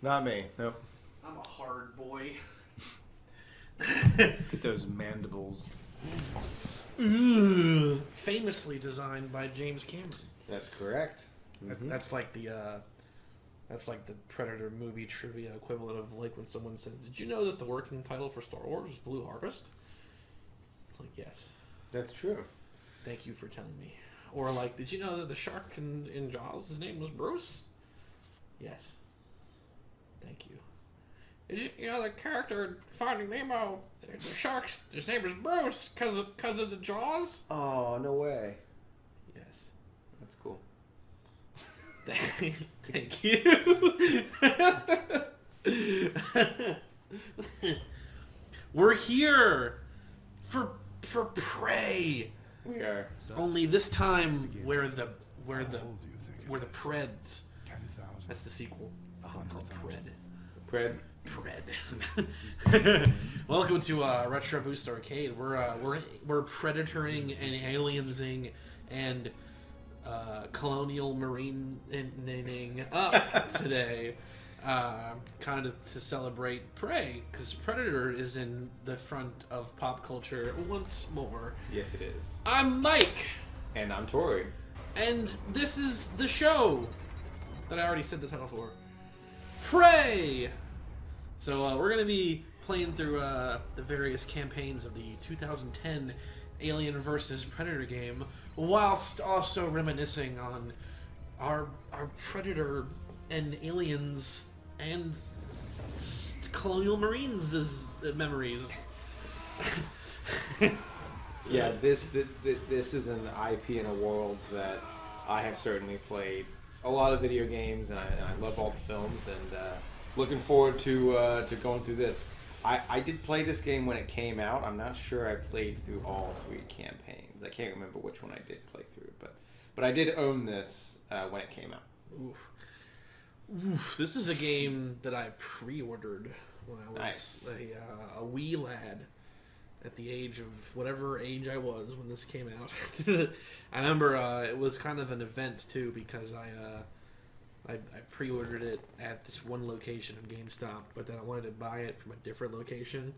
Not me. Nope. I'm a hard boy. Get those mandibles. Famously designed by James Cameron. That's correct. Mm-hmm. That's like the Predator movie trivia equivalent of like when someone says, "Did you know that the working title for Star Wars was Blue Harvest?" It's like, yes. That's true. Thank you for telling me. Or like, did you know that the shark in Jaws, his name was Bruce? Yes. Thank you. Did you know the character in Finding Nemo, the shark's, his name is Bruce because of the Jaws? Oh, no way. Yes. That's cool. Thank you. We're here for Prey. We are. Only this time we're the Preds. That's the sequel. Called Pred. Welcome to Retro Boost Arcade. We're predatoring and aliensing and colonial marine-ing up today, kind of to celebrate Prey, because Predator is in the front of pop culture once more. Yes, it is. I'm Mike. And I'm Tori. And this is the show that I already said the title for. Prey! So we're going to be playing through the various campaigns of the 2010 Alien vs. Predator game, whilst also reminiscing on our Predator and aliens and colonial marines' memories. Yeah, this is an IP in a world that I have certainly played a lot of video games, and I love all the films, and looking forward to going through this. I did play this game when it came out. I'm not sure I played through all 3 campaigns. I can't remember which one I did play through, but I did own this when it came out. Oof. This is a game that I pre-ordered when I was a wee lad. At the age of whatever age I was when this came out. I remember it was kind of an event too, because I pre-ordered it at this one location of GameStop, but then I wanted to buy it from a different location,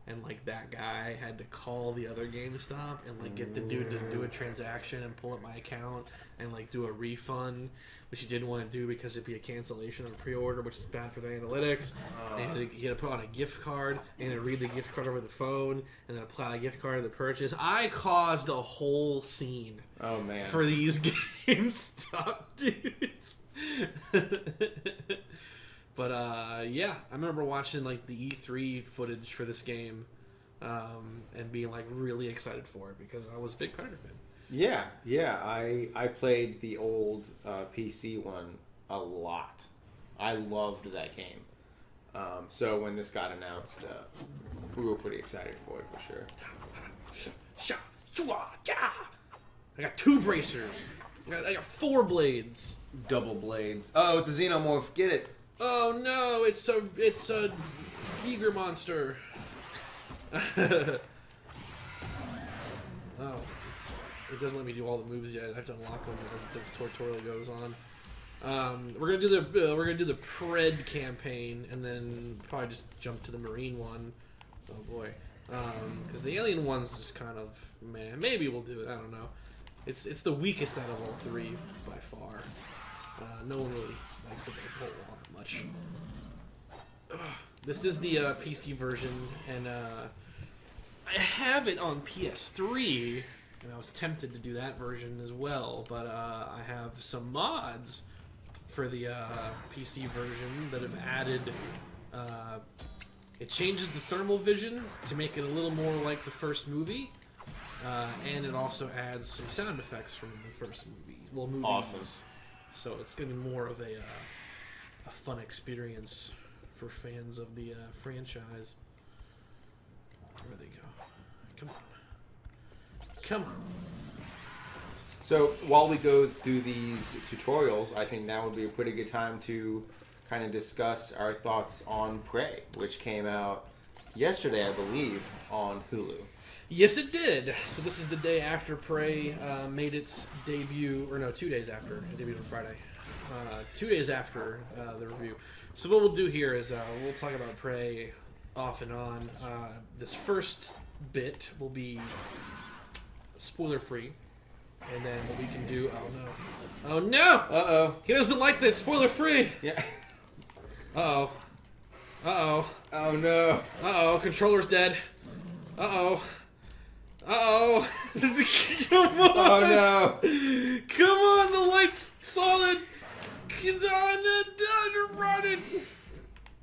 and like that guy had to call the other GameStop and like get the dude to do a transaction and pull up my account and like do a refund, which he didn't want to do because it'd be a cancellation of a pre-order, which is bad for the analytics. And he had to put on a gift card and to read the gift card over the phone and then apply the gift card to the purchase. I caused a whole scene. Oh man! For these GameStop dudes. But yeah, I remember watching like the E3 footage for this game, and being like really excited for it because I was a big Predator fan. Yeah. I played the old PC one a lot. I loved that game. So when this got announced, we were pretty excited for it for sure. I got 2 bracers. I got 4 blades. Double blades. Oh, it's a xenomorph. Get it. Oh no, it's a Giger monster. It doesn't let me do all the moves yet. I have to unlock them as the tutorial goes on. We're gonna do the Pred campaign and then probably just jump to the Marine one. Oh boy, because the Alien one's just kind of meh. Maybe we'll do it. I don't know. It's the weakest out of all 3 by far. No one really likes it a whole lot much. This is the PC version, and I have it on PS3, and I was tempted to do that version as well, but I have some mods for the PC version that have added. It changes the thermal vision to make it a little more like the first movie, and it also adds some sound effects from the first movie. Well, movies. Awesome. So it's going to be more of a fun experience for fans of the franchise. Where they go? Come on. Come on. So while we go through these tutorials, I think now would be a pretty good time to kind of discuss our thoughts on Prey, which came out yesterday, I believe, on Hulu. Yes, it did. So this is the day after Prey made its debut, or no, 2 days after. It debuted on Friday. 2 days after the review. So what we'll do here is we'll talk about Prey off and on. This first bit will be spoiler-free. And then what we can do... Oh, no. Oh, no! Uh-oh. He doesn't like that. Spoiler-free. Yeah. Uh-oh. Uh-oh. Oh, no. Uh-oh. Controller's dead. Uh-oh. Uh-oh. Come on. Oh, no. Come on. The light's solid. Come on. You're running.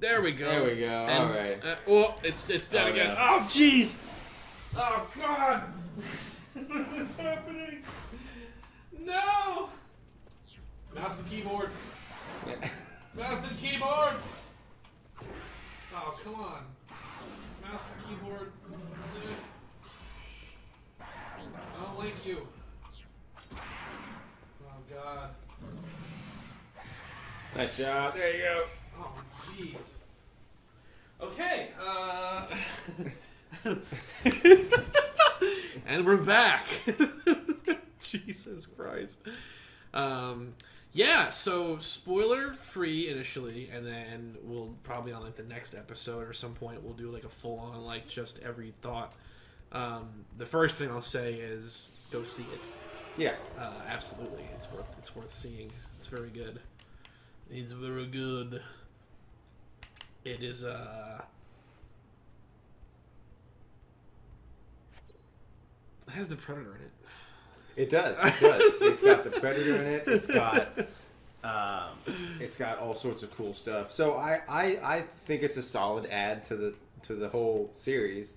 There we go. There we go. And, all right. Oh, it's dead again. No. Oh, jeez. Oh, God. What is happening? No. Mouse and keyboard. Yeah. Mouse and keyboard. Oh, come on. Mouse and keyboard. I don't like you. Oh, God. Nice job. There you go. Oh, jeez. Okay, and we're back. Jesus Christ. Yeah, so spoiler free initially, and then we'll probably on like the next episode or some point we'll do like a full on like just every thought. The first thing I'll say is go see it. Yeah. Absolutely, it's worth seeing. It's very good. It's very good. It is it has the Predator in it. It does. It does. It's got the Predator in it. It's got all sorts of cool stuff. So I think it's a solid add to the whole series.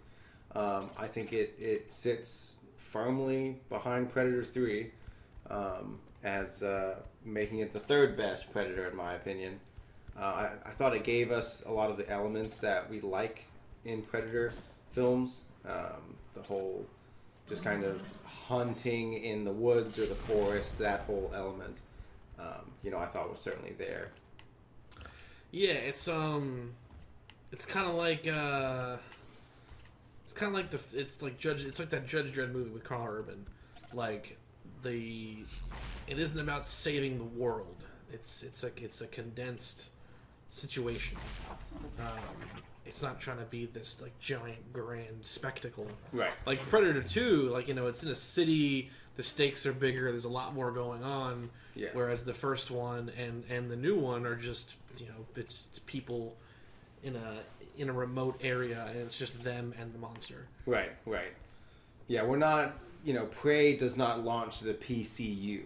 I think it sits firmly behind Predator 3 as making it the third best Predator in my opinion. I thought it gave us a lot of the elements that we like in Predator films. The whole just kind of hunting in the woods or the forest, that whole element, I thought was certainly there. Yeah, it's kind of like it's like that Judge Dredd movie with Carl Urban. Like it isn't about saving the world. It's a condensed situation. It's not trying to be this like giant grand spectacle. Right. Like Predator 2, like it's in a city, the stakes are bigger, there's a lot more going on. Yeah. Whereas the first one and the new one are just it's people in a remote area and it's just them and the monster. Right. Yeah, we're not. Prey does not launch the PCU.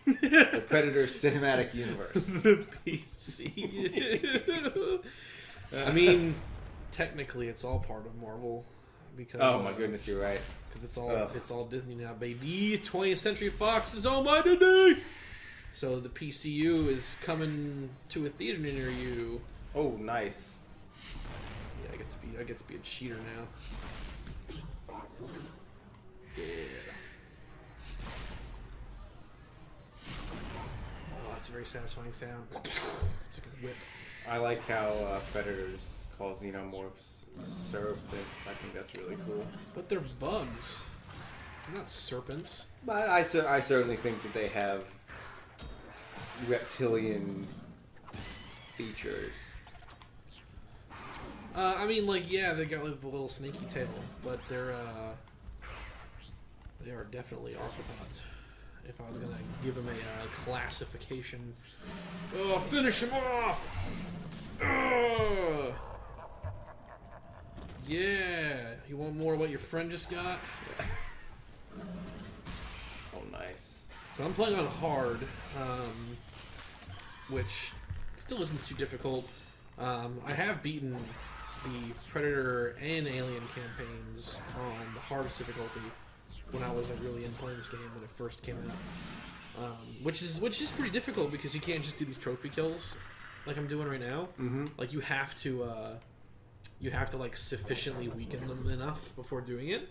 The Predator Cinematic Universe. The PCU. I mean, technically, it's all part of Marvel because. Oh my goodness, you're right. Because it's all Disney now, baby. 20th Century Fox is almighty day. So the PCU is coming to a theater near you. Oh, nice. Yeah, I get to be a cheater now. Yeah. Oh, that's a very satisfying sound. It's like a whip. I like how Predators call xenomorphs serpents. I think that's really cool. But they're bugs. They're not serpents. But I certainly think that they have reptilian features. I mean, like, yeah, they got like the little snaky tail, but they are definitely arthropods. If I was gonna give them a classification, oh, finish him off! Yeah, you want more of what your friend just got? Oh, nice. So I'm playing on hard. which still isn't too difficult. I have beaten the Predator and Alien campaigns on the hardest difficulty when I was really in playing this game when it first came out, which is pretty difficult because you can't just do these trophy kills like I'm doing right now. Mm-hmm. Like you have to like sufficiently weaken them enough before doing it.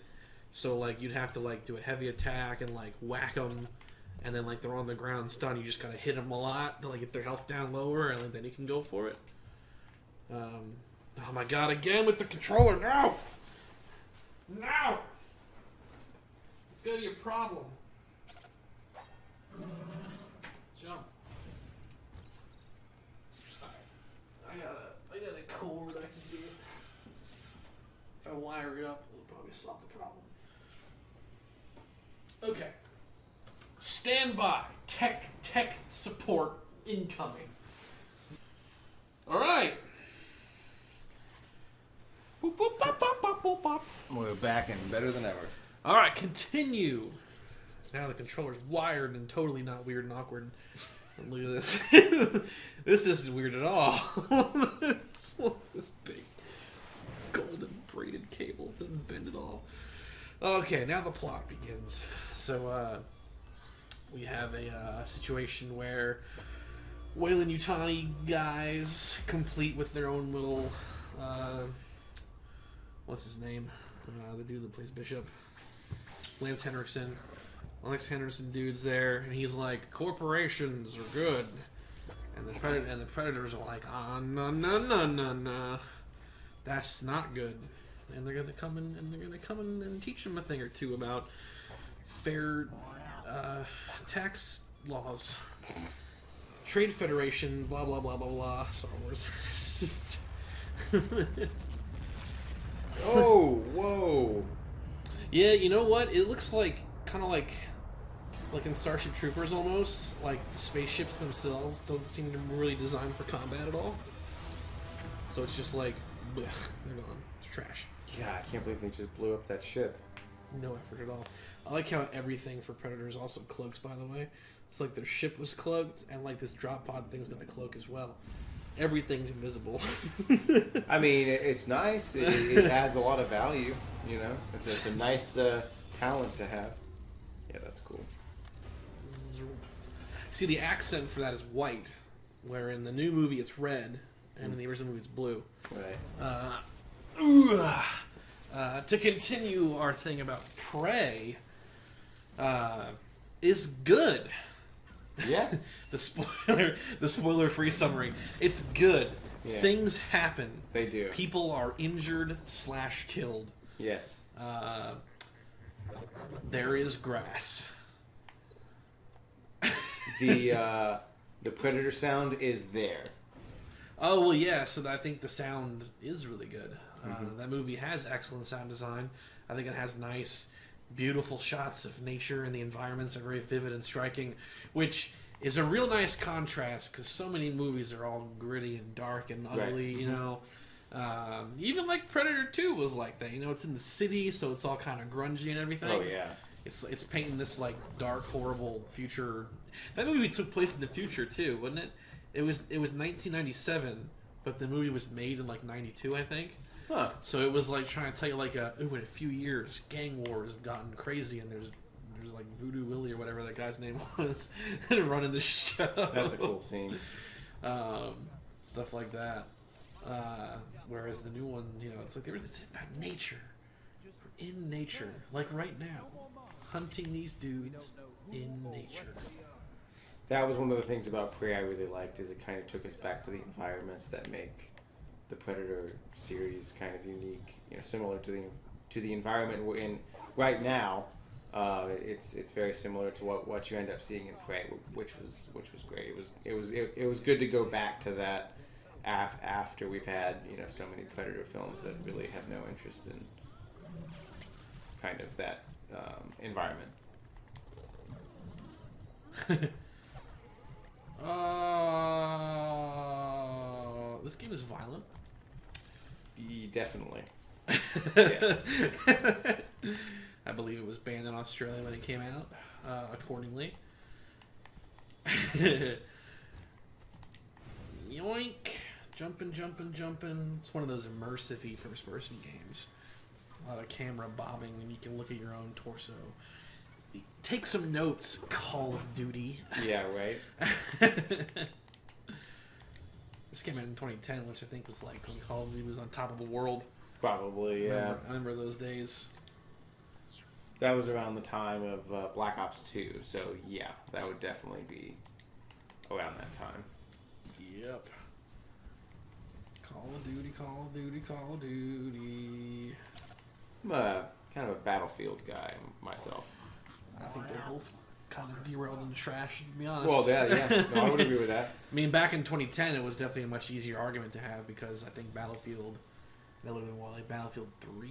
So like you'd have to like do a heavy attack and like whack them, and then like they're on the ground stunned. You just gotta hit them a lot to like get their health down lower, and then you can go for it. Oh my god! Again with the controller! No, no! It's gonna be a problem. Jump. I got a cord I can do it. If I wire it up, it'll probably solve the problem. Okay. Stand by. Tech support incoming. Alright. We're back and better than ever. Alright, continue. Now the controller's wired and totally not weird and awkward. And look at this. This isn't weird at all. It's like this big golden braided cable. It doesn't bend at all. Okay, now the plot begins. So, we have a situation where Weyland-Yutani guys, complete with their own little, what's his name? The dude that plays Bishop. Lance Henriksen. Alex Henderson dude's there, and he's like, corporations are good. And the Predators are like, no. That's not good. And they're gonna come in and teach them a thing or two about fair tax laws. Trade Federation, blah blah blah blah blah. Star Wars. Oh, whoa. Yeah, you know what? It looks like kind of like in Starship Troopers almost. Like the spaceships themselves don't seem to really designed for combat at all. So it's just like, blech, they're gone. It's trash. Yeah, I can't believe they just blew up that ship. No effort at all. I like how everything for Predator is also cloaks, by the way. It's like their ship was cloaked, and like this drop pod thing's gonna cloak as well. Everything's invisible. I mean, it's nice. It adds a lot of value, you know? It's a nice talent to have. Yeah, that's cool. See, the accent for that is white, where in the new movie it's red, and in the original movie it's blue. Right. To continue our thing about Prey, is good. Yeah. the spoiler-free summary. It's good. Yeah. Things happen. They do. People are injured / killed. Yes. There is grass. The Predator sound is there. Oh, well, yeah, so I think the sound is really good. That movie has excellent sound design. I think it has nice, beautiful shots of nature, and the environments are very vivid and striking, which is a real nice contrast, because so many movies are all gritty and dark and ugly, right. You know. Even like Predator 2 was like that. You know, it's in the city, so it's all kind of grungy and everything. Oh, yeah. It's painting this, like, dark, horrible future. That movie took place in the future, too, wasn't it? It was 1997, but the movie was made in, like, 92, I think. Huh. So it was, like, trying to tell you, like, in a few years, gang wars have gotten crazy, and there's like, Voodoo Willie or whatever that guy's name was running the show. That's a cool scene. Stuff like that. Whereas the new one, you know, it's like it's about nature. We're in nature. Like right now. Hunting these dudes in nature. That was one of the things about Prey I really liked, is it kind of took us back to the environments that make the Predator series kind of unique, you know, similar to the environment we're in right now. It's very similar to what you end up seeing in Prey, which was great. It was good to go back to that after we've had, you know, so many Predator films that really have no interest in kind of that environment. This game is violent. Definitely. Yes. I believe it was banned in Australia when it came out, accordingly. Yoink! Jumping, jumping, jumping. It's one of those immersive first-person games. A lot of camera bobbing, and you can look at your own torso. Take some notes, Call of Duty. Yeah, right. This came out in 2010, which I think was like when Call of Duty was on top of the world. Probably, yeah. I remember those days. That was around the time of Black Ops 2, so yeah, that would definitely be around that time. Yep. Call of Duty, Call of Duty, Call of Duty. I'm kind of a Battlefield guy myself. I think they're both kind of derailed in the trash, to be honest. Well, yeah. No, I would agree with that. I mean, back in 2010, it was definitely a much easier argument to have because I think Battlefield, that would have been like Battlefield 3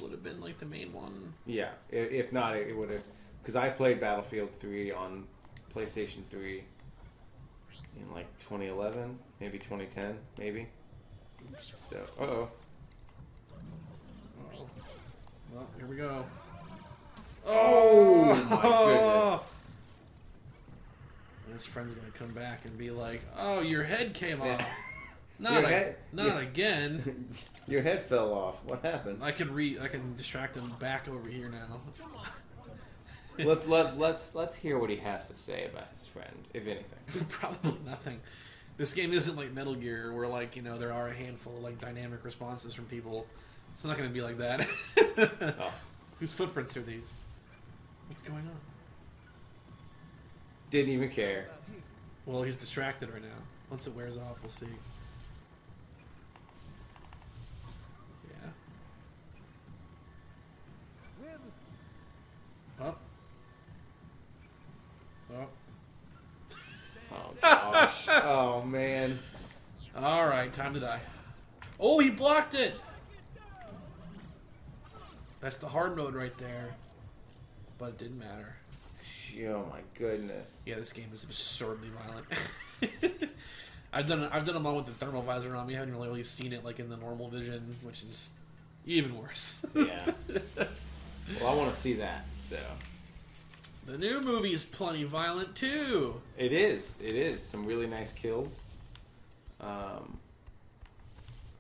would have been like the main one. Yeah, if not, it would have, because I played Battlefield 3 on PlayStation 3 in like 2011, maybe 2010, maybe. So, uh-oh. Well, here we go. Oh my goodness. And his friend's gonna come back and be like, "Oh, your head came off." Not again. Your head fell off. What happened? I can distract him back over here now. Let's hear what he has to say about his friend, if anything. Probably nothing. This game isn't like Metal Gear, where like there are a handful of like dynamic responses from people. It's not gonna be like that. Oh. Whose footprints are these? What's going on? Didn't even care. Well, he's distracted right now. Once it wears off, we'll see. Yeah. Oh. Oh. Oh gosh. Oh man. Alright, time to die. Oh, he blocked it! That's the hard mode right there. But it didn't matter. Oh my goodness. Yeah, this game is absurdly violent. I've done them all with the thermal visor on me. I haven't really seen it like in the normal vision, which is even worse. Yeah. Well, I want to see that, so. The new movie is plenty violent too. It is. It is. Some really nice kills.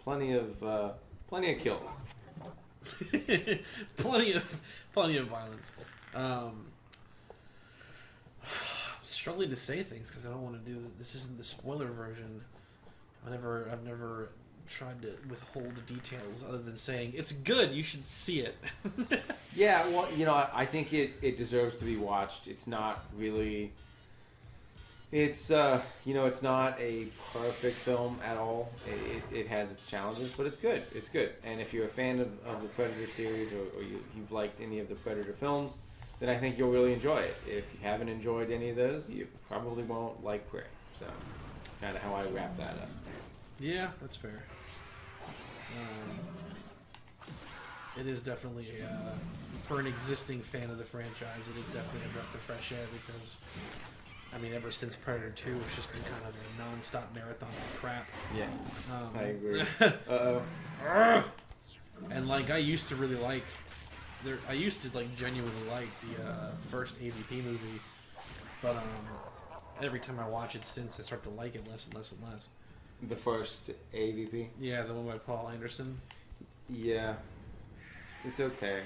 Plenty of kills. plenty of violence. Struggling to say things because I don't want to do this. Isn't the spoiler version. I've never tried to withhold the details other than saying it's good. You should see it. Yeah, well, I think it deserves to be watched. It's not really. It's it's not a perfect film at all. It has its challenges, but it's good. It's good. And if you're a fan of the Predator series or you've liked any of the Predator films, then I think you'll really enjoy it. If you haven't enjoyed any of those, you probably won't like Prey. So, kind of how I wrap that up. Yeah, that's fair. It is definitely for an existing fan of the franchise, it is definitely a breath of fresh air because, I mean, ever since Predator 2, it's just been kind of a non-stop marathon of crap. Yeah, I agree. Uh-oh. And, like, I used to really like... I used to, like, genuinely like the first AVP movie, but every time I watch it since, I start to like it less and less and less. The first AVP? Yeah, the one by Paul Anderson. Yeah. It's okay.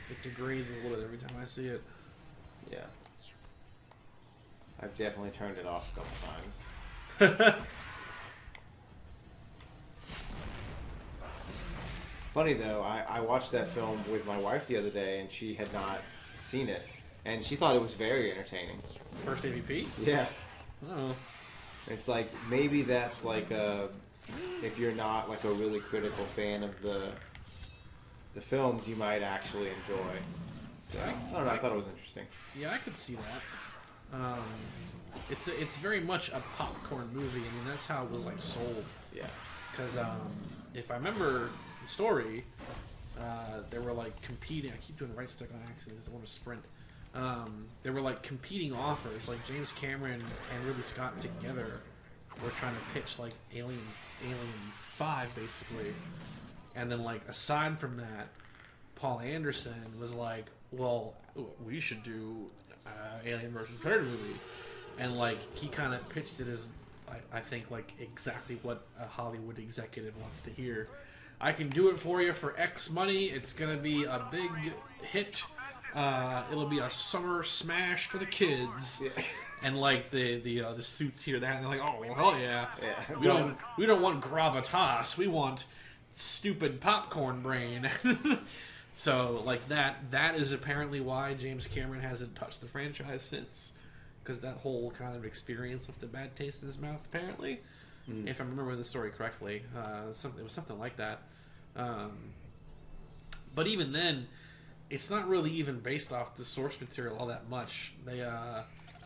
It degrades a little bit every time I see it. Yeah. I've definitely turned it off a couple times. Funny though, I watched that film with my wife the other day and she had not seen it. And she thought it was very entertaining. First AVP? Yeah. Oh. It's like, maybe that's like if you're not like a really critical fan of the films, you might actually enjoy. So, I don't know, I thought it was interesting. Yeah, I could see that. It's very much a popcorn movie. I mean, that's how it was like sold. Yeah. Because if I remember the story, they were like competing. I keep doing right stick on accident because I want to sprint. They were like competing offers. Like James Cameron and Ridley Scott together were trying to pitch like Alien 5 basically. And then like aside from that, Paul Anderson was like, well, we should do Alien vs. Predator movie. And like he kind of pitched it as I think like exactly what a Hollywood executive wants to hear. I can do it for you for X money. It's gonna be a big hit. It'll be a summer smash for the kids. Yeah. And like the suits hear that and they're like, oh well, hell yeah. Yeah. We don't want gravitas. We want stupid popcorn brain. So like that is apparently why James Cameron hasn't touched the franchise since, because that whole kind of experience left a bad taste in his mouth. Apparently, if I'm remembering the story correctly, it was something like that. But even then, it's not really even based off the source material all that much. They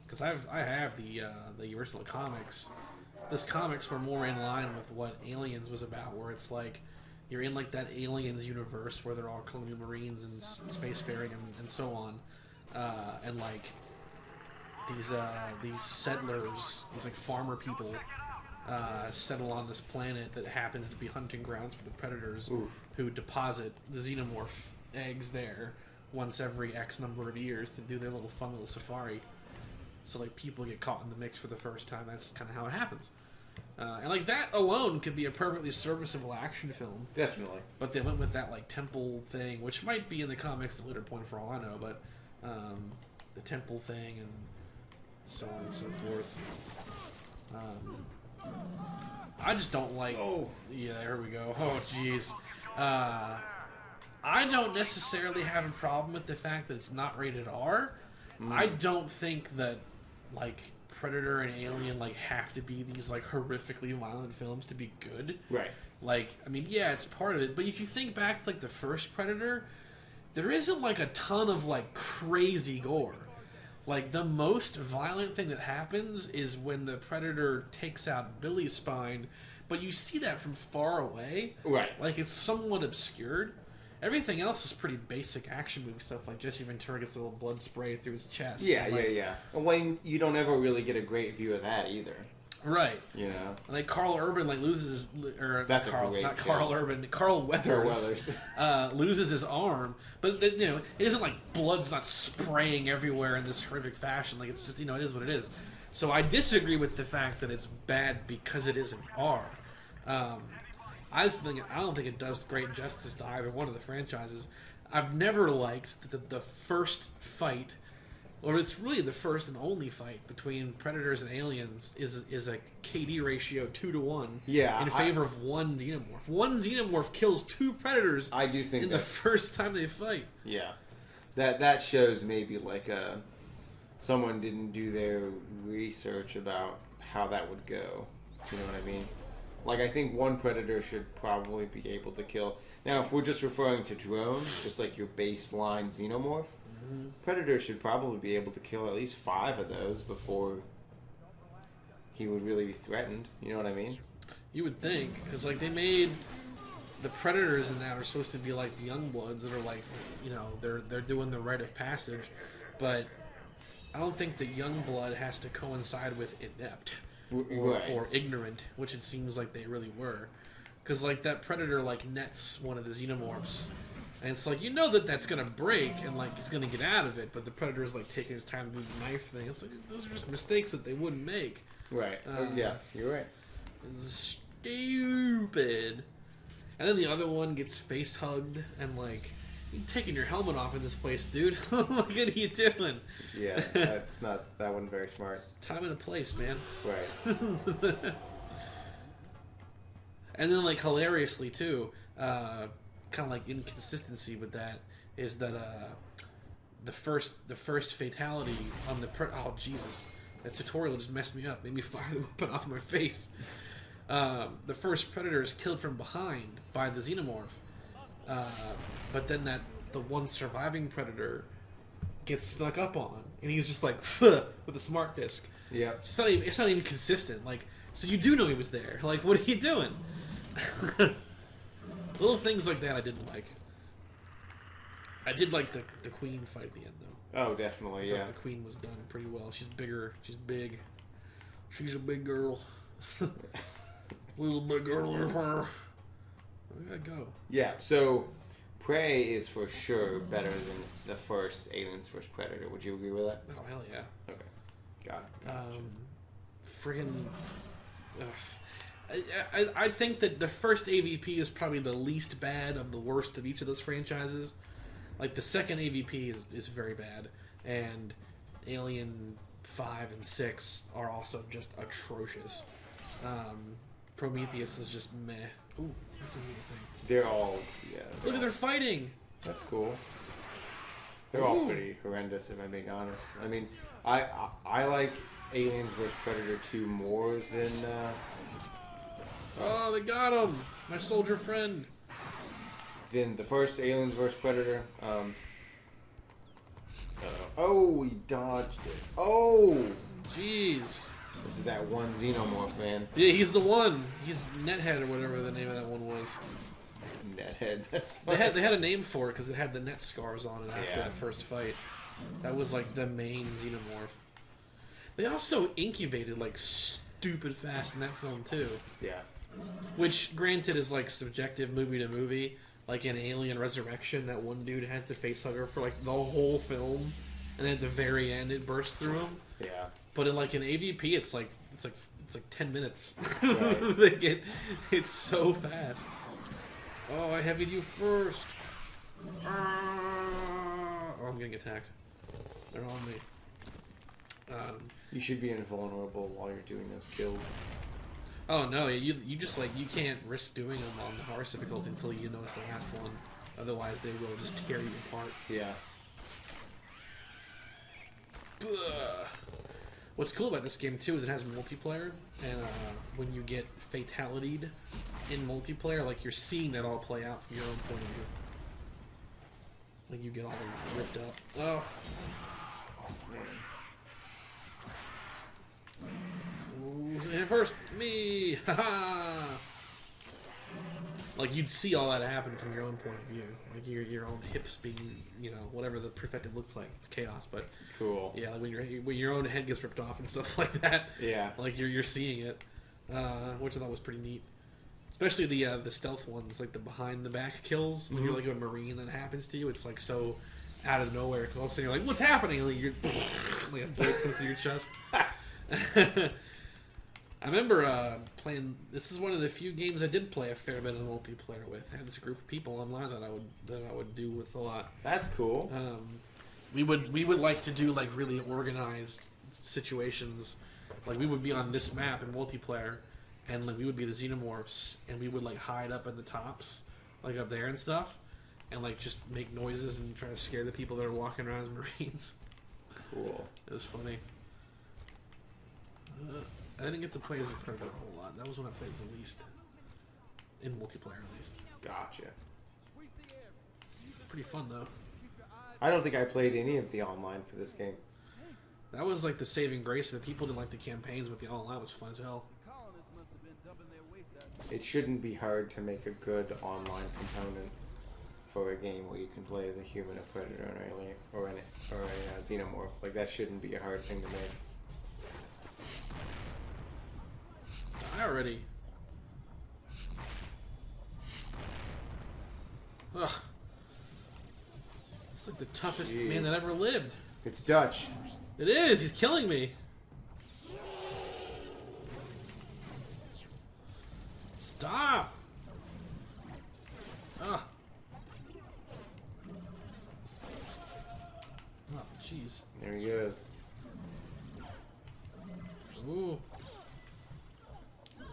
because I have the original comics. Those comics were more in line with what Aliens was about, where it's like you're in like that Aliens universe where they're all colonial marines and spacefaring and so on, and like these settlers, these like farmer people, settle on this planet that happens to be hunting grounds for the predators. Oof. Who deposit the xenomorph eggs there once every X number of years to do their fun little safari. So like people get caught in the mix for the first time. That's kind of how it happens. And like that alone could be a perfectly serviceable action film. Definitely. But they went with that like temple thing, which might be in the comics at a later point for all I know. But the temple thing and so on and so forth. I just don't like. Oh yeah, there we go. Oh jeez. I don't necessarily have a problem with the fact that it's not rated R. I don't think that like Predator and Alien like have to be these like horrifically violent films to be good. Right. Like, I mean, yeah, it's part of it, but if you think back to like the first Predator, there isn't like a ton of like crazy gore. Like the most violent thing that happens is when the Predator takes out Billy's spine, but you see that from far away. Right. Like it's somewhat obscured. Everything else is pretty basic action movie stuff, like Jesse Ventura gets a little blood spray through his chest. Yeah, and, like, yeah. And when you don't ever really get a great view of that either. Right. You know? Like Carl Urban like loses his That's Carl, a great not film. Carl Urban, Carl Weathers, loses his arm, but you know, it isn't like blood's not spraying everywhere in this horrific fashion. Like it's just, you know, it is what it is. So I disagree with the fact that it's bad because it isn't R. I don't think it does great justice to either one of the franchises. I've never liked the first fight, or it's really the first and only fight between Predators and Aliens is a KD ratio 2-to-1. Yeah, in favor of one Xenomorph. One Xenomorph kills two Predators. I do think in the first time they fight. Yeah, that shows maybe like someone didn't do their research about how that would go. You know what I mean? Like, I think one Predator should probably be able to kill. Now, if we're just referring to drones, just like your baseline Xenomorph, Predator should probably be able to kill at least 5 of those before he would really be threatened. You know what I mean? You would think, because like they made the Predators in that are supposed to be like the young bloods that are like, you know, they're doing the rite of passage, but I don't think the young blood has to coincide with inept. Or ignorant, which it seems like they really were, because like that Predator like nets one of the Xenomorphs, and it's like, you know that's gonna break and like he's gonna get out of it, but the Predator's like taking his time to do the knife thing. It's like those are just mistakes that they wouldn't make. Right. Yeah, you're right. It's stupid. And then the other one gets face hugged and like, you're taking your helmet off in this place, dude. What are you doing? Yeah, that wasn't very smart. Time and a place, man. Right. And then, like, hilariously too, kind of like inconsistency with that is that the first fatality on the oh Jesus, that tutorial just messed me up, made me fire the weapon off my face. The first Predator is killed from behind by the Xenomorph. But then the one surviving Predator gets snuck up on, and he's just like with a smart disc. Yeah, it's not even consistent. Like, so you do know he was there. Like, what are you doing? Little things like that I didn't like. I did like the Queen fight at the end though. Oh, definitely, yeah. The Queen was done pretty well. She's bigger. She's big. She's a big girl. Little big girl in her. Where did I go? Yeah, so Prey is for sure better than the first Alien's first Predator. Would you agree with that? Oh, hell yeah. Okay. Got it. Friggin' I think that the first AVP is probably the least bad of the worst of each of those franchises. Like, the second AVP is very bad, and Alien 5 and 6 are also just atrocious. Prometheus is just meh. Ooh, that's a weird thing. They're all, yeah. Look at they're fighting! That's cool. They're all pretty horrendous, if I'm being honest. I mean, I like Aliens vs. Predator 2 more than... Oh, they got him! My soldier friend! Than the first Aliens vs. Predator. Oh, he dodged it. Oh! Jeez. This is that one Xenomorph, man. Yeah, he's the one. He's Nethead or whatever the name of that one was. Nethead, that's funny. They had a name for it because it had the net scars on it after that first fight. That was like the main Xenomorph. They also incubated like stupid fast in that film too. Yeah. Which, granted, is like subjective movie to movie. Like in Alien Resurrection, that one dude has the facehugger for like the whole film, and then at the very end it bursts through him. Yeah. But in like an AVP, it's like 10 minutes. Right. It's so fast. Oh, I heavied you first. Oh, I'm getting attacked. They're on me. You should be invulnerable while you're doing those kills. Oh no, you just like, you can't risk doing them on the hardest difficulty until you know it's the last one. Otherwise, they will just tear you apart. Yeah. What's cool about this game too is it has multiplayer, and when you get fatality'd in multiplayer, like you're seeing that all play out from your own point of view. Like you get all ripped up. Oh. Ooh, hit first, me, haha. Like you'd see all that happen from your own point of view, like your own hips being, you know, whatever the perspective looks like. It's chaos, but cool. Yeah, like when your own head gets ripped off and stuff like that. Yeah, like you're seeing it, which I thought was pretty neat. Especially the stealth ones, like the behind the back kills. When you're like a Marine, that happens to you. It's like so out of nowhere. Because all of a sudden you're like, "What's happening?" And like, you're like a bullet comes to your chest. I remember playing. This is one of the few games I did play a fair bit of multiplayer with. I had this group of people online that I would do with a lot. That's cool. We would like to do like really organized situations. Like we would be on this map in multiplayer, and like we would be the Xenomorphs, and we would like hide up in the tops, like up there and stuff, and like just make noises and try to scare the people that are walking around as Marines. Cool. It was funny. I didn't get to play as a Predator a whole lot. That was when I played the least. In multiplayer, at least. Gotcha. Pretty fun, though. I don't think I played any of the online for this game. That was like the saving grace of it. People didn't like the campaigns, but the online was fun as hell. It shouldn't be hard to make a good online component for a game where you can play as a human, a predator, an alien, or a xenomorph. Like, that shouldn't be a hard thing to make. Already. Ugh. It's like the toughest man that ever lived. It's Dutch. It is. He's killing me. Stop. Ugh. Oh, jeez. There he goes. Ooh.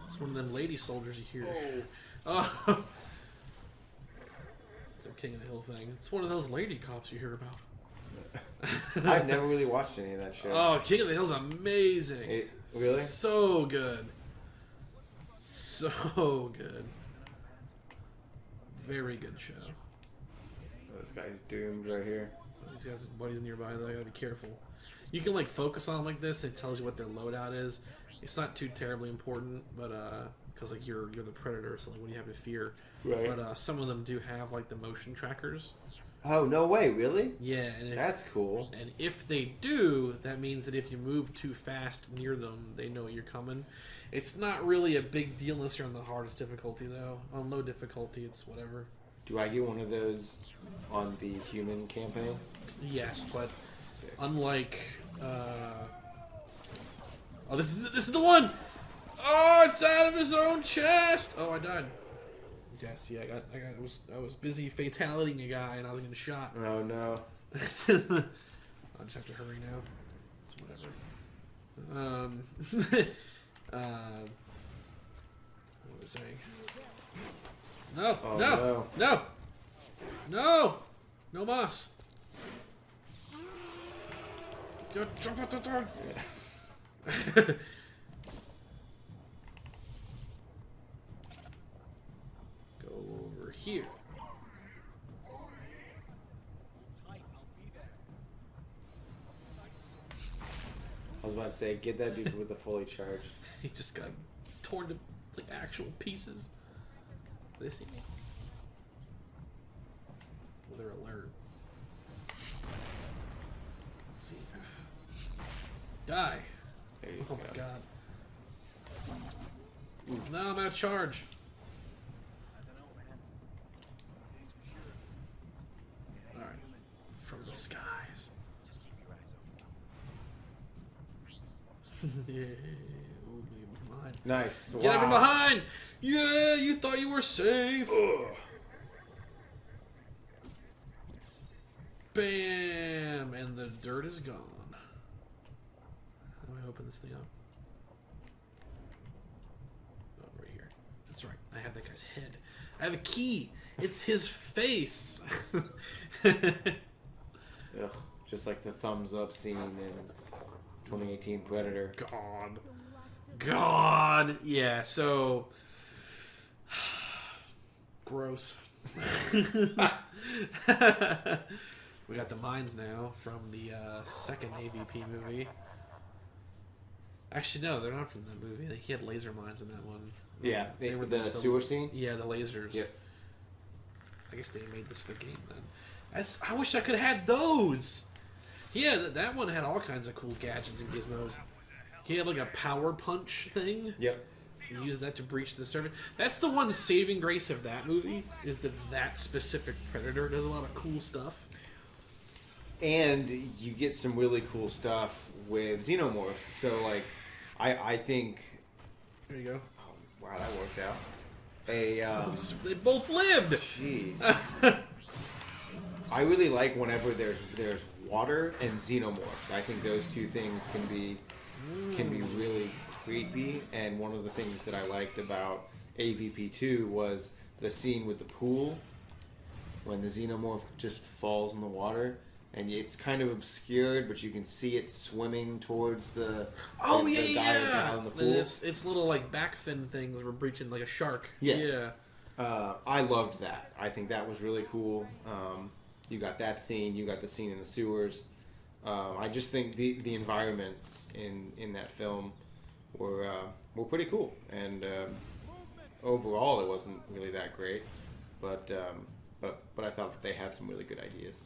It's one of them lady soldiers you hear. Oh. It's a King of the Hill thing. It's one of those lady cops you hear about. I've never really watched any of that show. Oh, King of the Hill's amazing. Really? So good. So good. Very good show. Oh, this guy's doomed right here. He's got his buddies nearby, though. I gotta be careful. You can like focus on them like this. It tells you what their loadout is. It's not too terribly important, but because like you're the predator, so like what do you have to fear? Right. But some of them do have like the motion trackers. Oh, no way, really? Yeah, and that's cool. And if they do, that means that if you move too fast near them, they know you're coming. It's not really a big deal unless you're on the hardest difficulty, though. On low difficulty, it's whatever. Do I get one of those on the human campaign? Yes, but Sick. Unlike oh, this is the one. Oh, it's out of his own chest. Oh, I died. Yes, yeah, I was busy fatalitying a guy, and I was getting shot. Oh no. I just have to hurry now. It's whatever. What was I saying? No, Oh, no, no, no, no mas. Jump out the door. Go over here. I was about to say, get that dude with the fully charged. He just got torn to like actual pieces. They see me. Well, they're alert. Let's see. Die. There you Oh go. my god. No, I'm out of charge. Alright. From the skies. Yeah. Ooh, leave him behind. Nice. Get Wow. him behind! Yeah, you thought you were safe. Ugh. Bam! And the dirt is gone. How do I open this thing up? Oh, right here. That's right. I have that guy's head. I have a key. It's his face. Ugh. Just like the thumbs up scene in 2018 Predator. God. God. Yeah, so... Gross. We got the mines now from the second AVP movie. Actually, no, they're not from that movie. He had laser mines in that one. Yeah, They were the sewer scene? Yeah, the lasers. Yep. I guess they made this for the game then. I wish I could have had those. Yeah, that one had all kinds of cool gadgets and gizmos. He had like a power punch thing. Yep. He used that to breach the server. That's the one saving grace of that movie, is that specific Predator does a lot of cool stuff. And you get some really cool stuff with xenomorphs. So, like, I think... There you go. Oh, wow, that worked out. They both lived! Jeez. I really like whenever there's water and xenomorphs. I think those two things can be really creepy. And one of the things that I liked about AVP 2 was the scene with the pool when the xenomorph just falls in the water. And it's kind of obscured, but you can see it swimming towards the guy down in the pool. And it's little like back fin things were breaching like a shark. Yes. Yeah. I loved that. I think that was really cool. You got that scene. You got the scene in the sewers. I just think the environments in that film were pretty cool. And overall, it wasn't really that great, but I thought that they had some really good ideas.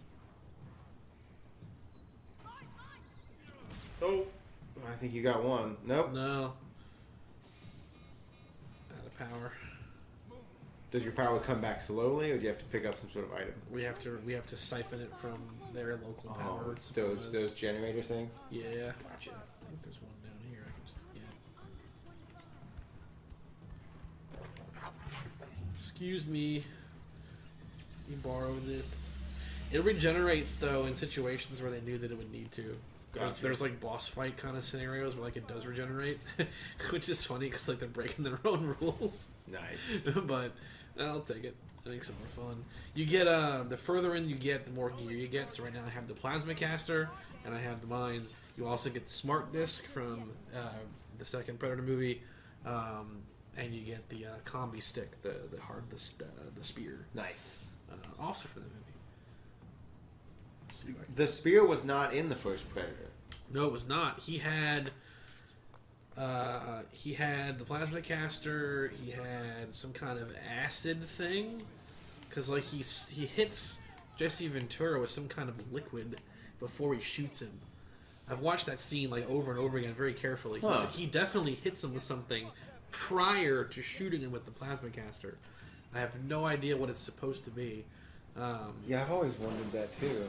Oh, I think you got one. Nope. No. Out of power. Does your power come back slowly, or do you have to pick up some sort of item? We have to siphon it from their local power. Those generator things? Yeah. Gotcha. I think there's one down here I can just get. Excuse me. You borrow this. It regenerates though in situations where they knew that it would need to. Gotcha. There's like boss fight kind of scenarios where like it does regenerate, which is funny because like they're breaking their own rules. Nice. But I'll take it. I think it's more fun. You get the further in you get, the more gear you get. So right now I have the plasma caster and I have the mines. You also get the smart disc from the second Predator movie, and you get the combi stick, the spear. Nice. Also for the movie. The spear was not in the first Predator. No, it was not. He had the plasma caster. He had some kind of acid thing, because like he hits Jesse Ventura with some kind of liquid before he shoots him. I've watched that scene like over and over again very carefully. Huh. He definitely hits him with something prior to shooting him with the plasma caster. I have no idea what it's supposed to be. Yeah, I've always wondered that too.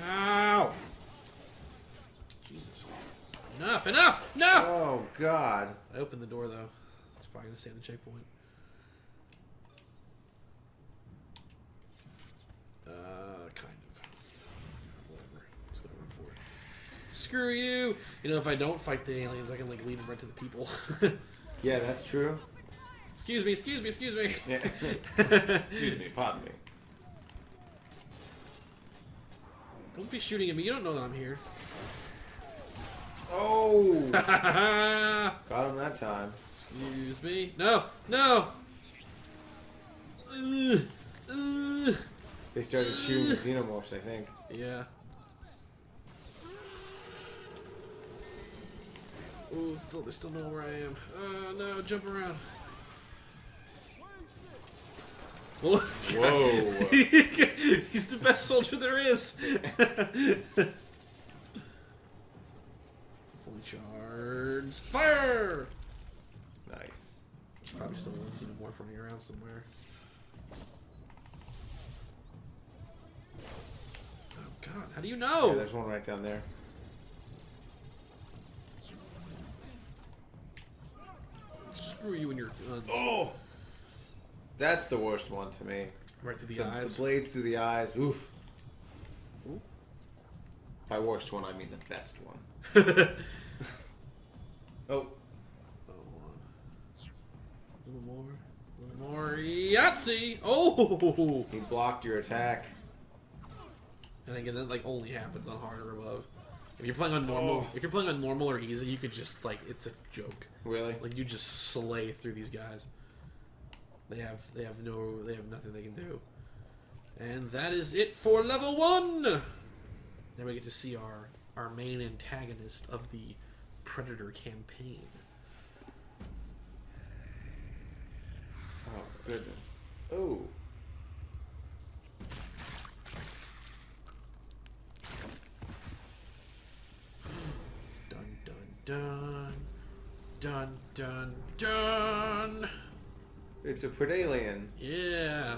Ow! Jesus. Enough! Enough! No! Oh, God. I opened the door, though. It's probably going to stay in the checkpoint. Kind of. Whatever. I'm just going to run for it. Screw you! You know, if I don't fight the aliens, I can, like, lead them right to the people. Yeah, that's true. Excuse me, excuse me, excuse me. Yeah. Excuse me, pardon me. Don't be shooting at me. You don't know that I'm here. Oh! Got him that time. Excuse me. No! No! They started shooting the xenomorphs, I think. Yeah. Oh, they still know where I am. No, jump around. Whoa! He's the best soldier there is. Fully charged. Fire! Nice. Probably still one xenomorph running around somewhere. Oh God! How do you know? Yeah, there's one right down there. Screw you and your guns. Oh! That's the worst one to me. Right through the eyes. The blades through the eyes. Oof. Ooh. By worst one, I mean the best one. Oh. Oh, hold on. A little more. A little more. Yahtzee! Oh! He blocked your attack. And again, that like only happens on hard or above. If you're playing on normal, if you're playing on normal or easy, you could just like it's a joke. Really? Like you just slay through these guys. They have nothing they can do. And that is it for level 1. Now we get to see our main antagonist of the Predator campaign. Oh goodness. Oh. Dun dun dun. Dun dun dun. It's a Predalien. Yeah.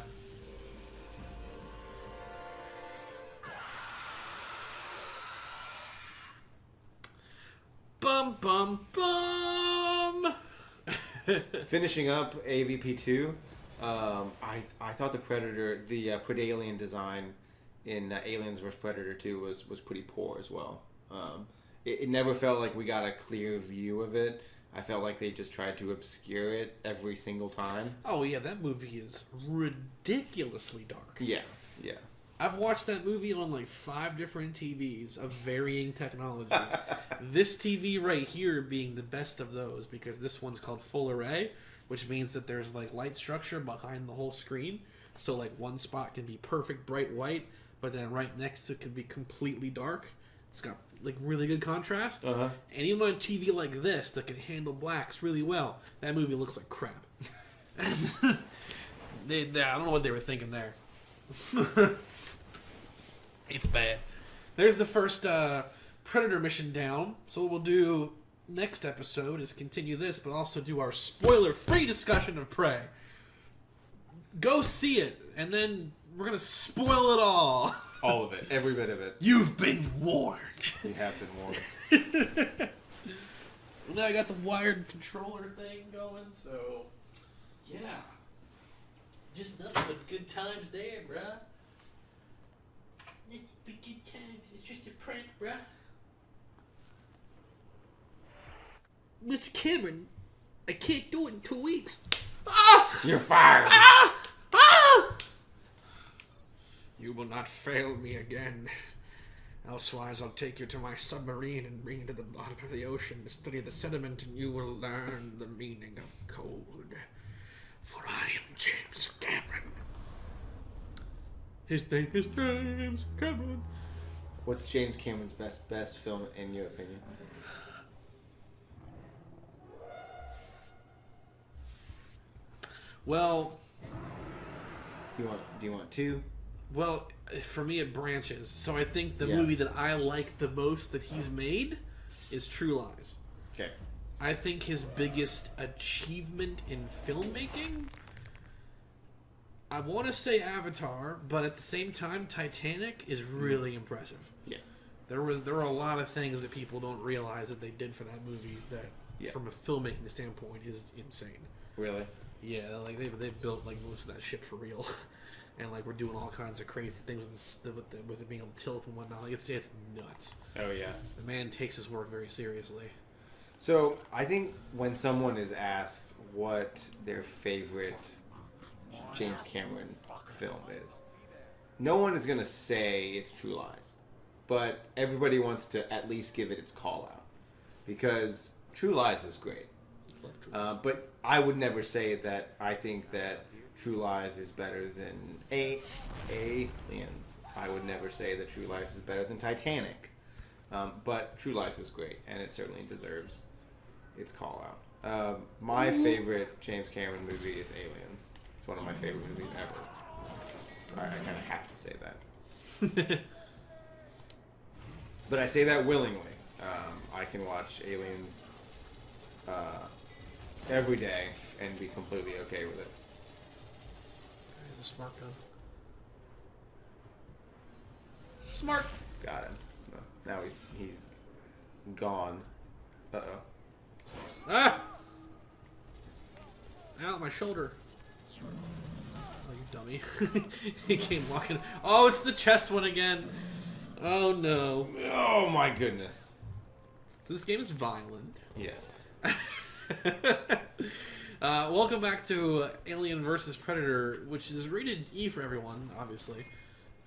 Bum bum bum. Finishing up AVP 2, I thought the Predalien design in Aliens vs Predator 2 was pretty poor as well. It never felt like we got a clear view of it. I felt like they just tried to obscure it every single time. Oh yeah, that movie is ridiculously dark. Yeah, yeah. I've watched that movie on like 5 different TVs of varying technology. This TV right here being the best of those because this one's called full array, which means that there's like light structure behind the whole screen. So like one spot can be perfect bright white, but then right next to it could be completely dark. It's got like really good contrast. Uh-huh. And even on a TV like this that can handle blacks really well, that movie looks like crap. I don't know what they were thinking there. It's bad. There's the first Predator mission down. So what we'll do next episode is continue this, but also do our spoiler-free discussion of Prey. Go see it, and then we're going to spoil it all. All of it. Every bit of it. You've been warned. You have been warned. Now I got the wired controller thing going, so yeah. Just nothing but good times there, bruh. It's good times. It's just a prank, bruh. Mr. Cameron, I can't do it in 2 weeks. Ah! You're fired. Ah! Ah! You will not fail me again. Elsewise, I'll take you to my submarine and bring you to the bottom of the ocean to study the sediment, and you will learn the meaning of cold. For I am James Cameron. His name is James Cameron. What's James Cameron's best film in your opinion? Well, Do you want 2? well, for me it branches. So I think the Yeah. movie that I like the most that he's made is True Lies. Okay. I think his biggest achievement in filmmaking, I want to say Avatar, but at the same time, Titanic is really impressive. Yes. there were a lot of things that people don't realize that they did for that movie that, from a filmmaking standpoint, is insane. Really? Yeah, like they built like most of that shit for real, and like we're doing all kinds of crazy things with it being able to tilt and whatnot. Like it's nuts. Oh yeah. The man takes his work very seriously. So I think when someone is asked what their favorite James Cameron film is, no one is gonna say it's True Lies, but everybody wants to at least give it its call out because True Lies is great. But I would never say that I think that True Lies is better than Aliens. I would never say that True Lies is better than Titanic. But True Lies is great, and it certainly deserves its call out. My favorite James Cameron movie is Aliens. It's one of my favorite movies ever. So I kind of have to say that. But I say that willingly. I can watch Aliens every day and be completely okay with it. He's a smart gun. Smart. Got him. No, now he's gone. Uh-oh. Ah! Ow, my shoulder. Oh, you dummy. He came walking. Oh, it's the chest one again. Oh, no. Oh, my goodness. So this game is violent. Yes. Welcome back to Alien vs. Predator, which is rated E for everyone, obviously.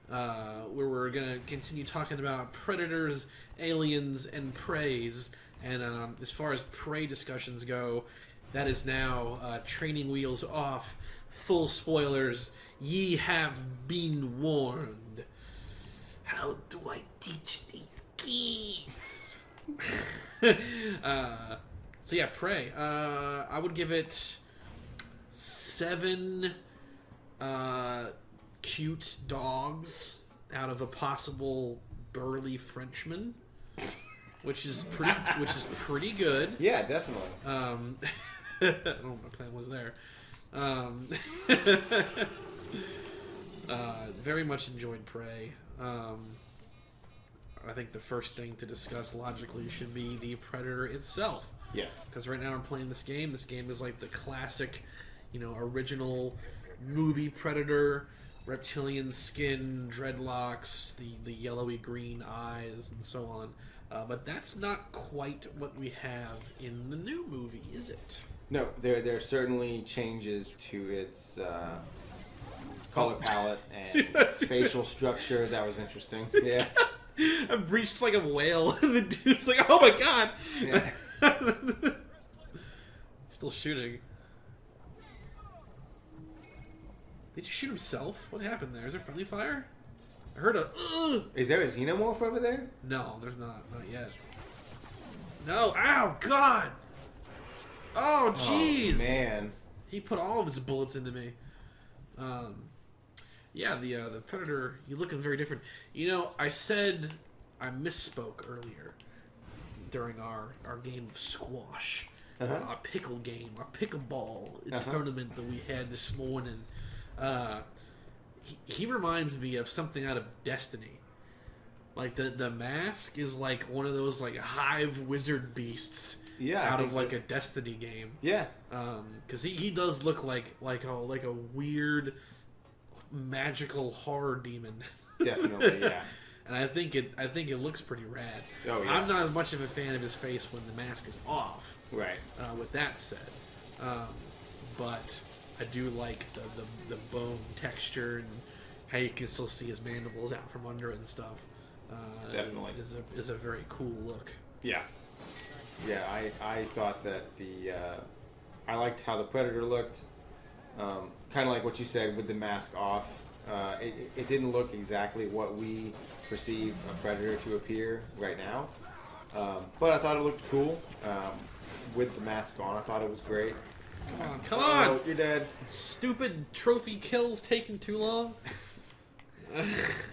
Where we're going to continue talking about predators, aliens, and preys. And as far as prey discussions go, that is now training wheels off. Full spoilers. Ye have been warned. How do I teach these kids? So yeah, Prey. I would give it 7 cute dogs out of a possible burly Frenchman, which is pretty good. Yeah, definitely. I don't know what my plan was there. Very much enjoyed Prey. I think the first thing to discuss logically should be the Predator itself. Yes. Because right now I'm playing this game. This game is like the classic, original movie Predator. Reptilian skin, dreadlocks, the yellowy green eyes, and so on. But that's not quite what we have in the new movie, is it? No, there are certainly changes to its color palette and facial structure. That was interesting. Yeah. I breached like a whale, and the dude's like, "Oh my god!" Yeah. Still shooting. Did you shoot himself? What happened there? Is there friendly fire? I heard a. Is there a xenomorph over there? No, there's not. Not yet. No! Ow! God! Oh, jeez! Oh, man. He put all of his bullets into me. Yeah, the Predator, you're looking very different. I said I misspoke earlier during our game of squash. A pickle game, a pickleball tournament that we had this morning. He reminds me of something out of Destiny. Like the mask is like one of those like hive wizard beasts out of like a Destiny game. Yeah. Because he does look like a weird magical horror demon. Definitely, yeah. And I think it looks pretty rad. Oh, yeah. I'm not as much of a fan of his face when the mask is off. Right. With that said, but I do like the bone texture and how you can still see his mandibles out from under it and stuff. Definitely is a very cool look. Yeah. Yeah, I thought that I liked how the Predator looked. Kind of like what you said with the mask off. It didn't look exactly what we perceive a Predator to appear right now. But I thought it looked cool with the mask on. I thought it was great. Come on! Oh, you're dead. Stupid trophy kills taking too long.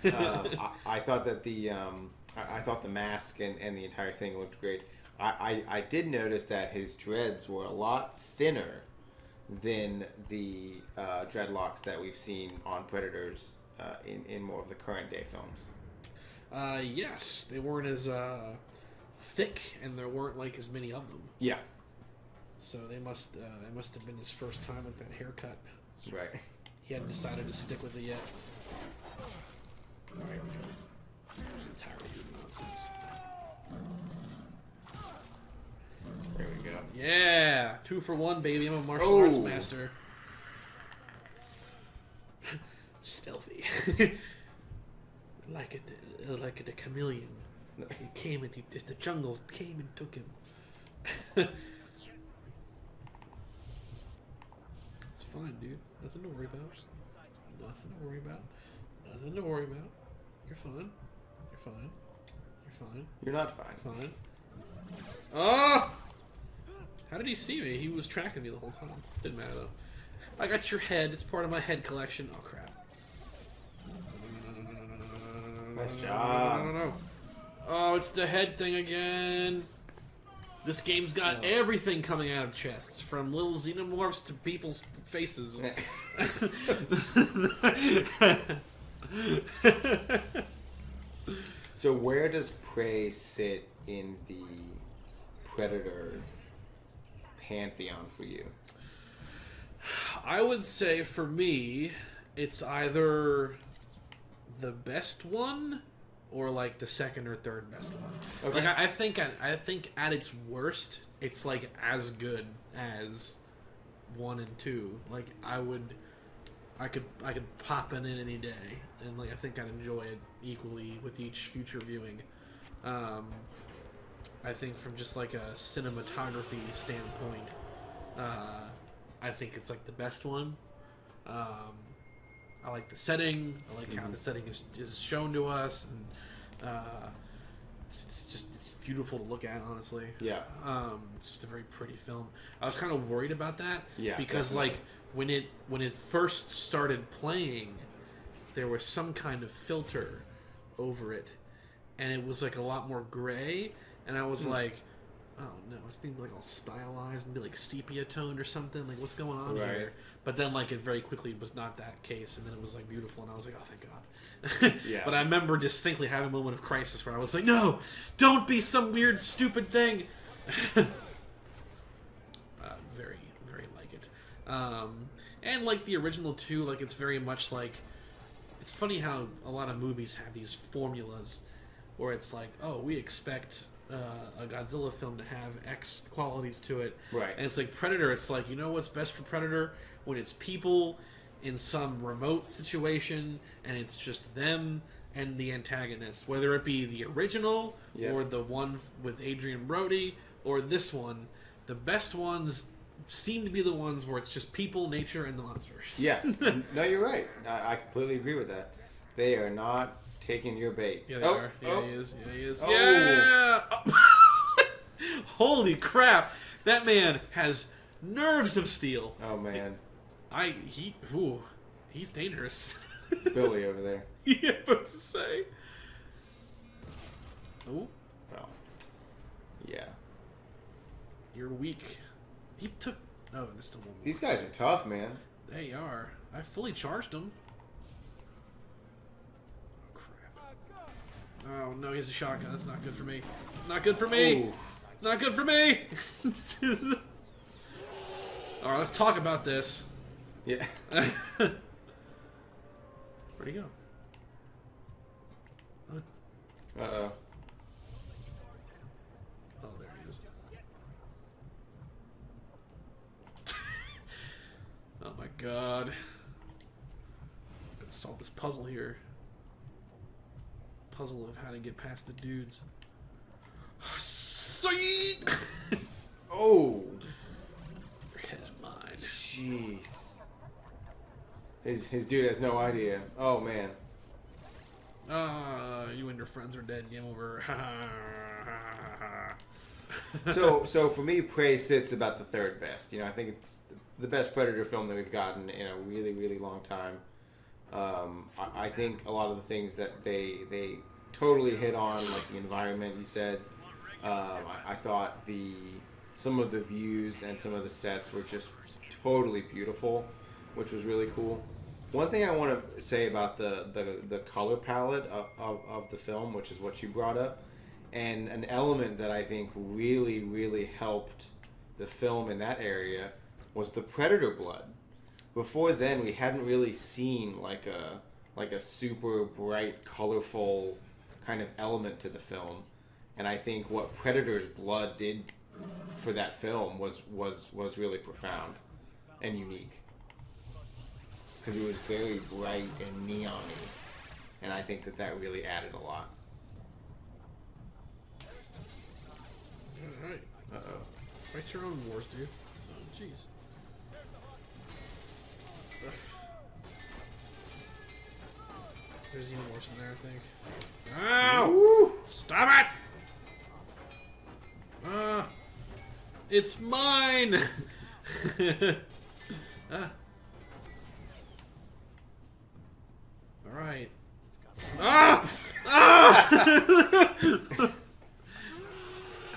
I thought that I thought the mask and the entire thing looked great. I did notice that his dreads were a lot thinner than the dreadlocks that we've seen on Predators in more of the current day films. Yes, they weren't as thick, and there weren't like as many of them. Yeah. So it must have been his first time with that haircut. Right. He hadn't decided to stick with it yet. All right, I'm tired of your nonsense. There we go. Yeah, 2 for 1, baby. I'm a martial arts master. Stealthy, like a chameleon. He came and the jungle came and took him. It's fine, dude. Nothing to worry about. Nothing to worry about. Nothing to worry about. You're fine. You're fine. You're fine. You're not fine. Fine. Oh! How did he see me? He was tracking me the whole time. Didn't matter though. I got your head. It's part of my head collection. Oh crap. Nice job. No. Oh, it's the head thing again. This game's got everything coming out of chests, from little xenomorphs to people's faces. So where does Prey sit in the Predator pantheon for you? I would say for me, it's either the best one or like the second or third best one. Okay. Like I think at its worst, it's like as good as 1 and 2. Like I could pop it in any day, and like I think I'd enjoy it equally with each future viewing. I think from just like a cinematography standpoint, I think it's like the best one. I like the setting. I like how the setting is shown to us, and it's beautiful to look at. Honestly, yeah. It's just a very pretty film. I was kind of worried about that, because definitely. like when it first started playing, there was some kind of filter over it, and it was like a lot more gray, and I was like, oh no, it's gonna be like all stylized and be like sepia toned or something. Like, what's going on here? But then like it very quickly was not that case, and then it was like beautiful, and I was like, oh thank God. Yeah. But I remember distinctly having a moment of crisis where I was like, no, don't be some weird stupid thing. Very, very like it. And like the original too, like it's very much like, it's funny how a lot of movies have these formulas where it's like, oh, we expect a Godzilla film to have X qualities to it. Right. And it's like Predator, it's like, you know what's best for Predator? When it's people in some remote situation and it's just them and the antagonist. Whether it be the original or the one with Adrian Brody or this one, the best ones seem to be the ones where it's just people, nature, and the monsters. Yeah. No, you're right. I completely agree with that. They are not taking your bait. Yeah, they are. Yeah, he is. Yeah, he is. Oh. Yeah! Holy crap! That man has nerves of steel. Oh, man. He's dangerous. Billy over there. Yeah, about to say. Oh. Well, yeah. You're weak. He took... Oh, there's still one more. These guys are tough, man. They are. I fully charged him. Oh, crap. Oh, no, he has a shotgun. That's not good for me. Not good for me! Ooh. Not good for me! Alright, let's talk about this. Yeah. Where'd he go? Uh-oh. Oh, there he is. Oh my god. Let's solve this puzzle here. Puzzle of how to get past the dudes. Sweet! Oh! Your head is mine. Jeez. His dude has no idea. Oh, man. You and your friends are dead. Game over. So for me, Prey sits about the third best. You know, I think it's the best Predator film that we've gotten in a really, really long time. I think a lot of the things that they totally hit on, like the environment you said. I thought some of the views and some of the sets were just totally beautiful, which was really cool. One thing I want to say about the color palette of the film, which is what you brought up, and an element that I think really, really helped the film in that area was the predator blood. Before then, we hadn't really seen like a super bright, colorful kind of element to the film, and I think what Predator's blood did for that film was really profound and unique, because it was very bright and neon-y, and I think that really added a lot. Alright. Uh-oh. Fight your own wars, dude. Oh, jeez. There's even worse in there, I think. Ow! Woo! Stop it! It's mine! Alright.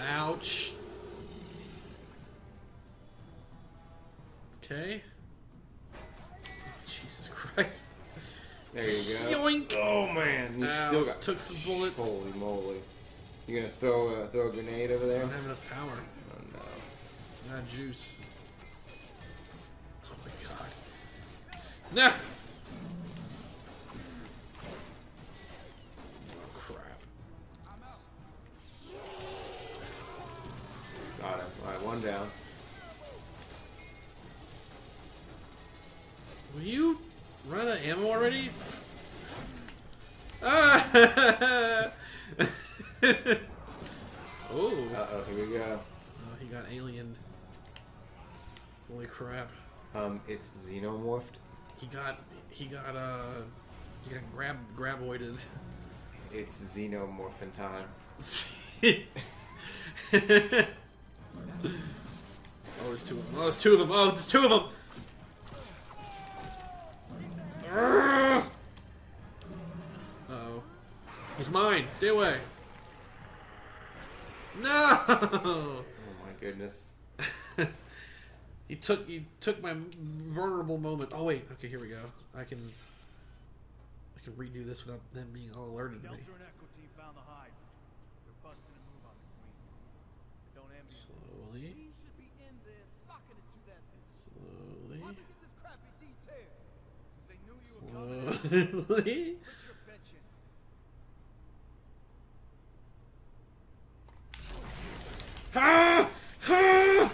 Ouch. Okay. Jesus Christ. There you go. Yoink! Oh man, you still got took some bullets. Holy moly! You gonna throw a grenade over I there? don't have enough power. Oh no! Not juice. Oh my god. Nah. Oh crap. Got him. All right, one down. Will you run out of ammo already? Ah! Oh. Uh-oh, here we go. Oh, he got aliened. Holy crap. It's xenomorphed. He got graboided. It's xenomorphin time. Oh, there's two of them. Oh, there's two of them. Oh, there's two of them. Uh-oh. He's mine. Stay away. No! Oh my goodness. He took my vulnerable moment. Oh wait. Okay, here we go. I can redo this without them being all alerted to me. Slowly. Slowly. Ha! Ha!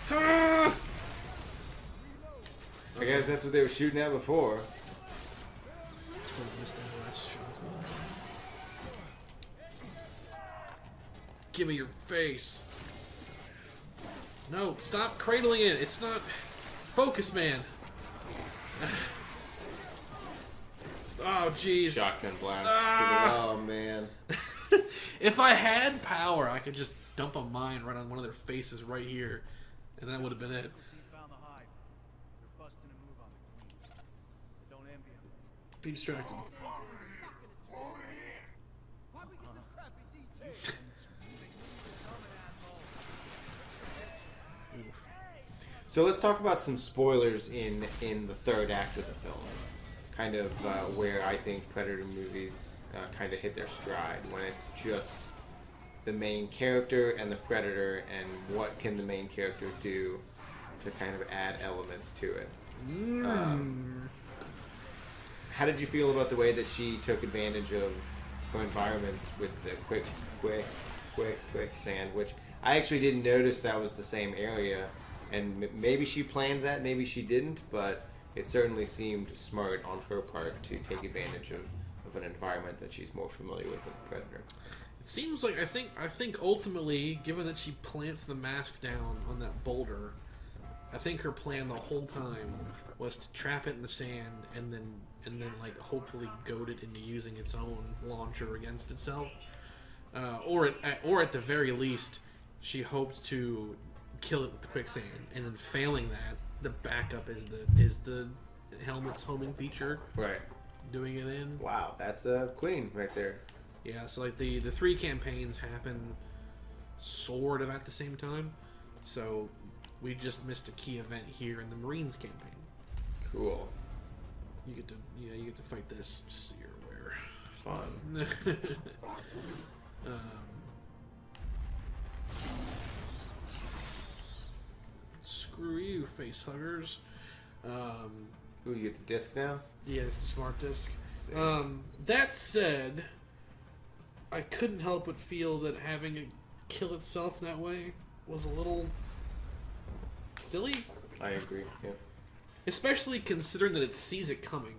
Ha! I guess that's what they were shooting at before. Totally missed those last shots though. Give me your face. No, stop cradling it. It's not. Focus, man. Oh, jeez. Shotgun blast. Ah! Oh man. If I had power, I could just dump a mine right on one of their faces right here, and that would have been it. Be distracted. So let's talk about some spoilers in the third act of the film. Kind of where I think Predator movies kind of hit their stride, when it's just the main character and the Predator, and what can the main character do to kind of add elements to it. How did you feel about the way that she took advantage of her environments with the quicksand, which I actually didn't notice that was the same area, and maybe she planned that, maybe she didn't, but it certainly seemed smart on her part to take advantage of an environment that she's more familiar with than the Predator. It seems like I think ultimately, given that she plants the mask down on that boulder, I think her plan the whole time was to trap it in the sand and then like hopefully goad it into using its own launcher against itself, or at the very least, she hoped to kill it with the quicksand, and then failing that, the backup is the helmet's homing feature. Right. Doing it in. Wow, that's a queen right there. Yeah, so like the three campaigns happen sort of at the same time, so we just missed a key event here in the Marines campaign. Cool. You get to fight this, just so you're aware. Fun. Screw you, face huggers. Ooh, you get the disc now? Yeah, it's the smart disc. Sick. That said, I couldn't help but feel that having it kill itself that way was a little silly. I agree. Yeah. Especially considering that it sees it coming.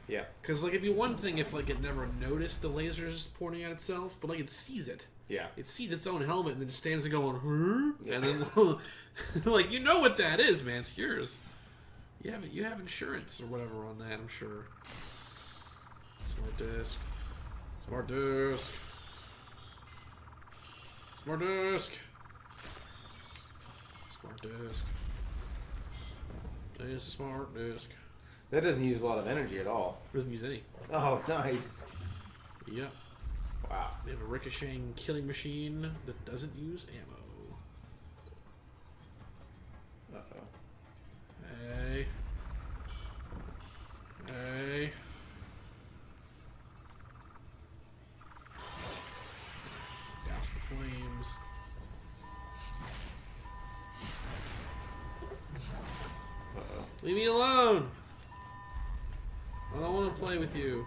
Yeah. Because, like, it'd be one thing if, like, it never noticed the lasers pointing at itself, but, like, it sees it. Yeah. It sees its own helmet and then just stands there going, huh? Yeah. And then, like, you know what that is, man. It's yours. You have insurance or whatever on that, I'm sure. Smart disc. Smart disc. Smart disc. Smart disc. It's a smart disc. That doesn't use a lot of energy at all. Doesn't use any. Oh, nice. Yep. Wow. They have a ricocheting killing machine that doesn't use ammo. Uh-oh. Hey. Hey. Douse the flames. Uh-oh. Leave me alone! I don't want to play with you.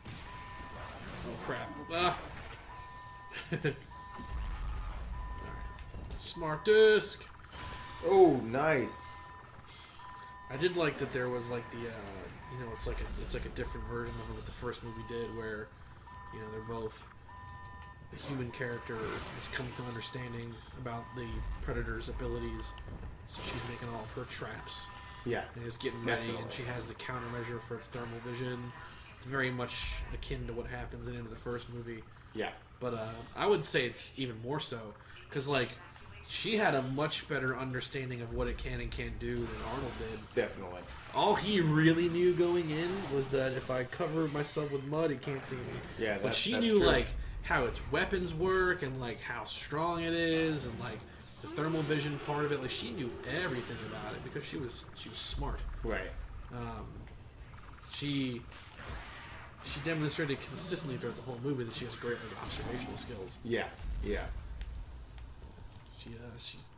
Oh crap. Ah! Alright. Smart disc! Oh, nice. I did like that there was like the, it's like a different version of what the first movie did, where, they're both, the human character has come to understanding about the Predator's abilities, so she's making all of her traps. Yeah. And is getting Definitely. ready, and she has the countermeasure for its thermal vision. It's very much akin to what happens in the first movie. Yeah. But I would say it's even more so, because like, she had a much better understanding of what it can and can't do than Arnold did. Definitely. All he really knew going in was that if I cover myself with mud, he can't see me. Yeah, but she that's knew true. like how its weapons work and like how strong it is and like the thermal vision part of it. Like she knew everything about it because she was smart. Right. She demonstrated consistently throughout the whole movie that she has great like, observational skills. Yeah. Yeah.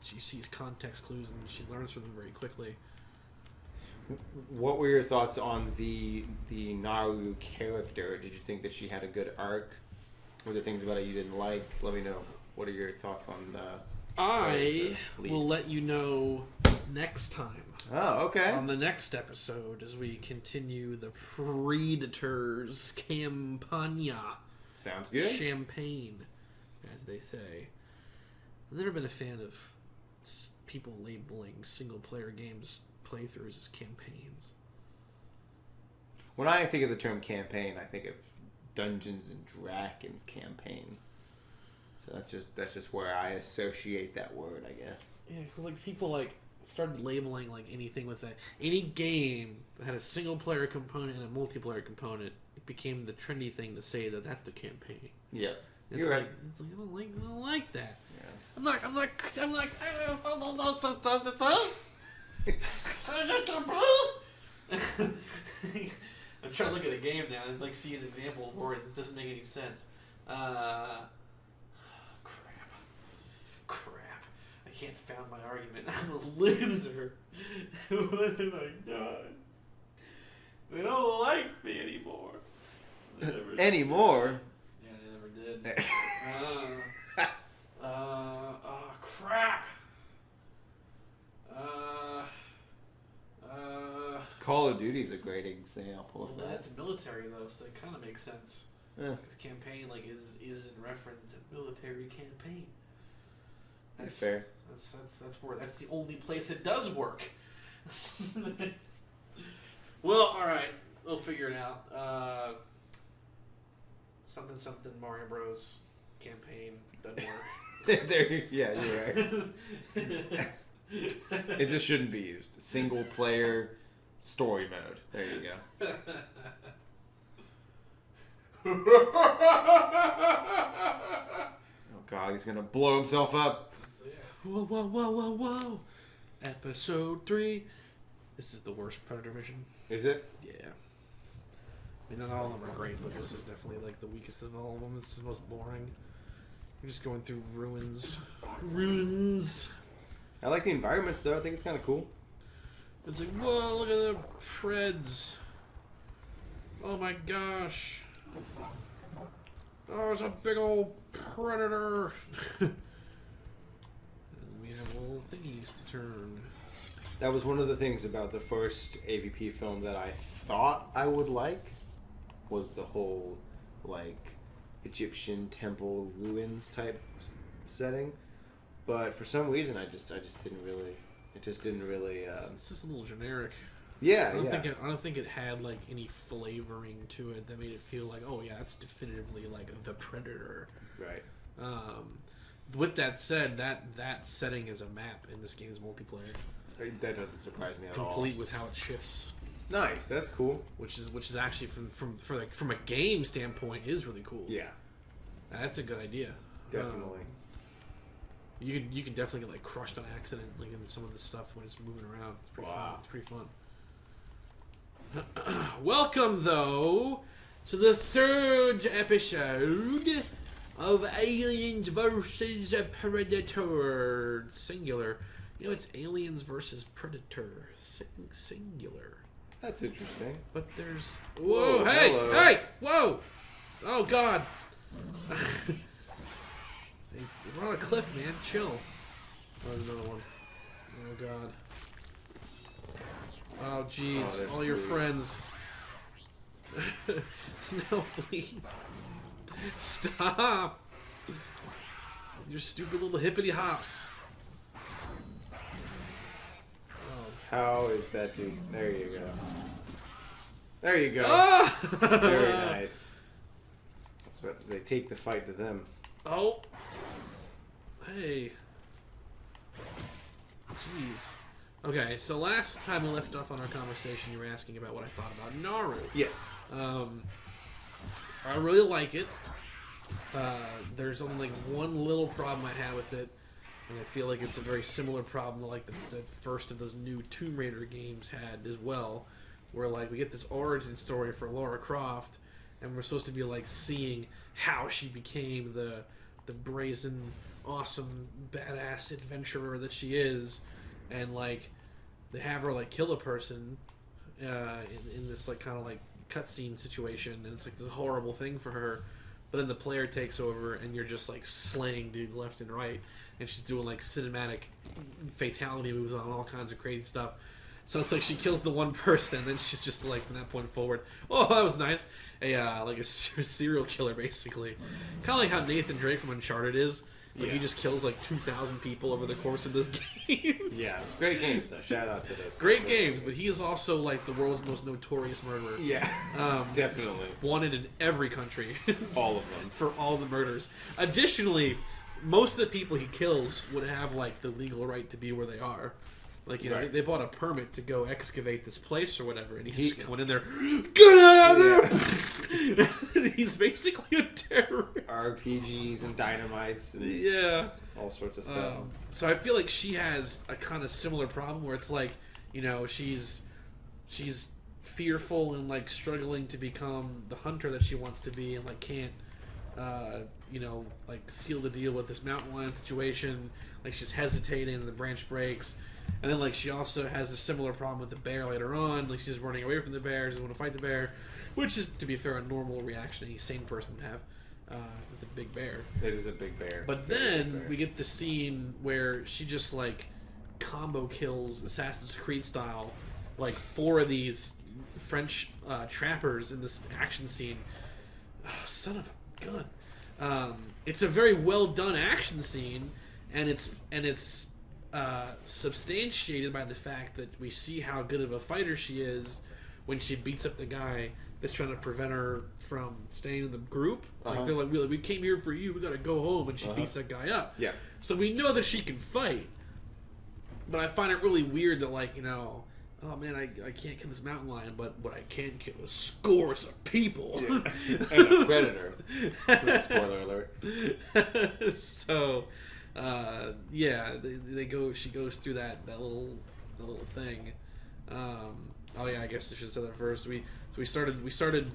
She sees context clues and she learns from them very quickly. What were your thoughts on the Naru character? Did you think that she had a good arc? Were there things about it you didn't like? Let me know. What are your thoughts on the... I will let you know next time. Oh, okay. On the next episode as we continue the Predator's Campagna. Sounds good. Champagne, as they say. I've never been a fan of people labeling single-player games playthroughs as campaigns. When I think of the term campaign, I think of Dungeons and Dragons campaigns. So that's just where I associate that word, I guess. Yeah, because like people like started labeling like anything with that. Any game that had a single-player component and a multiplayer component, it became the trendy thing to say that that's the campaign. Yeah, It's like, I don't like that. Yeah. I'm like. I'm trying to look at a game now and like see an example where it doesn't make any sense. Crap. I can't found my argument. I'm a loser. What have I done? They don't like me anymore. Anymore? Yeah, they never did. Crap. Call of Duty's a great example of that. That's military though, so it kind of makes sense. Yeah. Because campaign like is in reference to military campaign. That's fair. That's the only place it does work. Well, all right, we'll figure it out. Something Mario Bros. Campaign doesn't work. Yeah, you're right. It just shouldn't be used. Single player story mode. There you go. Oh god, he's gonna blow himself up. Whoa. Episode 3. This is the worst Predator mission. Is it? Yeah. I mean, not all of them are great, but this is definitely like the weakest of all of them. It's the most boring. You're just going through ruins. Ruins! I like the environments, though. I think it's kind of cool. It's like, whoa, look at the Preds. Oh my gosh. Oh, it's a big old Predator. And we have little thingies to turn. That was one of the things about the first AVP film that I thought I would like, was the whole, like, Egyptian temple ruins type setting. But for some reason, I just didn't really. It just didn't really. It's just a little generic. Yeah, I don't think it had like any flavoring to it that made it feel like, oh yeah, that's definitively like the Predator. Right. With that said, that setting is a map in this game's multiplayer. That doesn't surprise me at all. Complete with how it shifts. Nice, that's cool. Which is actually from a game standpoint is really cool. Yeah. That's a good idea. Definitely. You can definitely get like crushed on accident like in some of this stuff when it's moving around. It's pretty fun. It's pretty fun. Welcome though to the third episode of Aliens versus Predator. Singular. You know, it's Aliens versus Predator. Singular. That's interesting. But there's... Whoa, hey! Hello. Hey! Whoa! Oh, God. We're on a cliff, man. Chill. Oh, there's another one. Oh, God. Oh, jeez. All your friends. No, please. Stop! Your stupid little hippity hops. How is that, dude? There you go. There you go. Oh! Very nice. I was about to say, take the fight to them. Oh. Hey. Jeez. Okay, so last time we left off on our conversation, you were asking about what I thought about Naru. Yes. I really like it. There's only like one little problem I have with it, and I feel like it's a very similar problem to like the first of those new Tomb Raider games had as well, where like we get this origin story for Lara Croft, and we're supposed to be like seeing how she became the brazen, awesome, badass adventurer that she is, and like they have her like kill a person in this like kind of like cutscene situation, and it's like this horrible thing for her. But then the player takes over, and you're just like slaying dudes left and right, and she's doing like cinematic fatality moves on all kinds of crazy stuff. So it's like she kills the one person, and then she's just like from that point forward, oh, that was nice, like a serial killer basically, kind of like how Nathan Drake from Uncharted is. Like he just kills like 2,000 people over the course of this game. Yeah, great games though. Shout out to those. Great games, but he is also like the world's most notorious murderer. Yeah, definitely. Wanted in every country. All of them. For all the murders. Additionally, most of the people he kills would have like the legal right to be where they are. Like, you know, right. they bought a permit to go excavate this place or whatever, and he's just going in there, get out of there! He's basically a terrorist. RPGs and dynamites and yeah, all sorts of stuff. So I feel like she has a kind of similar problem where it's like, you know, she's fearful and like struggling to become the hunter that she wants to be, and like can't, you know, like seal the deal with this mountain lion situation. Like she's hesitating, and the branch breaks. And then, like, she also has a similar problem with the bear later on. Like, she's running away from the bear, doesn't want to fight the bear, which is, to be fair, a normal reaction any sane person would have. It's a big bear. It is a big bear. But then we get the scene where she just, like, combo kills, Assassin's Creed style, like, 4 of these French trappers in this action scene. Oh, son of a gun. It's a very well done action scene, and it's substantiated by the fact that we see how good of a fighter she is when she beats up the guy that's trying to prevent her from staying in the group. Like they're like, we came here for you, we gotta go home, and she beats that guy up. Yeah. So we know that she can fight, but I find it really weird that, like, you know, oh man, I can't kill this mountain lion, but what I can kill is scores of people. Yeah. And a predator. Spoiler alert. So. Yeah, they go. She goes through that little thing, Oh yeah, I guess I should have said that first. We started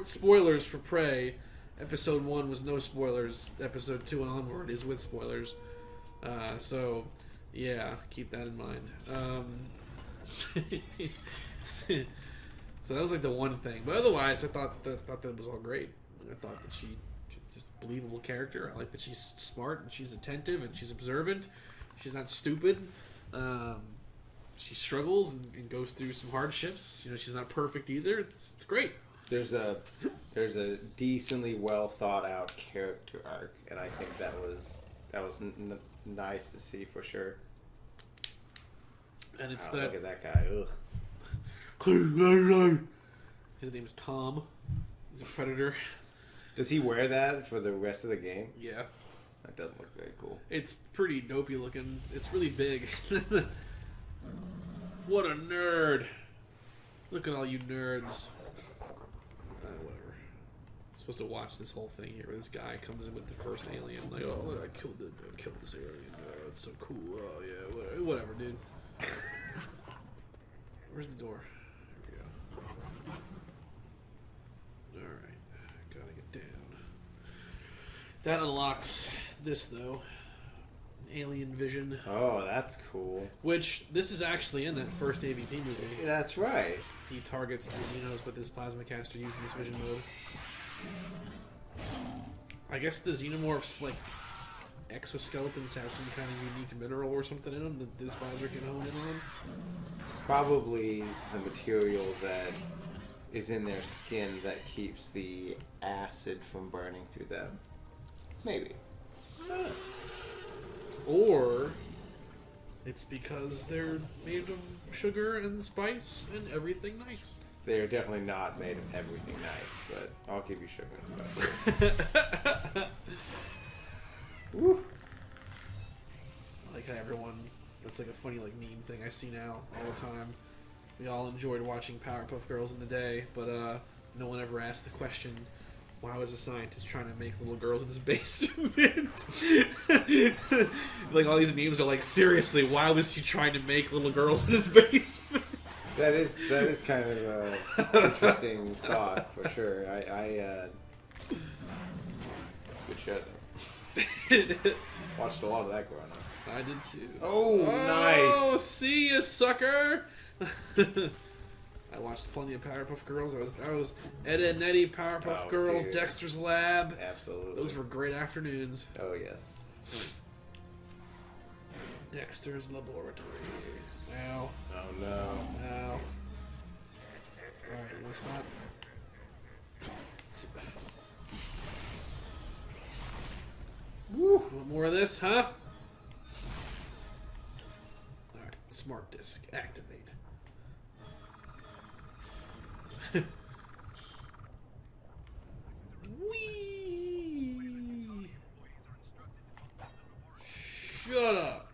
spoilers for Prey. Episode 1 was no spoilers. Episode 2 and onward is with spoilers. So yeah, keep that in mind. So that was like the one thing, but otherwise, I thought that was all great. I thought that she's just a believable character. I like that she's smart and she's attentive and she's observant. She's not stupid. She struggles and goes through some hardships. You know, she's not perfect either. It's great. There's a decently well thought out character arc, and I think that was nice to see for sure. And it's look at that guy. Ugh. His name is Tom. He's a predator. Does he wear that for the rest of the game? Yeah. That doesn't look very cool. It's pretty dopey looking. It's really big. What a nerd. Look at all you nerds. Whatever. I'm supposed to watch this whole thing here where this guy comes in with the first alien. Like, oh, look, I killed this alien. Oh, it's so cool. Oh, yeah, whatever, dude. Where's the door? Here we go. Alright. Gotta get down. That unlocks this, though. Alien Vision. Oh, that's cool. Which, this is actually in that first AVP movie. That's right. He targets the Xenos with his plasma caster using this vision mode. I guess the Xenomorphs, like, exoskeletons have some kind of unique mineral or something in them that this visor can hone in on. It's probably the material that is in their skin that keeps the acid from burning through them. Maybe. Or it's because they're made of sugar and spice and everything nice. They're definitely not made of everything nice, but I'll give you sugar and spice. Woo. I like how everyone, it's like a funny like meme thing I see now all the time. We all enjoyed watching Powerpuff Girls in the day, but no one ever asked the question, why was a scientist trying to make little girls in his basement? Like all these memes are like, seriously, why was he trying to make little girls in his basement? That is kind of an interesting thought for sure. It's a good show though. Watched a lot of that growing up. I did too. Oh, nice. Oh, see ya, sucker. I watched plenty of Powerpuff Girls. That was Ed, Edd n Eddy, Powerpuff Girls, dude. Dexter's Lab. Absolutely. Those were great afternoons. Oh, yes. Dexter's Laboratory. Ow. Oh, no. Ow. Alright, you want to stop? Woo! Want more of this, huh? Alright, smart disk, activate. Whee! Shut up!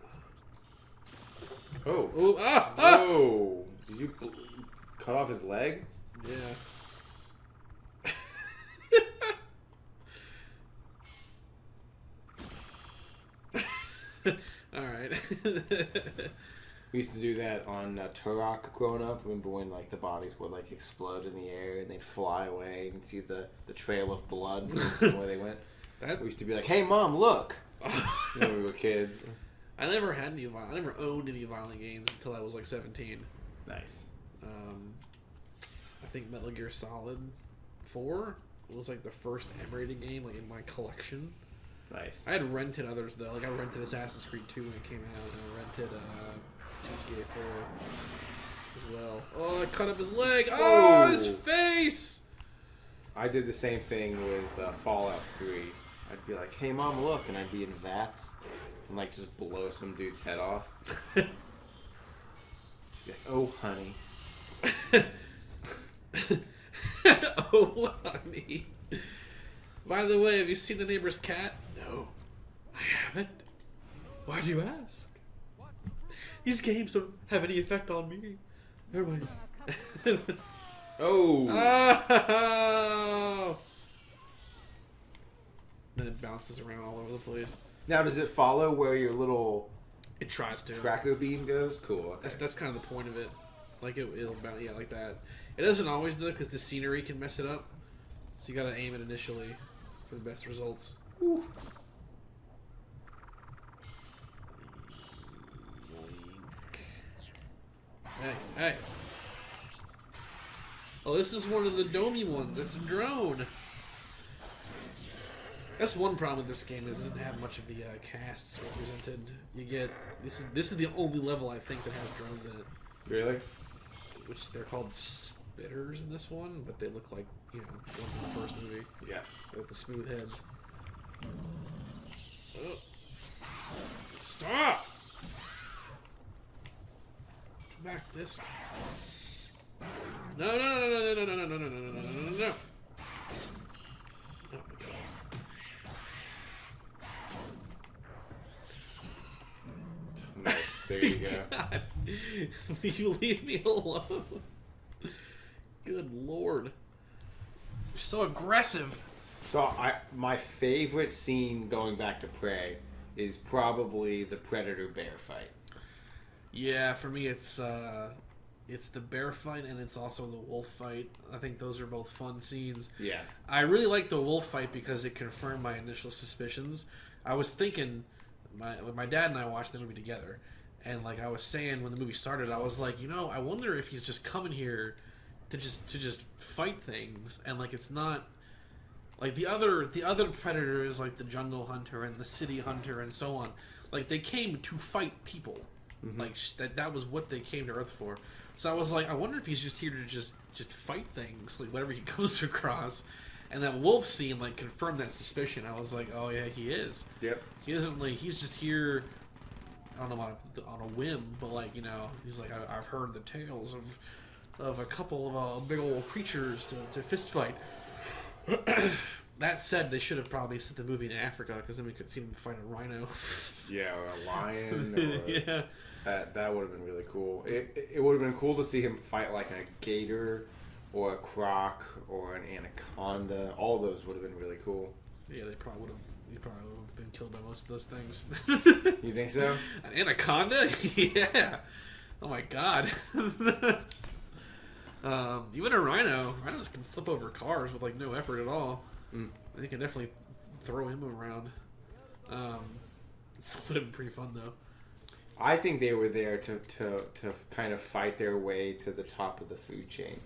Oh. Oh, ah! Ah! Whoa. Did you cut off his leg? Yeah. Alright. We used to do that on Turok growing up. Remember when like the bodies would like explode in the air and they'd fly away and see the trail of blood where they went? We used to be like, "Hey, Mom, look!" When we were kids. I never had any I never owned any violent games until I was like 17. Nice. I think Metal Gear Solid 4 was like the first M-rated game like in my collection. Nice. I had rented others though. Like I rented Assassin's Creed 2 when it came out, and I rented GTA 4 as well. Oh, I cut up his leg. Oh, his face! I did the same thing with Fallout 3. I'd be like, "Hey, Mom, look," and I'd be in vats and like just blow some dude's head off. Be like, "Oh, honey." Oh, honey. By the way, have you seen The Neighbor's Cat? No, I haven't. Why do you ask? These games don't have any effect on me. Never mind. Oh! Oh! Then it bounces around all over the place. Now, does it follow where your little It tries to. tracker beam goes? Cool. Okay. That's kind of the point of it. Like it'll bounce, yeah, like that. It doesn't always though, because the scenery can mess it up. So you gotta aim it initially for the best results. Whew. Hey. Oh, this is one of the domey ones. It's a drone. That's one problem with this game is it doesn't have much of the casts represented. You get this is the only level I think that has drones in it. Really? Which they're called spitters in this one, but they look like one from the first movie. Yeah. With the smooth heads. Oh. Stop! Back disc. No. Oh my god. Nice. There you go. God. Will you leave me alone? Good lord. You're so aggressive. So my favorite scene going back to Prey is probably the Predator bear fight. Yeah, for me it's the bear fight and it's also the wolf fight. I think those are both fun scenes. Yeah. I really like the wolf fight because it confirmed my initial suspicions. I was thinking, my dad and I watched the movie together, and like I was saying when the movie started, I was like, I wonder if he's just coming here to just fight things, and like it's not like the other predators, like the jungle hunter and the city hunter and so on. Like they came to fight people. Mm-hmm. Like that was what they came to Earth for. So I was like, I wonder if he's just here to just fight things, like whatever he comes across. And that wolf scene like confirmed that suspicion. I was like, oh yeah, he is. Yep. He isn't like he's just here. I don't know on a whim, but like he's like I've heard the tales of a couple of big old creatures to fist fight. That said, they should have probably set the movie in Africa because then we could see him fight a rhino. Yeah, or a lion. Or yeah. That would have been really cool. It would have been cool to see him fight like a gator or a croc or an anaconda. All those would have been really cool. Yeah, he probably would have been killed by most of those things. You think so? An anaconda? Yeah. Oh my god. Even a rhino. Rhinos can flip over cars with like no effort at all. They can definitely throw him around. Would have been pretty fun though. I think they were there to kind of fight their way to the top of the food chain.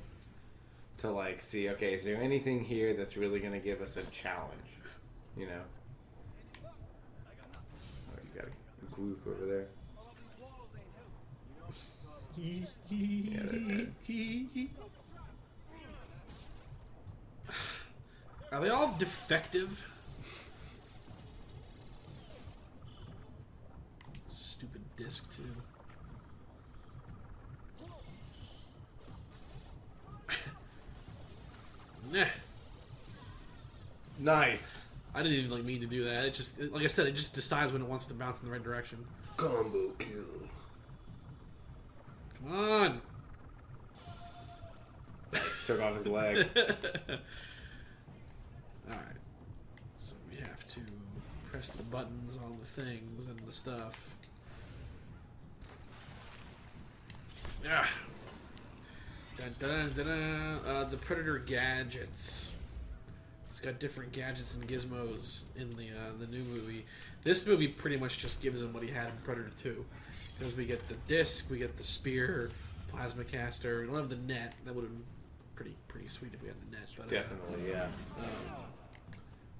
To like see, okay, is there anything here that's really going to give us a challenge? Oh, you got a group over there. Yeah, they're dead. Are they all defective? Stupid disc too. Nah. Nice. I didn't even mean to do that. It just, like I said, it just decides when it wants to bounce in the right direction. Combo kill. Come on. Nice. Took off his leg. Alright. So we have to press the buttons on the things and the stuff. Yeah. Dun, dun, dun, dun. The Predator gadgets. It's got different gadgets and gizmos in the new movie. This movie pretty much just gives him what he had in Predator 2. Because we get the disc, we get the spear, plasma caster. We don't have the net. That would have been pretty sweet if we had the net. But, Definitely, yeah.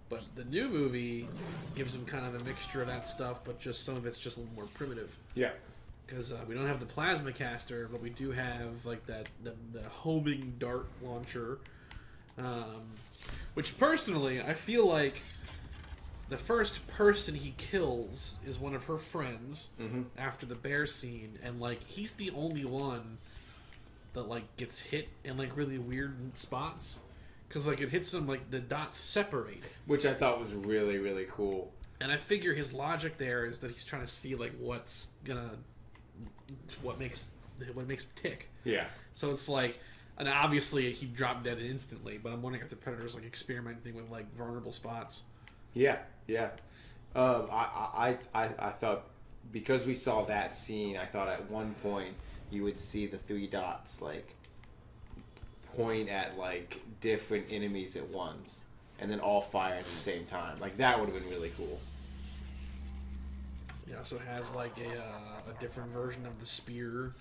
But the new movie gives him kind of a mixture of that stuff, but just some of it's just a little more primitive. Yeah. Because we don't have the plasma caster, but we do have like the homing dart launcher, which personally I feel like the first person he kills is one of her friends after the bear scene, and like he's the only one that like gets hit in like really weird spots because like it hits him like the dots separate, which I thought was really really cool. And I figure his logic there is that he's trying to see like what makes him tick. Yeah. So it's like, and obviously he dropped dead instantly, but I'm wondering if the Predator's like experimenting with like vulnerable spots. Yeah, yeah. I thought because we saw that scene, I thought at one point you would see the 3 dots like point at like different enemies at once, and then all fire at the same time. Like that would have been really cool. He also has like a different version of the spear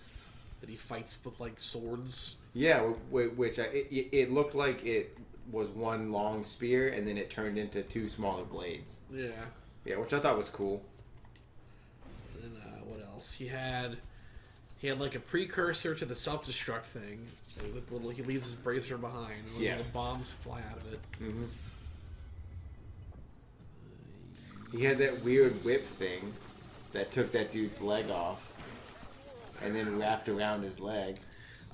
that he fights with like swords. Yeah, which it looked like it was one long spear, and then it turned into 2 smaller blades. Yeah. Yeah, which I thought was cool. And then what else? He had like a precursor to the self-destruct thing. It was a little, he leaves his bracer behind. And Yeah. little bombs fly out of it. Mm-hmm. He had that weird whip thing that took that dude's leg off, and then wrapped around his leg.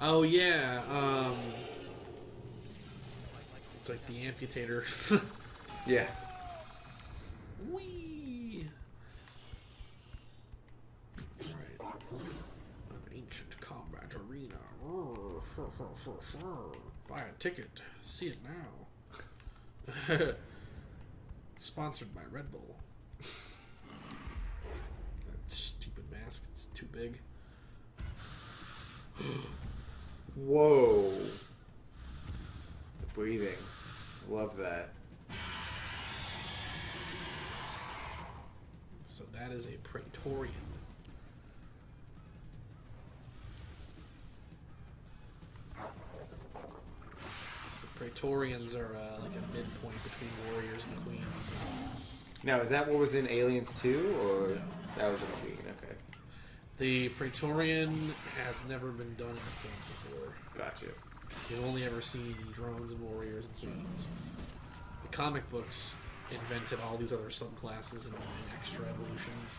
Oh yeah. It's like the amputator. Yeah. Whee! Alright. An ancient combat arena. Buy a ticket. See it now. Sponsored by Red Bull. That stupid mask. It's too big. Whoa. The breathing. Love that. So that is a Praetorian. So Praetorians are like a midpoint between warriors and queens. Now, is that what was in Aliens 2, or No. that was a queen? Okay. The Praetorian has never been done in a film before. Gotcha. You've only ever seen drones and warriors and queens. The comic books invented all these other subclasses and extra evolutions.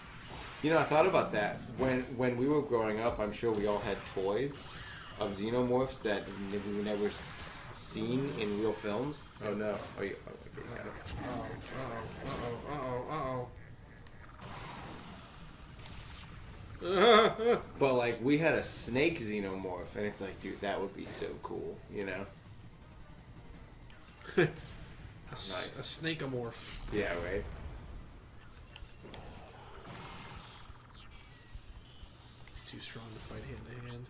You know, I thought about that. When we were growing up, I'm sure we all had toys of xenomorphs that we were never seen in real films. Oh no. Oh, yeah. Okay, but like, we had a snake xenomorph, and it's like, dude, that would be so cool, you know? Nice. A snakeomorph. Yeah, right? He's too strong to fight hand to hand.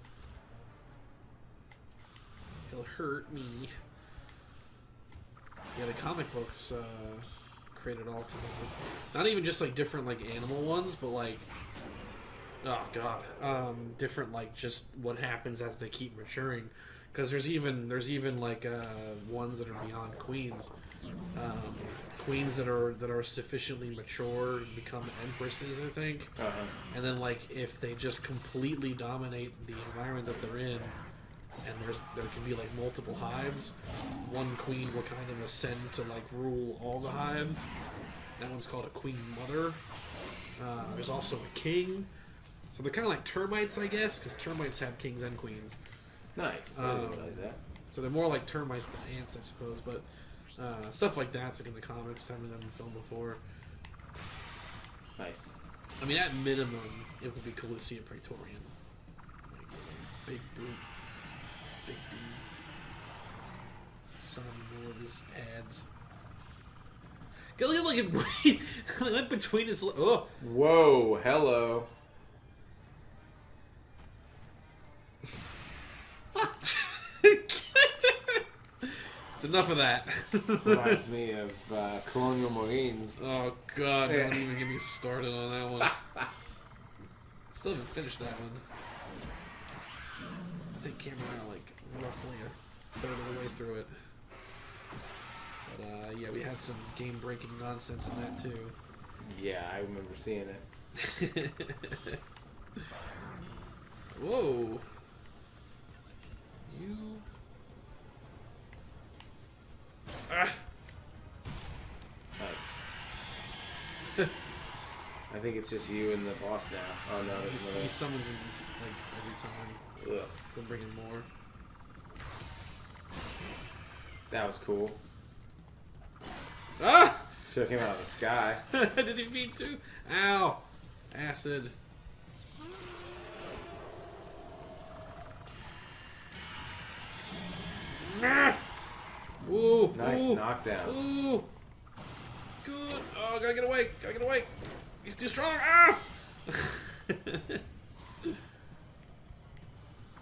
He'll hurt me. Yeah, the comic books created all kinds of, not even just like different like animal ones, but like, oh god, different like just what happens as they keep maturing. Because there's even like ones that are beyond queens, queens that are sufficiently mature to become empresses, I think. And then like if they just completely dominate the environment that they're in, and there can be like multiple hives, one queen will kind of ascend to like rule all the hives. That one's called a queen mother. There's also a king. So they're kind of like termites, I guess, because termites have kings and queens. Nice. I didn't realize that. So they're more like termites than ants, I suppose. But stuff like that's like in the comics, haven't done in film before. Nice. I mean, at minimum, it would be cool to see a Praetorian. Like, big brute. Big dude. Son of more of his ads. Look at it went between his. Oh. Whoa! Hello. It's enough of that. Reminds me of Colonial Marines. Oh god! Don't even get me started on that one. Still haven't finished that one. I think came around like roughly a third of the way through it. But yeah, we had some game-breaking nonsense in that too. Yeah, I remember seeing it. Whoa! You. Ah. Nice. I think it's just you and the boss now. Oh no, there's another. He summons him like every time. Ugh. We'll bring in more. That was cool. Ah! Should have came out of the sky. Did he mean to? Ow! Acid. Ooh! Nice ooh, knockdown. Ooh! Good! Oh, gotta get away! Gotta get away! He's too strong! Ah!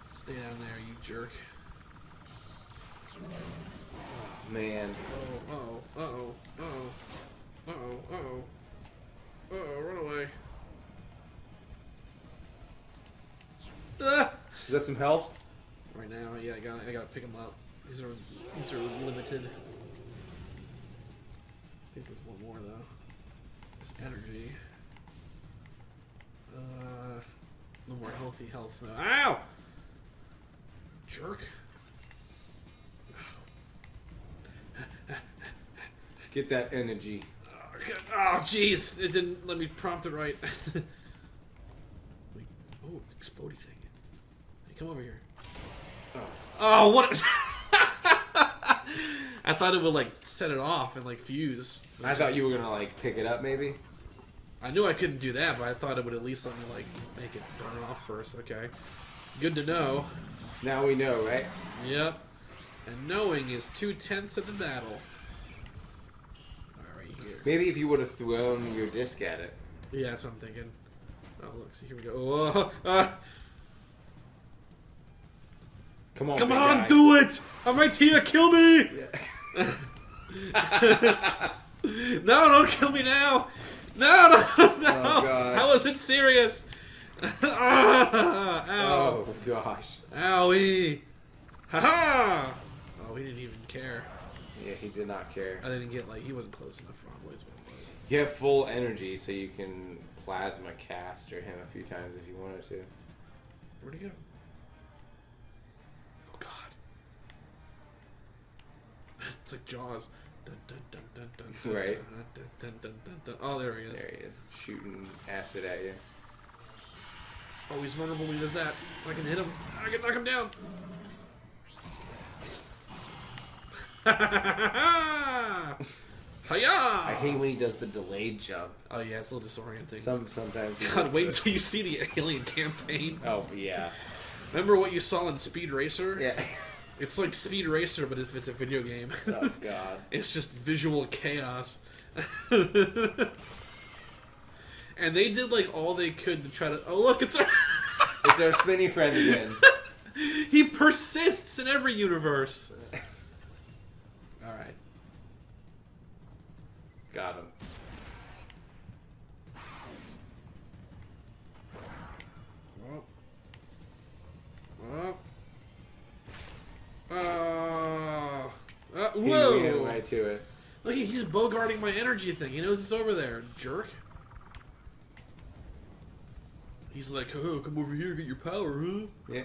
Stay down there, you jerk. Oh, man. Uh-oh, uh-oh, uh-oh, uh-oh, uh-oh. Uh-oh, run away. Ah! Is that some health? Right now, yeah, I gotta pick them up. These are limited. I think there's one more though. There's energy. No more healthy health though. Ow! Jerk. Get that energy. Oh, jeez! It didn't let me prompt it right. Oh, explodey thing. Hey, come over here. Oh, what? I thought it would like set it off and like fuse. I thought you were gonna like pick it up, maybe. I knew I couldn't do that, but I thought it would at least let me like make it burn off first. Okay, good to know. Now we know, right? Yep. And knowing is 2/10 of the battle. All right, here. Maybe if you would have thrown your disc at it. Yeah, that's what I'm thinking. Oh, look, see, here we go. Oh, Come on, come big on, guy. do it! I'm right here, kill me! Yeah. No, don't kill me now! No, no, no! Oh, God. How was it serious? Ah, ow. Oh gosh. Owie! Haha! Oh, he didn't even care. Yeah, he did not care. I didn't get, like, he wasn't close enough, probably, is what it was. You have full energy, so you can plasma caster him a few times if you wanted to. Where'd he go? Oh, God. It's like Jaws. Dun, dun, dun, dun, dun, dun, Right. Dun, dun, dun, dun, dun. Oh, there he is. There he is, shooting acid at you. Oh, he's vulnerable when he does that. I can hit him. I can knock him down. Hiya! I hate when he does the delayed jump. Oh yeah, it's a little disorienting. Sometimes. He God, does wait the- until you see the Alien Campaign. Oh yeah. Remember what you saw in Speed Racer? Yeah. It's like Speed Racer, but if it's a video game. Oh God. It's just visual chaos. And they did like all they could to try to. Oh look, it's our. It's our spinny friend again. He persists in every universe. All right. Got him. He Whoa! ran right to it. Look, he's bogarting my energy thing. He knows it's over there, jerk. He's like, oh, come over here, get your power, huh? Yeah.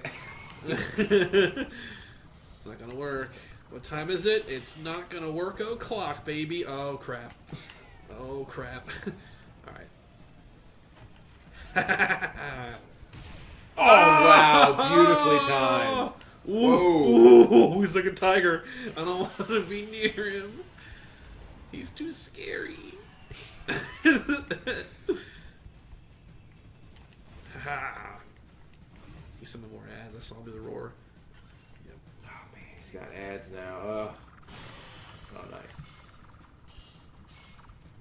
It's not gonna work. What time is it? It's not gonna work. Oh, clock, baby. Oh, crap. Oh, crap. Alright. Oh, wow. Beautifully timed. Whoa. Ooh, he's like a tiger. I don't want to be near him. He's too scary. He's some more ads. I saw him do the roar. Yep. Oh man, he's got ads now. Oh nice.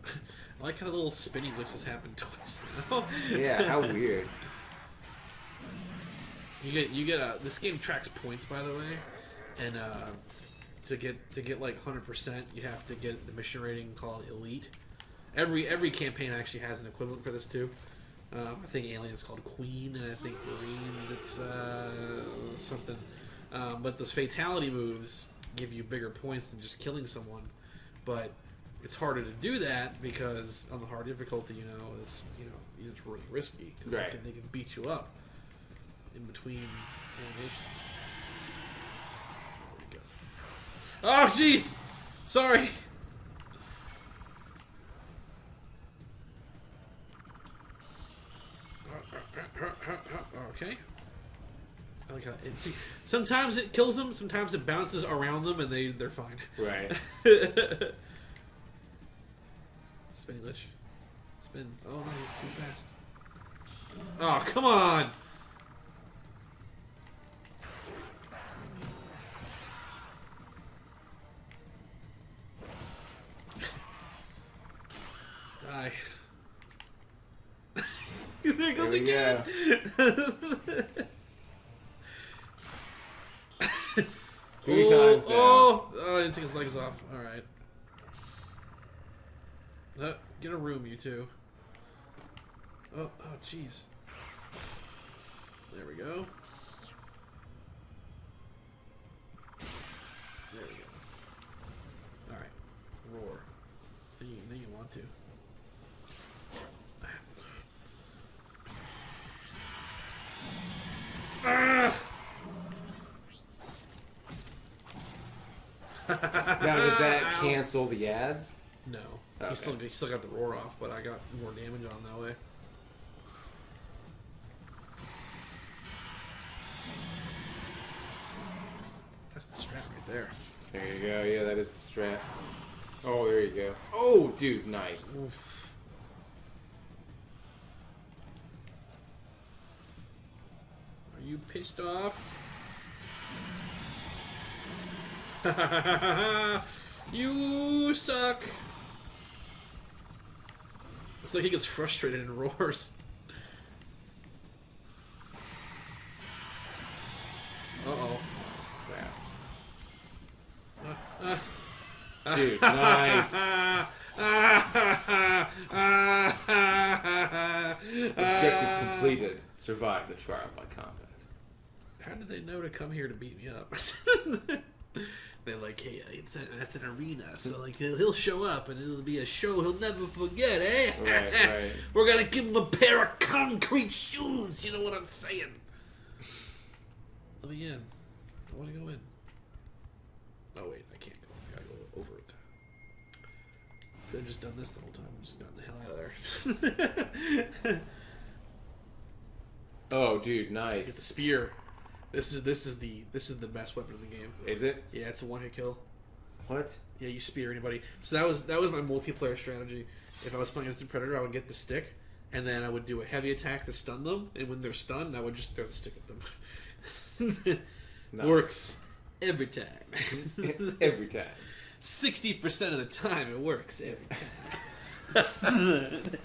I like how the little spinny glitches happen twice now. Yeah, how weird. You get this game tracks points, by the way, and to get like 100%, you have to get the mission rating called Elite. Every campaign actually has an equivalent for this too. I think Alien's called Queen, and I think Marines it's something. But those fatality moves give you bigger points than just killing someone. But it's harder to do that because on the hard difficulty, it's really risky because right. they can beat you up in between animations. There we go. Oh, jeez! Sorry! Okay. I like how sometimes it kills them, sometimes it bounces around them, and they're fine. Right. Spin glitch. Spin. Oh no, he's too fast. Oh, come on! Die. There goes again. Three times down. Oh, I didn't take his legs off. All right. Get a room, you two. Oh, jeez. There we go. There we go. All right. Roar. Then you want to. Ah! Now, does that cancel the ads? No. Okay. He still got the roar off, but I got more damage on that way. That's the strat right there. There you go. Yeah, that is the strat. Oh, there you go. Oh, dude, nice. Oof. Are you pissed off? You suck. It's like he gets frustrated and roars. Uh-oh. Wow. Dude, nice. Objective completed. Survive the trial by combat. How did they know to come here to beat me up? They're like, hey, that's an arena, so like he'll show up and it'll be a show he'll never forget, eh? Right. We're gonna give him a pair of concrete shoes. You know what I'm saying? Let me in. I want to go in. Oh wait, I can't go. I gotta go over it. Could have just done this the whole time. Just gotten the hell out of there. Oh, dude, nice. Get the spear. This is the best weapon in the game. Is it? Yeah, it's a one-hit kill. What? Yeah, you spear anybody. So that was my multiplayer strategy. If I was playing against the Predator, I would get the stick, and then I would do a heavy attack to stun them, and when they're stunned, I would just throw the stick at them. Nice. Works every time. Every time. 60% of the time, it works every time.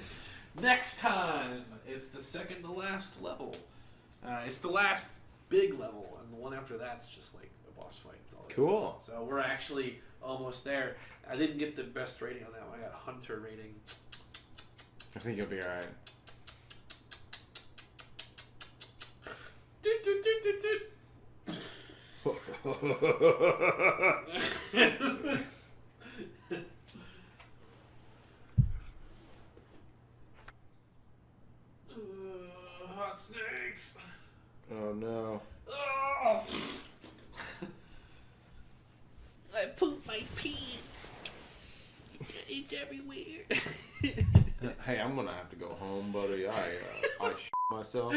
Next time, it's the second to last level. It's the last big level, and the one after that's just like the boss fight. It's all Cool. So we're actually almost there. I didn't get the best rating on that one. I got Hunter rating. I think you'll be alright. Hot snakes. Oh no. Oh. I pooped my pants. It's everywhere. Hey, I'm gonna have to go home, buddy. I shit myself.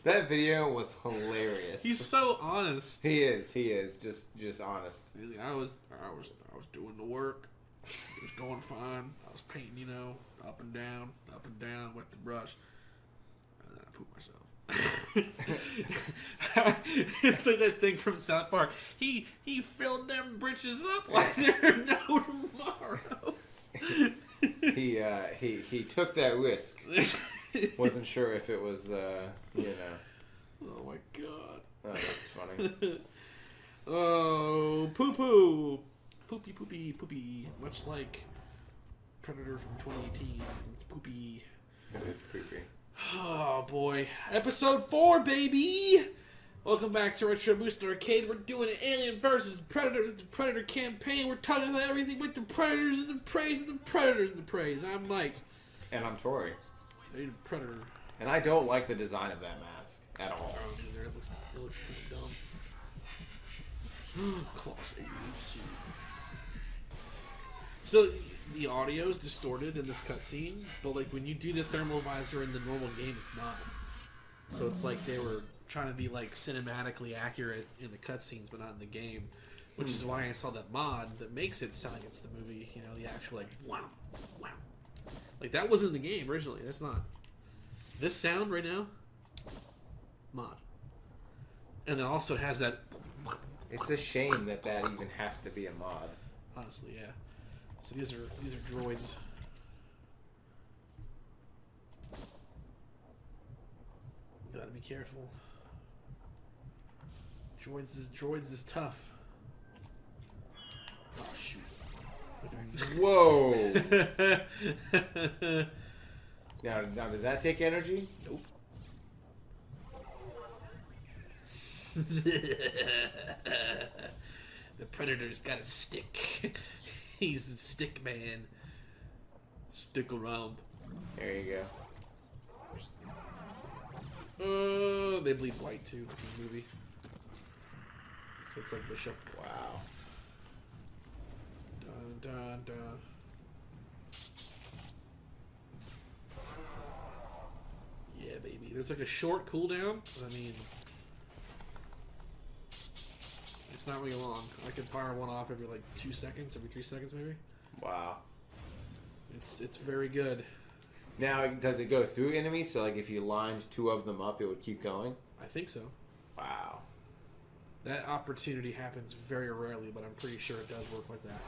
That video was hilarious. He's so honest. He is just honest. I was doing the work. It was going fine. I was painting, up and down with the brush. And then I pooped myself. It's like that thing from South Park. He filled them britches up like there's no tomorrow. He took that risk. Wasn't sure if it was Oh my god. Oh, that's funny. Oh, poo-poo. Poopy. Much like Predator from 2018. It's poopy. It is poopy. Oh, boy. Episode 4, baby! Welcome back to Retro Boost Arcade. We're doing an Alien vs. Predator, the Predator Campaign. We're talking about everything with the Predators and the Preys and the Predators and the Preys. I'm Mike. And I'm Tori. Hey, Predator. And I don't like the design of that mask at all. Oh, dude, it looks kind of dumb. Class AVP. So, the audio is distorted in this cutscene, but like when you do the thermal visor in the normal game, it's not. So it's like they were trying to be like cinematically accurate in the cutscenes, but not in the game. Which is why I saw that mod that makes it sound like it's the movie. The actual like wow. Like that wasn't in the game originally. That's not. This sound right now, mod. And then also it has that. It's a shame that even has to be a mod. Honestly, yeah. So these are droids. be careful. Droids is tough. Oh shoot. Okay. Whoa! now does that take energy? Nope. The Predator's got a stick. He's the stick man. Stick around. There you go. They bleed white too in the movie. So it's like Bishop. Wow. Dun dun dun. Yeah, baby. There's like a short cooldown, but I mean, it's not really long. I can fire one off every like 2 seconds, every 3 seconds maybe. Wow. It's very good. Now, does it go through enemies? So, like, if you lined 2 of them up, it would keep going? I think so. Wow. That opportunity happens very rarely, but I'm pretty sure it does work like that.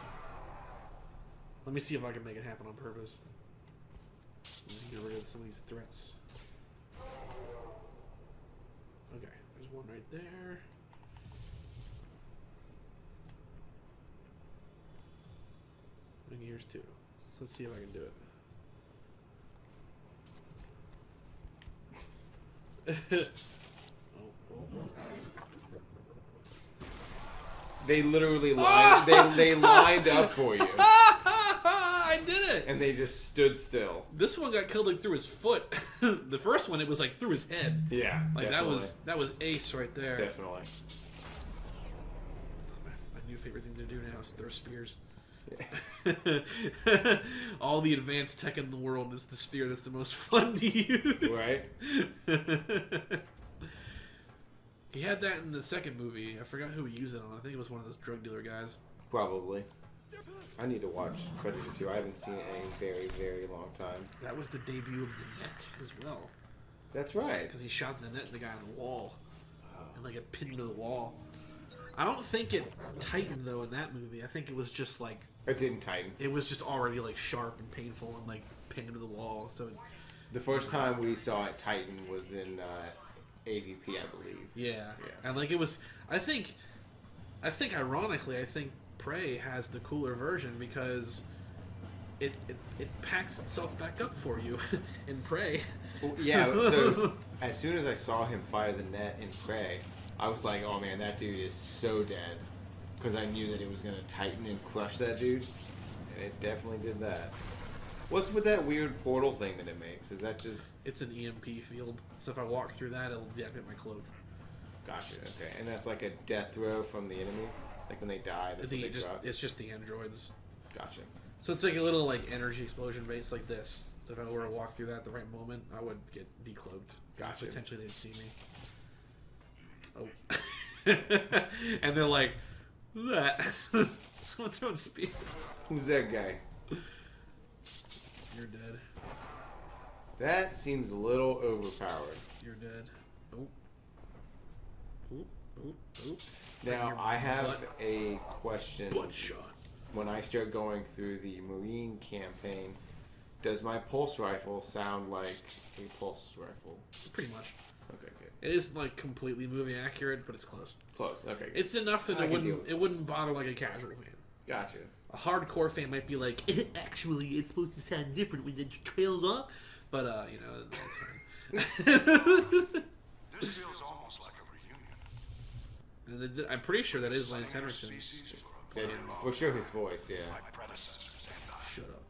Let me see if I can make it happen on purpose. Let's get rid of some of these threats. Okay, there's one right there. I think here's 2. So let's see if I can do it. They literally lined, they lined up for you. I did it! And they just stood still. This one got killed like through his foot. The first one, it was like through his head. Yeah, like definitely. that was ace right there. Definitely. My new favorite thing to do now is throw spears. Yeah. All the advanced tech in the world is the spear that's the most fun to use. Right? He had that in the second movie. I forgot who he used it on. I think it was one of those drug dealer guys. Probably. I need to watch Predator 2. I haven't seen it in a very, very long time. That was the debut of the net as well. That's right. Because he shot the net and the guy on the wall. And like it pinned to the wall. I don't think it tightened though in that movie. I think it was just like... It didn't tighten. It was just already like sharp and painful and like pinned to the wall. So the first time we saw it tighten was in AVP, I believe. Yeah. And like it was... I think ironically, I think Prey has the cooler version because it packs itself back up for you in Prey. Well, yeah, so as soon as I saw him fire the net in Prey, I was like, oh man, that dude is so dead. Because I knew that it was going to tighten and crush that dude. And it definitely did that. What's with that weird portal thing that it makes? Is that just... It's an EMP field. So if I walk through that, it'll deactivate my cloak. Gotcha, okay. And that's like a death throw from the enemies? Like when they die, that's what they drop? It's just the androids. Gotcha. So it's like a little like energy explosion base like this. So if I were to walk through that at the right moment, I would get decloaked. Gotcha. Potentially they'd see me. Oh. And they're like, who's that? Someone throwing spears. Who's that guy? You're dead. That seems a little overpowered. You're dead. Oh. Oop, oop, oop. Now, I have a question. Butt shot. When I start going through the Marine campaign, does my pulse rifle sound like a pulse rifle? Pretty much. Okay, good. It isn't like completely movie accurate, but it's close. Close. Okay. Good. It's enough that it wouldn't bother like a casual fan. Gotcha. A hardcore fan might be like, actually, it's supposed to sound different when it trails off, but you know, that's fine. This feels almost like a reunion. I'm pretty sure that is Lance Henriksen. Yeah, for sure, his voice. Yeah. My predecessors and I. Shut up.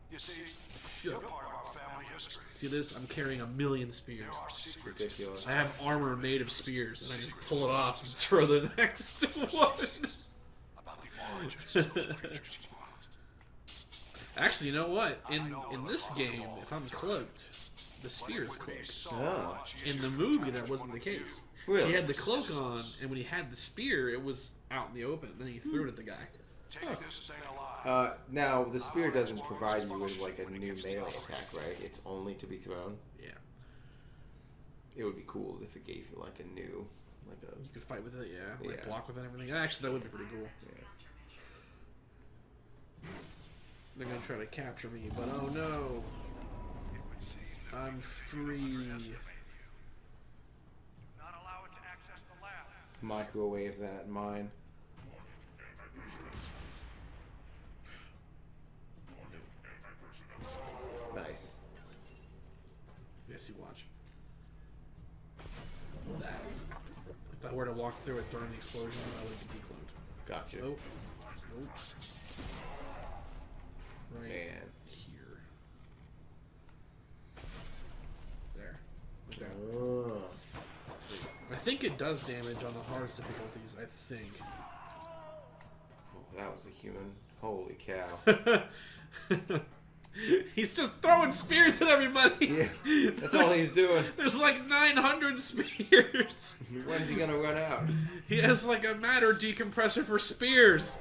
You see, Shut you're up. part of our family history. See this? I'm carrying 1,000,000 spears. There are secrets. Ridiculous. I have armor made of spears, and I just pull it off and throw the next one. About the origins of those creatures you want. Actually, you know what? In this game, if I'm cloaked, the spear is cloaked. Oh. In the movie, that wasn't the case. Really? He had the cloak on, and when he had the spear, it was out in the open, and then he threw it at the guy. Take this thing alive. Now, the spear doesn't provide you with like a new melee attack, right? It's only to be thrown. Yeah. It would be cool if it gave you like a new, like a... You could fight with it, yeah. Like Yeah. block with it and everything. Actually, that would be pretty cool. Yeah. They're gonna try to capture me, but oh no. I'm free. Microwave that in mine. Nice. Yes, you watch. That. If I were to walk through it during the explosion, I would get decloaked. Gotcha. Nope. Nope. Right Man. here. There. Like that. Oh. I think it does damage on the hardest difficulties, I think. Oh, that was a human. Holy cow. He's just throwing spears at everybody. Yeah, that's all he's doing. There's like 900 spears. When's he gonna run out? He has like a matter decompressor for spears.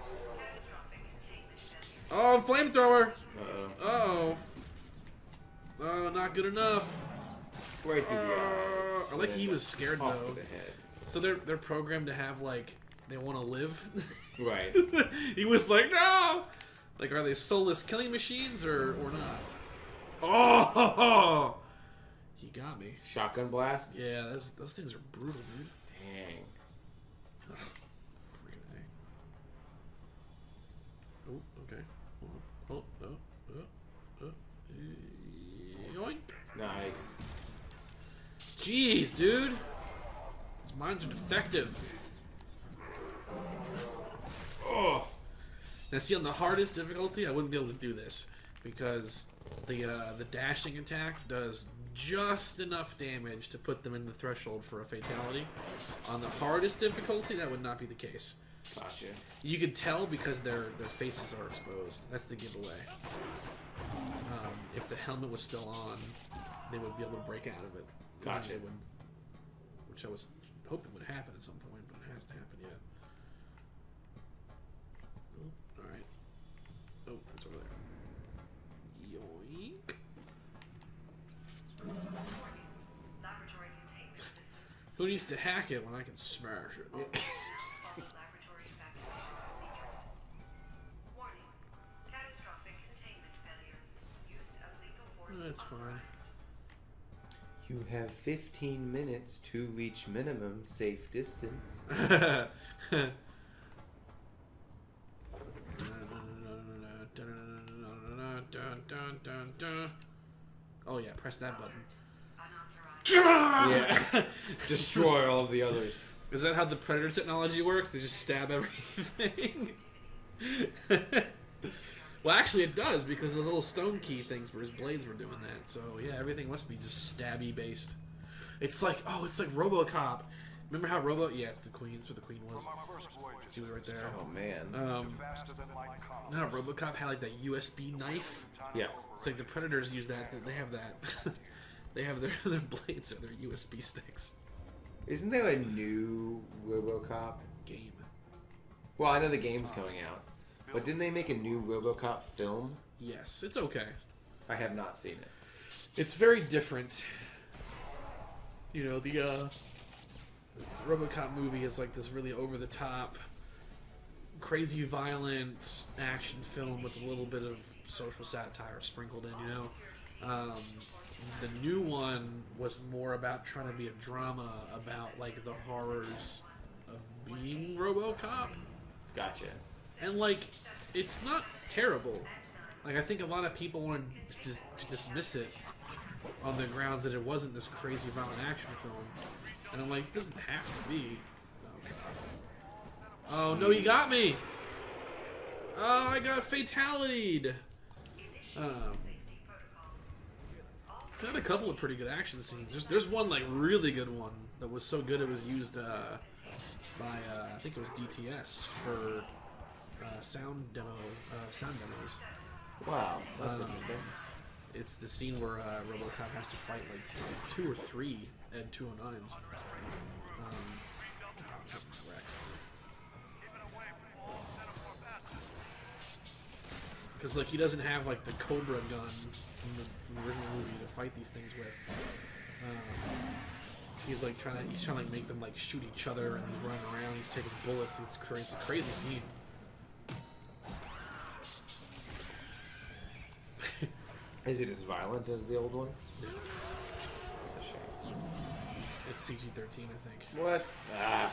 Oh, flamethrower. Uh-oh. Uh-oh. Oh, not good enough. Right through the eyes. I like he was scared Off though. to the head. So they're programmed to have like they want to live. Right. He was like, no. Like, are they soulless killing machines or not? Oh, he got me. Shotgun blast? Yeah, those things are brutal, dude. Dang. Freaking A. Oh, okay. Yoink. Nice. Jeez, dude. These mines are defective. Oh. Now, see, on the hardest difficulty, I wouldn't be able to do this because the dashing attack does just enough damage to put them in the threshold for a fatality. On the hardest difficulty, that would not be the case. Gotcha. You could tell because their faces are exposed. That's the giveaway. If the helmet was still on, they would be able to break out of it. Gotcha. Which I was hoping would happen at some point, but it hasn't happened yet. Oh, alright. Oh, it's over there. Yoink. Laboratory containment systems. Who needs to hack it when I can smash it? Follow laboratory evacuation procedures. Warning. Catastrophic containment failure. Use of lethal force That's fine. authorized. You have 15 minutes to reach minimum safe distance. Oh yeah, press that button. Unauthorized. Yeah. Destroy all of the others. Is that how the Predator technology works? They just stab everything? Well, actually it does, because the little stone key things where his blades were doing that. So yeah, everything must be just stabby based. It's like, oh, it's like RoboCop. Remember how yeah, it's the Queen. That's what the Queen was. She was right there. Oh man. No, RoboCop had like that USB knife. Yeah. It's like the Predators use that. They have that. They have their blades or their USB sticks. Isn't there a new RoboCop Game. Well, I know the game's coming out, but didn't they make a new RoboCop film? Yes, it's okay. I have not seen it. It's very different. You know, the RoboCop movie is like this really over-the-top, crazy violent action film with a little bit of social satire sprinkled in, you know? The new one was more about trying to be a drama about, like, the horrors of being RoboCop. Gotcha. And, like, it's not terrible. Like, I think a lot of people wanted to dismiss it on the grounds that it wasn't this crazy violent action film. And I'm like, it doesn't have to be. Oh, God. Oh, no, he got me! Oh, I got fatality'd! It's got a couple of pretty good action scenes. There's one, like, really good one that was so good it was used by, I think it was DTS for sound demos. Wow, that's interesting. It's the scene where RoboCop has to fight like 2 or 3 Ed 209s. Because like he doesn't have like the Cobra gun from the original movie to fight these things with. So he's trying to like make them like shoot each other, and he's running around. He's taking bullets. It's a crazy scene. Is it as violent as the old one? No. That's a shame. It's PG-13, I think. What? Ah.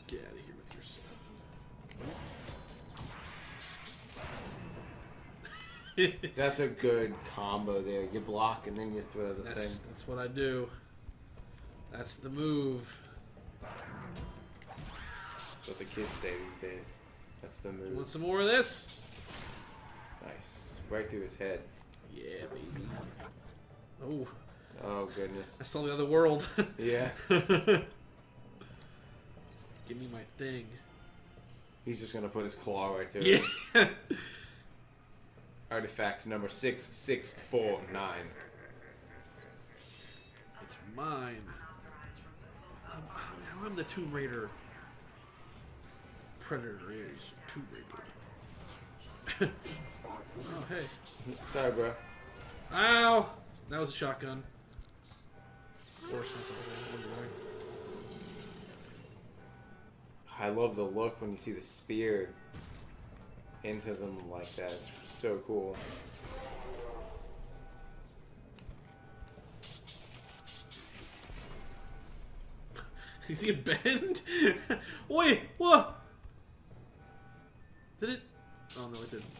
Get out of here with your stuff. That's a good combo there. You block and then you throw the thing. That's what I do. That's the move. That's what the kids say these days. That's the move. Want some more of this? Nice. Right through his head. Yeah, baby. Oh. Oh, goodness. I saw the other world. Yeah. Give me my thing. He's just going to put his claw right through Yeah. it. Artifact number 6649. It's mine. Now I'm the Tomb Raider. Predator is Tomb Raider. Oh, hey. Sorry, bro. Ow! That was a shotgun. Or something. I love the look when you see the spear into them like that. It's so cool. You see it bend? Wait, what? Did it? Oh no, it didn't.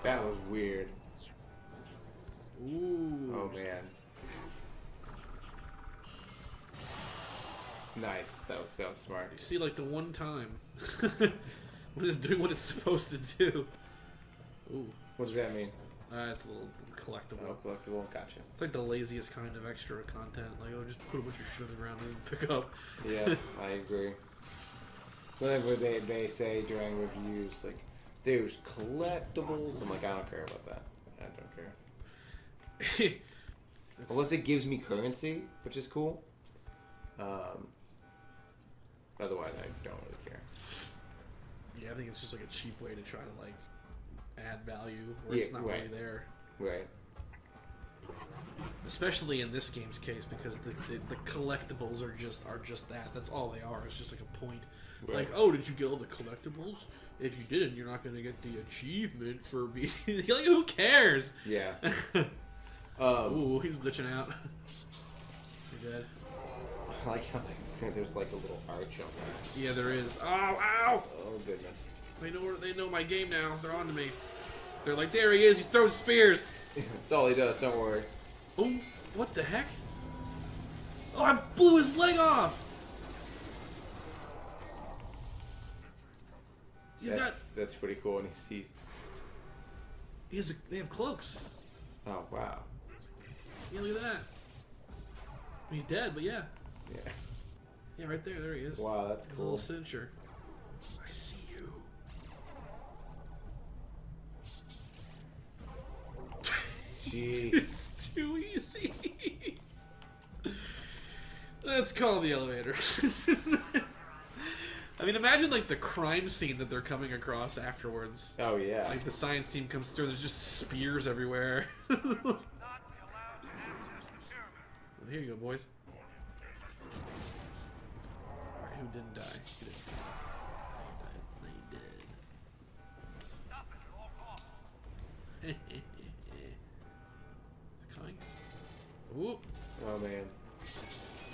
That was weird. Ooh. Oh man. Nice. That was smart. You see, like the one time when it's doing what it's supposed to do. Ooh. What does that mean? It's a little collectible. Oh, collectible. Gotcha. It's like the laziest kind of extra content. Like, oh, just put a bunch of shit on the ground and pick up. Yeah, I agree. Whenever they say during reviews, like, there's collectibles, I'm like, I don't care about that. I don't care. Unless it gives me currency, which is cool. Otherwise, I don't really care. Yeah, I think it's just like a cheap way to try to like add value where it's not really there. Right. Especially in this game's case, because the collectibles are just that. That's all they are. It's just like a point. Right. Like, oh, did you get all the collectibles? If you didn't, you're not going to get the achievement for being... like, who cares? Yeah. Ooh, he's glitching out. You're dead. I like how there's like a little arch on that. Yeah, there is. Oh, ow! Oh, goodness. They know my game now. They're on to me. They're like, there he is. He's throwing spears. That's all he does. Don't worry. Oh, what the heck? Oh, I blew his leg off. That's pretty cool. And They have cloaks. Oh, wow. Yeah, look at that. He's dead, but yeah. Yeah. Yeah, right there. There he is. Wow, that's His cool. little signature. I see you. Jeez. It's too easy. Let's call the elevator. I mean, imagine like the crime scene that they're coming across afterwards. Oh, yeah. Like the science team comes through, there's just spears everywhere. Well, here you go, boys. Alright, who didn't die? Who didn't die? They did. Is it coming? Ooh. Oh, man.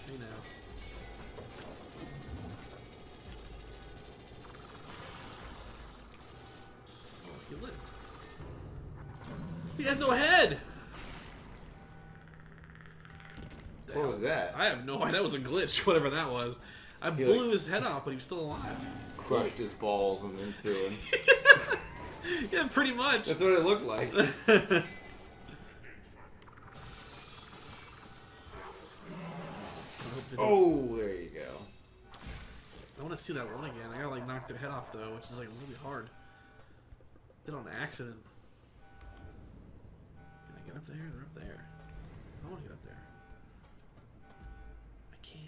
Hey now. Oh, he lived. He has no head! What was that? I have no idea. That was a glitch, whatever that was. I blew his head off, but he was still alive. Crushed his balls and then threw him. Yeah, pretty much. That's what it looked like. Oh, there you go. I want to see that one again. I gotta like knock their head off though, which is like really hard. Did on accident. Can I get up there? They're up there. I want to get up there. I can't.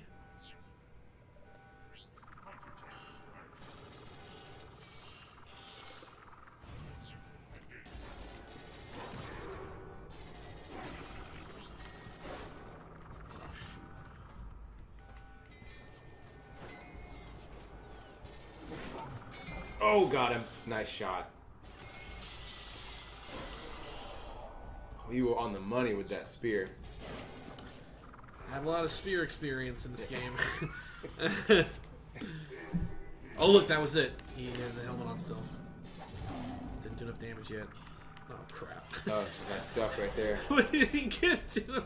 Oh, got him. Nice shot. You were on the money with that spear. I have a lot of spear experience in this game. Oh, look, that was it. He had the helmet on still. Didn't do enough damage yet. Oh, crap. Oh, that's stuck right there. What did he get to?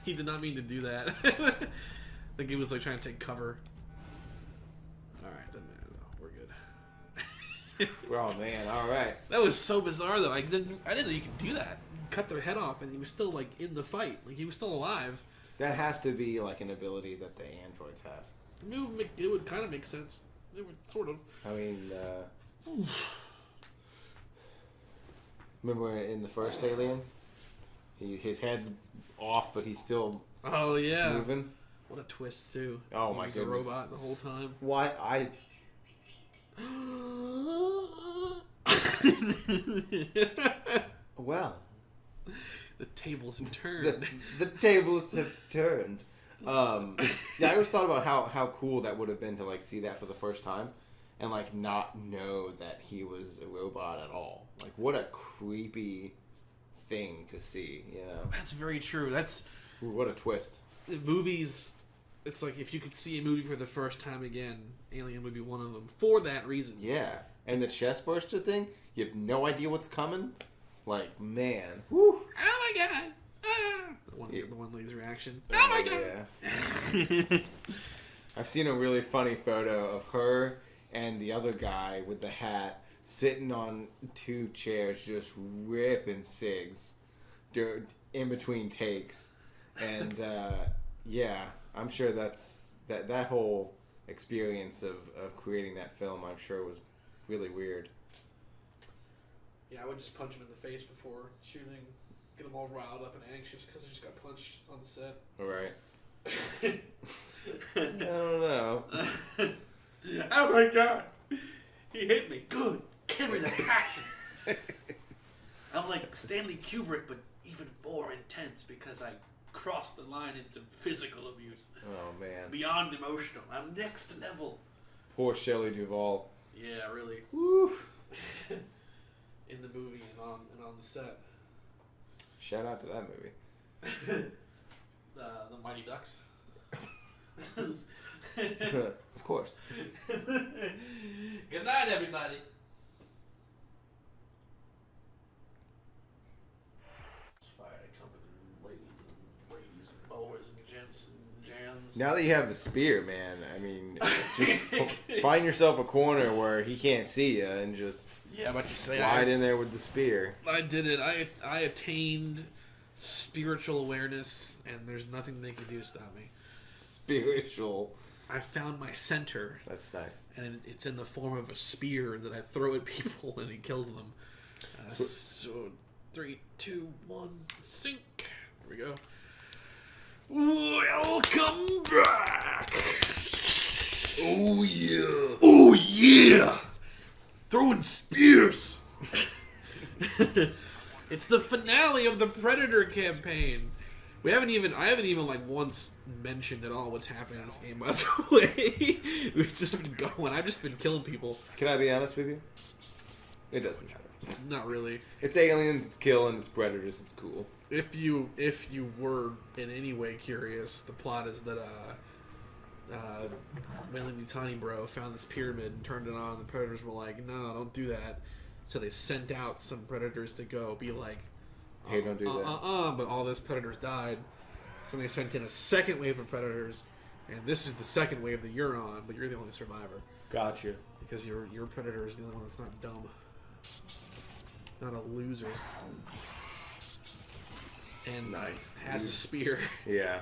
He did not mean to do that. I think he was like trying to take cover. Alright, doesn't matter though. We're good. Oh man, alright. That was so bizarre though. I didn't know you could do that. Cut their head off and he was still like in the fight. Like he was still alive. That has to be like an ability that the androids have. It would kind of make sense. It would sort of. I mean, remember in the first Alien? His head's off, but he's still moving. What a twist too. Oh he my was goodness. a robot the whole time. Why Well, the tables have turned. the tables have turned. Yeah, I always thought about how cool that would have been to like see that for the first time, and like not know that he was a robot at all. Like, what a creepy thing to see, you know? That's very true. That's Ooh, what a twist. movies. It's like if you could see a movie for the first time again, Alien would be one of them for that reason. Yeah, and the chest burster thing, you have no idea what's coming. Like, man, whew. Oh my god! Ah! The one lady's reaction. Oh my god! Yeah. I've seen a really funny photo of her and the other guy with the hat sitting on two chairs just ripping cigs in between takes. And yeah, I'm sure that whole experience of creating that film, I'm sure was really weird. Yeah, I would just punch him in the face before shooting. Get them all riled up and anxious because they just got punched on the set. All right. I don't know. Oh my god! He hit me. Good. Carry the passion. I'm like Stanley Kubrick, but even more intense because I crossed the line into physical abuse. Oh man. Beyond emotional. I'm next level. Poor Shelley Duvall. Yeah, really. Woo. In the movie and on the set. Shout out to that movie. The Mighty Ducks. Of course. Good night, everybody. It's fire to come with ladies and boys and gents and jams. Now that you have the spear, man, I mean, just find yourself a corner where he can't see you and just slide in there with the spear. I did it. I attained spiritual awareness, and there's nothing they can do to stop me. Spiritual. I found my center. That's nice. And it's in the form of a spear that I throw at people, and it kills them. So 3, 2, 1, sink. Here we go. Welcome back. Oh yeah. Oh yeah. Throwing spears. It's the finale of the Predator campaign. I haven't even like once mentioned at all what's happening in this game, by the way. We've just been going. I've just been killing people. Can I be honest with you? It doesn't matter. Not really. It's aliens, it's killing, it's predators, it's cool. If you were in any way curious, the plot is that Wailing Yutani Bro found this pyramid and turned it on. The predators were like, no, don't do that. So they sent out some predators to go be like, Hey, don't do that. But all those predators died. So they sent in a second wave of predators, and this is the second wave that you're on, but you're the only survivor. Gotcha. Because your predator is the only one that's not dumb. Not a loser. And nice, has a spear. Yeah.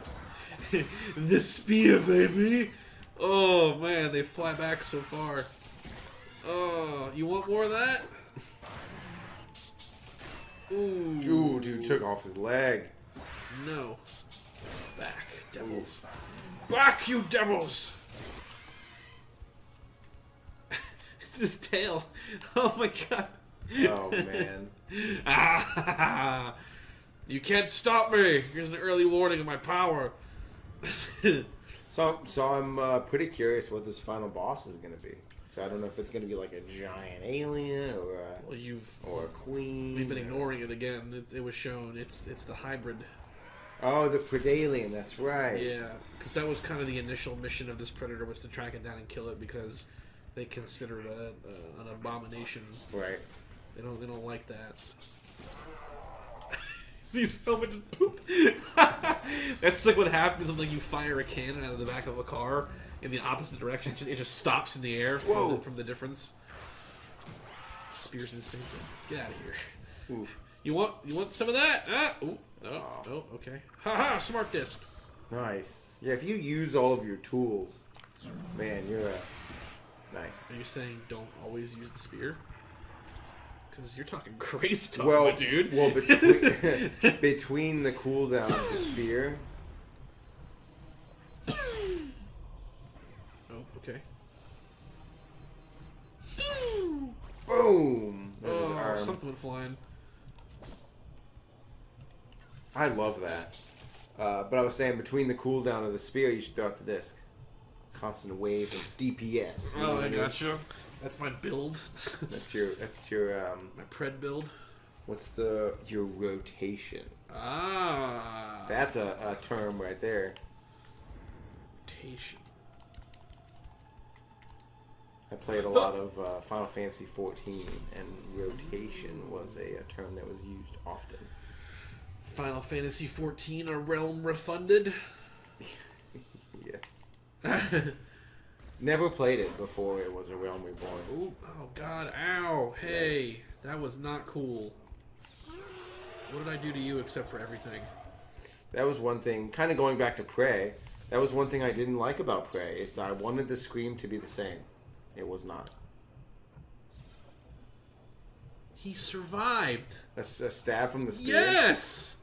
The spear, baby! Oh, man, they fly back so far. Oh, you want more of that? Ooh. Dude took off his leg. No. Back, devils. Ooh. Back, you devils! It's his tail. Oh my god. Oh man. Ah, you can't stop me. Here's an early warning of my power. So I'm pretty curious what this final boss is going to be. So I don't know if it's going to be like a giant alien or a queen. We've been ignoring it again. It was shown. It's the hybrid. Oh, the Predalien. That's right. Yeah, because that was kind of the initial mission of this predator, was to track it down and kill it, because they consider it an abomination. Right. They don't like that. See so much poop. That's like what happens when you fire a cannon out of the back of a car in the opposite direction. It just stops in the air from the difference. Spears the same thing. Get out of here. Ooh. You want some of that? Ah, ooh. Oh, okay. Haha, smart disc. Nice. Yeah, if you use all of your tools, man, you're nice. Are you saying don't always use the spear? Because you're talking crazy talk about, dude. Well, between the cooldown of the spear. Oh, okay. Boom! There's his Oh, arm. something went flying. I love that. But I was saying, between the cooldown of the spear, you should throw out the disc. Constant wave of DPS. Oh, I gotcha. That's my build. That's your my pred build. What's your rotation? Ah. That's a term right there. Rotation. I played a lot of Final Fantasy XIV, and rotation was a term that was used often. Final Fantasy XIV, a realm refunded. Yes. Never played it before it was a Realm Reborn. Ooh, oh god, ow, hey, Nice. that was not cool. What did I do to you except for everything? That was one thing, kind of going back to Prey, that was one thing I didn't like about Prey, is that I wanted the scream to be the same. It was not. He survived. A stab from the spear? Yes!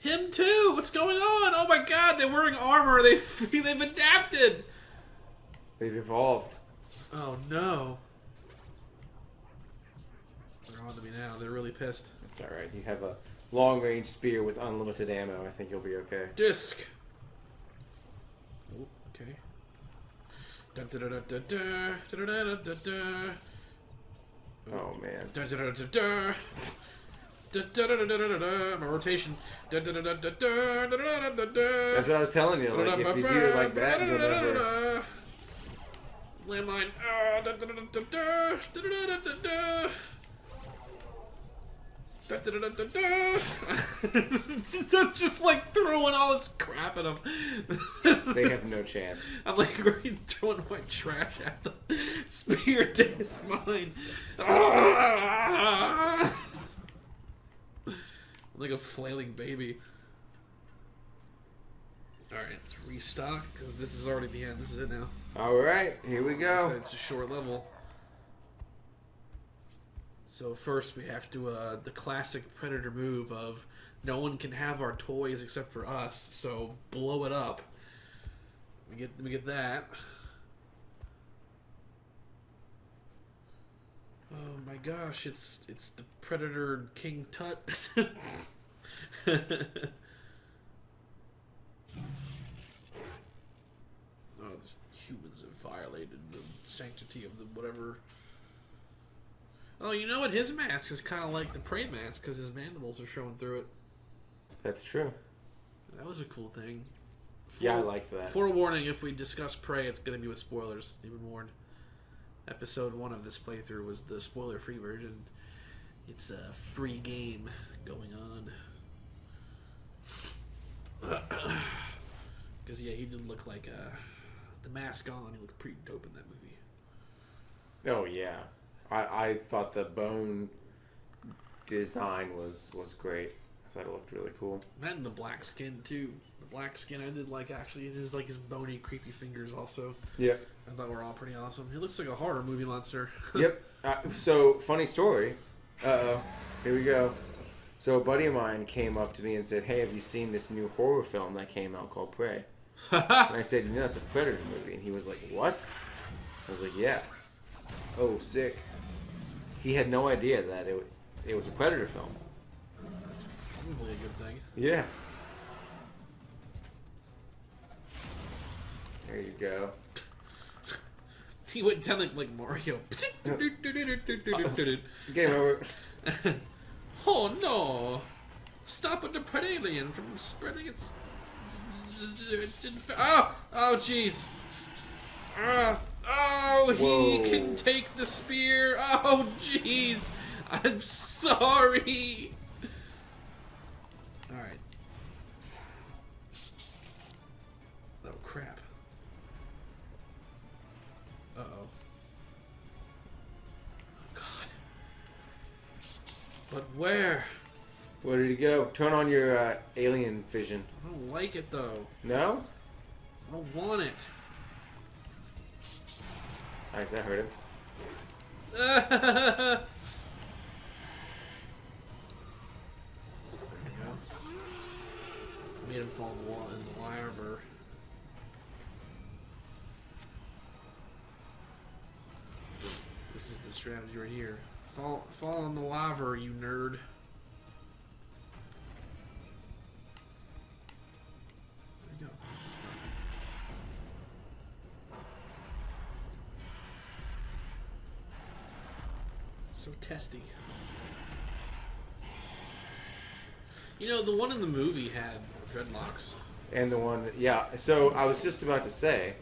Him too! What's going on? Oh my god, they're wearing armor. They've adapted! They've evolved. Oh no. They're on to me now. They're really pissed. It's alright. You have a long-range spear with unlimited ammo. I think you'll be okay. Disc! Oh, okay. Dun, dun, dun, dun, dun, dun, dun, dun, dun. Oh, man. Dun, dun, dun, dun, dun. Dun, dun, dun, dun, dun, dun, dun. My rotation. Dun, dun, dun, dun, dun, dun, dun, dun, dun, dun. That's what I was telling you. Like, if you do it like that, you'll never... Landmine. Dun, dun, dun, dun, dun, dun, dun, dun, dun, dun. Dun, dun, dun, dun, dun. Just like throwing all this crap at them. They have no chance. I'm like throwing my trash at them. Spear disc mine. I'm like a flailing baby. Alright, let's restock, because this is already the end. This is it now. Alright, here we go. It's a short level. So first we have to, the classic Predator move of no one can have our toys except for us, so blow it up. Let me get that. Oh my gosh, it's the Predator King Tut. Oh, the humans have violated the sanctity of the whatever. Oh, you know what? His mask is kind of like the prey mask because his mandibles are showing through it. That's true. That was a cool thing. Yeah, I liked that. Forewarning, if we discuss Prey, it's going to be with spoilers. You've been warned. Episode 1 of this playthrough was the spoiler-free version. It's a free game going on. Because, yeah, he did look like the mask on. He looked pretty dope in that movie. Oh, yeah. I thought the bone design was great. I thought it looked really cool. That and the black skin, too. The black skin I did like, actually. It is like his bony, creepy fingers also. Yeah. I thought were all pretty awesome. He looks like a horror movie monster. Yep. So, funny story. Uh-oh. Here we go. So, a buddy of mine came up to me and said, hey, have you seen this new horror film that came out called Prey? And I said, you know, it's a Predator movie. And he was like, what? I was like, yeah. Oh, sick. He had no idea that it was a Predator film. That's probably a good thing. Yeah. There you go. He went down like Mario. Game over. Oh no! Stopping the Predalien from spreading its. Oh! Oh jeez! Oh, he Whoa. can take the spear! Oh jeez! I'm sorry! Alright. Oh crap. Uh-oh. Oh god. But where? Where did he go? Turn on your alien vision. I don't like it though. No? I don't want it. Nice, that hurt him. There we go. Made him fall in the lava. This is the strategy right here. Fall in the lava, you nerd. There you go. So testy. You know, the one in the movie had dreadlocks. And the one, yeah. So I was just about to say,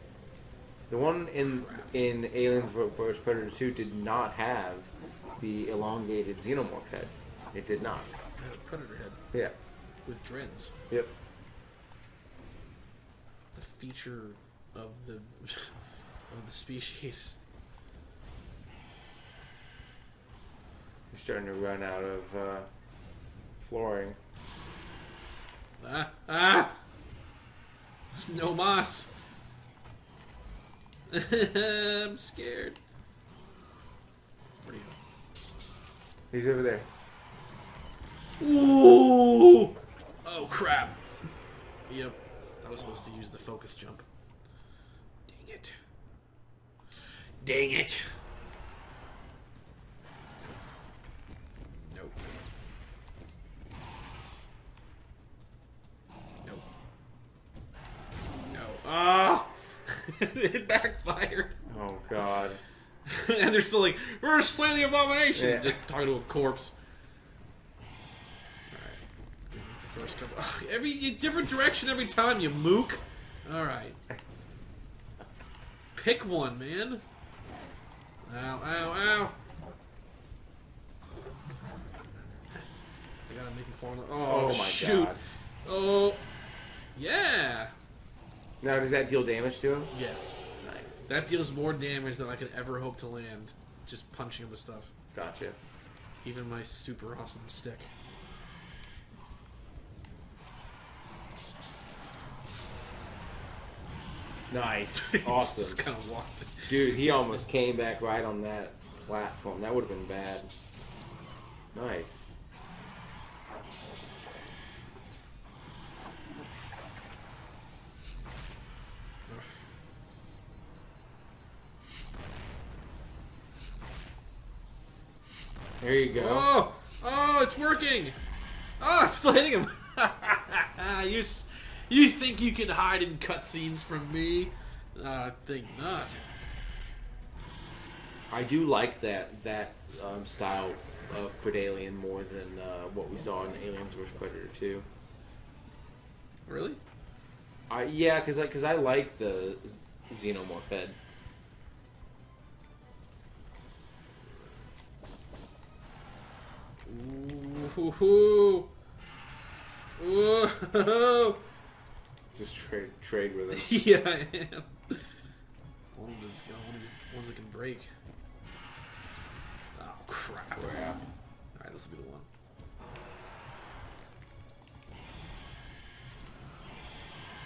the one in Aliens vs Predator 2 did not have the elongated xenomorph head. It did not. It had a predator head Yeah. with dreads. Yep. The feature of the species. You're starting to run out of flooring. Ah! No moss. I'm scared. Where do you go? He's over there. Ooh! Oh crap! Yep, I was supposed to use the focus jump. Dang it! Dang it! Nope. Nope. No. Ah! It backfired. Oh god. And they're still like, we're slaying the abomination! Yeah. Just talking to a corpse. Alright. The first couple. Ugh, every different direction every time, you mook. Alright. Pick one, man. Ow, ow, ow. I gotta make him fall in the... Oh, my shoot. god. Oh. Yeah. Now, does that deal damage to him? Yes. Nice. That deals more damage than I could ever hope to land. Just punching him with stuff. Gotcha. Even my super awesome stick. Nice. Just Awesome. kind of walked. Dude, he almost came back right on that platform. That would have been bad. Nice. There you go. Oh! Oh, it's working! Oh, it's still hitting him! You think you can hide in cutscenes from me? I think not. I do like that style of Predalien more than what we saw in Aliens vs Predator 2. Really? Yeah, because I like the xenomorph head. Ooh. Ooh. Just trade with him. Yeah, I am. One of these ones that can break. Oh, crap. Alright, this will be the one.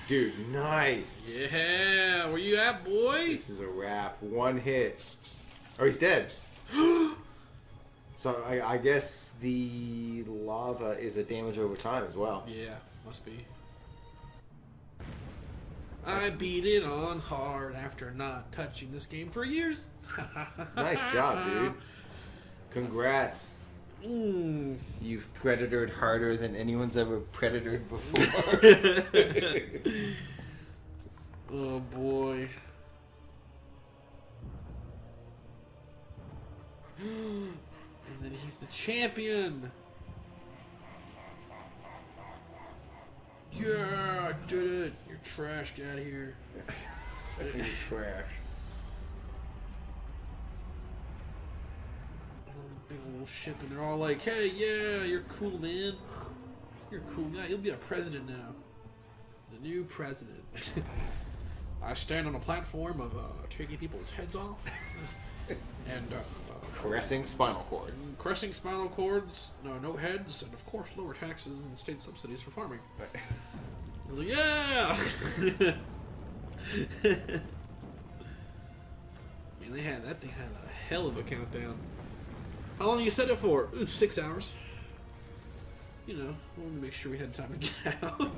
Dude, nice. Yeah, where you at, boy? This is a wrap. One hit. Oh, he's dead. So I guess the lava is a damage over time as well. Yeah, must be. I beat it on hard after not touching this game for years. Nice job, dude. Congrats. You've predatored harder than anyone's ever predatored before. Oh boy. And then he's the champion. Yeah, I did it. You're trash. Get out of here. You're trash. Big old ship, and they're all like, "Hey, yeah, you're cool, man. You're a cool guy. You'll be a president now. The new president." I stand on a platform of taking people's heads off and Caressing spinal cords. caressing spinal cords, no heads, and of course lower taxes and state subsidies for farming. I was like, yeah. Man, that thing had a hell of a countdown. How long you set it for? It was 6 hours. You know, I wanted to make sure we had time to get out.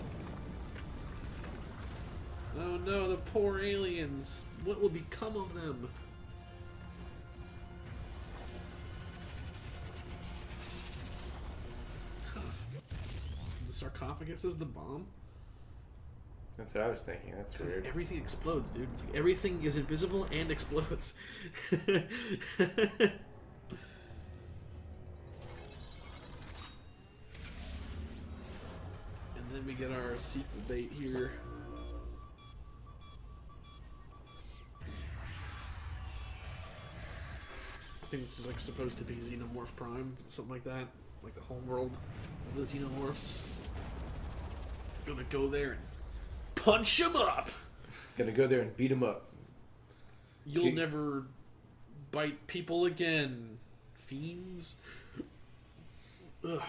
Oh no, the poor aliens. What will become of them? Huh. The sarcophagus is the bomb? That's what I was thinking. That's weird. Everything explodes, dude. It's like everything is invisible and explodes. And then we get our sequel date here. I think this is like supposed to be Xenomorph Prime, something like that. Like the home world of the Xenomorphs. Gonna go there and punch him up! Gonna go there and beat him up. You'll never bite people again, fiends. Ugh.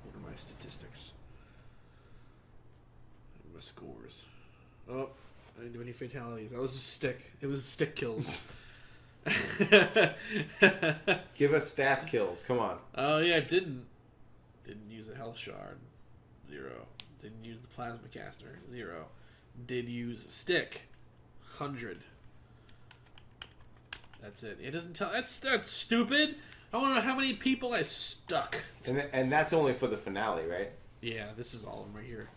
What are my statistics? My scores. Oh, I didn't do any fatalities. I was just stick. It was stick kills. Give us staff kills. Come on. Oh yeah, didn't use a health shard. 0. Didn't use the plasma caster. 0. Did use a stick. 100. That's it. It doesn't tell. That's stupid. I want to know how many people I stuck. And that's only for the finale, right? Yeah, this is all of them right here.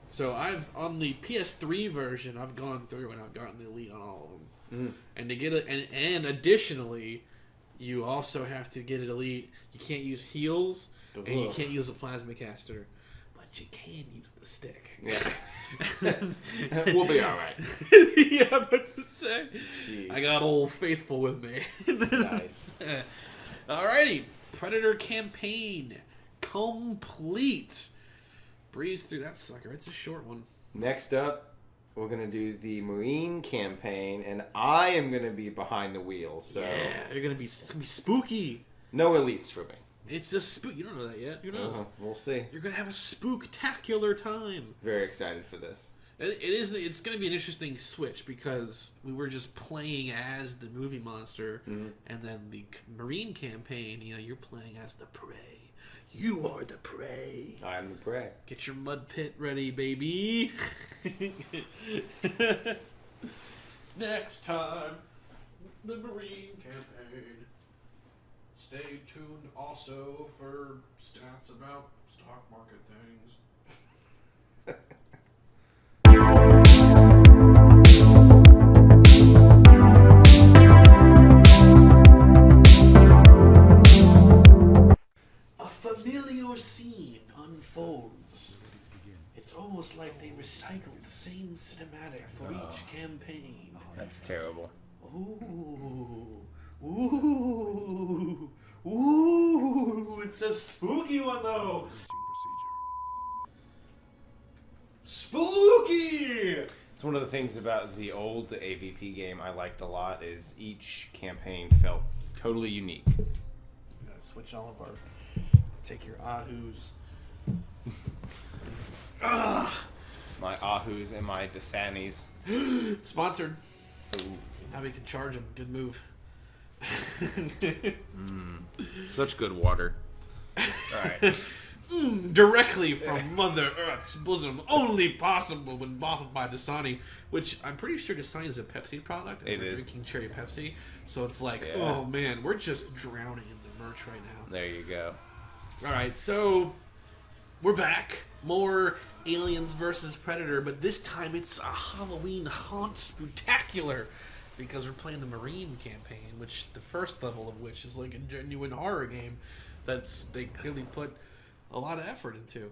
So I've on the PS3 version, I've gone through and I've gotten elite on all of them. And to get it, and additionally, you also have to get it elite. You can't use heals, and you can't use the plasma caster, but you can use the stick. Yeah, we'll be all right. Yeah, I'm about to say. Jeez. I got old faithful with me. Nice. Alrighty, Predator Campaign complete. Breeze through that sucker. It's a short one. Next up, we're going to do the Marine Campaign, and I am going to be behind the wheel. So Yeah, it's gonna be spooky. no elites for me. It's a spook. You don't know that yet. Who knows? We'll see. You're gonna have a spooktacular time. Very excited for this. It's gonna be an interesting switch because we were just playing as the movie monster, and then the Marine Campaign. You know, you're playing as the prey. You are the prey. I am the prey. Get your mud pit ready, baby. Next time, the Marine Campaign. Stay tuned also for stats about stock market things. A familiar scene unfolds. It's almost like they recycled the same cinematic for each campaign. That's terrible. Ooh. Ooh. Ooh. It's a spooky one, though. Spooky! It's one of the things about the old AVP game I liked a lot is each campaign felt totally unique. We gotta switch all of our... Take your ahu's. My Ahu's and my Dasanis. Sponsored. Ooh. Now we can charge them. Good move. Such good water. Alright. Directly from Mother Earth's bosom. Only possible when bottled by Dasani. Which I'm pretty sure Dasani is a Pepsi product. And It we're is. drinking cherry Pepsi. So it's like, Yeah. oh man, we're just drowning in the merch right now. There you go. Alright, so we're back. More Aliens versus Predator, but this time it's a Halloween haunt spectacular. because we're playing the Marine campaign, which the first level of which is like a genuine horror game they clearly put a lot of effort into,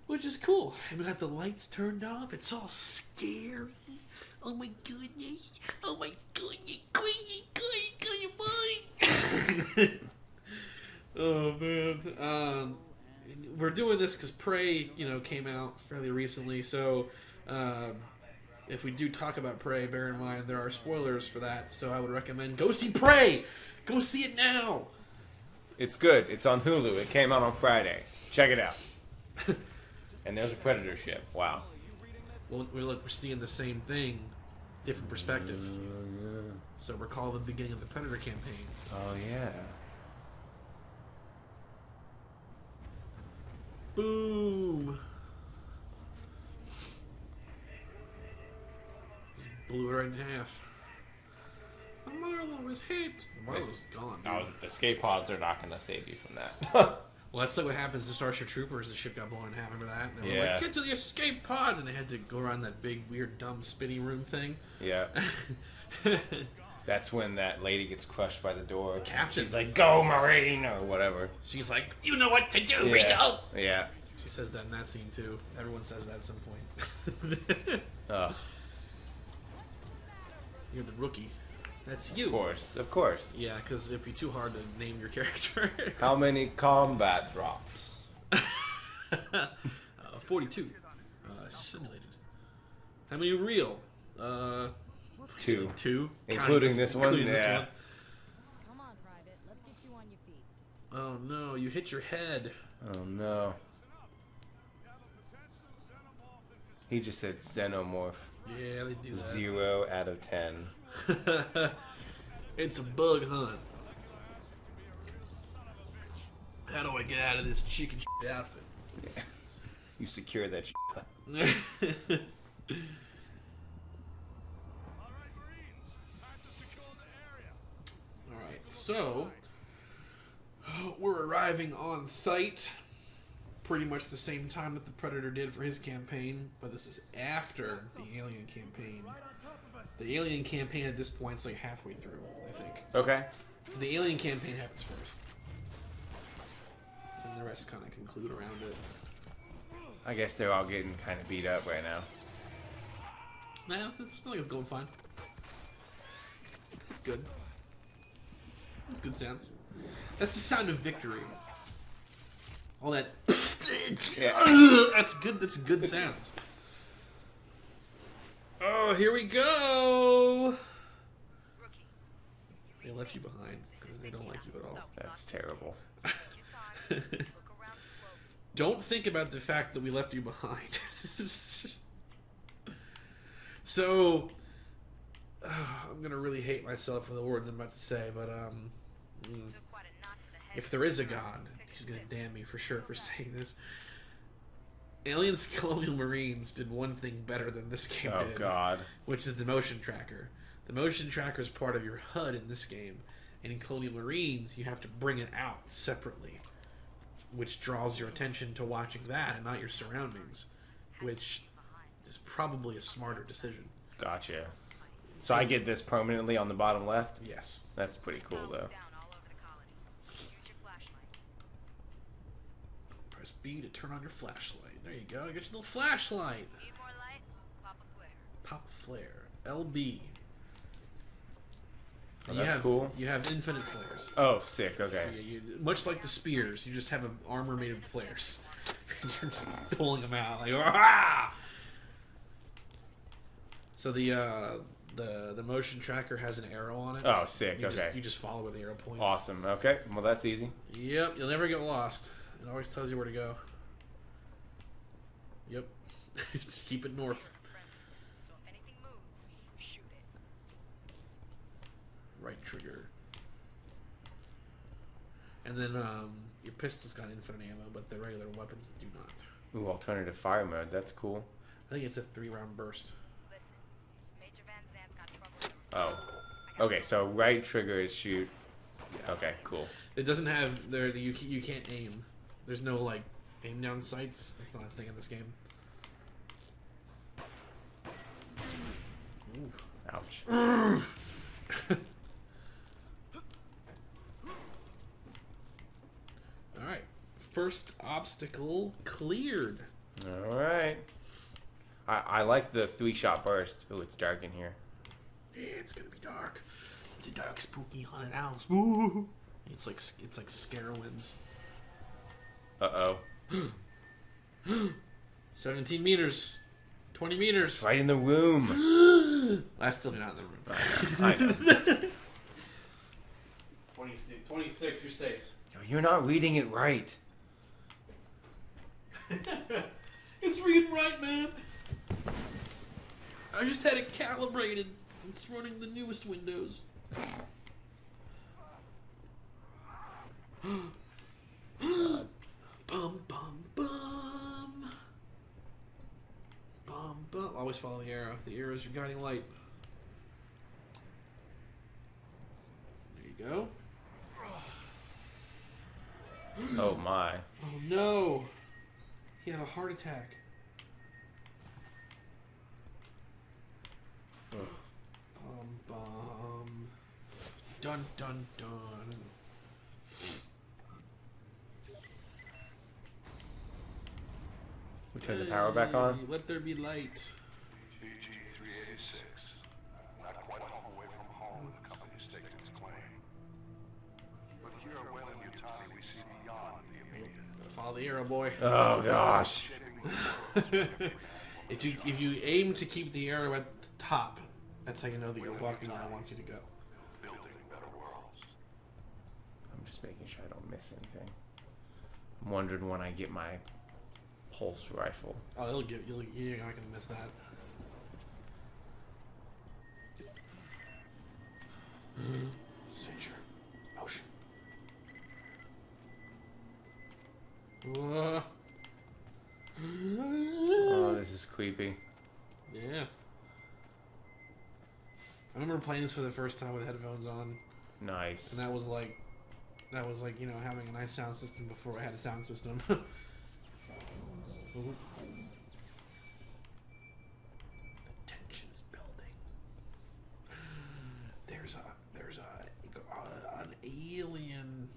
which is cool. And we got the lights turned off. It's all scary. Oh my goodness! Oh my goodness! Crazy, boy! Oh man. We're doing this because Prey, came out fairly recently. So, if we do talk about Prey, bear in mind there are spoilers for that. So I would recommend go see Prey. Go see it now. It's good. It's on Hulu. It came out on Friday. Check it out. And there's a Predator ship. Wow. Well, we're seeing the same thing, different perspective. Yeah. So recall the beginning of the Predator campaign. Oh, yeah. Boom! Blew it right in half. Marlo is hit. Marlo's gone. No, escape pods are not going to save you from that. Well, that's like what happens to Starship Troopers. The ship got blown in half. Remember that? And they were Yeah. like, get to the escape pods! And they had to go around that big, weird, dumb spinning room thing. Yeah. That's when that lady gets crushed by the door. Captain. She's like, go, Marine! Or whatever. She's like, you know what to do, Yeah. Rico! Yeah. She says that in that scene, too. Everyone says that at some point. Ugh. You're the rookie. That's you. Of course. Yeah, because it'd be too hard to name your character. How many combat drops? 42. Simulated. How many real? 2. 2? Including this one? Including this Yeah. one. Come on, Private. Let's get you on your feet. Oh no, you hit your head. Oh, no. He just said xenomorph. Yeah, they do that. 0 out of 10. It's a bug hunt. How do I get out of this chicken shit outfit? Yeah. You secure that shit. Alright, so we're arriving on site pretty much the same time that the Predator did for his campaign, but this is after the Alien campaign. The Alien campaign at this point is like halfway through, I think. Okay. The Alien campaign happens first. And the rest kind of conclude around it. I guess they're all getting kind of beat up right now. Nah, it's not like it's going fine. That's good. That's good sounds. That's the sound of victory. All that. Yeah. That's good. That's good sounds. Oh, here we go. They left you behind because they don't like you at all. That's terrible. Don't think about the fact that we left you behind. So, I'm gonna really hate myself for the words I'm about to say, but if there is a God, he's gonna damn me for sure for saying this. Aliens Colonial Marines did one thing better than this game Oh, did, God. which is the motion tracker. The motion tracker is part of your HUD in this game, and in Colonial Marines, you have to bring it out separately, which draws your attention to watching that and not your surroundings, which is probably a smarter decision. Gotcha. So I get this permanently on the bottom left? Yes. That's pretty cool, though. Press B to turn on your flashlight. There you go. Get your little flashlight. Need more light? Pop a flare. Pop a flare. LB. Oh, that's cool. You have infinite flares. Oh, sick. Okay. So much like the spears, you just have an armor made of flares. You're just pulling them out like ah! So the motion tracker has an arrow on it. Oh, sick. You Okay. you just follow where the arrow points. Awesome. Okay. Well, that's easy. Yep, you'll never get lost. It always tells you where to go. Yep. Just keep it north. So if anything moves, you shoot it. Right trigger. And then your pistol's got infinite ammo, but the regular weapons do not. Ooh, alternative fire mode. That's cool. I think it's a 3-round burst. Listen, Major Van Zant's got trouble. Oh. Okay, so right trigger is shoot. Okay, cool. It doesn't have you can't aim. There's no like aim down sights. That's not a thing in this game. Ooh. Ouch. Alright. First obstacle cleared. Alright. I like the 3-shot burst. Ooh, it's dark in here. Yeah, it's gonna be dark. It's a dark, spooky haunted house. Woo! It's like Scarowinds. Uh-oh. 17 meters. 20 meters. It's right in the room. That's still not in the room. I know. 26, you're safe. Yo, you're not reading it right. It's reading right, man. I just had it calibrated. It's running the newest Windows. Bum, bum, bum. Bum, bum. Always follow the arrow. The arrow is your guiding light. There you go. Oh my. Oh no! He had a heart attack. Ugh. Bum. Dun dun dun. We turn the power back on. Hey, let there be light. PG-386. Not quite long away from home, the company staked its claim. But here at Whalen Yutani, we see beyond the immediate. Gotta follow the arrow, boy. Oh gosh. If you aim to keep the arrow at the top, that's how you know that you're walking where I want you to go. Building better worlds. I'm just making sure I don't miss anything. I'm wondering when I get my pulse rifle. Oh, you're not gonna miss that. Signature. Motion. Whoa. Oh, this is creepy. Yeah. I remember playing this for the first time with headphones on, Nice. and that was like, you know, having a nice sound system before I had a sound system. Ooh. The tension's building. There's an alien.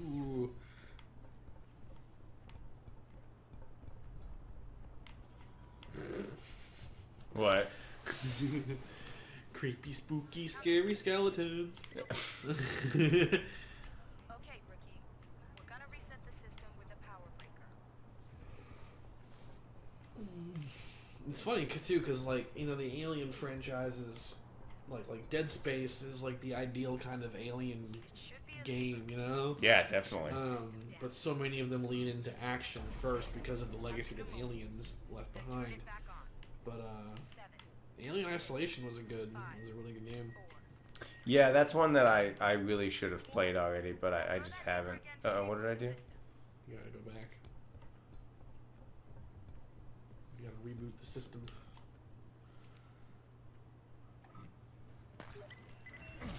Ooh. What? Creepy, spooky, scary skeletons. Okay, rookie. We're gonna reset the system with the power breaker. It's funny too, because like, you know, the Alien franchises, like Dead Space is like the ideal kind of alien Should be a game, you know. Yeah, definitely. But so many of them lean into action first because of the legacy that Aliens left behind. Get back on. But 7, Alien Isolation was a really good game. 4. Yeah, that's one that I really should have played already, but I just haven't. What did I do? You gotta go back. You gotta reboot the system.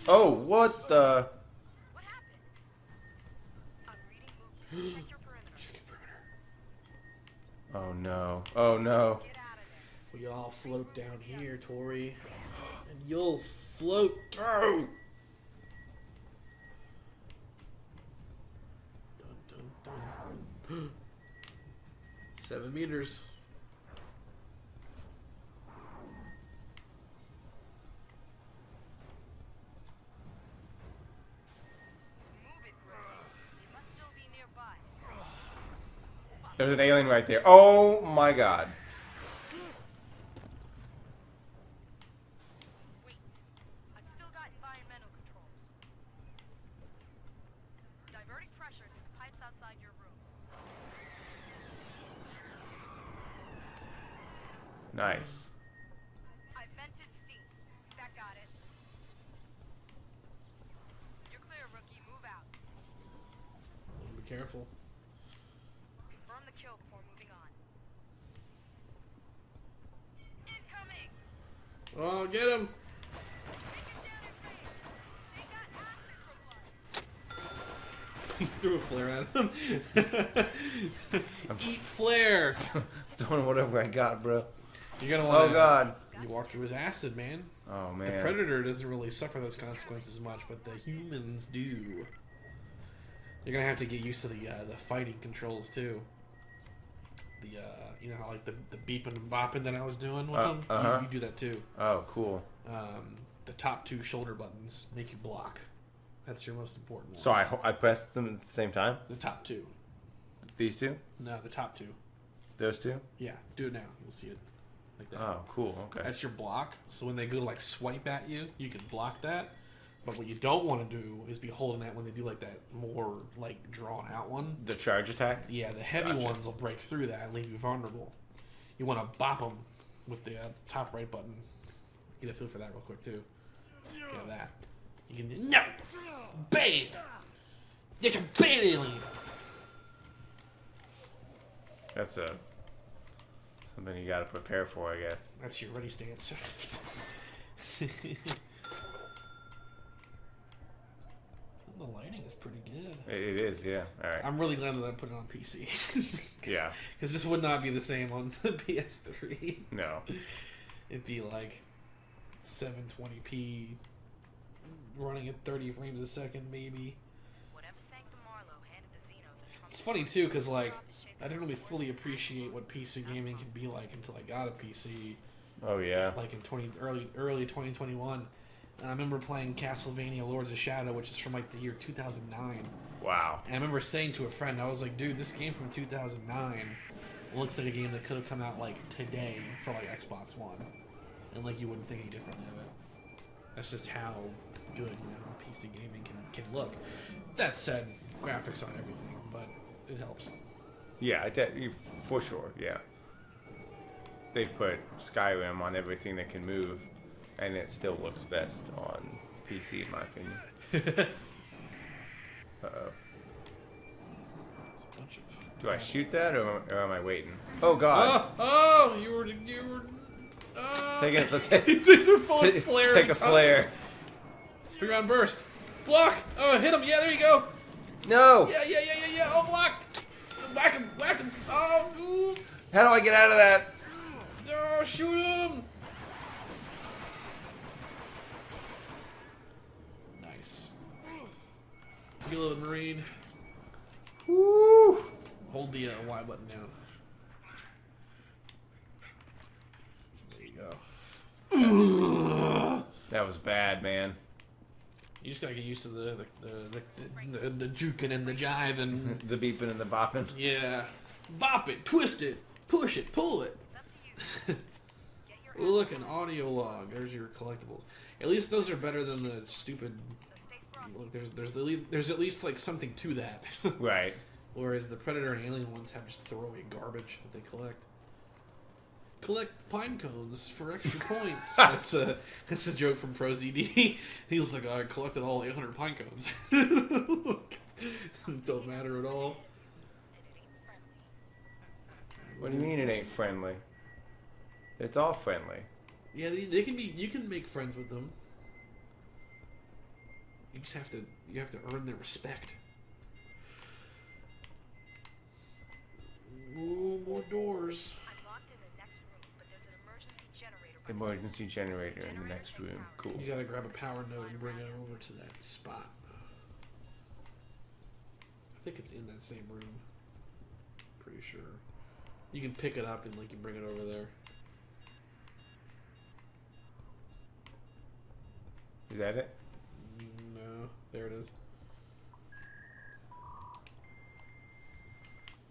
Oh, what the? What happened? I'm reading movement. Check your perimeter. Check it, perimeter. Oh no. Oh no. Get out of there. We all float down here, Tori. And you'll float through! Dun, dun, dun. 7 meters. Move it, rookie. You must still be nearby. There's an alien right there. Oh my god. Wait. I've still got environmental controls. Diverting pressure to the pipes outside your room. Nice. I vented steam. That got it. You're clear, rookie. Move out. Be careful. Confirm the kill before moving on. Incoming! Oh, get him! Take it down in range. They got acid for blood. Threw a flare at him. Eat flare. Throwing whatever I got, bro. You're gonna want. Oh god. You walk through his acid, man. Oh man. The Predator doesn't really suffer those consequences much, but the humans do. You're gonna have to get used to the fighting controls too. The you know how like the beeping and bopping that I was doing with them. You do that too. Oh, cool. The top 2 shoulder buttons make you block. That's your most important one. So I pressed them at the same time. The top 2. These two. No, the top 2. Those two. Yeah, do it now. You'll see it like that. Oh, cool. Okay. That's your block. So when they go to like swipe at you, you can block that. But what you don't want to do is be holding that when they do like that more like drawn out one. The charge attack. Yeah, the heavy ones will break through that and leave you vulnerable. You want to bop them with the top right button. Get a feel for that real quick too. Get that. You can no, bad. It's a bad alien. That's something you got to prepare for, I guess. That's your ready stance. The lighting is pretty good. It is, yeah. All right. I'm really glad that I put it on PC. Yeah. Because this would not be the same on the PS3. No. It'd be like 720p, running at 30 frames a second, maybe. It's funny too, because like I didn't really fully appreciate what PC gaming can be like until I got a PC. Oh yeah. Like in early 2021. And I remember playing Castlevania Lords of Shadow, which is from like the year 2009. Wow. And I remember saying to a friend, I was like, dude, this game from 2009 looks like a game that could have come out like today for like Xbox One. And like you wouldn't think any differently of it. That's just how good, PC gaming can look. That said, graphics aren't everything, but it helps. Yeah, for sure, yeah. They've put Skyrim on everything that can move. And it still looks best on PC, in my opinion. Uh-oh. Do I shoot that, or am I waiting? Oh, God. Oh, you were Take a flare. Take a flare. 3-round burst. Block. Oh, hit him. Yeah, there you go. No. Yeah. Oh, block. Whack him. Oh, ooh. How do I get out of that? Oh, shoot him. Reload, Marine. Woo! Hold the Y button down. There you go. That was bad, man. You just gotta get used to the juking and the jiving. The beeping and the bopping. Yeah. Bop it, twist it, push it, pull it. Look, an audio log. There's your collectibles. At least those are better than the stupid... Look, there's at least like something to that. Right. Whereas the Predator and Alien ones have just throwaway garbage that they collect. Collect pine cones for extra points. That's a joke from ProZD. He's like, I collected all 800 pine cones. Don't matter at all. What do you mean it ain't friendly? It's all friendly. Yeah, they can be. You can make friends with them. You just have to earn their respect. Ooh, more doors. I'm locked in the next room, but there's an emergency generator. Emergency generator in the next room. Cool. You gotta grab a power node and bring it over to that spot. I think it's in that same room. Pretty sure. You can pick it up and like you bring it over there. Is that it? No, there it is.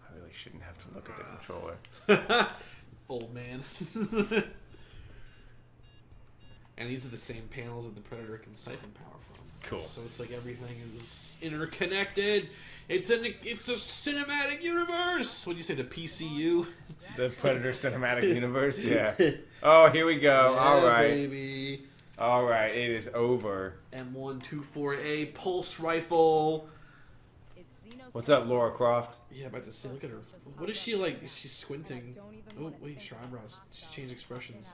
I really shouldn't have to look at the controller. Old man. And these are the same panels that the Predator can siphon power from. Cool. So it's like everything is interconnected. It's a cinematic universe. What do you say, the PCU? The Predator Cinematic Universe? Yeah. Oh, here we go. Yeah, all right. Baby. All right, it is over. M124A pulse rifle. What's up, Laura Croft? Yeah, about to say, look at her. What is she like? Is she squinting? Oh, wait, her eyebrows. She changed expressions.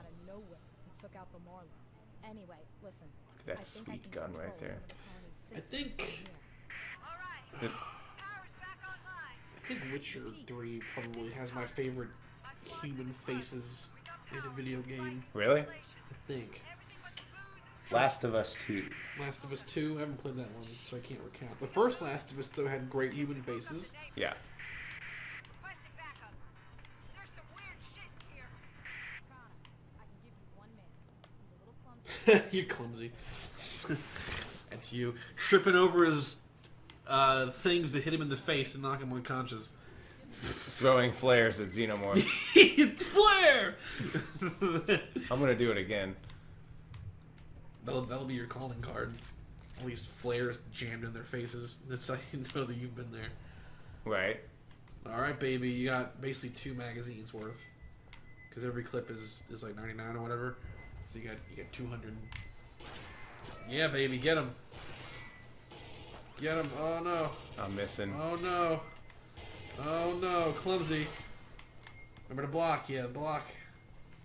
Anyway, listen. Look at that sweet gun right there. I think... think Witcher 3 probably has my favorite human faces in a video game. Really? I think. Last of Us 2. Last of Us 2, I haven't played that one, so I can't recount. The first Last of Us, though, had great human faces. Yeah. Requesting backup. There's some weird shit here. Connor, I can give you 1 minute. He's a little clumsy. You're clumsy. That's you. Tripping over his things that hit him in the face and knock him unconscious. Throwing flares at Xenomorph. Flare! I'm gonna do it again. That'll be your calling card. All these flares jammed in their faces. That's how you know that you've been there. Right. Alright, baby. You got basically 2 magazines worth. Because every clip is like 99 or whatever. So you got 200. Yeah, baby. Get him. Get him. Oh, no. I'm missing. Oh, no. Oh, no. Clumsy. Remember to block. Yeah, block.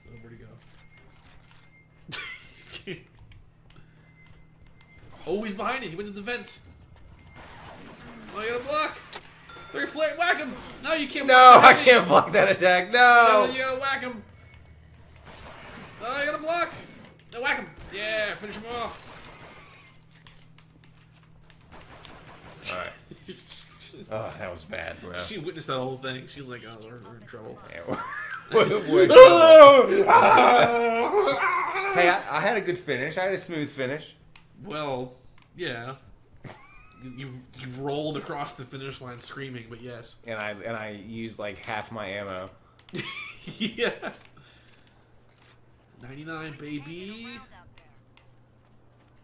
Oh, where'd he go? Oh, he's behind it. He went to the vents. Oh, you gotta block. Throw your flare. Whack him. No, you can't. No, whack I him. can't block that attack. No. You gotta whack him. Oh, you gotta block. No, whack him. Yeah, finish him off. All right. Oh, that was bad, bro. She witnessed that whole thing. She was like, "Oh, we're in trouble." Yeah, we're Hey, I had a good finish. I had a smooth finish. Well, yeah. You rolled across the finish line screaming, but yes. And I used like half my ammo. Yeah. 99, baby.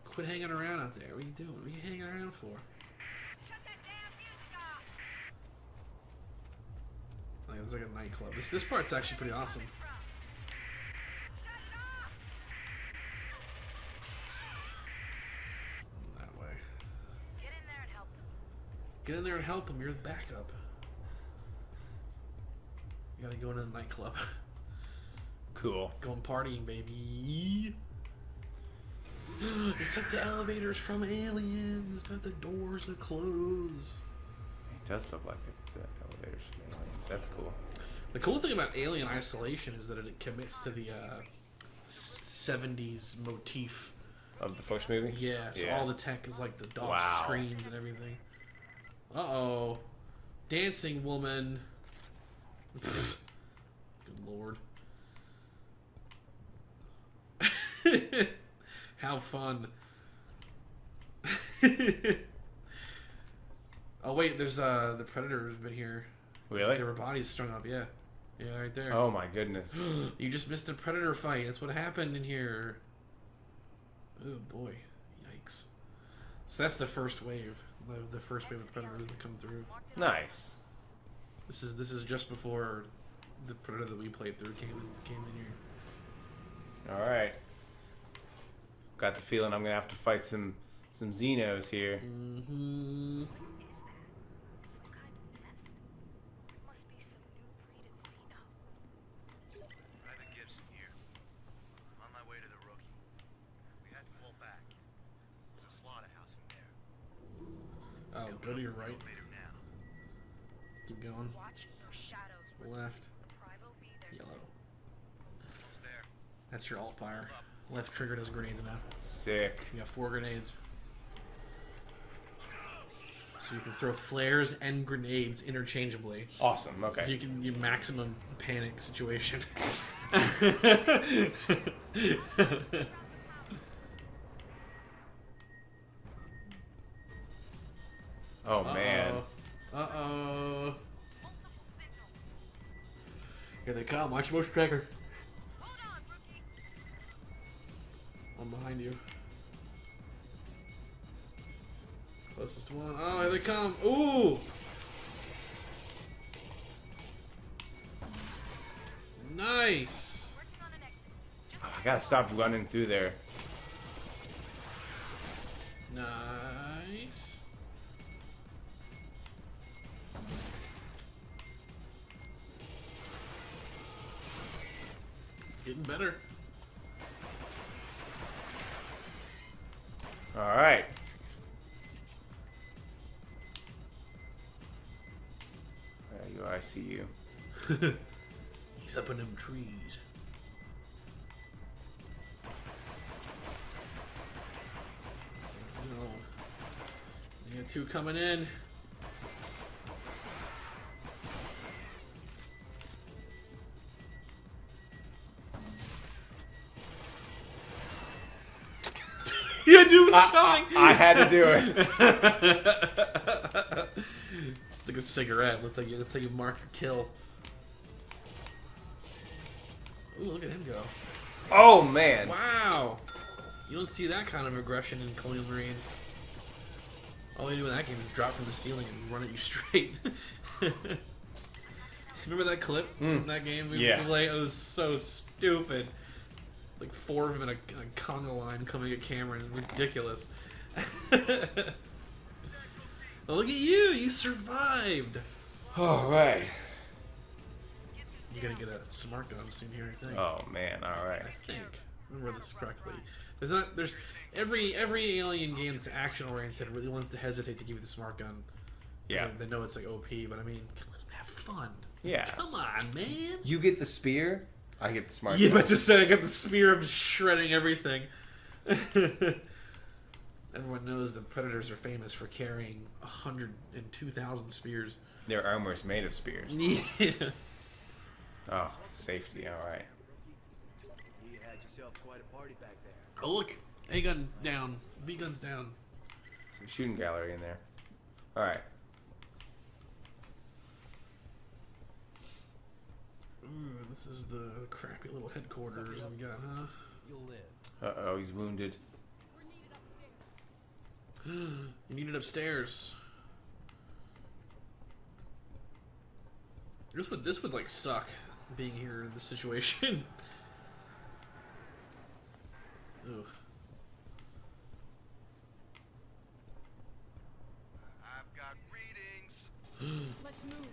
Quit hanging around out there. What are you doing? What are you hanging around for? Like, it's like a nightclub. This part's actually pretty awesome. That way. Get in there and help them. Get in there and help him. You're the backup. You gotta go into the nightclub. Cool. Going partying, baby. It's like the elevators from Aliens. Got the doors that close. It does look like the elevators. That's cool. The cool thing about Alien Isolation is that it commits to the 70s motif. Of the first movie? Yeah, so all the tech is like the DOS Wow. screens and everything. Uh-oh. Dancing woman. Good lord. How fun. Oh wait, there's the Predator's been here. Really? There were bodies strung up, yeah. Yeah, right there. Oh my goodness. You just missed a Predator fight. That's what happened in here. Oh boy. Yikes. So that's the first wave. The first wave of Predators that come through. Nice. This is just before the Predator that we played through came in here. Alright. Got the feeling I'm gonna have to fight some Xenos here. Mm-hmm. Some kind of nest. Must be some new breed of Xeno. Private Gibson here. On my way to the rookie. We had to pull back. There's a slaughterhouse in there. Oh, go to your right. Elevator now. Keep going. Watch those shadows. Left. The private will be there. Yellow. There. That's your alt fire. Left trigger does grenades now. Sick. You got 4 grenades. So you can throw flares and grenades interchangeably. Awesome. So Okay. you can you maximum panic situation. Oh man. Uh-oh. Here they come. Watch your motion tracker. Hold on, rookie. I'm behind you. Closest one. Oh, here they come. Ooh! Nice! Working on an exit. Just Oh, I gotta stop running through there. Nice. Getting better. Alright. you. I see you. He's up in them trees. No. You got two coming in. Yeah, dude was coming. I had to do it. It's like a cigarette. Let's like you mark your kill. Ooh, look at him go. Oh man. Wow. You don't see that kind of aggression in Colonial Marines. All they do in that game is drop from the ceiling and run at you straight. Remember that clip from that game we played? It was so stupid. Like 4 of them in a conga line coming at Cameron. Ridiculous. Well, look at you! You survived! Alright. You're gonna get a smart gun soon here, I think. Oh man, alright. I think. Remember this correctly. There's every alien game that's action oriented really wants to hesitate to give you the smart gun. Yeah. They know it's like OP, but I mean, let them have fun. Yeah. Come on, man. You get the spear, I get the smart Yeah, gun. but to say I got the spear of shredding everything. Everyone knows the Predators are famous for carrying 102,000 spears. Their armor is made of spears. Yeah. Oh, safety, alright. You had yourself quite a party back there. Oh look, A gun down, B gun's down. Some shooting gallery in there. Alright. Ooh, this is the crappy little headquarters we got, huh? You'll live. Uh-oh, he's wounded. You need it upstairs. This would like suck being here in this situation. Ugh. I've got readings. Let's move.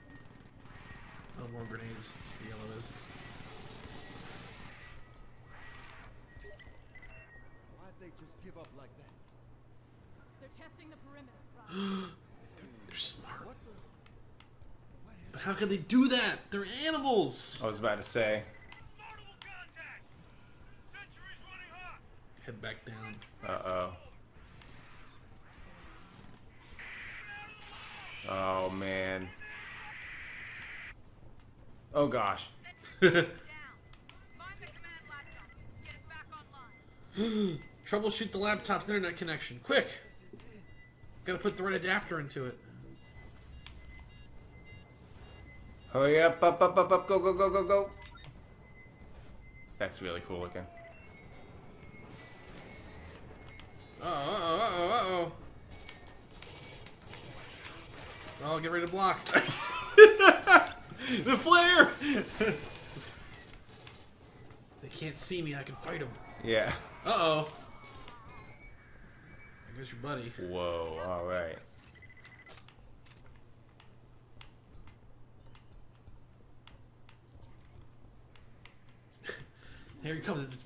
Oh, more grenades. That's what the yellow is. Why'd they just give up like that? They're testing the perimeter. Rob. They're smart. But how can they do that? They're animals. I was about to say. Multiple contact. Sentry's running hot. Head back down. Uh-oh. Oh, man. Oh, gosh. Down. Find the command laptop. Get it back online. Troubleshoot the laptop's internet connection. Quick! Gotta put the right adapter into it. Hurry up, up, go, go, go, go, go. That's really cool looking. Uh-oh. Oh, get ready to block. The flare! They can't see me, I can fight them. Yeah. Uh-oh. There goes your buddy. Whoa, alright. Here he comes, it's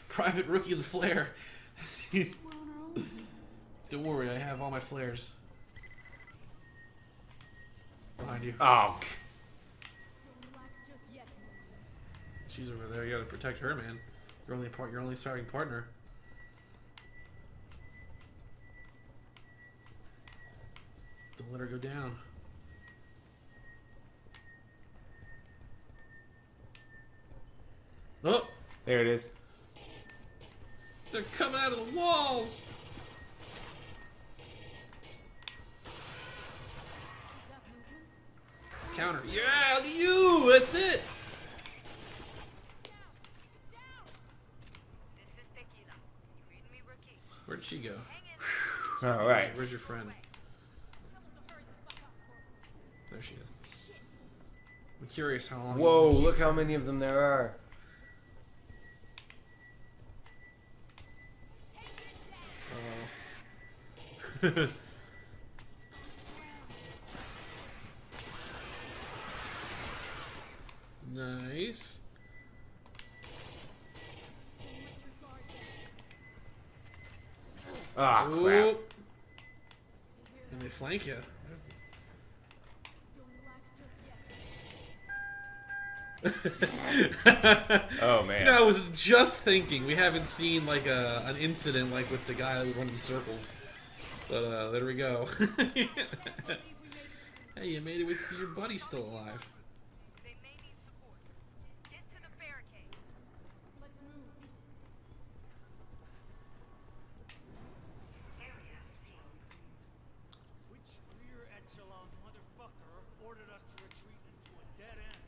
Private Rookie the Flare. Don't worry, I have all my flares. Behind you. Oh. Don't relax just yet. She's over there, you gotta protect her, man. Your only starting partner. Don't let her go down. Oh! There it is. They're coming out of the walls! That movement? Counter. Yeah, you! That's it! This is Tequila. You read me, rookie? Where'd she go? Alright. Where's your friend? There she is. I'm curious how long. Whoa, you can keep- look how many of them there are. Nice. Ah, crap. Ooh. And they flank you. Don't relax Oh man. You know, I was just thinking we haven't seen like an incident like with the guy with one of the circles, but there we go. Hey, you made it with your buddy still alive. They may need support. Get to the barricade. Let's move. Area sealed. Which rear echelon motherfucker ordered us to retreat into a dead end?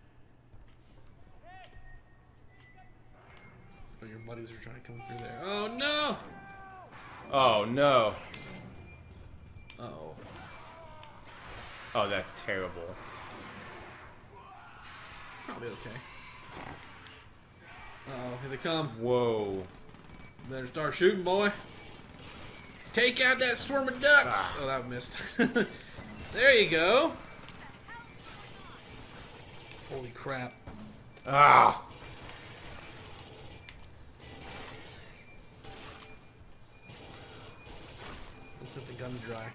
Oh, your buddies are trying to come through there. Oh no! Oh no. Uh-oh. Oh, that's terrible. Probably okay. Uh-oh, here they come. Whoa. Better start shooting, boy. Take out that swarm of ducks! Ah. Oh, that missed. There you go. Holy crap. Ah. Let's let the guns dry.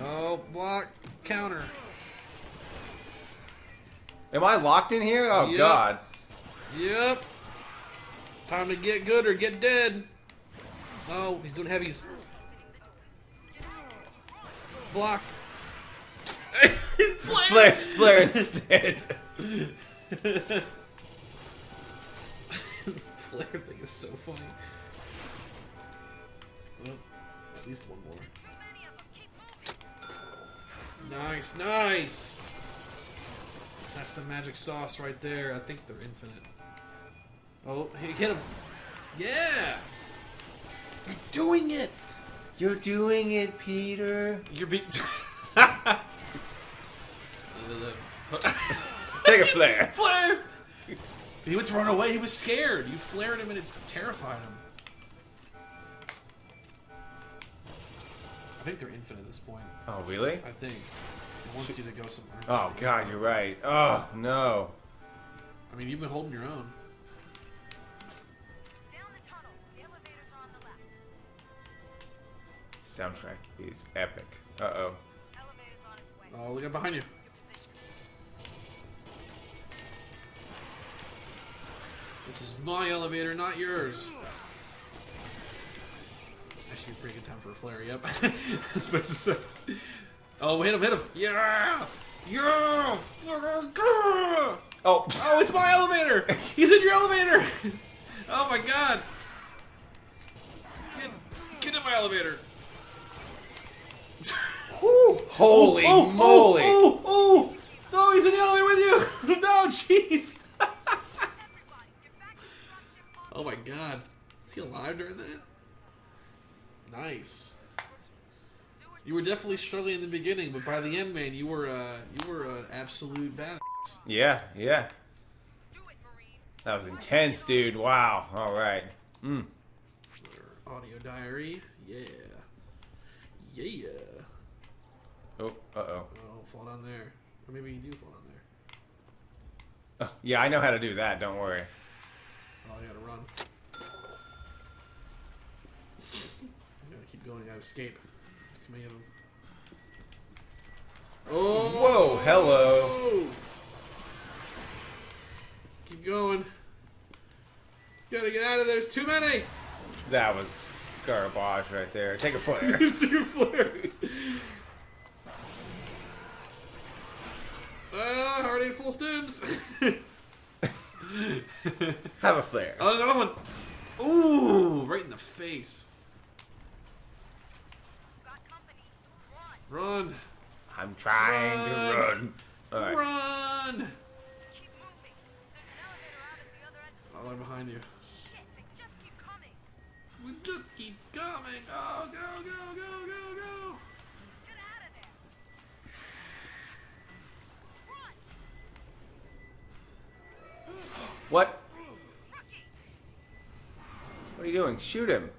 Oh, block, counter. Am I locked in here? Oh Yep. god. Yep. Time to get good or get dead. Oh, he's doing heavies. Block. Flare instead. Flare thing is so funny. Well, at least one more. Nice, nice. That's the magic sauce right there. I think they're infinite. Oh, he hit him. Yeah. You're doing it. You're doing it, Peter. You're being. Take a flare. Flare! He went to run away. He was scared. You flared him and it terrified him. I think they're infinite at this point. Oh, really? I think. It wants you to go somewhere. Oh, God, you're right. Oh, no. I mean, you've been holding your own. Down the tunnel. The elevators are on the left. Soundtrack is epic. Uh-oh. Elevator's on its way. Oh, look out behind you. Your position. This is my elevator, not yours. Actually, a pretty good time for a flare, yep. I was about to say. Oh, hit him, hit him. Yeah! Yeah! Oh. Oh, it's my elevator! He's in your elevator! Oh my god! Get in my elevator! Holy moly. Oh, he's in the elevator with you! No, jeez! Everybody, get back to the dropship. Oh my god. Is he alive during that? Nice. You were definitely struggling in the beginning, but by the end, man, you were an absolute badass. Yeah, yeah. Do it, Marine. That was intense, dude. Wow. All right. Mm. Audio diary, yeah. Yeah. Oh, uh-oh. Oh, fall down there. Or maybe you do fall down there. Oh, yeah, I know how to do that. Don't worry. Oh, I gotta run. I gotta keep going, I gotta escape. There's too many of them. Oh! Whoa, hello. Keep going. Gotta get out of there, there's too many! That was garbage right there. Take a flare. It's a good flare. Already full stims. Have a flare. Oh, there's another one. Ooh, right in the face. Got company. Run. Run. I'm trying to Run. run. All right. Run. Keep moving. There's an elevator out at the other end of the Oh, they're behind you. shit. They just keep coming. We just keep coming. Oh, go, go, go, go, go. Get out of there. Run. What? What are you doing? Shoot him.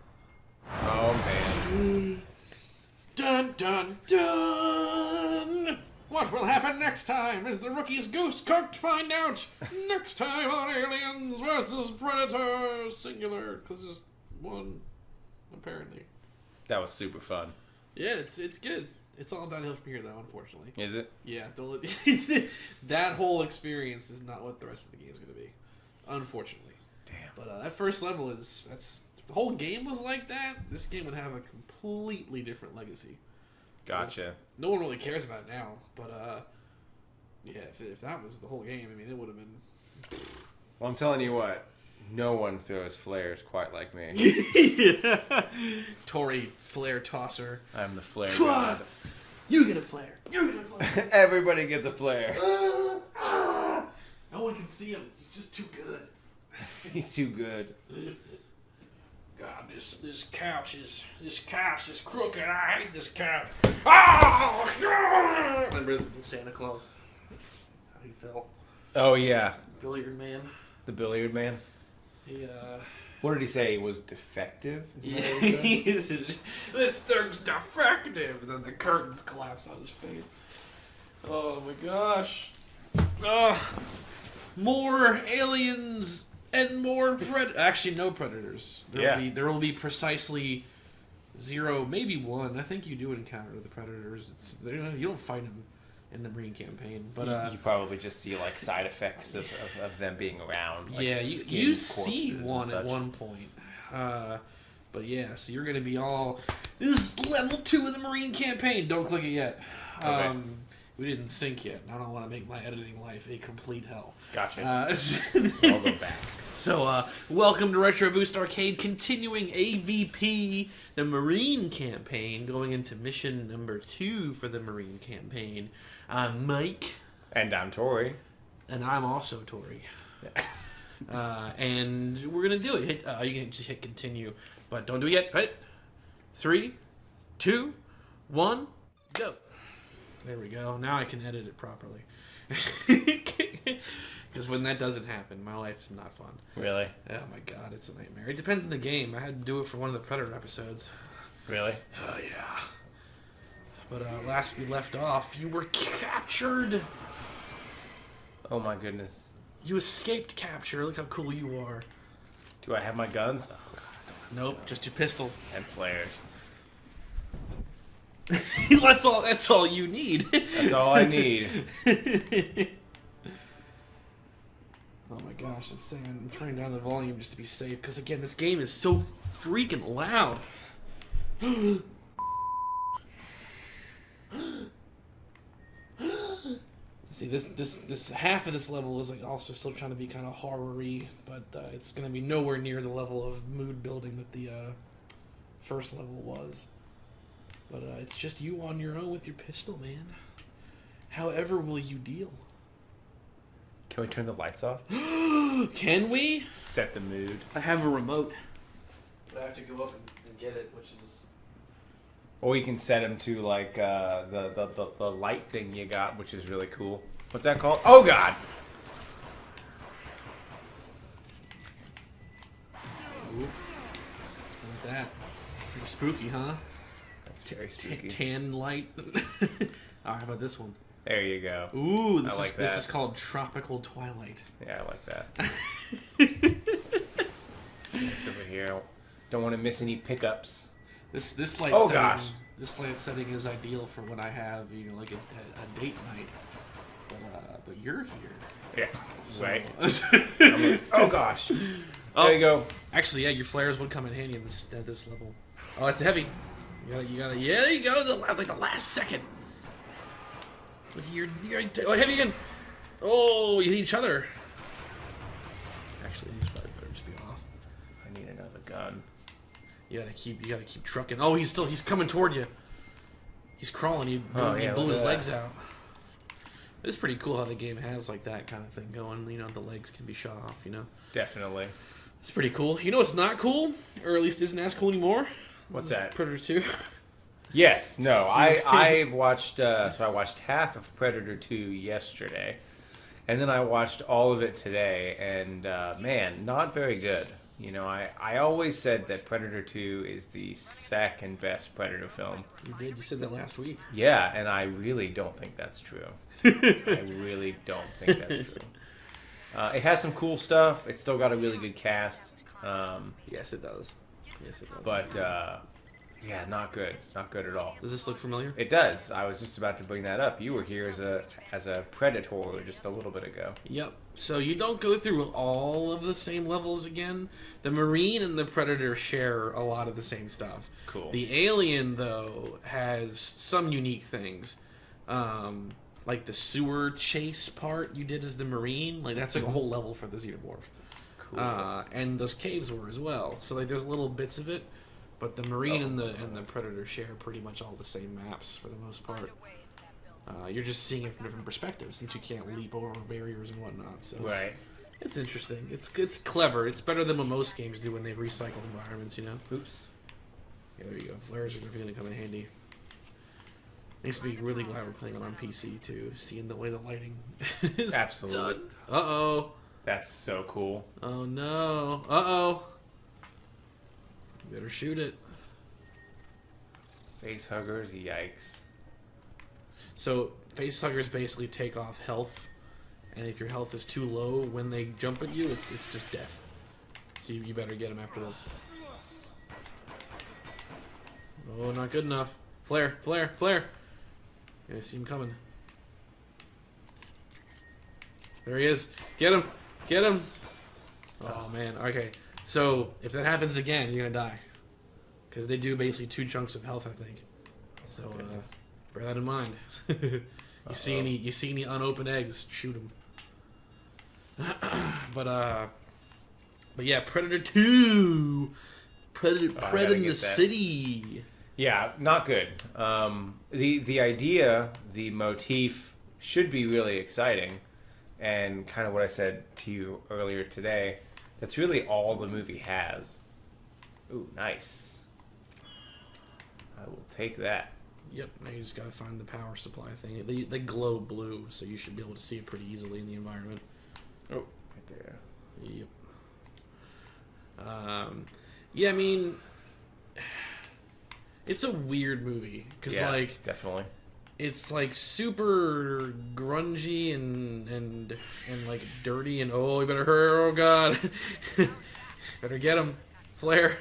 Oh, man. Dun, dun, dun. What will happen next time? Is the rookie's goose cooked? Find out next time on Aliens vs. Predator Singular. Because there's one, apparently. That was super fun. Yeah, it's good. It's all downhill from here, though. Unfortunately. Is it? Yeah. Don't that whole experience is not what the rest of the game is going to be. Unfortunately. Damn. But that first level is if the whole game was like that, this game would have a completely different legacy. Gotcha. No one really cares about it now, but yeah, if that was the whole game, I mean, it would have been. Well, I'm telling you what, no one throws flares quite like me. Yeah. Tory flare tosser. I'm the flare god. You get a flare. You get a flare. Everybody gets a flare. No one can see him. He's just too good. He's too good. God, this couch is crooked. I hate this couch. Oh! Remember Santa Claus? How he felt. Oh yeah, Billiard man. the billiard man. He What did he say? He was defective? Isn't that what he said? This thing's defective, and then the curtains collapse on his face. Oh my gosh! More aliens and more Actually, no predators. There will be precisely 0, maybe 1. I think you do encounter the predators. You don't fight them in the Marine campaign, but you probably just see like side effects of them being around. Like yeah, skin you corpses see and one such. at one point. But yeah, so you're gonna be all. This is level 2 of the Marine campaign. Don't click it yet. Okay. We didn't sync yet. I don't want to make my editing life a complete hell. Gotcha. I'll go back. So, welcome to Retro Boost Arcade, continuing AVP, the Marine campaign, going into mission number 2 for the Marine campaign. I'm Mike. And I'm Tori. And I'm also Tori. And we're going to do it. You can just hit continue, but don't do it yet. Right? 3, 2, 1, go. There we go. Now I can edit it properly. Because when that doesn't happen, my life is not fun. Really? Oh my god, it's a nightmare. It depends on the game. I had to do it for one of the Predator episodes. Really? Oh yeah. But last we left off, you were captured. Oh my goodness. You escaped capture. Look how cool you are. Do I have my guns? Oh, Nope, just your pistol. and flares. That's all you need. That's all I need. Oh my gosh, I'm saying I'm turning down the volume just to be safe, because again, this game is so freaking loud. See, this half of this level is like also still trying to be kind of horror-y, but it's going to be nowhere near the level of mood building that the first level was. But it's just you on your own with your pistol, man. However will you deal? Can we turn the lights off? Can we? Set the mood. I have a remote. But I have to go up and get it, which is... Or you can set them to like the light thing you got, which is really cool. What's that called? Oh god! Ooh. Look at that. Pretty spooky, huh? That's very spooky. Tan light. How about this one? There you go. Ooh, this that. is called Tropical Twilight. Yeah, I like that. It's over here. Don't want to miss any pickups. This light Oh, setting, gosh. This light setting is ideal for when I have like a date night. But you're here. Yeah. So. Right. I'm like, oh gosh. Oh, There you go. Actually, yeah, your flares would come in handy at this level. Oh, that's heavy. You gotta. Yeah, there you go. That's like the last second. Look, you're heavy again. Oh, you hit each other. Actually, these probably better just be off. I need another gun. You gotta keep trucking. Oh, he's coming toward you. He's crawling. He blew his legs out. It's pretty cool how the game has like that kind of thing going. You know, the legs can be shot off. You know, Definitely. it's pretty cool. You know, what's not cool, or at least isn't as cool anymore. What's that? Predator 2. Yes. No. I watched. So I watched half of Predator 2 yesterday, and then I watched all of it today. And man, not very good. You know, I always said that Predator 2 is the second best Predator film. You did. You said that last week. Yeah, and I really don't think that's true. I really don't think that's true. It has some cool stuff. It's still got a really good cast. Yes, it does. Yes, it does. But Yeah, not good. Not good at all. Does this look familiar? It does. I was just about to bring that up. You were here as a Predator just a little bit ago. Yep. So you don't go through all of the same levels again. The Marine and the Predator share a lot of the same stuff. Cool. The Alien, though, has some unique things. Like the sewer chase part you did as the Marine. Like, that's like a whole level for the Xenomorph. Cool. And those caves were as well. So like, there's little bits of it. But the Marine and the Predator share pretty much all the same maps for the most part. You're just seeing it from different perspectives since you can't leap over barriers and whatnot. So Right. it's interesting. It's clever. It's better than what most games do when they recycle environments, you know? Oops. Yeah, there you go. Flares are definitely going to come in handy. Makes me really glad we're playing it on PC too, seeing the way the lighting is Absolutely. done. Uh-oh. That's so cool. Oh no. Uh-oh. Better shoot it. Face huggers, yikes. So, facehuggers basically take off health, and if your health is too low when they jump at you, it's just death. So you better get them after this. Oh, not good enough. Flare, flare, flare! Yeah, I see him coming. There he is. Get him! Get him! Oh, man. Okay. So, if that happens again, you're gonna die. Because they do basically 2 chunks of health, I think. So, bear that in mind. You see any unopened eggs, shoot them. but yeah, Predator 2! Predator in the city! Yeah, not good. The idea, the motif should be really exciting. And kind of what I said to you earlier today, that's really all the movie has. Ooh, nice. I will take that. Yep, now you just gotta find the power supply thing. They glow blue, so you should be able to see it pretty easily in the environment. Oh, right there. Yep. Yeah, I mean, it's a weird movie because like definitely, it's like super grungy and like dirty and oh, you better hurry! Oh god, better get him, flare.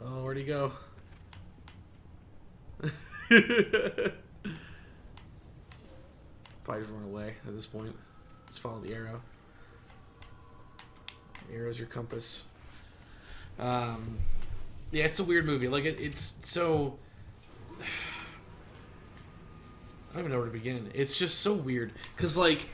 Oh, where'd he go? Probably just run away at this point. Just follow the arrow. The arrow's your compass. Yeah, it's a weird movie. Like it's so. I don't even know where to begin. It's just so weird because, like,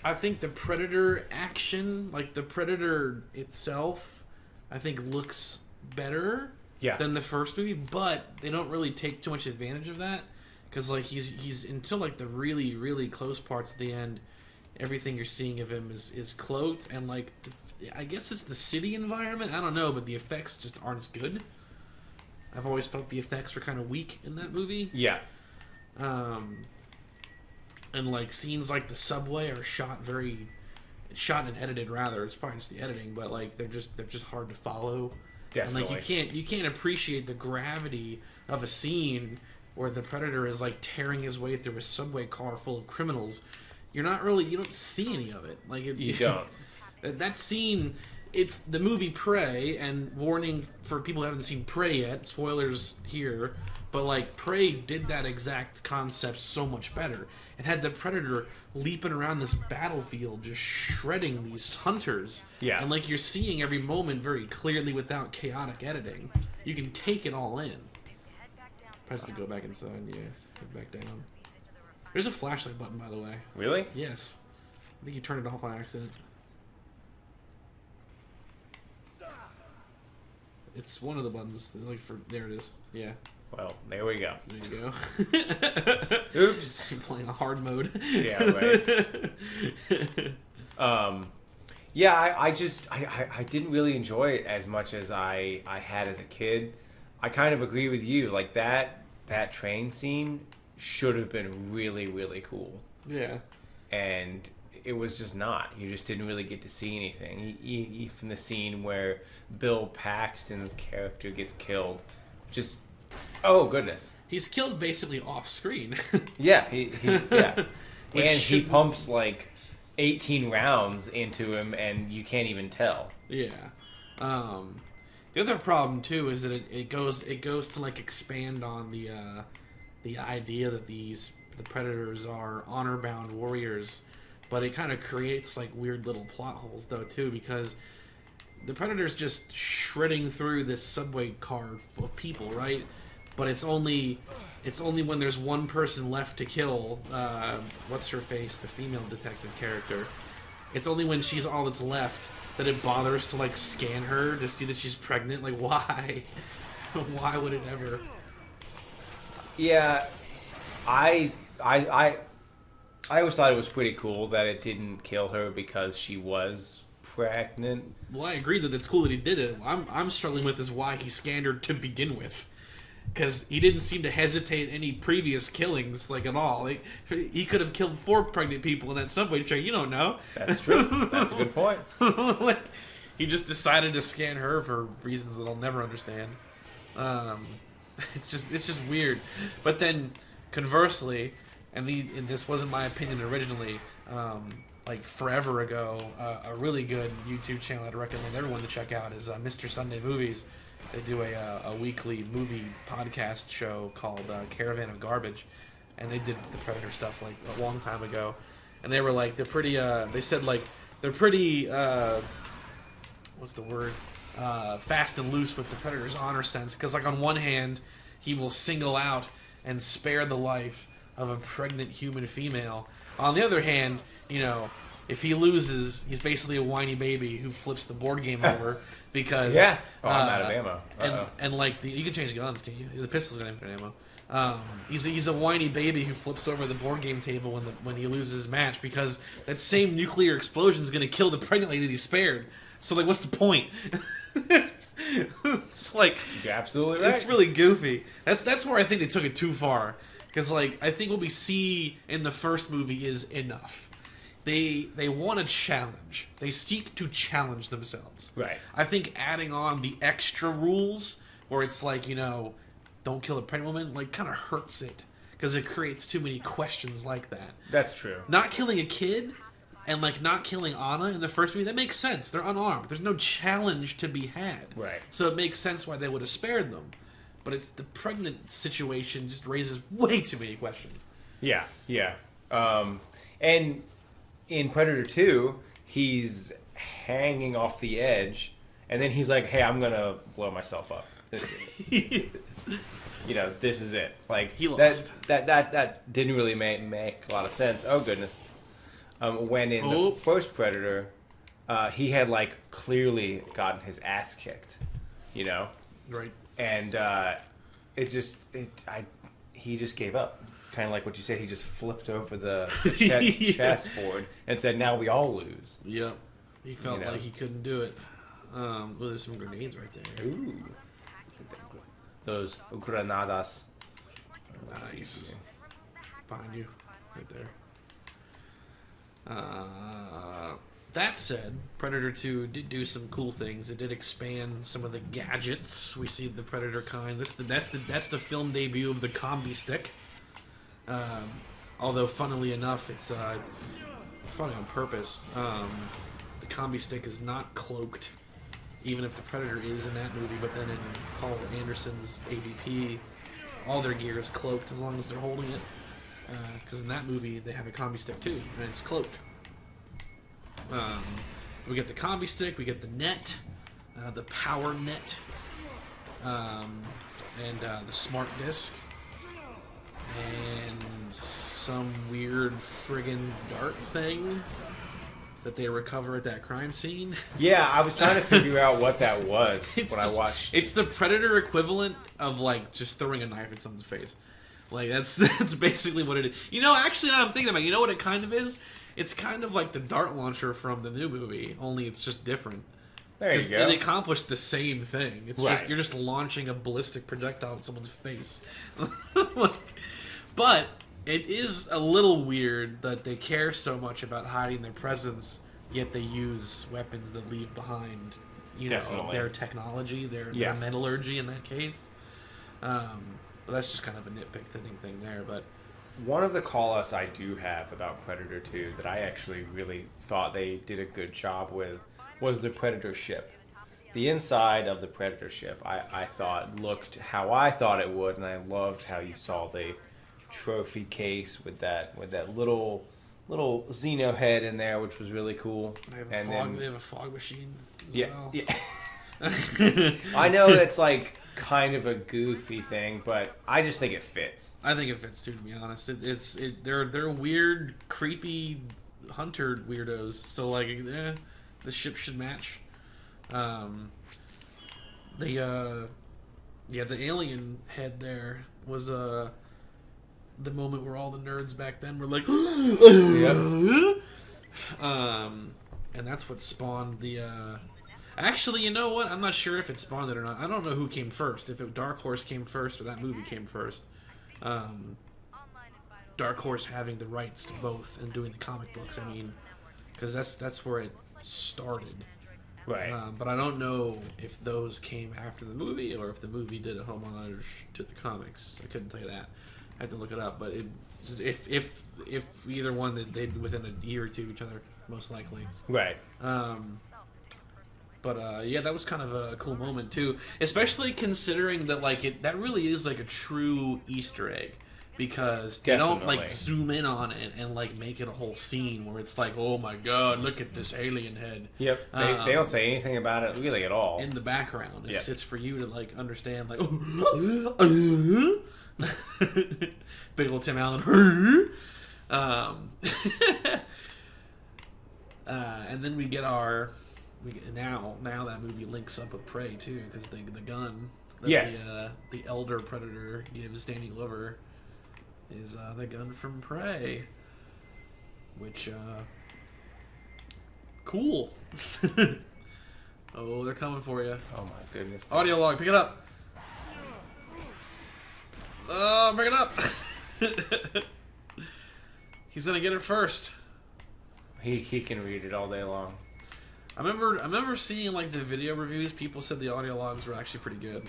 I think the Predator action, like the Predator itself, I think looks better than the first movie, but they don't really take too much advantage of that because, like, he's until like the really really close parts at the end, everything you're seeing of him is cloaked and like I guess it's the city environment. I don't know, but the effects just aren't as good. I've always felt the effects were kind of weak in that movie. Yeah. And like scenes like the subway are shot and edited rather. It's probably just the editing, but like they're just hard to follow. Definitely. And like you can't appreciate the gravity of a scene where the Predator is like tearing his way through a subway car full of criminals. You don't see any of it. Like you don't. That scene, it's the movie Prey, and warning for people who haven't seen Prey yet, spoilers here, but like Prey did that exact concept so much better. It had the Predator leaping around this battlefield, just shredding these hunters. Yeah. And like you're seeing every moment very clearly without chaotic editing. You can take it all in. Press to go back inside, yeah. Get back down. There's a flashlight button, by the way. Really? Yes. I think you turned it off on accident. It's one of the buttons. Like for there it is. Yeah. Well, there we go. There you go. Oops. You're playing a hard mode. Yeah, right. Yeah, I didn't really enjoy it as much as I had as a kid. I kind of agree with you. Like that train scene should have been really, really cool. Yeah. And it was just not. You just didn't really get to see anything. Even the scene where Bill Paxton's character gets killed. Just, oh goodness. He's killed basically off screen. Yeah, yeah. And he shouldn't- pumps like 18 rounds into him and you can't even tell. Yeah. The other problem too is that it goes to like expand on the idea that the Predators are honor bound warriors, but it kind of creates like weird little plot holes though too, because the Predator's just shredding through this subway car of people, right? But it's only when there's one person left to kill. What's her face? The female detective character. It's only when she's all that's left that it bothers to like scan her to see that she's pregnant. Like, why? Why would it ever? Yeah, I always thought it was pretty cool that it didn't kill her because she was pregnant. Well, I agree that it's cool that he did it. I'm struggling with is why he scanned her to begin with. Because he didn't seem to hesitate any previous killings, like, at all. Like, he could have killed 4 pregnant people in that subway train. You don't know. That's true. That's a good point. Like, he just decided to scan her for reasons that I'll never understand. It's just weird. But then, conversely, and this wasn't my opinion originally, like forever ago, a really good YouTube channel I'd recommend everyone to check out is Mr. Sunday Movies. They do a weekly movie podcast show called Caravan of Garbage, and they did the Predator stuff like a long time ago, and they were like they're pretty. They said like they're pretty. What's the word? Fast and loose with the Predator's honor sense, because like on one hand, he will single out and spare the life of a pregnant human female. On the other hand, you know, if he loses, he's basically a whiny baby who flips the board game over. Because I'm out of ammo. And like you can change guns, can you? The pistol's got infinite ammo. He's a whiny baby who flips over the board game table when he loses his match, because that same nuclear explosion is going to kill the pregnant lady that he spared. So like, what's the point? It's like you're absolutely right. It's really goofy. That's where I think they took it too far. Because like I think what we see in the first movie is enough. They want to challenge. They seek to challenge themselves. Right. I think adding on the extra rules, where it's like, you know, don't kill a pregnant woman, like kind of hurts it, because it creates too many questions like that. That's true. Not killing a kid and like not killing Anna in the first movie, that makes sense. They're unarmed. There's no challenge to be had. Right. So it makes sense why they would have spared them. But it's the pregnant situation just raises way too many questions. Yeah. And in Predator 2, he's hanging off the edge, and then he's like, hey, I'm going to blow myself up. You know, this is it. Like, he lost. That didn't really make a lot of sense. Oh, goodness. When in the first Predator, he had, like, clearly gotten his ass kicked, you know? Right. And he just gave up. Kind of like what you said, he just flipped over the chessboard and said, now we all lose. Yep. He felt like he couldn't do it. Well, there's some grenades right there. Ooh. Those granadas. Nice. Behind you. Right there. That said, Predator 2 did do some cool things. It did expand some of the gadgets. We see the Predator kind. That's the film debut of the combi stick. Although, funnily enough, it's probably on purpose. The combi stick is not cloaked, even if the Predator is in that movie. But then in Paul Anderson's AVP, all their gear is cloaked as long as they're holding it. Because in that movie, they have a combi stick too, and it's cloaked. We get the combi stick, we get the net, the power net, and the smart disc. And some weird friggin' dart thing that they recover at that crime scene. Yeah, I was trying to figure out what that was I watched. It's the Predator equivalent of like just throwing a knife at someone's face. Like that's basically what it is. You know, actually, now I'm thinking about it, you know what it kind of is? It's kind of like the dart launcher from the new movie, only it's just different. There you go. It accomplished the same thing. It's right. just you're just launching a ballistic projectile at someone's face. But it is a little weird that they care so much about hiding their presence, yet they use weapons that leave behind, their technology, their metallurgy in that case. But that's just kind of a nitpick thing there. But one of the call-outs I do have about Predator 2 that I actually really thought they did a good job with was the Predator ship. the inside of the Predator ship, I thought looked how I thought it would, and I loved how you saw the trophy case with that little Xeno head in there, which was really cool. They have a fog machine as Yeah, well. yeah. I know that's like kind of a goofy thing, but I just think it fits. I think it fits too, to be honest. They're weird, creepy hunter weirdos. So like, the ship should match. The alien head there was the moment where all the nerds back then were like, Yep. and that's what spawned the. Actually, you know what? I'm not sure if it spawned it or not. I don't know who came first. If Dark Horse came first or that movie came first. Dark Horse having the rights to both and doing the comic books. I mean, because that's where it started. Right. But I don't know if those came after the movie or if the movie did a homage to the comics. I couldn't tell you that. I had to look it up. But if either one, they'd be within a year or two of each other, most likely. Right. But yeah, that was kind of a cool moment too, especially considering that that really is like a true Easter egg, because they don't Definitely. like zoom in on it and like make it a whole scene where it's like, oh my god, look at this alien head. Yep. They don't say anything about it really at all. In the background, Yep. it's for you to like understand, like big old Tim Allen. And then we get now that movie links up with Prey too, because the gun that Yes. the elder Predator gives Danny Glover is the gun from Prey, which cool. Oh, they're coming for you. Oh my goodness. Audio log, pick it up. Oh, bring it up. He's gonna get it first. He can read it all day long. I remember seeing like the video reviews. People said the audio logs were actually pretty good.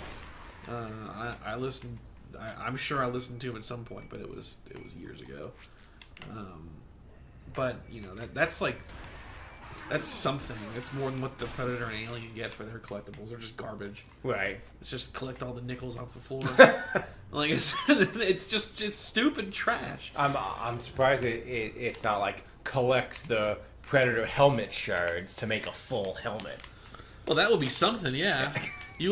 I listened. I'm sure I listened to them at some point, but it was years ago. But you know that's something. It's more than what the Predator and Alien get for their collectibles. They're just garbage. Right. It's just collect all the nickels off the floor. Like it's stupid trash. I'm surprised it's not like collect the Predator helmet shards to make a full helmet. Well, that would be something, yeah. You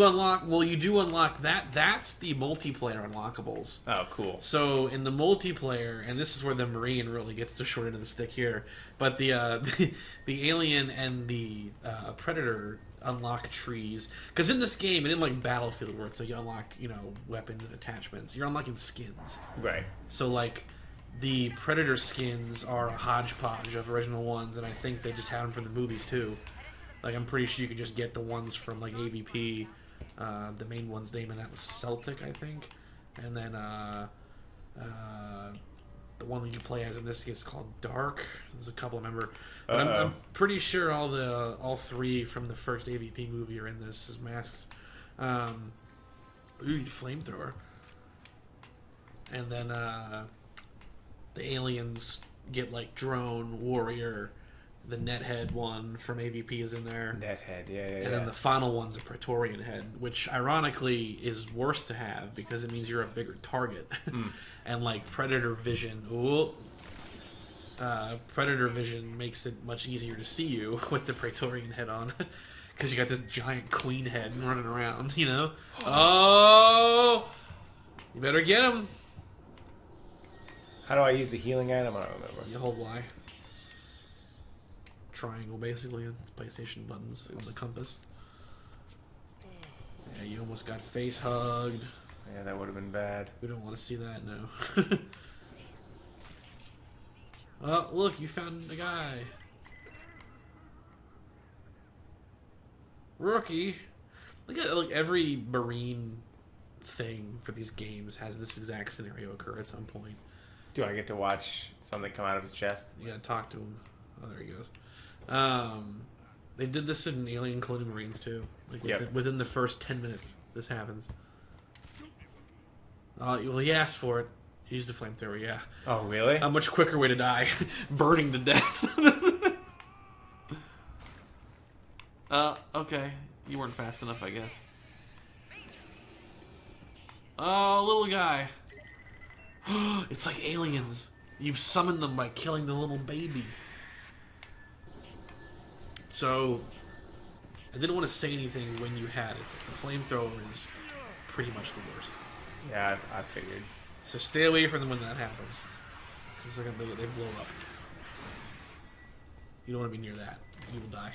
do unlock that. That's the multiplayer unlockables. Oh, cool. So in the multiplayer, and this is where the Marine really gets the short end of the stick here, but the Alien and the Predator unlock trees. Because in this game, and in like Battlefield, where it's like you unlock weapons and attachments, you're unlocking skins. Right. So like the Predator skins are a hodgepodge of original ones, and I think they just had them from the movies too. Like, I'm pretty sure you could just get the ones from, like, AVP. The main one's name, and that was Celtic, I think. And then, the one that you play as in this is called Dark. There's a couple, I remember. But I'm pretty sure all three from the first AVP movie are in this as masks. Flamethrower. And then, the aliens get, like, Drone, Warrior. The Nethead one from AVP is in there. Nethead, yeah. And then the final one's a Praetorian head, which ironically is worse to have because it means you're a bigger target. And like Predator Vision, Predator Vision makes it much easier to see you with the Praetorian head on. Because you got this giant queen head running around, Oh! You better get him. How do I use the healing item? I don't remember. You hold Y. Triangle, basically. It's PlayStation buttons on the compass. Yeah, you almost got face hugged. Yeah, that would have been bad. We don't want to see that, no. Oh, look, you found a guy. Rookie. Look at every Marine thing for these games has this exact scenario occur at some point. Do I get to watch something come out of his chest? You gotta talk to him. Oh, there he goes. They did this in Alien Colonial Marines too. Like within the first 10 minutes, this happens. Well, he asked for it. He used the flamethrower, yeah. Oh, really? A much quicker way to die. Burning to death. Okay. You weren't fast enough, I guess. Oh, little guy. It's like aliens. You've summoned them by killing the little baby. So, I didn't want to say anything when you had it. The flamethrower is pretty much the worst. Yeah, I figured. So stay away from them when that happens. Because they blow up. You don't want to be near that. You will die.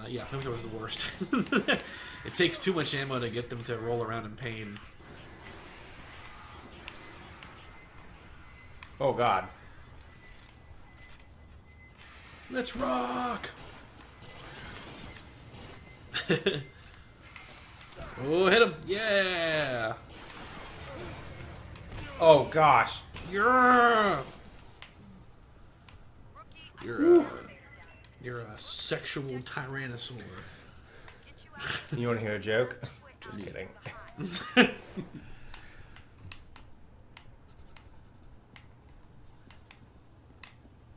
Yeah, flamethrower is the worst. It takes too much ammo to get them to roll around in pain. Oh God. Let's rock! Oh, hit him! Yeah! Oh gosh. Yeah! You're a sexual tyrannosaur. You want to hear a joke? Just kidding.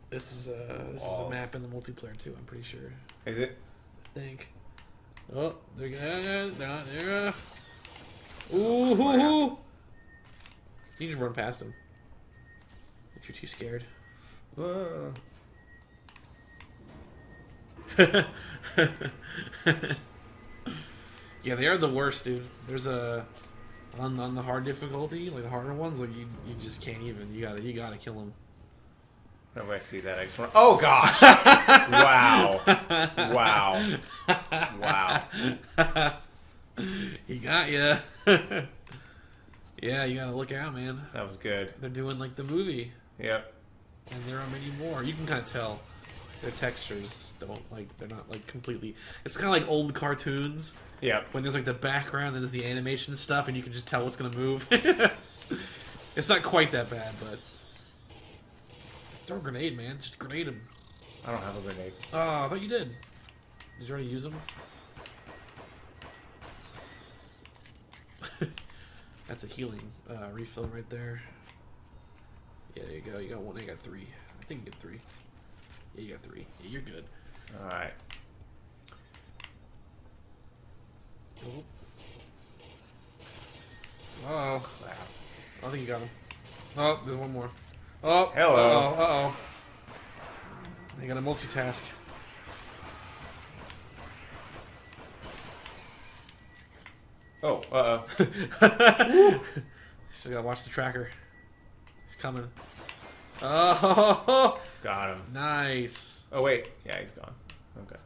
This is a map in the multiplayer too. I'm pretty sure. Is it? I think. Oh, there you go. Down there. Ooh! You just run past him. If you're too scared. Yeah, they are the worst, dude. There's a on the hard difficulty, like the harder ones, like you just can't even. You gotta kill them. Whenever I see that, I just want. Oh gosh! Wow! Wow! Wow! He got ya. Yeah, you gotta look out, man. That was good. They're doing like the movie. Yep. And there are many more. You can kind of tell their textures they're not like completely. It's kind of like old cartoons. Yep. When there's like the background, and there's the animation stuff, and you can just tell what's gonna move. It's not quite that bad, but throw a grenade, man. Just grenade him. I don't have a grenade. Oh, I thought you did. Did you already use them? That's a healing refill right there. Yeah, there you go. You got one. I got three. I think you get three. Yeah, you got three. Yeah, you're good. All right. Oh. Uh-oh. Wow. I think you got him. Oh, there's one more. Oh. Hello. Uh-oh. You got to multitask. Oh. Uh-oh. Still gotta watch the tracker. He's coming. Oh. Got him. Nice. Oh wait. Yeah, he's gone. Okay.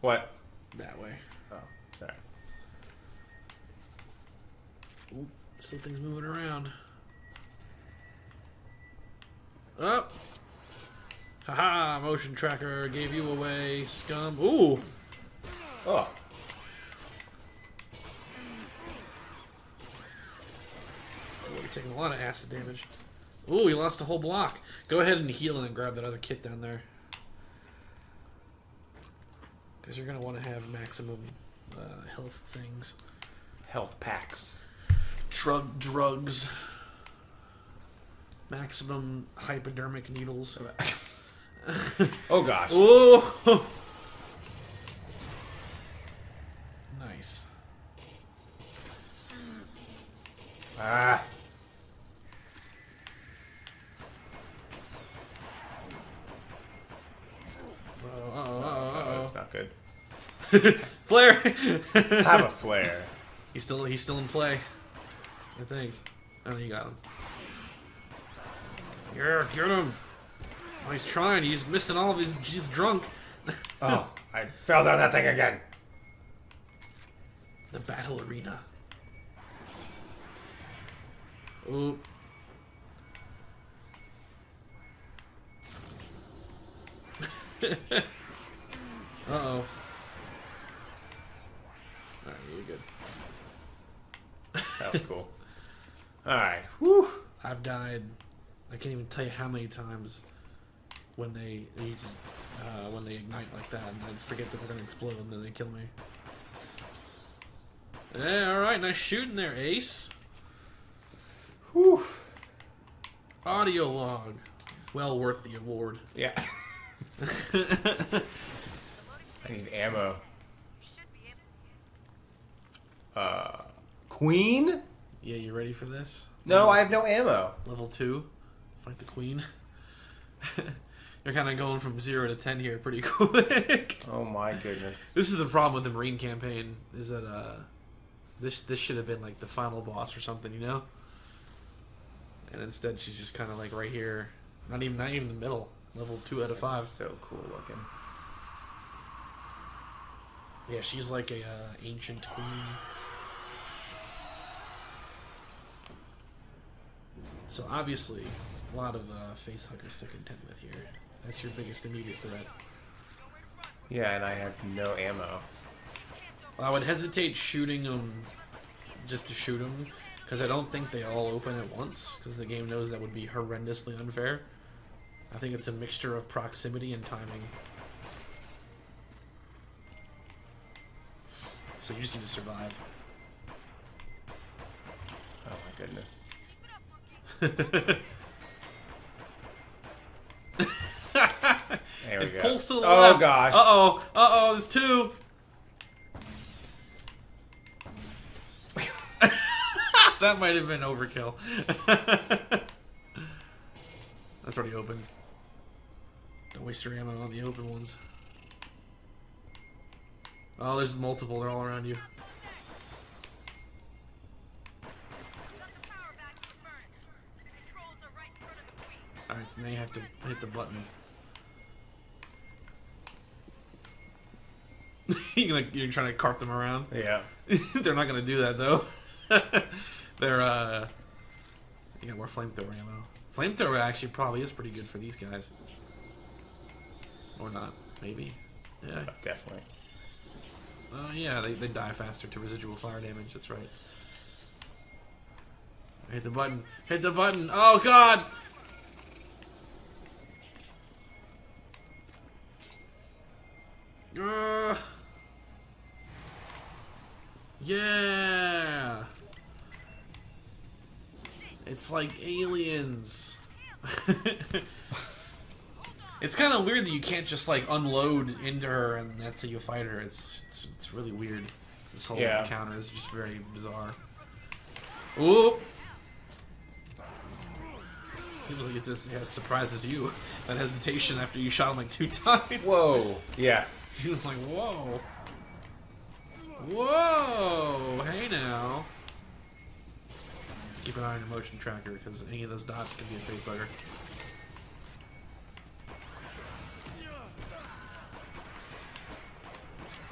What? That way. Oh, sorry. Ooh, still things moving around. Up. Oh. Haha, motion tracker gave you away, scum. Ooh. Oh. Oh, you're taking a lot of acid damage. Ooh, you lost a whole block. Go ahead and heal and grab that other kit down there. Because you're going to want to have maximum health things. Health packs. Drugs. Maximum hypodermic needles. Oh gosh. Ooh. Nice. Ah. That's not good. Flare. Have a flare. He's still in play. I think. Oh, you got him. Yeah, get him. Oh, he's trying. He's missing all of his. He's drunk. Oh, I fell down that thing again. The battle arena. Ooh. Uh-oh. Alright, you're good. That was cool. Alright. Whew. I've died. I can't even tell you how many times when they ignite like that, and I forget that they're gonna explode, and then they kill me. Yeah, alright, nice shooting there, Ace. Whew. Audio log. Well worth the award. Yeah. I need ammo. You should be able. Queen? Yeah, you ready for this? No, I have no ammo. Level 2. Fight the queen. You're kind of going from 0 to 10 here pretty quick. Oh my goodness. This is the problem with the Marine campaign, is that this should have been like the final boss or something, you know? And instead she's just kind of like right here. Not even in the middle. Level 2 out of 5. That's so cool looking. Yeah, she's like a ancient queen. So obviously, a lot of face huggers to contend with here. That's your biggest immediate threat. Yeah, and I have no ammo. I would hesitate shooting them just to shoot them, because I don't think they all open at once, because the game knows that would be horrendously unfair. I think it's a mixture of proximity and timing. So you just need to survive. Oh my goodness. There we It go. pulls to the Oh left. gosh. Uh-oh, there's 2. That might have been overkill. That's already open. Don't waste your ammo on the open ones. Oh, there's multiple. They're all around you. Alright, so now you have to hit the button. You're trying to cart them around? Yeah. They're not gonna do that though. They're you got more flamethrower ammo. Flamethrower actually probably is pretty good for these guys. Or not, maybe. Yeah. Definitely. Yeah, they die faster to residual fire damage, that's right. Hit the button. Hit the button! Oh god! Yeah! It's like aliens. It's kind of weird that you can't just like unload into her and that's how you fight her. It's really weird. This whole encounter is just very bizarre. Ooh! People think it's as surprises you. That hesitation after you shot him like 2 times. Whoa. Yeah. He was like, whoa. Whoa! Hey now. Keep an eye on your motion tracker, because any of those dots could be a facehugger.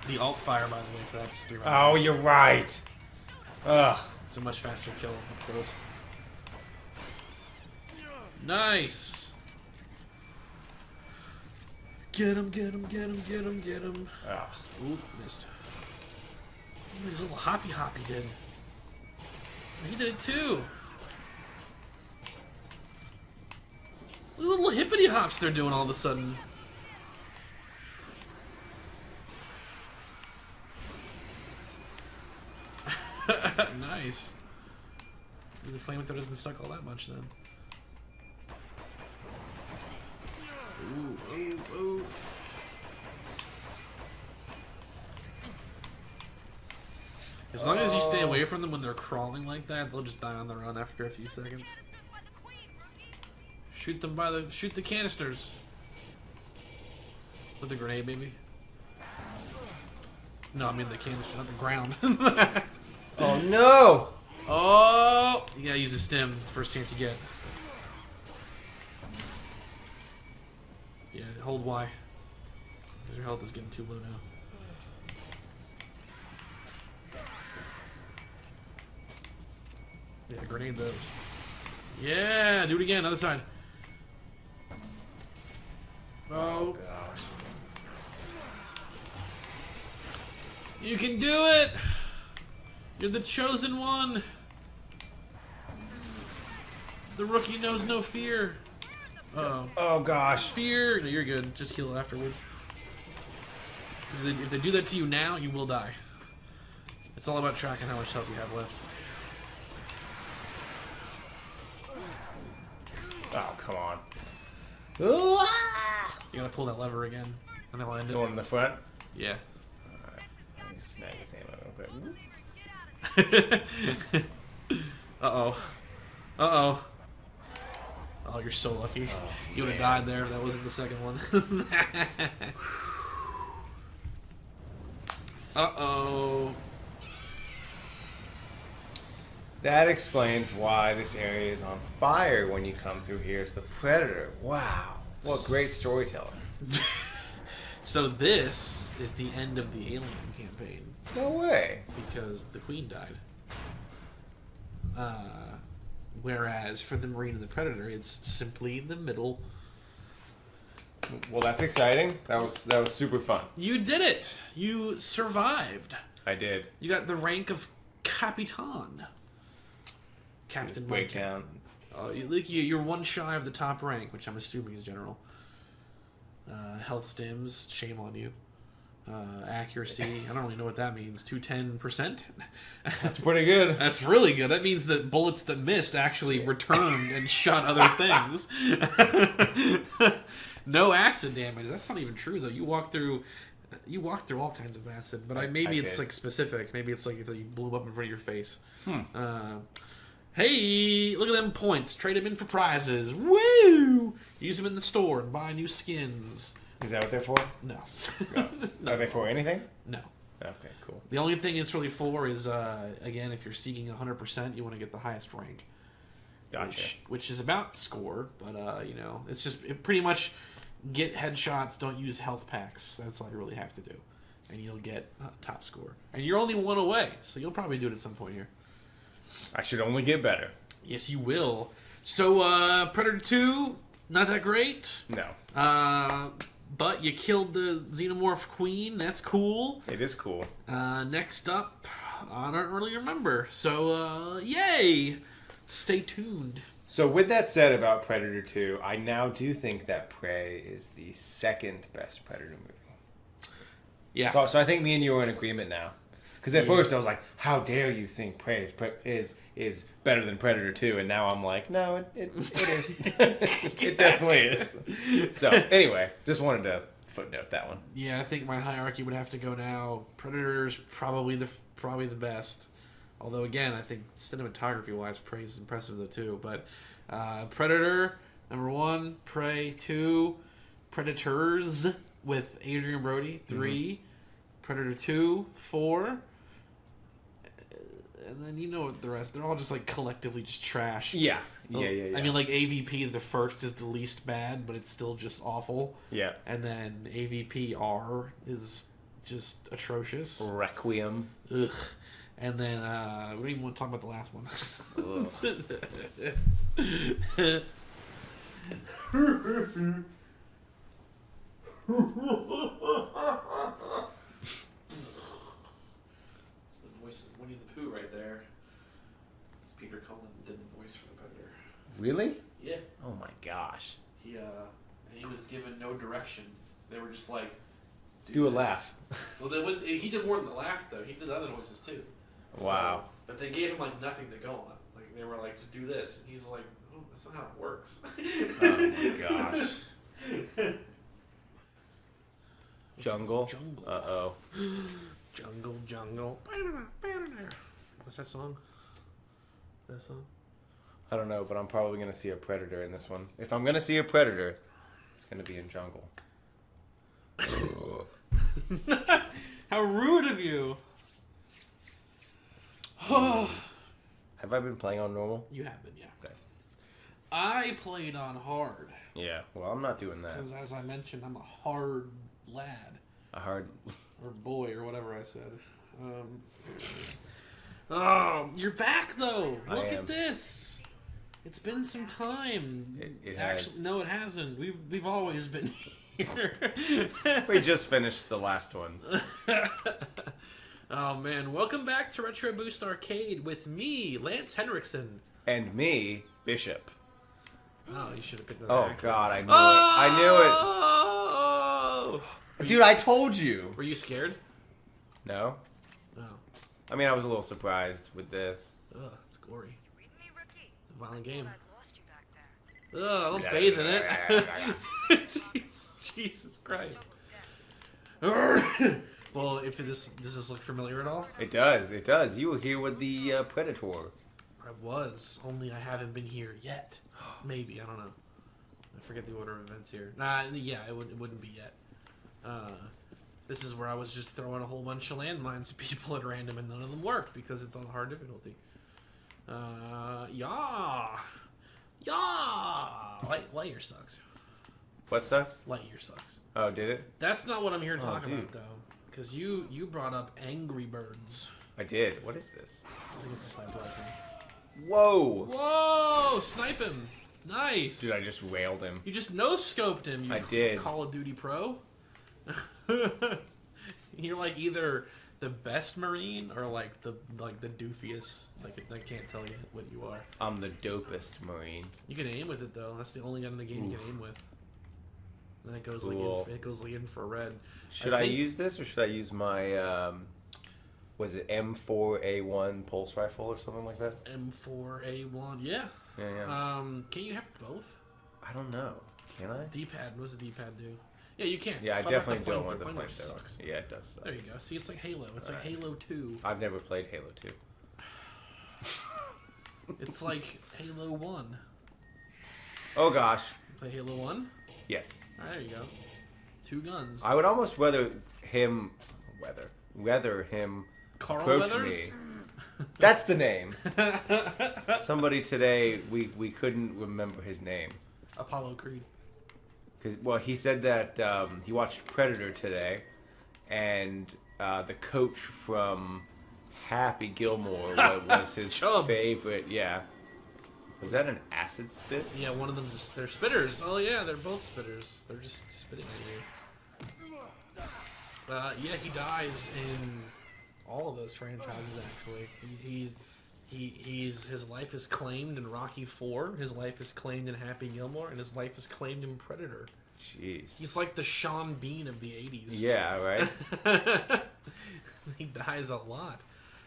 The alt fire, by the way, for that is 3 rounds. Oh, you're right. Ugh. It's a much faster kill up close. Nice! Get him, get him, get him, get him, get him. Ugh. Ooh, missed. His little hoppy did. He did it too. Look at the little hippity hops they're doing all of a sudden. Nice. The flamethrower doesn't suck all that much then. Ooh, ooh, ooh. As long as you stay away from them when they're crawling like that, they'll just die on the run after a few seconds. Shoot them by the shoot the canisters. With the grenade, maybe. No, I mean the canister, not the ground. Oh no! Oh, you gotta use the stim. It's the first chance you get. Yeah, hold Y. Because your health is getting too low now. Yeah, grenade those. Yeah, do it again, other side. Oh Gosh. You can do it! You're the chosen one! The rookie knows no fear. Uh-oh. Oh gosh. Fear! No, you're good. Just heal afterwards. If they do that to you now, you will die. It's all about tracking how much health you have left. Oh, come on. You gotta pull that lever again, and then I'll end it. Going in the front? Yeah. Alright. Let me snag this ammo real quick. Uh-oh. Uh-oh. Oh, you're so lucky. You would have died there if that wasn't the second one. Uh-oh. That explains why this area is on fire when you come through here. It's the Predator. Wow. What great storytelling. So this is the end of the Alien campaign. No way. Because the Queen died. Whereas for the Marine and the Predator, it's simply the middle. Well, that's exciting. That was super fun. You did it! You survived. I did. You got the rank of Capitan. Captain breakdown. You're one shy of the top rank, which I'm assuming is general. Health stims, shame on you. Accuracy, I don't really know what that means. 210%? That's pretty good. That's really good. That means that bullets that missed actually returned and shot other things. No acid damage. That's not even true though. You walk through all kinds of acid, but maybe it's like specific. Maybe it's like if you blew up in front of your face. Hey, look at them points. Trade them in for prizes. Woo! Use them in the store and buy new skins. Is that what they're for? No. Are they for anything? No. Okay, cool. The only thing it's really for is, again, if you're seeking 100%, you want to get the highest rank. Gotcha. Which is about score, but, it's just pretty much get headshots, don't use health packs. That's all you really have to do. And you'll get top score. And you're only one away, so you'll probably do it at some point here. I should only get better. Yes, you will. So, Predator 2, not that great. No. But you killed the Xenomorph Queen. That's cool. It is cool. Next up, I don't really remember. So, yay! Stay tuned. So with that said about Predator 2, I now do think that Prey is the second best Predator movie. Yeah. So I think me and you are in agreement now. Because at first I was like, how dare you think Prey is better than Predator 2? And now I'm like, no, it is. It definitely is. So anyway, just wanted to footnote that one. Yeah, I think my hierarchy would have to go now. Predator's probably the best. Although again, I think cinematography-wise, Prey is impressive though too. But Predator number 1, Prey 2, Predators with Adrian Brody 3, Predator 2, 4. And then you know what the rest. They're all just like collectively just trash. Yeah. I mean, like AVP the first is the least bad, but it's still just awful. Yeah. And then AVP R is just atrocious. Requiem. Ugh. And then we don't even want to talk about the last one. It's the voice of Winnie the Pooh right there. It's Peter Cullen did the voice for the Predator. Really? Yeah. Oh my gosh. He was given no direction. They were just like, Do a this. laugh. Well, he did more than the laugh though. He did other voices too. Wow. So, but they gave him like nothing to go on. Like they were like, just do this, and he's like, oh, that's not how it works. Oh my gosh. Jungle. Jungle. Uh-oh. Jungle. What's that song? That song? I don't know, but I'm probably going to see a Predator in this one. If I'm going to see a Predator, it's going to be in Jungle. How rude of you. Have I been playing on normal? You have been, yeah. Okay. I played on hard. Yeah, well, I'm not doing that. Because as I mentioned, I'm a hard lad. A hard... Or boy, or whatever I said. Oh, you're back though. Look at this. It's been some time. It Actually, has. no, it hasn't. We've always been here. We just finished the last one. Oh man, welcome back to Retro Boost Arcade with me, Lance Henriksen. And me, Bishop. Oh, you should have picked that. Oh back. god, I knew Oh! it. Dude, I told you. Were you scared? No? No. I mean, I was a little surprised with this. Ugh, it's gory. Read me, rookie. It's a violent game. I lost you back there. Ugh, don't bathe in it. Jesus Christ. Well, if does this look familiar at all? It does. It does. You were here with the Predator. I was, only I haven't been here yet. Maybe, I don't know. I forget the order of events here. Nah, yeah, it wouldn't be yet. This is where I was just throwing a whole bunch of landmines at people at random, and none of them worked because it's on hard difficulty. Yeah! Lightyear sucks. What sucks? Lightyear sucks. Oh, did it? That's not what I'm here to talk dude. about, though. Because you brought up Angry Birds. I did. What is this? I think it's a sniper rifle. Whoa! Whoa! Snipe him! Nice! Dude, I just railed him. You just no-scoped him, you I did. Call of Duty pro. You're like either the best Marine or like the doofiest. Like I can't tell you what you are. I'm the dopest Marine. You can aim with it though. That's the only gun in the game you can aim with. And it goes Cool. like infrared. Should I use this or should I use my was it M4A1 pulse rifle or something like that? M4A1? Yeah. Yeah. Can you have both? I don't know. Can I? D-pad. What does the D-pad do? Yeah, you can. Yeah, I Swap out definitely don't flamethrower. want the Flamethrower flamethrower. sucks. Yeah, it does suck. There you go. See, it's like Halo. It's like Halo 2. I've never played Halo 2. It's like Halo 1. Oh gosh. Play Halo 1? Yes. There you go. 2 guns. I would almost rather him Carl approach Weathers? me. That's the name. Somebody today we couldn't remember his name. Apollo Creed. Because he said that he watched Predator today, and the coach from Happy Gilmore was his Chubbs. favorite. Yeah. Was that an acid spit? Yeah, one of them's they're spitters. Oh yeah, they're both spitters. They're just spitting at you. Yeah, he dies in all of those franchises actually. His life is claimed in Rocky 4, his life is claimed in Happy Gilmore, and his life is claimed in Predator. Jeez. He's like the Sean Bean of the 80s. Yeah, right? He dies a lot.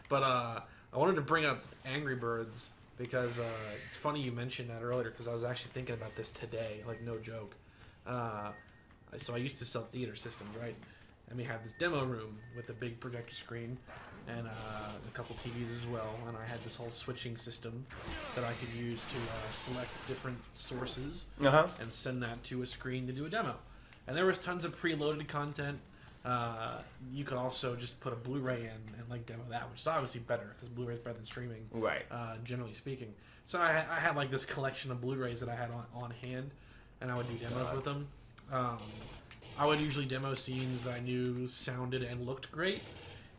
But I wanted to bring up Angry Birds because it's funny you mentioned that earlier because I was actually thinking about this today, like no joke. So I used to sell theater systems, right? And we had this demo room with a big projector screen and a couple TVs as well. And I had this whole switching system that I could use to select different sources and send that to a screen to do a demo. And there was tons of preloaded content. You could also just put a Blu-ray in and like demo that, which is obviously better because Blu-ray is better than streaming, Right. generally speaking. So I had like this collection of Blu-rays that I had on hand, and I would do demos with them. I would usually demo scenes that I knew sounded and looked great.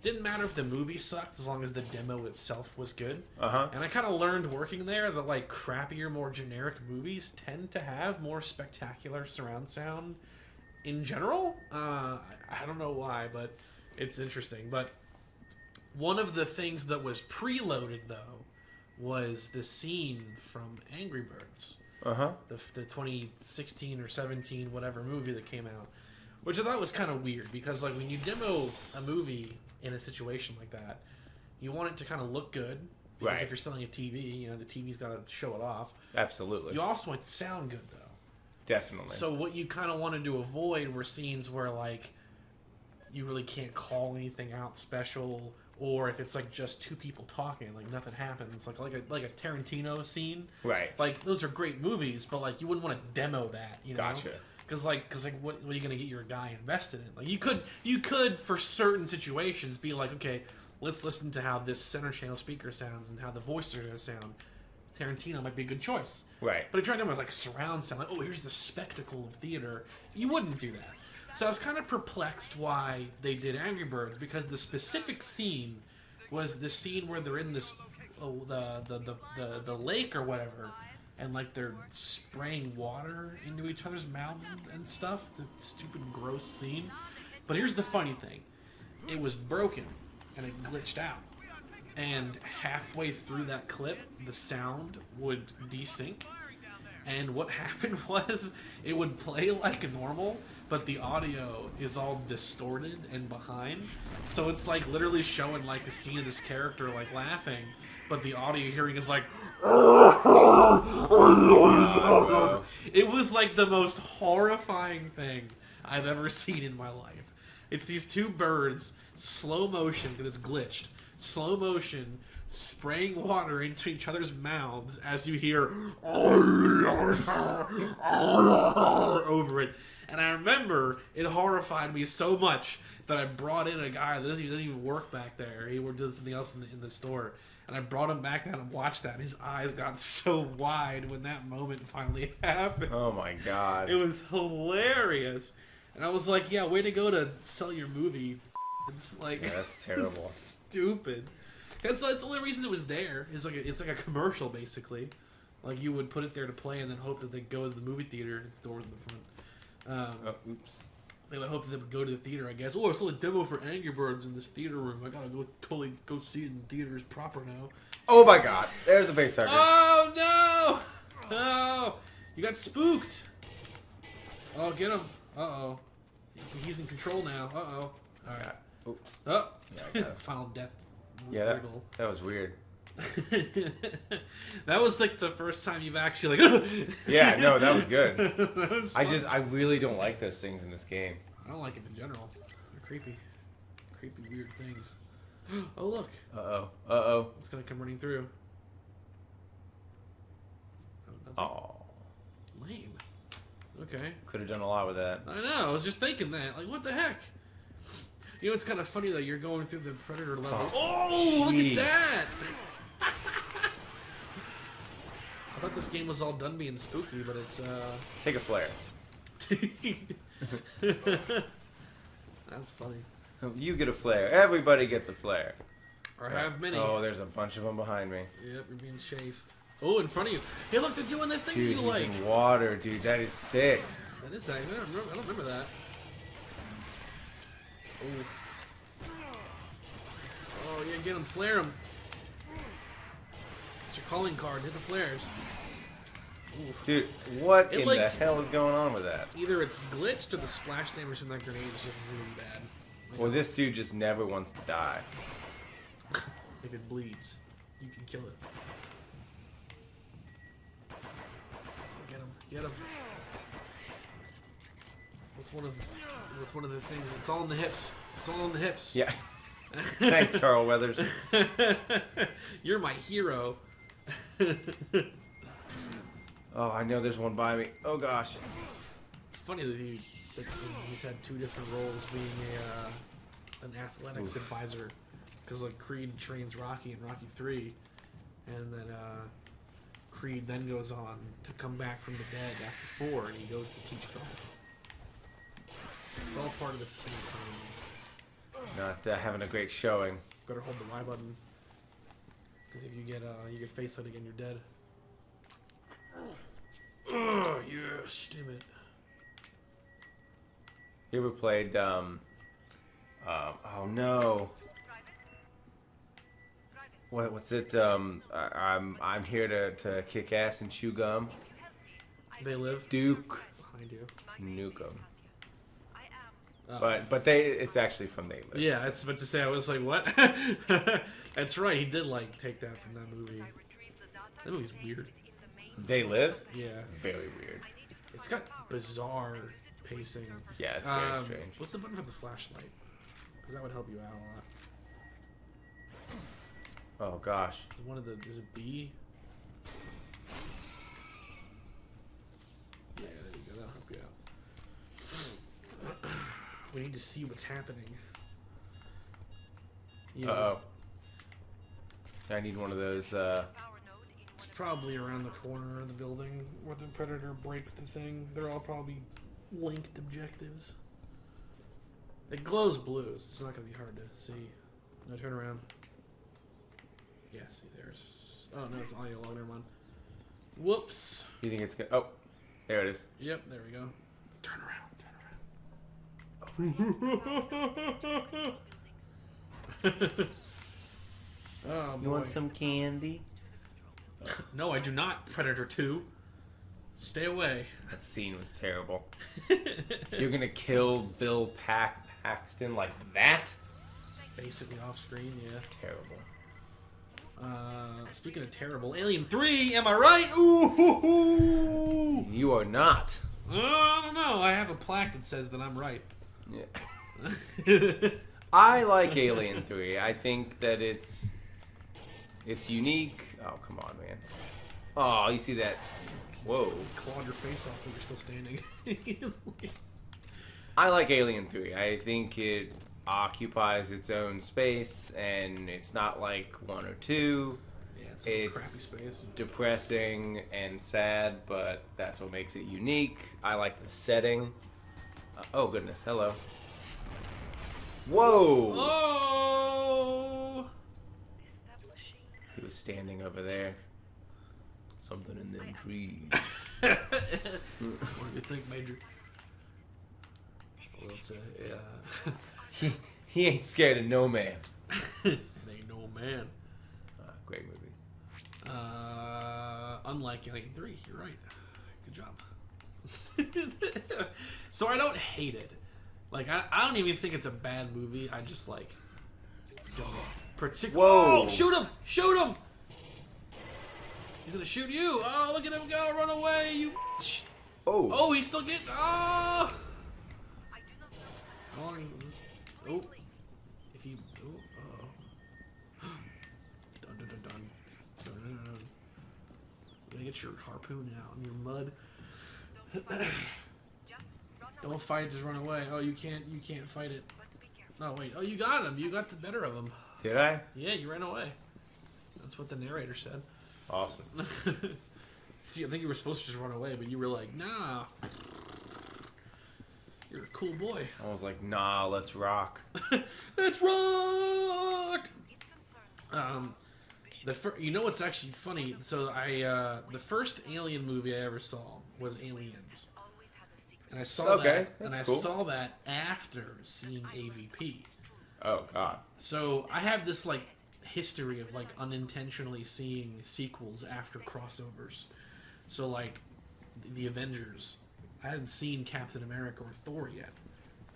Didn't matter if the movie sucked as long as the demo itself was good. And I kind of learned working there that like crappier, more generic movies tend to have more spectacular surround sound in general. I don't know why, but it's interesting. But one of the things that was preloaded though was the scene from Angry Birds. The 2016 or 17 whatever movie that came out, which I thought was kind of weird because like when you demo a movie in a situation like that, you want it to kind of look good because Right. if you're selling a TV, you know the TV's got to show it off. Absolutely. You also want it to sound good though. Definitely. So what you kind of wanted to avoid were scenes where like you really can't call anything out special, or if it's like just two people talking, like nothing happens, like a Tarantino scene. Right. Like those are great movies, but like you wouldn't want to demo that, you know? Gotcha. Because what are you gonna get your guy invested in? Like you could for certain situations be like, okay, let's listen to how this center channel speaker sounds and how the voices are gonna sound. Tarantino might be a good choice. Right. But if you're talking about like surround sound, like, oh, here's the spectacle of theater, you wouldn't do that. So I was kind of perplexed why they did Angry Birds, because the specific scene was the scene where they're in this the lake or whatever, and like they're spraying water into each other's mouths and stuff. It's a stupid, gross scene. But here's the funny thing: it was broken and it glitched out. And halfway through that clip, the sound would desync. And what happened was it would play like normal, but the audio is all distorted and behind. So it's like literally showing like a scene of this character like laughing, but the audio you're hearing is like... It was like the most horrifying thing I've ever seen in my life. It's these two birds, slow motion, because it's glitched. Slow motion, spraying water into each other's mouths as you hear over it. And I remember it horrified me so much that I brought in a guy that doesn't even work back there. He did something else in the store. And I brought him back down and watched that. And his eyes got so wide when that moment finally happened. Oh my god. It was hilarious. And I was like, yeah, way to go to sell your movie. It's like, Yeah, that's terrible. It's stupid. That's the only reason it was there. It's like a commercial, basically. Like, you would put it there to play and then hope that they go to the movie theater. It's doors in the front. Oops. They would hope that they would go to the theater, I guess. Oh, I saw a demo for Angry Birds in this theater room. I gotta totally go see it in theaters proper now. Oh my god. There's a face hugger. Oh, no! Oh, you got spooked. Oh, get him. Uh-oh. He's in control now. Uh-oh. All right. Oh. Oh. Yeah, I got it. Final death. Yeah, Wiggle. that was weird. That was like the first time you've actually like. Yeah, no, that was good. That was fun. I really don't like those things in this game. I don't like them in general. They're creepy. Creepy, weird things. Oh, look. Uh-oh. It's gonna come running through. Oh, Oh. lame. Okay. Could have done a lot with that. I know. I was just thinking that. Like, what the heck? You know, it's kind of funny though. You're going through the Predator level. Oh, look jeez. at that! I thought this game was all done being spooky, but it's Take a flare. That's funny. You get a flare. Everybody gets a flare. Or have many. Oh, there's a bunch of them behind me. Yep, you're being chased. Oh, in front of you. Hey, look, they're doing the thing Dude, you he's like. in water, dude. That is sick. That is that. I don't remember that. Oh. Oh, yeah, get him. Flare him. It's your calling card. Hit the flares. Ooh. Dude, what It, in like- the hell is going on with that? Either it's glitched or the splash damage from that grenade is just really bad. Well, this dude just never wants to die. If it bleeds, you can kill it. Get him. Get him. What's one of the things? It's all in the hips. It's all in the hips. Yeah. Thanks, Carl Weathers. You're my hero. Oh, I know there's one by me. Oh, gosh. It's funny that he's had two different roles, being an athletics advisor, because like Creed trains Rocky in Rocky 3, and then Creed then goes on to come back from the dead after 4, and he goes to teach golf. It's all part of the same time. Not having a great showing. Better hold the Y button, because if you get face hit again, you're dead. Oh yes, damn it. You ever played, oh no. What's it, I'm here to kick ass and chew gum. They live Duke behind you. Nukem. Oh. But it's actually from They Live. Yeah, it's meant to say. I was like, what? That's right. He did like take that from that movie. That movie's weird. They Live? Yeah, Very weird. it's got bizarre pacing. Yeah, it's very strange. What's the button for the flashlight? Because that would help you out a lot. Oh gosh. Is it one of the? Is it B? Yeah, there you go. That'll help you out. We need to see what's happening. Yeah, Uh-oh. I need one of those, It's probably around the corner of the building where the Predator breaks the thing. They're all probably linked objectives. It glows blue, so it's not going to be hard to see. No, turn around. Yeah, see, there's... Oh, no, it's all yellow. Never mind. Whoops. you think it's good? Oh, there it is. Yep, there we go. Turn around, oh, boy. You want some candy? No, I do not, Predator 2. Stay away. That scene was terrible. You're gonna kill Bill Paxton like that? Basically off screen, yeah. Terrible. Speaking of terrible, Alien 3, am I right? Ooh! You are not. I don't know. I have a plaque that says that I'm right. Yeah. I like Alien 3. I think that it's unique. Oh, come on, man. Oh, you see that? Whoa. Clawed your face off, but you're still standing. I like Alien 3. I think it occupies its own space, and it's not like 1 or 2. Yeah, it's a crappy space. Depressing and sad, but that's what makes it unique. I like the setting. Oh, goodness. Hello. Whoa! Oh! He was standing over there. Something in them trees. What do you think, Major? Well, it's He ain't scared of no man. it ain't no man. Great movie. Unlike Alien 3, you're right. Good job. So I don't hate it. Like, I don't even think it's a bad movie. I just, like, don't particularly... Whoa! Oh, shoot him! Shoot him! He's gonna shoot you! Oh, look at him go! Run away, you... Oh! Oh, he's still getting... Oh! How long is this? Oh. If you... Oh, dun, dun, dun, dun. Dun, dun, dun, dun. You gotta get your harpoon out in your mud. Don't fight, just run away. Oh, you can't fight it. No, wait. Oh, you got him. You got the better of him. Did I? Yeah, you ran away. That's what the narrator said. Awesome. See, I think you were supposed to just run away, but you were like, nah. You're a cool boy. I was like, nah, let's rock. Let's rock! You know what's actually funny? So the first Alien movie I ever saw was Aliens. And I saw that, and I saw that after seeing AVP. Oh God! So I have this like history of like unintentionally seeing sequels after crossovers. So like the Avengers, I hadn't seen Captain America or Thor yet.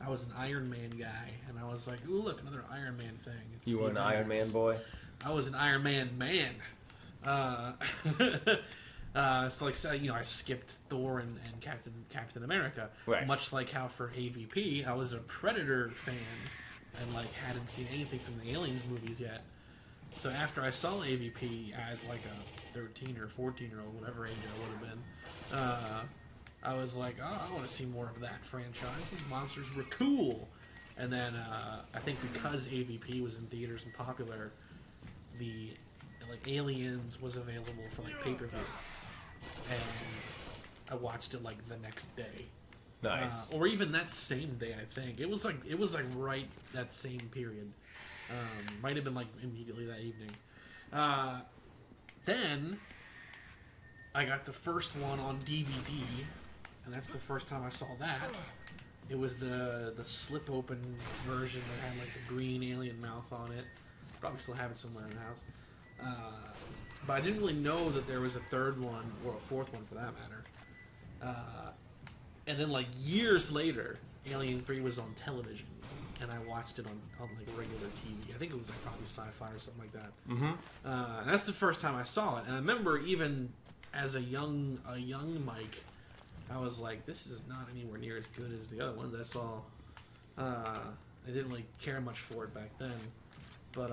I was an Iron Man guy, and I was like, "Ooh, look, another Iron Man thing." It's You were an Avengers. Iron Man boy. I was an Iron Man man. So like, you know, I skipped Thor and Captain America, Right. Much like how for AVP, I was a Predator fan and like hadn't seen anything from the Aliens movies yet. So after I saw AVP as like a 13 or 14-year-old, whatever age I would have been, I was like, oh, I want to see more of that franchise. These monsters were cool. And then I think because AVP was in theaters and popular, the like Aliens was available for like pay-per-view. And I watched it like the next day, Nice. or even that same day. I think it was like right that same period. Might have been like immediately that evening. Then I got the first one on DVD, and that's the first time I saw that. It was the slip open version that had like the green alien mouth on it. Probably still have it somewhere in the house. But I didn't really know that there was a third one, or a fourth one for that matter. And then like years later, Alien 3 was on television, and I watched it on like regular TV. I think it was like probably Sci-Fi or something like that. Mm-hmm. And that's the first time I saw it. And I remember even as a young Mike, I was like, this is not anywhere near as good as the other ones I saw. I didn't really care much for it back then, but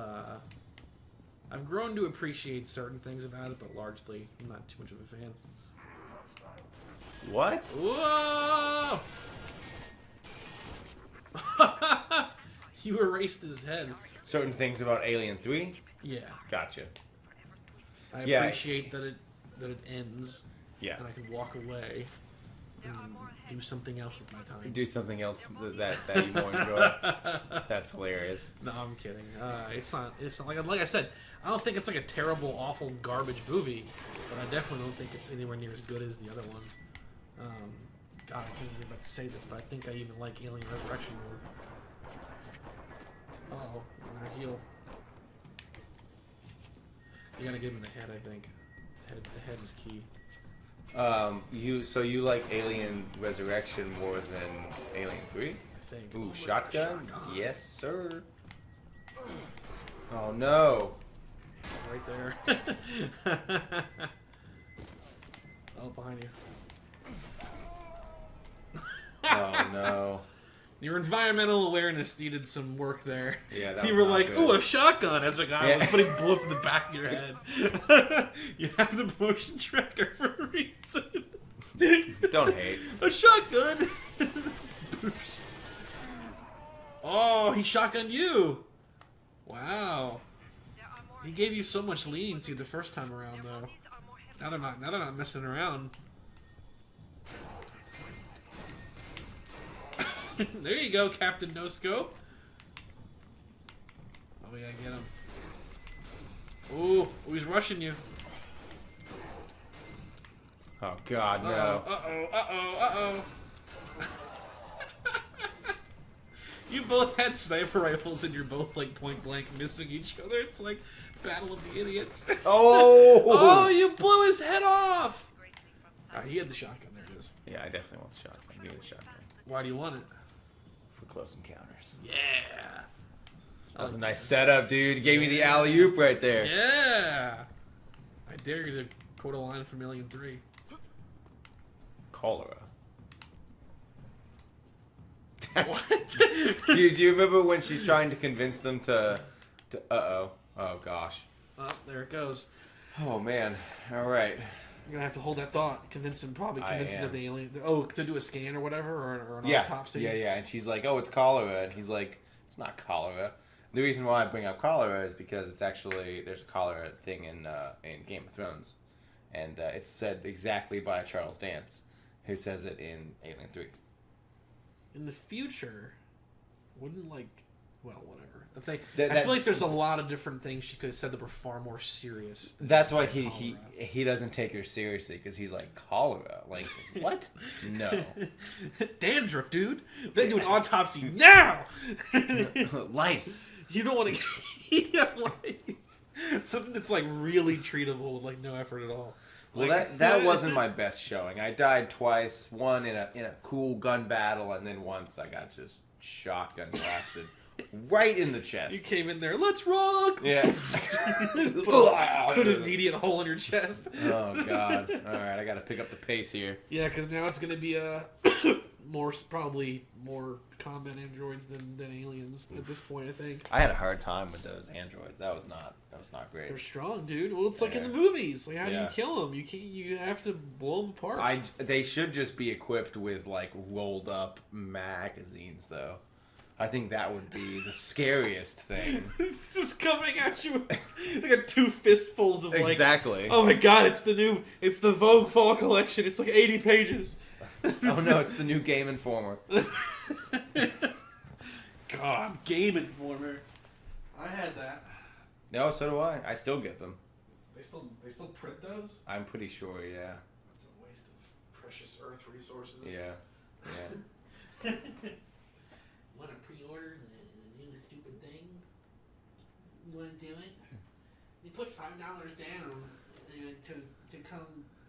I've grown to appreciate certain things about it, but largely I'm not too much of a fan. What? Whoa! You erased his head. Certain things about Alien 3? Yeah. Gotcha. I Yeah. appreciate that it ends, Yeah. and I can walk away and do something else with my time. Do something else that you more enjoy. That's hilarious. No, I'm kidding. It's not like I said. I don't think it's like a terrible, awful, garbage movie, but I definitely don't think it's anywhere near as good as the other ones. God, I can't even about to say this, but I think I even like Alien Resurrection more. Oh, I'm gonna heal. You gotta give him the head, I think. The head is key. You like Alien Resurrection more than Alien 3? I think. Ooh, Oh, shotgun? Yes, sir. Oh no. Right there. Oh, behind you. Oh no. Your environmental awareness needed some work there. Yeah, that you was were not like, good. "Ooh, a shotgun!" As a guy Yeah. was putting bullets in the back of your head. You have the motion tracker for a reason. Don't hate. A shotgun. Oh, he shotgunned you. Wow. He gave you so much leniency the first time around, though. Now they're not messing around. There you go, Captain No Scope. Oh, we gotta get him. Ooh, he's rushing you. Oh God, no. Uh-oh. You both had sniper rifles and you're both like point blank missing each other. It's like Battle of the Idiots. Oh! Oh, you blew his head off! Alright, he had the shotgun. There it is. Yeah, I definitely want the shotgun. Give me the shotgun. Why do you want it? For close encounters. Yeah. That was a nice setup, dude. You gave me the alley-oop right there. Yeah. I dare you to quote a line from Alien 3. Cholera. What? Do you remember when she's trying to convince them to uh-oh. Oh, gosh. Oh, there it goes. Oh, man. All right. You're gonna have to hold that thought. Convince him am. that the alien. Oh, to do a scan or whatever, or an Yeah. autopsy. Yeah. And she's like, oh, it's cholera. And he's like, it's not cholera. The reason why I bring up cholera is because it's actually, there's a cholera thing in Game of Thrones. And it's said exactly by Charles Dance, who says it in Alien 3. In the future, wouldn't like, well, whatever. I That- feel like there's a lot of different things she could have said that were far more serious. That's why cholera. he doesn't take her seriously, because he's like, cholera? Like, what? No. Dandruff, dude. They do an autopsy now. Lice. You don't want to get lice. Something that's like really treatable with like no effort at all. Well, Like, that wasn't my best showing. I died twice. One in a cool gun battle, and then once I got just shotgun blasted right in the chest. You came in there. Let's rock. Yeah. Put an immediate hole in your chest. Oh God! All right, I got to pick up the pace here. Yeah, because now it's gonna be probably more combat androids than aliens at this point. I think I had a hard time with those androids. That was not great. they're strong, dude. Well, it's like in Yeah. the movies. Like, how do you Yeah. kill them? You can't. You have to blow them apart. They should just be equipped with like rolled up magazines, though. I think that would be the scariest thing. It's just coming at you. They got two fistfuls of like. Exactly. Oh my god! It's the Vogue Fall collection. It's like 80 pages. Oh no! It's the new Game Informer. God, Game Informer. I had that. No, so do I. I still get them. They still print those? I'm pretty sure. Yeah. That's a waste of precious Earth resources. Yeah. Yeah. Want to pre-order the new stupid thing? You want to do it? You put $5 down to come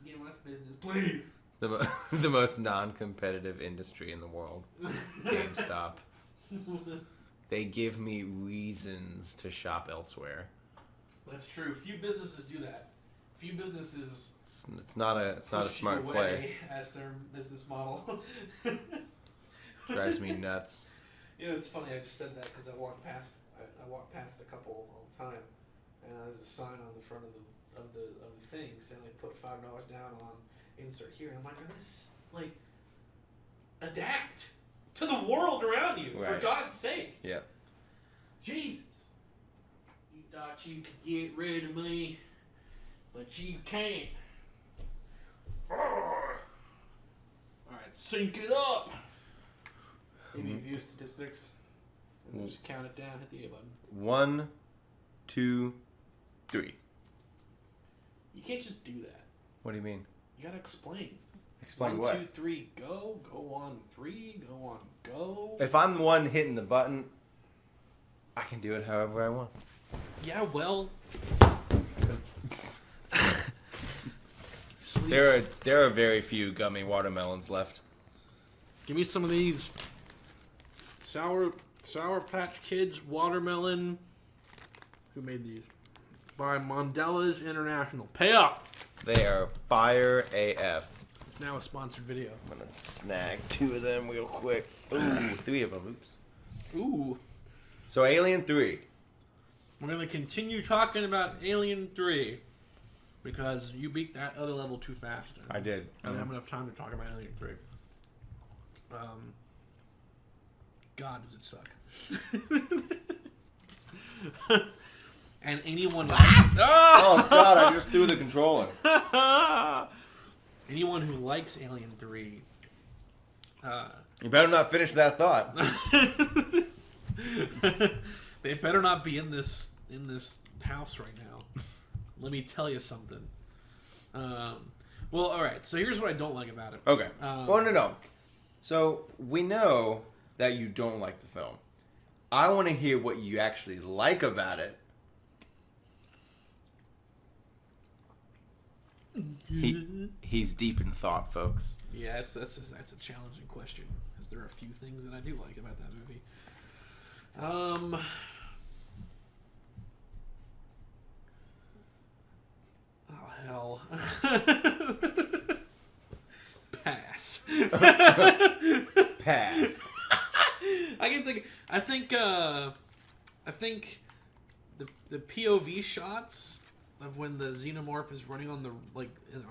give us business, please. The most non-competitive industry in the world. GameStop. They give me reasons to shop elsewhere. That's true. Few businesses do that. Few businesses. It's not a smart play. As their business model. Drives me nuts. You know, it's funny. I just said that because I walk past a couple all the time, and there's a sign on the front of the thing saying like put $5 down on insert here. And I'm like, are this like adapt to the world around you for Right. God's sake? Yep. Jesus, you thought you could get rid of me, but you can't. All right, sync it up. Give me view statistics. And just count it down. Hit the A button. 1, 2, 3. You can't just do that. What do you mean? You gotta explain. Explain 1, what? 2, 3, go. Go on 3. Go on go. If I'm the one hitting the button, I can do it however I want. Yeah, well. There are very few gummy watermelons left. Give me some of these. Sour Patch Kids watermelon. Who made these? By Mondelez International. Pay up. They are fire AF. It's now a sponsored video. I'm gonna snag 2 of them real quick. Ooh, 3 of them. Oops. Ooh. So Alien 3. We're going to continue talking about Alien 3 because you beat that other level too fast. I did. I didn't have enough time to talk about Alien 3. God, does it suck. And anyone... Oh god, I just threw the controller. Anyone who likes Alien 3... You better not finish that thought. They better not be in this house right now. Let me tell you something. Well, all right. So here's what I don't like about it. Okay. Well, no. So we know that you don't like the film. I want to hear what you actually like about it. He's deep in thought, folks. Yeah, that's a challenging question because there are a few things that I do like about that movie. Oh hell. Pass. Pass. I think the POV shots of when the xenomorph is running on the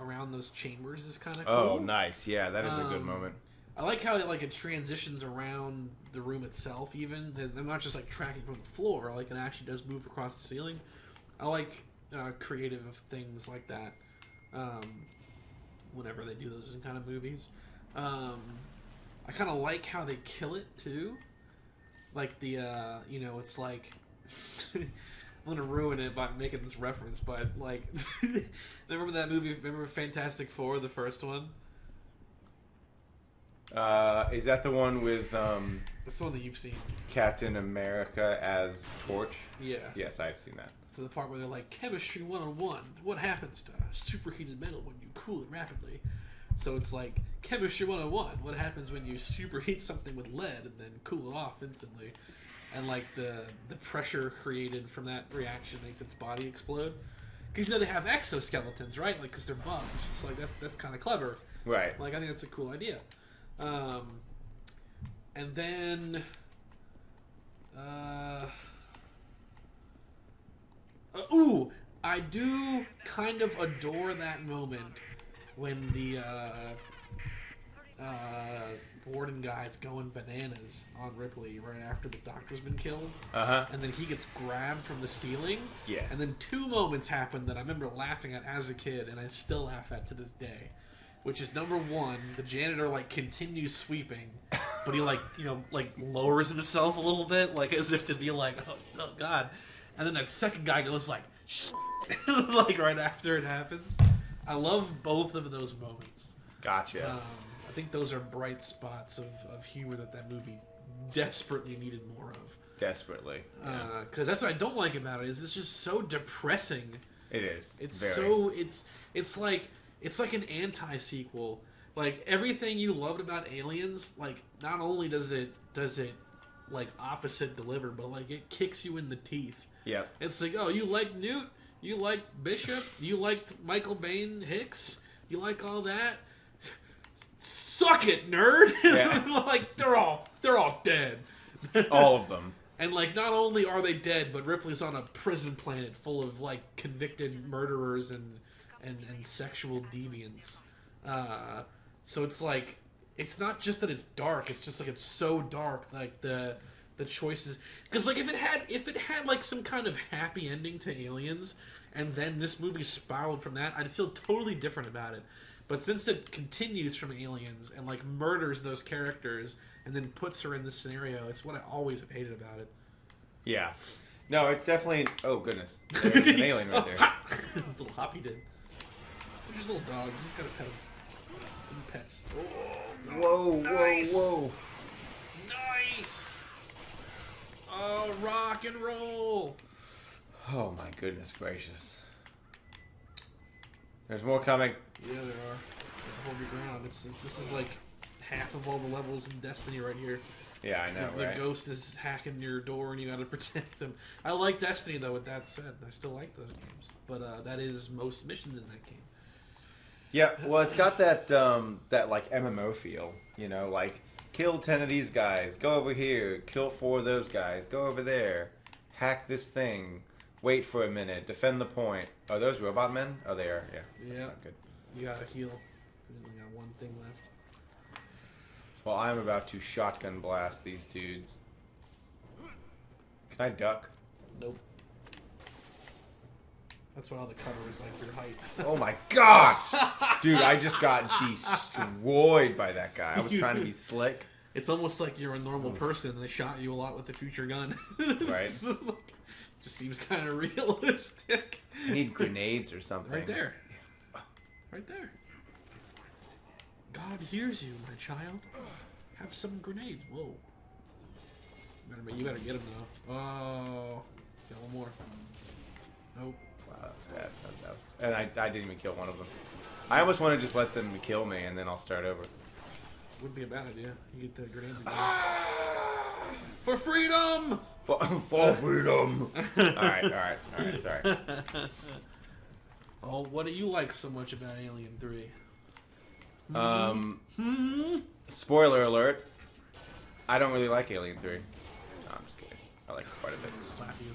around those chambers is kind of cool. Oh, nice. Yeah, that is a good moment. I like how it transitions around the room itself. Even they're not just like tracking from the floor. Like it actually does move across the ceiling. I like creative things like that. Whenever they do those in kind of movies, I kind of like how they kill it too. Like the it's like I'm gonna ruin it by making this reference, but like remember that movie? Remember Fantastic Four, the first one? Is that the one with That's the one that you've seen. Captain America as Torch? Yeah. Yes, I've seen that. So the part where they're like, chemistry 101. What happens to superheated metal when you cool it rapidly? So it's like, chemistry 101. What happens when you superheat something with lead and then cool it off instantly? And like the pressure created from that reaction makes its body explode. Because they have exoskeletons, right? Like, because they're bugs. So like that's kind of clever. Right. Like I think that's a cool idea. And then I do kind of adore that moment when the warden guy's going bananas on Ripley right after the doctor's been killed. And then he gets grabbed from the ceiling. Yes. And then 2 moments happen that I remember laughing at as a kid, and I still laugh at to this day. Which is number 1, the janitor continues sweeping, but he lowers himself a little bit, like as if to be like, oh god. And then that second guy goes like, shh, like right after it happens. I love both of those moments. Gotcha. I think those are bright spots of humor that movie desperately needed more of. Desperately. Because that's what I don't like about it is it's just so depressing. It is. It's very. so it's like an anti-sequel. Like everything you loved about Aliens, like not only does it like opposite deliver, but like it kicks you in the teeth. Yeah. It's like, oh, you like Newt, you like Bishop, you liked Michael Bain Hicks, you like all that. Suck it, nerd. Yeah. Like they're all dead. All of them. And like not only are they dead, but Ripley's on a prison planet full of like convicted murderers and sexual deviants. So it's like it's not just that it's dark, it's just like it's so dark, like the choices, because like if it had like some kind of happy ending to Aliens and then this movie spiraled from that, I'd feel totally different about it. But since it continues from Aliens and like murders those characters and then puts her in this scenario, it's what I always have hated about it. Yeah. No, it's definitely. Oh goodness, there's an alien right there. Little hop he did. They're just little dogs. You just gotta pet them. Pets. Oh, Whoa, nice. whoa. Nice. Oh, rock and roll. Oh my goodness gracious. There's more coming. Yeah, there are. Hold your ground. This is like half of all the levels in Destiny right here. Yeah, I know, The right? ghost is hacking your door and you gotta protect them. I like Destiny though, with that said. I still like those games. But that is most missions in that game. Yeah, well, it's got that that like MMO feel, you know, like kill 10 of these guys, go over here, kill 4 of those guys, go over there, hack this thing, wait for a minute, defend the point. Are those robot men? Oh, they are. Yeah, that's not good. You gotta heal. There's only got one thing left. Well, I'm about to shotgun blast these dudes. Can I duck? Nope. That's why all the cover is like your height. Oh my gosh! Dude, I just got destroyed by that guy. I was trying to be slick. It's almost like you're a normal person and they shot you a lot with the future gun. Right. Just seems kind of realistic. I need grenades or something. Right there. Right there. God hears you, my child. Have some grenades. Whoa. You better get him now. Oh. Got one more. Nope. Wow, that's bad. And I didn't even kill one of them. I almost want to just let them kill me and then I'll start over. Wouldn't be a bad idea. You get the grenades again. For freedom! For freedom! Alright, sorry. Oh, what do you like so much about Alien 3? Spoiler alert. I don't really like Alien 3. No, I'm just kidding. I like it quite a bit. Slap you.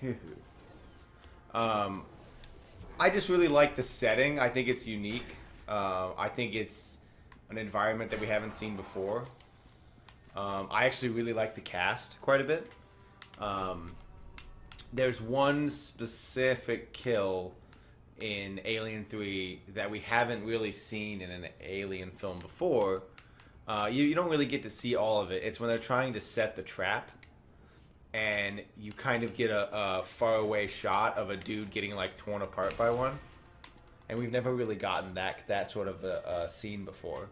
Dude. I just really like the setting. I think it's unique. I think it's an environment that we haven't seen before. I actually really like the cast quite a bit. There's one specific kill in Alien 3 that we haven't really seen in an Alien film before. You don't really get to see all of it. It's when they're trying to set the trap, and you kind of get a faraway shot of a dude getting like torn apart by one. And we've never really gotten that sort of a scene before.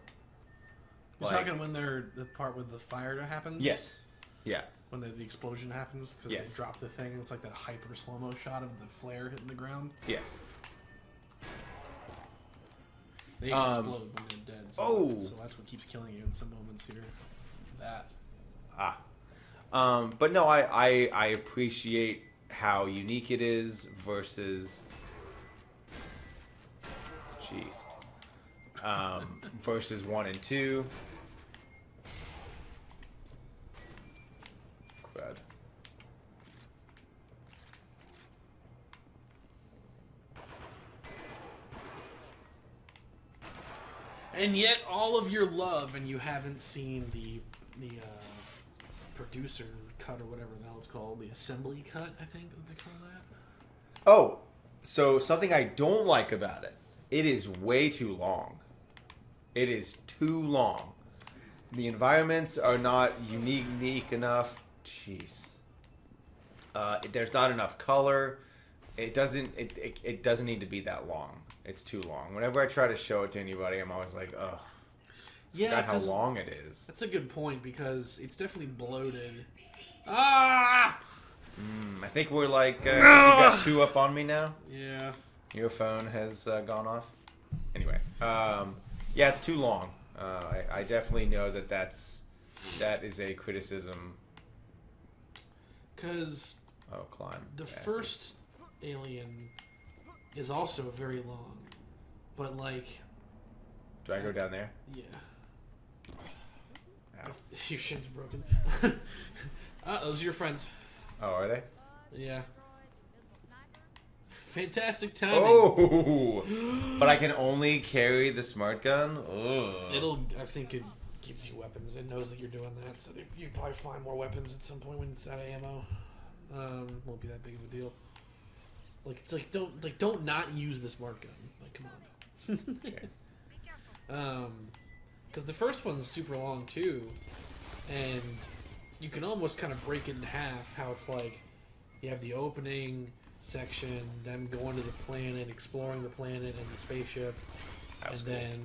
You're talking when the part with the fire happens? Yes. Yeah. When the explosion happens? Because Yes. they drop the thing and it's like that hyper slow-mo shot of the flare hitting the ground? Yes. They explode when they're dead. So, Oh! So that's what keeps killing you in some moments here. That. But no, I appreciate how unique it is versus... Jeez. Versus 1 and 2. Crud. And yet, all of your love, and you haven't seen the producer cut or whatever the hell it's called, the assembly cut, I think they call that. Oh, so something I don't like about it. It is way too long. It is too long. The environments are not unique enough. Jeez. There's not enough color. It doesn't need to be that long. It's too long. Whenever I try to show it to anybody, I'm always like, ugh. Yeah, forgot how long it is. That's a good point because it's definitely bloated. Ah! I think we're like, you got 2 up on me now. Yeah. Your phone has gone off. Anyway, yeah, it's too long. I definitely know that is a criticism. Because Oh, climb. the Yeah, I see. first Alien is also very long, but like, Do I go down there? yeah, Ow. your shin's broken. Those are your friends. Oh, are they? Yeah. Fantastic timing. Oh, but I can only carry the smart gun. Ugh. I think it gives you weapons. It knows that you're doing that, so you probably find more weapons at some point when it's out of ammo. Won't be that big of a deal. Don't not use the smart gun. Like, come on. Okay. Because the first one's super long too, and you can almost kind of break it in half. How it's like you have the opening section, them going to the planet, exploring the planet and the spaceship, and cool. then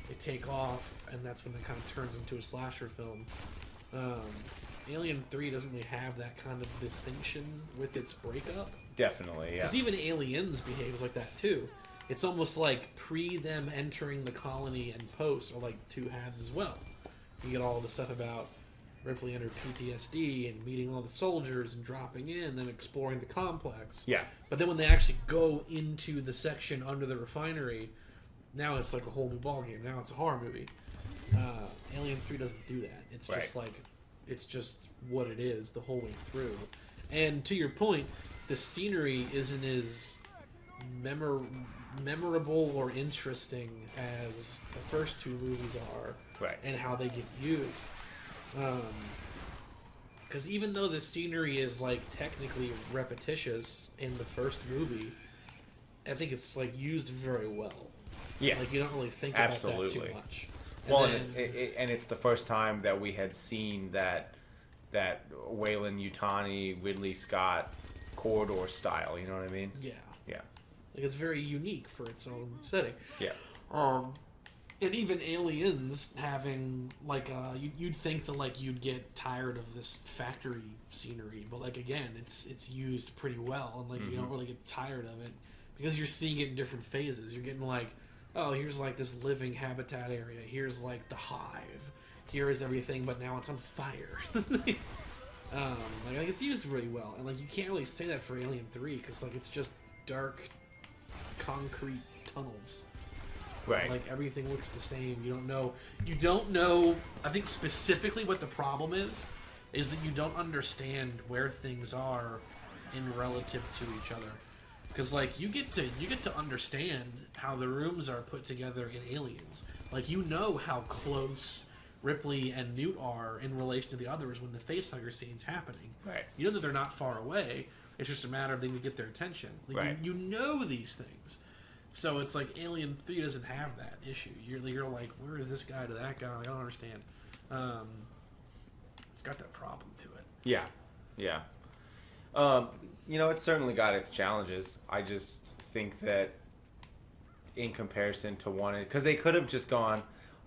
they take off, and that's when it kind of turns into a slasher film. Alien 3 doesn't really have that kind of distinction with its breakup. Definitely, yeah. Because even Aliens behaves like that too. It's almost like pre them entering the colony and post are like two halves as well. You get all the stuff about Ripley and her PTSD and meeting all the soldiers and dropping in, then exploring the complex. Yeah. But then when they actually go into the section under the refinery, now it's like a whole new ballgame. Now it's a horror movie. Alien 3 doesn't do that. It's just like, it's just what it is the whole way through. And to your point, the scenery isn't as memorable or interesting as the first two movies are, and how they get used. Because even though the scenery is like technically repetitious in the first movie, I think it's like used very well. Yes, like you don't really think about that too much. Well, and it's the first time that we had seen that Wayland Yutani, Ridley Scott corridor style. You know what I mean? Yeah. Yeah. Like it's very unique for its own setting. Yeah. And even Aliens having like you'd think that like you'd get tired of this factory scenery, but like again, it's used pretty well, and like you don't really get tired of it because you're seeing it in different phases. You're getting like, oh, here's like this living habitat area. Here's like the hive. Here is everything, but now it's on fire. like it's used really well, and like you can't really say that for Alien 3 because like it's just dark concrete tunnels. Right. Like everything looks the same. You don't know. I think specifically what the problem is that you don't understand where things are in relative to each other. Because like you get to understand how the rooms are put together in Aliens. Like you know how close Ripley and Newt are in relation to the others when the facehugger scene's happening. Right. You know that they're not far away. It's just a matter of them to get their attention. Like, you know these things. So it's like Alien 3 doesn't have that issue. You're like, where is this guy to that guy? I don't understand. It's got that problem to it. Yeah. Yeah. It's certainly got its challenges. I just think that in comparison to one, because they could have just gone,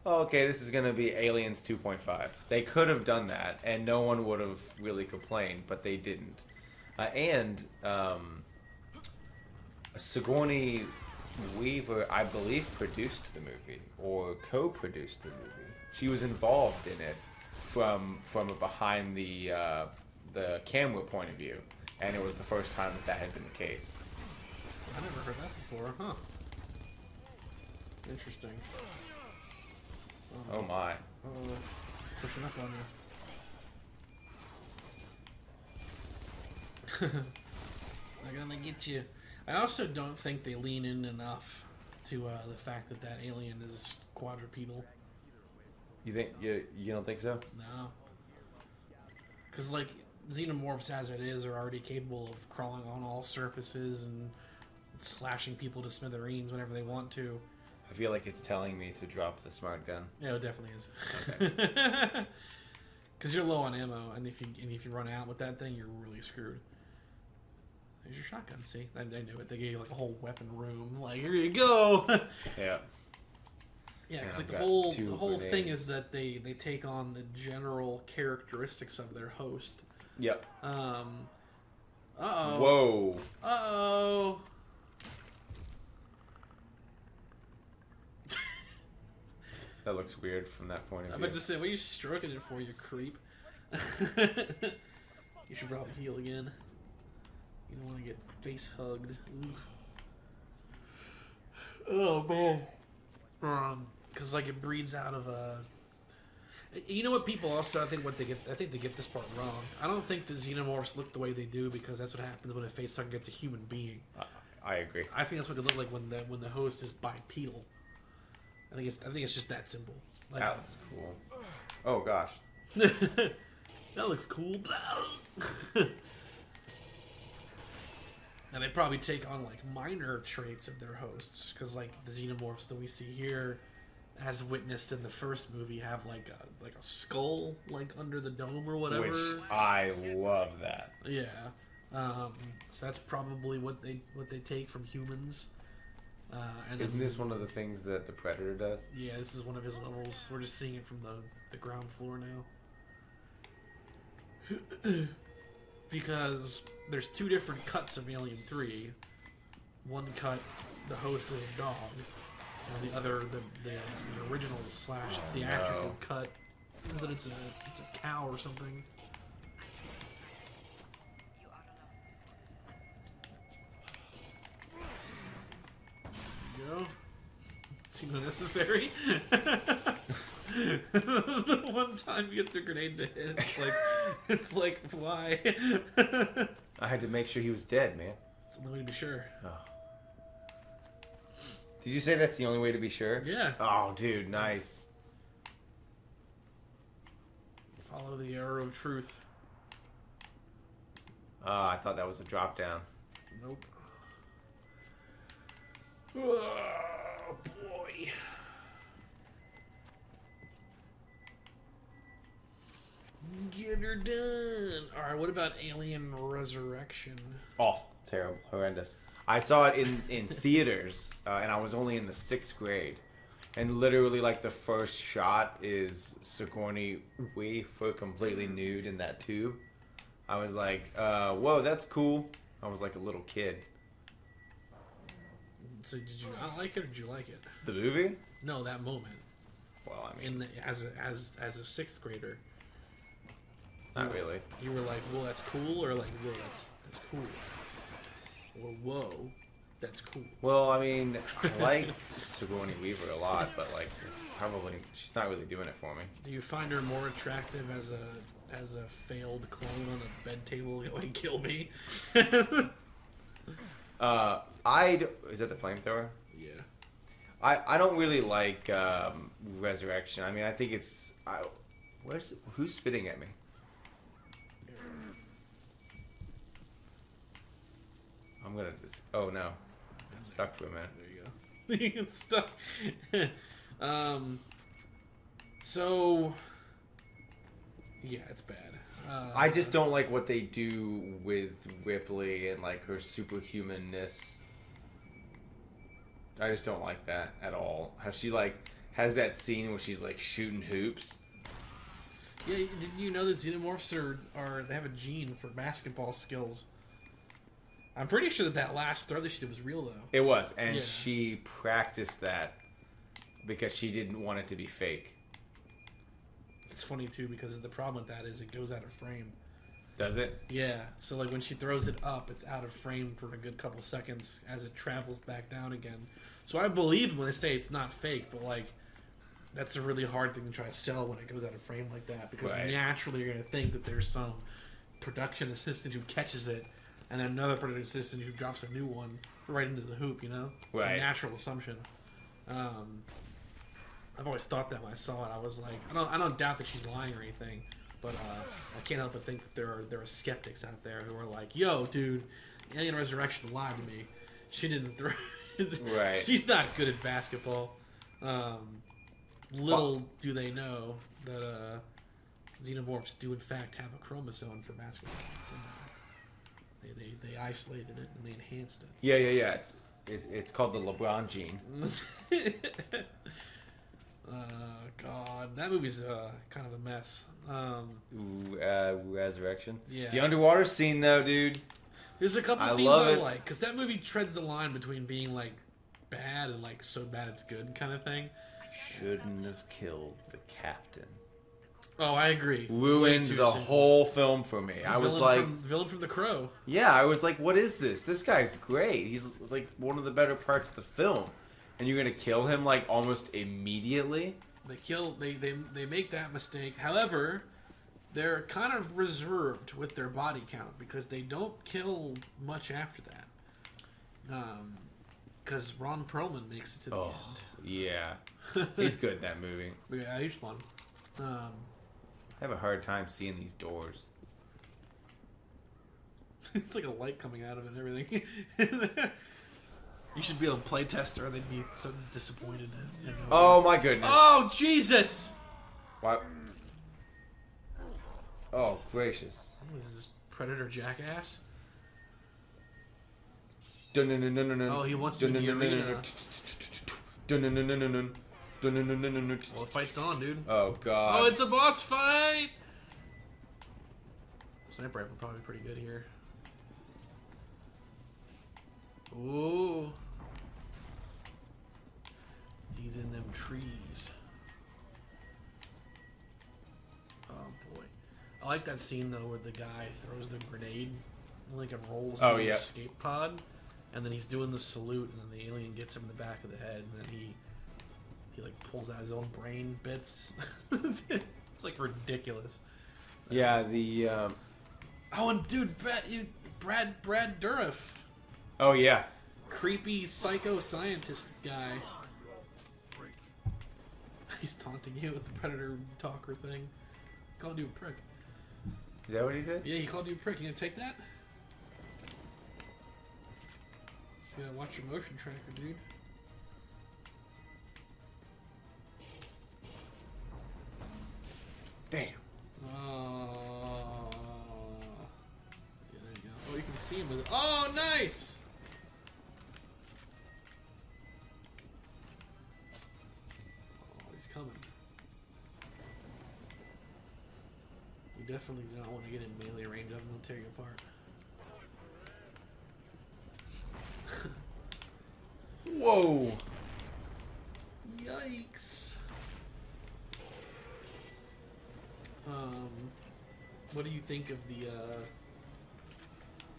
oh, okay, this is going to be Aliens 2.5. They could have done that, and no one would have really complained, but they didn't. Sigourney Weaver, I believe, produced the movie or co-produced the movie. She was involved in it from a behind the camera point of view, and it was the first time that had been the case. I never heard that before, huh? Interesting. Oh my! Pushing up on you. They're gonna get you. I also don't think they lean in enough to the fact that alien is quadrupedal. You think you don't think so? No, because like xenomorphs as it is are already capable of crawling on all surfaces and slashing people to smithereens whenever they want to. I feel like it's telling me to drop the smart gun. Yeah, it definitely is. Okay. Because you're low on ammo, and if you run out with that thing, you're really screwed. There's your shotgun. See, I knew it. They gave you like a whole weapon room. Like, here you go. Yeah. Yeah, it's like I've the whole thing is that they take on the general characteristics of their host. Yep. Uh-oh. Whoa. Uh-oh. That looks weird from that point of view. I'm about to say, what are you stroking it for, you creep? You should probably heal again. You don't want to get face hugged. Oh man. Because like it breeds out of a. You know what people also I think they get this part wrong. I don't think the xenomorphs look the way they do because that's what happens when a facehugger gets a human being. I agree. I think that's what they look like when the host is bipedal. I think it's just that simple. Like, that looks cool. Oh gosh. That looks cool. And they probably take on like minor traits of their hosts because like the xenomorphs that we see here, as witnessed in the first movie, have like a skull like under the dome or whatever. Which I love that. Yeah. So that's probably what they take from humans. And Isn't this one of the things that the Predator does? Yeah, this is one of his levels. We're just seeing it from the ground floor now. Because there's two different cuts of Alien 3. One cut, the host is a dog, and the other, the original / theatrical cut Is that it's a cow or something? You ought to know. There you go. Seems unnecessary. The one time you get the grenade to hit, it's like why? I had to make sure he was dead, man. It's the only way to be sure. Oh. Did you say that's the only way to be sure? Yeah. Oh, dude, nice. Follow the arrow of truth. I thought that was a drop down. Nope. Oh boy. Get her done. Alright, what about Alien Resurrection? Oh, terrible, horrendous. I saw it in theaters, and I was only in the 6th grade. And literally, like, the first shot is Sigourney Weaver completely nude in that tube. I was like, whoa, that's cool. I was like a little kid. So did you not like it, or did you like it? The movie? No, that moment. Well, I mean, As a 6th grader. not really. You were like, whoa, that's cool, or like, whoa, that's cool. Or whoa, that's cool. Well, I mean, I like Sigourney Weaver a lot, but like, it's probably she's not really doing it for me. Do you find her more attractive as a failed clone on a bed table going kill me? Is that the flamethrower? Yeah. I don't really like Resurrection. I mean, I think it's who's spitting at me? I'm gonna just. Oh no, it's stuck for a minute. There you go. It's stuck. So yeah, it's bad. I just don't like what they do with Ripley and like her superhumanness. I just don't like that at all. How she like has that scene where she's like shooting hoops. Yeah, did you know that xenomorphs are they have a gene for basketball skills? I'm pretty sure that last throw that she did was real though. It was, and Yeah. she practiced that because she didn't want it to be fake. It's funny too because the problem with that is it goes out of frame. Does it? Yeah, so like when she throws it up, it's out of frame for a good couple seconds as it travels back down again. So I believe when they say it's not fake, but like that's a really hard thing to try to sell when it goes out of frame like that because Right. naturally you're going to think that there's some production assistant who catches it and then another production assistant who drops a new one right into the hoop, you know? It's Right. a natural assumption. I've always thought that when I saw it. I was like, I don't doubt that she's lying or anything, but I can't help but think that there are skeptics out there who are like, "Yo, dude, Alien Resurrection lied to me. She didn't throw. Right. She's not good at basketball." Little do they know that xenomorphs do in fact have a chromosome for basketball. It's in there. They isolated it and they enhanced it. Yeah. It's called the LeBron gene. God, that movie's kind of a mess. Resurrection. Yeah. The underwater scene, though, dude. There's a couple I scenes love I it. like because that movie treads the line between being like bad and like so bad it's good kind of thing. Shouldn't have killed the captain. Oh, I agree. Ruined Way too the soon. whole film for me. I was like, villain from The Crow. yeah, I was like, what is this? This guy's great. He's like one of the better parts of the film. And you're gonna kill him like almost immediately? They make that mistake. However, they're kind of reserved with their body count because they don't kill much after that. Because Ron Perlman makes it to the end. Yeah. He's good in that movie. But yeah, he's fun. I have a hard time seeing these doors. It's like a light coming out of it and everything. You should be able to play test or they'd be so disappointed. Oh my goodness. Oh, Jesus! What? Oh, gracious. What is this, Predator Jackass? Oh, he wants to be in the arena. Well, the fight's on, dude. Oh, God. Oh, it's a boss fight! Sniper rifle probably pretty good here. Ooh. He's in them trees. I like that scene though where the guy throws the grenade and like it rolls Oh, into the yeah. escape pod, and then he's doing the salute, and then the alien gets him in the back of the head, and then he like pulls out his own brain bits. It's like ridiculous. Yeah, the Oh, and dude, Brad Dourif, oh yeah, creepy psycho scientist guy. He's taunting you with the predator talker thing. Called you a prick. is that what he did? Yeah, he called you a prick. You gonna take that? You gotta watch your motion tracker, dude. Damn. Oh. Yeah, there you go. Oh, you can see him with it. Oh, nice! Oh, he's coming. We definitely do not want to get in melee range of him. They'll tear you apart. Whoa. Yikes. What do you think of the,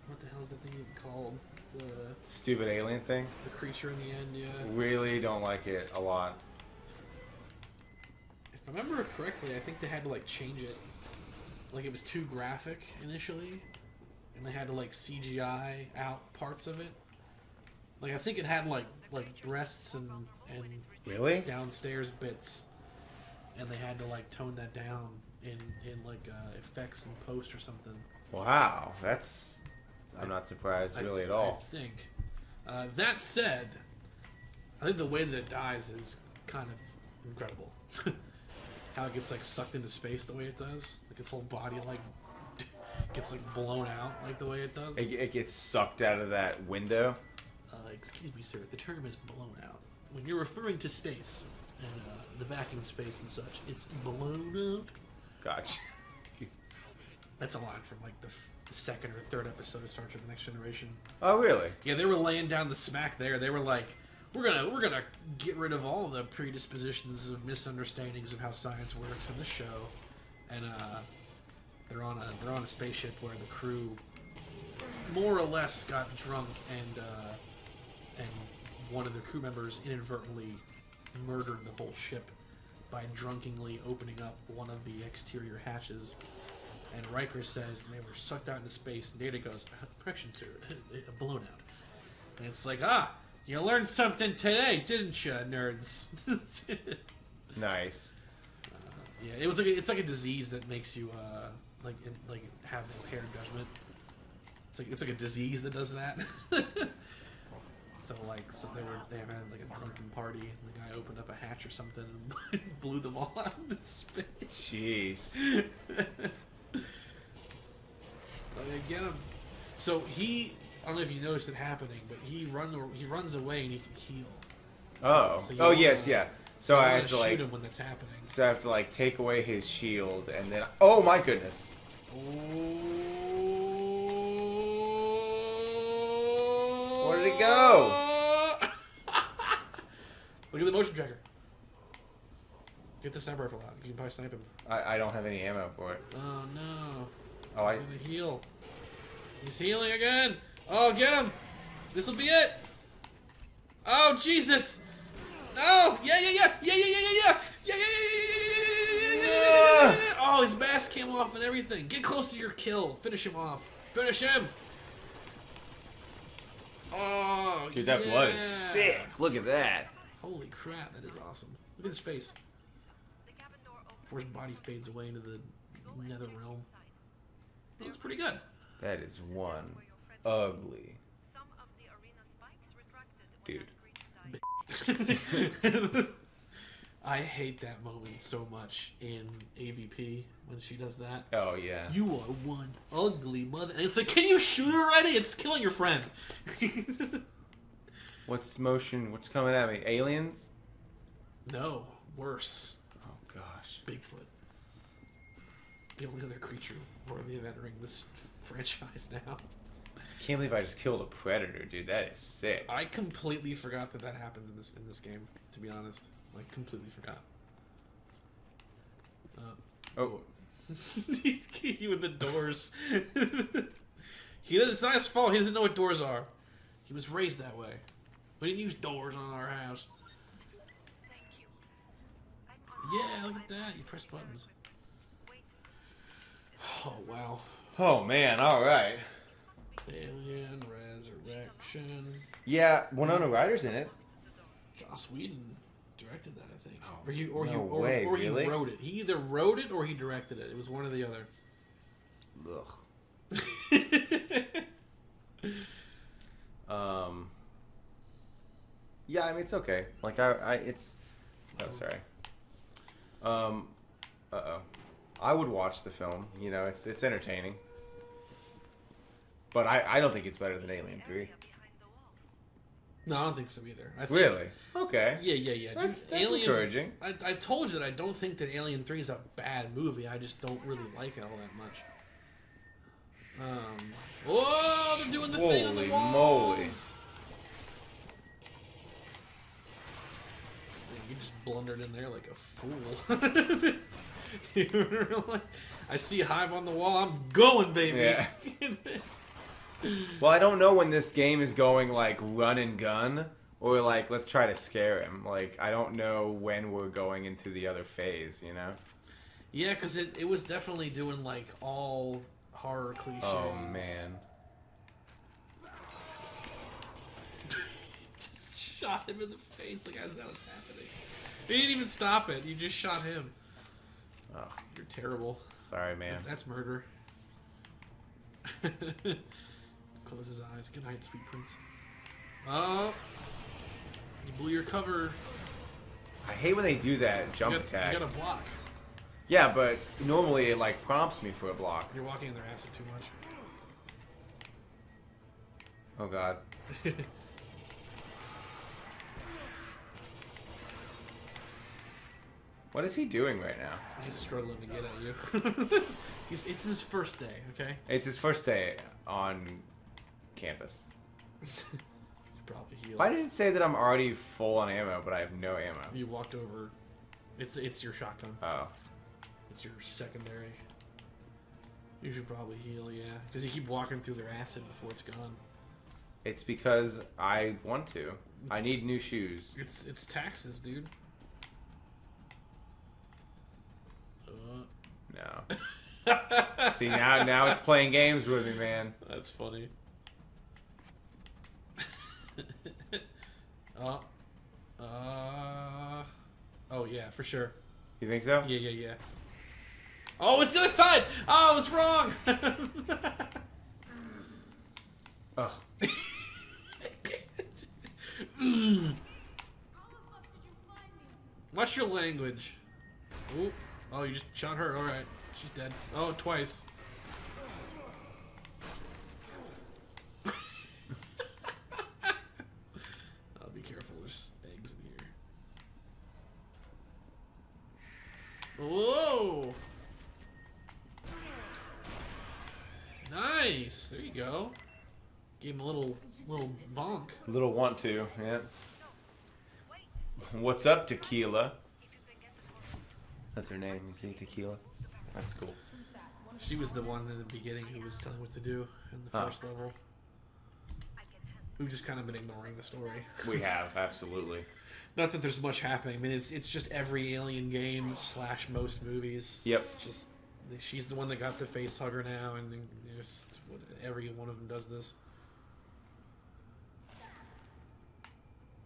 what the hell is that thing even called? The Stupid alien thing. creature in the end, yeah. Really don't like it a lot. If I remember correctly, I think they had to, like, change it. Like, it was too graphic initially, and they had to, like, CGI out parts of it. Like, I think it had, like breasts and Really? downstairs bits, and they had to, like, tone that down in like, effects and post or something. Wow, that's. I'm not surprised really at all. I think. That said, I think the way that it dies is kind of incredible. How it gets like sucked into space the way it does. Like its whole body like gets like blown out like the way it does. It gets sucked out of that window. Excuse me, sir. The term is blown out. When you're referring to space and the vacuum space and such, it's blown out. Gotcha. That's a line from like the second or third episode of Star Trek: The Next Generation. Oh really? Yeah, they were laying down the smack there. They were like, we're gonna get rid of all the predispositions of misunderstandings of how science works in this show, and they're on a spaceship where the crew more or less got drunk, and one of the crew members inadvertently murdered the whole ship by drunkenly opening up one of the exterior hatches. And Riker says they were sucked out into space, and Data goes, correction, sir, blown out. And it's like, you learned something today, didn't you, nerds? Nice. Yeah, it's like a disease that makes you like have impaired judgment. It's like a disease that does that. So they had like a drunken party, and the guy opened up a hatch or something and blew them all out into space. Jeez. Get him. So I don't know if you noticed it happening, but he runs away and he can heal. Oh. So you Oh wanna- yes, yeah. So you I wanna have to shoot like. him when that's happening. So I have to like take away his shield and then. Oh my goodness. Where did it go? Look at the motion tracker. Get the sniper rifle out. You can probably snipe him. I don't have any ammo for it. Oh no. Oh, He's gonna heal. He's healing again. Oh, get him. This'll be it. Oh Jesus. No. Yeah. Oh, his mask came off and everything. Get close to your kill. Finish him off. Finish him. Oh, Dude, that blood is yeah. sick. Look at that. Holy crap, that is awesome. Look at his face. Before his body fades away into the nether realm. Looks pretty good. That is one ugly dude. I hate that moment so much in AVP when she does that. Oh yeah. You are one ugly mother. And it's like, can you shoot her already? It's killing your friend. What's coming at me? Aliens? No, worse. Oh gosh. Bigfoot. The only other creature worthy of entering this franchise now. Can't believe I just killed a predator, dude. That is sick. I completely forgot that happens in this game, to be honest. Like, completely forgot. Oh, He with the doors. It's not his fault. He doesn't know what doors are. He was raised that way. We didn't use doors on our house. Yeah, look at that. You press buttons. Oh, wow. Oh, man. All right. Alien Resurrection. Yeah, Winona Ryder's in it. Joss Whedon directed that, I think. Oh, Or really? he wrote it. He either wrote it or he directed it. It was one or the other. Ugh. Yeah, I mean, it's okay. Like, it's... Oh, sorry. Uh-oh. I would watch the film. You know, it's entertaining. But I don't think it's better than Alien 3. No, I don't think so either. I think, Really? Okay. Yeah. That's Alien, encouraging. I told you that I don't think that Alien 3 is a bad movie. I just don't really like it all that much. Oh, they're doing the thing on the Holy walls. moly. Man, you just blundered in there like a fool. You were like, I see Hive on the wall. I'm going, baby. Yeah. Well, I don't know when this game is going, like, run and gun, or, like, let's try to scare him. Like, I don't know when we're going into the other phase, you know? Yeah, because it was definitely doing, like, all horror cliches. Oh, man. Just shot him in the face, like, as that was happening. He didn't even stop it. You just shot him. Oh, You're terrible. sorry, man. That's murder. Close his eyes. Good night, sweet prince. Oh, you blew your cover. I hate when they do that jump attack. You got a block. Yeah, but normally it, like, prompts me for a block. You're walking in their acid too much. Oh, God. What is he doing right now? He's struggling to get at you. It's his first day, okay? It's his first day on campus. Probably heal. Why did it say that I'm already full on ammo, but I have no ammo? You walked over. It's your shotgun. Oh. It's your secondary. You should probably heal, yeah. Because you keep walking through their acid before it's gone. It's because I want to. I need new shoes. It's taxes, dude. No. See, now it's playing games with me, man. That's funny. Oh yeah, for sure. You think so? Yeah. Oh, it's the other side! Oh, I was wrong! Ugh. What's your language? Ooh. Oh, you just shot her. Alright. She's dead. Oh, twice. Oh, be careful. There's eggs in here. Whoa! Nice! There you go. Gave him a little bonk. Little want to, yeah. What's up, Tequila? That's her name, you see, Tequila? That's cool. She was the one in the beginning who was telling what to do in the first level. We've just kind of been ignoring the story. We have, absolutely. Not that there's much happening. I mean, it's just every Alien game / most movies. Yep. It's just she's the one that got the face hugger now, and just every one of them does this.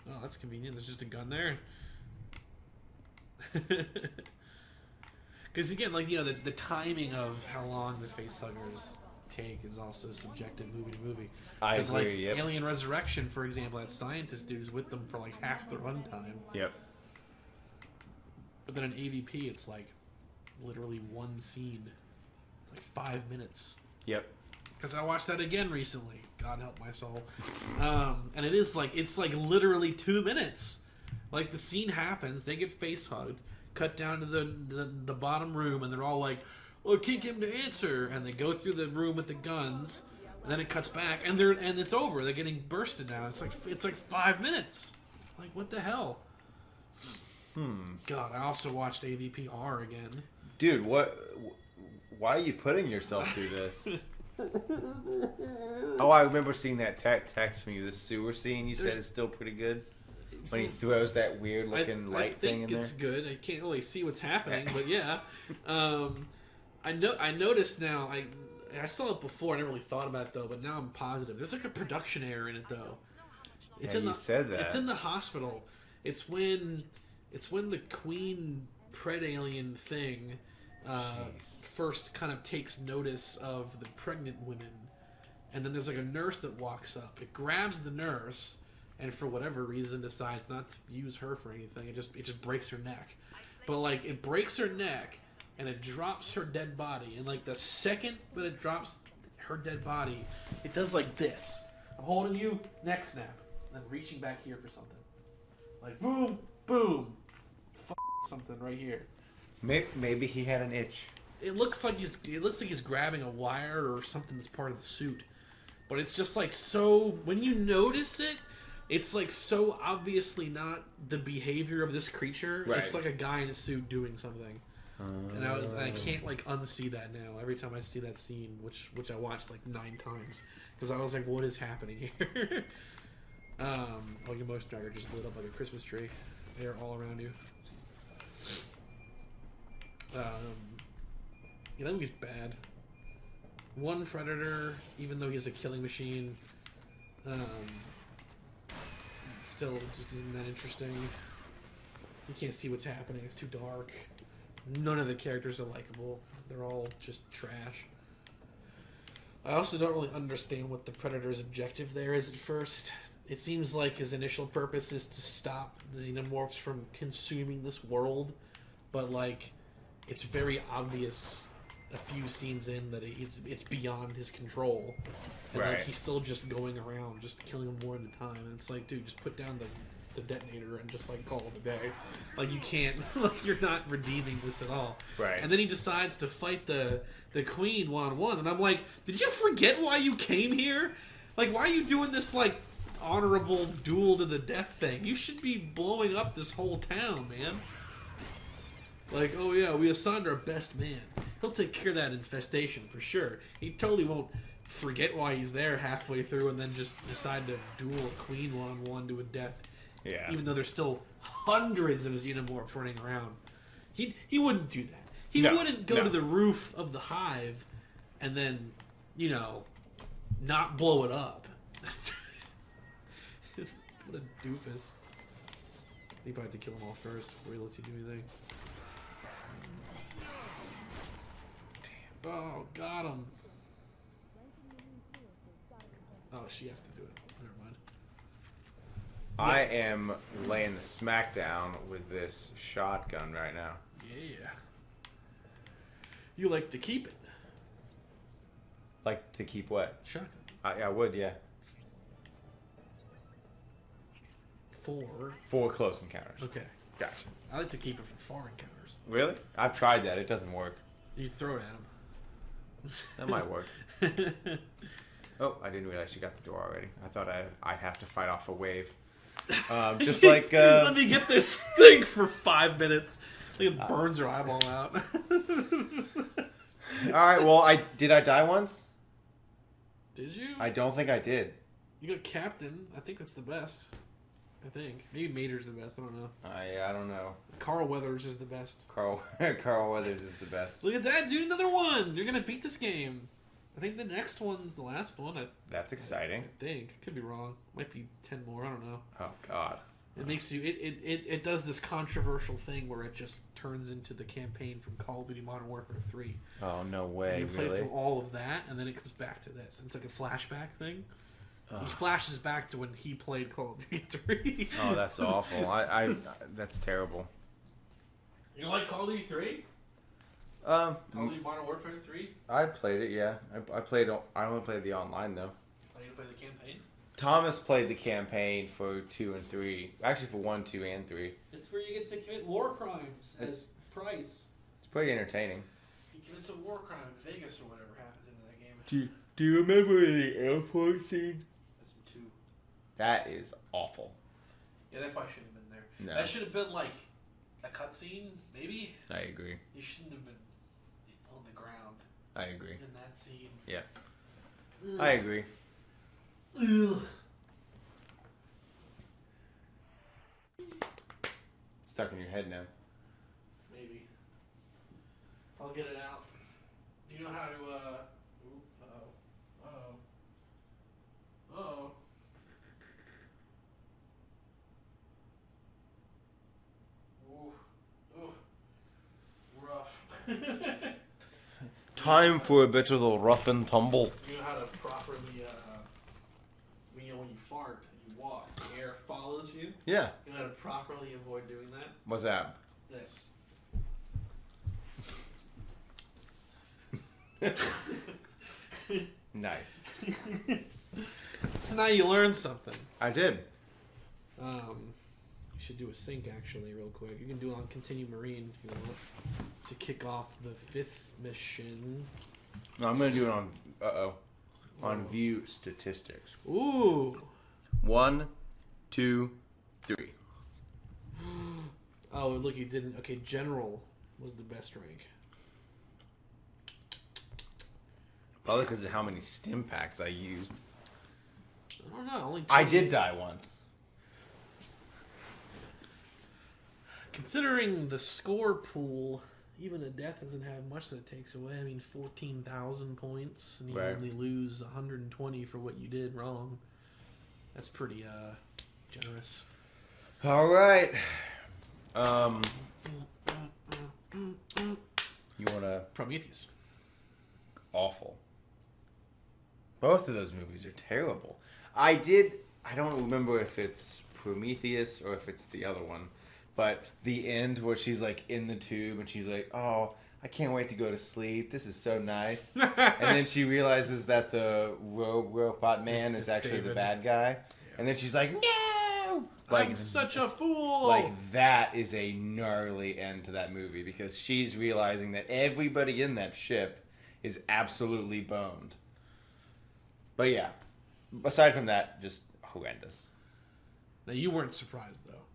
Oh, that's convenient. There's just a gun there. Because again, like, you know, the timing of how long the facehuggers take is also subjective movie to movie. I agree, like, yep. Alien Resurrection, for example, that scientist dude is with them for like half the runtime. Yep. But then in AVP, it's like literally one scene. It's like 5 minutes. Yep. Because I watched that again recently. God help my soul. And it's like literally 2 minutes. Like, the scene happens, they get face hugged, cut down to the bottom room, and they're all like, "Oh, I can't get him to answer," and they go through the room with the guns, and then it cuts back, and it's over. They're getting bursted now. It's like 5 minutes. Like, what the hell? Hmm. God, I also watched AVP R again. Dude, what why are you putting yourself through this? Oh, I remember seeing that text from you. The sewer scene you said is still pretty good. When he throws that weird looking light thing in there. I think it's good. I can't really see what's happening, but yeah. I noticed now. I saw it before. I never really thought about it though, but now I'm positive. There's like a production error in it though. You said that. It's in the hospital. It's when the Queen Pred alien thing first kind of takes notice of the pregnant women, and then there's like a nurse that walks up. It grabs the nurse, and for whatever reason decides not to use her for anything. It just breaks her neck. But like it breaks her neck, and it drops her dead body. And like the second that it drops her dead body, it does like this. I'm holding you, neck snap, and then reaching back here for something. Like boom, boom, something right here. Maybe he had an itch. It looks like he's grabbing a wire or something that's part of the suit, but it's just like so. When you notice it, it's like so obviously not the behavior of this creature. Right. It's like a guy in a suit doing something, and I can't like unsee that now. Every time I see that scene, which I watched like 9 times, because I was like, what is happening here? Oh, your motion tracker just lit up like a Christmas tree. They're all around you. Yeah, that movie's bad. One Predator, even though he's a killing machine, still just isn't that interesting. You can't see what's happening. It's too dark. None of the characters are likable. They're all just trash. I also don't really understand what the Predator's objective there is at first. It seems like his initial purpose is to stop the xenomorphs from consuming this world, but like it's very obvious a few scenes in that it's beyond his control, and like he's still just going around just killing them one at a time. And it's like, dude, just put down the detonator and just like call it a day. Like you can't, like you're not redeeming this at all. Right. And then he decides to fight the Queen one-on-one, and I'm like, did you forget why you came here? Like, why are you doing this like honorable duel to the death thing? You should be blowing up this whole town, man. Like, oh yeah, we assigned our best man. He'll take care of that infestation for sure. He totally won't forget why he's there halfway through and then just decide to duel a Queen one-on-one to a death. Yeah. Even though there's still hundreds of xenomorphs running around. He wouldn't do that. He wouldn't go to the roof of the hive and then, not blow it up. What a doofus. You probably have to kill them all first before he lets you do anything. Damn. Oh, got him. Oh, she has to do it. Never mind. I am laying the smackdown with this shotgun right now. Yeah. You like to keep it. Like to keep what? Shotgun. I would, yeah. 4 close encounters. Okay. Gotcha. I like to keep it for far encounters. Really? I've tried that. It doesn't work. You throw it at him. That might work. Oh, I didn't realize you got the door already. I thought I'd have to fight off a wave. Just like... Let me get this thing for 5 minutes. I think it burns her eyeball out. Alright, well, did I die once? Did you? I don't think I did. You got Captain. I think that's the best. I think. Maybe Mater's the best. I don't know. I don't know. Carl Weathers is the best. Carl Weathers is the best. Look at that, dude. Another one. You're going to beat this game. I think the next one's the last one. That's exciting. I think. Could be wrong. Might be 10 more. I don't know. Oh, God. It makes you... It does this controversial thing where it just turns into the campaign from Call of Duty Modern Warfare 3. Oh, no way. You play really? through all of that, and then it comes back to this. It's like a flashback thing. He flashes back to when he played Call of Duty 3. Oh, that's awful. I that's terrible. You like Call of Duty 3? Call of Duty Modern Warfare 3? I played it, yeah. I only played the online, though. Oh, you play the campaign? Thomas played the campaign for 2 and 3. Actually, for 1, 2, and 3. It's where you get to commit war crimes as Price. It's pretty entertaining. He commits a war crime in Vegas or whatever happens in that game. Do you remember the airport scene? That's 2. That is awful. Yeah, that probably shouldn't have been there. No. That should have been like a cutscene, maybe. I agree. You shouldn't have been. Well, on the ground I agree. in that scene. Yeah. I agree. Ugh. Stuck in your head now. Maybe. I'll get it out. Do you know how to, Ooh, uh-oh. Uh-oh. Uh-oh. Ooh. Ooh. Rough. Time for a bit of the rough and tumble. You know how to properly, when you fart and you walk, the air follows you? Yeah. You know how to properly avoid doing that? What's that? This. Nice. So now you learned something. I did. You should do a sync actually, real quick. You can do it on Continue Marine if you want to kick off the 5th mission. No, I'm gonna do it on. On view statistics. Ooh. 1, 2, 3. Oh, look, you didn't. Okay, General was the best rank. Probably because of how many stim packs I used. I don't know. Only I 20. did die once. Considering the score pool, even a death doesn't have much that it takes away. I mean, 14,000 points, and you Right. only lose 120 for what you did wrong. That's pretty generous. All right. You wanna Prometheus. awful. Both of those movies are terrible. I don't remember if it's Prometheus or if it's the other one, but the end where she's like in the tube and she's like, "Oh, I can't wait to go to sleep. This is so nice." And then she realizes that the robot man It's is actually the David. bad guy. And then she's like, "No!" Like I'm such a fool! Like, that is a gnarly end to that movie because she's realizing that everybody in that ship is absolutely boned. But yeah, aside from that, just horrendous. Now, you weren't surprised, though.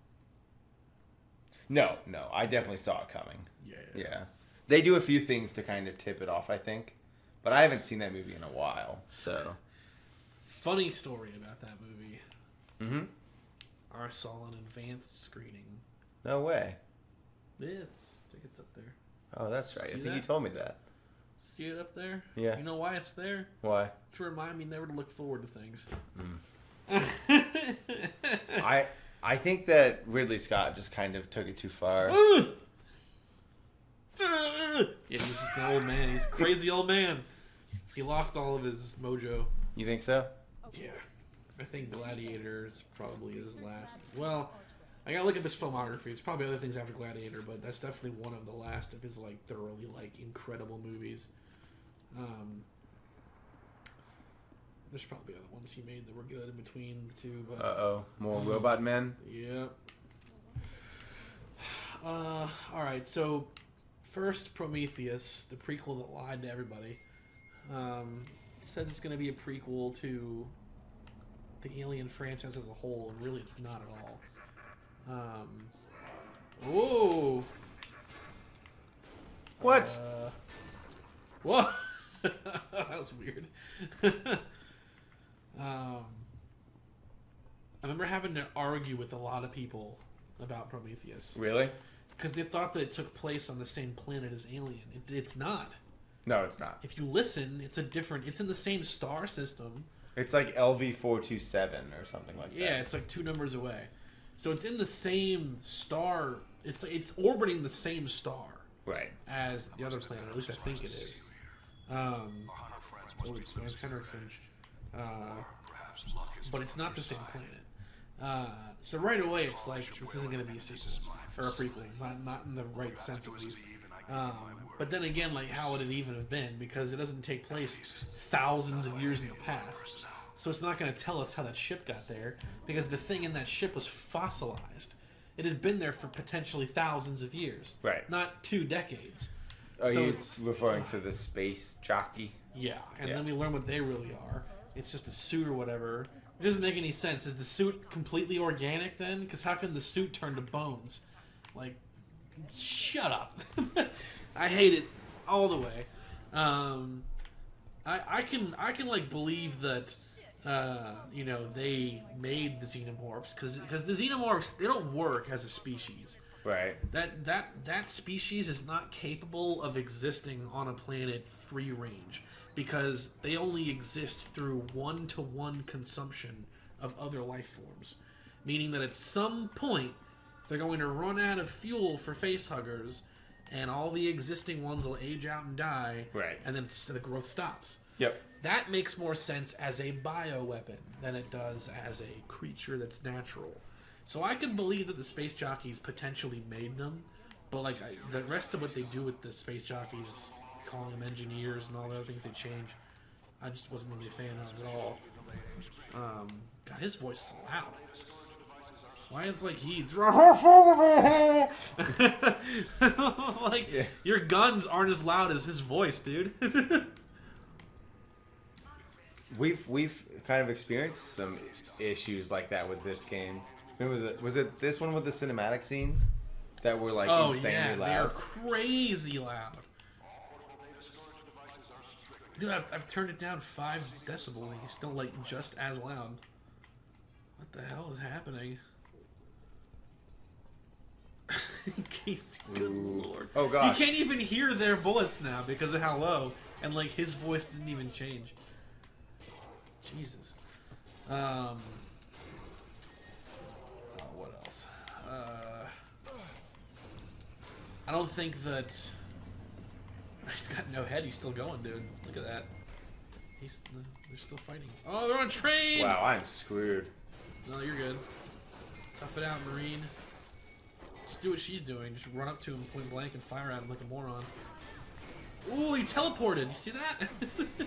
No, I definitely saw it coming. Yeah. Yeah. They do a few things to kind of tip it off, I think. But I haven't seen that movie in a while, so. Funny story about that movie. Mm-hmm. I saw an advanced screening. No way. Yeah, I think it's up there. Oh, that's right. See I think that? you told me that. See it up there? Yeah. You know why it's there? Why? To remind me never to look forward to things. I think that Ridley Scott just kind of took it too far. Yeah, he's just an old man. He's a crazy old man. He lost all of his mojo. You think so? Yeah. I think Gladiator is probably his last. Well, I gotta look up his filmography. There's probably other things after Gladiator, but that's definitely one of the last of his like thoroughly like incredible movies. There's probably other ones he made that were good in between the two, but More robot men? yeah. Alright, so first Prometheus, the prequel that lied to everybody. It said it's gonna be a prequel to the Alien franchise as a whole, and really it's not at all. Whoa! What? Whoa! That was weird. I remember having to argue with a lot of people about Prometheus Really? because they thought that it took place on the same planet as Alien. It's not. No, it's not. If you listen, it's in the same star system. It's like LV427 or something like that. Yeah, it's like 2 numbers away. So it's in the same star. It's orbiting the same star Right. as the other planet. At least I think it is. It's Lance Henriksen. But it's not the same planet. So right away, it's like this isn't going to be a sequel or a prequel, not in the right sense at least. But then again, like how would it even have been? Because it doesn't take place thousands of years in the past, so it's not going to tell us how that ship got there. Because the thing in that ship was fossilized; it had been there for potentially thousands of years, Right. Not 2 decades. Oh, So you're it's- referring to the space jockey? Yeah, and Yeah. then we learn what they really are. It's just a suit or whatever. It doesn't make any sense. Is the suit completely organic then? Because how can the suit turn to bones? Like, shut up. I hate it all the way. I can like believe that you know, they made the xenomorphs because the xenomorphs, they don't work as a species. Right. That species is not capable of existing on a planet free range because they only exist through one-to-one consumption of other life forms, meaning that at some point they're going to run out of fuel for facehuggers, and all the existing ones will age out and die. Right. And then the growth stops. Yep. That makes more sense as a bioweapon than it does as a creature that's natural. So I can believe that the space jockeys potentially made them, but like the rest of what they do with the space jockeys, calling them engineers and all the other things they change, I just wasn't really a fan of at all. God, his voice is loud. Why is like like your guns aren't as loud as his voice, dude? We've kind of experienced some issues like that with this game. Remember was it this one with the cinematic scenes that were like insanely loud? They're crazy loud. Dude, I've turned it down 5 decibels and he's still like just as loud. What the hell is happening? Good lord. Oh god. You can't even hear their bullets now because of how low, and like his voice didn't even change. Jesus. Oh, what else? I don't think that he's got no head. He's still going, dude. Look at that. They're still fighting. Oh, they're on a train. Wow, I'm screwed. No, you're good. Tough it out, Marine. Just do what she's doing. Just run up to him point blank and fire at him like a moron. Ooh, he teleported. You see that? They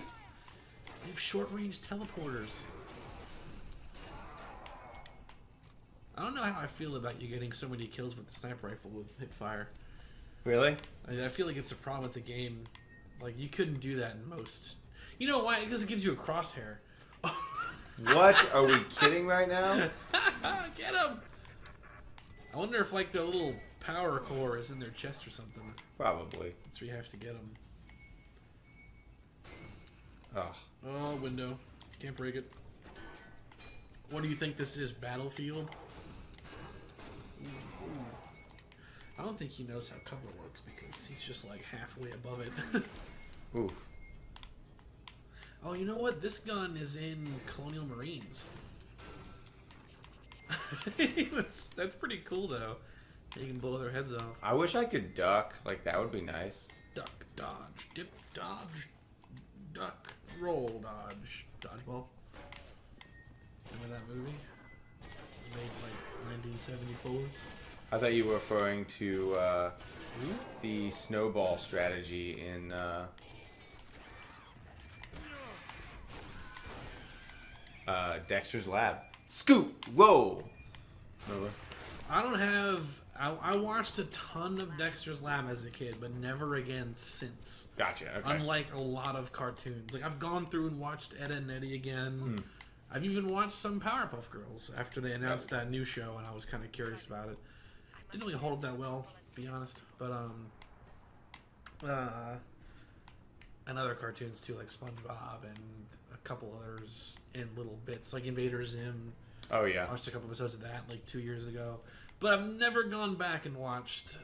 have short-range teleporters. I don't know how I feel about you getting so many kills with the sniper rifle with hip fire. Really? I feel like it's a problem with the game. Like, you couldn't do that in most. You know why? Because it gives you a crosshair. What? Are we kidding right now? Get him! I wonder if, like, their little power core is in their chest or something. Probably. That's where you have to get them. Oh. Oh, window. Can't break it. What do you think this is? Battlefield? Ooh. I don't think he knows how cover works because he's just like halfway above it. Oof. Oh, you know what? This gun is in Colonial Marines. That's pretty cool, though. You can blow their heads off. I wish I could duck. Like, that would be nice. Duck, dodge, dip, dodge, duck, roll, dodge, dodgeball. Remember that movie? It was made like 1974. I thought you were referring to the snowball strategy in Dexter's Lab. Scoop! Whoa! Remember? I don't have... I watched a ton of Dexter's Lab as a kid, but never again since. Gotcha, okay. Unlike a lot of cartoons. Like, I've gone through and watched Ed, Edd n Eddy again. I've even watched some Powerpuff Girls after they announced that new show, and I was kind of curious about it. Didn't really hold up that well, to be honest. But, and other cartoons, too, like SpongeBob and a couple others in little bits, like Invader Zim. Oh, yeah. I watched a couple episodes of that, like, 2 years ago. But I've never gone back and watched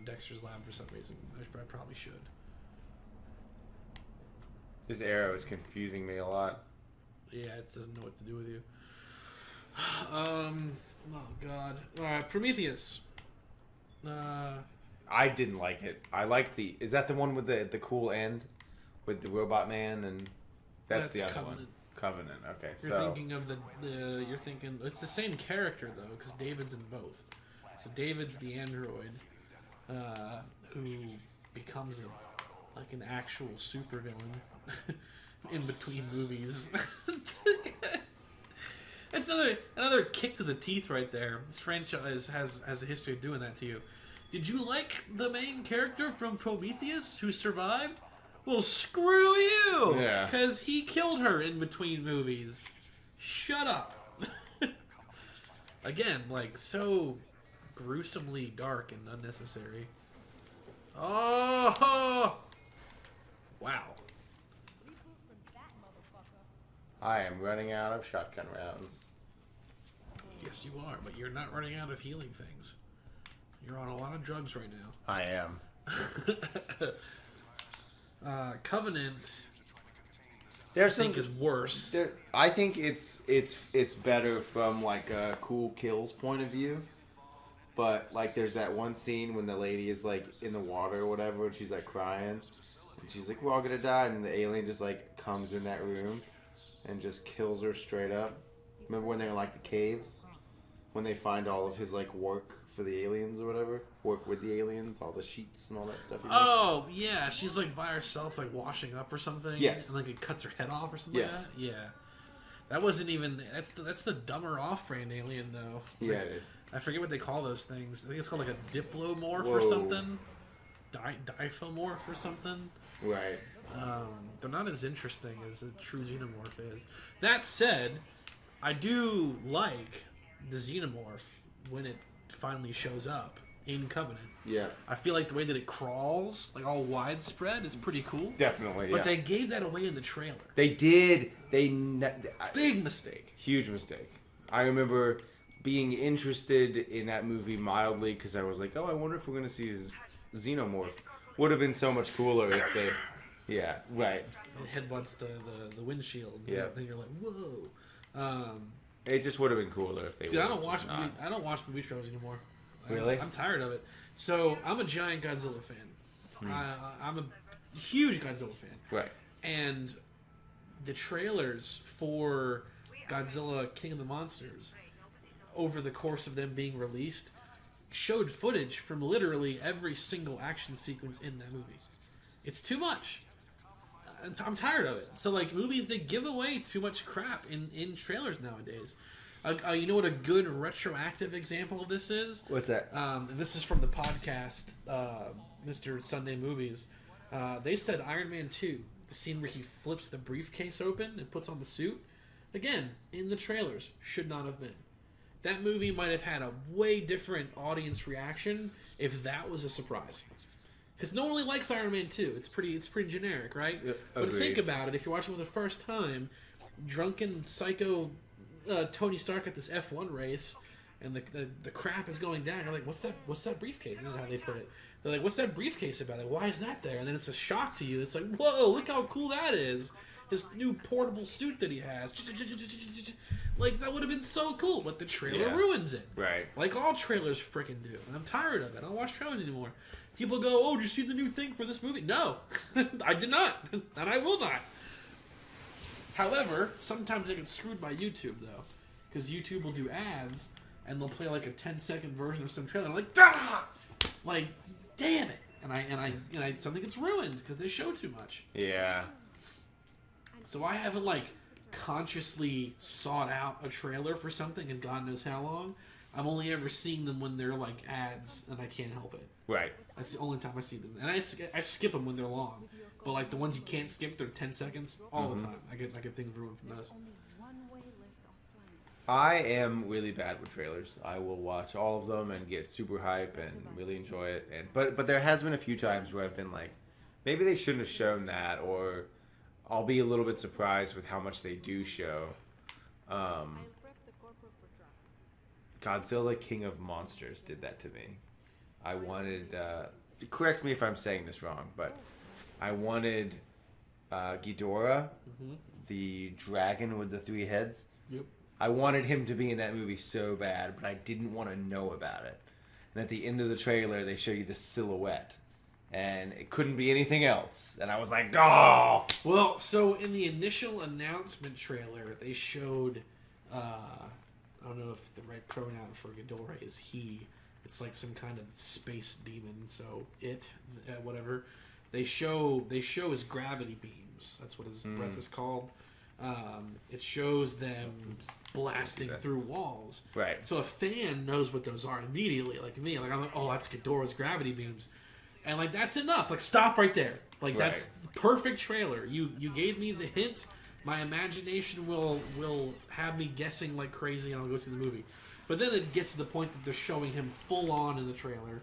Dexter's Lab for some reason. I probably should. This arrow is confusing me a lot. Yeah, it doesn't know what to do with you. Oh, God. Prometheus. I didn't like it. I liked the... Is that the one with the cool end? With the robot man and... That's the other Covenant. one. Covenant, okay. You're thinking of the... You're thinking... It's the same character, though, because David's in both. So David's the android who becomes like an actual supervillain in between movies. That's another kick to the teeth right there. This franchise has a history of doing that to you. Did you like the main character from Prometheus who survived? Well, screw you! Yeah. Because he killed her in between movies. Shut up. Again, like, so gruesomely dark and unnecessary. Oh! Wow. Reboot from that motherfucker. I am running out of shotgun rounds. Yes, you are, but you're not running out of healing things. You're on a lot of drugs right now. I am. Covenant, There's I think, is worse. I think it's better from like a cool kills point of view. But like, there's that one scene when the lady is like in the water or whatever, and she's like crying, and she's like, "We're all gonna die," and the alien just like comes in that room and just kills her straight up. Remember when they were in like the caves, when they find all of his like work for the aliens or whatever, work with the aliens, all the sheets and all that stuff. Oh yeah, she's like by herself, like washing up or something. Yes. And like it cuts her head off or something. Yes. Like that. Yeah. That wasn't even. That's the dumber off-brand alien though. Yeah, Like, it is. I forget what they call those things. I think it's called like a diplomorph Whoa. or something. Difomorph or something. Right. They're not as interesting as a true xenomorph is. That said, I do like the xenomorph when it finally shows up in Covenant. Yeah. I feel like the way that it crawls, like all widespread, is pretty cool. Definitely. But Yeah. they gave that away in the trailer. They did. Big mistake. Huge mistake. I remember being interested in that movie mildly because I was like, oh, I wonder if we're going to see his xenomorph. Would have been so much cooler if they... Yeah, right. It headbutts the windshield. Yeah. And you're like, whoa. It just would have been cooler if they Dude, I would've don't watch just not. I don't watch movie shows anymore. Really? I'm tired of it. So I'm a giant Godzilla fan. I'm a huge Godzilla fan. Right. And the trailers for Godzilla King of the Monsters, over the course of them being released, showed footage from literally every single action sequence in that movie. It's too much. I'm tired of it. So, like, movies, they give away too much crap in trailers nowadays. You know what a good retroactive example of this is? What's that? And this is from the podcast, Mr. Sunday Movies. They said Iron Man 2, the scene where he flips the briefcase open and puts on the suit, again, in the trailers, should not have been. That movie might have had a way different audience reaction if that was a surprise. Because no one really likes Iron Man 2. It's pretty generic, right? Yeah, but agreed. think about it. If you're watching for the first time, drunken psycho Tony Stark at this F1 race, and the crap is going down. You're like, what's that briefcase? This is how they put it. They're like, what's that briefcase about? Like, why is that there? And then it's a shock to you. It's like, whoa, look how cool that is. His new portable suit that he has. Like, that would have been so cool, but the trailer ruins it. Right. Like all trailers freaking do. And I'm tired of it. I don't watch trailers anymore. People go, oh, did you see the new thing for this movie? No, I did not. And I will not. However, sometimes I get screwed by YouTube, though. Because YouTube will do ads, and they'll play like a 10-second version of some trailer. I'm like, ah! Like, damn it. And I something gets ruined because they show too much. Yeah. So I haven't, like, consciously sought out a trailer for something in God knows how long. I'm only ever seeing them when they're, like, ads, and I can't help it. Right. That's the only time I see them. And I skip them when they're long. But, like, the ones you can't skip, they're 10 seconds all the time. I get things ruined from those. Only one way left on planet. I am really bad with trailers. I will watch all of them and get super hype and really enjoy it. But there has been a few times where I've been like, maybe they shouldn't have shown that, or I'll be a little bit surprised with how much they do show. I'll prep the corporate for traffic. Godzilla King of Monsters did that to me. I wanted, correct me if I'm saying this wrong, but I wanted Ghidorah, the dragon with the 3 heads. Yep. I wanted him to be in that movie so bad, but I didn't want to know about it. And at the end of the trailer, they show you the silhouette. And it couldn't be anything else. And I was like, oh! Well, so in the initial announcement trailer, they showed, I don't know if the right pronoun for Ghidorah is he. It's like some kind of space demon, so whatever. They show his gravity beams. That's what his breath is called. It shows them blasting through walls. Right. So a fan knows what those are immediately, like me. Like I'm like, oh, that's Ghidorah's gravity beams, and like that's enough. Like stop right there. Like that's perfect trailer. You gave me the hint. My imagination will have me guessing like crazy, and I'll go see the movie. But then it gets to the point that they're showing him full on in the trailer.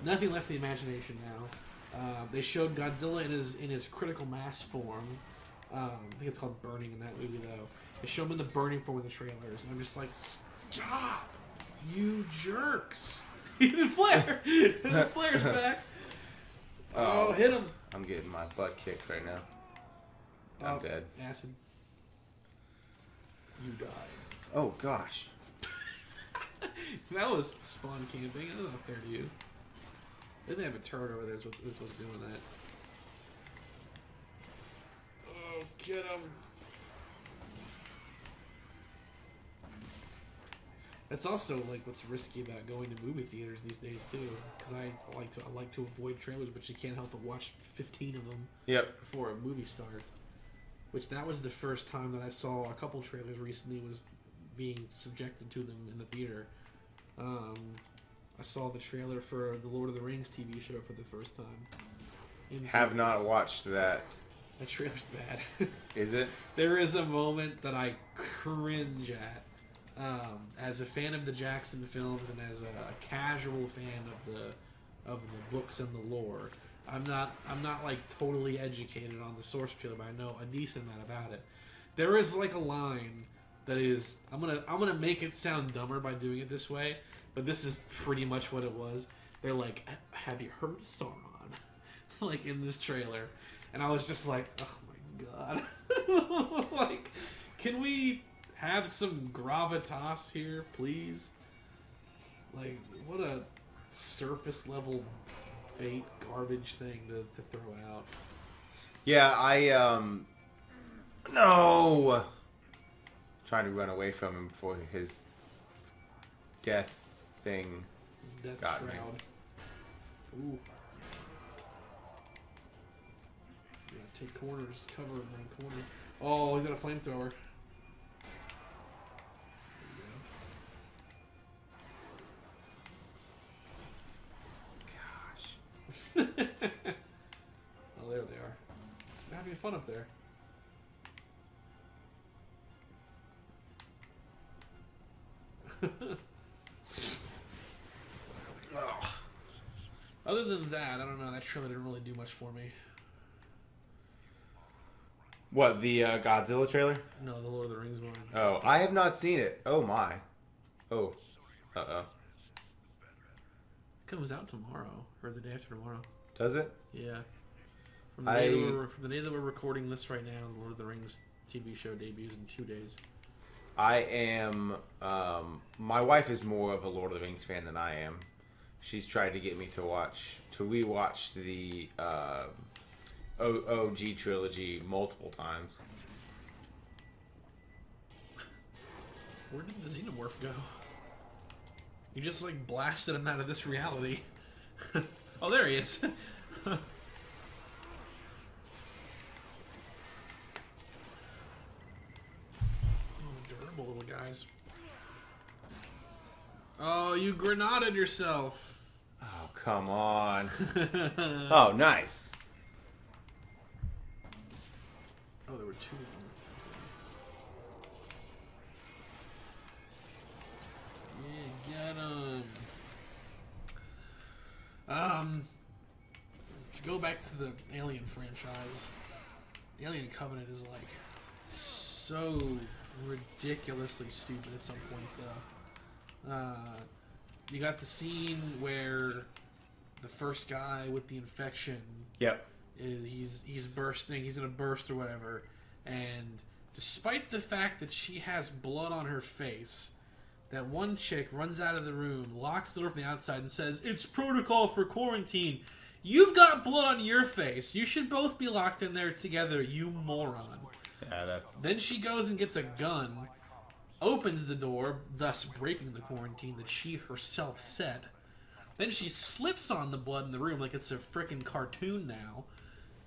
Nothing left the imagination now. They showed Godzilla in his critical mass form. I think it's called Burning in that movie, though. They show him in the burning form in the trailers, and I'm just like, stop, you jerks! The flare, the flare's back. Oh, hit him! I'm getting my butt kicked right now. I'm dead. Acid. You died. Oh gosh. That was spawn camping. That's not fair to you. Didn't they have a turret over there? This was doing that. Oh, get him! That's also like what's risky about going to movie theaters these days too, because I like to avoid trailers, but you can't help but watch 15 of them. Yep. Before a movie starts. Which that was the first time that I saw a couple trailers recently was being subjected to them in the theater. I saw the trailer for the Lord of the Rings TV show for the first time. Have not watched that. That trailer's bad. Is it? There is a moment that I cringe at. As a fan of the Jackson films and as a casual fan of the books and the lore, I'm not like totally educated on the source material, but I know a decent amount about it. There is like a line that is I'm gonna make it sound dumber by doing it this way, but this is pretty much what it was. They're like, "Have you heard of Sauron?" Like in this trailer, and I was just like, "Oh my god!" Like, can we have some gravitas here, please? Like, what a surface level bait garbage thing to throw out. Yeah, no, trying to run away from him before his death thing Death got shroud. me. Ooh. Yeah, take corners, cover him around corner. Oh, he's got a flamethrower. Oh, there they are. They're having fun up there. Other than that, I don't know. That trailer didn't really do much for me. What, the Godzilla trailer? No, the Lord of the Rings one. Oh, I have not seen it. Oh my. Oh. Uh-oh. It comes out tomorrow, or the day after tomorrow. Does it? Yeah. From the day that we're recording this right now, the Lord of the Rings TV show debuts in 2 days. I am, my wife is more of a Lord of the Rings fan than I am. She's tried to get me to rewatch the OG trilogy multiple times. Where did the Xenomorph go? You just like blasted him out of this reality. Oh, there he is. Oh, durable little guys. Oh, you grenaded yourself. Oh, come on. Oh, nice. Oh, there were two of them. Yeah, get him. To go back to the Alien franchise, Alien Covenant is like so ridiculously stupid at some points, though. You got the scene where the first guy with the infection, yep, he's bursting, he's gonna burst or whatever, and despite the fact that she has blood on her face, that one chick runs out of the room, locks the door from the outside, and says, "It's protocol for quarantine. You've got blood on your face. You should both be locked in there together, you moron." Yeah, that's... Then she goes and gets a gun, opens the door, thus breaking the quarantine that she herself set. Then she slips on the blood in the room like it's a frickin' cartoon now,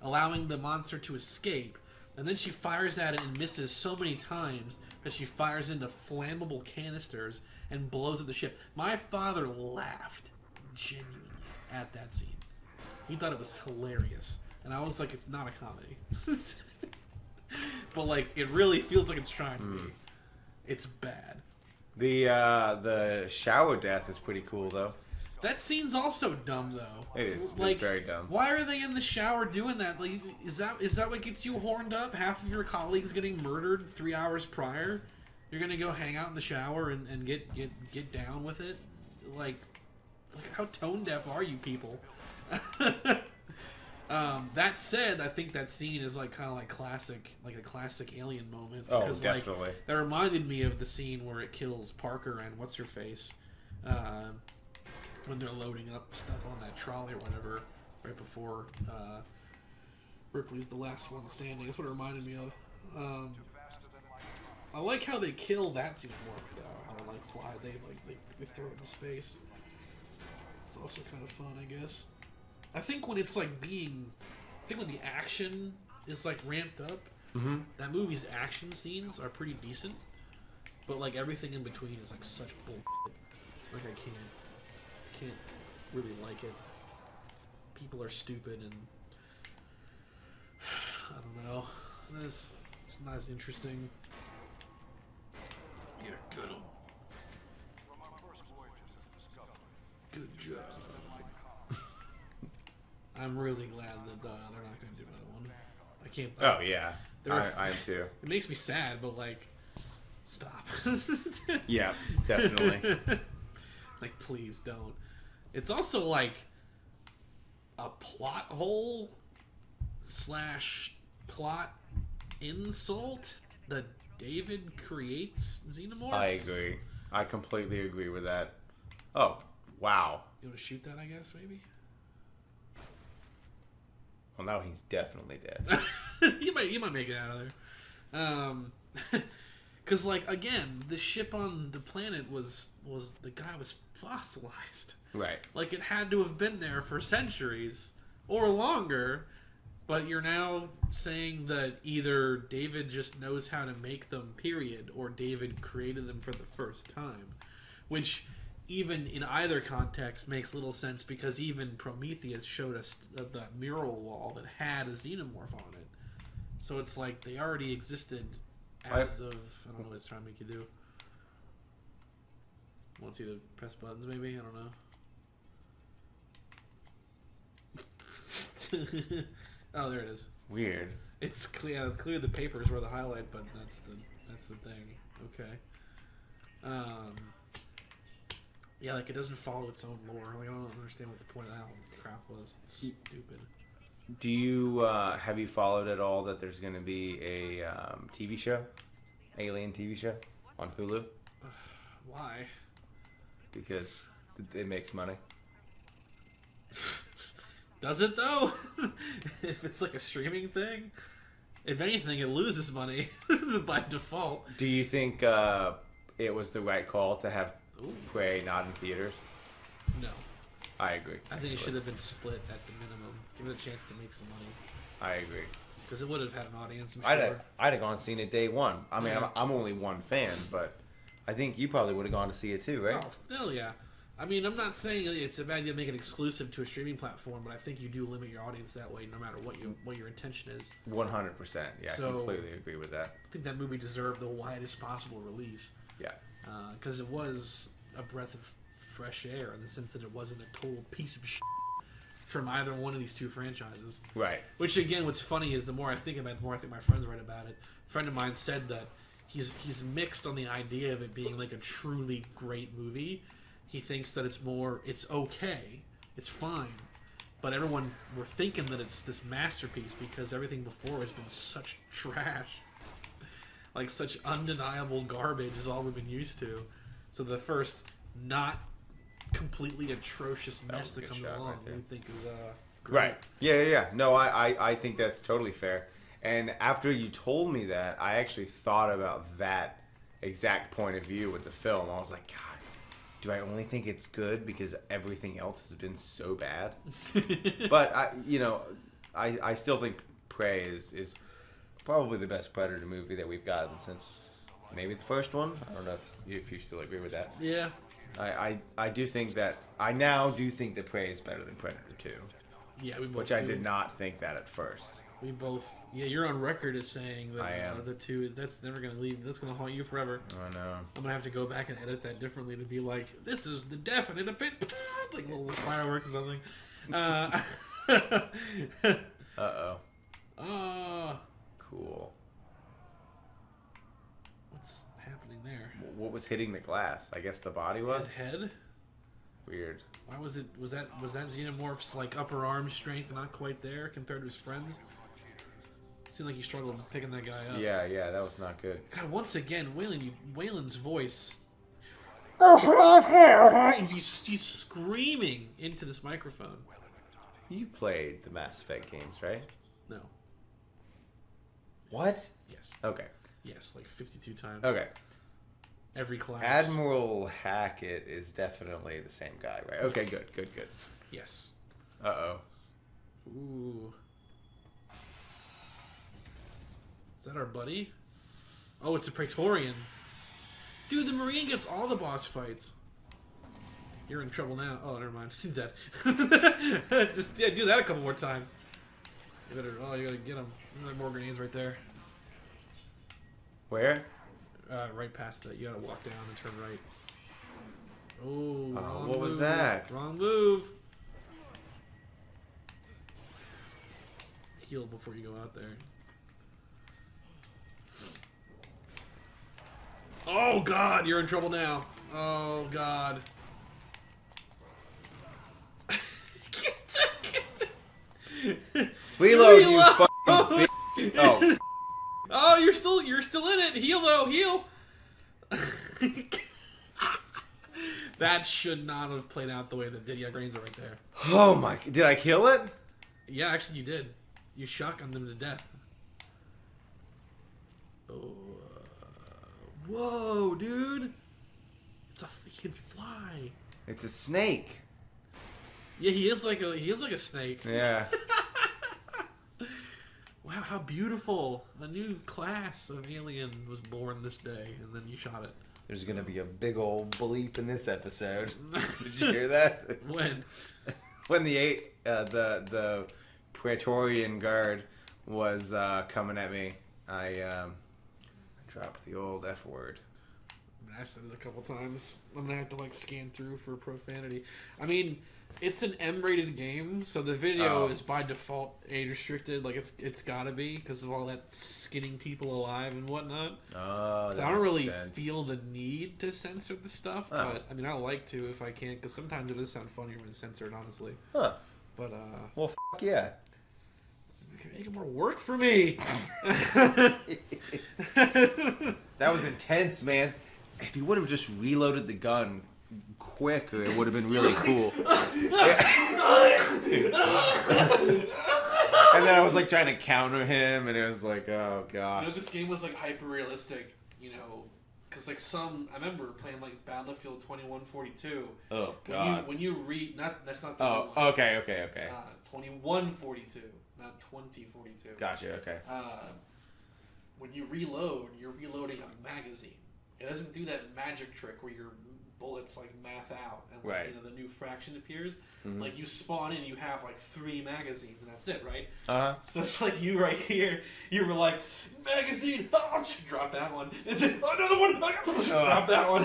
allowing the monster to escape. And then she fires at it and misses so many times that she fires into flammable canisters and blows up the ship. My father laughed genuinely at that scene. He thought it was hilarious. And I was like, it's not a comedy. But, like, it really feels like it's trying to be. It's bad. The shower death is pretty cool, though. That scene's also dumb, though. It is. Like, It's very dumb. Why are they in the shower doing that? Like, is that what gets you horned up? Half of your colleagues getting murdered 3 hours prior. You're gonna go hang out in the shower and get down with it. Like how tone deaf are you people? That said, I think that scene is like kind of like a classic Alien moment. Oh, Because, definitely. Like, that reminded me of the scene where it kills Parker and what's her face, when they're loading up stuff on that trolley or whatever, right before Ripley's the last one standing. That's what it reminded me of. I like how they kill that xenomorph though. How they like fly, they throw it into space. It's also kind of fun, I guess. I think when it's like when the action is like ramped up, that movie's action scenes are pretty decent. But like everything in between is like such bullshit. Like I can't really like it. People are stupid and I don't know. It's not as interesting. Yeah, good. Good job. I'm really glad that they're not going to do another one. I can't. Oh yeah, I am too. It makes me sad, but like, stop. Yeah, definitely. Like, please don't. It's also like a plot hole / plot insult that David creates xenomorphs. I agree. I completely agree with that. Oh, wow. You want to shoot that, I guess, maybe? Well, now he's definitely dead. you might make it out of there. Because, like, again, the ship on the planet was the guy was fossilized. Right. Like, it had to have been there for centuries or longer. But you're now saying that either David just knows how to make them, period, or David created them for the first time. Which, even in either context, makes little sense because even Prometheus showed us the mural wall that had a xenomorph on it. So it's like they already existed as of... I don't know what it's trying to make you do. Wants you to press buttons, maybe? I don't know. Oh, there it is. Weird. It's clear the paper is where the highlight button. That's the thing. Okay. Yeah, like it doesn't follow its own lore. Like I don't understand what the point of that crap was. It's stupid. Do you have you followed at all that there's going to be a TV show, Alien TV show on Hulu? Why? Because it makes money. Does it though? If it's like a streaming thing, if anything, it loses money by default. Do you think it was the right call to have Prey not in theaters? No. I agree. I think it should have been split at the minimum. Give it a chance to make some money. I agree. Because it would have had an audience, I'm sure. I'd have gone and seen it day one. I mean, Yeah. I'm only one fan, but I think you probably would have gone to see it too, right? Oh, hell yeah. I mean, I'm not saying it's a bad idea to make it exclusive to a streaming platform, but I think you do limit your audience that way, no matter what your intention is. 100%. Yeah, So- I completely agree with that. I think that movie deserved the widest possible release. Yeah. Because it was a breath of fresh air in the sense that it wasn't a total piece of shit from either one of these two franchises. Right. Which, again, what's funny is the more I think about it, the more I think my friends write about it. A friend of mine said that he's mixed on the idea of it being like a truly great movie. He thinks that it's okay, it's fine, but everyone, we're thinking that it's this masterpiece because everything before has been such trash. Like, such undeniable garbage is all we've been used to. So the first not completely atrocious mess that comes along, right there. we think is great. Right. Yeah. No, I think that's totally fair. And after you told me that, I actually thought about that exact point of view with the film. I was like, God, do I only think it's good because everything else has been so bad? But I still think Prey is probably the best Predator movie that we've gotten since maybe the first one. I don't know if you still agree with that. Yeah. I do think that I now do think that Prey is better than Predator 2. Yeah, we both Which I do. did not think that at first. We both. Yeah, you're on record as saying that I am. the two. That's never gonna leave. That's gonna haunt you forever. I know. I'm gonna have to go back and edit that differently to be like, this is the definite opinion, like little fireworks or something. Uh-oh. Cool. What's happening there? What was hitting the glass? I guess the body was? His head? Weird. Why was it? Was that Xenomorph's like upper arm strength not quite there compared to his friends? Seemed like he struggled picking that guy up. Yeah, that was not good. God, once again, Waylon's voice. He's screaming into this microphone. You played the Mass Effect games, right? No. What? Yes. Okay. Yes, like 52 times. Okay. Every class. Admiral Hackett is definitely the same guy, right? Okay, Yes. good. Yes. Uh-oh. Ooh. Is that our buddy? Oh, it's a Praetorian. Dude, the Marine gets all the boss fights. You're in trouble now. Oh, never mind. He's dead. Just do that a couple more times. You gotta get him. There's more grenades right there. Where? Right past it. You gotta walk down and turn right. Oh, wrong what was move. that? Wrong move. Heal before you go out there. Oh God, you're in trouble now. Oh God. Reload, you fucking bitch. Oh. Oh, you're still in it. Heal though, heal. That should not have played out the way that did. Yeah, grains are right there. Oh my, did I kill it? Yeah, actually you did. You shotgunned them to death. Oh, whoa, dude! He can fly. It's a snake. Yeah, he is like a snake. Yeah. Wow, how beautiful! A new class of alien was born this day, and then you shot it. There's gonna be a big old bleep in this episode. Did you hear that? When? When the Praetorian Guard was coming at me, I dropped the old F word. I said it a couple times. I'm gonna have to like scan through for profanity. I mean, it's an M-rated game, so the video is by default age restricted. Like it's gotta be because of all that skinning people alive and whatnot. Oh, so I don't really feel the need to censor the stuff, but I mean I like to if I can, because sometimes it does sound funnier when it's censored, honestly. Huh. But well, yeah. Make it more work for me. That was intense, man. If you would have just reloaded the gun quicker, it would have been really cool. And then I was like trying to counter him, and it was like, oh gosh. You know, this game was like hyper realistic, you know, because like I remember playing like Battlefield 2142. Oh god. When you read, that's not the Oh, new one. okay. 2142, not 2042. Gotcha. Okay. When you reload, you're reloading a magazine. It doesn't do that magic trick where your bullets like math out and like, Right. you know, the new fraction appears. Mm-hmm. Like you spawn in, you have like 3 magazines and that's it, right? Uh huh. So it's like you right here, you were like, magazine, oh, drop that one. And then, another one, drop that one.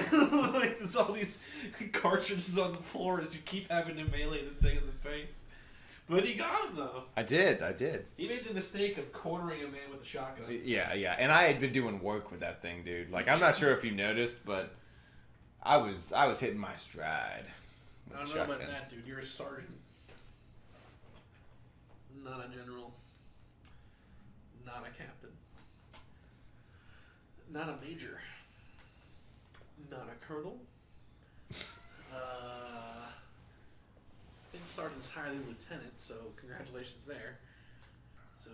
Like there's all these cartridges on the floor as you keep having to melee the thing in the face. But he got him though. I did. He made the mistake of cornering a man with a shotgun. Yeah. And I had been doing work with that thing, dude. Like, I'm not sure if you noticed, but I was hitting my stride. I don't know about that, dude. You're a sergeant. Not a general. Not a captain. Not a major. Not a colonel. I think sergeant's higher than lieutenant, so congratulations there. So,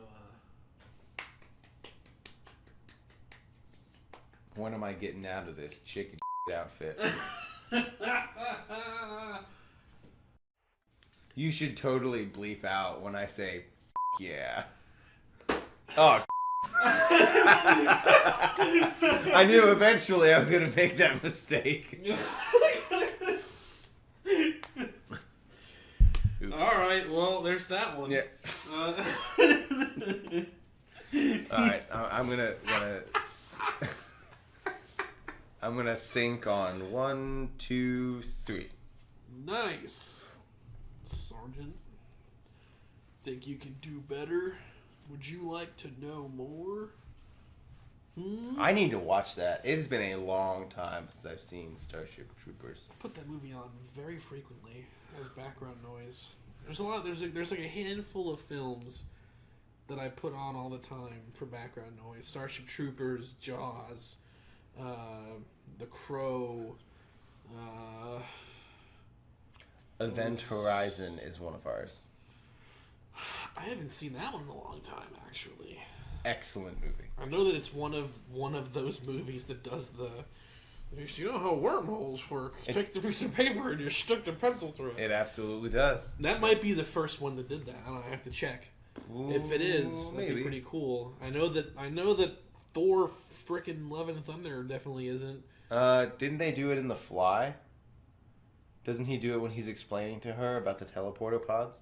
When am I getting out of this chicken outfit? You should totally bleep out when I say yeah. Oh. I knew eventually I was going to make that mistake. Oops. Alright, well, there's that one. Yeah. Alright, I'm gonna sync on 1, 2, 3. Nice. Sergeant. Think you can do better? Would you like to know more? I need to watch that. It has been a long time since I've seen Starship Troopers. I put that movie on very frequently as background noise. There's a lot. There's like a handful of films that I put on all the time for background noise. Starship Troopers, Jaws, The Crow. Event Horizon is one of ours. I haven't seen that one in a long time, actually. Excellent movie. I know that it's one of those movies that does the. You know how wormholes work. You take the piece of paper and you stick the pencil through it. It absolutely does. That might be the first one that did that. I don't know, I have to check. Ooh, If it is, that'd be pretty cool. I know that Thor frickin' Love and Thunder definitely isn't. Didn't they do it in The Fly? Doesn't he do it when he's explaining to her about the teleporter pods?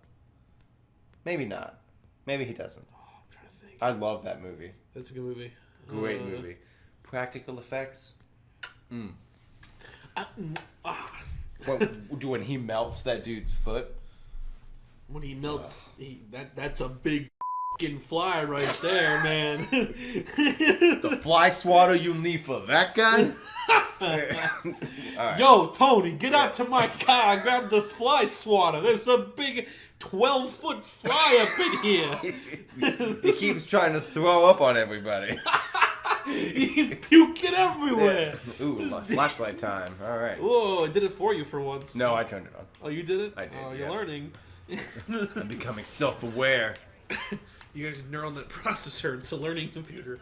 Maybe not. Maybe he doesn't. Oh, I'm trying to think. I love that movie. That's a good movie. Great movie. Practical effects. When he melts that dude's foot. When he melts, that's a big f***ing fly right there, man. The fly swatter you need for that guy? Right. Yo, Tony, get out to my car. Grab the fly swatter. There's a big 12-foot fly up in here. He keeps trying to throw up on everybody. He's puking everywhere. Ooh, flashlight time. All right. Whoa, I did it for you for once. No, I turned it on. Oh, you did it? I did, Oh, you're yeah. learning. I'm becoming self-aware. You guys neural net processor. It's a learning computer.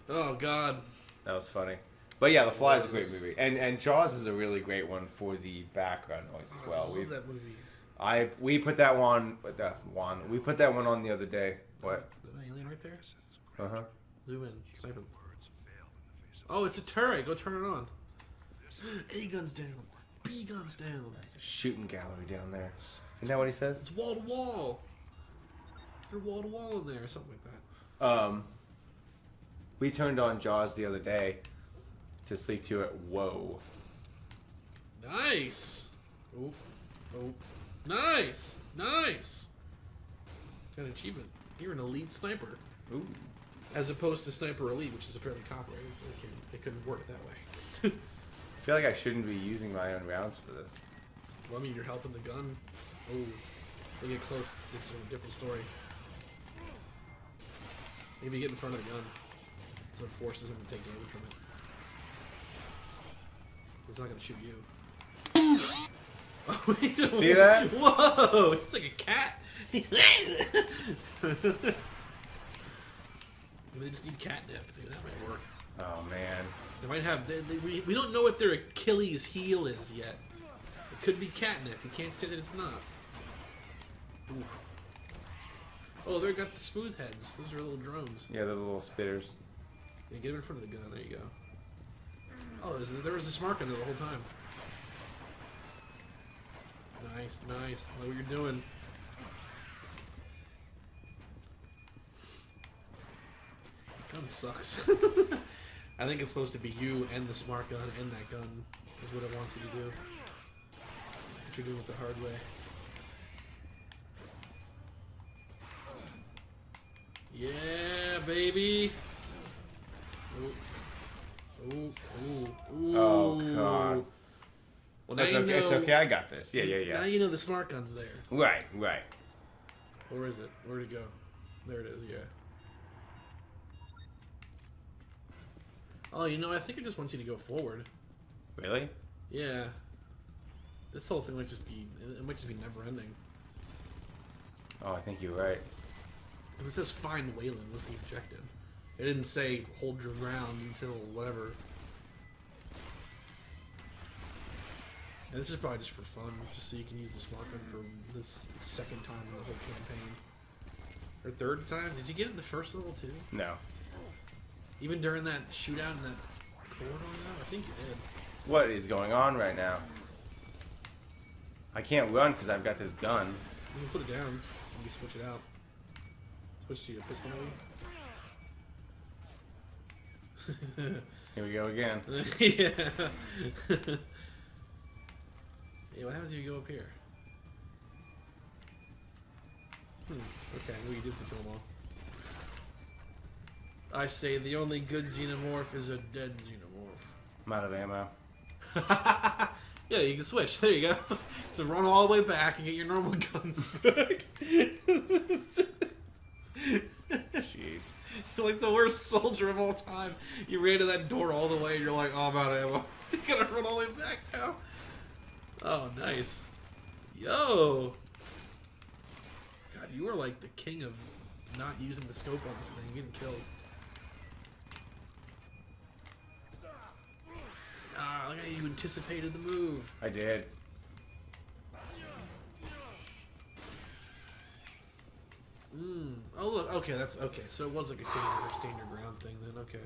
Oh, God. That was funny. But yeah, The Fly is a great movie. And Jaws is a really great one for the background noise as well. I love that movie. We put that one we put that one on the other day. What? The alien right there? Uh-huh. Zoom in. Snipe him. Oh, it's a turret. Go turn it on. A gun's down. B gun's down. It's a shooting gallery down there. Isn't that what he says? It's wall to wall. You're wall to wall in there or something like that. We turned on Jaws the other day to sleep to it. Whoa. Nice. Oh. Nice. Nice. Got an achievement. You're an elite sniper. Ooh. As opposed to Sniper Elite, which is apparently copyrighted, so they couldn't work it that way. I feel like I shouldn't be using my own rounds for this. Well, I mean, you're helping the gun. Oh, they get close. It's a different story. Maybe get in front of the gun, so it forces him to take damage from it. He's not gonna shoot you. Oh, See that? Whoa! It's like a cat. Maybe they just need catnip. Maybe that might work. Oh man. They might have. We don't know what their Achilles heel is yet. It could be catnip. You can't say that it's not. Ooh. Oh, they got the smooth heads. Those are little drones. Yeah, they're the little spitters. Yeah, get him in front of the gun. There you go. Oh, there was a smart gun there the whole time. Nice, nice. I know what you're doing. Gun sucks. I think it's supposed to be you and the smart gun and that gun is what it wants you to do. What you're doing it the hard way. Yeah, baby. Ooh. Oh god. Well, That's okay. It's okay. I got this. Yeah. Now you know the smart gun's there. Right. Where is it? Where'd it go? There it is. Yeah. Oh, you know, I think it just wants you to go forward. Really? Yeah. This whole thing might just be never ending. Oh, I think you're right. Because it says find Waylon was the objective. It didn't say hold your ground until whatever. And this is probably just for fun, just so you can use the smart gun for this second time in the whole campaign. Or third time? Did you get it in the first level too? No. Even during that shootout in that corridor now? I think you did. What is going on right now? I can't run because I've got this gun. You can put it down. Maybe switch it out. Switch to your pistol, maybe. Here we go again. Yeah. Yeah, what happens if you go up here? Okay, well you did kill them all. I say the only good xenomorph is a dead xenomorph. I'm out of ammo. Yeah, you can switch. There you go. So run all the way back and get your normal guns back. Jeez. You're like the worst soldier of all time. You ran to that door all the way and you're like, oh, I'm out of ammo. You gotta run all the way back now. Oh, nice. Yo! God, you are like the king of not using the scope on this thing, getting kills. Ah, look how you anticipated the move. I did. Oh look, okay, that's okay. So it was like a stand your ground thing then. Okay,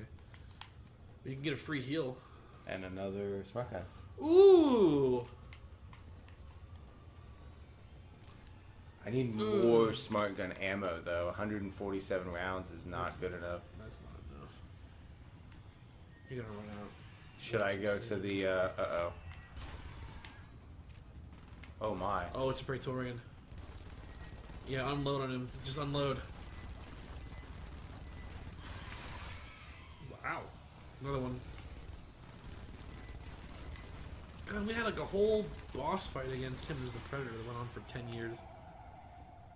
you can get a free heal. And another smart gun. Ooh. I need more smart gun ammo though. 147 rounds is not good enough. That's not enough. You're gonna run out. Should I go to the uh-oh. Oh my. Oh, it's a Praetorian. Yeah, unload on him. Just unload. Wow. Another one. God, we had like a whole boss fight against him as the Predator that went on for 10 years.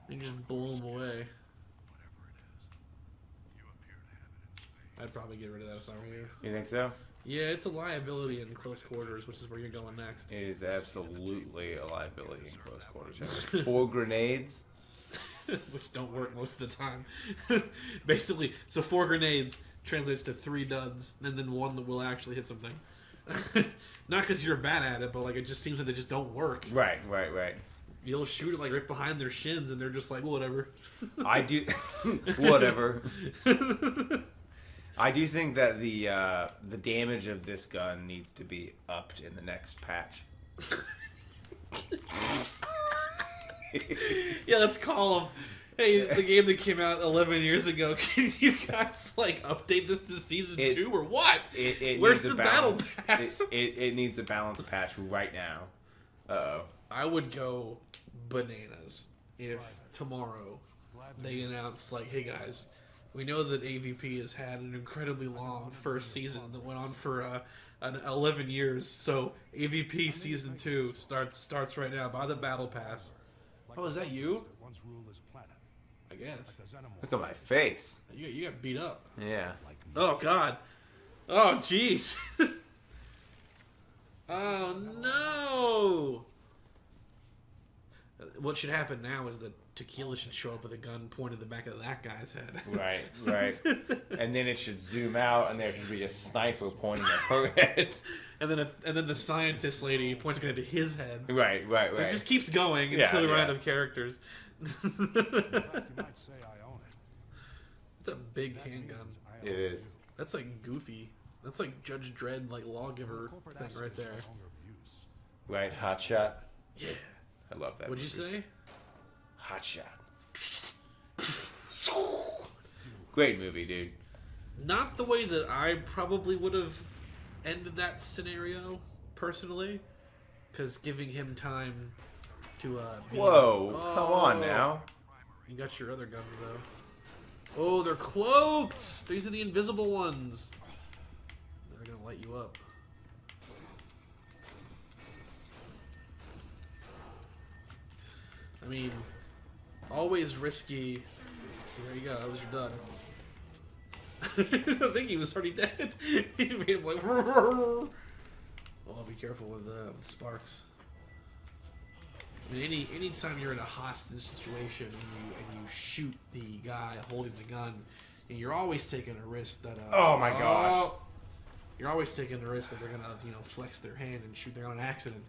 And just blew him away. I'd probably get rid of that if I were you. You think so? Yeah, it's a liability in close quarters, which is where you're going next. It is absolutely a liability in close quarters. 4 grenades. Which don't work most of the time. Basically, so 4 grenades translates to 3 duds, and then 1 that will actually hit something. Not because you're bad at it, but like it just seems that they just don't work. Right. You'll shoot it like right behind their shins, and they're just like, whatever. I do. Whatever. I do think that the damage of this gun needs to be upped in the next patch. Yeah, let's call them. Hey, the game that came out 11 years ago, can you guys like update this to season 2 or what? Where's the battle pass? It needs a balance patch right now. Uh-oh. I would go bananas if tomorrow they announced like, hey guys, we know that AVP has had an incredibly long first season that went on for 11 years, so AVP season 2 starts right now. Buy the battle pass. Oh, is that you? I guess. Look at my face. You got beat up. Yeah. Oh God. Oh jeez. Oh no. What should happen now is that Tequila should show up with a gun pointed at the back of that guy's head. Right. And then it should zoom out, and there should be a sniper pointing at her head. And then the scientist lady points a gun at his head. Right. It just keeps going until we run out of characters. It's a big handgun. It is. That's like Goofy. That's like Judge Dredd, like lawgiver thing right there. Right, Hot Shot. Yeah. I love that. What'd you say? Hot Shot. Great movie, dude. Not the way that I probably would have ended that scenario, personally. Because giving him time to, Whoa, come on now. You got your other guns, though. Oh, they're cloaked! These are the invisible ones. They're gonna light you up. I mean, always risky. See, there you go. That was your done. I think he was already dead. He made him like. Oh, be careful with sparks. I mean, anytime you're in a hostage situation and you shoot the guy holding the gun, and you're always taking a risk that. Oh my gosh. You're always taking the risk that they're gonna, flex their hand and shoot their own accident.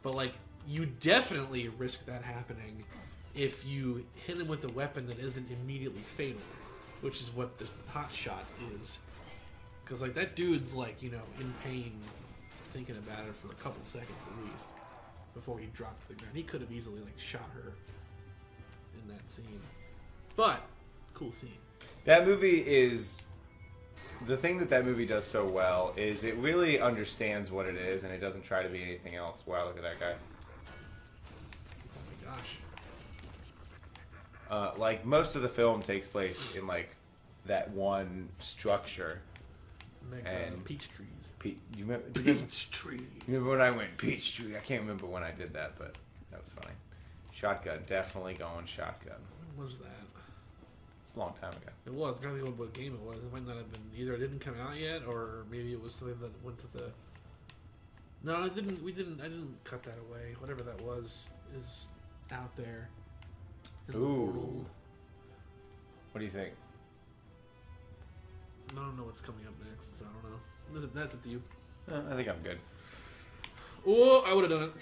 But like, you definitely risk that happening if you hit him with a weapon that isn't immediately fatal, which is what the hot shot is. Because like that dude's like, in pain, thinking about it for a couple seconds at least before he dropped the gun. He could have easily like shot her. in that scene. But cool scene. That movie is the thing that movie does so well is it really understands what it is and it doesn't try to be anything else. Wow, look at that guy. Oh my gosh. Like most of the film takes place in like that one structure. And peach trees. You remember? Peach tree. You remember when I went peach tree? I can't remember when I did that, but that was funny. Shotgun, definitely going shotgun. When was that? It's a long time ago. It was. I'm trying to think what game it was. It might not have been either. It didn't come out yet, or maybe it was something that went to the. No, it didn't. We didn't. I didn't cut that away. Whatever that was is out there. in the world. Ooh. What do you think? I don't know what's coming up next, so I don't know. That's up to you. I think I'm good. Oh, I would have done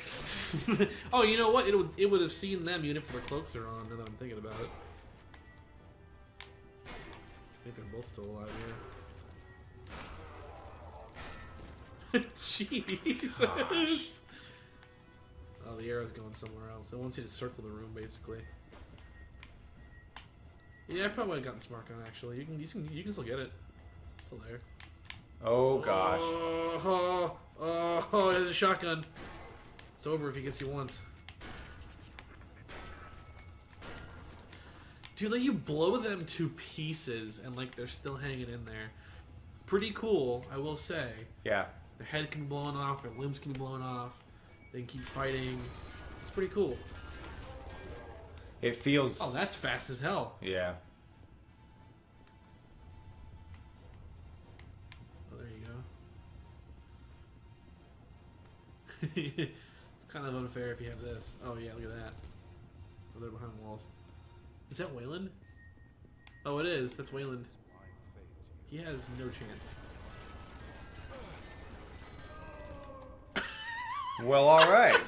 it. Oh, you know what? It would have seen them even if their cloaks are on. Now that I'm thinking about it, I think they're both still alive here. Jesus. Gosh. Oh, the arrow's going somewhere else. It wants you to circle the room, basically. Yeah, I probably would have gotten smart gun. Actually, you can still get it. It's still there. Oh gosh. Oh, there's a shotgun. It's over if he gets you once. Dude, like you blow them to pieces and like they're still hanging in there. Pretty cool, I will say. Yeah. Their head can be blown off, their limbs can be blown off. They can keep fighting. It's pretty cool. It feels. Oh, that's fast as hell. Yeah. Oh, there you go. It's kind of unfair if you have this. Oh yeah, look at that. Oh, they're behind walls. Is that Wayland? Oh, it is. That's Wayland. He has no chance. Well, all right.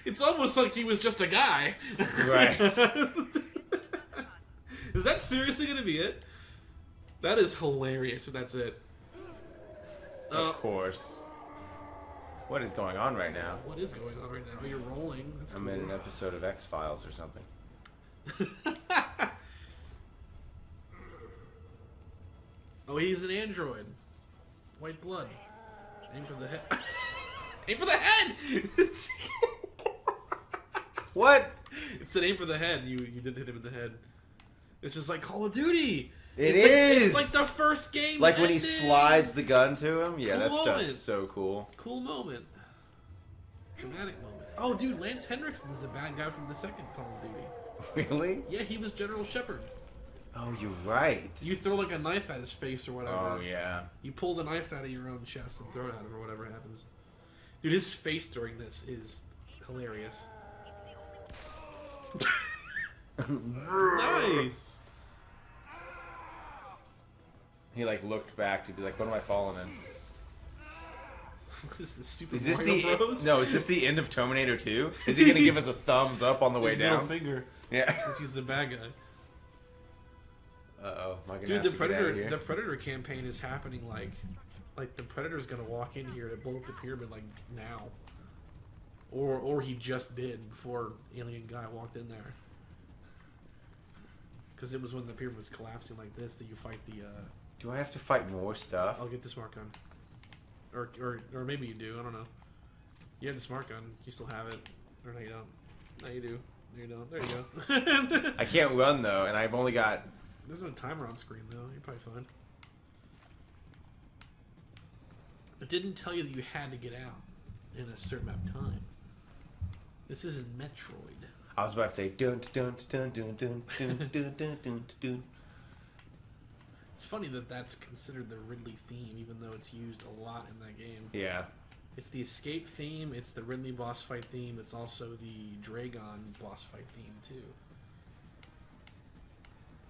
It's almost like he was just a guy. Right. Is that seriously going to be it? That is hilarious if that's it. Of course. What is going on right now? What is going on right now? Oh, you're rolling. That's I'm cool. in an episode of X-Files or something. Oh, he's an android. White blood. Aim for the head. Aim for the head! What? It said aim for the head. You didn't hit him in the head. This is like Call of Duty. It It's is. like the first game. Like when he ending. slides the gun to him. Yeah, Cool that stuff moment. is so cool. Cool moment. Dramatic moment. Oh, dude, Lance Henriksen's the bad guy from the second Call of Duty. Really? Yeah, he was General Shepard. Oh, you're right. You throw like a knife at his face or whatever. Oh yeah. You pull the knife out of your own chest and throw it at him or whatever happens. Dude, his face during this is hilarious. Nice. He like looked back to be like, "What am I falling in?" Is this Super Is this Mario Bros? No? Is this the end of Terminator 2? Is he gonna give us a thumbs up on the way Middle down? finger. Yeah. Since he's the bad guy. Uh-oh. Am I gonna Dude, have the to get out of Predator here? the Predator campaign is happening like the Predator's gonna walk in here to blow up the pyramid like now. Or he just did before alien guy walked in there. Because it was when the pyramid was collapsing like this that you fight the Do I have to fight more stuff? I'll get the smart gun. Or maybe you do, I don't know. You have the smart gun, you still have it. Or no you don't. No you do. No you don't. There you go. I can't run though, and I've only got. There's no timer on screen though. You're probably fine. It didn't tell you that you had to get out in a certain amount of time. This isn't Metroid. I was about to say dun dun dun dun dun dun dun dun dun dun. It's funny that that's considered the Ridley theme, even though it's used a lot in that game. Yeah. It's the escape theme. It's the Ridley boss fight theme. It's also the Dragon boss fight theme too.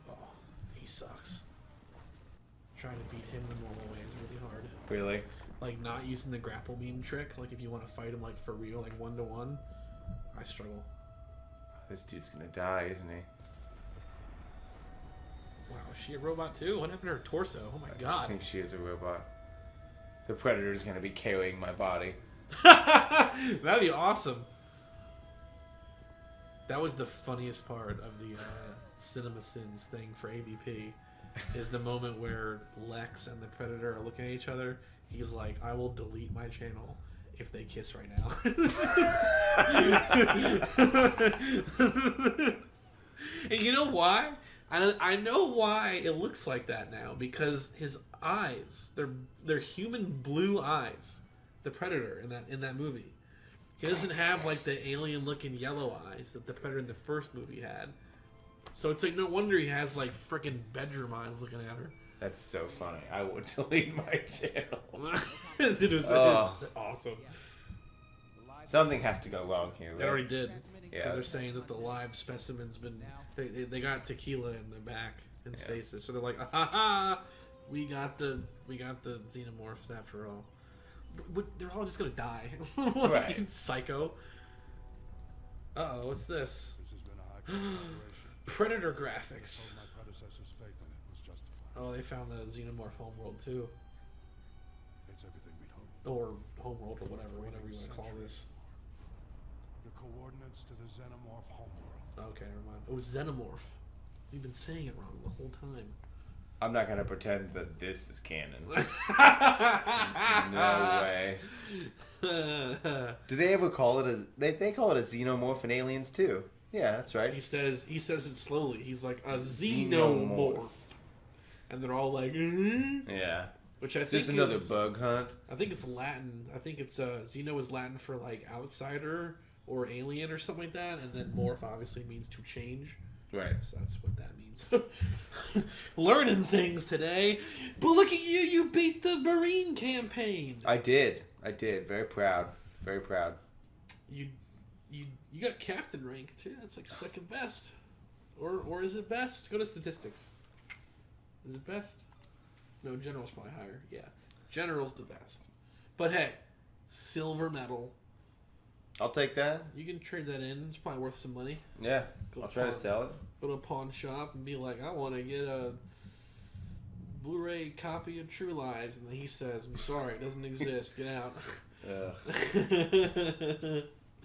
Oh, he sucks. Trying to beat him the normal way is really hard. Really? Like not using the grapple beam trick. Like if you want to fight him like for real, like 1-to-1, I struggle. This dude's gonna die, isn't he? Wow, is she a robot too? What happened to her torso? Oh my I god. think she is a robot. The Predator's gonna be KOing my body. That'd be awesome. That was the funniest part of the Cinema Sins thing for AVP, is the moment where Lex and the Predator are looking at each other. He's like, I will delete my channel if they kiss right now. And you know why? I know why it looks like that now, because his eyes, they're human blue eyes. The Predator in that movie. He doesn't have like the alien looking yellow eyes that the Predator in the first movie had. So it's like no wonder he has like freaking bedroom eyes looking at her. That's so funny. I would delete my channel. Dude, it was awesome. Something has to go wrong here. It Right? already did. Yeah. So they're saying that the live specimen's been they got tequila in the back in stasis. So they're like, ah, we got the xenomorphs after all. But they're all just gonna die. Right. Psycho. Uh-oh, what's this? This has been a high collaboration. Predator graphics. My predecessor's faith in it was justified. Oh, they found the xenomorph homeworld too. It's everything we'd hoped. Or homeworld or whatever you want to call this. The coordinates to the xenomorph homeworld. Okay, never mind. It was xenomorph. You've been saying it wrong the whole time. I'm not gonna pretend that this is canon. No way. Do they ever call it a? They call it a xenomorph in Aliens too. Yeah, that's right. He says it slowly. He's like a xenomorph, and they're all like, Yeah. which I think Just another is, bug hunt. I think it's Latin. I think it's xeno is Latin for like outsider or alien or something like that, and then morph obviously means to change. Right. So that's what that means. Learning things today. But look at you! You beat the Marine campaign. I did. Very proud. Very proud. You got captain rank too. That's like second best, or is it best? Go to statistics. Is it best? No, general's probably higher. Yeah, general's the best. But hey, silver medal. I'll take that. You can trade that in. It's probably worth some money. Yeah. Go I'll try to sell it. Go to a pawn shop and be like, I want to get a Blu-ray copy of True Lies, and then he says, I'm sorry, it doesn't exist. Get out.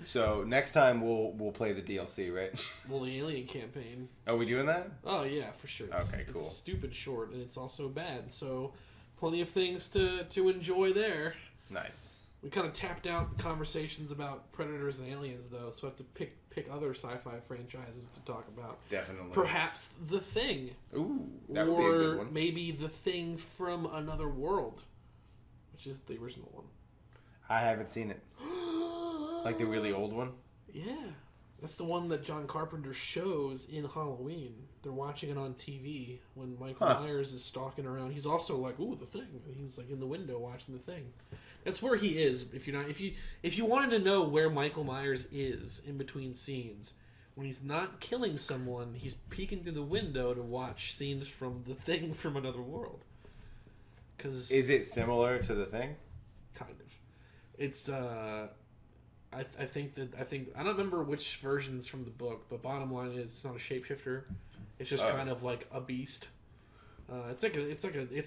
So next time we'll play the DLC, right? Well, the Alien campaign. Are we doing that? Oh yeah, for sure. Okay, cool. It's stupid short, and it's also bad. So, plenty of things to enjoy there. Nice. We kind of tapped out conversations about Predators and Aliens, though, so I have to pick other sci-fi franchises to talk about. Definitely. Perhaps The Thing. Ooh, that would or be a good one. Maybe The Thing from Another World, which is the original one. I haven't seen it. Like the really old one? Yeah. That's the one that John Carpenter shows in Halloween. They're watching it on TV when Michael Myers is stalking around. He's also like, ooh, The Thing. He's like in the window watching The Thing. That's where he is. If you wanted to know where Michael Myers is in between scenes, when he's not killing someone, he's peeking through the window to watch scenes from The Thing from Another World. Is it similar to The Thing? Kind of. It's I think I don't remember which versions from the book, but bottom line is it's not a shapeshifter. It's just kind of like a beast. It's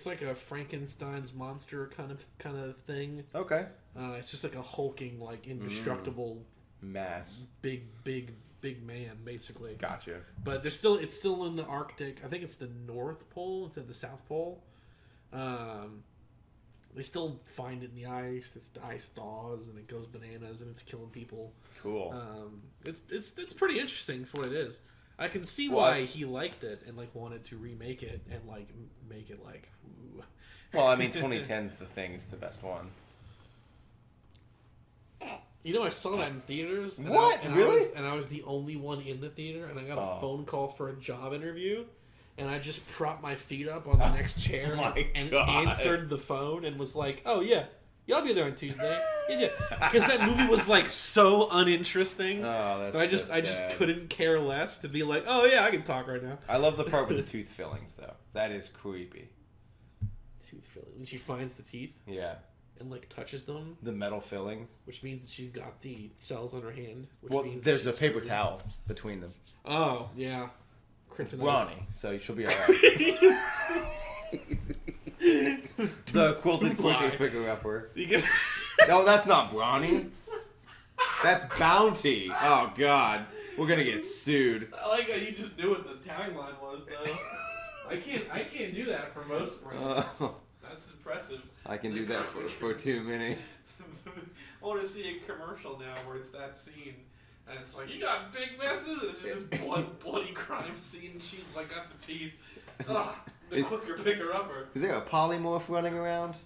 like a Frankenstein's monster kind of thing. Okay. It's just like a hulking, like indestructible Mass. big man, basically. Gotcha. But it's still in the Arctic. I think it's the North Pole instead of the South Pole. They still find it in the ice. The ice thaws and it goes bananas and it's killing people. Cool. It's pretty interesting for what it is. I can see why he liked it and like wanted to remake it and like make it like. Ooh. Well, I mean, 2010's The Thing's the best one. You know, I saw that in theaters. And What? Really? I was the only one in the theater, and I got a phone call for a job interview. And I just propped my feet up on the next chair and answered the phone and was like, "Oh yeah, I'll be there on Tuesday." Yeah, because that movie was like so uninteresting. Oh, that's I just couldn't care less to be like, "Oh yeah, I can talk right now." I love the part with the tooth fillings, though. That is creepy. Tooth filling. When she finds the teeth Yeah. and like touches them, The metal fillings. which means she's got the cells on her hand. Which Well, means there's a she's paper screwed. towel between them. Oh yeah, kryptonite. Ronnie, so she'll be alright. The quilted Lie. picker upper. You get. No, that's not Brawny. That's Bounty. Oh, God. We're gonna get sued. I like how you just knew what the tagline was, though. I can't do that for most brands. That's impressive. I can do that for too many. I want to see a commercial now where it's that scene, and it's like, you got big messes, and it's just this bloody crime scene. She's like got the teeth. Ugh, the hooker picker upper. Is there a polymorph running around?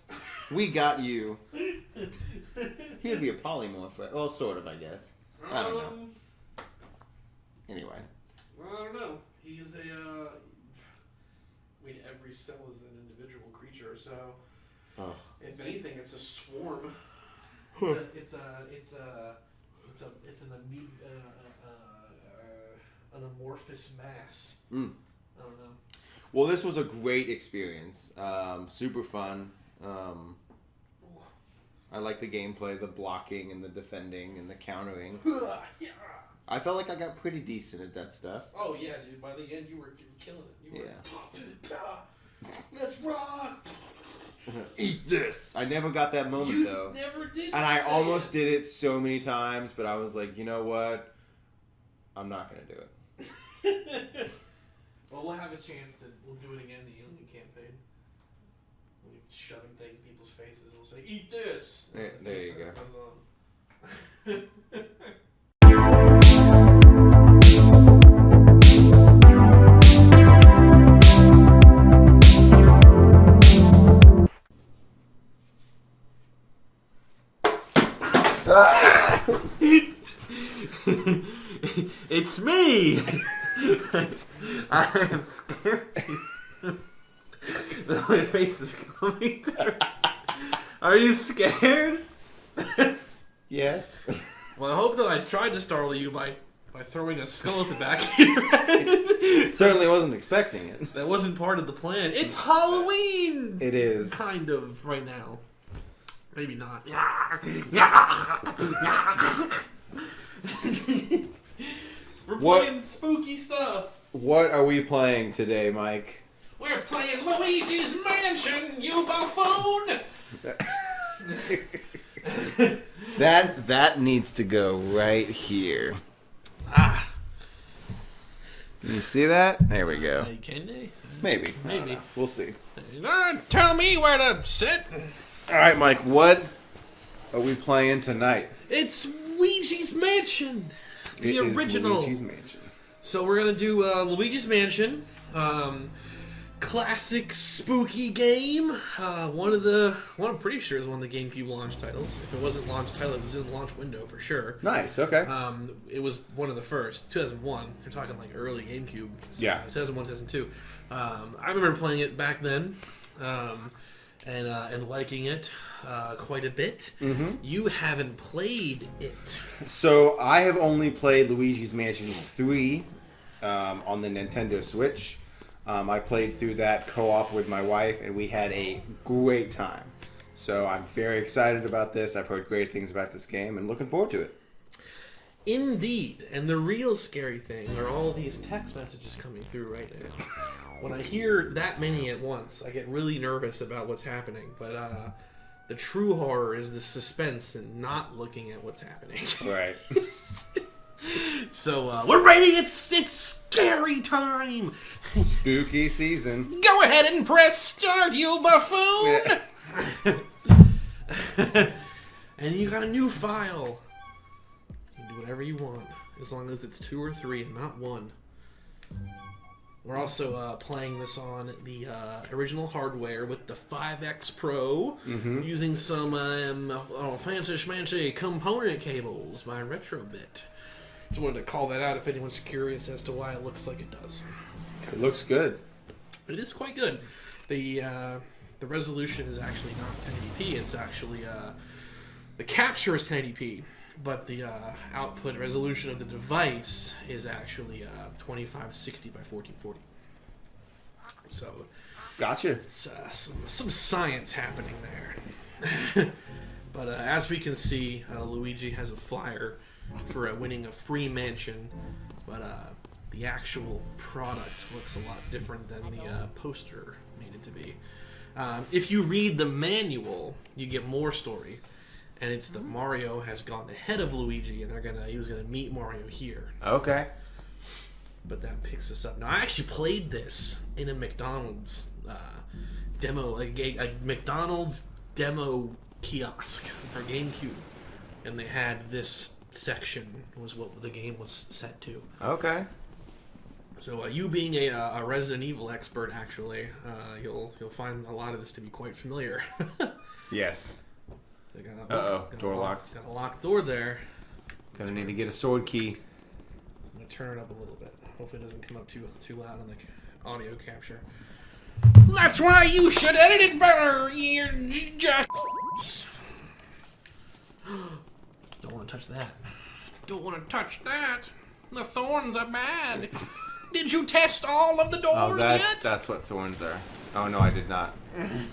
We got you. He'd be a polymorph, right? Well, sort of, I guess. I don't know. Anyway. I don't know. He's a. I mean, every cell is an individual creature, so if anything, it's a swarm. It's an amorphous mass. I don't know. Well, this was a great experience. Super fun. I like the gameplay, the blocking and the defending and the countering. I felt like I got pretty decent at that stuff. Oh yeah, dude. By the end, you were killing it. You were let's rock. Eat this. I never got that moment though. Never did. And I almost did it so many times, but I was like, you know what? I'm not gonna do it. Well, we'll have a chance to. We'll do it again in the Alien campaign. We'll be shoving things in people's faces. We'll say, "Eat this." There you go. It's me. I am scared. My face is coming through. Are you scared? Yes. Well, I hope that I tried to startle you by throwing a skull at the back of your head. Certainly wasn't expecting it. That wasn't part of the plan. It's Halloween! It is. Kind of, right now. Maybe not. We're playing spooky stuff. What are we playing today, Mike? We're playing Luigi's Mansion, you buffoon! That needs to go right here. Can you see that? There we go. Can they? Maybe. We'll see. Tell me where to sit. All right, Mike. What are we playing tonight? It's Luigi's Mansion, the original. Luigi's Mansion. So we're gonna do Luigi's Mansion, classic spooky game. I'm pretty sure is one of the GameCube launch titles. If it wasn't launch title, it was in the launch window for sure. Nice. Okay. It was one of the first, 2001. They're talking like early GameCube. So yeah. 2001, 2002. I remember playing it back then. And liking it quite a bit. Mm-hmm. You haven't played it. So I have only played Luigi's Mansion 3 on the Nintendo Switch. I played through that co-op with my wife, and we had a great time. So I'm very excited about this. I've heard great things about this game, and looking forward to it. Indeed. And the real scary thing are all these text messages coming through right now. When I hear that many at once, I get really nervous about what's happening. But the true horror is the suspense and not looking at what's happening. Right. So we're ready. It's scary time. Spooky season. Go ahead and press start, you buffoon. Yeah. And you got a new file. You can do whatever you want, as long as it's 2 or 3 and not 1. We're also playing this on the original hardware with the 5X Pro, using some fancy component cables by Retrobit. Just wanted to call that out if anyone's curious as to why it looks like it does. It looks good. It is quite good. The resolution is actually not 1080p. It's actually the capture is 1080p, but the output resolution of the device is actually 2560 by 1440. So, gotcha. It's some science happening there. But as we can see, Luigi has a flyer for winning a free mansion, but the actual product looks a lot different than the poster made it to be. If you read the manual, you get more story. and it's that Mario has gone ahead of Luigi, and he was gonna meet Mario here. Okay. But that picks us up. Now, I actually played this in a McDonald's demo, a McDonald's demo kiosk for GameCube, and they had this section was what the game was set to. Okay. So you being a Resident Evil expert, actually, you'll find a lot of this to be quite familiar. Yes. So Door locked. Got a locked door there. Gonna need to get a sword key. I'm gonna turn it up a little bit. Hopefully it doesn't come up too loud on the audio capture. That's why you should edit it better, you jacks. Don't want to touch that. Don't want to touch that. The thorns are bad. Did you test all of the doors yet? That's what thorns are. Oh no, I did not.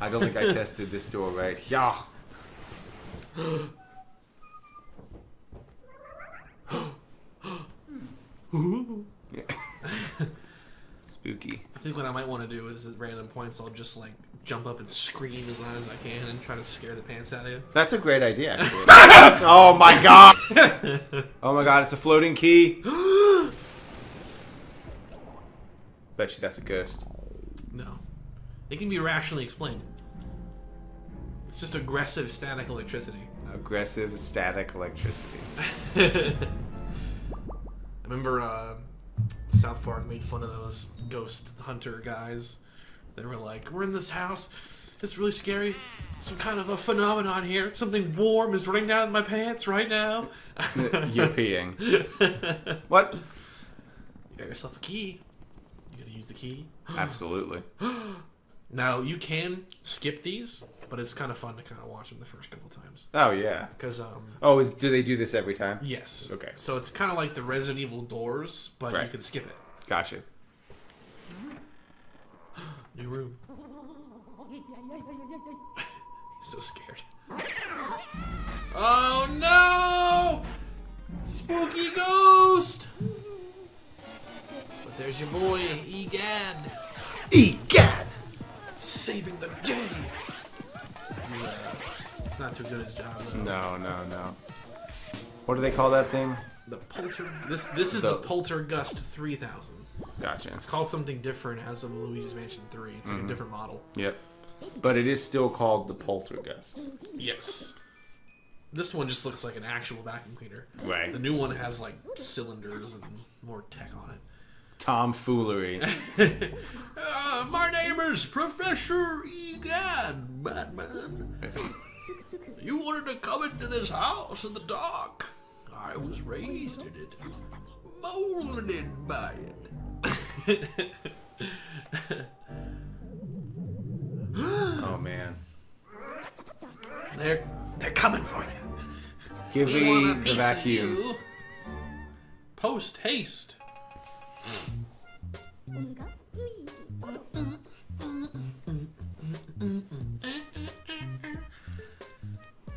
I don't think I tested this door right. Yeah. Spooky. I think what I might want to do is at random points I'll just like jump up and scream as loud as I can and try to scare the pants out of you. That's a great idea, actually. Oh my god! Oh my god, it's a floating key. Bet you that's a ghost. No. It can be rationally explained. It's just aggressive static electricity. Aggressive static electricity. I remember South Park made fun of those ghost hunter guys. They were like, we're in this house. It's really scary. Some kind of a phenomenon here. Something warm is running down my pants right now. You're peeing. What? You got yourself a key. You gotta use the key. Absolutely. Now, you can skip these, but it's kind of fun to kind of watch them the first couple times. Oh, yeah. Because, do they do this every time? yes. Okay. So it's kind of like the Resident Evil doors, but Right. you can skip it. Gotcha. New room. He's so scared. Oh no! Spooky ghost! But there's your boy, Egad. Egad! Saving the day! He's not too good at his job, though. No. What do they call that thing? The This is the Poltergust 3000. Gotcha. It's called something different as of Luigi's Mansion 3. It's like a different model. Yep. But it is still called the Poltergust. Yes. This one just looks like an actual vacuum cleaner. Right. The new one has like cylinders and more tech on it. Tomfoolery. My name is Professor Egad, Batman. You wanted to come into this house in the dark. I was raised in it, molded by it. Oh man. They're coming for you. Give We want me a the piece of vacuum. you. Post haste.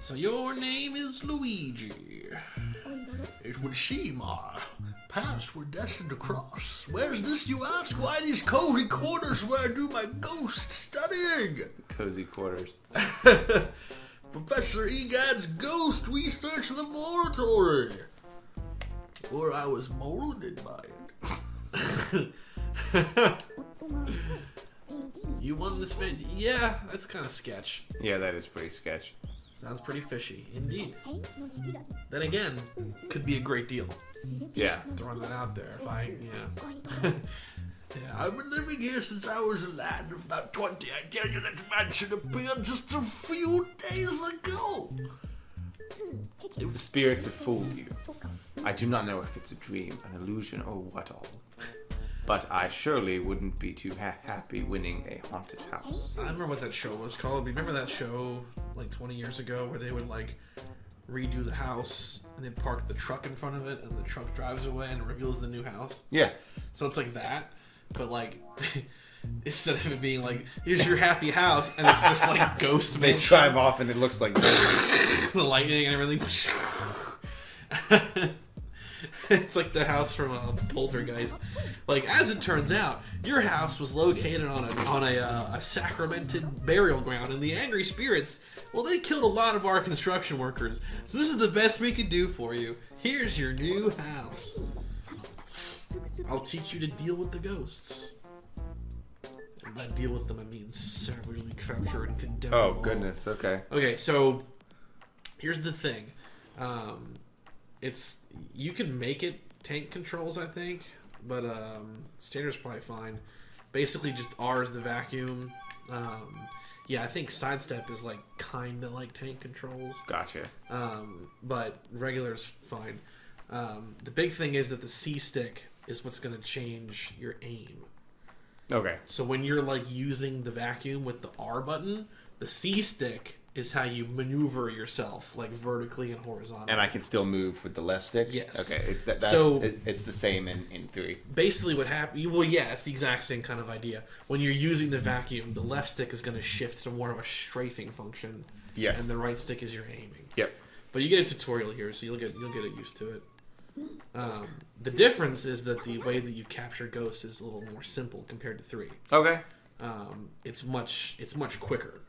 So your name is Luigi. It would seem our paths were destined to cross. Where's this, you ask? Why these cozy quarters where I do my ghost studying? Cozy quarters. Professor Egad's Ghost Research Laboratory. Or I was molded by it. You won this match. Yeah, that's kind of sketch. Yeah, that is pretty sketch. Sounds pretty fishy, indeed. Then again, could be a great deal. Yeah. Throwing that out there. If I, yeah. Yeah, I've been living here since I was a lad of about 20. I tell you, that mansion appeared just a few days ago. If the spirits have fooled you, I do not know if it's a dream, an illusion, or what all. But I surely wouldn't be too happy winning a haunted house. I remember what that show was called. Remember that show like 20 years ago where they would like redo the house and they'd park the truck in front of it and the truck drives away and it reveals the new house? Yeah. So it's like that, but like instead of it being like, here's your happy house, and it's this like ghost They mansion. drive off and it looks like this. The lightning and everything. It's like the house from Poltergeist. Like, as it turns out, your house was located on a sacramented burial ground, and the angry spirits, well, they killed a lot of our construction workers. So this is the best we could do for you. Here's your new house. I'll teach you to deal with the ghosts. And by deal with them, I mean severely capture and condemn them Oh, all. goodness. Okay. Okay, so here's the thing. You can make it tank controls, I think, but standard's probably fine. Basically, just R is the vacuum. Yeah, I think sidestep is like kind of like tank controls. Gotcha. But regular's fine. The big thing is that the C stick is what's going to change your aim. Okay. So when you're like using the vacuum with the R button, the C stick is how you maneuver yourself, like vertically and horizontally. And I can still move with the left stick? Yes. Okay, it's the same in 3. Basically what happens... Well, yeah, it's the exact same kind of idea. When you're using the vacuum, the left stick is going to shift to more of a strafing function. Yes. And the right stick is your aiming. Yep. But you get a tutorial here, so you'll get it used to it. The difference is that the way that you capture ghosts is a little more simple compared to 3. Okay. It's much quicker.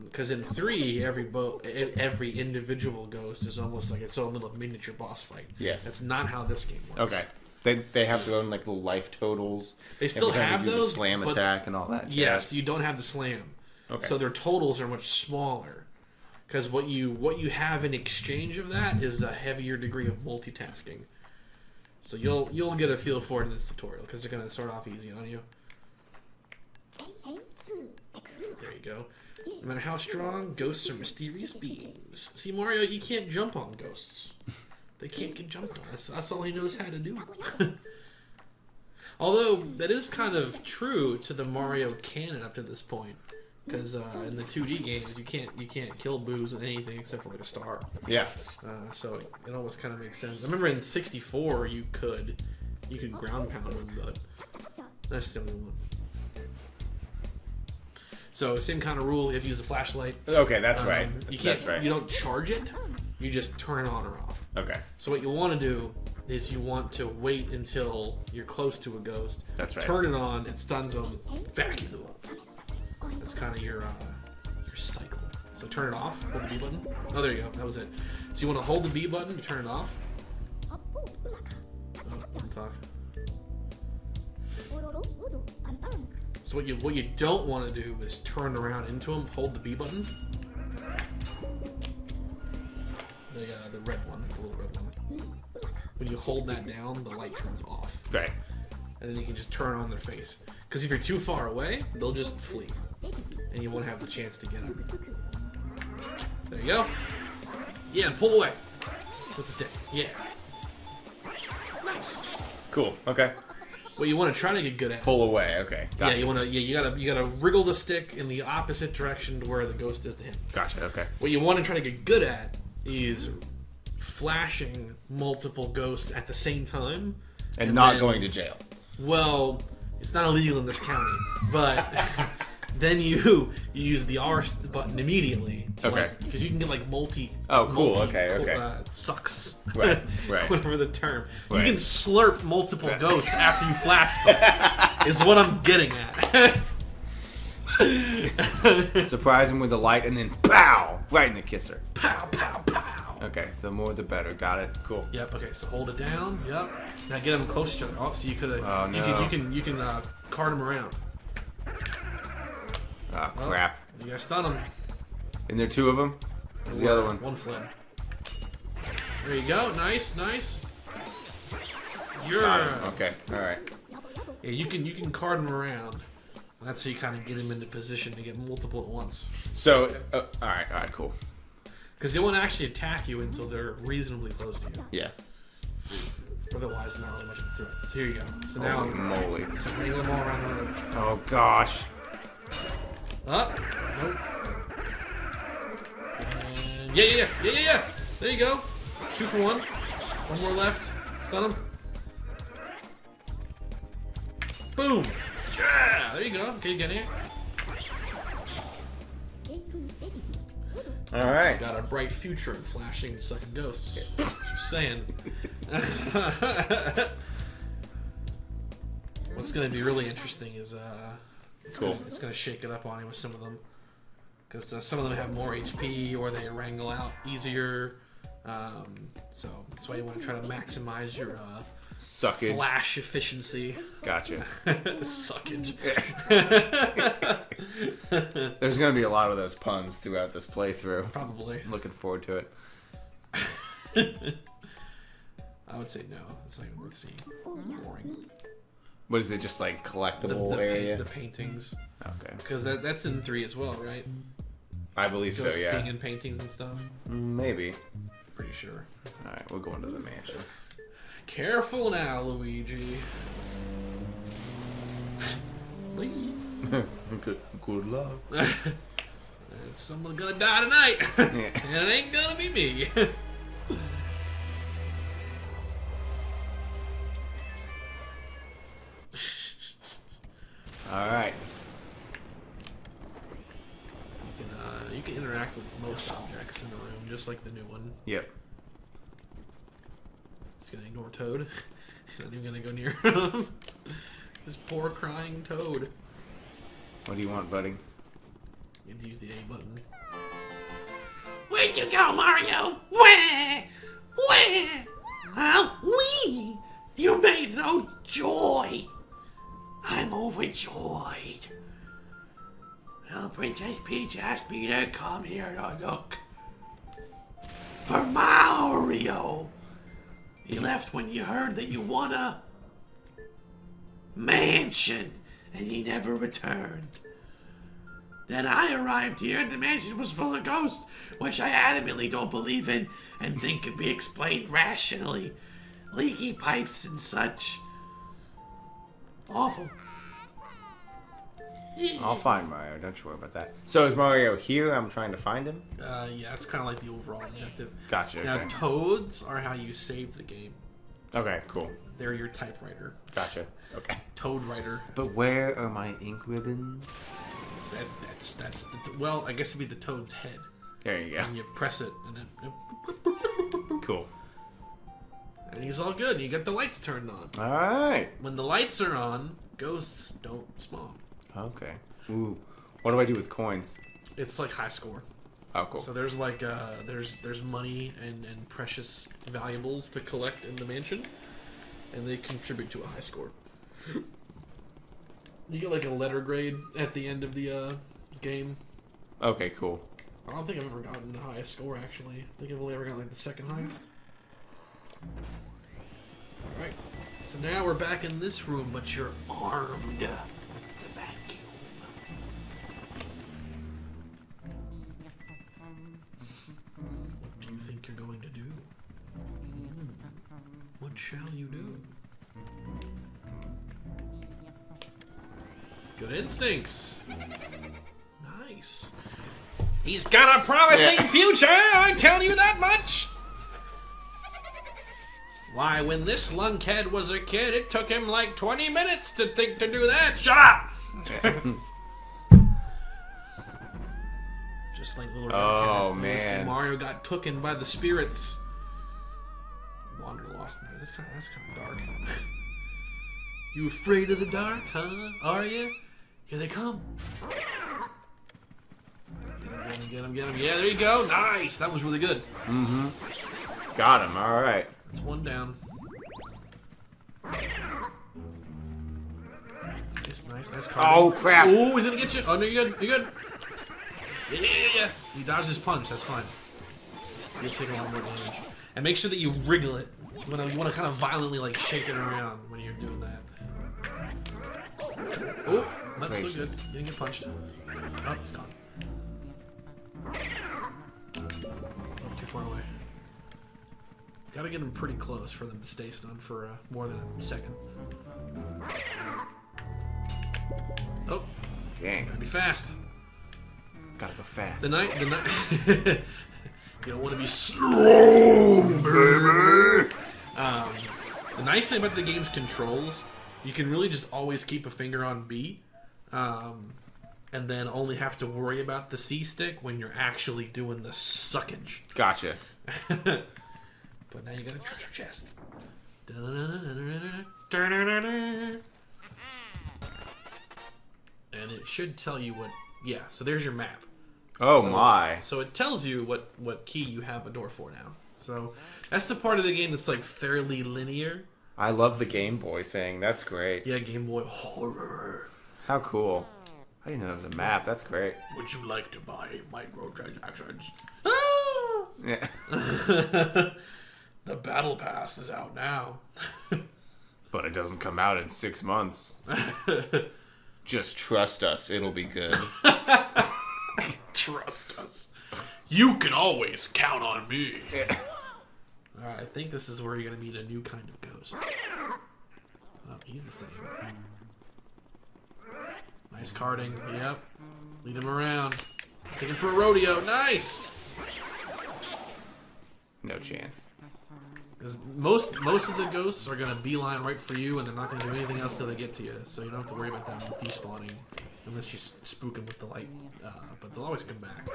Because in 3, every individual ghost is almost like its own little miniature boss fight. Yes. That's not how this game works. Okay. They have their own like little life totals. They still Every time have you do those, the slam but- attack and all that. Yes, you don't have the slam. Okay. So their totals are much smaller. Because what you have in exchange of that is a heavier degree of multitasking. So you'll get a feel for it in this tutorial because they're gonna start off easy on you. There you go. No matter how strong, ghosts are mysterious beings. See, Mario, you can't jump on ghosts. They can't get jumped on. That's all he knows how to do. Although that is kind of true to the Mario canon up to this point. Because in the 2D games, you can't kill boos with anything except for like a star. Yeah. So it almost kind of makes sense. I remember in 64 you could ground pound them, but that's the only one. So same kind of rule. You have to use the flashlight. Okay, that's right. You can't. That's right. You don't charge it. You just turn it on or off. Okay. So what you want to do is you want to wait until you're close to a ghost. That's right. Turn it on. It stuns them. Vacuum them up. That's kind of your cycle. So turn it off. Hold the B button. Oh, there you go. That was it. So you want to hold the B button. You turn it off. Oh, don't talk. So what you don't want to do is turn around into them. Hold the B button. The red one, the little red one. When you hold that down, the light turns off. Right. And then you can just turn on their face. Because if you're too far away, they'll just flee. And you won't have the chance to get them. There you go. Yeah, pull away. With the stick. Yeah. Nice. Cool. Okay. What you want to try to get good at. Pull away. Okay. Gotcha. Yeah, you gotta wriggle the stick in the opposite direction to where the ghost is to him. Gotcha. Okay. What you want to try to get good at is flashing multiple ghosts at the same time. And not then- going to jail. Well, it's not illegal in this county, but then you use the R button immediately. Okay. Because you can get like multi. Oh, cool. multi- Okay. sucks. Right. Whatever the term. Right. You can slurp multiple ghosts after you flash them. Is what I'm getting at. Surprise him with the light and then pow! Right in the kisser. Pow, pow, pow. Okay. The more the better. Got it. Cool. Yep. Okay. So hold it down. Yep. Now get them close to each other. Oh, so you could. Oh, no. You can cart them around. Oh, crap. You gotta stun them. And there are 2 of them? Where's the other one? One fled. There you go. Nice, nice. Got Yeah. him. Okay. All right. Yeah, you can cart them around. That's how you kind of get them into position to get multiple at once. So, all right. Cool. Because they won't actually attack you until they're reasonably close to you. Yeah. Otherwise, not really much of a threat. So here you go. So now, Holy moly. so wrangle them all around the room. Oh gosh. Up. Nope. And yeah. There you go. 2 for 1. 1 more left. Stun him. Boom. Yeah. There you go. Okay, you get in here. All right. Got a bright future in flashing and sucking ghosts. Just saying. What's going to be really interesting is it's going to shake it up on you with some of them, because some of them have more HP or they wrangle out easier. So that's why you want to try to maximize your Suckage. flash efficiency. Gotcha. Suckage. There's going to be a lot of those puns throughout this playthrough. Probably. I'm looking forward to it. I would say no. It's not even worth seeing. Boring. What is it, just like collectible area? The paintings. Okay. Because that's in 3 as well, right? I believe so, Ghosts yeah. being in paintings and stuff. Maybe. Pretty sure. Alright, we'll go into the mansion. Careful now, Luigi. Good luck. Someone's gonna die tonight. Yeah. And it ain't gonna be me. Alright. You can interact with most objects in the room, just like the new one. Yep. Just gonna ignore Toad. Not even gonna go near him. This poor crying Toad. What do you want, buddy? You have to use the A button. Where'd you go, Mario? Where? Where? Huh? Wee! You made it! Oh, joy! I'm overjoyed. Well, Princess Peach asked me to come here to look for Mario. He left when you heard that you won a mansion, and he never returned. Then I arrived here and the mansion was full of ghosts, which I adamantly don't believe in and think can be explained rationally. Leaky pipes and such. Awful. I'll find Mario, don't you worry about that. So is Mario here? I'm trying to find him? Yeah, it's kind of like the overall objective. Gotcha, Now, okay. toads are how you save the game. Okay, cool. They're your typewriter. Gotcha. Okay. Toad writer. But where are my ink ribbons? That's well, I guess it'd be the toad's head. There you go. And you press it, and then Cool. and he's all good. You get the lights turned on. Alright. When the lights are on, ghosts don't spawn. Okay. Ooh. What do I do with coins? It's like high score. Oh, cool. So there's like there's money and precious valuables to collect in the mansion, and they contribute to a high score. You get like a letter grade at the end of the game. Okay, cool. I don't think I've ever gotten the highest score actually. I think I've only ever gotten like the second highest. Alright. So now we're back in this room, but you're armed with the vacuum. What do you think you're going to do? What shall you do? Good instincts. Nice. He's got a promising future, I tell you that much. Why, when this lunkhead was a kid, it took him like 20 minutes to think to do that. Shut up! Just like little Oh, Red man. Cat. Mario got tooken by the spirits. Wandered lost. That's kind of dark. You afraid of the dark, huh? Are you? Here they come. Get him. Yeah, there you go. Nice. That was really good. Mm-hmm. Got him. All right. That's one down. Nice card. Oh, crap. Oh, he's gonna get you. Oh, no, you're good. You're good. Yeah. He dodged his punch. That's fine. You'll take a lot more damage. And make sure that you wriggle it. You want to kind of violently like shake it around when you're doing that. Oh, that's so good. You didn't get punched. Oh, it's gone. Too far away. Gotta get them pretty close for them to stay stunned for more than a second. Oh, Dang. gotta be fast. Gotta go fast. The night. You don't want to be slow, baby. The nice thing about the game's controls, you can really just always keep a finger on B. and then only have to worry about the C stick when you're actually doing the suckage. Gotcha. But now you got a treasure chest. And it should tell you what... Yeah, so there's your map. Oh So- my. So it tells you what key you have a door for now. So that's the part of the game that's like fairly linear. I love the Game Boy thing. That's great. Yeah, Game Boy horror. How cool. I didn't know there was a map. That's great. Would you like to buy microtransactions? Yeah. The Battle Pass is out now. But it doesn't come out in 6 months. Just trust us. It'll be good. Trust us. You can always count on me. Alright, I think this is where you're going to meet a new kind of ghost. Oh, he's the same. Nice carding. Yep. Lead him around. Take him for a rodeo. Nice! No chance. Because most of the ghosts are going to beeline right for you, and they're not going to do anything else till they get to you. So you don't have to worry about them despawning. Unless you spook them with the light. But they'll always come back.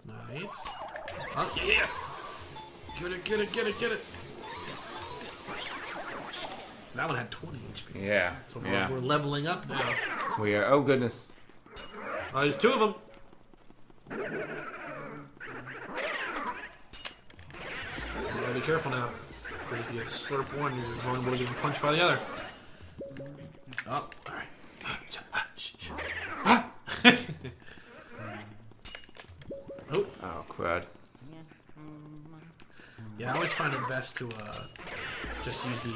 Nice. Oh, yeah! Get it, get it, get it, get it! So that one had 20 HP. Yeah. So Yeah. we're leveling up now. We are. Oh, goodness. Oh, there's 2 of them. You gotta be careful now. Because if you slurp one, you're vulnerable to getting punched by the other. Oh, alright. Oh. Oh, crud. Yeah, I always find it best to just use the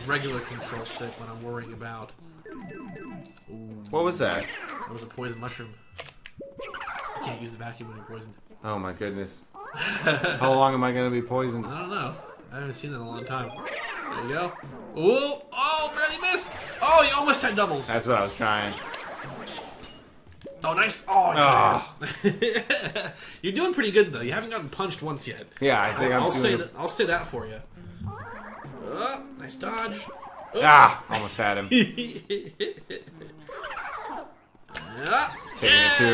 regular control stick when I'm worrying about. Ooh, What was that? that was a poison mushroom. You can't use the vacuum when you're poisoned. Oh, my goodness. How long am I going to be poisoned? I don't know. I haven't seen that in a long time. There you go. Ooh! Oh, barely missed! Oh, you almost had doubles. That's what I was trying. Oh, nice! Oh, Oh. You're doing pretty good though. You haven't gotten punched once yet. Yeah, I think I'll I'm say doing... that. I'll say that for you. Nice dodge. Ah! Almost had him. Yeah. Taking it to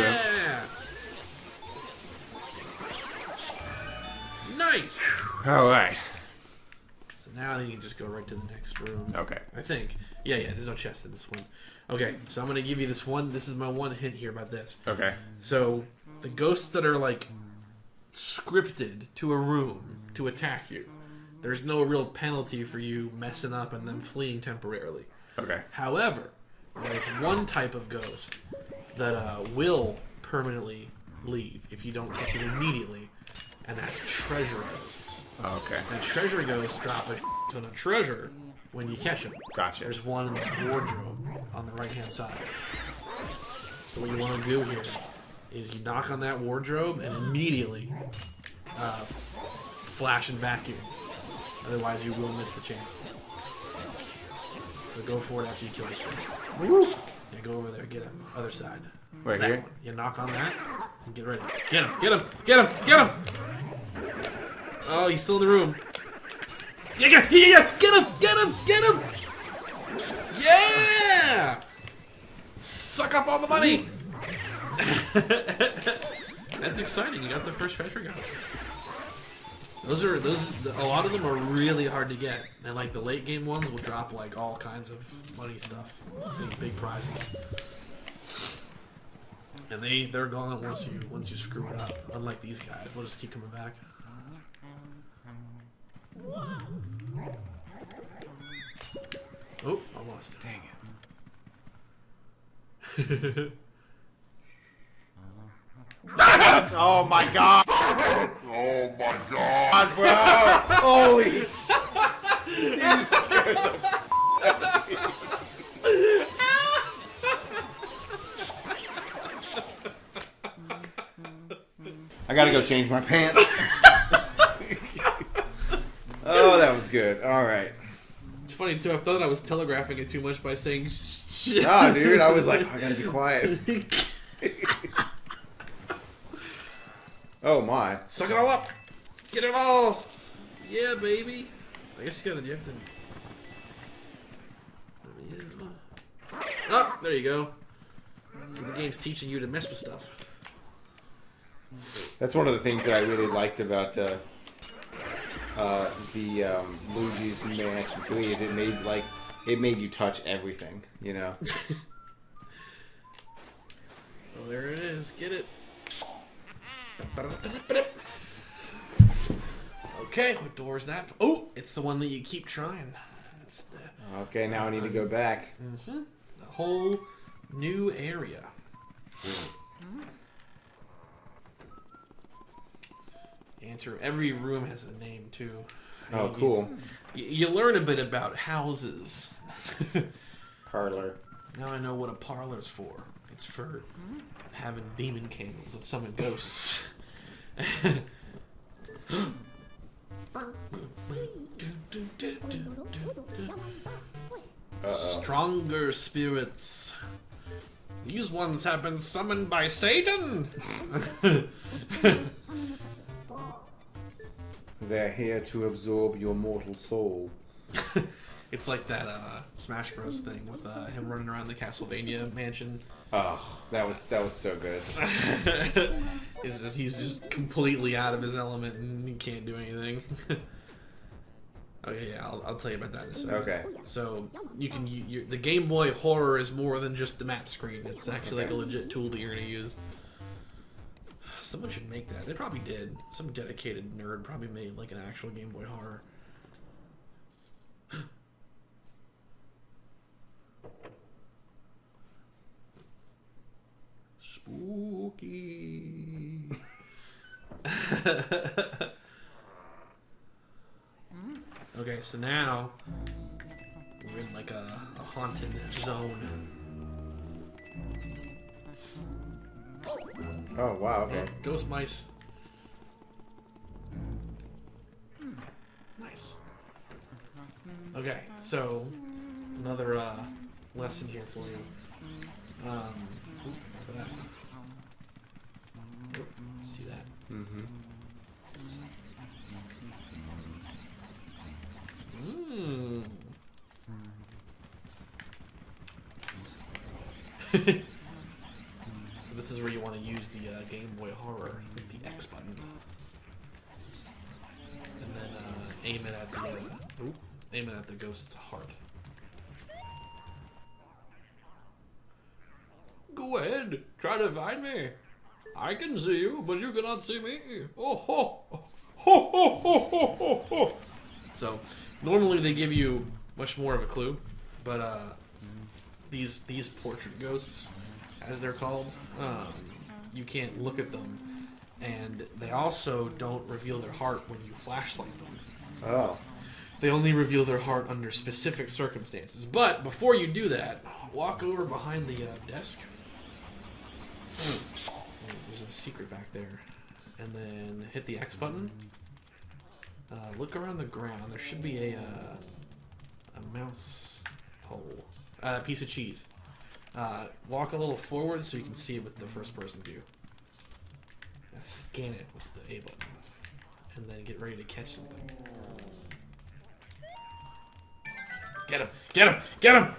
him. Nice. All right. So now you can just go right to the next room. Okay. I think. Yeah, there's no chest in this one. Okay, so I'm gonna give you this one. This is my one hint here about this. Okay. So the ghosts that are like scripted to a room to attack you, there's no real penalty for you messing up and them fleeing temporarily. Okay. However, there's one type of ghost that will permanently leave if you don't catch it immediately, and that's treasure ghosts. Okay. And treasure ghosts drop a ton of treasure when you catch them. Gotcha. There's one in the wardrobe on the right-hand side. So what you want to do here is you knock on that wardrobe and immediately flash and vacuum. Otherwise, you will miss the chance. So go for it after you kill this guy. Yeah, go over there, get him. Other side. Right That here? one. You knock on that and get ready. Get him! Get him! Get him! Get him! Oh, he's still in the room. Yeah! Get him! Get him! Get him! Yeah! Suck up all the money! That's exciting. You got the first treasure ghost. Those a lot of them are really hard to get, and like the late game ones will drop like all kinds of money stuff, big prizes, and they're gone once you screw it up. Unlike these guys, they'll just keep coming back. Oh, almost. Dang it. Oh my god! Oh my god! Bro! Holy! You scared the out of me. I gotta go change my pants. Oh, that was good. All right. It's funny too. I thought I was telegraphing it too much by saying. Nah, dude. I was like, I gotta be quiet. Oh my! Suck it all up. Get it all. Yeah, baby. I guess you have to. Let Oh, there you go. So the game's teaching you to mess with stuff. That's one of the things that I really liked about Luigi's Mansion 3 is it made you touch everything, you know. Oh, there it is. Get it. Okay, what door is that? Oh, it's the one that you keep trying. It's the Okay, now I need to go back. the whole new area. Enter. Every room has a name too. Oh, cool. You learn a bit about houses. Parlor. Now I know what a parlor's for. It's for having demon candles that summon ghosts. Stronger spirits. These ones have been summoned by Satan. They're here to absorb your mortal soul. It's like that Smash Bros thing with him running around the Castlevania mansion. Oh, that was so good. He's just completely out of his element and he can't do anything. Okay, yeah, I'll tell you about that in a second. Okay. So you can the Game Boy Horror is more than just the map screen. It's actually like a legit tool that you're gonna use. Someone should make that. They probably did. Some dedicated nerd probably made like an actual Game Boy Horror. Spooky. Okay, so now we're in like a haunted zone. Oh, wow, okay. Ghost mice. Nice. Okay, so another lesson here for you. For that. See that? Mm-hmm. So this is where you want to use the Game Boy Horror with the X button, and then aim it at the ghost's heart. Go ahead, try to find me. I can see you, but you cannot see me. Oh ho ho ho ho ho ho ho. So normally they give you much more of a clue, but these portrait ghosts, as they're called, you can't look at them, and they also don't reveal their heart when you flashlight them. Oh. They only reveal their heart under specific circumstances. But before you do that, walk over behind the desk. There's a secret back there. And then hit the X button. Look around the ground. There should be a mouse hole. A piece of cheese. Walk a little forward so you can see it with the first person view. And scan it with the A button. And then get ready to catch something. Get him! Get him! Get him!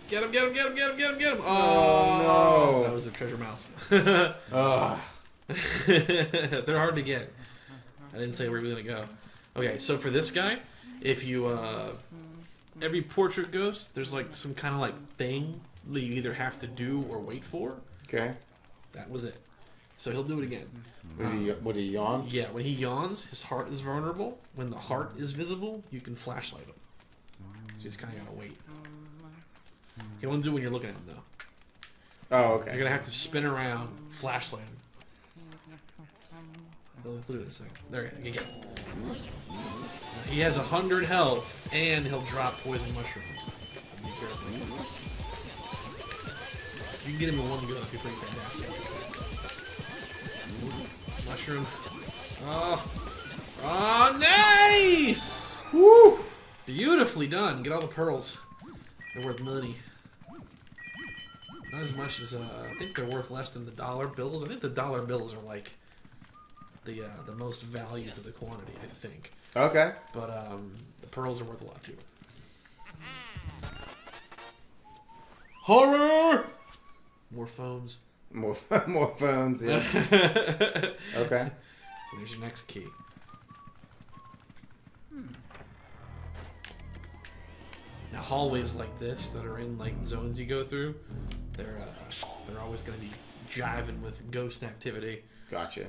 Get him! Get him! Get him! Get him! Get him! Get him! Oh no! That was a treasure mouse. Ugh. They're hard to get. I didn't say where we were gonna go. Okay, so for this guy, if you every portrait ghost, there's like some kind of like thing that you either have to do or wait for. Okay. That was it. So he'll do it again. Would he yawn? Yeah, when he yawns, his heart is vulnerable. When the heart is visible, you can flashlight him. So you just kind of gotta wait. He won't do it when you're looking at him though. Oh, okay. You're gonna have to spin around, flashlight him. He'll do it in a second. There you go. He has 100 health, and he'll drop poison mushrooms. So be careful. You can get him in one go. That'd be pretty fantastic. Mushroom. Oh, nice! Woo! Beautifully done. Get all the pearls. They're worth money. Not as much as I think they're worth less than the dollar bills. I think the dollar bills are like the most value to the quantity. I think. Okay. But the pearls are worth a lot too. Horror! More phones. More phones, yeah. Okay. So there's your next key. Now hallways like this that are in like zones you go through, they're always going to be jiving with ghost activity. Gotcha.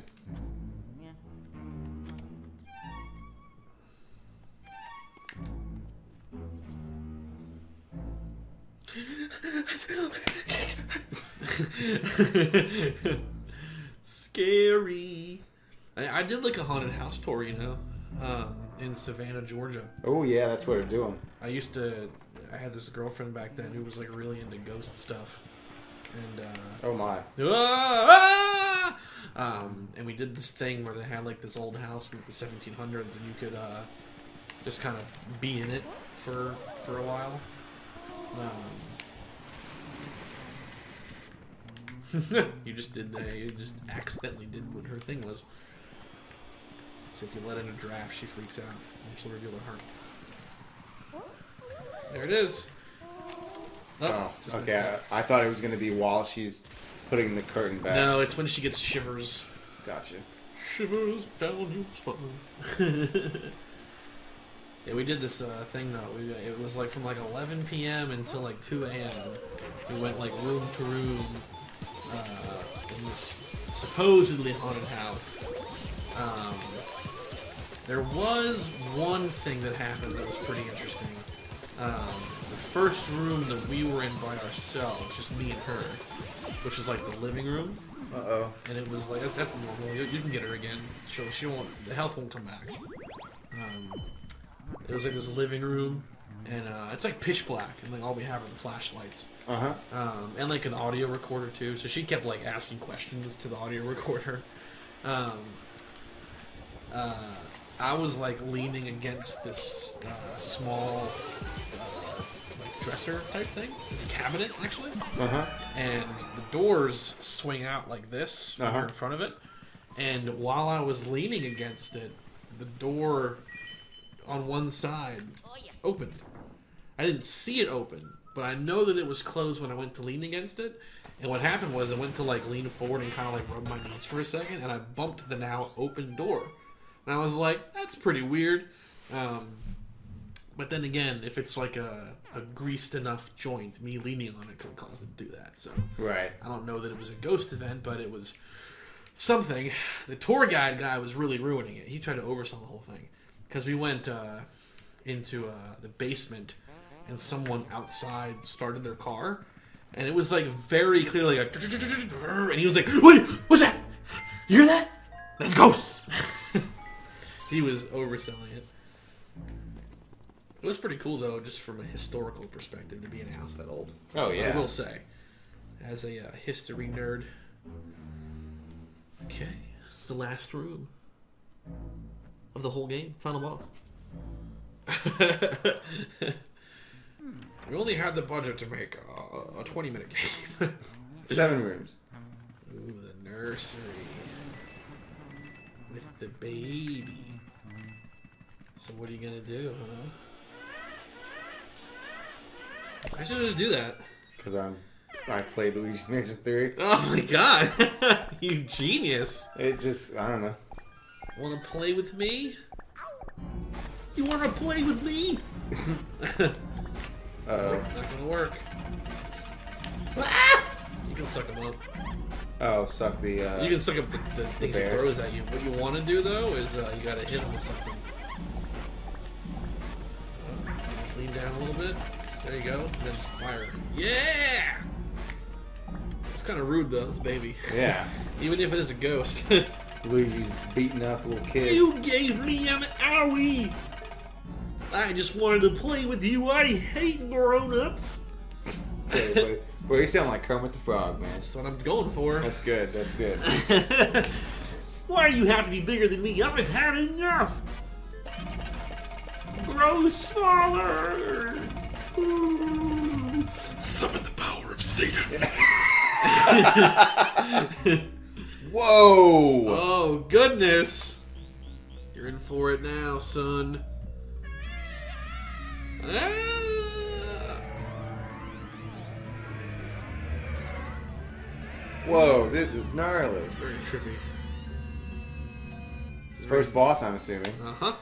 Scary. I did like a haunted house tour, you know, in Savannah, Georgia. Oh yeah, that's what they're doing. I had this girlfriend back then who was like really into ghost stuff, and Oh my. and we did this thing where they had like this old house from the 1700s, and you could just kind of be in it for a while. You just accidentally did what her thing was. So if you let in a draft, she freaks out, and she'll reveal her. There it is. Oh, just okay. missed it. I thought it was gonna be while she's putting the curtain back. No, it's when she gets shivers. Gotcha. Shivers down your spine. Yeah, we did this thing though. It was like from like 11 p.m. until like 2 a.m. We went like room to room in this supposedly haunted house. There was one thing that happened that was pretty interesting. The first room that we were in by ourselves, just me and her, which was like the living room. Uh-oh. And it was like, that's normal. You can get her again. She won't. The health won't come back. It was like this living room, and it's like pitch black, and like all we have are the flashlights. And like an audio recorder too. So she kept like asking questions to the audio recorder. I was like leaning against this small like dresser type thing, a cabinet actually. And the doors swing out like this when you're in front of it. And while I was leaning against it, the door on one side opened. I didn't see it open, but I know that it was closed when I went to lean against it. And what happened was I went to like lean forward and kind of like rub my knees for a second, and I bumped the now open door. And I was like, that's pretty weird. But then again, if it's like a greased enough joint, me leaning on it could cause it to do that. So Right. I don't know that it was a ghost event, but it was something. The tour guide guy was really ruining it. He tried to oversell the whole thing. Because we went into the basement, and someone outside started their car, and it was like very clearly like, and he was like, "Wait, what's that? You hear that? That's ghosts." He was overselling it. It was pretty cool though, just from a historical perspective, to be in a house that old. Oh yeah. I will say, as a history nerd. Okay, it's the last room of the whole game. Final boss. We only had the budget to make a 20-minute game. 7 rooms. Ooh, the nursery. With the baby. So what are you gonna do, huh? I shouldn't do that. Because I played Luigi's Mansion 3. Oh my god. You genius. It just, I don't know. Wanna play with me? You wanna play with me? Uh-oh. Not gonna work. Ah! You can suck them up. Oh, suck the, You can suck up the things he bears. throws at you. What you want to do, though, is you gotta hit him with something. Lean down a little bit. There you go. Then fire. Yeah! It's kind of rude, though, this baby. Yeah. Even if it is a ghost. Luigi's beating up little kids. You gave me an owie! I just wanted to play with you. I hate grown-ups. Okay, but you sound like Kermit the Frog, man. That's what I'm going for. That's good, that's good. Why do you have to be bigger than me? I've had enough! Grow smaller! Ooh. Summon the power of Satan. Whoa! Oh, goodness! You're in for it now, son. Ah. Whoa, this is gnarly. Very trippy. First boss, I'm assuming. Uh-huh.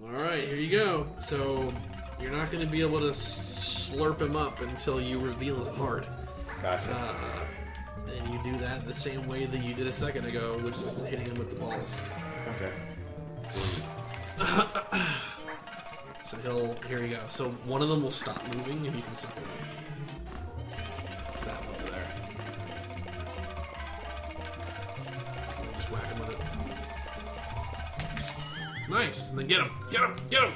Alright, here you go. So, you're not going to be able to slurp him up until you reveal his heart. Gotcha. And you do that the same way that you did a second ago, which is hitting him with the balls. Okay. So here you go. So one of them will stop moving and you can support him. It's that one over there. Just whack him with it. Nice! And then get him! Get him! Get him!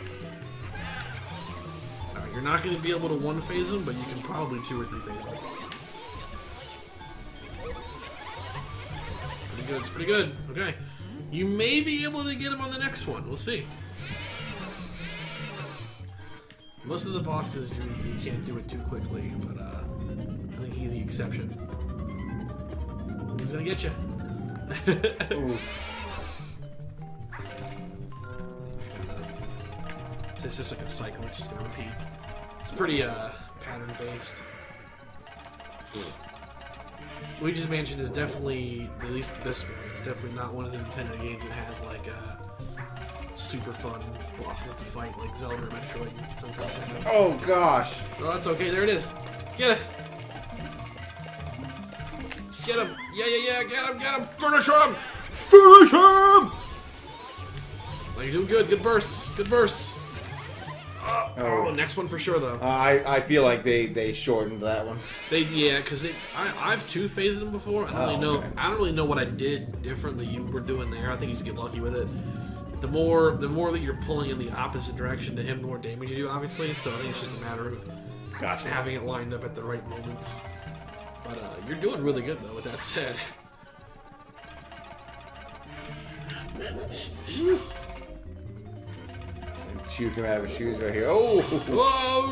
Alright, you're not going to be able to one-phase him, but you can probably 2 or 3 phase him. Pretty good, it's pretty good. Okay. You may be able to get him on the next one. We'll see. Most of the bosses, you can't do it too quickly, but I think he's the exception. He's gonna get you. Oof. So it's just like a cycle, it's just gonna repeat. It's pretty pattern-based. Luigi's Mansion is definitely, at least this one, it's definitely not one of the Nintendo games that has like super fun bosses to fight like Zelda or Metroid sometimes have. Oh gosh. Oh, that's okay. There it is. Get it. Get him. Yeah. Get him. Finish him. Finish him. Oh, you're doing good. Good bursts. Good bursts. Oh, next one for sure though. I feel like they shortened that one. Yeah, because I've 2-phased them before. I don't really know what I did different that you were doing there. I think you just get lucky with it. The more that you're pulling in the opposite direction to him, the more damage you do, obviously. So I think it's just a matter of having it lined up at the right moments. But you're doing really good though. With that said, Shoe came out of his shoes right here. Oh! whoa!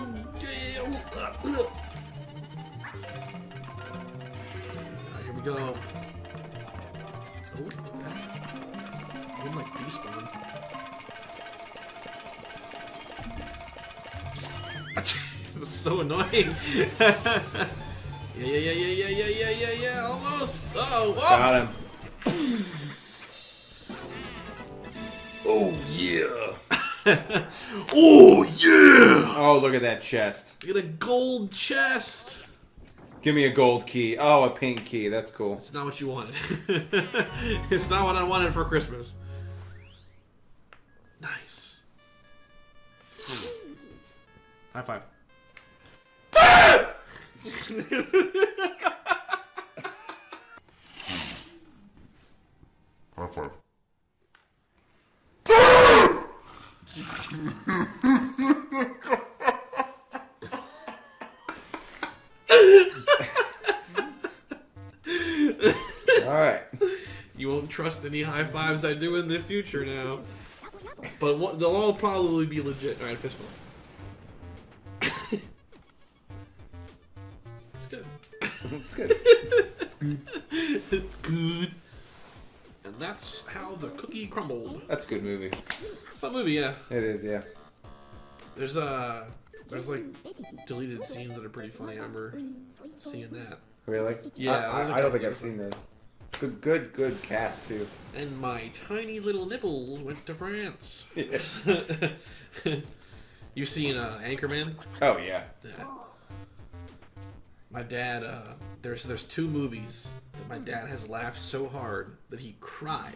Here we go. Oh, I'm like despawn. This is so annoying. Yeah. Almost. Oh, whoa. Got him. Oh yeah. Oh yeah. Oh, look at that chest. Get a gold chest. Give me a gold key. Oh, a pink key. That's cool. It's not what you wanted. It's not what I wanted for Christmas. Nice. High five. High five. Alright. You won't trust any high fives I do in the future now. But they'll all probably be legit. Alright, fist bump. It's good. It's good. It's good. And that's how the cookie crumbled. That's a good movie. Fun movie, yeah. It is, yeah. There's like deleted scenes that are pretty funny. I remember seeing that. Really? Yeah, I don't think I've seen this. Good cast too. And my tiny little nipples went to France. Yes. You've seen Anchorman? Oh yeah. Yeah. My dad, there's 2 movies that my dad has laughed so hard that he cried,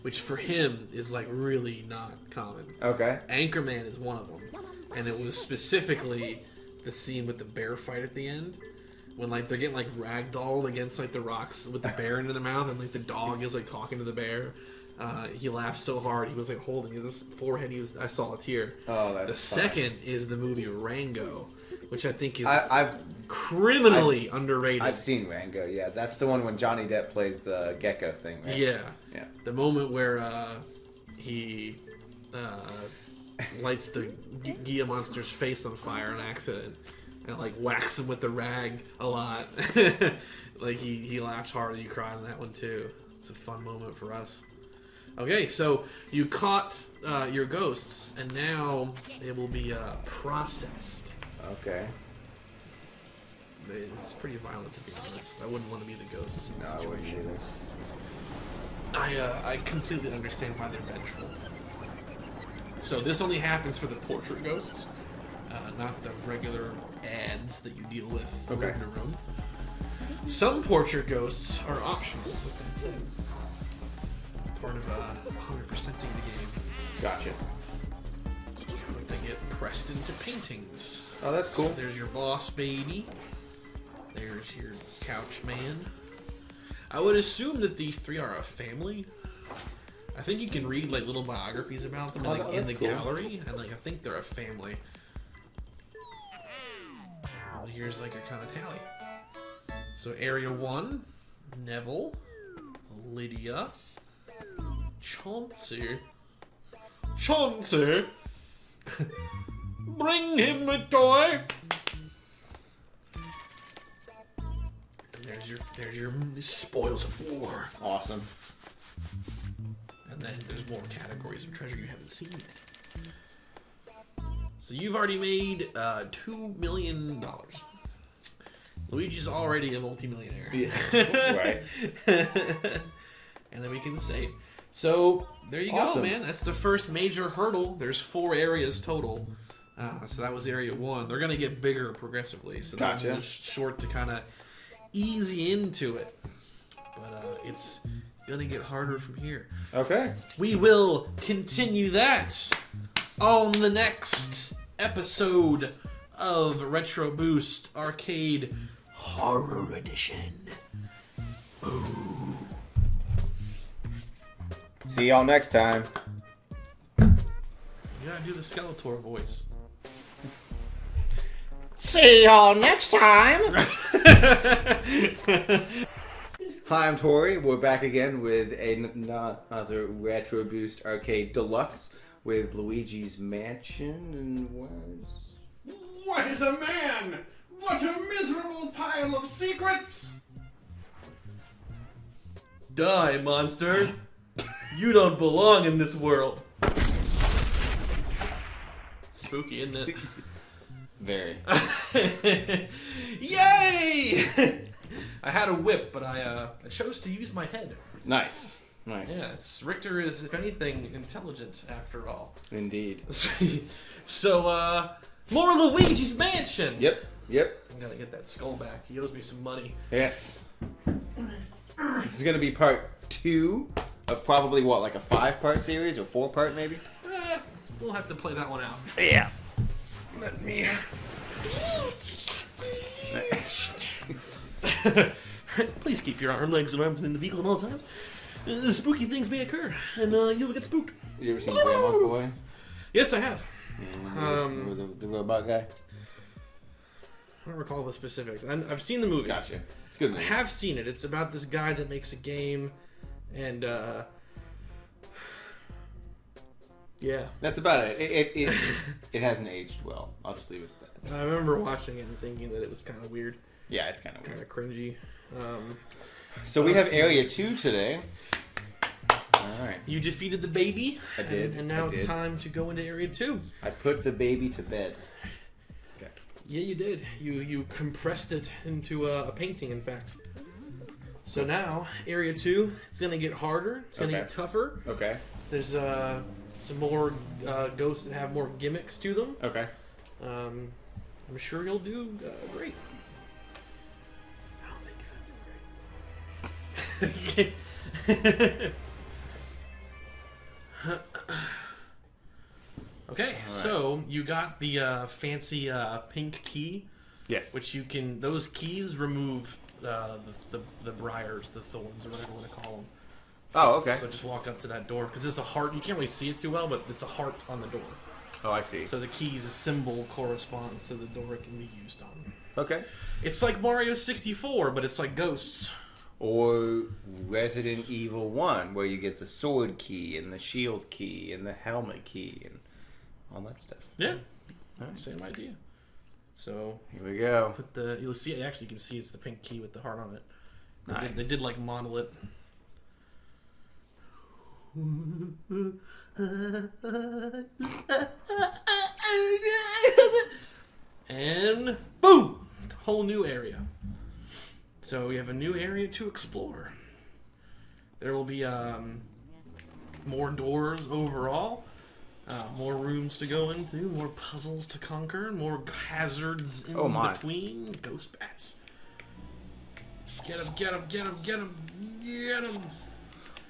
which for him is like really not common. Okay. Anchorman is one of them, and it was specifically the scene with the bear fight at the end, when like they're getting like ragdolled against like the rocks with the bear into their mouth, and like the dog is like talking to the bear. He laughed so hard he was like holding his forehead. I saw a tear. Oh, that's the funny. second is the movie Rango, which I think is I've criminally underrated. I've seen Rango. Yeah, that's the one when Johnny Depp plays the gecko thing. Right? Yeah. Yeah. The moment where he lights the Gia monster's face on fire on accident and like whacks him with the rag a lot. Like he laughed hard and he cried on that one too. It's a fun moment for us. Okay, so you caught your ghosts, and now they will be processed. Okay. It's pretty violent, to be honest. I wouldn't want to be the ghosts in this No, I wouldn't situation. either. I completely understand why they're vengeful. So this only happens for the portrait ghosts, not the regular ads that you deal with Okay. room to room. Some portrait ghosts are optional, with that said. Part of 100%ing the game. Gotcha. But they get pressed into paintings. Oh, that's cool. There's your boss baby. There's your couch man. I would assume that these three are a family. I think you can read like little biographies about them like, in that's the cool. gallery, and like I think they're a family. And here's like your kind of tally. So Area 1, Neville, Lydia, Chauncey. Chauncey! Bring him a toy! And there's your spoils of war. Awesome. And then there's more categories of treasure you haven't seen. So you've already made $2 million. Luigi's already a multimillionaire. Yeah. Right. And then we can save. So there you Awesome. go, man. That's the first major hurdle. There's 4 areas total. So that was area 1. They're gonna get bigger progressively. So that Gotcha. was short to kind of ease you into it. But it's gonna get harder from here. Okay. We will continue that on the next episode of Retro Boost Arcade Horror Edition. See y'all next time. You gotta do the Skeletor voice. See y'all next time. Hi, I'm Tori. We're back again with another Retro Boost Arcade Deluxe with Luigi's Mansion and where's... What is a man? What a miserable pile of secrets! Die, monster! You don't belong in this world. Spooky, isn't it? Very. Yay! I had a whip, but I chose to use my head. Nice. Nice. Yeah, Richter is, if anything, intelligent after all. Indeed. So, more Luigi's Mansion! Yep. Yep. I'm gonna get that skull back. He owes me some money. Yes. This is going to be part 2 of probably, what, like a 5-part series or 4-part maybe? We'll have to play that one out. Yeah. Let me... Please keep your legs and arms in the vehicle at all times. Spooky things may occur, and you'll get spooked. You ever seen Grandma's Boy? Yes, I have. With the robot guy? I don't recall the specifics. I've seen the movie. Gotcha. It's a good I movie. have seen it. It's about this guy that makes a game, and yeah. That's about it. It hasn't aged well. I'll just leave it at that. I remember watching it and thinking that it was kind of weird, Yeah, it's kind of kind weird. of cringy. So we have Area 2 today. Alright. You defeated the baby. I did. And now I it's did. time to go into Area 2. I put the baby to bed. Okay. Yeah, you did. You compressed it into a painting, in fact. So now, Area 2, it's going to get harder. It's going to Okay. get tougher. Okay. There's some more ghosts that have more gimmicks to them. Okay. I'm sure you'll do great. I don't think so. Okay, so you got the fancy pink key, Yes. which you can. Those keys remove the briars, the thorns, or whatever you want to call them. Oh, okay. So just walk up to that door because it's a heart. You can't really see it too well, but it's a heart on the door. Oh, I see. So the key's symbol corresponds to the door it can be used on. Okay. It's like Mario 64, but it's like ghosts. Or Resident Evil 1, where you get the sword key and the shield key and the helmet key and all that stuff. Yeah, Alright. same idea. So Here we go. put the you'll see. Actually, you can see it's the pink key with the heart on it. Nice. They did like model it. And boom! Whole new area. So we have a new area to explore. There will be more doors overall, more rooms to go into, more puzzles to conquer, more hazards in between. Ghost bats. Get him, get him, get him, get him, get him.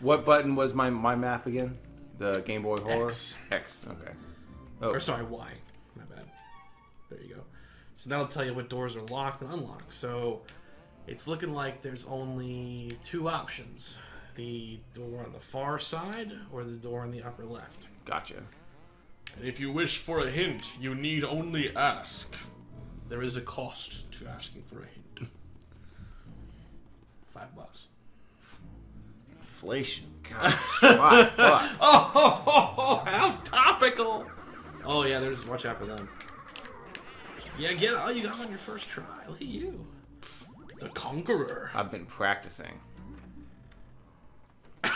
What button was my map again? The Game Boy Horror? X. X, okay. Oh. Or sorry, Y. My bad. There you go. So that'll tell you what doors are locked and unlocked. So it's looking like there's only two options. The door on the far side or the door on the upper left. Gotcha. And if you wish for a hint, you need only ask. There is a cost to asking for a hint. $5. Inflation. Gosh, $5. Oh, how topical! Oh yeah, there's watch out for them. Yeah, you got on your first try. Look at you, the conqueror. I've been practicing. I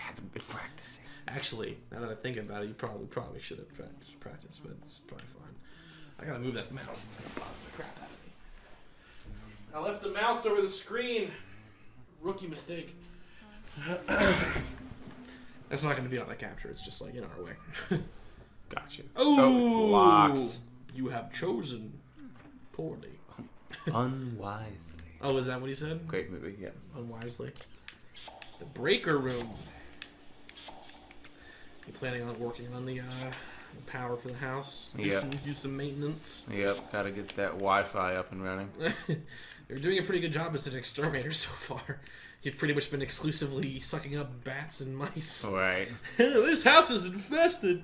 haven't been practicing. Actually, now that I think about it, you probably should have practiced, but it's probably fine. I gotta move that mouse. It's gonna bother the crap out of me. I left the mouse over the screen. Rookie mistake. That's not going to be on the capture. It's just like in our way. Gotcha. Oh, it's locked. You have chosen poorly. Unwisely. Oh, is that what he said? Great movie, yeah. Unwisely. The breaker room. You planning on working on the power for the house? Yeah. Do some maintenance. Yep, gotta get that Wi-Fi up and running. You're doing a pretty good job as an exterminator so far. You've pretty much been exclusively sucking up bats and mice. Right. This house is infested.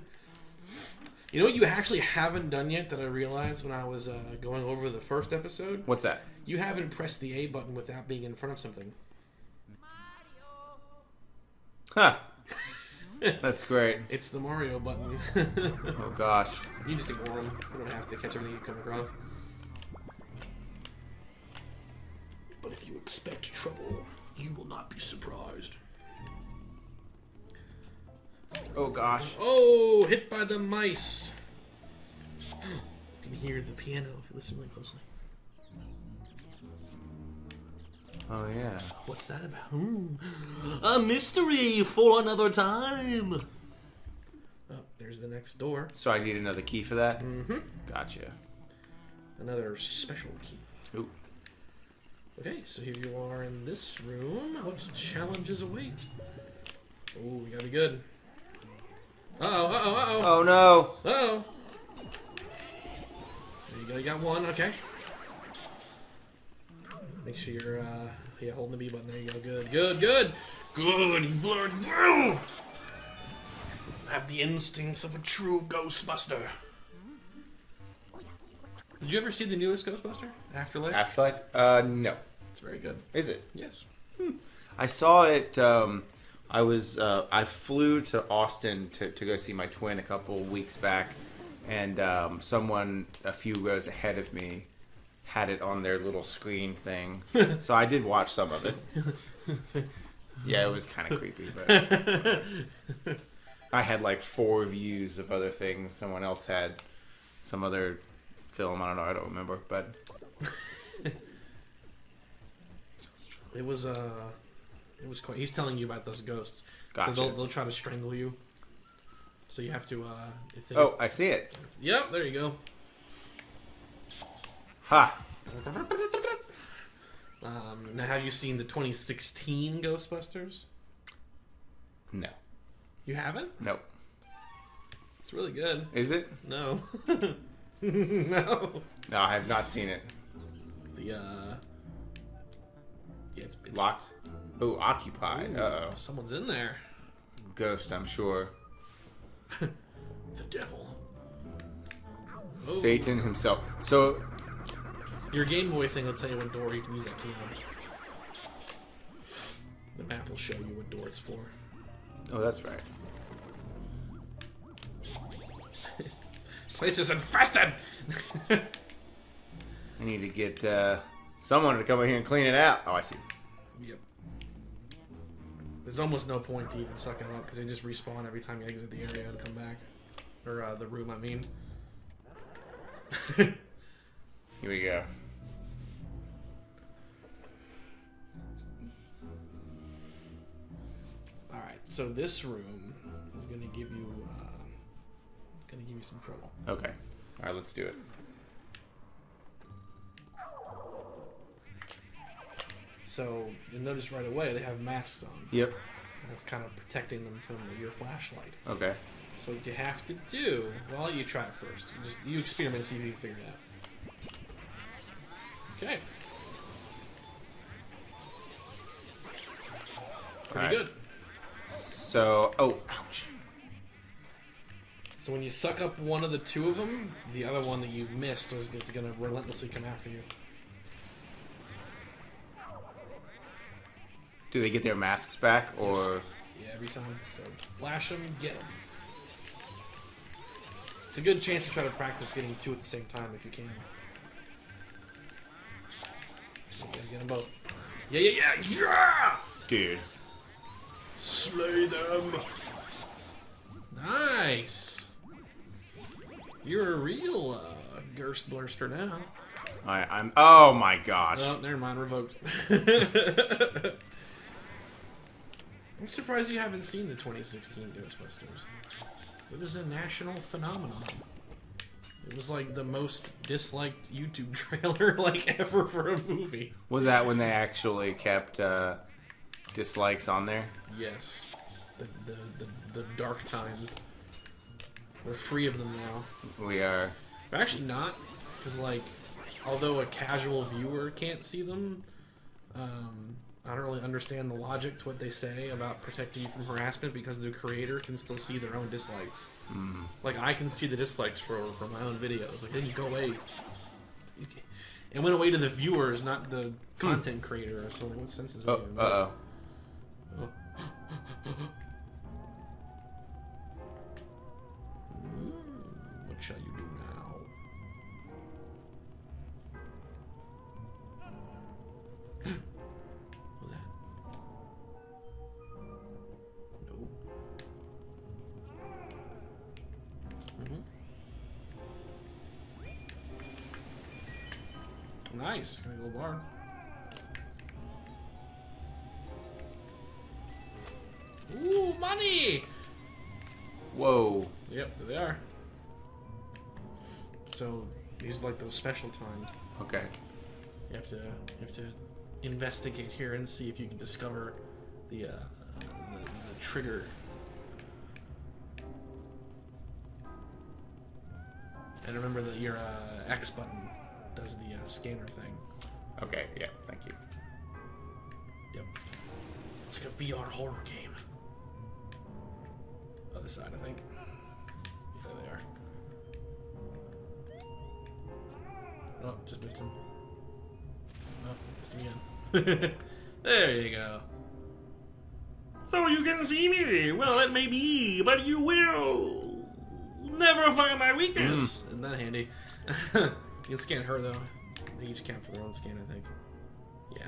You know what you actually haven't done yet that I realized when I was going over the first episode? What's that? You haven't pressed the A button without being in front of something. Huh. That's great. It's the Mario button. Oh gosh. You just ignore them. You don't have to catch everything you come across. But if you expect trouble, you will not be surprised. Oh gosh. Oh, hit by the mice. You can hear the piano if you listen really closely. Oh yeah. What's that about? A mystery for another time. Oh, there's the next door. So I need another key for that? Mm-hmm. Gotcha. Another special key. Ooh. Okay, so here you are in this room. What challenges await? Oh, we gotta be good. Uh-oh, uh-oh, uh-oh. Oh no. Uh-oh. There you go, you got one, okay. Make sure you're, holding the B button. There you go, good, good, good. Good, you've learned well. Have the instincts of a true Ghostbuster. Did you ever see the newest Ghostbuster, Afterlife? Afterlife? No. It's very good. Is it? Yes. I saw it. I flew to Austin to go see my twin a couple weeks back, and someone a few rows ahead of me had it on their little screen thing. So I did watch some of it. Yeah, it was kind of creepy, but I had like 4 views of other things. Someone else had some other film. I don't know. I don't remember, but it was quite. He's telling you about those ghosts. Gotcha. So they'll try to strangle you. So you have to. Oh, I see it. Yep, there you go. Ha! Now, have you seen the 2016 Ghostbusters? No. You haven't? Nope. It's really good. Is it? No. No. No, I have not seen it. Yeah, it's Locked? Oh, occupied. Ooh, Uh-oh. someone's in there. Ghost, I'm sure. The devil. Satan himself. So, Your Game Boy thing will tell you what door you can use that key on. The map will show you what door it's for. oh, that's right. Place is infested! I need to get someone to come in here and clean it out. Oh, I see. Yep. There's almost no point to even suck them up because they just respawn every time you exit the area and come back. Or the room, I mean. Here we go. Alright, so this room is gonna give you some trouble. Okay. Alright, let's do it. So you'll notice right away they have masks on. Yep. And that's kind of protecting them from your flashlight. Okay. So what you have to do, well, I'll let you try it first. You experiment and see if you can figure it out. Okay. Pretty Alright. good. So, oh, ouch. So when you suck up one of the two of them, the other one that you missed is going to relentlessly come after you. Do they get their masks back, or? Yeah, every time. So flash them, get them. It's a good chance to try to practice getting two at the same time if you can. You gotta get them both. Yeah, yeah, yeah, yeah! Dude. Slay them! Nice! You're a real Gerst Blurster now. I'm. Oh my gosh. Oh, never mind, revoked. I'm surprised you haven't seen the 2016 Ghostbusters. It was a national phenomenon. It was like the most disliked YouTube trailer like ever for a movie. Was that when they actually kept dislikes on there? Yes. The dark times. We're free of them now. We are. But actually not, because like, although a casual viewer can't see them, I don't really understand the logic to what they say about protecting you from harassment because the creator can still see their own dislikes. Mm. Like, I can see the dislikes for my own videos. Like, then you go away. It went away to the viewers, not the content creator. So, like, what sense is that? Uh-oh. What shall you do now? What's that? No. Nice. Gonna go barn. Ooh, money! Whoa. Yep, there they are. So these are like those special kind. Okay. You have to investigate here and see if you can discover the trigger. And remember that your X button does the scanner thing. Okay, yeah, thank you. Yep. It's like a VR horror game. Other side, I think. There they are. Oh, just missed him. Oh, missed him again. There you go. So you can see me. Well, it may be, but you will never find my weakness. Isn't that handy? You can scan her, though. They each count for their own scan, I think. Yeah.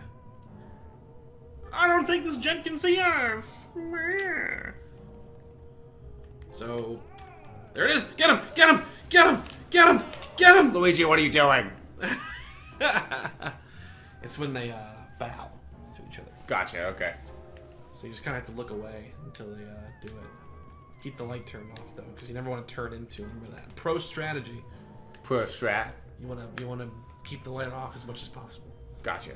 I don't think this gent can see us. So, there it is! Get him! Get him! Get him! Get him! Get him! Luigi, what are you doing? It's when they bow to each other. Gotcha, okay. So you just kind of have to look away until they do it. Keep the light turned off, though, because you never want to turn into, remember that. Pro strategy. Pro strat. You want to keep the light off as much as possible. Gotcha.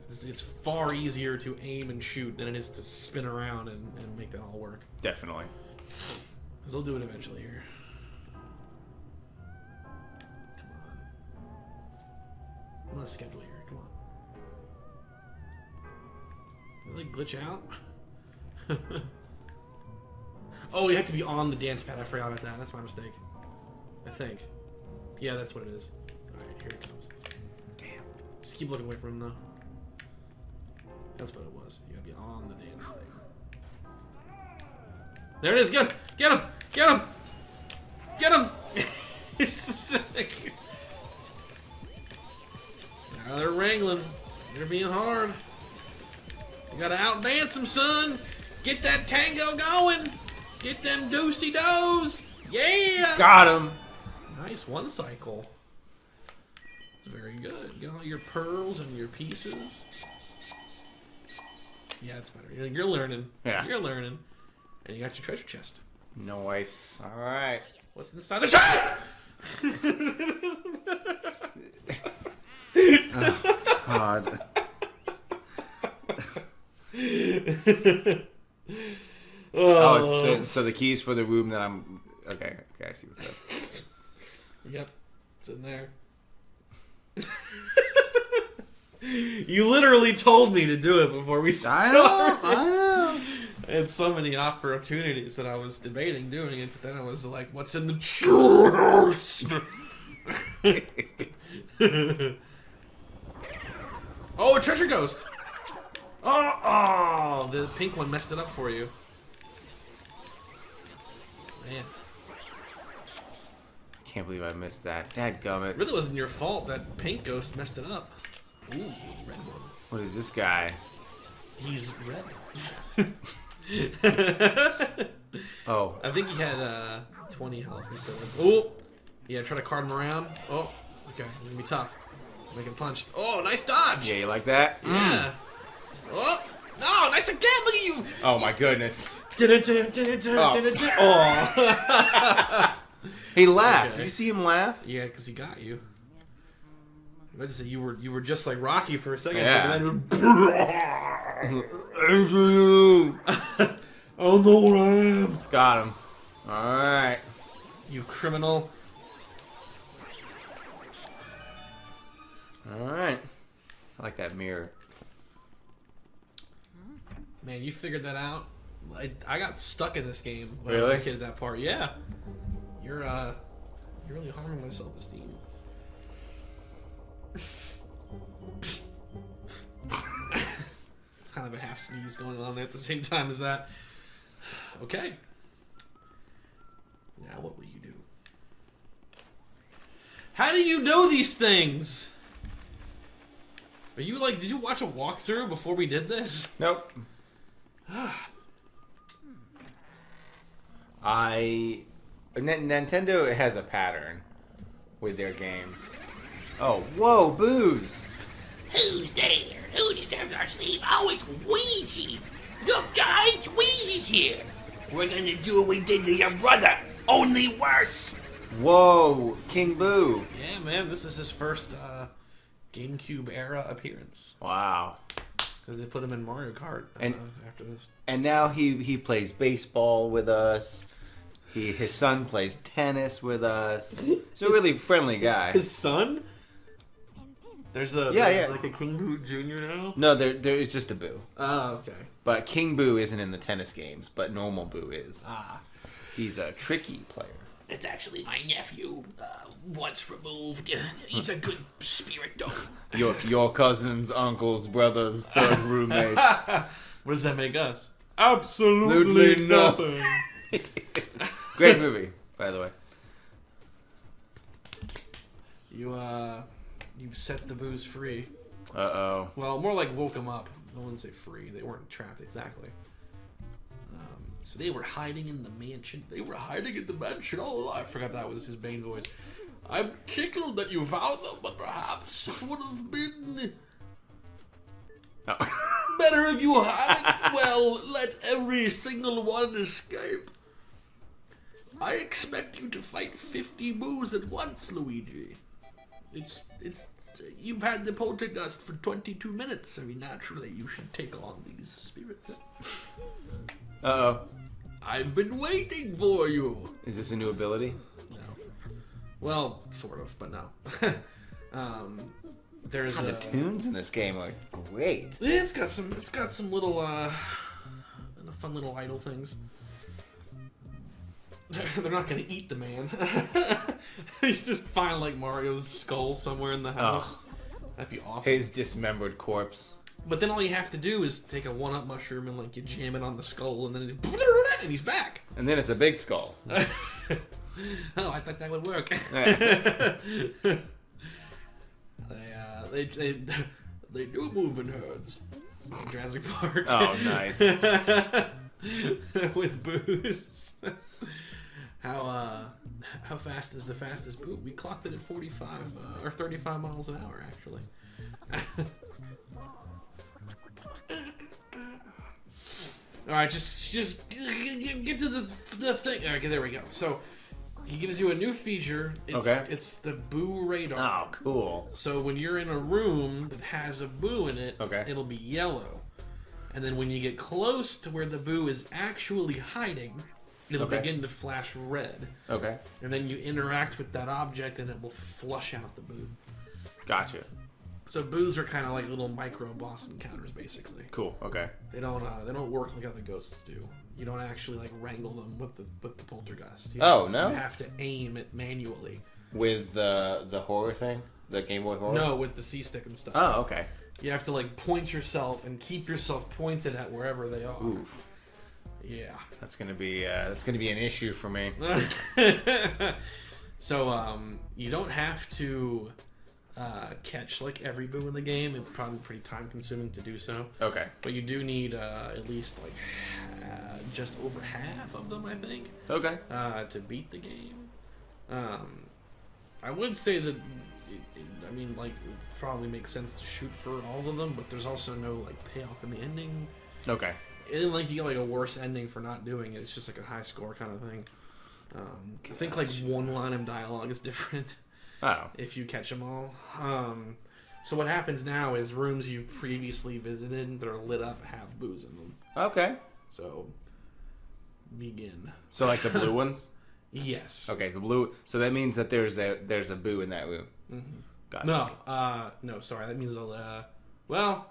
It's far easier to aim and shoot than it is to spin around and make that all work. Definitely. Because they'll do it eventually here. Come on. I'm on a schedule here. Come on. Did they glitch out? Oh, you have to be on the dance pad. I forgot about that. That's my mistake. I think. Yeah, that's what it is. Alright, here it comes. Damn. Just keep looking away from him, though. That's what it was. You gotta be on the dance thing. There it is. Get him! Get him! Get him! Get him! It's sick. Now they're wrangling. They're being hard. You gotta outdance him, son. Get that tango going. Get them doosey doos. Yeah. Got him. Nice one cycle. It's very good. Get all your pearls and your pieces. Yeah, it's better. You're learning. Yeah. You're learning. And you got your treasure chest. Nice. All right. What's inside the chest? God. It's so the keys for the room that I'm. Okay, I see what's up. Yep, it's in there. You literally told me to do it before we started. I know. I had so many opportunities that I was debating doing it, but then I was like, "What's in the chest?" Oh, a treasure ghost! Oh, the pink one messed it up for you. Man, Can't believe I missed that. Dadgummit. it really wasn't your fault. That pink ghost messed it up. Ooh, red one. What is this guy? He's red. Oh. I think he had 20 health instead of... Oh! Yeah, try to card him around. Oh, okay. It's gonna be tough. Make him punched. Oh, nice dodge! Yeah, you like that? Yeah. Oh! No, nice again! Look at you! Oh my goodness. Oh. He laughed. Okay. Did you see him laugh? Yeah, because he got you. I meant to say you were just like Rocky for a second. Yeah. And then oh no, I am. Got him. Alright. You criminal. Alright. I like that mirror. Man, you figured that out. I got stuck in this game when I was Really? a kid at that part. Yeah. You're really harming my self-esteem. It's kind of a half sneeze going on there at the same time as that. Okay. Now what will you do? How do you know these things? Are you like, did you watch a walkthrough before we did this? Nope. Nintendo has a pattern with their games. Oh, whoa, booze! Who's there? Who disturbs our sleep? Oh, it's Luigi! Look, guys, Luigi's here! We're gonna do what we did to your brother, only worse! Whoa, King Boo! Yeah, man, this is his first GameCube era appearance. Wow. Because they put him in Mario Kart And- after this. And now he plays baseball with us. His son plays tennis with us. He's a really friendly guy. His son? There's a Yeah. like a King Boo Jr. now? No, there is just a Boo. Oh, okay. But King Boo isn't in the tennis games, but normal Boo is. Ah. He's a tricky player. It's actually my nephew, once removed. He's a good spirit, though. Your cousins, uncles, brothers, third roommates. What does that make us? Absolutely nothing. Great movie, by the way. You set the Boos free. Uh-oh. Well, more like woke them up. I wouldn't say free. They weren't trapped exactly. So they were hiding in the mansion. They were hiding in the mansion. Oh, I forgot that was his Bane voice. I'm tickled that you found them, but perhaps it would have been Oh. better if you hadn't. Well, let every single one escape. I expect you to fight 50 Boos at once, Luigi. It's you've had the poltergust for 22 minutes. I mean, naturally, you should take on these spirits. Uh-oh. I've been waiting for you. Is this a new ability? No. Well, sort of, but no. There's God, the tunes in this game are great. yeah, it's got some little fun little idle things. They're not gonna eat the man. He's just find like Mario's skull somewhere in the house. Ugh. That'd be awesome. His dismembered corpse. But then all you have to do is take a 1-up mushroom and like you jam it on the skull and then and he's back. And then it's a big skull. Oh, I thought that would work. They do move in herds. Jurassic Park. Oh, nice. with booze. How fast is the fastest boo? We clocked it at 45 or 35 miles an hour, actually. All right, just get to the thing. Okay, there we go. So he gives you a new feature. It's the boo radar. Oh, cool. So when you're in a room that has a boo in it, Okay. it'll be yellow. And then when you get close to where the boo is actually hiding, it'll begin to flash red. Okay. And then you interact with that object and it will flush out the boo. Gotcha. So boos are kind of like little micro boss encounters, basically. Cool. Okay. They don't work like other ghosts do. You don't actually like wrangle them with the poltergeist. Oh, no? You have to aim it manually. With the horror thing, the Game Boy horror. No, with the C-stick and stuff. Oh, okay. You have to like point yourself and keep yourself pointed at wherever they are. Oof. Yeah. That's gonna be an issue for me. So you don't have to catch like every boo in the game. It's probably pretty time consuming to do so. Okay. But you do need at least like just over half of them, I think. Okay. To beat the game. I would say that it probably makes sense to shoot for all of them, but there's also no like payoff in the ending. Okay. And like you get like a worse ending for not doing it. It's just like a high score kind of thing. I think like one line of dialogue is different. Oh. If you catch them all. So what happens now is rooms you've previously visited that are lit up have boos in them. Okay. So begin. So like the blue ones. Yes. Okay. The blue. So that means that there's a boo in that room. Mm-hmm. Gotcha. No. Sorry. That means well,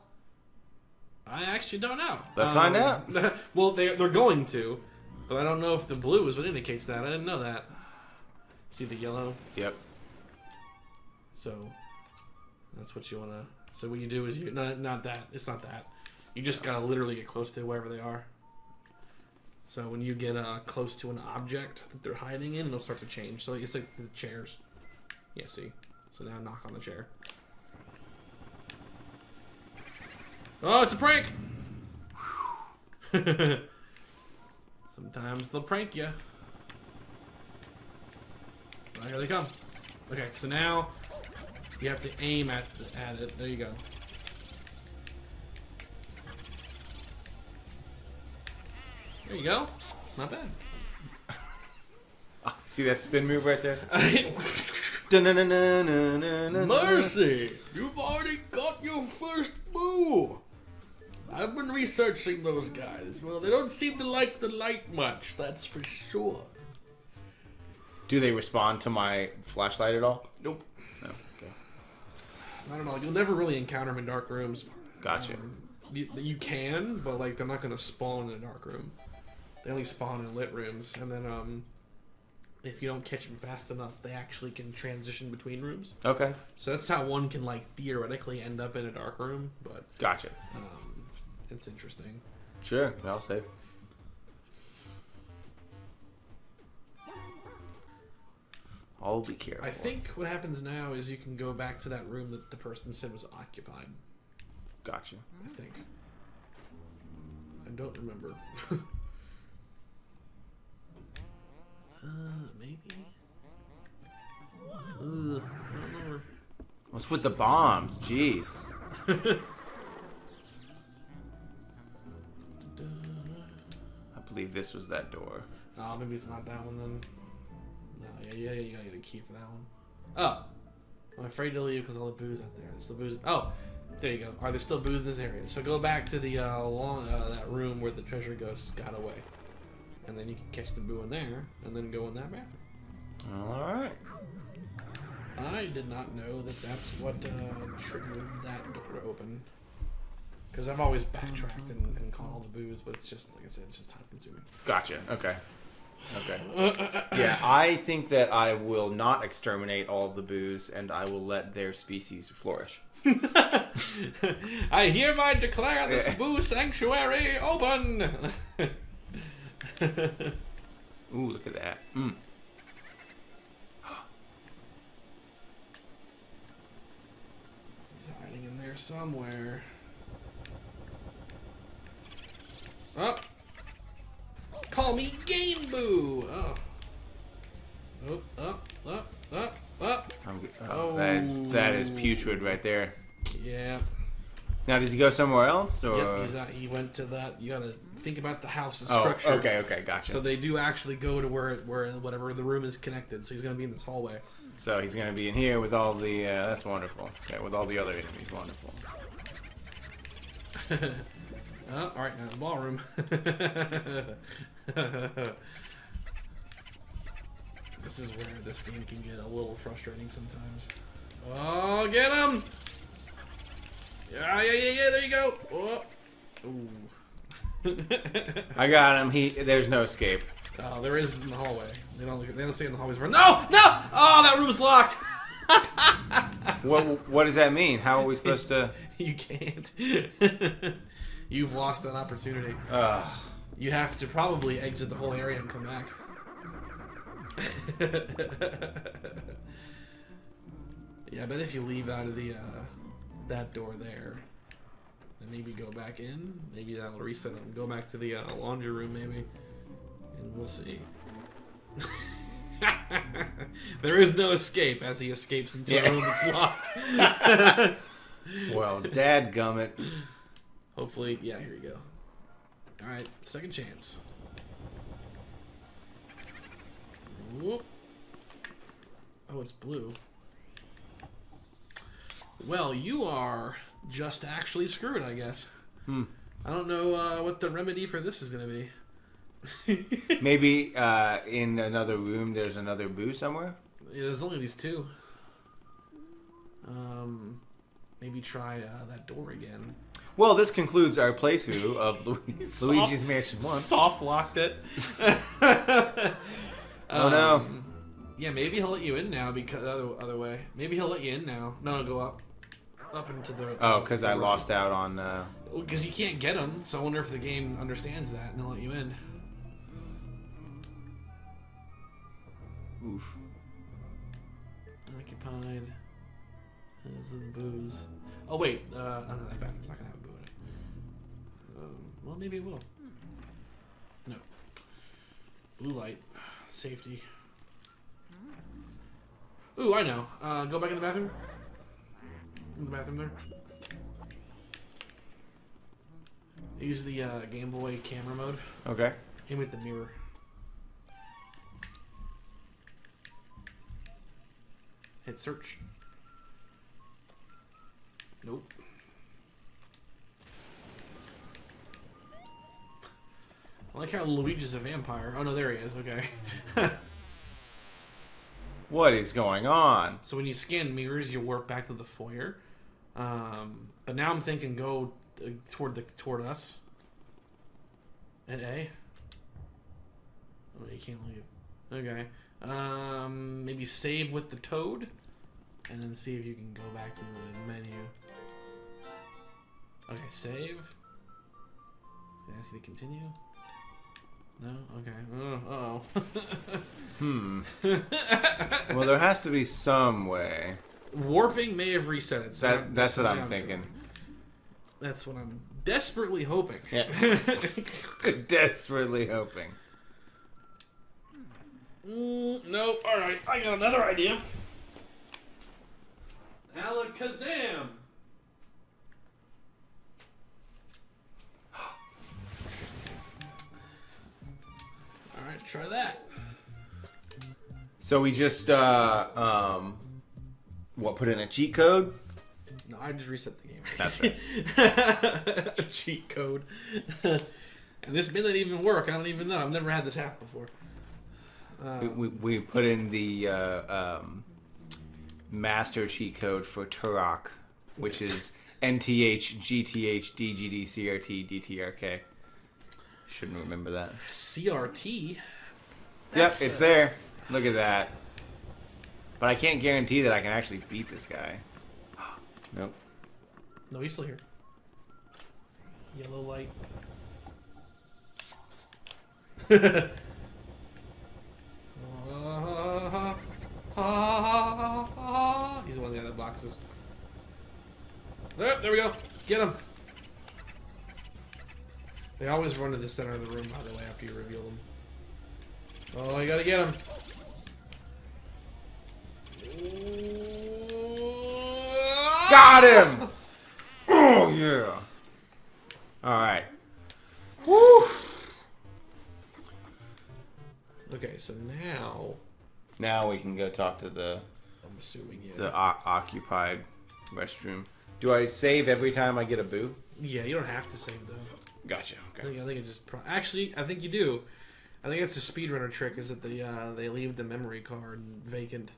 I actually don't know. Let's find out. Well, they're going to, but I don't know if the blue is what indicates that. I didn't know that. See the yellow? Yep. So that's what you want to. So what you do is not that. It's not that. You just gotta literally get close to wherever they are. So when you get close to an object that they're hiding in, it'll start to change. So it's like the chairs. Yeah. See. So now knock on the chair. Oh, it's a prank! Sometimes they'll prank you. Oh, here they come. Okay, so now you have to aim at it. There you go. There you go. Not bad. Oh, see that spin move right there? Mercy! You've already got your first boo! I've been researching those guys. Well, they don't seem to like the light much, that's for sure. Do they respond to my flashlight at all? Nope. No. Okay. I don't know. You'll never really encounter them in dark rooms. Gotcha. You can, but like they're not going to spawn in a dark room. They only spawn in lit rooms, and then if you don't catch them fast enough, they actually can transition between rooms. Okay. So that's how one can like theoretically end up in a dark room, but Gotcha. it's interesting. Sure. I'll say. I'll be careful. I think what happens now is you can go back to that room that the person said was occupied. Gotcha. I think. I don't remember. Maybe. I don't remember. What's with the bombs? Jeez. I believe this was that door. Oh, maybe it's not that one then. No, yeah, you gotta get a key for that one. Oh, I'm afraid to leave because all the booze out there. It's the booze. Oh, there you go. Are there still booze in this area? So go back to the that room where the treasure ghosts got away, and then you can catch the boo in there, and then go in that bathroom. All right. I did not know that that's what triggered that door to open. Because I've always backtracked and caught all the booze, but it's just, like I said, it's just time consuming. Gotcha. Okay. Okay. Yeah, I think that I will not exterminate all of the boos, and I will let their species flourish. I hereby declare this boo sanctuary open! Ooh, look at that. Mm. He's hiding in there somewhere. Oh! call me Game Boo. Oh. That is putrid right there. Yeah. Now, does he go somewhere else, or? Yep, he went to that. You gotta think about the house's Oh, structure. okay, gotcha. So they do actually go to where whatever the room is connected. So he's gonna be in this hallway. So he's gonna be in here with all the. That's wonderful. Okay, with all the other enemies, wonderful. All right, now the ballroom. This is where this game can get a little frustrating sometimes. Oh, get him! Yeah, there you go. Oh. Ooh. I got him. There's no escape. Oh, there is in the hallway. They don't stay in the hallways for no! Oh, that room's locked. What does that mean? How are we supposed to? You can't. You've lost that opportunity. Ugh. You have to probably exit the whole area and come back. Yeah, I bet if you leave out of the that door there, then maybe go back in. Maybe that'll reset them. Go back to the laundry room, maybe, and we'll see. There is no escape as he escapes into a room that's locked. Well, dadgummit. Hopefully, yeah. Here you go. All right, second chance. Whoop. Oh, it's blue. Well, you are just actually screwed, I guess. I don't know what the remedy for this is going to be. Maybe in another room there's another boo somewhere? Yeah, there's only these two. Maybe try that door again. Well, this concludes our playthrough of Luigi's Mansion 1. Soft locked it. Oh no. Yeah, maybe he'll let you in now because other way. Maybe he'll let you in now. No, go up into the. Oh, because I lost out on. Because you can't get him, so I wonder if the game understands that and they'll let you in. Oof. Occupied. This is the booze. Oh wait, no, that bathroom's not gonna have a boo in it. Well, maybe it will. No. Blue light. Safety. Ooh, I know. Go back in the bathroom. In the bathroom there. Use the Game Boy camera mode. Okay. Aim at the mirror. Hit search. Nope. I like how Luigi's a vampire. Oh no, there he is. Okay. What is going on? So when you scan mirrors, you warp back to the foyer. But now I'm thinking go toward us. At A. Oh, you can't leave. Okay. Maybe save with the toad, and then see if you can go back to the menu. Okay, save. Did I ask you to continue? No? Okay. Well, there has to be some way. Warping may have reset it. So That's what I'm thinking. That's what I'm desperately hoping. Yeah. Desperately hoping. Nope. Alright, I got another idea. Alakazam! Alright, try that. So we just, put in a cheat code? No, I just reset the game. That's right. A cheat code. And this may not even work. I don't even know. I've never had this happen before. We put in the master cheat code for Turok, which is NTH GTH DGD CRT DTRK. Shouldn't remember that. CRT? Yep, it's there. Look at that. But I can't guarantee that I can actually beat this guy. Nope. No, he's still here. Yellow light. He's one of the other boxes. There we go. Get him. They always run to the center of the room, by the way, after you reveal them. Oh, I gotta get him. Got him! Oh, yeah. Alright. Woo! Okay, so now... Now we can go talk to the I'm assuming, yeah. occupied restroom. Do I save every time I get a boo? Yeah, you don't have to save though. Gotcha. Okay. I think it just... Actually, I think you do. I think it's a speedrunner trick, is that they leave the memory card vacant.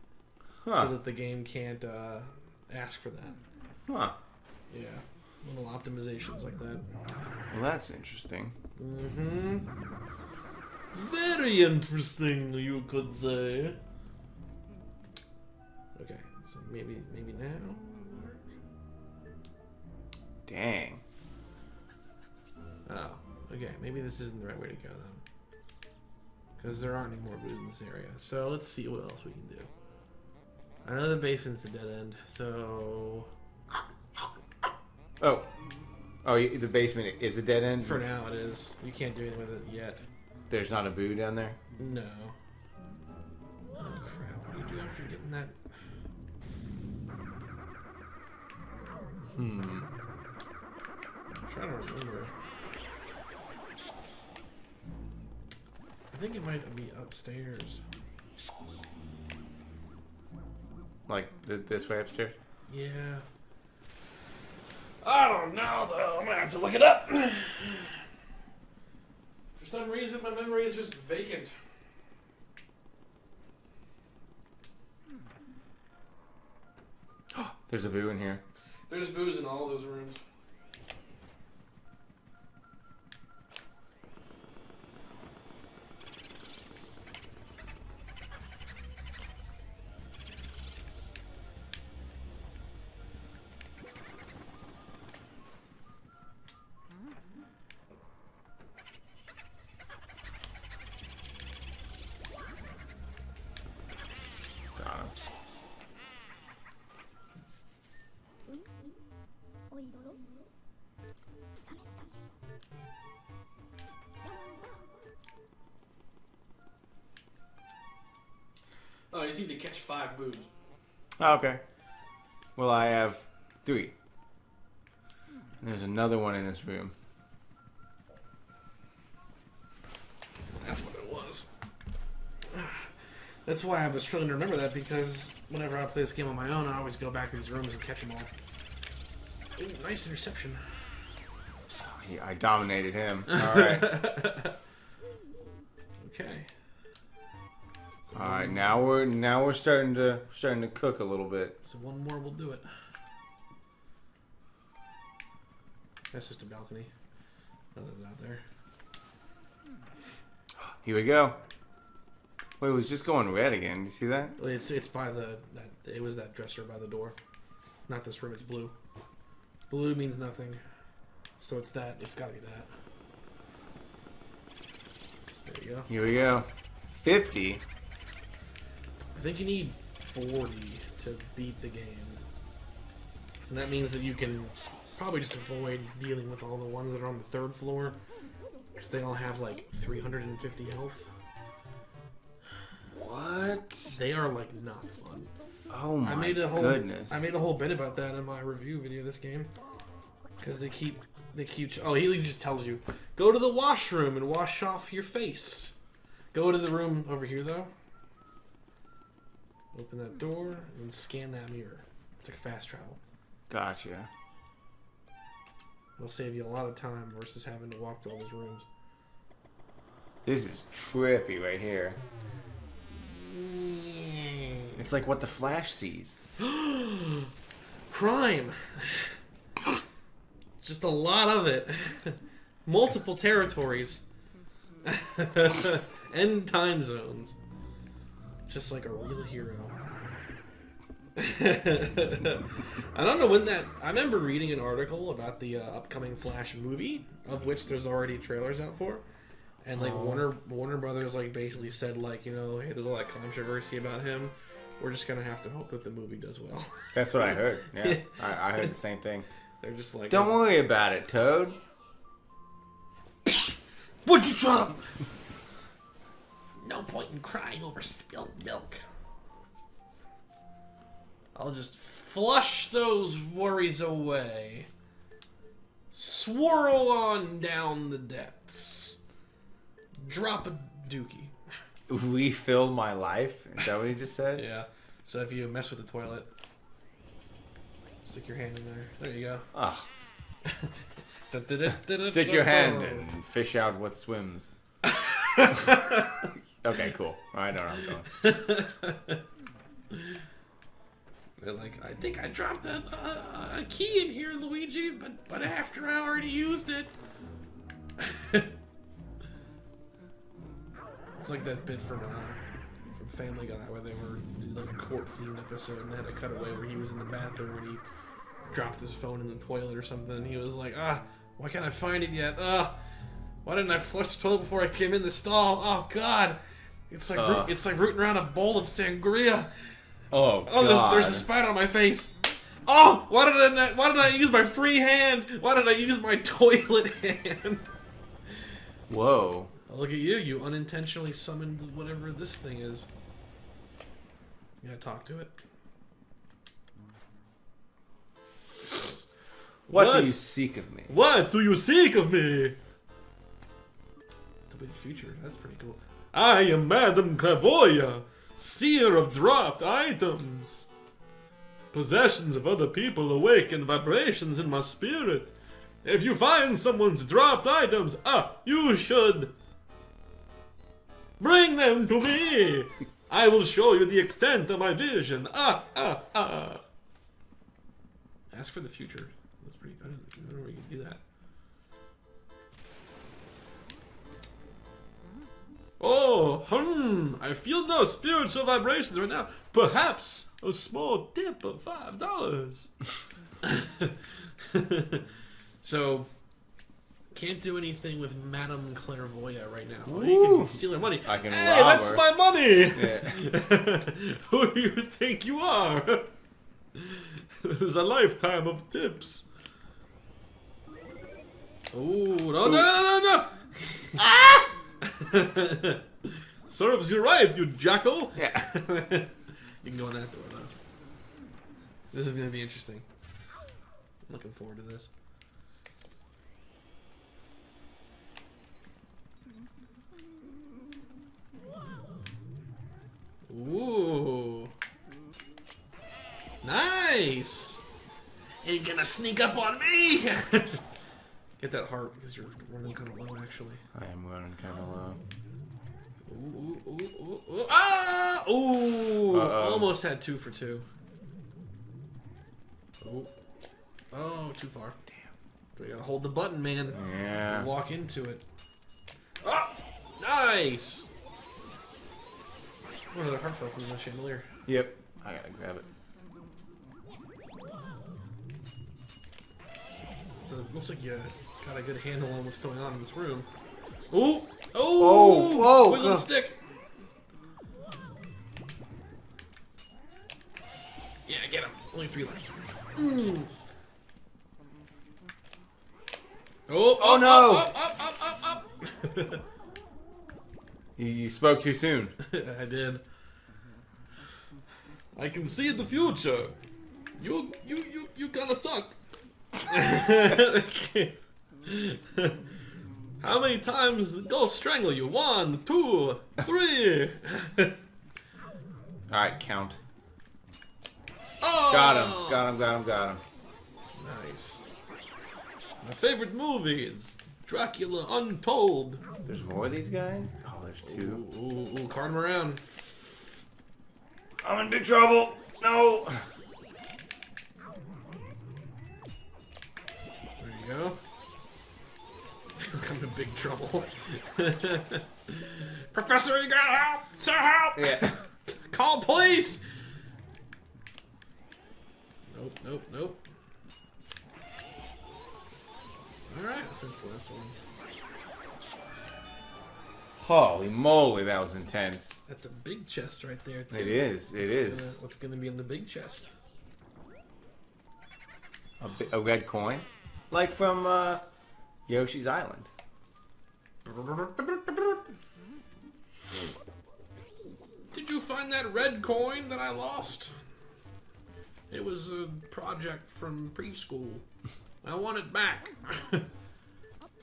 Huh. So that the game can't ask for that. Huh. Yeah. Little optimizations like that. Well, that's interesting. Mm-hmm. Very interesting, you could say. Okay, so maybe now. Dang. Oh, okay. Maybe this isn't the right way to go then, because there aren't any more boos in this area. So let's see what else we can do. I know the basement's a dead end, so Oh. Oh, the basement is a dead end? for now it is. You can't do anything with it yet. There's not a boo down there? No. Oh crap! What do you do after getting that? Hmm. I'm trying to remember. I think it might be upstairs. Like this way upstairs? Yeah. I don't know though. I'm gonna have to look it up. For some reason, my memory is just vacant. There's a boo in here. There's booze in all those rooms. Got him. Oh, you need to catch 5 boos. Oh, okay. Well, I have 3. And there's another one in this room. That's what it was. That's why I was struggling to remember that, because whenever I play this game on my own, I always go back to these rooms and catch them all. Ooh, nice interception. I dominated him. Alright. Okay. So Alright, now we're starting to cook a little bit. So one more will do it. That's just a balcony. Nothing's out there. Here we go. Wait, it was just going red again. You see that? Well, it's by it was that dresser by the door. Not this room, it's blue. Blue means nothing. So it's that. It's gotta be that. There you go. Here we go. 50. I think you need 40 to beat the game. And that means that you can probably just avoid dealing with all the ones that are on the 3rd floor. Because they all have like 350 health. What? They are like not fun. Oh my goodness. I made a whole bit about that in my review video of this game. Because they keep... Oh, he just tells you, go to the washroom and wash off your face. Go to the room over here, though. Open that door and scan that mirror. It's like fast travel. Gotcha. It'll save you a lot of time versus having to walk through all those rooms. This is trippy right here. It's like what the Flash sees. Crime! Just a lot of it. Multiple territories. And time zones. Just like a real hero. I don't know when that... I remember reading an article about the upcoming Flash movie, of which there's already trailers out for. And like Warner Brothers like basically said like, you know, hey, there's all that controversy about him. We're just gonna have to hope that the movie does well. That's what I heard. Yeah, I heard the same thing. They're just like, Don't worry about it, Toad. would you shut up? No point in crying over spilled milk. I'll just flush those worries away. Swirl on down the depths. Drop a dookie. Refill my life? Is that what he just said? Yeah. So if you mess with the toilet, stick your hand in there. There you go. Ah. Stick your hand and fish out what swims. Okay, cool. I know where I'm going. They're like, I think I dropped a key in here, Luigi, but after I already used it. It's like that bit from Family Guy where they were in like a court-themed episode and they had a cutaway where he was in the bathroom and he dropped his phone in the toilet or something and he was like, why can't I find it yet? Why didn't I flush the toilet before I came in the stall? Oh God, it's like rooting around a bowl of sangria. Oh God. There's a spider on my face. Oh, why did I use my free hand? Why did I use my toilet hand? Whoa. Oh, look at you! You unintentionally summoned whatever this thing is. You gotta talk to it. What do you seek of me? What do you seek of me? The future. That's pretty cool. I am Madame Clairvoyant, seer of dropped items. Possessions of other people awaken vibrations in my spirit. If you find someone's dropped items, you should bring them to me. I will show you the extent of my vision. Ask for the future. That's pretty good. I don't know where you can do that. Oh, I feel no spiritual vibrations right now. Perhaps a small tip of $5. So, can't do anything with Madame Clairvoyant right now. Well, you can steal her money. I can hey, rob that's her. my money! Yeah. Who do you think you are? There's a lifetime of tips. Oh, no. Ah! Serves you right, you jackal. Yeah. You can go in that door, though. This is going to be interesting. I'm looking forward to this. Ooh. Nice! Ain't gonna sneak up on me! Get that heart, because you're running kind of low, actually. I am running kind of low. Ooh. Ah! Ooh! Almost had 2 for 2. Oh, too far. Damn. We gotta hold the button, man. Yeah. Walk into it. Ah! Nice! Oh, another heart fell from the chandelier. Yep. I gotta grab it. So it looks like you got a good handle on what's going on in this room. Ooh! Oh! Wiggle the stick! Yeah, get him. Only 3 left. Oh no! Up. You spoke too soon. I did. I can see the future. You kinda suck. How many times did the ghost strangle you? 1, 2, 3. Alright, count. Oh! Got him. Nice. My favorite movie is Dracula Untold. There's more of these guys? Oh, there's 2. Ooh, cart him around. I'm in big trouble. No. There you go. I'm in big trouble. Professor, you gotta help! Sir, help! Yeah. Call police! Nope. Alright, that's the last one. Holy moly, that was intense. That's a big chest right there, too. It is. What's gonna be in the big chest? A red coin? Like from Yoshi's Island. you find that red coin that I lost? It was a project from preschool. I want it back.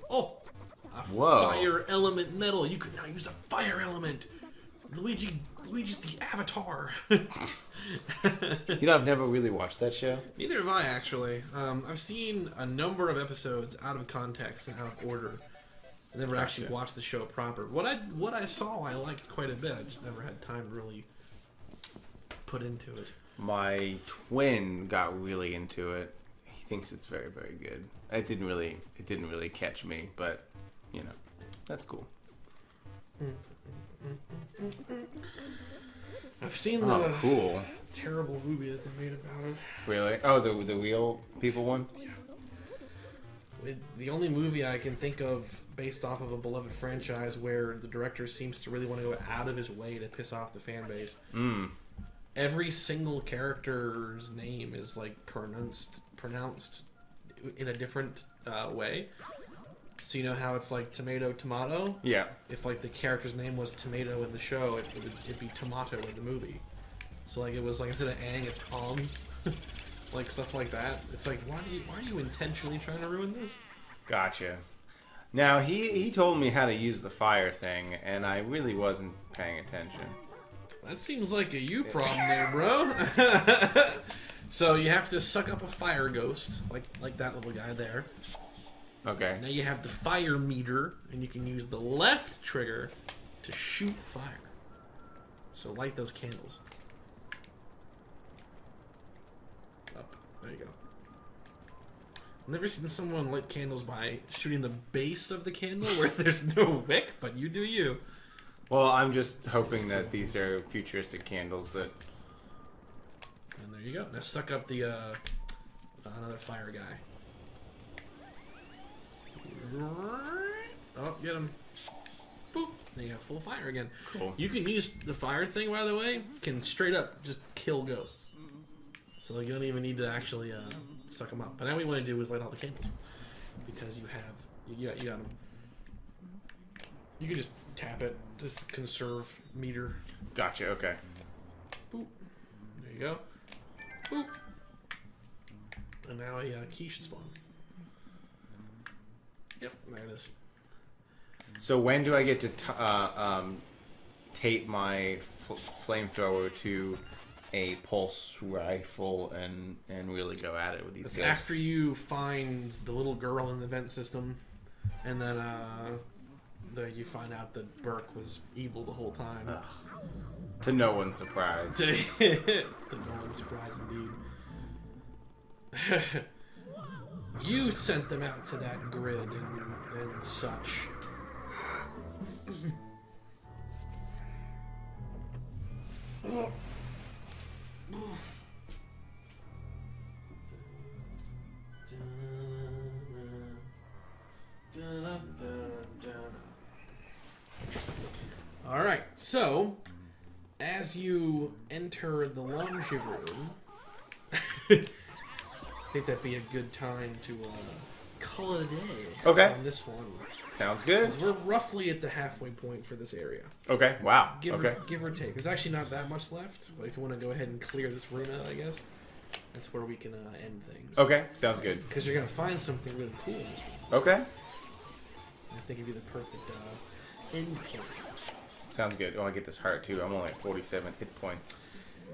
Oh, a Whoa. fire element medal. You can now use the fire element. Luigi's the Avatar. You know, I've never really watched that show. Neither have I, actually. I've seen a number of episodes out of context and out of order. I never actually watched the show proper. What I saw, I liked quite a bit. I just never had time to really put into it. My twin got really into it. He thinks it's very, very good. It didn't really catch me, but you know, that's cool. I've seen the cool terrible movie that they made about it. Really? Oh, the real people one? The only movie I can think of based off of a beloved franchise where the director seems to really want to go out of his way to piss off the fan base. Every single character's name is like pronounced in a different way. So you know how it's like tomato, tomato? Yeah. If like the character's name was tomato in the show, it'd be tomato in the movie. So like it was like instead of ang, it's om. Like stuff like that. It's like why are you intentionally trying to ruin this? Gotcha. Now he told me how to use the fire thing, and I really wasn't paying attention. That seems like a you problem there, bro. So you have to suck up a fire ghost, like that little guy there. Okay. Now you have the fire meter, and you can use the left trigger to shoot fire. So light those candles. Up. There you go. I've never seen someone light candles by shooting the base of the candle where there's no wick, but you do you. Well, I'm just hoping that these are futuristic candles that... And there you go. Now suck up the another fire guy. Oh, get him. Boop. Then you have full fire again. Cool. You can use the fire thing, by the way, can straight up just kill ghosts. So you don't even need to actually suck them up. But now what we want to do is light all the candles. Because you got them. You can just tap it, just conserve meter. Gotcha, okay. Boop. There you go. Boop. And now a key should spawn. Yep, there it is. So when do I get to tape my flamethrower to a pulse rifle and really go at it with these That's ghosts? after you find the little girl in the vent system, and then you find out that Burke was evil the whole time. Ugh. To no one's surprise. To no one's surprise, indeed. You sent them out to that grid and such. Alright, so as you enter the laundry room, I think that'd be a good time to call it a day Okay. on this one. Sounds good. Because we're roughly at the halfway point for this area. Okay, wow. Give or take. There's actually not that much left, but if you want to go ahead and clear this room out, I guess, that's where we can end things. Okay, sounds good. Because you're going to find something really cool in this room. Okay. I think it'd be the perfect end point. Sounds good. Oh, I get this heart too. I'm only at 47 hit points.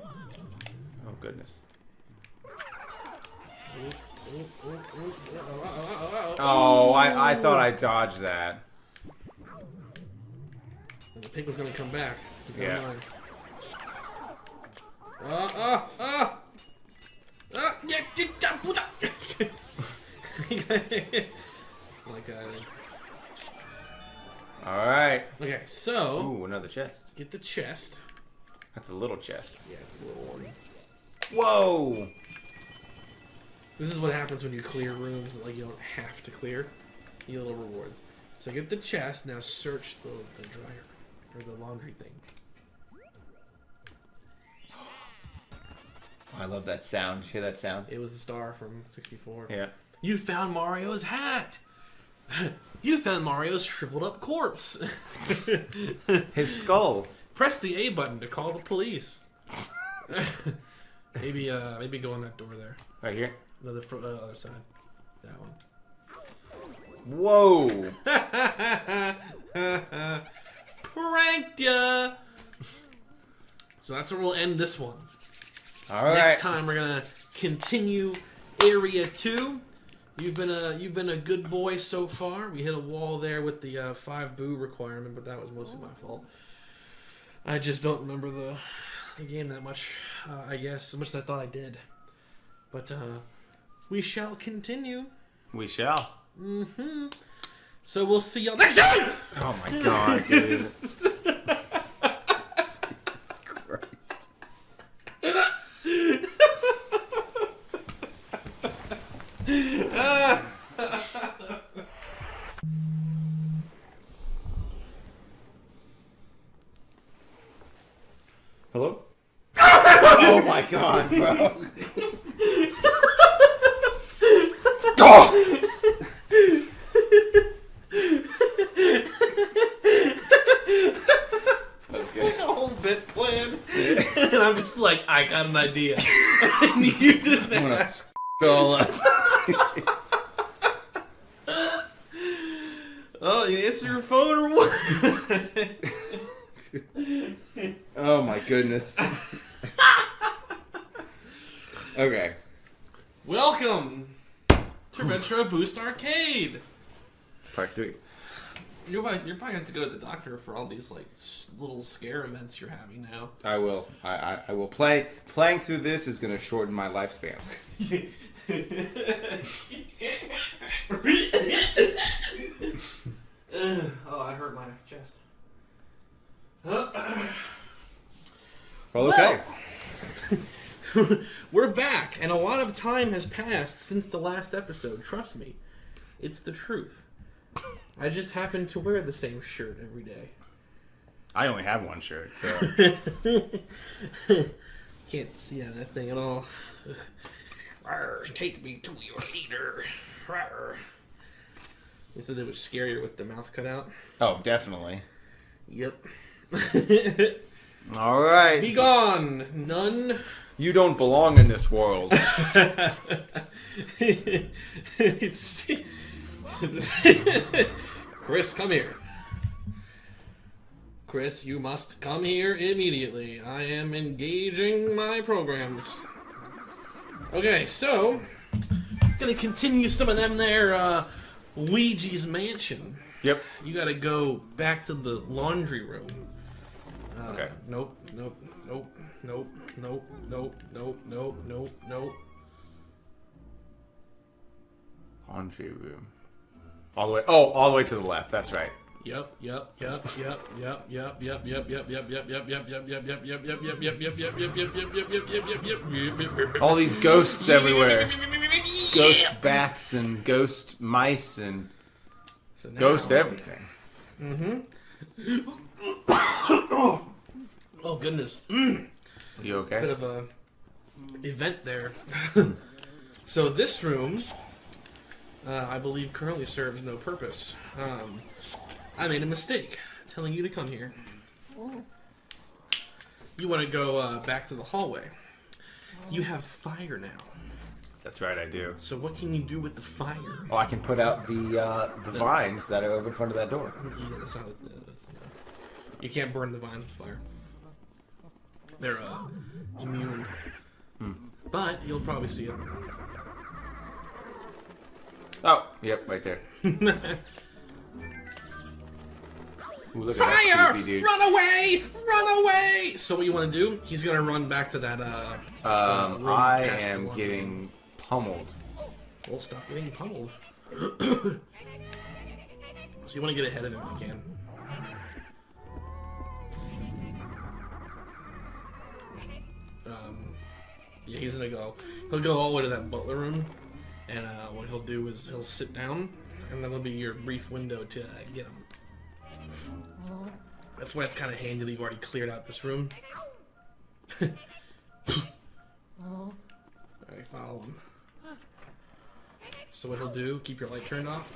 Oh, goodness. Oh, I thought I dodged that. And the pig was going to come back. Yeah. Like Alright. okay, so Ooh, another chest. get the chest. That's a little chest. Yeah, it's a little one. Whoa! This is what happens when you clear rooms that like you don't have to clear. You get little rewards. So get the chest, now search the dryer. Or the laundry thing. I love that sound. Hear that sound? It was the star from 64. Yeah. You found Mario's hat! You found Mario's shriveled up corpse! His skull. Press the A button to call the police. maybe go on that door there. Right here. No, the other side. That one. Whoa! Pranked ya! So that's where we'll end this one. All right. Next time we're gonna continue Area 2. You've been a good boy so far. We hit a wall there with the 5 boo requirement, but that was mostly my fault. I just don't remember the game that much. I guess as much as I thought I did. But we shall continue. We shall. Mm-hmm. So we'll see y'all next time. Oh my god, dude. Jesus Christ. Hello? Oh my god, bro. It's like a whole bit plan. And I'm just like, I got an idea. And you didn't ask. All up. Oh, you answer your phone or what? Oh my goodness. Okay. Welcome to Retro Boost Arcade. Part 3. You're probably going to have to go to the doctor for all these like little scare events you're having now. I will. I will play. Playing through this is going to shorten my lifespan. Oh, I hurt my chest. Well, okay. We're back, and a lot of time has passed since the last episode. Trust me. It's the truth. I just happen to wear the same shirt every day. I only have one shirt, so. Can't see on that thing at all. Rawr, take me to your leader. Rawr. You said it was scarier with the mouth cut out? Oh, definitely. Yep. All right. Be gone, none. You don't belong in this world. Chris, come here. Chris, you must come here immediately. I am engaging my programs. Okay, so gonna continue some of them there. Luigi's Mansion. Yep. You gotta go back to the laundry room. Okay. Nope. Laundry room. All the way. Oh, all the way to the left. That's right. Yep. All these ghosts everywhere. Ghost bats and ghost mice and So now, ghost everything. oh goodness. You Bit okay? of a event there. So this room, I believe, currently serves no purpose. I made a mistake telling you to come here. You want to go back to the hallway. You have fire now. That's right, I do. So what can you do with the fire? Oh, I can put out the vines that are over in front of that door. Yeah, that's not you can't burn the vines with fire. They're immune. But you'll probably see it. Oh, yep, right there. Ooh, look at that Fire! creepy dude. Run away! Run away! So what you want to do? He's gonna run back to that. Room I past the am laundry. getting pummeled. Well, stop getting pummeled. So you want to get ahead of him if you can. Yeah, he's gonna go. He'll go all the way to that butler room, and what he'll do is he'll sit down, and then there'll be your brief window to get him. That's why it's kind of handy that you've already cleared out this room. Alright, follow him. So what he'll do, keep your light turned off.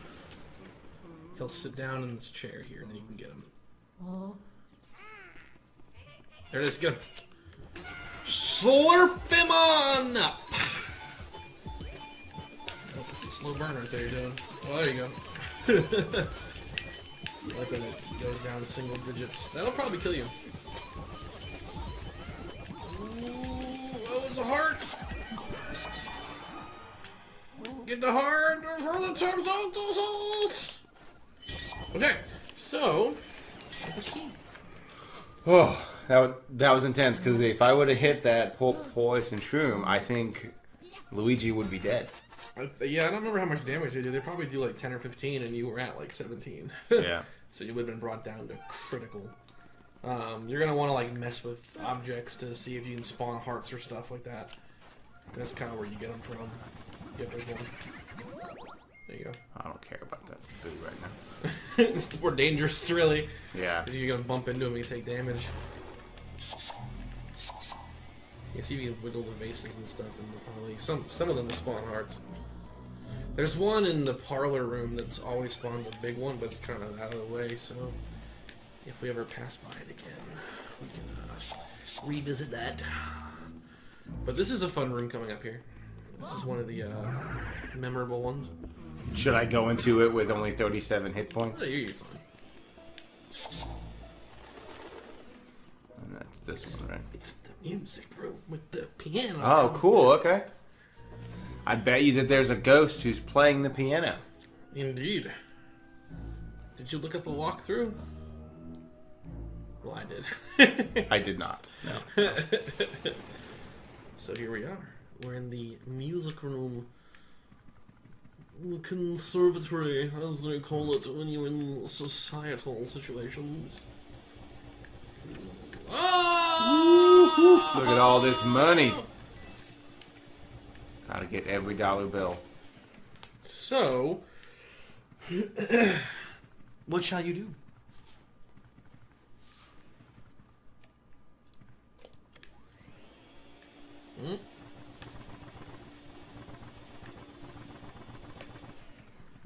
He'll sit down in this chair here, and then you can get him. There it is. Get him. Slurp him on up. Oh, it's a slow burn right there you're doing. Oh, there you go. Like when it goes down single digits. That'll probably kill you. Ooh, oh, it's a heart. Get the heart for the terms of the assault. Okay, so the key. Oh, that was intense, because if I would have hit that poison shroom, I think Luigi would be dead. Yeah, I don't remember how much damage they do. They probably do like 10 or 15, and you were at like 17. Yeah. So you would have been brought down to critical. You're gonna want to like mess with objects to see if you can spawn hearts or stuff like that. That's kind of where you get them from. Yep, there's one. There you go. I don't care about that dude right now. It's more dangerous, really. Yeah. Because you're gonna bump into him and take damage. You see if you can wiggle the vases and stuff, and probably some of them will spawn hearts. There's one in the parlor room that's always spawns a big one, but it's kind of out of the way. So if we ever pass by it again, we can revisit that. But this is a fun room coming up here. This is one of the memorable ones. Should I go into it with only 37 hit points? Oh, you're fine. And that's this one, right? It's the music room with the piano. Oh, cool. Okay. I bet you that there's a ghost who's playing the piano. Indeed. Did you look up a walkthrough? Well, I did. I did not. No. So here we are. We're in the music room. The conservatory, as they call it when you're in societal situations. Oh! Look at all this money. Gotta get every dollar bill. So, what shall you do? Hmm?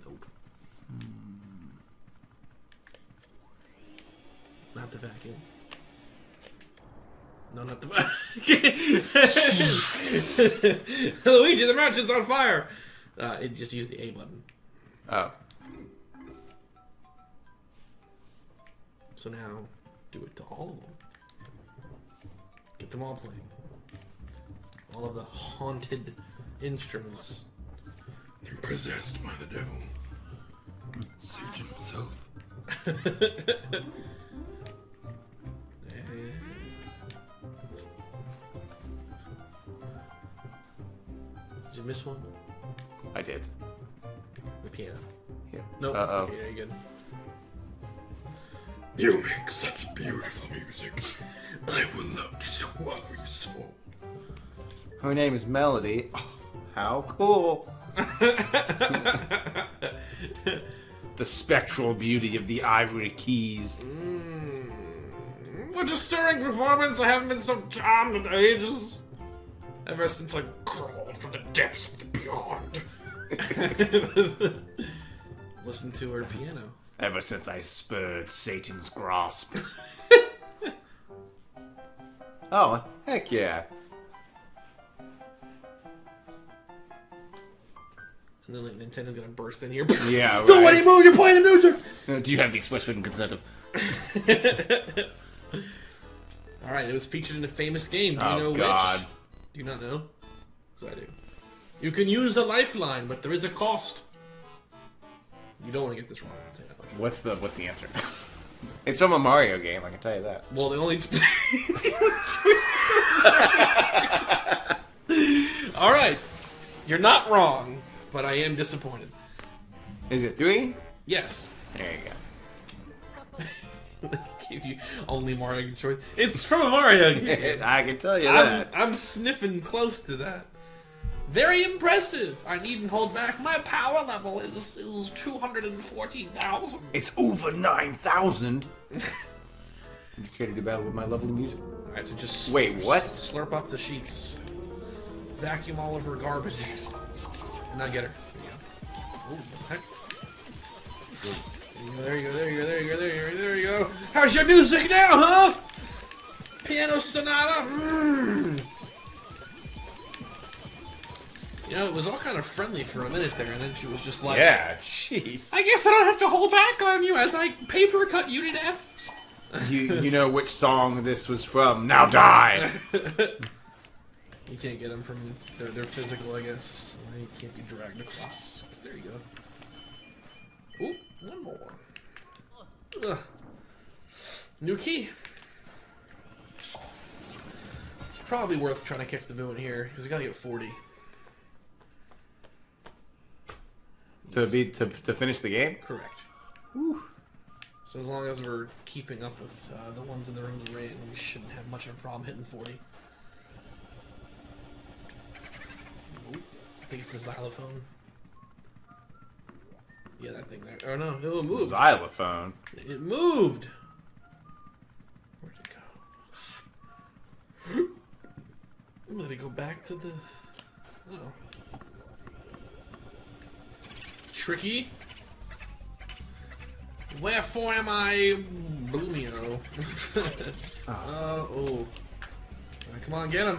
Nope. Not the vacuum. No, not the vacuum. Luigi, the mountain's on fire! It just used the A button. Oh. So now, do it to all of them. Get them all playing. All of the haunted instruments. They're possessed by the devil. Satan himself. Did you miss one? I did. The piano. Yeah. No. Uh-oh. Okay, you're good. You make such beautiful music. I will love to swallow your soul. Her name is Melody. Oh, how cool. The spectral beauty of the ivory keys. What a stirring performance! I haven't been so charmed in ages. Ever since I crawled from the depths of the beyond. Listen to her piano. Ever since I spurred Satan's grasp. Oh, heck yeah. And then like Nintendo's gonna burst in here. Yeah, right. Nobody move! You're playing the music. Do you have the express written consent of... All right, it was featured in a famous game. Do you know God. which? Do you not know? Because I do. You can use a lifeline, but there is a cost. You don't want to get this wrong. I'll tell you that much. What's the answer? It's from a Mario game, I can tell you that. Well, the only. All right, you're not wrong, but I am disappointed. Is it 3? Yes. There you go. Give you only Mario choice. It's from a Mario game. I can tell you that. I'm sniffing close to that. Very impressive. I needn't hold back. My power level is 214,000. It's over 9,000. You care to do battle with my lovely music? All right, so just Wait, what? Slurp up the sheets. Vacuum all of her garbage. And now get her. There you go. Ooh, what the heck? There you go, there you go, there you go, there you go, there you go, there you go. How's your music now, huh? Piano Sonata. Mm. You know, it was all kind of friendly for a minute there, and then she was just like, Yeah, jeez. I guess I don't have to hold back on you as I paper cut you to death. You know which song this was from. Now die! You can't get them from their physical, I guess. They can't be dragged across. There you go. Ooh, one more. Ugh. New key. It's probably worth trying to catch the boo in here, because we gotta get 40. To finish the game? Correct. Whew. So as long as we're keeping up with the ones in the room of rain, we shouldn't have much of a problem hitting 40. Ooh, I think it's the xylophone. Yeah, that thing there. Oh no, it moved. Xylophone. It moved. Where'd it go? Let it go back to the. Oh. Tricky. Wherefore am I Boomio? Oh. Right, come on, get him.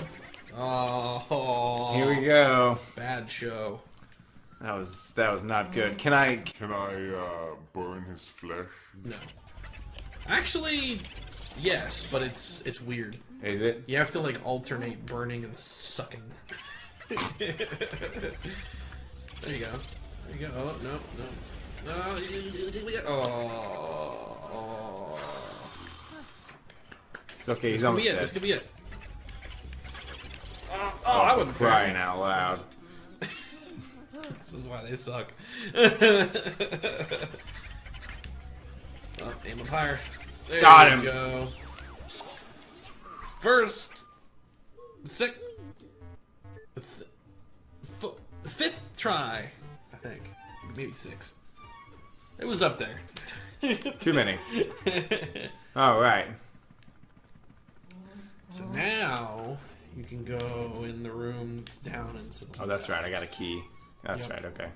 Oh. Here we go. Bad show. That was not good. Can I Burn his flesh? No. Actually, yes, but it's weird. Is it? You have to like alternate burning and sucking. There you go. There you go. Oh no, no. Oh. It's okay. He's This could almost be it. dead. This could be it. Oh, Oh, I for wouldn't crying out loud. This is why they suck. Oh, aim up higher. There Got you him. Go. First, fifth try, I think. Maybe 6. It was up there. Too many. All right. So now you can go in the room that's down into the. Oh, that's right. I got a key. That's Yep. right. Okay.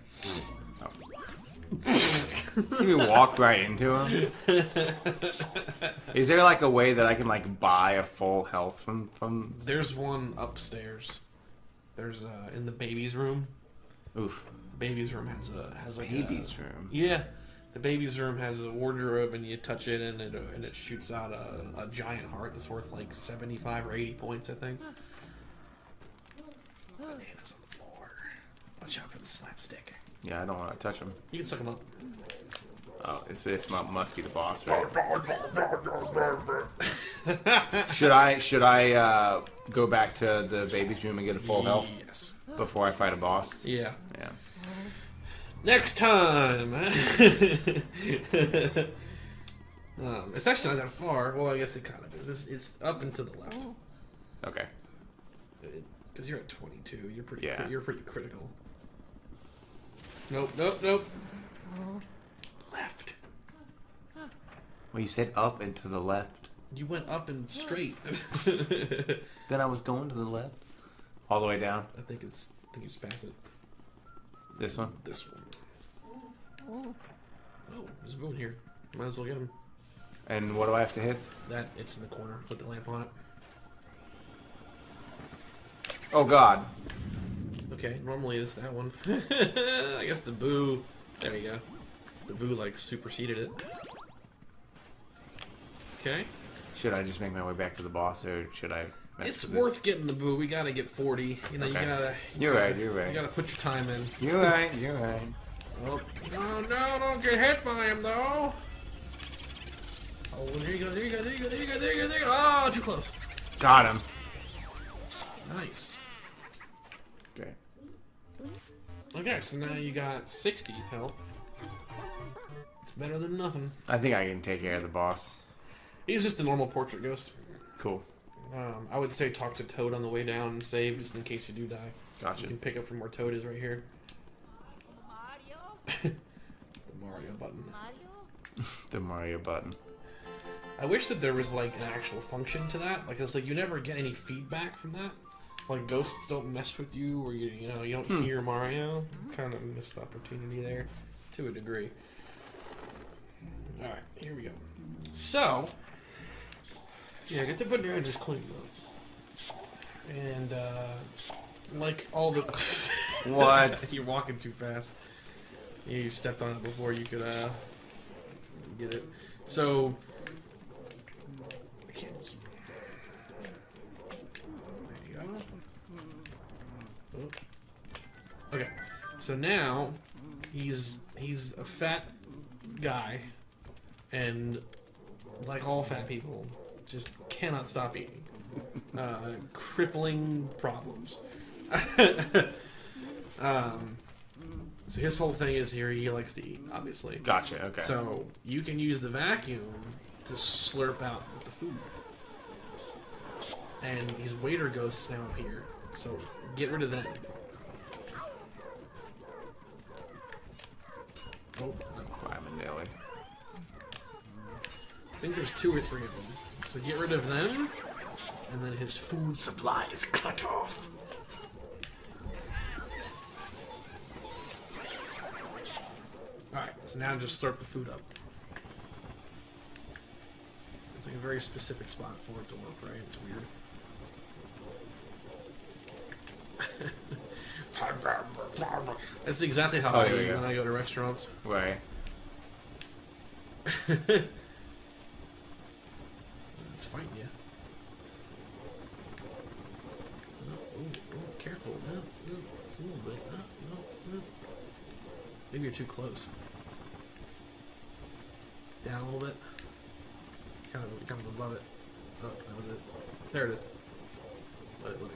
Oh. See me walk right into him. Is there like a way that I can like buy a full health from? There's one upstairs. There's in the baby's room. Oof. The baby's room has like Baby's room. Yeah, the baby's room has a wardrobe, and you touch it, and it shoots out a giant heart that's worth like 75 or 80 points, I think. Bananas on the floor. Watch out for the slapstick. Yeah, I don't want to touch him. You can suck him up. Oh, it must be the boss, right? Should I go back to the baby's room and get a full health Yes. before I fight a boss? Yeah. Yeah. Next time. It's actually not that far. Well, I guess it kind of is. It's up and to the left. Okay. Because you're at 22. You're pretty. Yeah. You're pretty critical. Nope. Nope. Nope. Left. Well, you said up and to the left. You went up and straight. Then I was going to the left. All the way down. I think you just passed it. This one. This one. Oh, there's a boon here. Might as well get him. And what do I have to hit? That it's in the corner. Put the lamp on it. Oh God. Okay, normally it's that one. I guess the boo. There you go. The boo like superseded it. Okay. Should I just make my way back to the boss, or should I? It's worth getting the boo. We gotta get 40. You know, Okay. you You're gotta right. You gotta put your time in. You're right. Oh no! Don't get hit by him though. Oh, there you go! There you go! There you go! There you go! There you go! There you go! Oh, too close. Got him. Nice. Okay. Okay, so now you got 60 health. It's better than nothing. I think I can take care of the boss. He's just a normal portrait ghost. Cool. I would say talk to Toad on the way down and save just in case you do die. Gotcha. You can pick up from where Toad is right here. Mario? The Mario button. Mario? The Mario button. I wish that there was like an actual function to that. Like it's like you never get any feedback from that. Like ghosts don't mess with you, or you know you don't hear Mario. Kind of missed the opportunity there, to a degree. All right, here we go. So Yeah, get the bananas cleaned up. And, like all the... What? You're walking too fast. You stepped on it before you could, get it. So... I can't... There you go. Oh. Okay. So now, he's a fat guy, and like all fat people, just cannot stop eating. Crippling problems. So his whole thing is here, he likes to eat, obviously. Gotcha, okay. So you can use the vacuum to slurp out the food. And these waiter ghosts now appear, so get rid of them. Oh, Climate I think there's 2 or 3 of them. So get rid of them, and then his food supply is cut off. Alright, so now just slurp the food up. It's like a very specific spot for it to work, right? It's weird. That's exactly how I eat when I go to restaurants. Right. It's fighting you. Oh, careful. It's a little bit. No. Maybe you're too close. Down a little bit. Kind of above it. Oh, that was it. There it is. Let it go.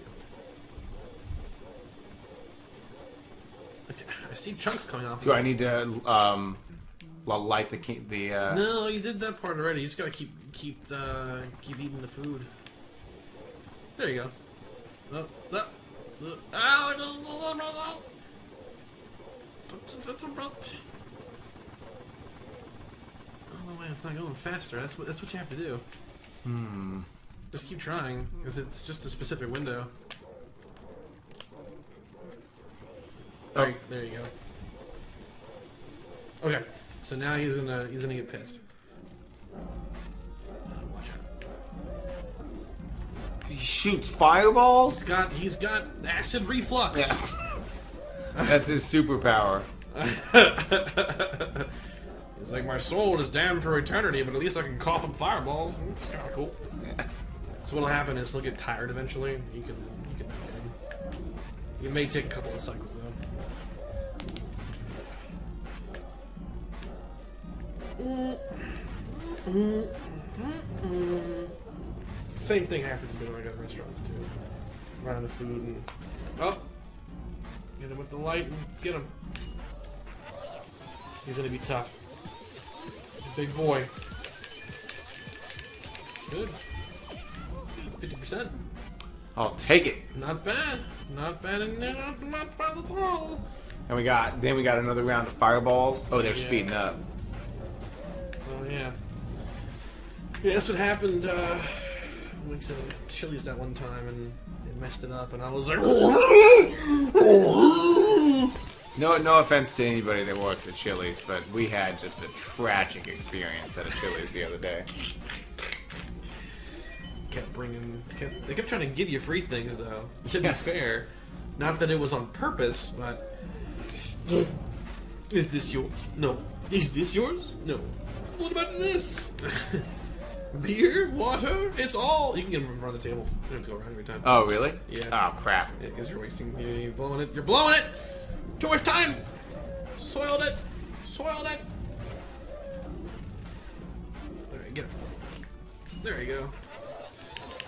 I see chunks coming off. Do I need to light the No, you did that part already. You just gotta keep eating the food. There you go. Oh man, it's not going faster. That's what you have to do. Just keep trying, because it's just a specific window. There you go. Okay, so now he's gonna get pissed. Watch out. He shoots fireballs? He's got acid reflux. Yeah. That's his superpower. It's like, my soul is damned for eternity, but at least I can cough up fireballs. It's kind of cool. Yeah. So what'll happen is he'll get tired eventually. You can it may take a couple of cycles though. Same thing happens to me when I go to restaurants too. Run out of food and get him with the light and get him. He's gonna be tough. He's a big boy. It's good. 50%. I'll take it. Not bad. Not bad in there. Not bad at all. And we got another round of fireballs. Oh, they're Yeah. speeding up. Oh yeah. Yeah, that's what happened. Went to Chili's that one time and they messed it up, and I was like, No offense to anybody that works at Chili's, but we had just a tragic experience at a Chili's the other day. They kept trying to give you free things though. To be fair, not that it was on purpose, but is this yours? No. Is this yours? No. What about this? Beer, water, it's all. You can get them from front of the table. You don't have to go around every time. Oh, really? Yeah. Oh, crap. Yeah, because you're wasting. You're blowing it. You're blowing it. Too much time. Soiled it. Soiled it. All right, get it. There you go.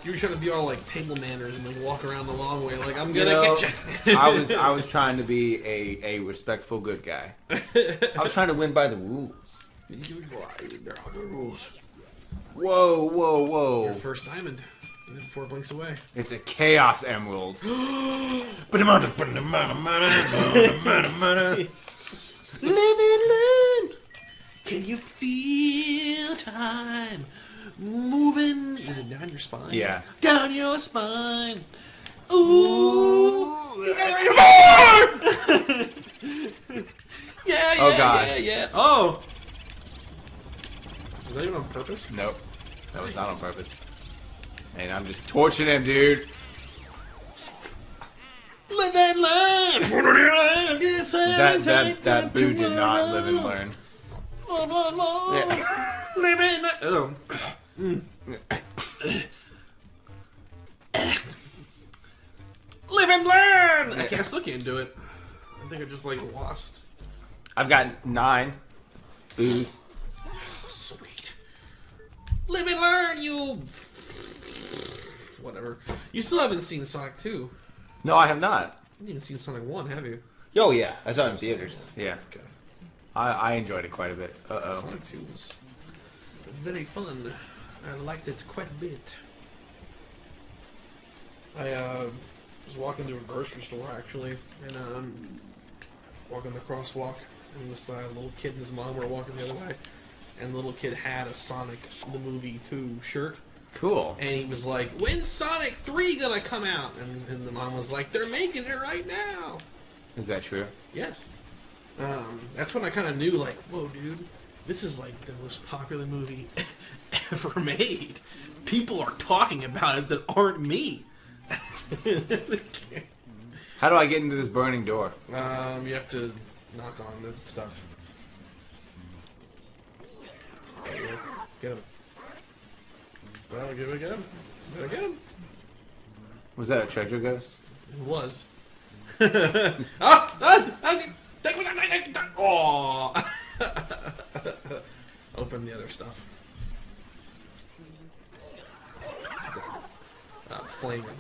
You were trying to be all like table manners and like walk around the long way, like I'm gonna get you. I was trying to be a respectful good guy. I was trying to win by the rules. There are no rules. Whoa. Your first diamond. 4 blinks away. It's a chaos emerald. Can you feel time moving? Is it down your spine? Yeah. Down your spine. Ooh. You got more! Yeah. Oh, God. Yeah. Oh. Was that even on purpose? Nope. That was not on purpose. And I'm just torching him, dude. Live and learn. That boo did not live and learn. Live and learn. Oh. Live and learn. I still can't do it. I think I just like lost. I've got 9 boos. Sweet. Live and learn, you. Whatever. You still haven't seen Sonic 2. No, I have not. You haven't even seen Sonic 1, have you? Oh yeah, I saw it in theaters. Yeah, Okay. I enjoyed it quite a bit. Sonic 2 was very fun. I liked it quite a bit. I was walking to a grocery store actually, and walking the crosswalk, and this little kid and his mom were walking the other way, and the little kid had a Sonic the Movie 2 shirt. Cool. And he was like, "When's Sonic 3 gonna come out?" And the mom was like, "They're making it right now." Is that true? Yes. That's when I kind of knew, like, whoa, dude, this is like the most popular movie ever made. People are talking about it that aren't me. How do I get into this burning door? You have to knock on the stuff. There you go. Get him. Well, get him. Gotta get him. Was that a treasure ghost? It was. Oh! Open the other stuff. Flaming. You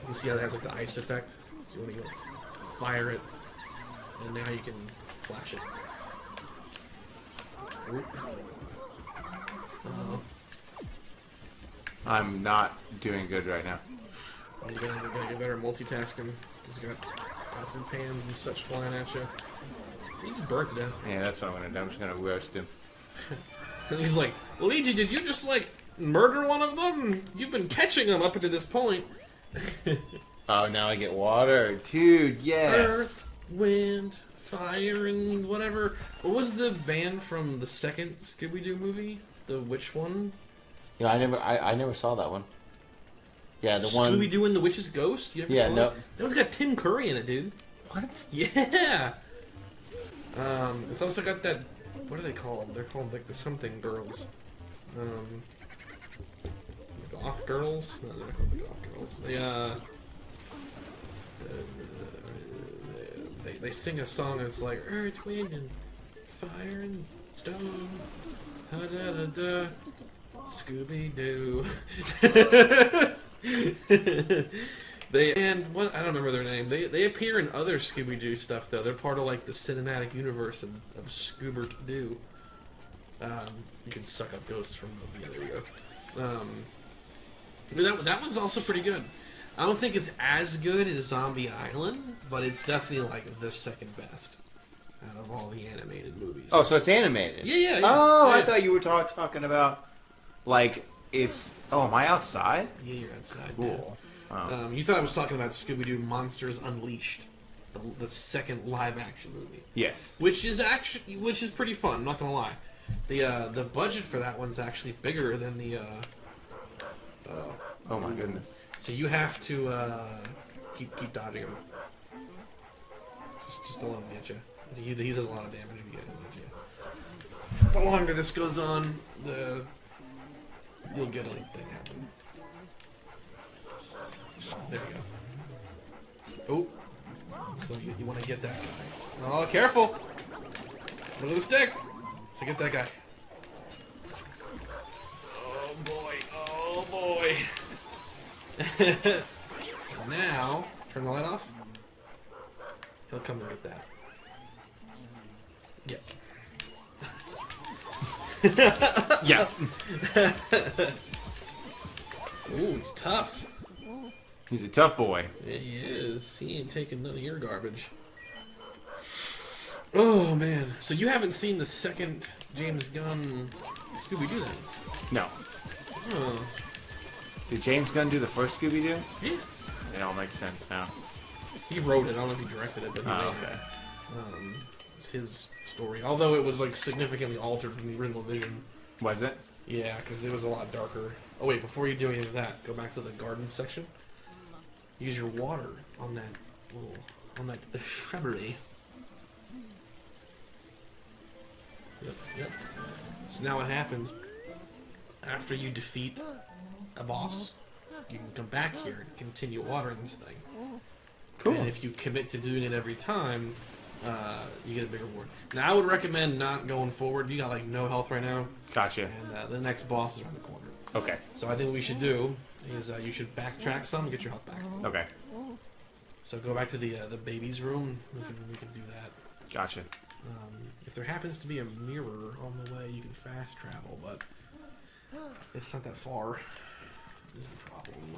can see how that has like the ice effect. So when you fire it, and now you can flash it. I'm not doing good right now. You gotta get better at multitasking. Because you got pots and pans and such flying at you. He just burnt to death. Yeah, that's what I'm gonna do. I'm just gonna roast him. And he's like, "Luigi, did you just like murder one of them? You've been catching them up until this point." Oh, now I get water, dude. Yes. Earth, wind, fire, and whatever. What was the band from the second Scooby-Doo movie? The which one? You know, I never saw that one. Yeah, the one. Scooby-Doo and the Witch's Ghost. You never saw no. it? That one's got Tim Curry in it, dude. What? Yeah. It's also got that. What are they called? They're called like the something girls. The Goth Girls? No, they're not called the Goth Girls. They sing a song and it's like Earth, Wind, and Fire and Stone. Da da da da. Scooby-Doo. And what I don't remember their name. They appear in other Scooby-Doo stuff though. They're part of like the cinematic universe of Scoober-Doo. You can suck up ghosts from the there you go. That one's also pretty good. I don't think it's as good as Zombie Island, but it's definitely like the second best out of all the animated movies. Oh, so it's animated? Yeah. Oh, yeah. I thought you were talking about like it's. Oh, am I outside? Yeah, you're outside. Cool. Yeah. You thought I was talking about Scooby-Doo Monsters Unleashed, the second live-action movie. Yes. Which is pretty fun. I'm not gonna lie. The budget for that one's actually bigger than the. Oh my goodness. So you have to keep dodging him. Just don't let him get you. He does a lot of damage if you get him. That's you. The longer this goes on, you'll get a thing happen. There we go. Oh, so you want to get that guy? Oh, careful! Look at the stick. So get that guy. Oh boy! Oh boy! Now, turn the light off. He'll come and get that. Yep. Yeah. Ooh, he's tough. He's a tough boy. Yeah, he is. He ain't taking none of your garbage. Oh, man. So you haven't seen the second James Gunn Scooby-Doo then? No. Oh. Did James Gunn do the first Scooby-Doo? Yeah. It all makes sense now. He wrote it. I don't know if he directed it, but he made okay. it. It's his story. Although it was like significantly altered from the original vision. Was it? Yeah, because it was a lot darker. Oh wait, before you do any of that, go back to the garden section. Use your water on that shrubbery. Yep. So now what happens, after you defeat a boss, you can come back here and continue watering this thing. Cool. And if you commit to doing it every time, you get a bigger reward. Now I would recommend not going forward. You got like no health right now. Gotcha. And the next boss is around the corner. Okay. So I think what we should do is you should backtrack some and get your health back. Okay. So go back to the baby's room. We can do that. Gotcha. If there happens to be a mirror on the way, you can fast travel, but it's not that far. Is the problem.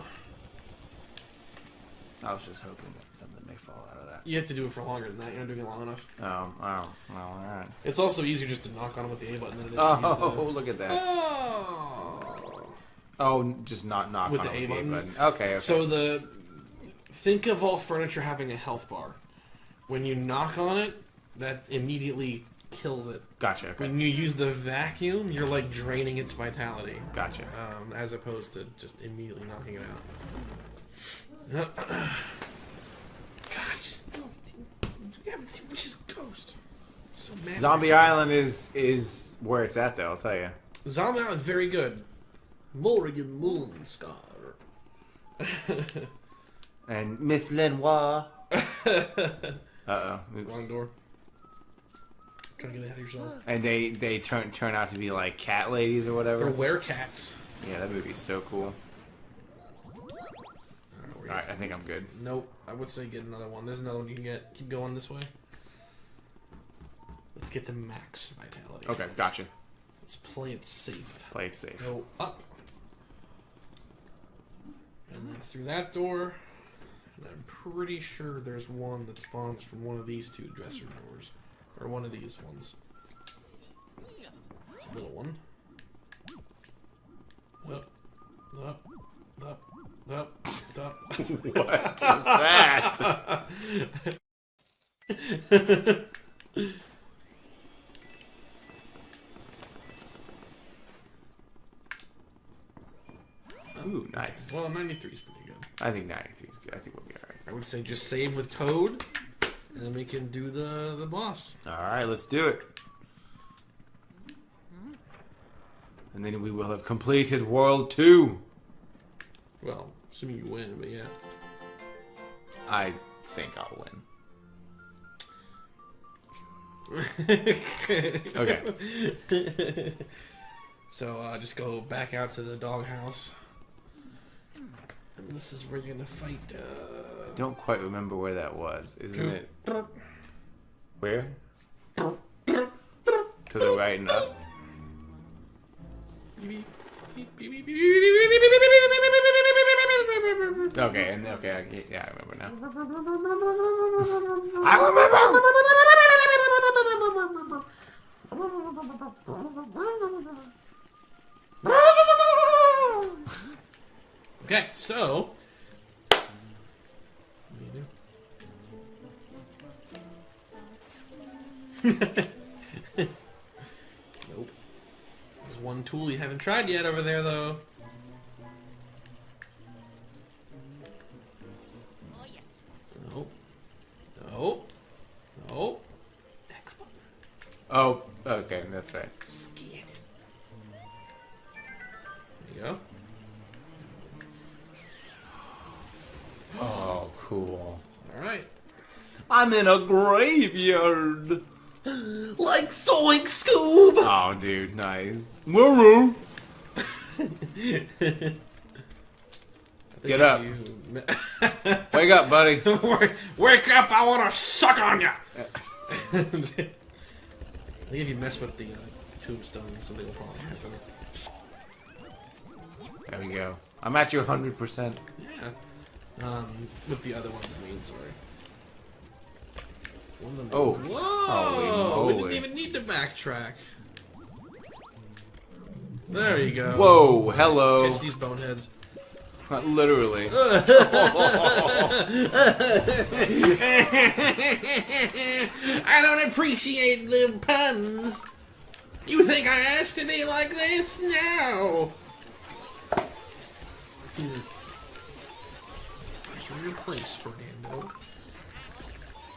I was just hoping that something may fall out of that. You have to do it for longer than that. You're not doing it long enough. Oh, well, alright. It's also easier just to knock on them with the A button than it is to Oh, use the... look at that. Oh. Oh, just not knock With on the it A button. Okay. So think of all furniture having a health bar. When you knock on it, that immediately kills it. Gotcha. Okay. When you use the vacuum, you're like draining its vitality. Gotcha. As opposed to just immediately knocking it out. God, you haven't seen Witch's Ghost. It's so mad. Zombie Island is where it's at, though. I'll tell you. Zombie Island, very good. Morrigan Moonscar. And Miss Lenoir. Uh-oh. Oops. Wrong door. Trying to get ahead of yourself. And they turn out to be like cat ladies or whatever. They're werecats. Yeah, that movie's so cool. Alright, I think I'm good. Nope. I would say get another one. There's another one you can get. Keep going this way. Let's get to max vitality. Okay, gotcha. Let's play it safe. Play it safe. Go up. And then through that door. And I'm pretty sure there's one that spawns from one of these two dresser doors. Or one of these ones. It's a little one. Up. Up. Up. Up. Up. What is that? Ooh, nice. Well, 93 is pretty good. I think 93 is good. I think we'll be alright. I would say just save with Toad, and then we can do the boss. Alright, let's do it. And then we will have completed World 2. Well, assuming you win, but yeah. I think I'll win. Okay. So just go back out to the doghouse. And this is where you're gonna fight. Don't quite remember where that was, isn't it? Where? To the right and up. Okay, and okay, yeah, I remember now. I remember. Okay, so. Nope. There's one tool you haven't tried yet over there, though. No. No. No. X button. Oh, okay, that's right. Scan it. There you go. Oh, cool. Alright. I'm in a graveyard. Like Zoink Scoob! Oh, dude, nice. Woo-woo. Get up. Wake up, buddy. Wake up, I want to suck on ya! I think if you mess with the tombstones, something will probably happen. There we go. I'm at you 100%. Yeah. With the other ones, I mean, sorry. One of them. Oh. Whoa! Holy We moly. didn't even need to backtrack. There you go. Whoa, hello. Catch these boneheads. Literally. I don't appreciate the puns. You think I asked to be like this? No! Your place, Fernando.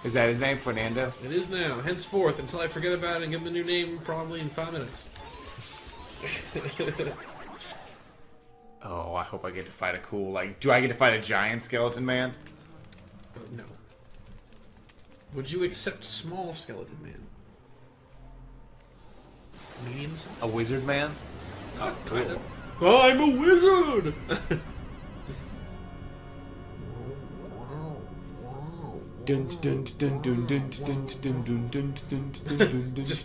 Is that his name, Fernando? It is now. Henceforth, until I forget about it and give him a new name probably in 5 minutes. Oh, I hope I get to fight a cool, like, do I get to fight a giant skeleton man? No. Would you accept small skeleton man? Medium size? A wizard man? Oh, cool. Kind of. I'm a wizard! Just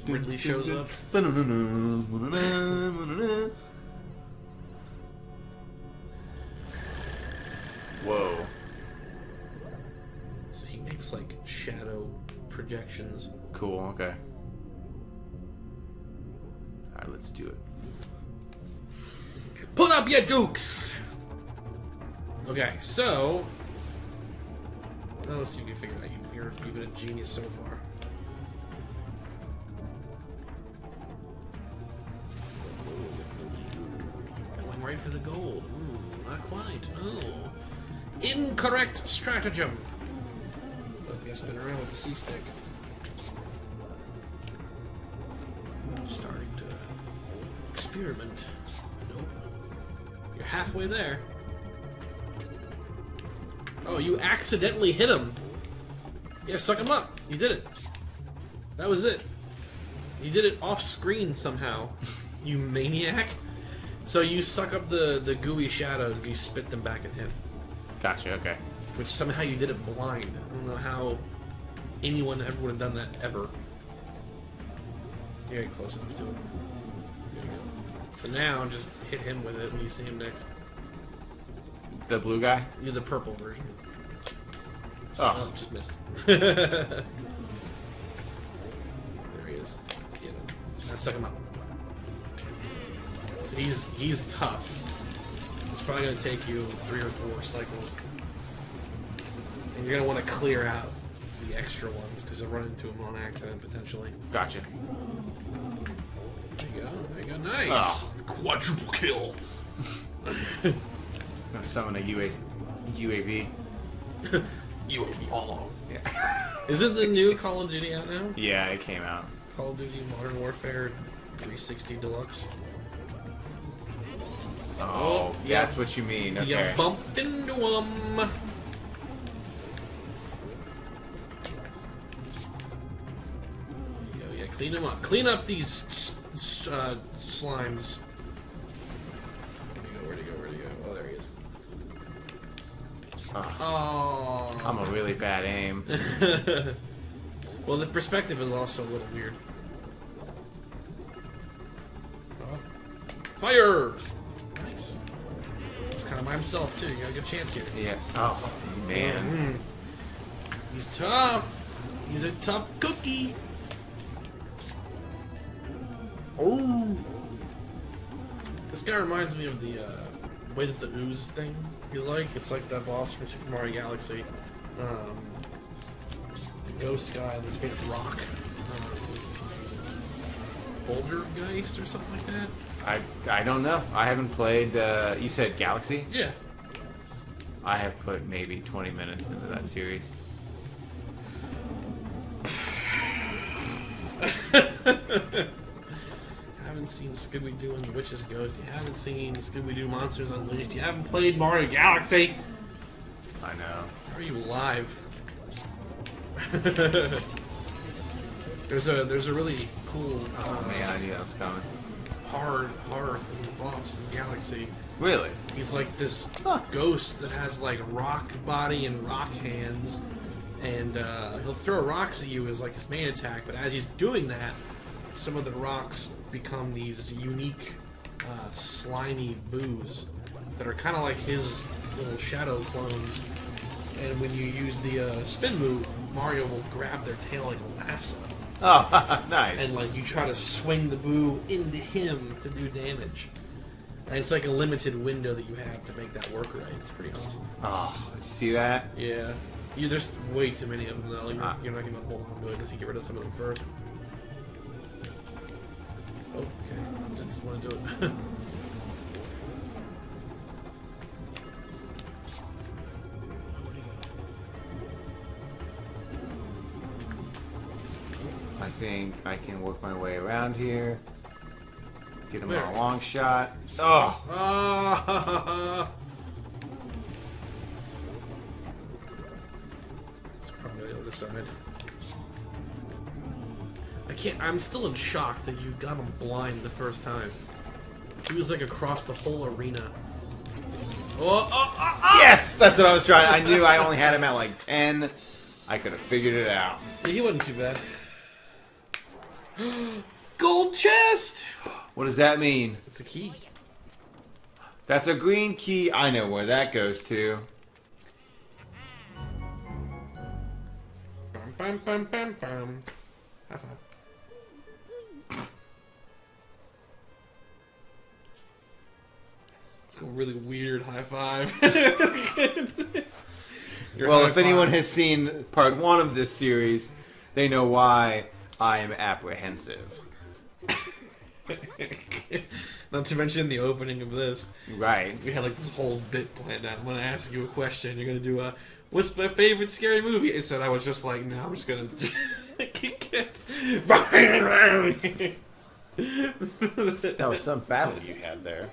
Ridley shows up. Whoa. So he makes like shadow projections. Cool, okay. Alright, let's do it. Put up your dukes! Okay, so... Well, let's see if you figure it out. You've been a genius so far. Going right for the gold. Ooh, not quite. Oh. Incorrect stratagem. But you spin around with the C-stick. Starting to experiment. Nope. You're halfway there. Oh, you accidentally hit him. Yeah, suck him up. You did it. That was it. You did it off screen somehow. You maniac. So you suck up the gooey shadows and you spit them back at him. Gotcha, okay. Which somehow you did it blind. I don't know how anyone ever would have done that ever. You're close enough to it. There you go. So now just hit him with it when you see him next. The blue guy? You're the purple version. Oh, just missed. There he is. Get him. Now suck him up. So he's tough. It's probably going to take you 3 or 4 cycles. And you're going to want to clear out the extra ones because you'll run into them on accident potentially. Gotcha. There you go. There you go. Nice. Oh. Quadruple kill. I'm gonna summon a UAV. UAV all. Yeah. Isn't the new Call of Duty out now? Yeah, it came out. Call of Duty Modern Warfare 360 Deluxe. Oh, yeah. That's what you mean. Okay. You bumped into him. Yeah, clean them up. Clean up these slimes. Where'd he go? Oh, there he is. Oh. I'm a really bad aim. Well, the perspective is also a little weird. Oh. Fire! Nice. He's kind of by himself, too. You got a good chance here. Yeah. Oh, man. He's tough. He's a tough cookie. Oh. This guy reminds me of the way that the ooze thing is like. It's like that boss from Super Mario Galaxy. The ghost guy that's made of rock. Bouldergeist or something like that? I don't know. I haven't played, you said Galaxy? Yeah. I have put maybe 20 minutes into that series. You haven't seen Scooby-Doo and the Witch's Ghost. You haven't seen Scooby-Doo Monsters Unleashed. You haven't played Mario Galaxy. I know. How are you alive? There's a really cool Man, I knew that was coming. horror boss in Galaxy. Really? He's like this ghost that has like rock body and rock hands, and he'll throw rocks at you as like his main attack. But as he's doing that, some of the rocks become these unique slimy boos that are kind of like his little shadow clones. And when you use the spin move, Mario will grab their tail like a lasso. Oh, nice. And like you try to swing the boo into him to do damage. And it's like a limited window that you have to make that work right. It's pretty awesome. Oh, did you see that? Yeah. There's way too many of them though. You're not going to hold on to it unless you get rid of some of them first. Okay, just want to do it. I think I can work my way around here. Get him There. on a long shot. Oh! Ah! It's probably the other side. I can't. I'm still in shock that you got him blind the first time. He was like across the whole arena. Oh! Yes! That's what I was trying. I knew I only had him at like 10. I could have figured it out. Yeah, he wasn't too bad. Gold chest! What does that mean? It's a key. That's a green key. I know where that goes to. Bam, bam, bam, bam, bam. High five. It's a really weird high five. Your Well, high if anyone five. has seen part 1 of this series, they know why I am apprehensive. Not to mention the opening of this. Right. We had like this whole bit planned out. I'm gonna ask you a question. You're gonna do a what's my favorite scary movie? Instead, I was just like, no, I'm just gonna kick it. That was some battle you had there.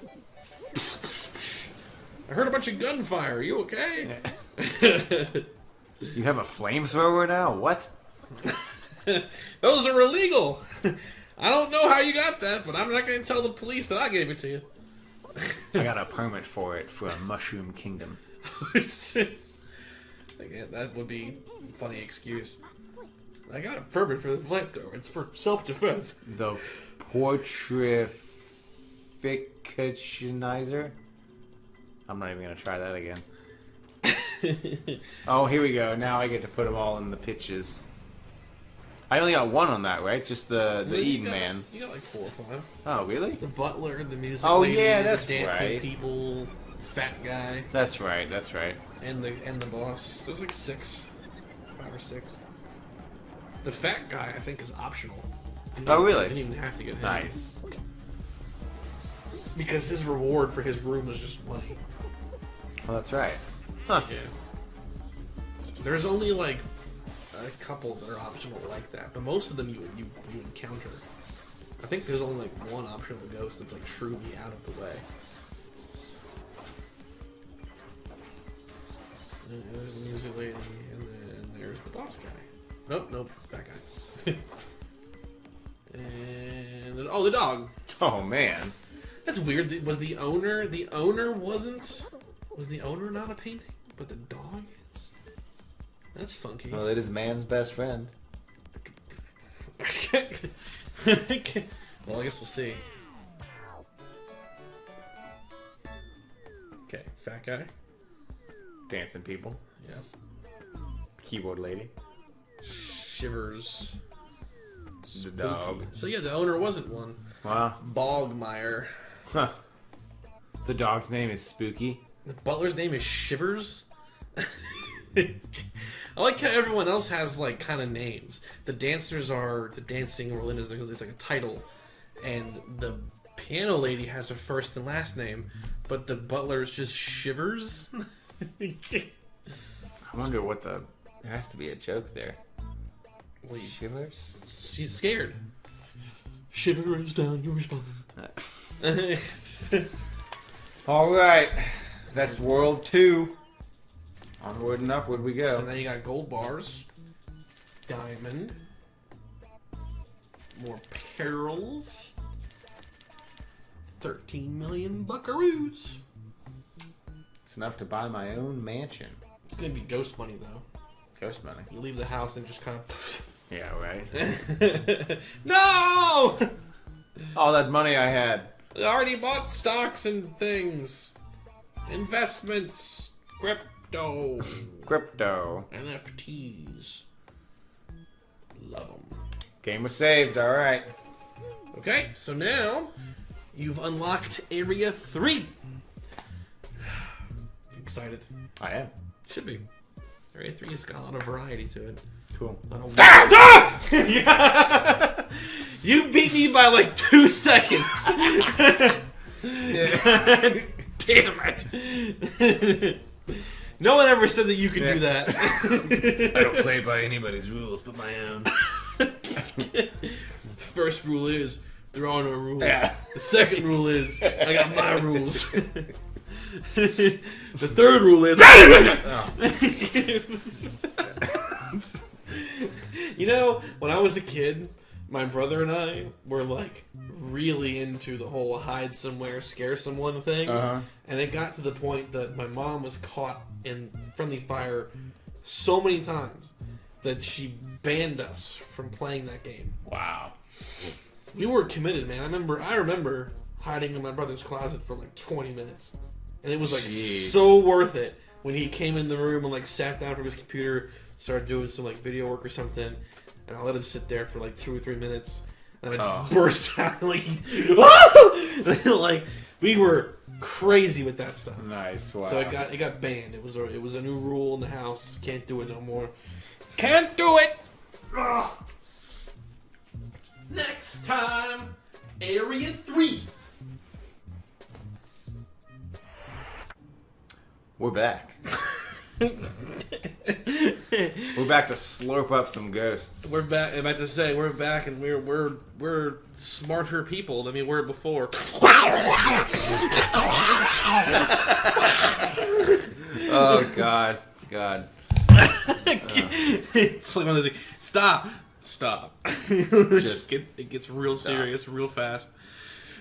I heard a bunch of gunfire. Are you okay? You have a flamethrower now? What? Those are illegal. I don't know how you got that, but I'm not going to tell the police that I gave it to you. I got a permit for it for a Mushroom Kingdom. Again, that would be a funny excuse. I got a permit for the flamethrower. It's for self-defense. The Portrificationizer? I'm not even going to try that again. Oh, here we go. Now I get to put them all in the pitches. I only got 1 on that, right? Just the Eden Man. You got like 4 or 5. Oh, really? The butler, the music Oh, lady, yeah, that's the dancing right. people, fat guy, That's right, that's right. and the boss. There's like 6, 5 or 6. The fat guy, I think, is optional. Oh, really? Didn't even have to get him. Nice. Because his reward for his room was just money. Well, that's right. Huh. Yeah. There's only like a couple that are optional like that, but most of them you encounter. I think there's only like 1 optional ghost that's like truly out of the way. And there's the music lady, and then there's the boss guy. Nope, that guy. And then, oh, the dog. Oh, man. That's weird. Was the owner wasn't? Was the owner not a painting, but the dog is? That's funky. Well, it is man's best friend. Well, I guess we'll see. Okay, fat guy. Dancing people. Yeah. Keyboard lady. Shivers. The dog. So yeah, the owner wasn't one. Wow. Bogmeyer. Huh. The dog's name is Spooky. The butler's name is Shivers. I like how everyone else has like kind of names. The dancers are the dancing Rolindas because it's like a title, and the piano lady has her first and last name, but the butler is just Shivers. I wonder what the... There has to be a joke there. Wait, Shivers? she's scared. Shivers down your spine. Alright. That's World 2. Onward and upward we go. So now you got gold bars, diamond, more pearls, 13 million buckaroos. It's enough to buy my own mansion. It's gonna be ghost money though. Ghost money. You leave the house and just kind of. Yeah, right. No! All that money I had. I already bought stocks and things, investments, crypto, Crypto. NFTs. Love them. Game was saved, alright. Okay, so now you've unlocked Area 3. You excited? I am. Should be. Area 3 has got a lot of variety to it. Cool. You beat me by like 2 seconds. Damn it. No one ever said that you could do that. I don't play by anybody's rules but my own. The first rule is there are no rules. Yeah. The second rule is I got my rules. The third rule is You know, when I was a kid, my brother and I were like really into the whole hide somewhere, scare someone thing. And it got to the point that my mom was caught in friendly fire so many times that she banned us from playing that game. Wow. We were committed, man. I remember hiding in my brother's closet for like 20 minutes. And it was like so worth it when he came in the room and like sat down from his computer, started doing some like video work or something, and I let him sit there for like 2 or 3 minutes, and I just burst out like, like we were crazy with that stuff. Nice. Wow. So it got banned. It was a new rule in the house. Can't do it no more. Can't do it. Ugh. Next time, Area 3. We're back. We're back to slurp up some ghosts. We're back. I'm about to say we're back, and we're smarter people than we were before. Oh God. It's like one of those things. Stop. It gets real serious real fast.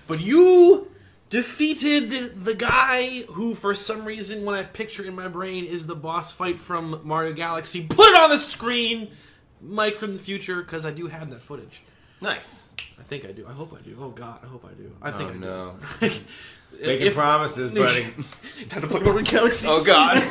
But you defeated the guy who, for some reason, when I picture in my brain, is the boss fight from Mario Galaxy. Put it on the screen, Mike from the future, because I do have that footage. Nice. I think I do. I hope I do. Oh God, I hope I do. I think I do. No. Making promises, buddy. Time to play Mario Galaxy. Oh God.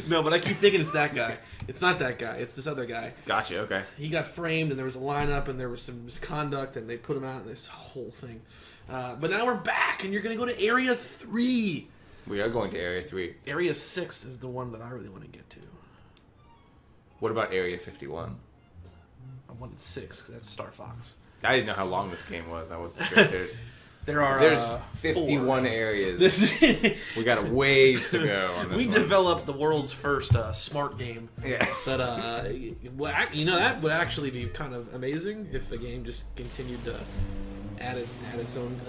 No, but I keep thinking it's that guy. It's not that guy. It's this other guy. Gotcha. Okay. He got framed, and there was a lineup, and there was some misconduct, and they put him out in this whole thing. But now we're back, and you're going to go to Area 3. We are going to Area 3. Area 6 is the one that I really want to get to. What about Area 51? I wanted 6, because that's Star Fox. I didn't know how long this game was. I wasn't sure. There's 51 4. areas. We got a ways to go on this We one. developed the world's first smart game. Yeah. That that would actually be kind of amazing if the game just continued to add its own.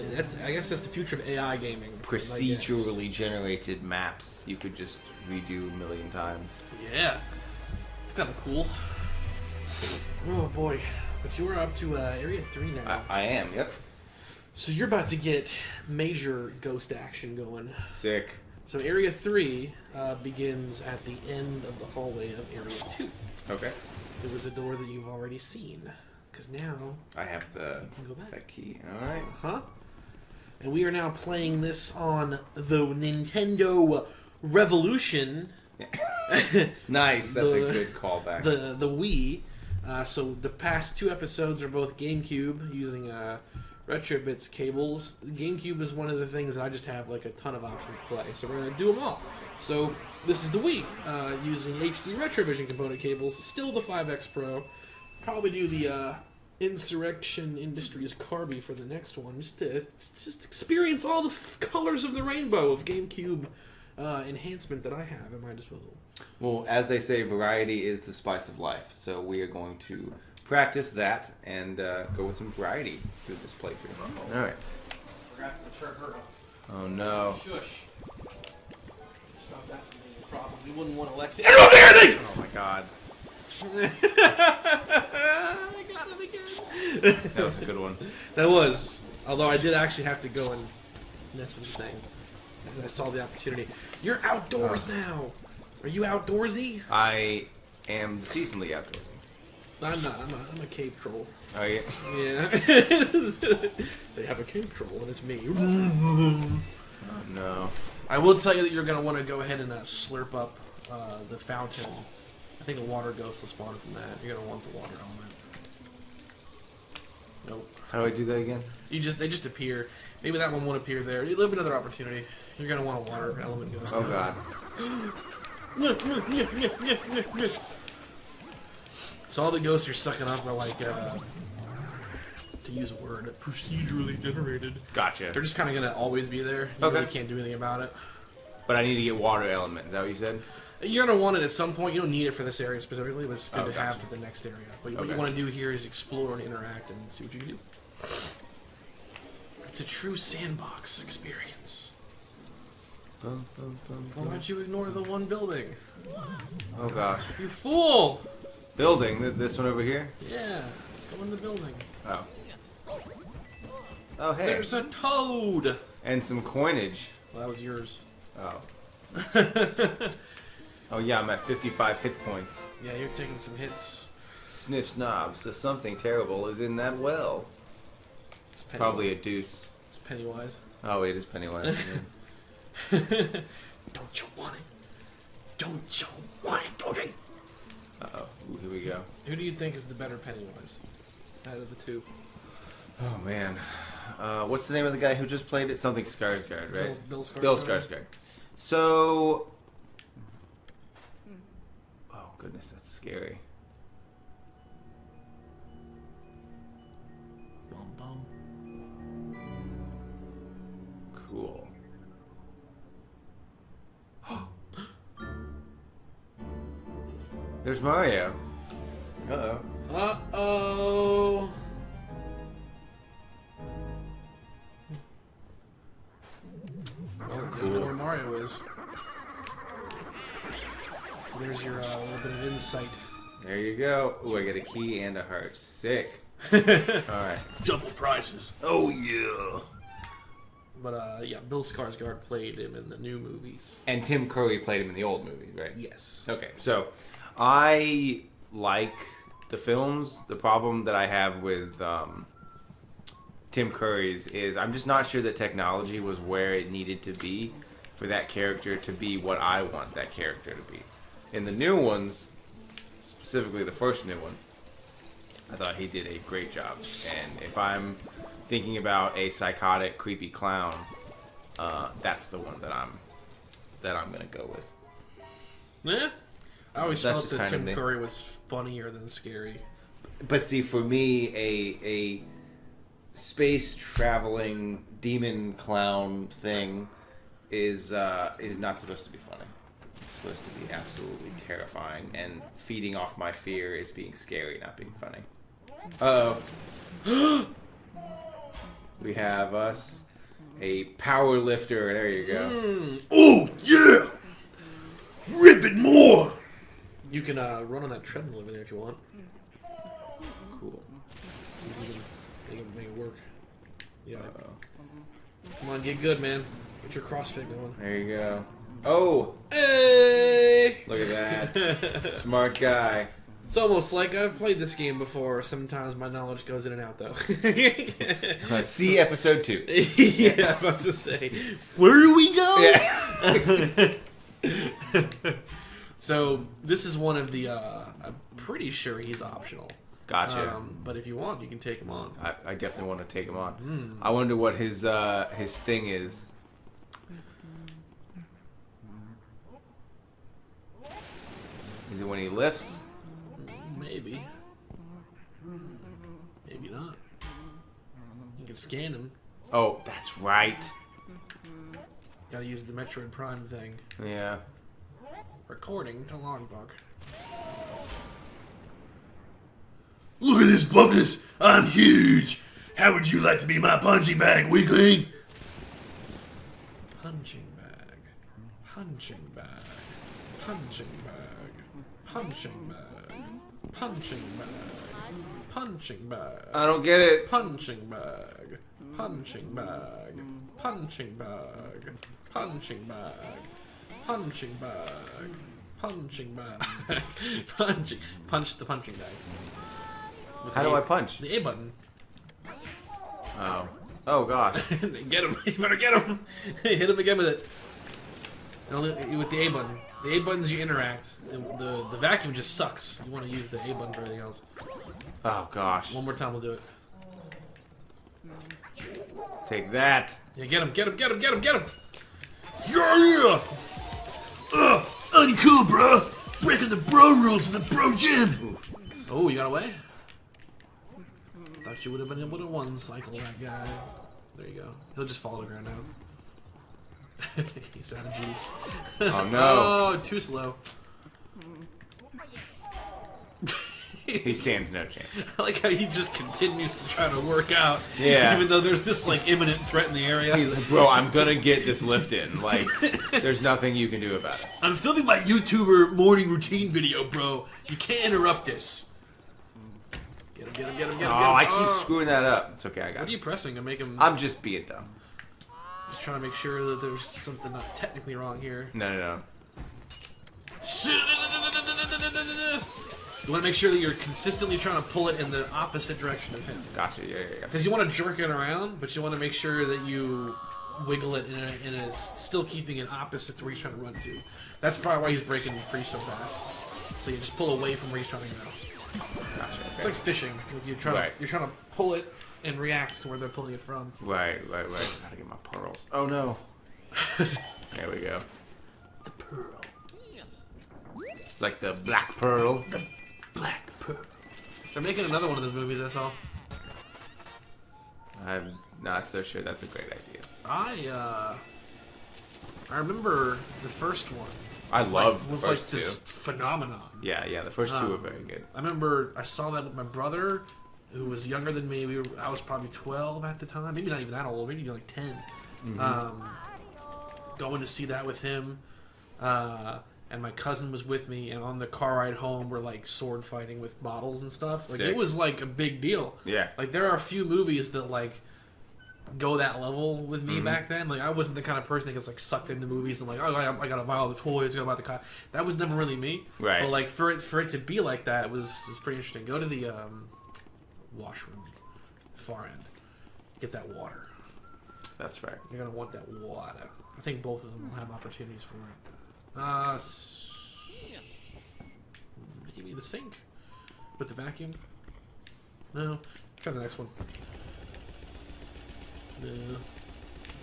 I guess that's the future of AI gaming. Procedurally generated maps you could just redo a million times. Yeah, kind of cool. Oh boy, but you are up to Area 3 now. I am. Yep. So you're about to get major ghost action going. Sick. So Area 3 begins at the end of the hallway of Area 2. Okay. It was a door that you've already seen, because now I have you can go back. that key. All right. Huh? And we are now playing this on the Nintendo Revolution. Nice. That's a good callback. The Wii. So the past 2 episodes are both GameCube using Retrobits cables. GameCube is one of the things that I just have like a ton of options to play. So we're going to do them all. So this is the Wii using HD Retrovision component cables. Still the 5X Pro. Probably do the Insurrection Industries Carby for the next one. Just to experience all the colors of the rainbow of GameCube enhancement that I have at my disposal. Well, as they say, variety is the spice of life. So we are going to practice that and go with some variety through this playthrough. All right. Forgot to turn her off. Oh no. Shush. Stop that from being a problem. We wouldn't want Alexi. I don't know anything! Oh my God. I got him again. That was a good one. That was. Although I did actually have to go and mess with the thing. And I saw the opportunity. You're outdoors now. Are you outdoorsy? I am decently outdoorsy. I'm not. I'm a cave troll. Oh yeah. Yeah. They have a cave troll, and it's me. Oh no. I will tell you that you're going to want to go ahead and slurp up the fountain. I think a water ghost will spawn from that. You're going to want the water element. Nope. How do I do that again? They just appear. Maybe that one won't appear there. You'll have another opportunity. You're going to want a water element ghost. Oh God. So all the ghosts you're sucking up are like, to use a word, procedurally generated. Gotcha. They're just kind of gonna always be there. You Okay. really can't do anything about it. But I need to get water element. Is that what you said? You're gonna want it at some point. You don't need it for this area specifically, but it's good to Gotcha. have for the next area. But what Okay. you want to do here is explore and interact and see what you can do. It's a true sandbox experience. Why don't you ignore the one building? Oh gosh. You fool! Building. This one over here? Yeah, go in the building. Oh. Oh, hey. There's a toad! And some coinage. Well, that was yours. Oh. Oh, yeah, I'm at 55 hit points. Yeah, you're taking some hits. Sniff snobs. So something terrible is in that well. It's Probably a deuce. It's Pennywise. Oh, it is Pennywise. Don't you want it? Don't you want it, don't you? Uh-oh. Ooh, here we go. Who do you think is the better Pennywise out of the two? Oh, man. What's the name of the guy who just played it? Something Skarsgård, right? Bill Skarsgård. Bill Skarsgård. So... Oh, goodness, that's scary. Bum, bum. Cool. There's Mario. Uh-oh. Uh-oh. Oh, you know where Mario is. So there's your little bit of insight. There you go. Ooh, I get a key and a heart. Sick. Alright. Double prizes. Oh, yeah. But, yeah, Bill Skarsgård played him in the new movies. And Tim Curry played him in the old movie, right? Yes. Okay, so I like the films. The problem that I have with Tim Curry's is I'm just not sure that technology was where it needed to be for that character to be what I want that character to be. In the new ones, specifically the first new one, I thought he did a great job. And if I'm thinking about a psychotic, creepy clown, that's the one that I'm gonna go with. Yeah. I always That's felt just that kind of Tim me. Curry was funnier than scary. But see, for me, a space traveling demon clown thing is not supposed to be funny. It's supposed to be absolutely terrifying, and feeding off my fear is being scary, not being funny. Uh-oh. We have us a power lifter. There you go. Oh, yeah! Rip it more! You can run on that treadmill over there if you want. Cool. See if you can make it work. Yeah. Come on, get good, man. Get your CrossFit going. There you go. Oh! Hey! Look at that. Smart guy. It's almost like I've played this game before. Sometimes my knowledge goes in and out, though. See episode 2. Yeah, I'm about to say. Where do we go? Yeah. So, this is one of the, I'm pretty sure he's optional. Gotcha. But if you want, you can take him on. I definitely want to take him on. I wonder what his thing is. Is it when he lifts? Maybe. Maybe not. You can scan him. Oh, that's right. Gotta use the Metroid Prime thing. Yeah. Recording to logbook. Look at this buffness. I'm huge. How would you like to be my punching bag, weakling? Punching bag. Punching bag. Punching bag. Punching bag. Punching bag. Punching bag. I don't get it. Punching bag. Punching bag. Punching bag. Punching bag. Punching bag. Punching bag. Punching. Punch the punching bag. With How the do A- I punch? The A button. Oh. Oh, gosh. Get him. You better get him. Hit him again with it. And only with the A button. The A buttons you interact. The vacuum just sucks. You want to use the A button for everything else. Oh, gosh. One more time we'll do it. Take that. Yeah, get him, get him, get him, get him, get him! Yeah! Uncool, bro. Breaking the bro rules in the bro gym. Oh, you got away? Thought you would have been able to one cycle that guy. There you go. He'll just fall to the ground now. He's out of juice. Oh no! Oh, too slow. He stands no chance. I like how he just continues to try to work out. Yeah. Even though there's this like imminent threat in the area. He's like, bro, I'm gonna get this lift in. Like, there's nothing you can do about it. I'm filming my YouTuber morning routine video, bro. You can't interrupt this. Get him, get him, get him, get him. Oh, I keep screwing that up. It's okay, I got What are it. you pressing to make him... I'm just being dumb. Just trying to make sure that there's something not technically wrong here. No. You want to make sure that you're consistently trying to pull it in the opposite direction of him. Gotcha, yeah. Because you want to jerk it around, but you want to make sure that you wiggle it in a still keeping it opposite to where he's trying to run to. That's probably why he's breaking free so fast. So you just pull away from where he's trying to go. Gotcha, okay. It's like fishing. Like you're trying to pull it and react to where they're pulling it from. Right. Gotta get my pearls. Oh no. There we go. The pearl. Like the black pearl. Black pearl. They're making another one of those movies, I saw. I'm not so sure that's a great idea. I remember the first one. I loved the was first like two. this phenomenon. Yeah, the first two were very good. I remember I saw that with my brother, who was younger than me. I was probably 12 at the time, maybe not even that old, maybe like 10. Going to see that with him, and my cousin was with me, and on the car ride home, we're like sword fighting with bottles and stuff. Like Sick. it was like a big deal. Yeah. Like there are a few movies that like go that level with me back then. Like I wasn't the kind of person that gets like sucked into movies and like, oh, I gotta buy all the toys, I gotta buy the car. That was never really me. Right. But like for it to be like that was pretty interesting. Go to the washroom, far end, get that water. That's right. You're gonna want that water. I think both of them will have opportunities for it. Maybe the sink with the vacuum. No, try the next one. No,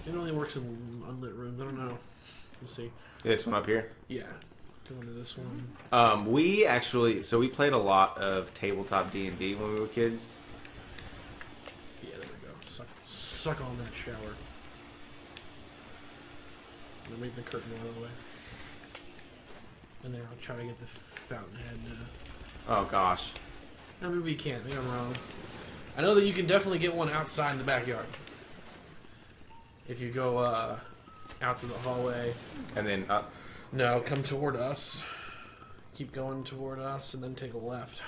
it only works in unlit rooms. I don't know. We'll see. This one up here. Yeah, go into this one. We actually, so we played a lot of tabletop D&D when we were kids. Yeah, there we go. Suck on that shower. I'm gonna make the curtain out of the way. And then I'll try to get the fountainhead. Oh gosh. No, maybe you can't. Maybe I'm wrong. I know that you can definitely get one outside in the backyard. If you go out to the hallway. And then up. No, come toward us. Keep going toward us, and then take a left.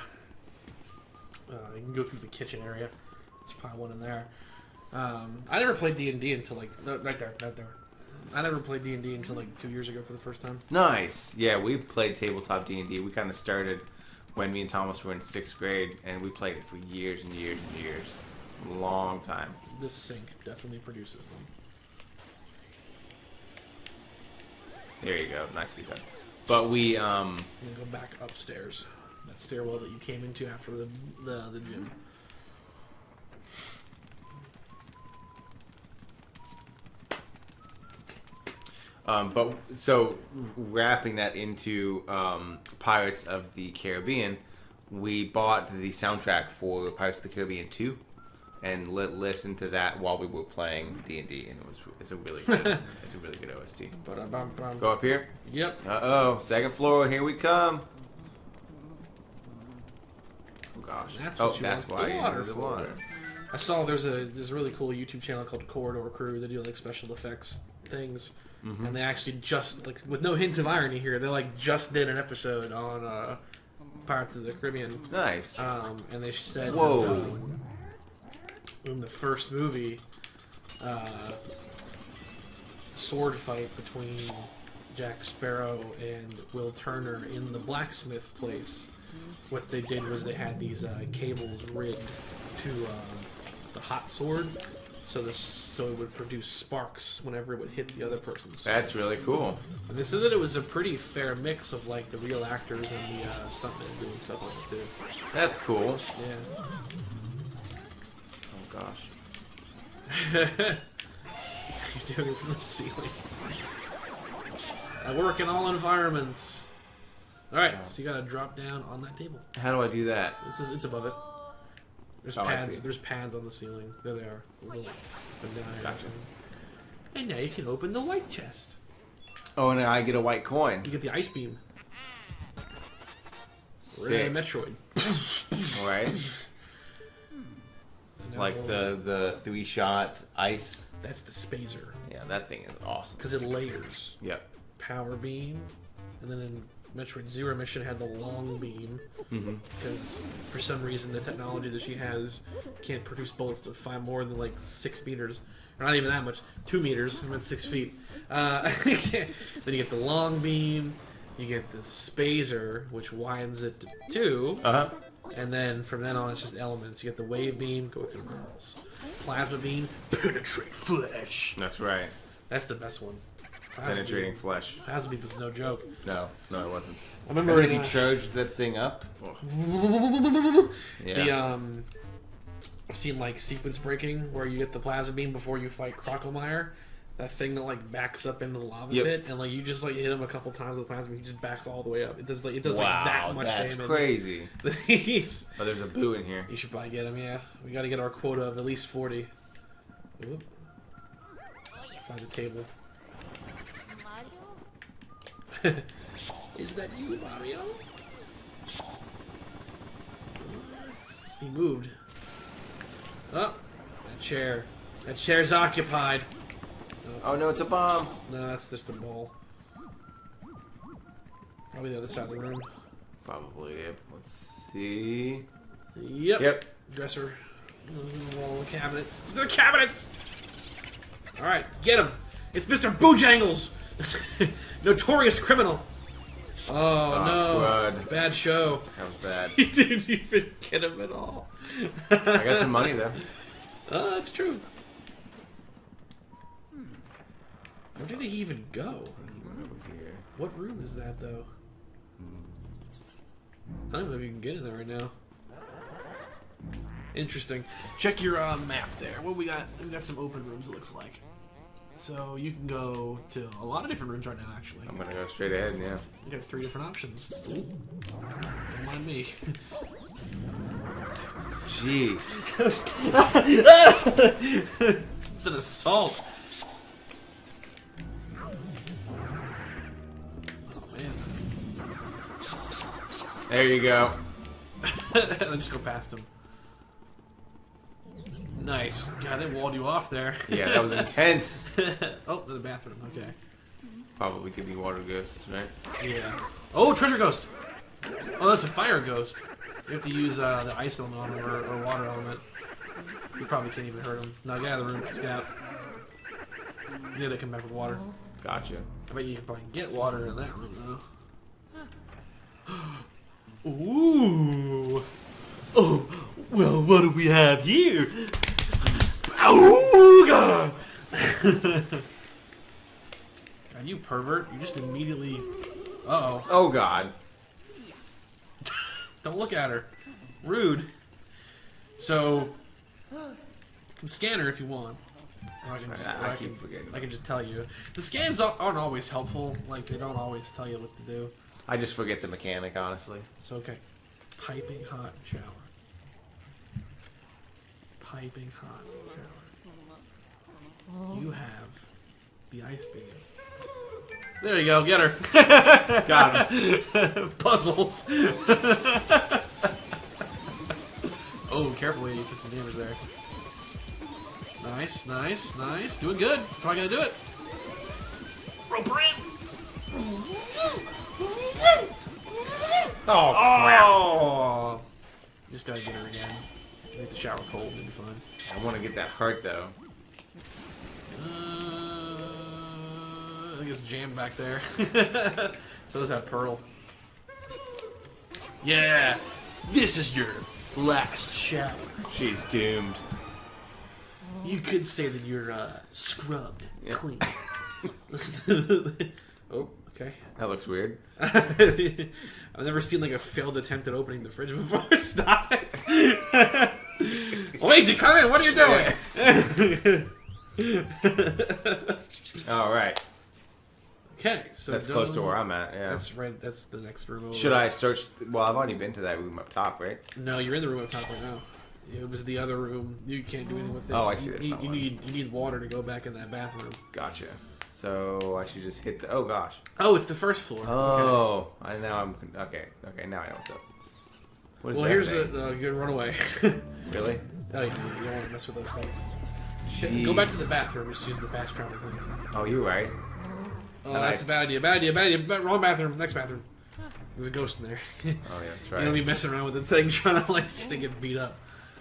You can go through the kitchen area. There's probably one in there. I never played D&D until like right there. I never played D&D until like 2 years ago for the first time. Nice. Yeah, we played tabletop D&D. We kind of started when me and Thomas were in 6th grade, and we played it for years and years and years. A long time. This sink definitely produces them. There you go. Nicely done. But we, I'm gonna go back upstairs. That stairwell that you came into after the gym. but so wrapping that into Pirates of the Caribbean, we bought the soundtrack for Pirates of the Caribbean 2 and listened to that while we were playing D&D, and it's a really good OST. Go up here. Yep. Uh-oh, second floor, here we come. Oh gosh. That's oh, what you that's want why the you water need the for. water. I saw there's a really cool YouTube channel called Corridor Crew. They do like special effects things, and they actually just like with no hint of irony here, they like just did an episode on Pirates of the Caribbean. Nice. And they said Whoa. in the first movie, sword fight between Jack Sparrow and Will Turner in the blacksmith place. What they did was they had these cables rigged to the hot sword, so it would produce sparks whenever it would hit the other person's sword. That's really cool. And they said that it was a pretty fair mix of like the real actors and the stuntmen doing stuff like it too. That's cool. Yeah. Oh gosh. You're doing it from the ceiling. I work in all environments. All right, so you gotta drop down on that table. How do I do that? It's above it. There's Oh, I pads. see. There's pads on the ceiling. There they are. Those little banana Gotcha. things. And now you can open the white chest. Oh, and I get a white coin. You get the ice beam. Sick. Metroid. Right? And now Like we'll- the 3-shot ice. That's the spazer. Yeah, that thing is awesome. Because it layers. Yep. Power beam. And then in Metroid Zero Mission had the long beam. Because for some reason the technology that she has can't produce bullets to fly more than like 6 meters. Or not even that much. 2 meters. I meant 6 feet. Then you get the long beam. You get the spazer, which widens it to 2. Uh-huh. And then from then on, it's just elements. You get the wave beam, go through walls. Plasma beam, penetrate flesh. That's right. That's the best one. Plasma Penetrating beam. flesh. Plasma beam was no joke. No, it wasn't. I remember Remember if you charged that thing up? Yeah. the I've seen like sequence breaking where you get the plasma beam before you fight Crocomire. That thing that like backs up into the lava Yep. pit, and like you just like hit him a couple times with the plasma beam, he just backs all the way up. It does like Wow, that much that's damage. crazy. He's- Oh, there's a boo in here. You should probably get him, yeah. We gotta get our quota of at least 40. Oop. Find the table. Mario? Is that you, Mario? He moved. Oh, that chair. That chair's occupied. Oh no, it's a bomb. No, that's just a ball. Probably the other side of the room. Probably. Yep. Let's see. Yep. Yep. Dresser. Wall of cabinets. It's the cabinets! Alright, get him! It's Mr. Bojangles! Notorious criminal! Oh, no. crud. Bad show. That was bad. He didn't even get him at all. I got some money though. Oh, that's true. Where did he even go? He went over here. What room is that, though? I don't know if you can get in there right now. Interesting. Check your map there. What we got? We got some open rooms, it looks like. So you can go to a lot of different rooms right now, actually. I'm gonna go straight ahead. Yeah. You got 3 different options. Don't mind me. Jeez. It's an assault. Oh man. There you go. Let me just go past him. Nice. God, they walled you off there. Yeah, that was intense. Oh, the bathroom. Okay. Probably could be water ghosts, right? Yeah. Oh, treasure ghost. Oh, that's a fire ghost. You have to use the ice element on him or water element. You probably can't even hurt him. No, get out of the room. Just get out. Yeah, they come back with water. Gotcha. I bet you can probably get water in that room, though. Ooh. Oh, well, what do we have here? Auga! God, you pervert. You just immediately... Uh-oh. Oh god. Don't look at her. Rude. So, you can scan her if you want. Or I can just, I keep forgetting. I can just tell you. The scans aren't always helpful. Like, they don't always tell you what to do. I just forget the mechanic, honestly. So, okay. Piping hot shower. Piping hot shower. You have the ice beam. There you go, get her. Got him. Puzzles. Oh, carefully, you took some damage there. Nice, nice, nice. Doing good. Probably gonna do it. Rope her in. Oh crap! Oh! Just gotta get her again. Make the shower cold, it'll be fine. I want to get that heart though. I think it's jammed back there. So does that pearl. Yeah! This is your last shower. She's doomed. You could say that you're scrubbed Yeah. clean. Oh, okay. That looks weird. I've never seen like a failed attempt at opening the fridge before. Stop it! Luigi, come in. What are you doing? All right. Okay, so That's close to where I'm at. Yeah. That's right. That's the next room over. Should I search? Well, I've already been to that room up top, right? No, you're in the room up top right now. It was the other room. You can't do anything with it. Oh, I see. You need water to go back in that bathroom. Gotcha. So I should just hit the. Oh gosh. Oh, it's the first floor. Oh, I now I'm okay. Okay, now I know what's up. What is Well, that here's thing? a good runaway. Really? Oh, you don't want to mess with those things. Jeez. Go back to the bathroom. Just use the fast travel thing. Oh, you're right. Oh, that's a bad idea. Bad idea. Bad idea. Wrong bathroom. Next bathroom. There's a ghost in there. Oh, yeah, that's right. You don't be messing around with the thing trying to like to get beat up.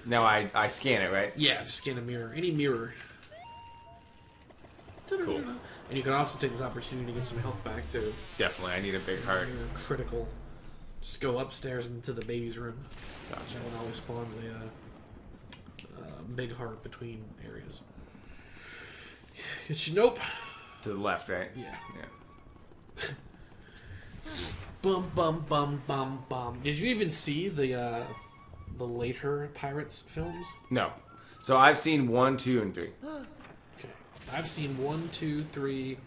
Now I scan it, right? Yeah, just scan a mirror. Any mirror. Cool. And you can also take this opportunity to get some health back too. Definitely, I need a big heart. You're critical. Just go upstairs into the baby's room. Gotcha. That one always spawns a big heart between areas. Get you nope. To the left, right? Yeah. Yeah. Bum bum bum bum bum. Did you even see the later Pirates films? No. So I've seen 1, 2, and 3. Okay. I've seen 1, 2, 3,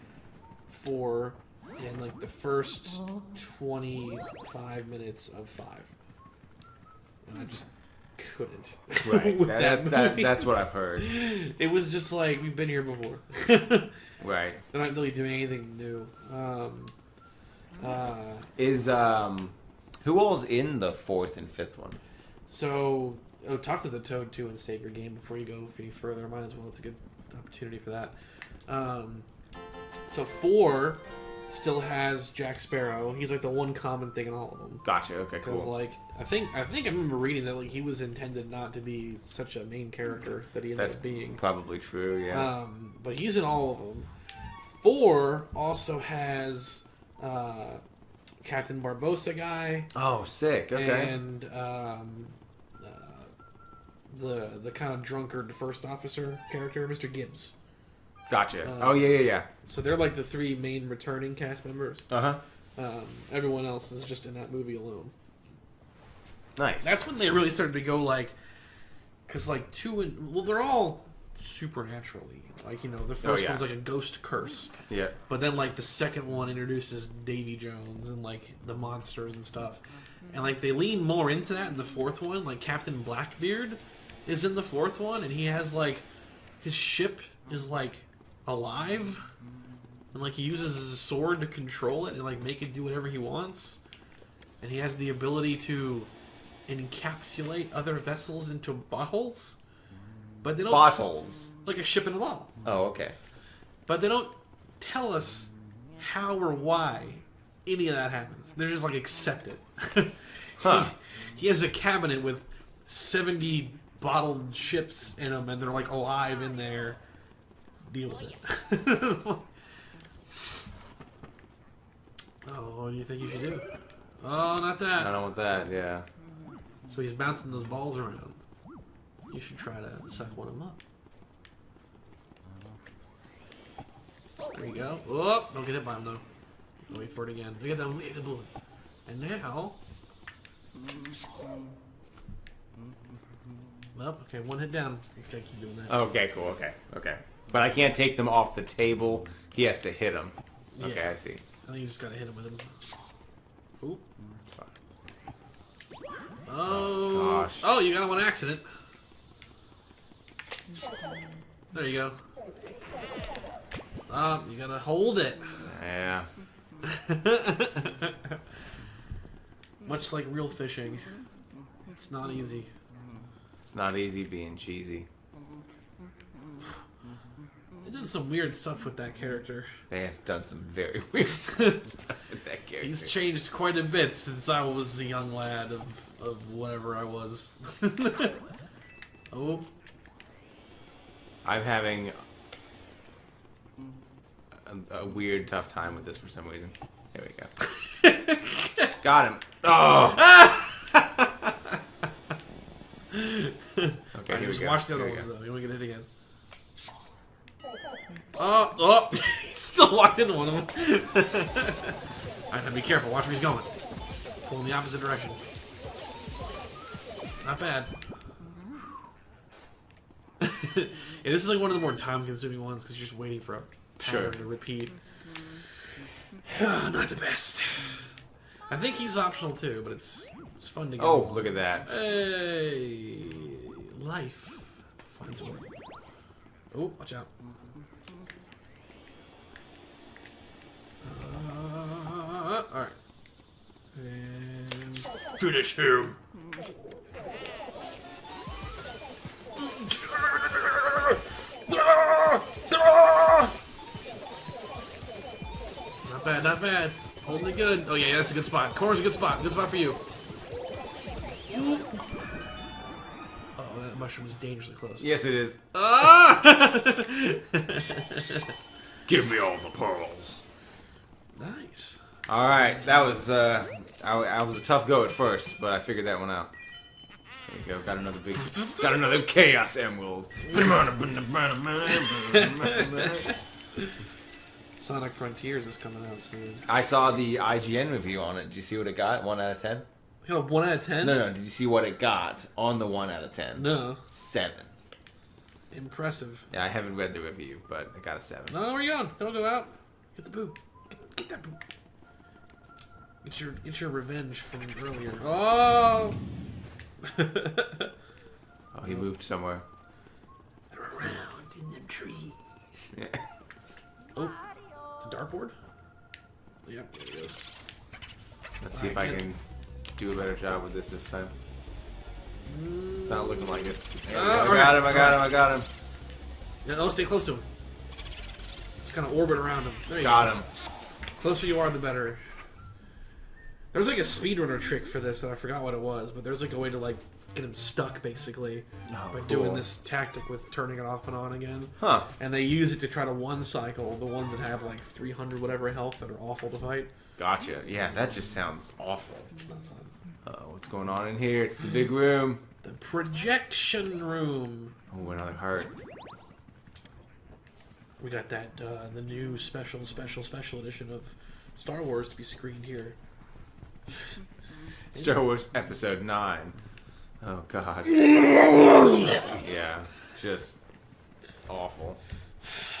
4, and like the first 25 minutes of 5. And I just couldn't. Right. with that movie. That's what I've heard. It was just like, we've been here before. Right. They're not really doing anything new. Is who all's in the 4th and 5th one? So, talk to the Toad too and save your game before you go any further. Might as well. It's a good opportunity for that. So 4 still has Jack Sparrow. He's like the one common thing in all of them. Gotcha. Okay. Because Cool. like I think I remember reading that like he was intended not to be such a main character that he ended That's up being. probably true. Yeah. But he's in all of them. 4 also has Captain Barbossa guy. Oh, sick. Okay. And the kind of drunkard first officer character, Mr. Gibbs. Gotcha. Oh yeah. So they're like the 3 main returning cast members. Uh huh. Everyone else is just in that movie alone. Nice. That's when they really started to go like, because like 2 and well, they're all supernaturally like the first yeah. one's like a ghost curse. Yeah. But then like the second one introduces Davy Jones and like the monsters and stuff, and like they lean more into that in the 4th one. Like Captain Blackbeard is in the 4th one, and he has like his ship is like alive, and like he uses his sword to control it and like make it do whatever he wants, and he has the ability to encapsulate other vessels into bottles. But they don't Bottles. like a ship in a bottle. Oh, okay. But they don't tell us how or why any of that happens. They're just like, accept it. Huh. He has a cabinet with 70 bottled ships in them, and they're like alive in there. Deal with it. Oh, what do you think you should do? Oh, not I that. don't want that. Yeah. So he's bouncing those balls around. You should try to suck one of them up. There you go. Oh, don't get hit by him though. Wait for it again. Look at that laser bullet. And now... Well, okay, one hit down. Let's gotta keep doing that. Okay. Cool. Okay. But I can't take them off the table. He has to hit them. Okay, Yeah. I see. I think you just gotta hit him with him. Ooh. That's fine. Oh, gosh. Oh, you got him on accident. There you go. You gotta hold it. Yeah. Much like real fishing. It's not easy. It's not easy being cheesy. They did some weird stuff with that character. They have done some very weird stuff with that character. He's changed quite a bit since I was a young lad of whatever I was. Oh. I'm having a weird, tough time with this for some reason. Here we go. Got him. Oh! Okay, Right, here we just go. watch the other Here we ones, go. though. You want to get hit again. Oh! He's still locked into one of them. Alright, now be careful. Watch where he's going. Pull in the opposite direction. Not bad. Yeah, this is like one of the more time-consuming ones because you're just waiting for a pattern to repeat. Not the best. I think he's optional too, but it's fun to get. Oh, look at that. Hey, life finds work. Oh, watch out. All right. And Finish him. not bad, not bad. Holding it good. Oh yeah, that's a good spot. Corner's a good spot. Good spot for you. Oh, that mushroom is dangerously close. Yes, it is. Ah! Give me all the pearls. Nice. All right, that was I was a tough go at first, but I figured that one out. There you go. Got another chaos emerald. Sonic Frontiers is coming out soon. I saw the IGN review on it. Did you see what it got? 1 out of 10? You got a 1 out of 10? No. Did you see what it got on the 1 out of 10? No. 7. Impressive. Yeah, I haven't read the review, but it got a 7. No, where are you going? Don't go out. Get the boo. Get that boo. Get your revenge from earlier. Oh! Oh, he moved somewhere. They're around in them trees. Yeah. Oh, the dartboard? Yep, there it goes. Let's see if I can do a better job with this time. It's not looking like it. There we go. I got him. Yeah, no, stay close to him. Just kind of orbit around him. There you Got go. him. Closer you are, the better. There's like a speedrunner trick for this that I forgot what it was, but there's like a way to like get him stuck basically by doing this tactic with turning it off and on again. Huh. And they use it to try to one cycle the ones that have like 300 whatever health that are awful to fight. Gotcha. Yeah, that just sounds awful. It's not fun. Uh-oh, what's going on in here? It's the big room. The projection room. Oh, another heart. We got that the new special edition of Star Wars to be screened here. Star Wars Episode 9. Oh, God. Yeah, just awful.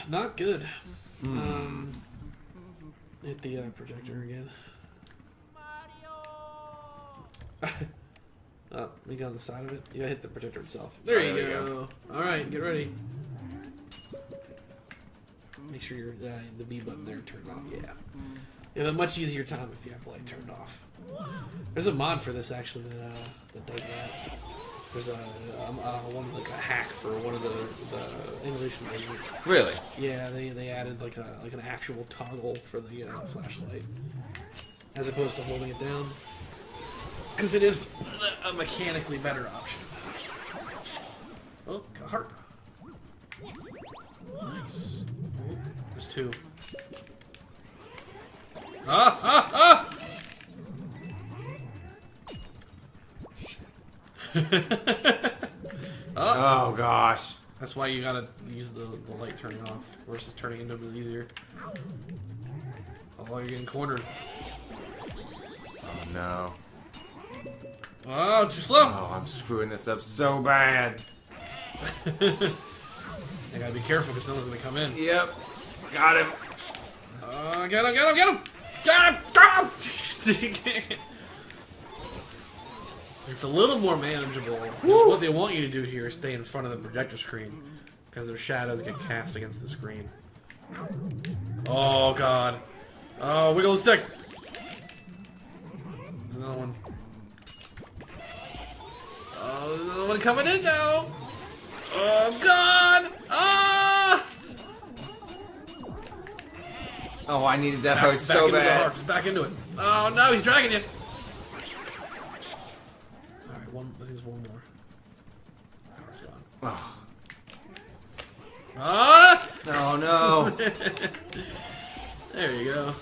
Not good. Hit the projector again. Oh, we got on the side of it. You gotta hit the projector itself. There you go. Alright, get ready. Make sure your the B button there turned off. Yeah. You have a much easier time if you have the light turned off. There's a mod for this actually that does that. There's one like a hack for one of the emulation versions. Really? Yeah, they added like an actual toggle for the flashlight as opposed to holding it down because it is a mechanically better option. Oh, got a heart. Nice. Oh, there's 2. Ah! Oh, gosh. That's why you gotta use the light turning off versus turning into it is easier. Oh, you're getting cornered. Oh, no. Oh, too slow! Oh, I'm screwing this up so bad. I gotta be careful because someone's gonna come in. Yep. Got him. Get him! Got him! It's a little more manageable. What they want you to do here is stay in front of the projector screen because their shadows get cast against the screen. Oh, God. Oh, wiggle the stick! There's another one. Oh, there's another one coming in now! Oh, God! Ah! Oh, I needed that heart so bad. Back into it. Oh, no, he's dragging you! There's one more. Oh, it's gone. Oh. Ah! Oh, no. There you go.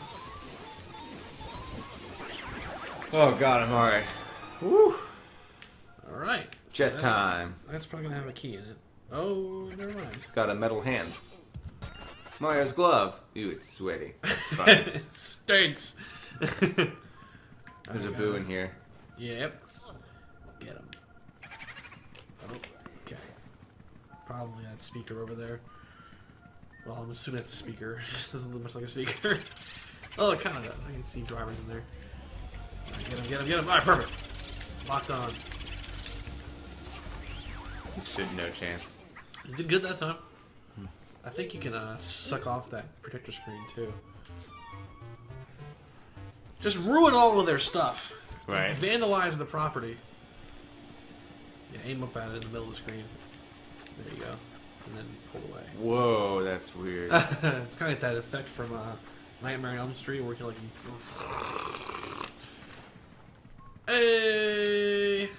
Oh, God, I'm alright. Woo. Alright. Chest time. That's probably gonna have a key in it. Oh, never mind. It's got a metal hand. Mario's glove. Ooh, it's sweaty. That's fine. It stinks. There's a boo in here. Yep. Get him. Oh, okay. Probably that speaker over there. Well, I'm assuming it's a speaker. It just doesn't look much like a speaker. Oh, kind of. I can see drivers in there. All right, get him. All right, perfect. Locked on. He stood no chance. You did good that time. I think you can suck off that protector screen too. Just ruin all of their stuff. Right. Vandalize the property. Yeah, aim up at it in the middle of the screen. There you go. And then pull away. Whoa, that's weird. It's kind of like that effect from Nightmare on Elm Street where you can like... Hey!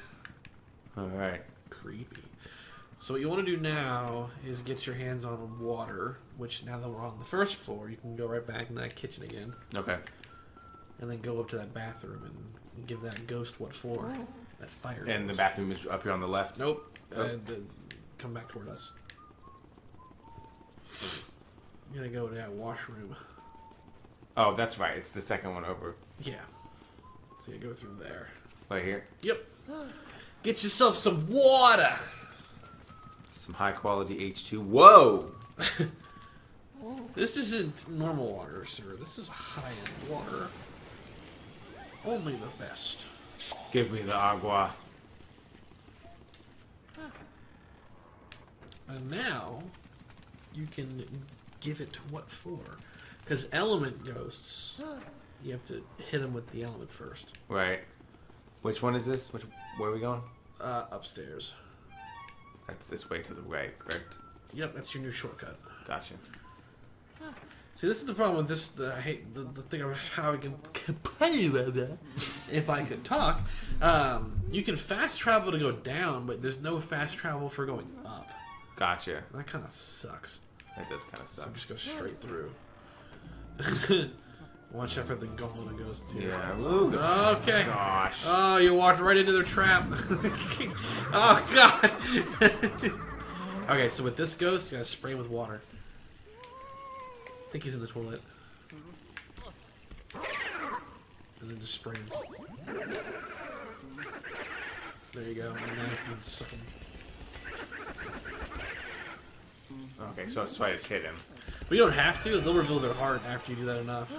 Alright. Creepy. So what you want to do now is get your hands on water, which now that we're on the first floor, you can go right back in that kitchen again. Okay. And then go up to that bathroom and give that ghost what for. That fire. And the ghost. bathroom is up here on the left? Nope. Oh. Come back toward us. You gotta go to that washroom. Oh, that's right. It's the second one over. Yeah. So you go through there. Right here? Yep. Get yourself some water! Some high quality H2. Whoa! This isn't normal water, sir. This is high-end water. Only the best. Give me the agua. And now, you can give it what for. Because element ghosts, you have to hit them with the element first. Right. Which one is this? Where are we going? Upstairs. That's this way to the right, correct? Yep, that's your new shortcut. Gotcha. See, this is the problem with this. I hate the thing of how I can. If I could talk, you can fast travel to go down, but there's no fast travel for going up. Gotcha. That kind of sucks. That does kind of So suck. just go straight through. Watch out for the gauntlet of ghosts here. Yeah. Ooh, Okay. gosh. Oh, you walked right into their trap. Oh, God. Okay, so with this ghost, you gotta spray him with water. I think he's in the toilet. And then just spray him. There you go. And now you can suck him. Okay, so I just hit him. But you don't have to. They'll reveal their heart after you do that enough.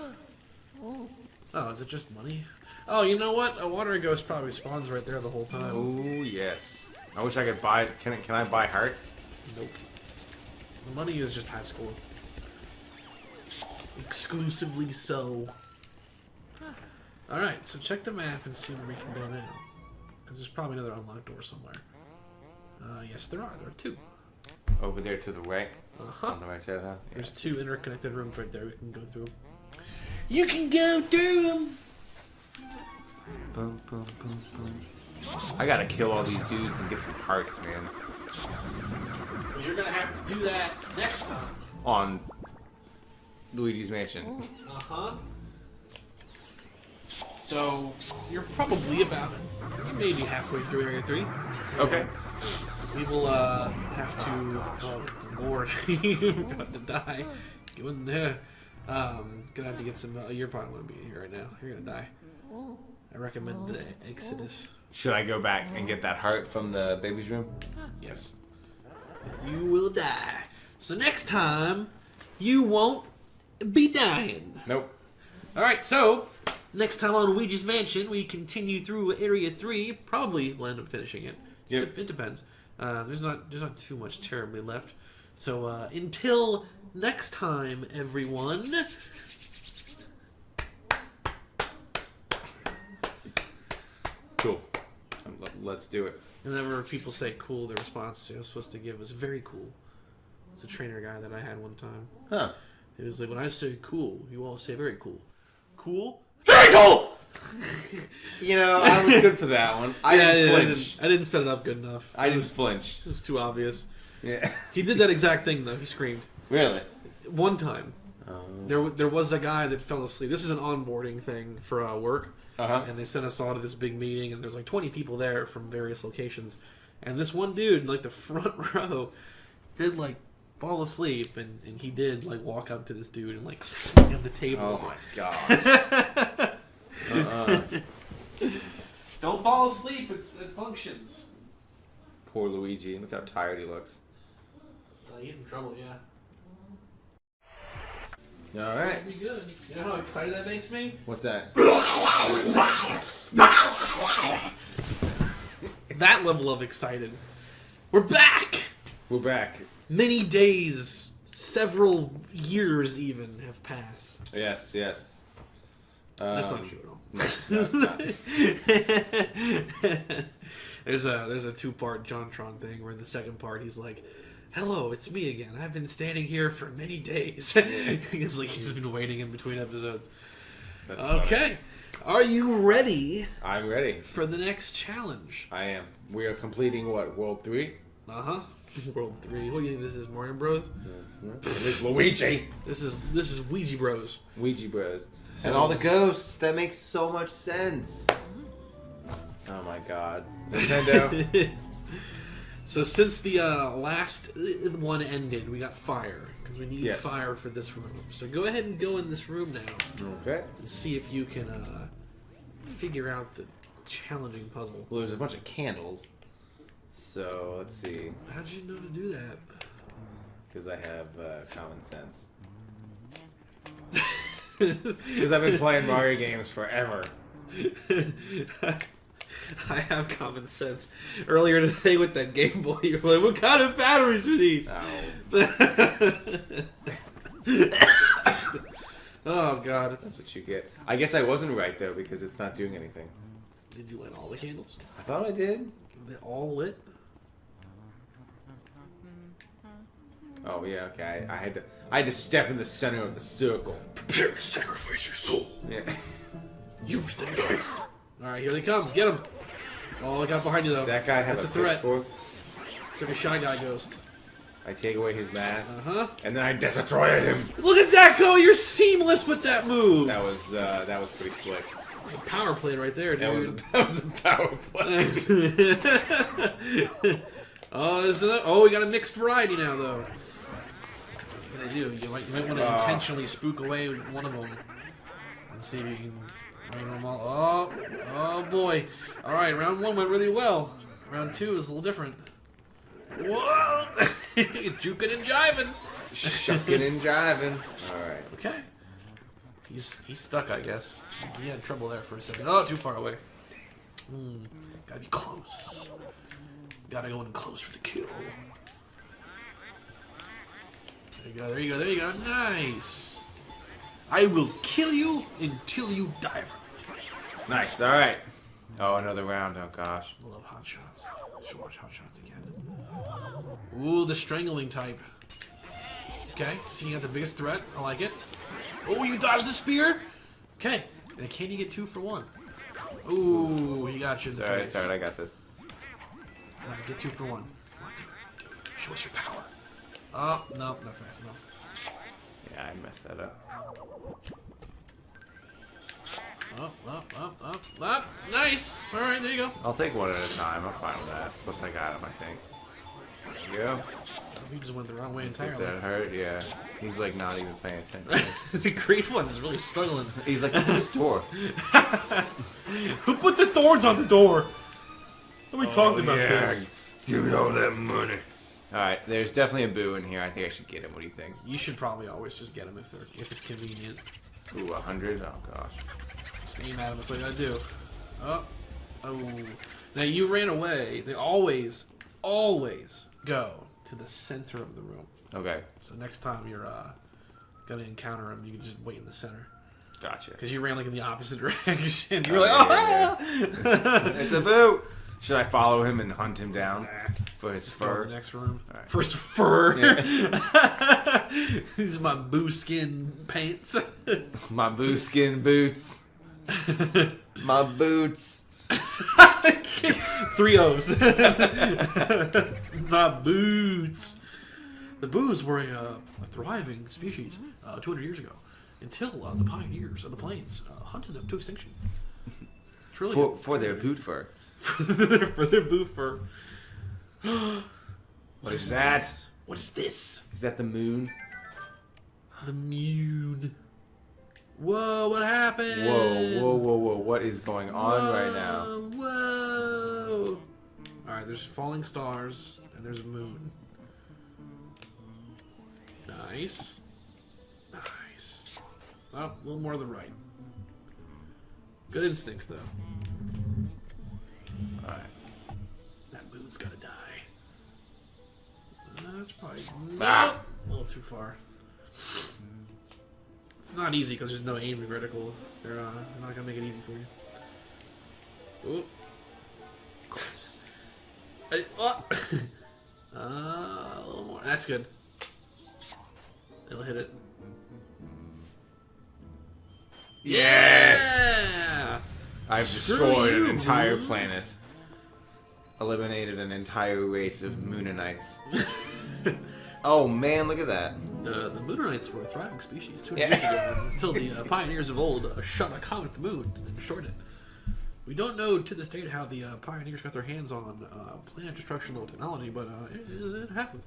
Oh, is it just money? Oh, you know what? A water ghost probably spawns right there the whole time. Oh, yes. I wish I could buy... Can I buy hearts? Nope. The money is just high score. Exclusively so. Alright, so check the map and see where we can go now. Because there's probably another unlocked door somewhere. Yes, there are. There are two. Over there to the right? Uh-huh. On the right side of the house? There's two interconnected rooms right there we can go through. You can go through them! Boom, boom, boom, boom. I gotta kill all these dudes and get some hearts, man. Well, you're gonna have to do that next time. On Luigi's Mansion. Uh-huh. So, you're probably about maybe halfway through Area 3. Okay. We will have to... Oh, Lord. You're about to die. Go in there. Gonna have to get some... you're probably going to be in here right now. You're gonna die. I recommend Exodus. Should I go back and get that heart from the baby's room? Yes. You will die. So next time, you won't be dying. Nope. Alright, so... Next time on Luigi's Mansion, we continue through Area 3. Probably will end up finishing it. Yep. It depends. There's not too much terribly left. So until next time, everyone. Cool. Let's do it. Whenever people say cool, the response I'm supposed to give was very cool. It's a trainer guy that I had one time. Huh. It was like, when I say cool, you all say very cool. Cool? Very cool! You know, I was good for that one. I didn't flinch. I didn't set it up good enough. I didn't flinch. It was too obvious. Yeah. He did that exact thing, though. He screamed. Really? One time. There was a guy that fell asleep. This is an onboarding thing for work. Uh-huh. And they sent us all to this big meeting, and there's like 20 people there from various locations. And this one dude in like the front row did like fall asleep, and he did like walk up to this dude and like slam the table. Oh my god. Don't fall asleep, it functions. Poor Luigi. Look how tired he looks. He's in trouble, yeah. All right. That'd be good. You know how excited that makes me? What's that? That level of excited. We're back! We're back. Many days, several years even, have passed. Yes, yes. That's not true at all. No, it's not. There's a two-part JonTron thing where in the second part he's like, "Hello, it's me again. I've been standing here for many days." It's like he's just been waiting in between episodes. That's Okay. Are you ready funny. I'm ready. for the next challenge? I am. We are completing what? World 3? Uh-huh. World 3. What do you think this is, Mario Bros? There's Luigi. This is Ouija Bros. Ouija Bros. So- And all the ghosts. That makes so much sense. Oh my god. Nintendo. So since the last one ended, we got fire. Because we need Yes. fire for this room. So go ahead and go in this room now. Okay. And see if you can figure out the challenging puzzle. Well, there's a bunch of candles. So, let's see. How'd you know to do that? Because I have common sense. Because I've been playing Mario games forever. I have common sense. Earlier today with that Game Boy, you were like, "What kind of batteries are these?" Oh, God. That's what you get. I guess I wasn't right, though, because it's not doing anything. Did you light all the candles? I thought I did. They all lit? Oh, yeah, okay. I had to step in the center of the circle. Prepare to sacrifice your soul. Yeah. Use the knife. Alright, here they come. Get them. Oh, look out behind you, though. Does that guy have That's a a threat. pitchfork? It's like a Shy Guy ghost. I take away his mask, Uh-huh. and then I destroy him. Look at that go! You're seamless with that move! That was pretty slick. It's a power play right there, dude. That was a power play. Oh, we got a mixed variety now, though. What can I do? You might want to intentionally spook away one of them and see if you can bring them all. Oh boy! All right, round 1 went really well. Round 2 is a little different. Whoa! Juking and jiving. Shucking and jiving. All right. Okay. He's stuck, I guess. He had trouble there for a second. Oh, too far away. Gotta be close. Gotta go in close for the kill. There you go, there you go, there you go. Nice. I will kill you until you die from it. Nice. All right. Oh, another round. Oh gosh. I love hot shots. Should watch hot shots again. Ooh, the strangling type. Okay, so you got the biggest threat. I like it. Oh, you dodged the spear. Okay, and can you get 2 for 1? Ooh, he got you in the face. It's alright. I got this. All right, get 2 for 1. Come on, do it. Show us your power. Oh, no, not fast enough. Yeah, I messed that up. Up. Nice. All right, there you go. I'll take one at a time. I'm fine with that. Plus, I got him. I think. There you go. He just went the wrong way Think entirely. that hurt? Yeah. He's like not even paying attention. The green one is really struggling. He's like, look at this door. Who put the thorns on the door? Nobody talked about yeah. this. Give me all that money. All right. There's definitely a boo in here. I think I should get him. What do you think? You should probably always just get them if it's convenient. Ooh, 100. Oh gosh. Just aim at them. That's all you gotta do. Oh. Now you ran away. They always go to the center of the room. Okay. So next time you're gonna encounter him, you can just wait in the center. Gotcha. Because you ran like in the opposite direction. You're like, oh! Yeah. It's a boo. Should I follow him and hunt him down for his Just go fur? to the next room. Alright. For his fur. Yeah. These are my boo skin pants. My boo skin boots. My boots. 3 O's. My boots. The boos were a thriving species 200 years ago, until the pioneers of the plains hunted them to extinction. Truly, For their boot fur. for their boot fur. What is that? What is this? Is that the moon? The moon. Whoa! What happened? Whoa. What is going on right now? Whoa! Alright, there's falling stars, and there's a moon. Nice. Nice. Oh, a little more to the right. Good instincts, though. Alright. That moon's gotta die. That's probably Ah! a little too far. It's not easy because there's no aim reticle. They're not gonna make it easy for you. Ooh. A little more. That's good. It'll hit it. Yes! Yeah! I've Screw destroyed you, an entire Moon. planet. Eliminated an entire race of Moonanites. Oh man, look at that. The Moonanites were a thriving species 200 years ago until the pioneers of old shot a comet at the moon and destroyed it. We don't know to this date how the pioneers got their hands on planet destruction level technology, but it happened.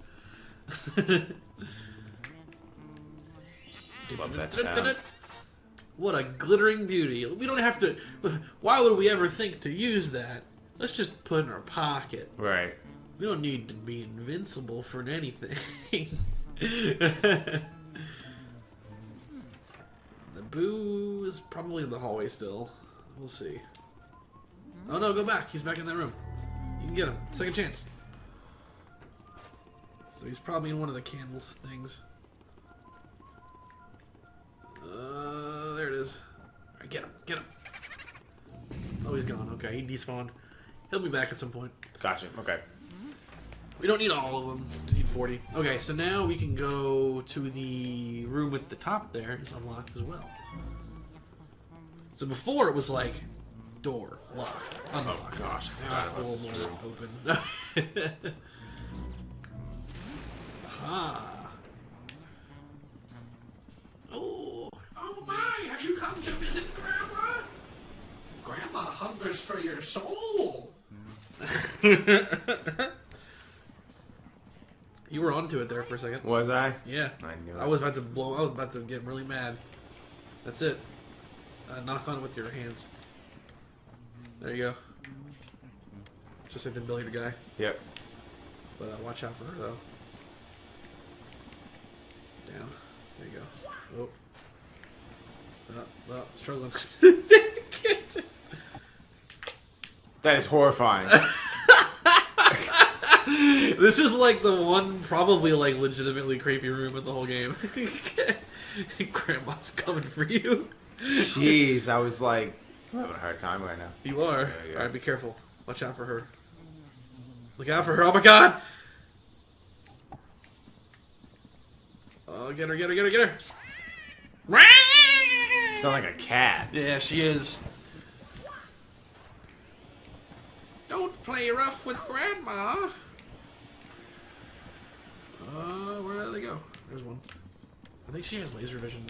Love that sound. What a glittering beauty. We don't have to... Why would we ever think to use that? Let's just put it in our pocket. Right. We don't need to be invincible for anything. The Boo is probably in the hallway still. We'll see. Oh no, go back. He's back in that room. You can get him. Second chance. So he's probably in one of the candles things. There it is. Alright, get him. Get him. Oh, he's gone. Okay, he despawned. He'll be back at some point. Gotcha. Okay. We don't need all of them. Just need 40. Okay, so now we can go to the room at the top there. It's unlocked as well. So before it was like door, lock, unlock. Oh gosh. Now it's a little more open. Aha. Oh my, have you come to visit Grandma? Grandma hungers for your soul. You were onto it there for a second. Was I? Yeah. I knew it. I was about to blow. I was about to get really mad. That's it. Knock on it with your hands. There you go. Just like the billiard guy. Yep. But watch out for her though. Down. There you go. Oh, struggling. That is horrifying. This is like the one probably like legitimately creepy room in the whole game. Grandma's coming for you. Jeez, I was like, I'm having a hard time right now. You are. Yeah. Alright, be careful. Watch out for her. Look out for her. Oh my god! Oh, get her, get her, get her, get her! Sound like a cat. Yeah, she is. Don't play rough with Grandma. Where do they go? There's one. I think she has laser vision.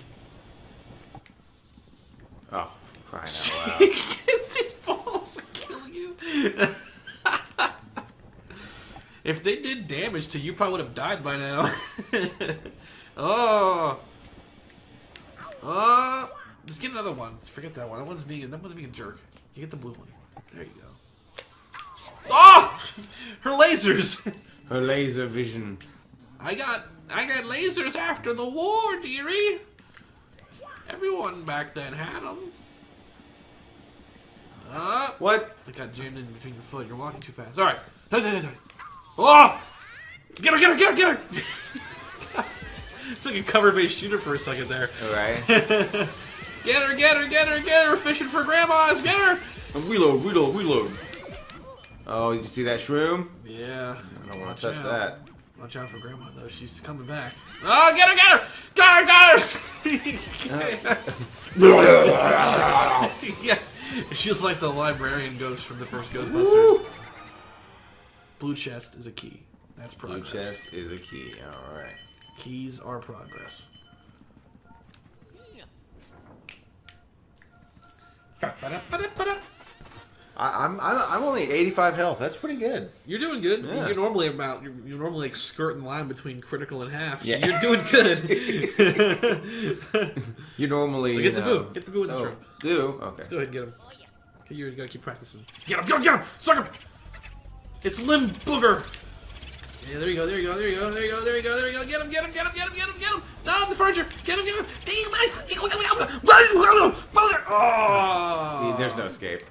Oh, crying out loud. These balls are killing you. If they did damage to you, you probably would have died by now. Oh. Just get another one. Forget that one. That one's being a jerk. You get the blue one. There you go. Oh! Her lasers! Her laser vision. I got lasers after the war, dearie. Everyone back then had them. What? I got jammed in between your foot. You're walking too fast. All right. Oh! Get her! Get her! Get her! Get her! It's like a cover-based shooter for a second there. All right. Get her! Get her! Get her! Get her! Fishing for grandmas! Get her! Reload! Reload! Reload! Oh, did you see that shroom? Yeah. I don't want to touch that. Watch out for grandma though. She's coming back. Oh, get her! Get her! Got her! Yeah. It's just like the librarian ghost from the first Ghostbusters. Woo. Blue chest is a key. That's progress. Blue chest is a key. All right. Keys are progress. I'm only 85 health. That's pretty good. You're doing good. Yeah. You're normally like skirting the line between critical and half. So Yeah. you're doing good. You normally Get the boo. Get the boo in this room. Do? Let's Okay. go ahead and get him. Okay, you gotta keep practicing. Get him! Get him! Get him! Suck him! It's Limb Booger! Yeah, there you go, there you go, there you go, there you go, there you go, there you go. Get him, get him, get him, get him, get him, get him. No, the furniture. Get him, get him. Oh! There's no escape.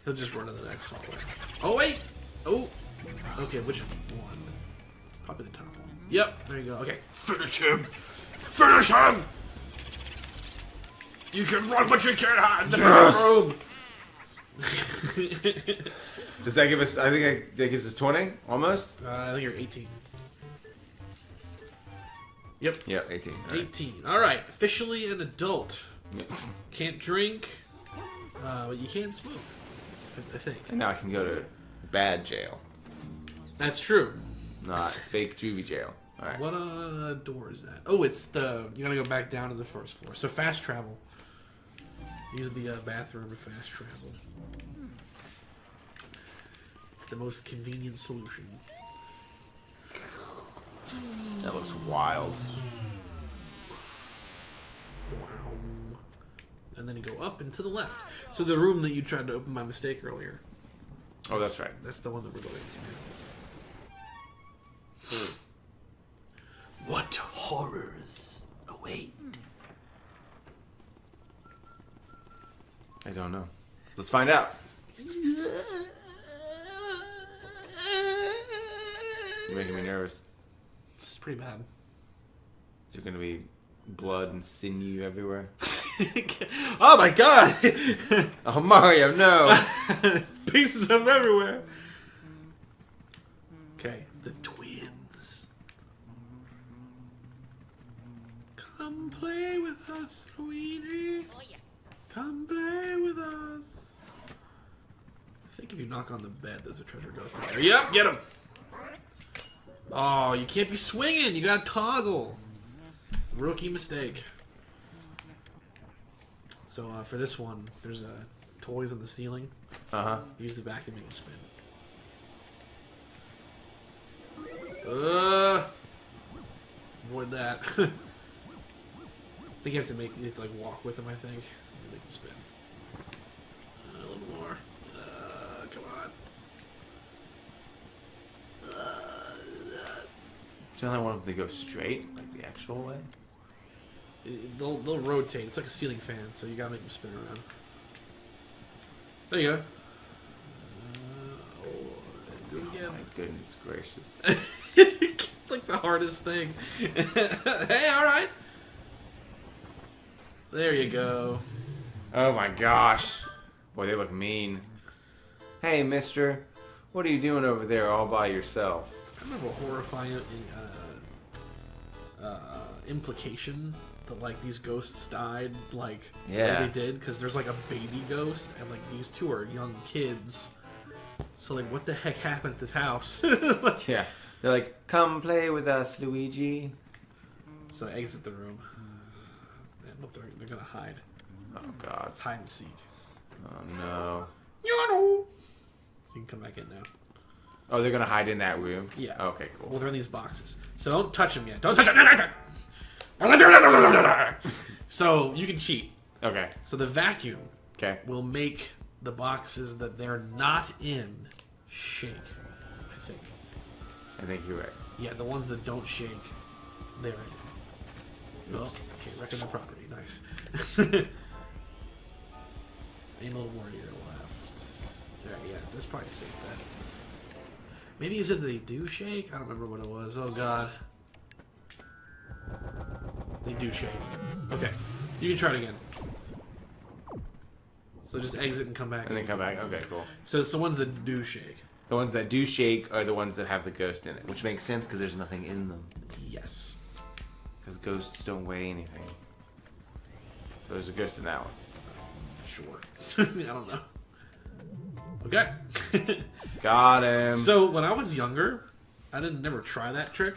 He'll just run to the next hallway. Oh, wait. Oh. Okay, which one? Probably the top one. Yep, there you go. Okay. Finish him! Finish him! You can run, but you can't hide in the bathroom! Does that give us? I think that gives us 20 almost. I think you're 18. Yep. Yeah, 18. All right. 18. All right. Officially an adult. Yeah. Can't drink, but you can smoke. I think. And now I can go to bad jail, That's true. not fake juvie jail. All right. What door is that? Oh, it's the. You gotta go back down to the first floor. So fast travel. Use the bathroom to fast travel. It's the most convenient solution. That looks wild. Wow. And then you go up and to the left. So the room that you tried to open by mistake earlier. Oh, that's right. That's the one that we're going into now. What horrors await? I don't know. Let's find out. You're making me nervous. This is pretty bad. Is there gonna be blood and sinew everywhere? Oh my god! Oh, Mario, no! Pieces of everywhere. Okay, the twins. Come play with us, Luigi. Come play with us. I think if you knock on the bed, there's a treasure ghost in there. Yep, get him. Oh, you can't be swinging. You gotta toggle. Rookie mistake. So for this one, there's toys on the ceiling. Uh-huh. Use the back and make them spin. Avoid that. I think you have to like walk with them. I think make them spin. A little more. Come on. Do you want them to go straight, like the actual way? They'll rotate. It's like a ceiling fan, so you gotta make them spin around. There you go. Do it again. Oh my goodness gracious. It's like the hardest thing. Hey, alright. There you go. Oh my gosh. Boy, they look mean. Hey, mister. What are you doing over there all by yourself? It's kind of a horrifying implication that like these ghosts died like the way they did, because there's like a baby ghost and like these two are young kids. So like, what the heck happened at this house? Like, Yeah. They're like, come play with us, Luigi. so I exit the room. And look, they're gonna hide. Oh god. It's hide and seek. Oh no. So you can come back in now. Oh, they're gonna hide in that room? Yeah. Okay, cool. Well, they're in these boxes. So don't touch them yet. Don't touch them. So you can cheat. Okay. So the vacuum Okay. will make the boxes that they're not in shake, I think. I think you're right. Yeah, the ones that don't shake, they're in. Oh, Oops. okay, wrecking the property. Nice. Aim a little more to your left. There, yeah, that's probably a safe bet. Maybe is it they do shake? I don't remember what it was. Oh god. They do shake. Okay. You can try it again. So just exit and come back. And then come back. Okay, cool. So it's the ones that do shake. The ones that do shake are the ones that have the ghost in it, which makes sense because there's nothing in them. Yes. Because ghosts don't weigh anything. So there's a ghost in that one. Sure. I don't know. Okay. Got him. So when I was younger, I didn't never try that trick,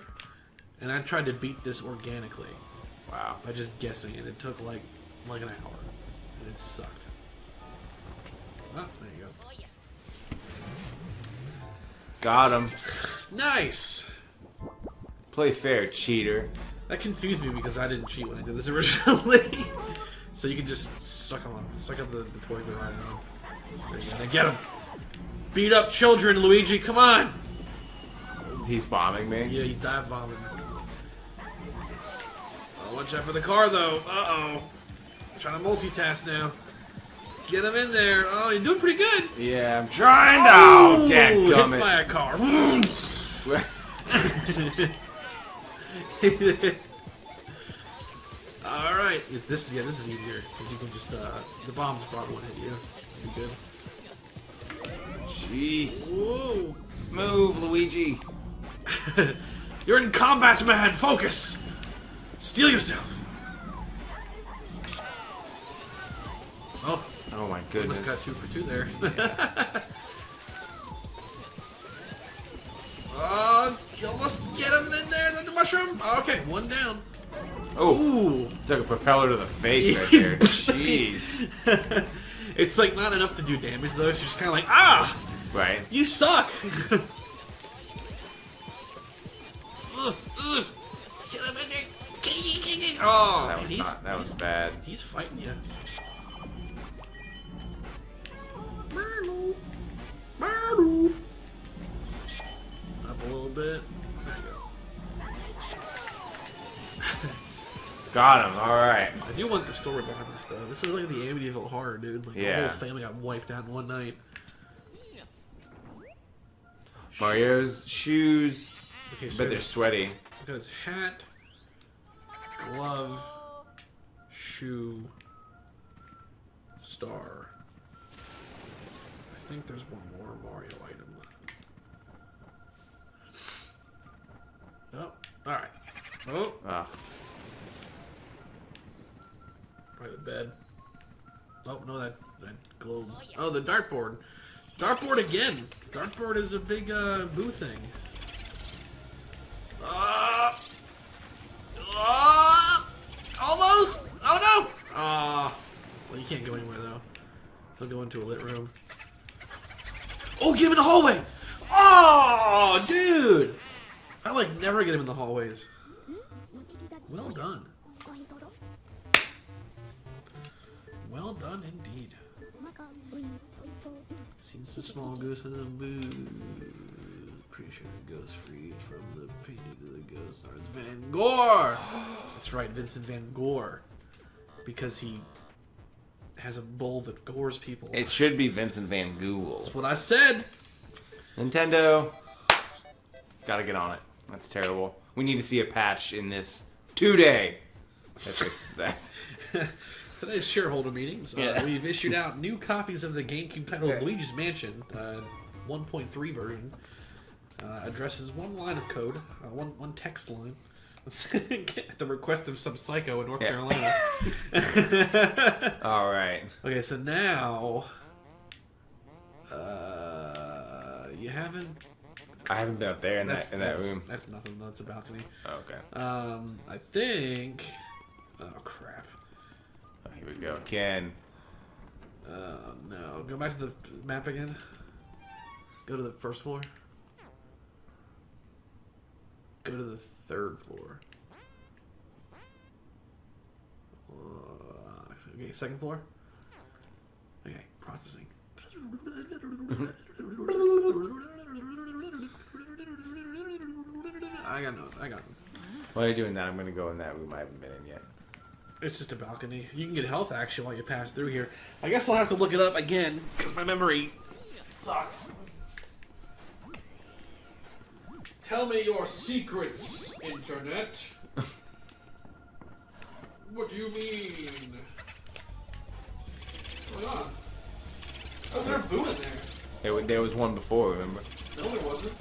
and I tried to beat this organically Wow. by just guessing, and it took like an hour, and it sucked. Oh, there you go. Got him. Nice. Play fair, cheater. That confused me because I didn't cheat when I did this originally. So you can just suck them up. Suck up the toys they're riding on. There you go. Now get them. Beat up children, Luigi. Come on. He's bombing me? Yeah, he's dive bombing. Oh, watch out for the car, though. Uh-oh. Trying to multitask now. Get him in there. Oh, you're doing pretty good. Yeah, I'm trying to. Oh, hit dadgummit. by a car. All right. This is easier because you can just the bombs probably won't hit you. You're good. Jeez. Whoa. Move, Luigi. You're in combat, man. Focus. Steel yourself. Oh. Oh my goodness. Almost got 2 for 2 there. You almost get him in there. The mushroom. Okay, 1 down. Oh. Ooh. Took a propeller to the face right there. Jeez. It's like not enough to do damage though. So you're just kind of like, ah, Right. you suck. Get him in there. Oh, man, That was bad. He's fighting you. Up a little bit. There you go. Got him. All right. I do want the story behind this though. This is like the Amityville horror, dude. Like the Yeah. whole family got wiped out in one night. Mario's shoes. Okay, so But they're it's- sweaty. Look at his hat, glove, shoe, star. I think there's one more Mario item. Oh, alright. Oh, Ugh. probably the bed. Oh, no, that globe. Oh, the dartboard. Dartboard again. Dartboard is a big boo thing. Almost! Oh no! Well, you can't go anywhere though. He'll go into a lit room. Oh, get him in the hallway! Oh, dude! I like never get him in the hallways. Well done. Well done indeed. Seen some small ghosts in the booze. Pretty sure the ghost freed from the painting of the ghost stars Van Gogh. That's right, Vincent Van Gogh. Because he has a bull that gores people. It should be Vincent Van Gogh. That's what I said. Nintendo. Gotta get on it. That's terrible. We need to see a patch in this today that fixes that. Today's shareholder meetings, Yeah. we've issued out new copies of the GameCube title Luigi's Mansion, 1.3 version. Addresses one line of code, one text line. At the request of some psycho in North Carolina. All right. Okay, so now you haven't. I haven't been up there in that room. That's nothing. That's a balcony. Oh, okay. I think. Oh crap. Oh, here we go again. No. Go back to the map again. Go to the first floor. Go to the third floor. Okay, second floor. Okay, processing. I got it. While you're doing that, I'm gonna go in that room I haven't been in yet. It's just a balcony. You can get health action while you pass through here. I guess I'll have to look it up again because my memory sucks. Tell me your secrets, Internet. What do you mean? What's going on? How's there a boo in there? There was one before, remember? No, there wasn't.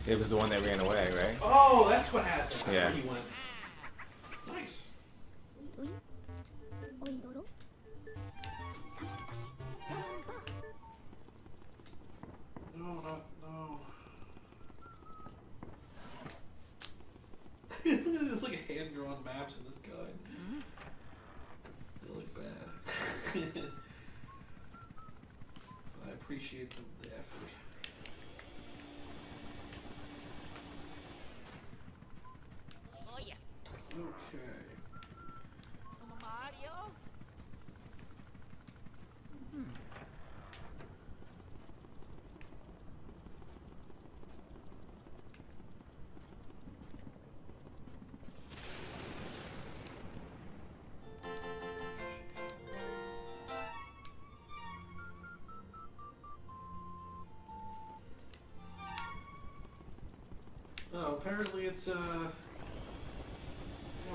It was the one that ran away, right? Oh, that's what happened. That's Yeah. where he went. Nice. No. There's like hand-drawn maps in this guide. They look bad. I appreciate the effort. Oh yeah. Okay. Mario. apparently it's I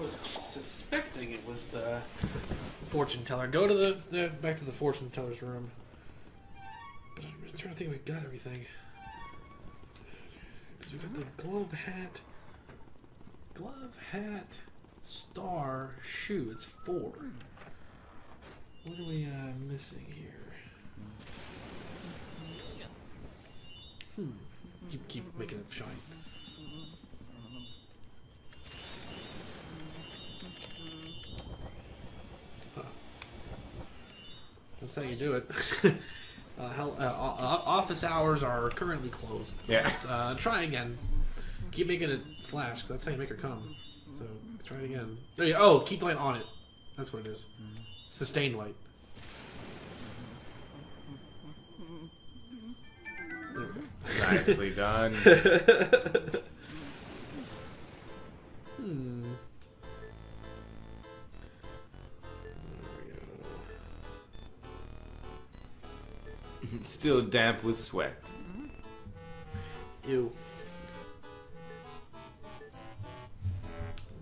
was suspecting it was the fortune teller. Go to the back to the fortune teller's room. But I'm trying to think if we got everything. Because we got the glove hat, star, shoe. It's 4. What are we missing here? Keep making it shine. Huh. That's how you do it. Office hours are currently closed. Yes. Try again. Keep making it flash, because that's how you make her come. So try it again. There you go. Oh, keep the light on it. That's what it is. Sustained light. There we go. Nicely done. Still damp with sweat. Ew.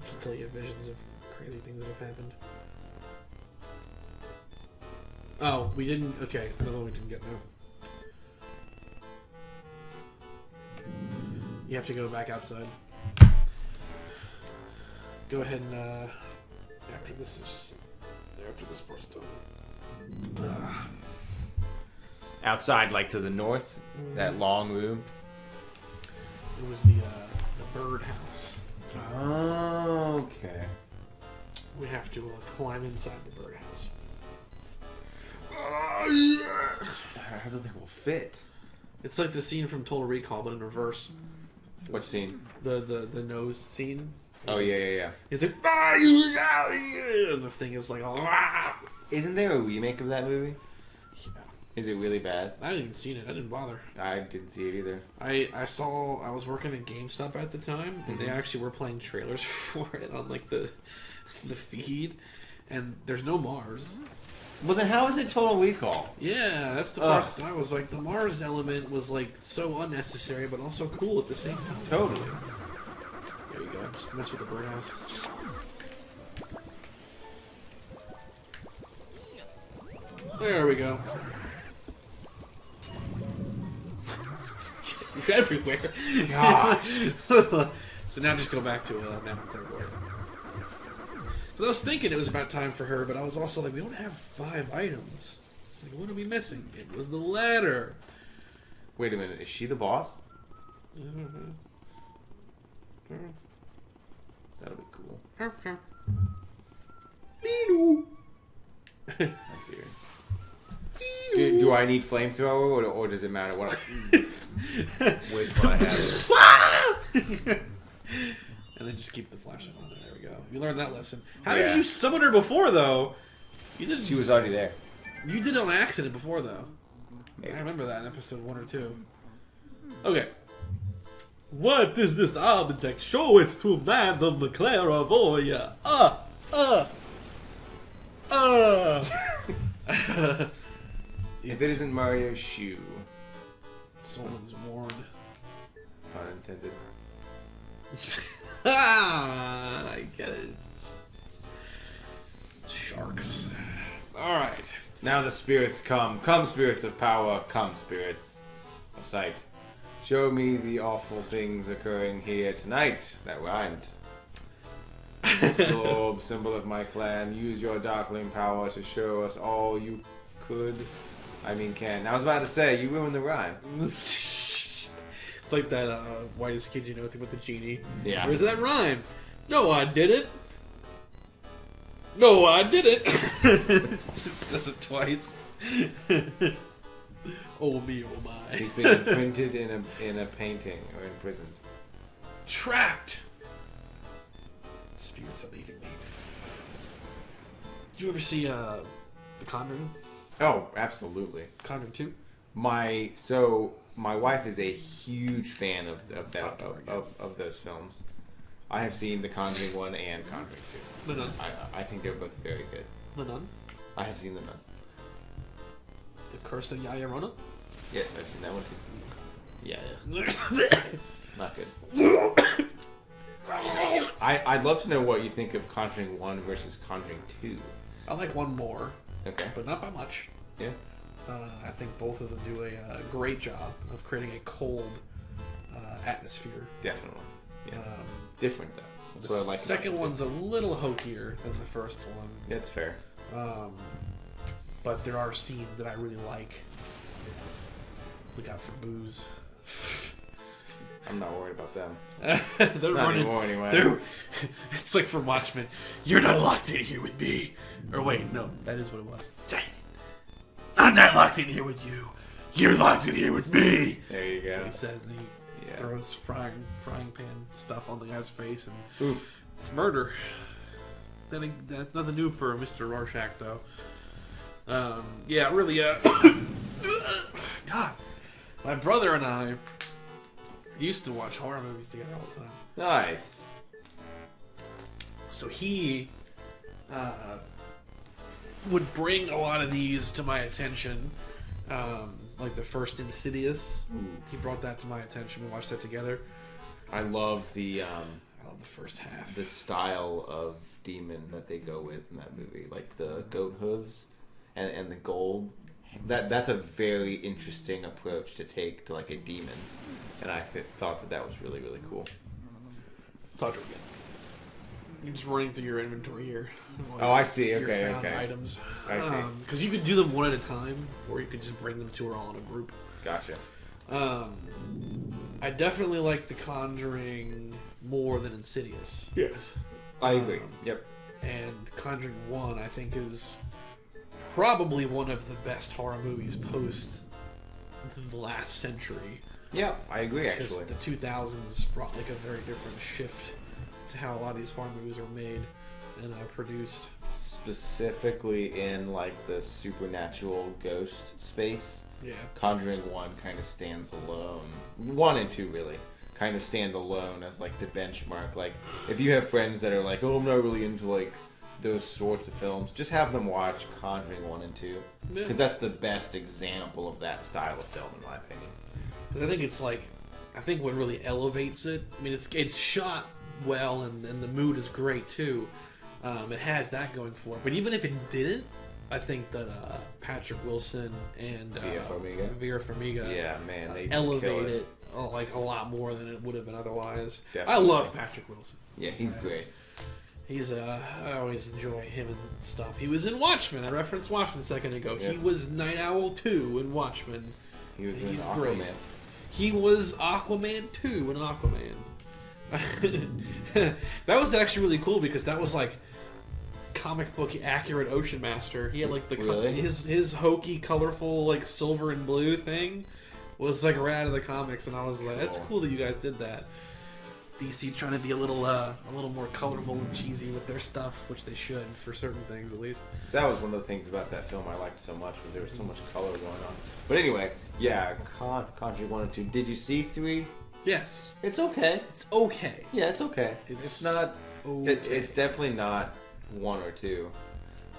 Should tell you visions of crazy things that have happened. Oh, we didn't. Okay, another one we didn't get now. You have to go back outside. Go ahead and after this part's done. Outside, like to the north, that long room. It was the birdhouse. Oh, okay. We have to climb inside the birdhouse. How do they will fit? It's like the scene from Total Recall, but in reverse. What scene? The nose scene. Oh yeah. It's like, and the thing is like, Isn't there a remake of that movie? Yeah. Is it really bad? I haven't even seen it. I didn't bother. I didn't see it either. I was working at GameStop at the time, and they actually were playing trailers for it on like the feed, and there's no Mars. Well, then how is it Total Recall? Yeah, that's the part that I was like, the Mars element was like so unnecessary, but also cool at the same time. Totally. There you go. Just mess with the birdhouse. There we go. You're everywhere. Gosh. So now just go back to map territory. Because I was thinking it was about time for her, but I was also like, we don't have 5 items. It's like, what are we missing? It was the ladder. Wait a minute, is she the boss? That'll be cool. I see her. Do I need flamethrower, or does it matter what? Which one I have? And then just keep the flashlight on. There we go. You learned that lesson. How Yeah. did you summon her before, though? You didn't. She was already there. You did it on accident before, though. Maybe. I remember that in episode 1 or 2. Okay. What is this object? Show it to Madame Clairvoyant. If it isn't Mario's shoe, Someone's worn. pun intended. I get it. Sharks. Alright. Now the spirits come. Come, spirits of power. Come, spirits of sight. Show me the awful things occurring here tonight. That rhymed. This orb, symbol of my clan, use your darkling power to show us all you could. I mean, can. I was about to say, you ruined the rhyme. It's like that whitest kid you know thing with the genie. Yeah. Where's that rhyme? No, I didn't. No, I didn't. Just says it twice. Oh me, oh my. He's been imprinted in a painting or imprisoned. Trapped. Spirits are leaving me. Did you ever see The Conjuring? Oh, absolutely. Conjuring 2? My wife is a huge fan of those films. I have seen The Conjuring 1 and Conjuring 2. The Nun. I think they're both very good. The Nun? I have seen The Nun. The Curse of Llorona? Yes, I've seen that one too. Yeah. Not good. I'd love to know what you think of Conjuring 1 versus Conjuring 2. I like one more, Okay. but not by much. Yeah. I think both of them do a great job of creating a cold atmosphere. Definitely. Yeah. Um, Different though. That's the what I like. second about it, one's a little hokier than the first one. too. That's fair. But there are scenes that I really like. Look out for booze. I'm not worried about them. They're Not running. anymore anyway. It's like from Watchmen. You're not locked in here with me. Or wait, no, that is what it was. Dang. I'm not locked in here with you. You're locked in here with me. There you That's go. what he says, and he throws frying pan stuff on the guy's face, and Oof. it's murder. Then that's nothing new for Mr. Rorschach, though. Yeah, really. God, my brother and I used to watch horror movies together all the time. Nice. So he would bring a lot of these to my attention. Like the first Insidious. He brought that to my attention. We watched that together. I love the I love the first half. the style of demon that they go with in that movie, like the goat hooves and the gold. That's a very interesting approach to take to like a demon, and I thought that was really really cool. Talk to her again. You're just running through your inventory here. Oh, I see. Your Okay, found okay. items. I see. Because you could do them one at a time, or you could just bring them to her all in a group. Gotcha. I definitely like The Conjuring more than Insidious. Yes, I agree. Yep. And Conjuring 1, I think, is probably one of the best horror movies post the last century. Yeah, I agree. Because Actually, the 2000s brought like a very different shift to how a lot of these horror movies are made and produced. specifically in like the supernatural ghost space. Yeah. Conjuring 1 kind of stands alone. 1 and 2 really kind of stand alone as like the benchmark. Like if you have friends that are like, oh, I'm not really into like those sorts of films, just have them watch Conjuring 1 and 2 because that's the best example of that style of film in my opinion. Because I think it's like, I think what really elevates it, I mean, it's shot well and the mood is great too. It has that going for it. But even if it didn't, I think that Patrick Wilson and Vera Farmiga Yeah, man, they just elevate kill it like a lot more than it would have been otherwise. Definitely. I love Patrick Wilson. Yeah, he's great. He's I always enjoy him and stuff. He was in Watchmen. I referenced Watchmen a second ago. Yeah. He was Night Owl 2 in Watchmen. He was in He's Aquaman. great. He was Aquaman 2 in Aquaman. That was actually really cool because that was like comic book accurate Ocean Master. He had like the Really? his hokey, colorful like silver and blue thing was like right out of the comics, and I was like, that's cool that you guys did that. DC trying to be a little more colorful and cheesy with their stuff, which they should for certain things at least. That was one of the things about that film I liked so much was there was so much color going on. But anyway, yeah, Conjuring 1 and 2. Did you see 3? Yes, It's okay. it's okay. Yeah, it's okay. It's It's not. okay. It's definitely not 1 or 2.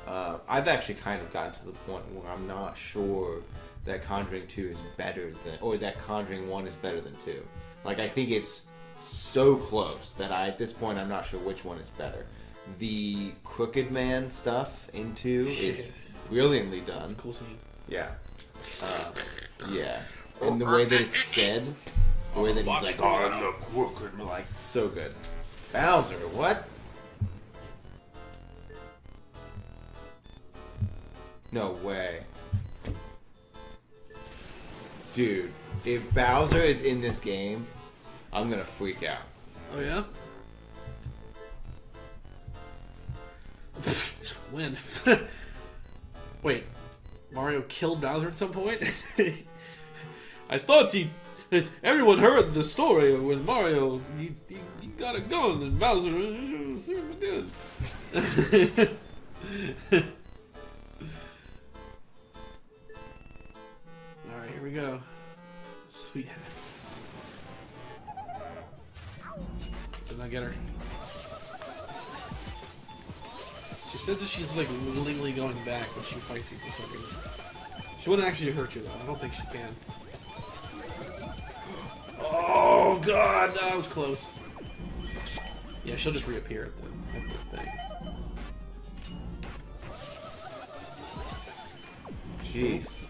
I've actually kind of gotten to the point where I'm not sure that Conjuring 2 is better than, or that Conjuring 1 is better than 2. Like I think it's so close that at this point I'm not sure which one is better. The Crooked Man stuff in 2 is brilliantly done. It's a cool scene. Yeah. Yeah. And the way that it's said, the way that he's like, oh, I'm the crooked man, like, so good. Bowser, what? No way. Dude, if Bowser is in this game, I'm gonna freak out. Oh yeah? When? Wait, Mario killed Bowser at some point? I thought everyone heard the story of when Mario he got a gun and Bowser super good. Alright, here we go. Sweet happiness. So now get her. She said that she's like willingly going back when she fights you for some reason. She wouldn't actually hurt you though. I don't think she can. Oh god, that was close. Yeah, she'll just reappear at the thing. Jeez.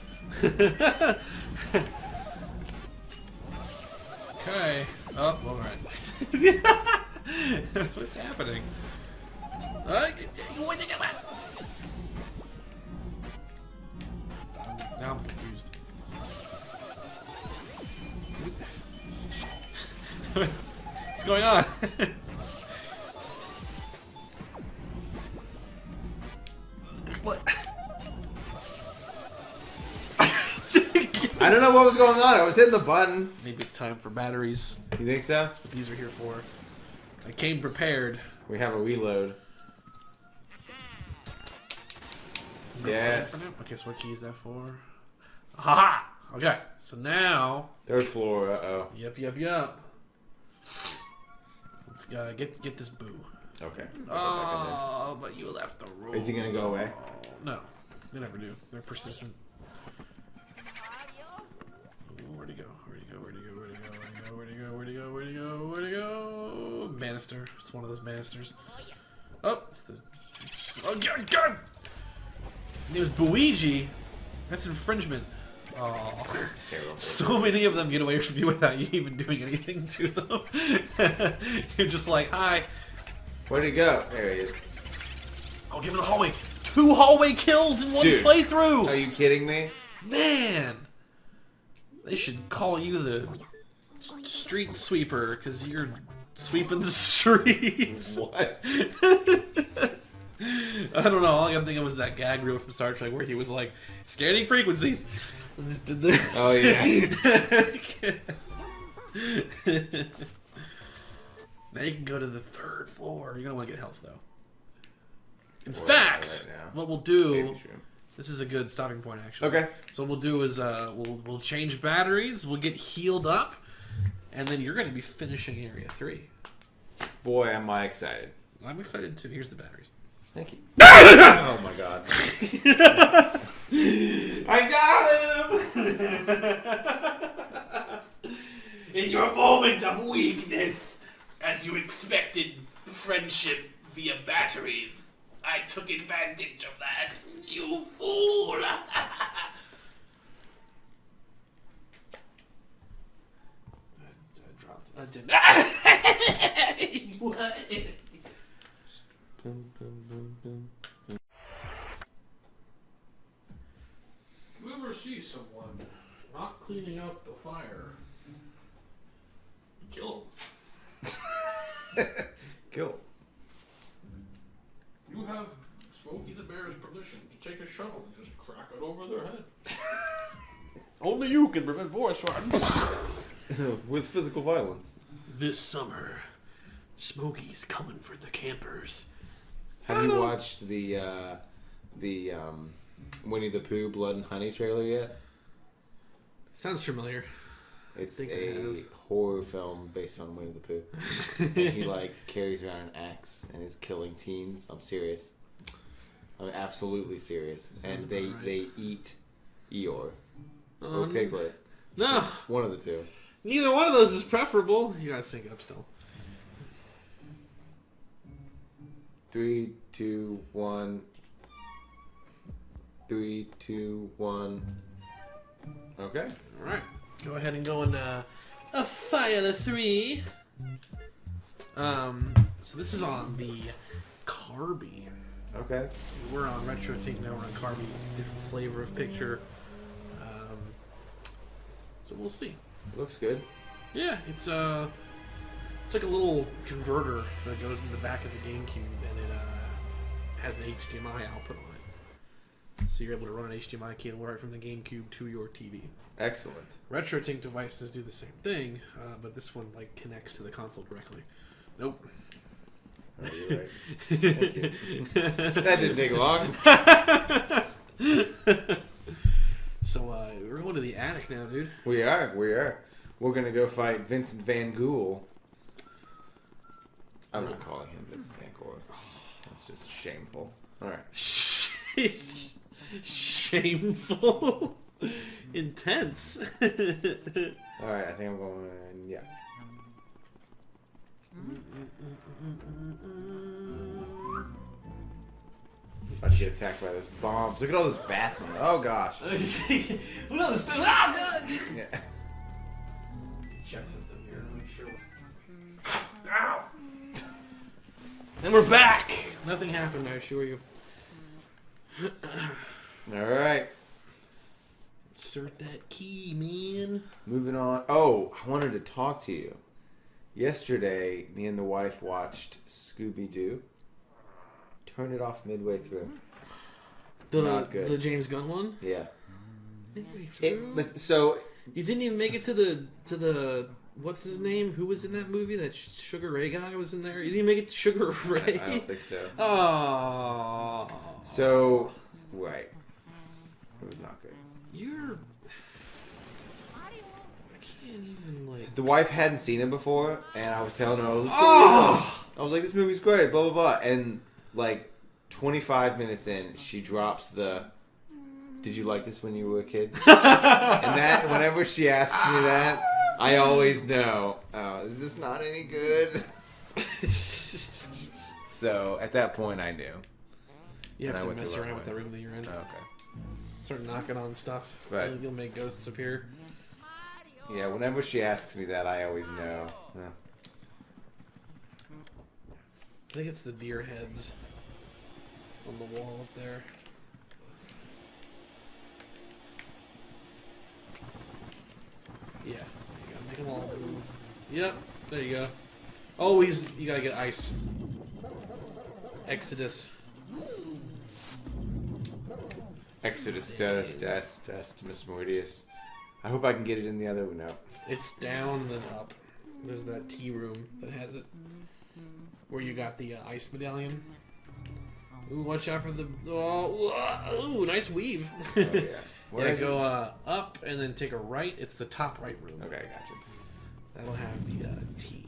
Okay. Oh, all right. What's happening? Now I'm confused. What's going on? What? I don't know what was going on. I was hitting the button. Maybe it's time for batteries. You think so? That's what these are here for. I came prepared. We have a reload. Yes. Okay, so what key is that for? Aha! Okay, so now. Third floor. Uh-oh. Yep. Let's get this boo. Okay. Oh, but you left the room. Is he gonna go away? No, they never do. They're persistent. Where'd he go? Where'd he go? Banister. It's one of those banisters. Oh, it's the. Oh, God! His name was Luigi. That's infringement. Oh, Terrible. so many of them get away from you without you even doing anything to them. You're just like, hi. Where'd he go? There he is. I'll give him the hallway. 2 hallway kills in one Dude, playthrough. Are you kidding me? Man, they should call you the street sweeper because you're sweeping the streets. What? I don't know. All I can think of was that gag reel from Star Trek where he was like, scanning frequencies. And just did this. Oh, yeah. Now you can go to the 3rd floor. You're going to want to get health, though. In fact, right now. what we'll do... Baby shroom. This is a good stopping point, actually. Okay. So what we'll do is we'll change batteries. We'll get healed up. And then you're going to be finishing Area 3. Boy, am I excited. I'm excited, too. Here's the batteries. Thank you. Oh, my God. I got him! In your moment of weakness, as you expected friendship via batteries, I took advantage of that. You fool! I didn't. What? If you ever see someone not cleaning up the fire, kill them. Kill. You have Smokey the Bear's permission to take a shovel and just crack it over their head. Only you can prevent voice rottenness. With physical violence. This summer, Smokey's coming for the campers. Have you watched the Winnie the Pooh Blood and Honey trailer yet? Sounds familiar. It's think I a have. horror film based on Winnie the Pooh. And he carries around an axe and is killing teens. I'm serious. I'm absolutely serious. And they about right. they eat Eeyore or Piglet. No, One of the two. neither one of those is preferable. You gotta sync up still. 3, 2, 1. 3, 2, 1. Okay. All right, go ahead and go in a file of 3. So this is on the Carby. Okay. So we're on Retro Take now. We're on Carby, different flavor of picture. So we'll see. Looks good. Yeah, it's like a little converter that goes in the back of the GameCube, and it has an HDMI output on it. So you're able to run an HDMI cable right from the GameCube to your TV. Excellent. RetroTink devices do the same thing, but this one connects to the console directly. Nope. Oh, you're right. Thank you. That didn't take long. So we're going to the attic now, dude. We are. We're gonna go fight Vincent Van Ghoul. I'm not calling him Vincent Van Ghoul. That's just shameful. All right. Shameful. Intense. All right. I think I'm going. Yeah. About to get attacked by those bombs. Look at all those bats in there. Oh gosh. Look at this. Yeah. Check something here. Make sure. Ow! And we're back. Nothing happened, I assure you. All right. Insert that key, man. Moving on. Oh, I wanted to talk to you. Yesterday, me and the wife watched Scooby-Doo. Turn it off midway through. Not good. The James Gunn one? Yeah. Midway through? So You didn't even make it to the what's his name? Who was in that movie? That Sugar Ray guy was in there. You didn't make it to Sugar Ray. I don't think so. Oh. So right, it was not good. You're. I can't even like. The wife hadn't seen it before, and I was telling her, I was like, this movie's great, blah blah blah, and like 25 minutes in, she drops the. Did you like this when you were a kid? And that whenever she asks me that, I always know. Oh, is this not any good? So at that point, I knew. You And have I to went mess the around wrong with way. the room that you're in. Oh, okay. Start knocking on stuff. Right. You'll make ghosts appear. Yeah, whenever she asks me that, I always know. Yeah. I think it's the deer heads on the wall up there. Yeah, there you go. Make them all move. Yep, there you go. Oh, you gotta get ice. Exodus. Exodus, Miss Meridius. I hope I can get it in the other one. No. It's down then up. There's that tea room that has it. Where you got the ice medallion. Ooh, watch out for the... Oh, ooh, nice weave. Oh, yeah. Where Yeah, is go up and then take a right. It's the top right room. Okay, gotcha. That'll have the tea.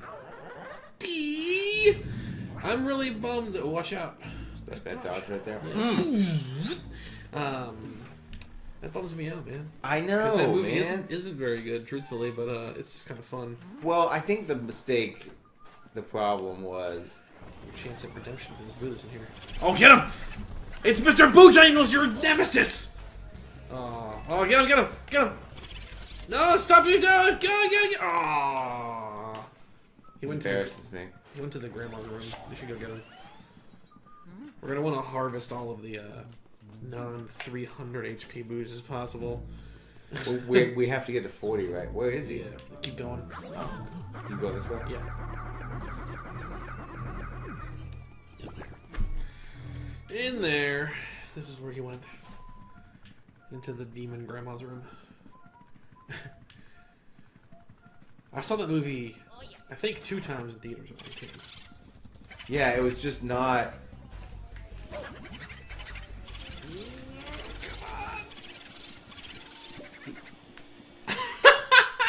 Tea! I'm really bummed. Watch out. That's that dodge right there. Yeah. That bums me out, man. I Because that know, movie man. isn't very good, truthfully, but it's just kind of fun. Well, I think the problem was... Your chance at redemption for this Buddhist in here. Oh, get him! It's Mr. Bojangles, your nemesis! Oh, get him! No, stop you, don't! Go! Oh. He went Embarrasses me. He went to the grandma's room. We should go get him. We're gonna want to harvest all of the non-300 HP booze as possible. Well, we have to get to 40, right? Where is he? Yeah, keep going. You go this way? Yeah. In there. This is where he went. Into the demon grandma's room. I saw that movie, I think 2 times in theaters when I was a kid. Yeah, it was just not...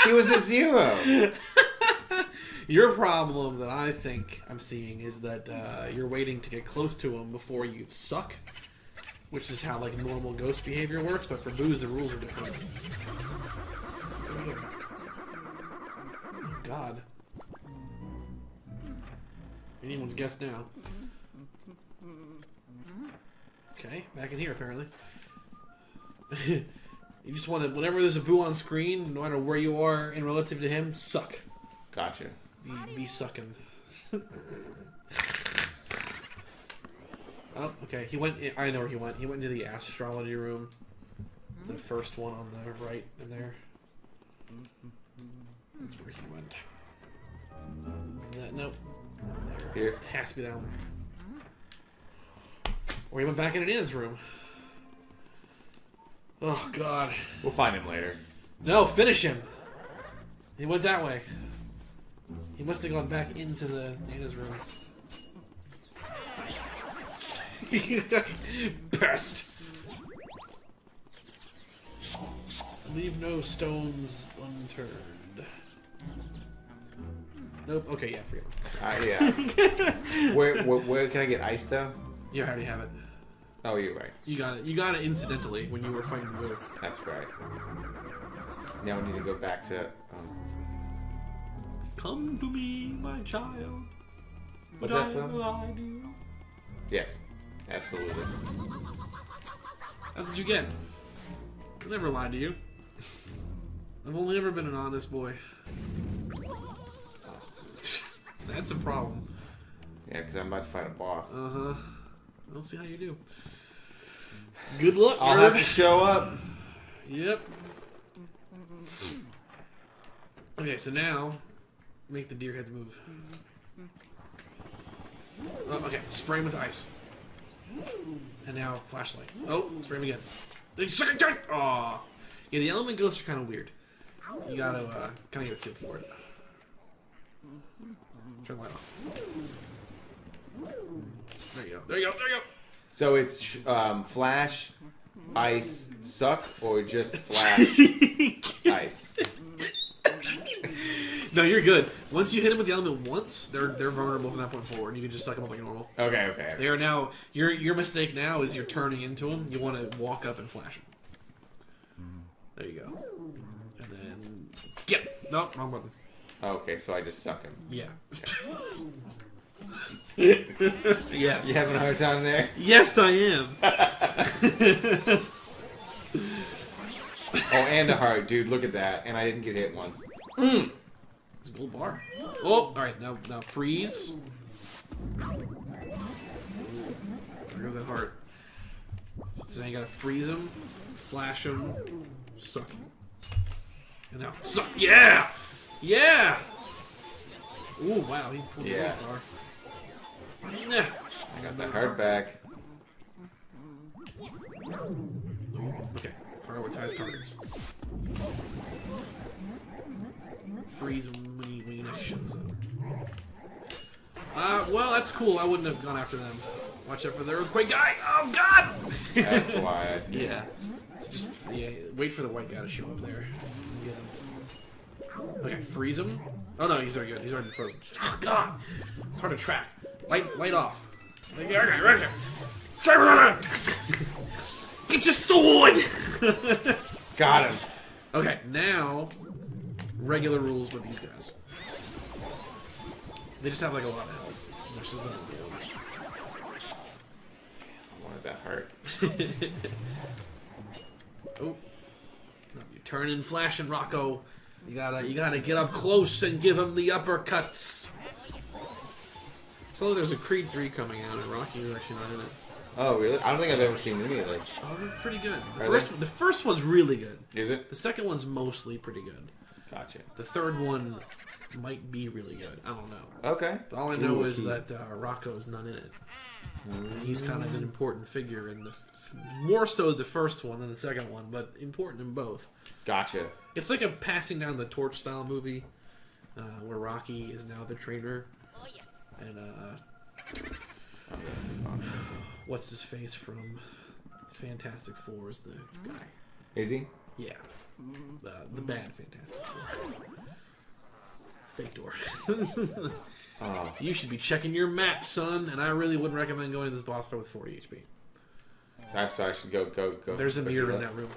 He was a 0. Your problem that I think I'm seeing is that you're waiting to get close to him before you suck, which is how like normal ghost behavior works. But for booze, the rules are different. Oh, God, anyone's guess now. Okay, back in here apparently. You just want to, whenever there's a boo on screen, no matter where you are in relative to him, suck. Gotcha. Be sucking. Oh, okay. He went. I know where he went. He went into the astrology room. The first one on the right in there. That's where he went. Nope. There. Here. It has to be that one. Or he went back into Nina's room. Oh, God. We'll find him later. No, finish him. He went that way. He must have gone back into the Nana's room. Pest. Leave no stones unturned. Nope. Okay, yeah, forget it. Yeah. Where can I get ice though? You already have it. Oh, you're right. You got it. You got it incidentally when you were fighting the Boo. That's right. Now we need to go back to. Come to me, my child. What's and that I from? will lie to you. Yes, absolutely. That's what you get. I never lied to you. I've only ever been an honest boy. That's a problem. Yeah, because I'm about to fight a boss. Uh-huh. We'll see how you do. Good luck, I'll have to show up. Yep. Okay, so now, make the deer heads move. Oh, okay, spray him with ice. And now, flashlight. Oh, spray him again. Aw. Yeah, the element ghosts are kind of weird. You gotta kind of get a feel for it. Turn the light off. There you go. There you go. There you go. So it's flash, ice, suck, or just flash, ice? No, you're good. Once you hit them with the element once, they're vulnerable from that point forward. You can just suck them up like normal. Okay. They are now. Your mistake now is you're turning into them. You want to walk up and flash them. There you go. And then get. Nope, wrong button. Okay, so I just suck him. Yeah. Yeah. You having a hard time there? Yes, I am. Oh, and a heart, dude. Look at that. And I didn't get hit once. It's a gold bar. Oh, all right. Now freeze. There goes that heart. So now you gotta freeze him, flash him, suck him, and now suck. Yeah, yeah. Ooh, wow. He pulled the gold bar. Yeah. I got that heart back. Okay. Prioritize targets. Freeze him when he next shows up. Well, that's cool. I wouldn't have gone after them. Watch out for the earthquake guy. Oh, God! That's why I see. Yeah. So just wait for the white guy to show up there. Get him. Okay, freeze him. Oh, no, he's already good. He's already frozen. Oh, God! It's hard to track. Light off. Get your sword! Got him. Okay, now regular rules with these guys. They just have like a lot of health. They're still not builds. I wanted that heart. Oh, you turn and flashing, Rocco. You gotta get up close and give him the uppercuts. So there's a Creed 3 coming out, and Rocky's actually not in it. Oh, really? I don't think I've ever seen any of those. Oh, they're pretty good. Are The first one's really good. Is it? The second one's mostly pretty good. Gotcha. The third one might be really good. I don't know. Okay. But all I know is that Rocco's not in it. He's kind of an important figure in more so the first one than the second one, but important in both. Gotcha. It's like a passing down the torch style movie where Rocky is now the trainer. And what's his face from Fantastic Four is the guy. Is he? Yeah. The bad Fantastic Four. Fake door. Oh. You should be checking your map, son, and I really wouldn't recommend going to this boss fight with 40 HP. So I should go. There's a mirror in that room.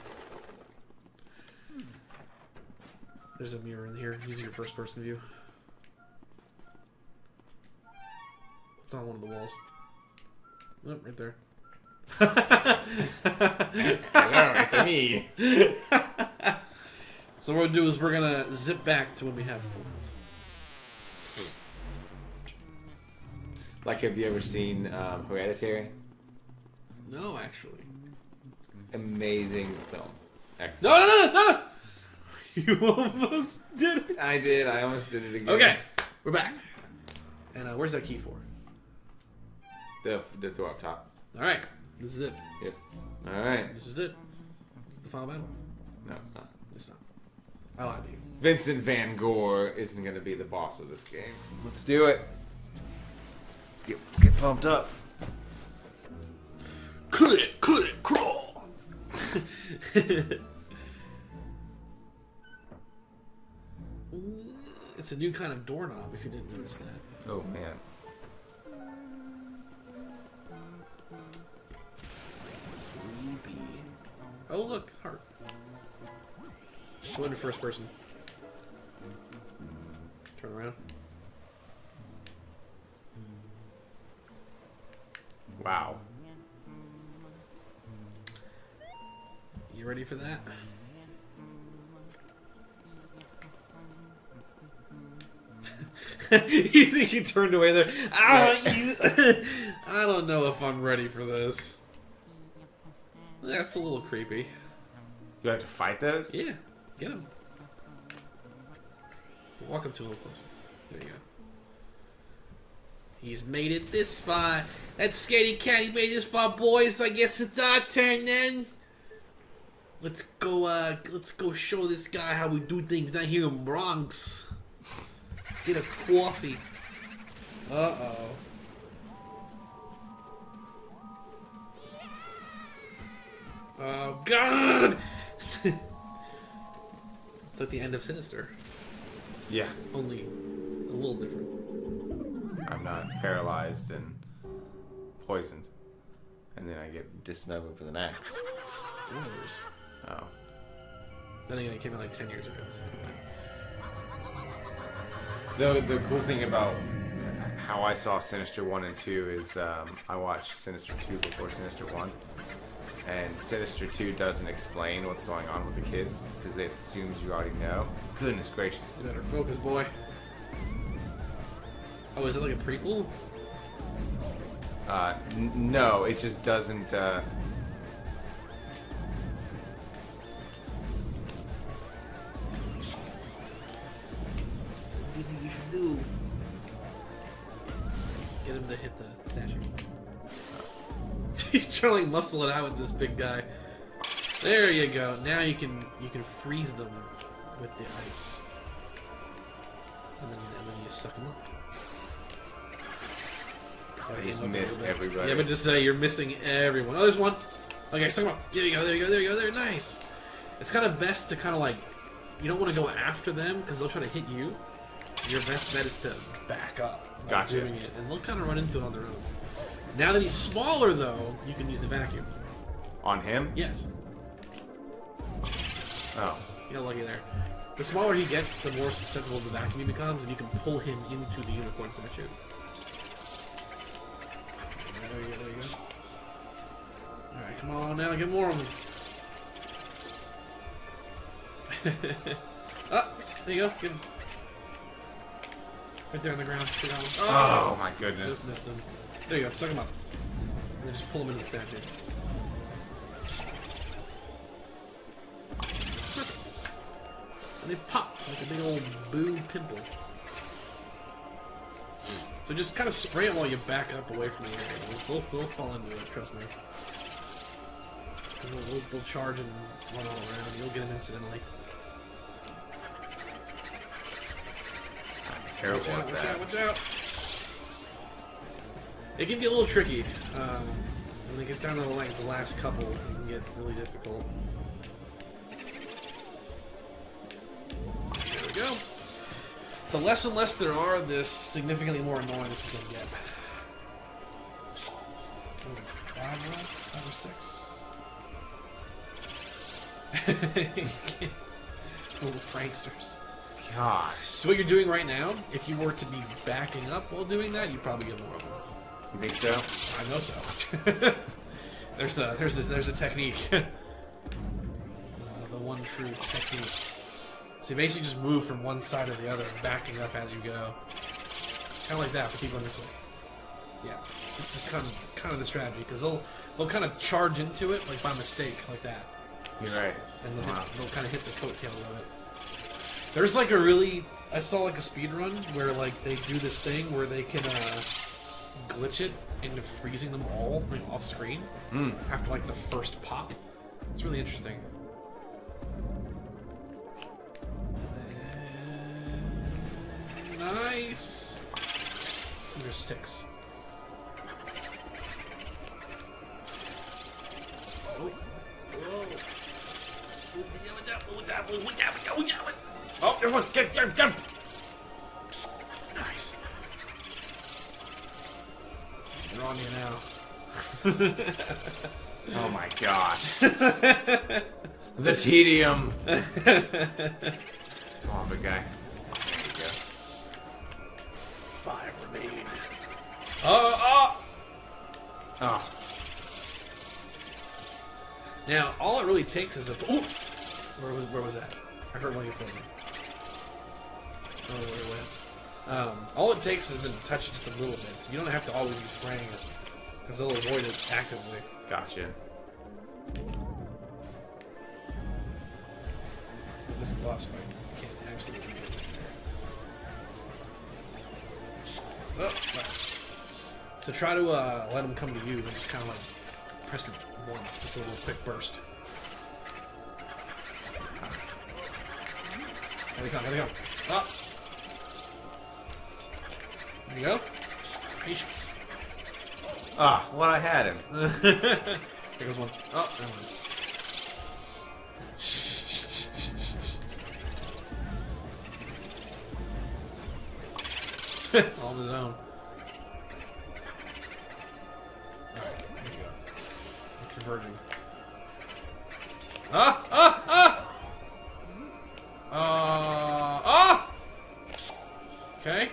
There's a mirror in here. Use your first person view. It's on one of the walls. Oh, right there. Hello, it's me. So what we'll do is we're gonna zip back to when we have full. Like, have you ever seen Hereditary? No, actually. Amazing film. No, Excellent. no! You almost did it. I did. I almost did it again. Okay, we're back. And where's that key for? The door up top. All right, this is it. Yep. All right. This is it. This is the final battle. No, it's not. It's not. I lied to you. Vincent Van Gogh isn't going to be the boss of this game. Let's do it. Let's get pumped up. Click, crawl. It's a new kind of doorknob, if you didn't notice that. Oh, man. Creepy. Oh, look, heart. Go into first person. Turn around. Wow. You ready for that? You think you turned away there? I don't know if I'm ready for this. That's a little creepy. You have to fight those? Yeah, get him. Walk him to a little closer. There you go. He's made it this far. That scaredy cat, he made it this far, boys. I guess it's our turn then. Let's go show this guy how we do things down here in Bronx. Get a coffee. Uh-oh. Oh, God! It's like the end of Sinister. Yeah. Only a little different. I'm not paralyzed and poisoned. And then I get dismembered with an axe. Spoilers. Oh. Then again, it came out like 10 years ago. So The cool thing about how I saw Sinister 1 and 2 is I watched Sinister 2 before Sinister 1. And Sinister 2 doesn't explain what's going on with the kids because it assumes you already know. Goodness gracious. you better focus, boy. Oh, is it like a prequel? No, it just doesn't. What do you think you should do? Get him to hit the statue. He's trying to like muscle it out with this big guy. There you go. Now you can freeze them with the ice, and then you suck them up. I just miss everybody. Yeah, but just say you're missing everyone. Oh, there's one. Okay, suck them up. There you go. There you go. There you go. There. Nice. It's kind of best to kind of like you don't want to go after them because they'll try to hit you. Your best bet is to back up while Gotcha. doing it, and they'll kind of run into it on their own. Now that he's smaller, though, you can use the vacuum. On him? Yes. Oh. You got lucky there. The smaller he gets, the more susceptible the vacuum he becomes, and you can pull him into the unicorn statue. There you go, there you go. Alright, come on now, get more of them. Ah, there you go, get him. Right there on the ground. See that one? Oh my Just goodness. missed him. There you go, suck him up. And then just pull him into the statue. And they pop like a big old boo pimple. So just kind of spray it while you back up away from the area. We'll fall into it, trust me. Because they'll charge and run all around. You'll get them incidentally. I'm terrible Watch out, at watch that. out, watch out! It can get a little tricky. When it gets down to like the last couple, it can get really difficult. There we go. The less and less there are, the significantly more annoying this is going to get. What was it, 5 left? 5 or 6? Little pranksters. Gosh. So what you're doing right now, if you were to be backing up while doing that, you'd probably get more of them. You think so? I know so. there's a technique. The one true technique. So you basically just move from one side to the other, backing up as you go. Kind of like that, but keep going this way. Yeah, this is kind of the strategy because they'll kind of charge into it like by mistake, like that, You're right. and Wow. they'll kind of hit the coattails of it. There's like I saw like a speed run where like they do this thing where they can glitch it into freezing them all like off screen after like the first pop. It's really interesting. Nice. There's 6. Oh. Whoa. Oh, everyone, get him! Nice. They're on you now. Oh my gosh. The tedium. Come on, big guy. There you go. Oh! Oh. Now, all it really takes is a... Ooh! Where was that? I heard one of you filming. Oh, where it went. All it takes is to touch it just a little bit, so you don't have to always be spraying it, because they'll avoid it actively. Gotcha. This boss fight, you can't absolutely get there. Oh, right. So try to let them come to you, and just kind of like press it once, just a little quick burst. There they come, there they go. Oh! There you go. Patience. Ah, well, I had him. There goes one. Oh, never mind. All on his own. Alright, there you go. I'm converging. Ah! Ah! Ah! Ah! Okay.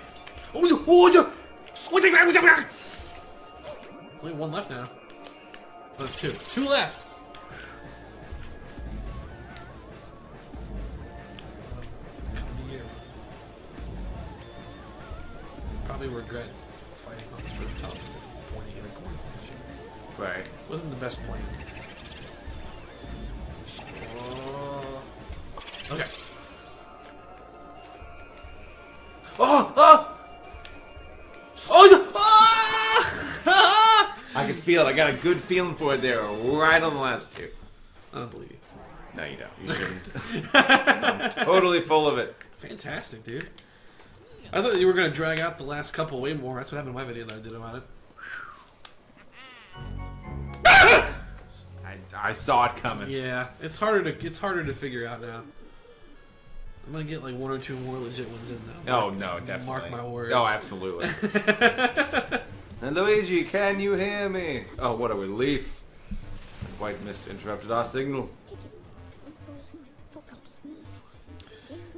Only one left now. Oh, there's two. Two left! Come to you. Probably regret fighting on this rooftop at this pointy unicorn station. Right. Wasn't the best plan. Okay. Oh! Oh! Oh! Ah! I could feel it. I got a good feeling for it there, right on the last two. I don't believe you. No, you don't. You shouldn't. I'm totally full of it. Fantastic, dude. I thought you were going to drag out the last couple way more. That's what happened in my video that I did about it. I saw it coming. Yeah, it's harder to figure out now. I'm gonna get like one or two more legit ones in though. Oh no, definitely. Mark my words. Oh, absolutely. And Luigi, can you hear me? Oh, what a relief! White mist interrupted our signal.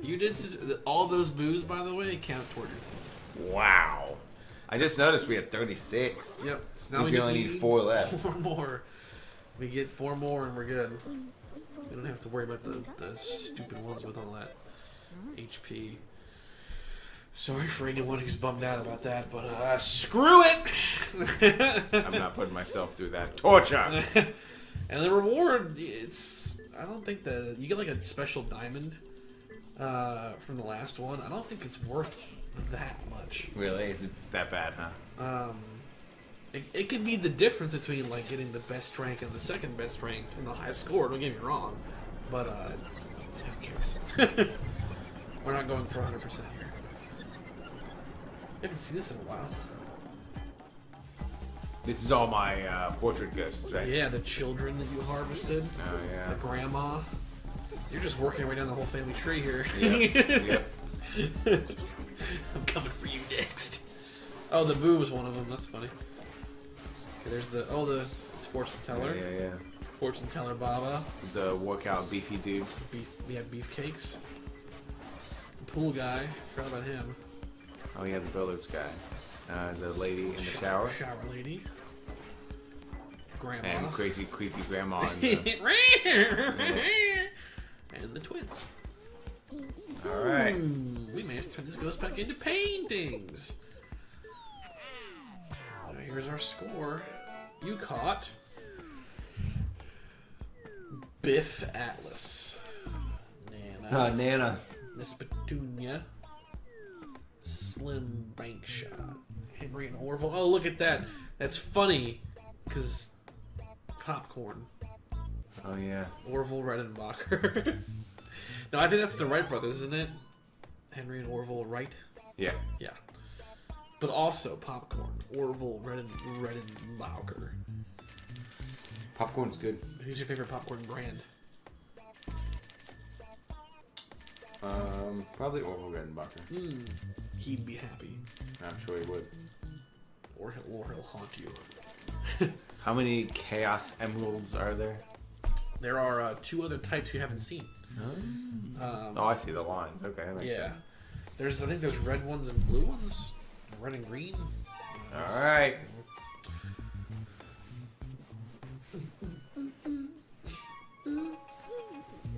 You did all those boos, by the way, count toward your team. Wow. I just noticed we had 36. Yep. So now Means we we just only need 4 left. 4 more. We get 4 more and we're good. We don't have to worry about the stupid ones with all that HP. Sorry for anyone who's bummed out about that, but screw it! I'm not putting myself through that torture. And the reward, it's... I don't think you get like a special diamond from the last one. I don't think it's worth that much. Really? Is it that bad, huh? It could be the difference between like getting the best rank and the second best rank and the highest score. Don't get me wrong, but who cares? We're not going for 100% here. I haven't seen this in a while. This is all my portrait ghosts, right? Yeah, the children that you harvested. Oh yeah. The grandma. You're just working right down the whole family tree here. Yep. I'm coming for you next. Oh, the boo was one of them. That's funny. Okay, there's it's fortune teller. Yeah. Fortune teller Baba. The workout beefy dude. We have beefcakes. The pool guy. Forgot about him. Oh yeah, the billiards guy. The lady in the shower. Shower lady. Grandma. And crazy, creepy grandma. And the twins. Alright. We managed to turn this ghost back into paintings. Now here's our score. You caught Biff Atlas. Nana. Nana. Miss Petunia. Slim Bank Shot. Henry and Orville. Oh, look at that. That's funny. Because popcorn. Oh yeah. Orville Redenbacher. No, I think that's the Wright brothers, isn't it? Henry and Orville Wright? Yeah. Yeah. But also popcorn. Orville Redenbacher. Popcorn's good. Who's your favorite popcorn brand? Probably Orville Redenbacher. He'd be happy. I'm sure he would. Or he'll haunt you. How many Chaos Emeralds are there? There are 2 other types you haven't seen. Oh, I see the lines. Okay, that makes sense. I think there's red ones and blue ones. Red and green. All right.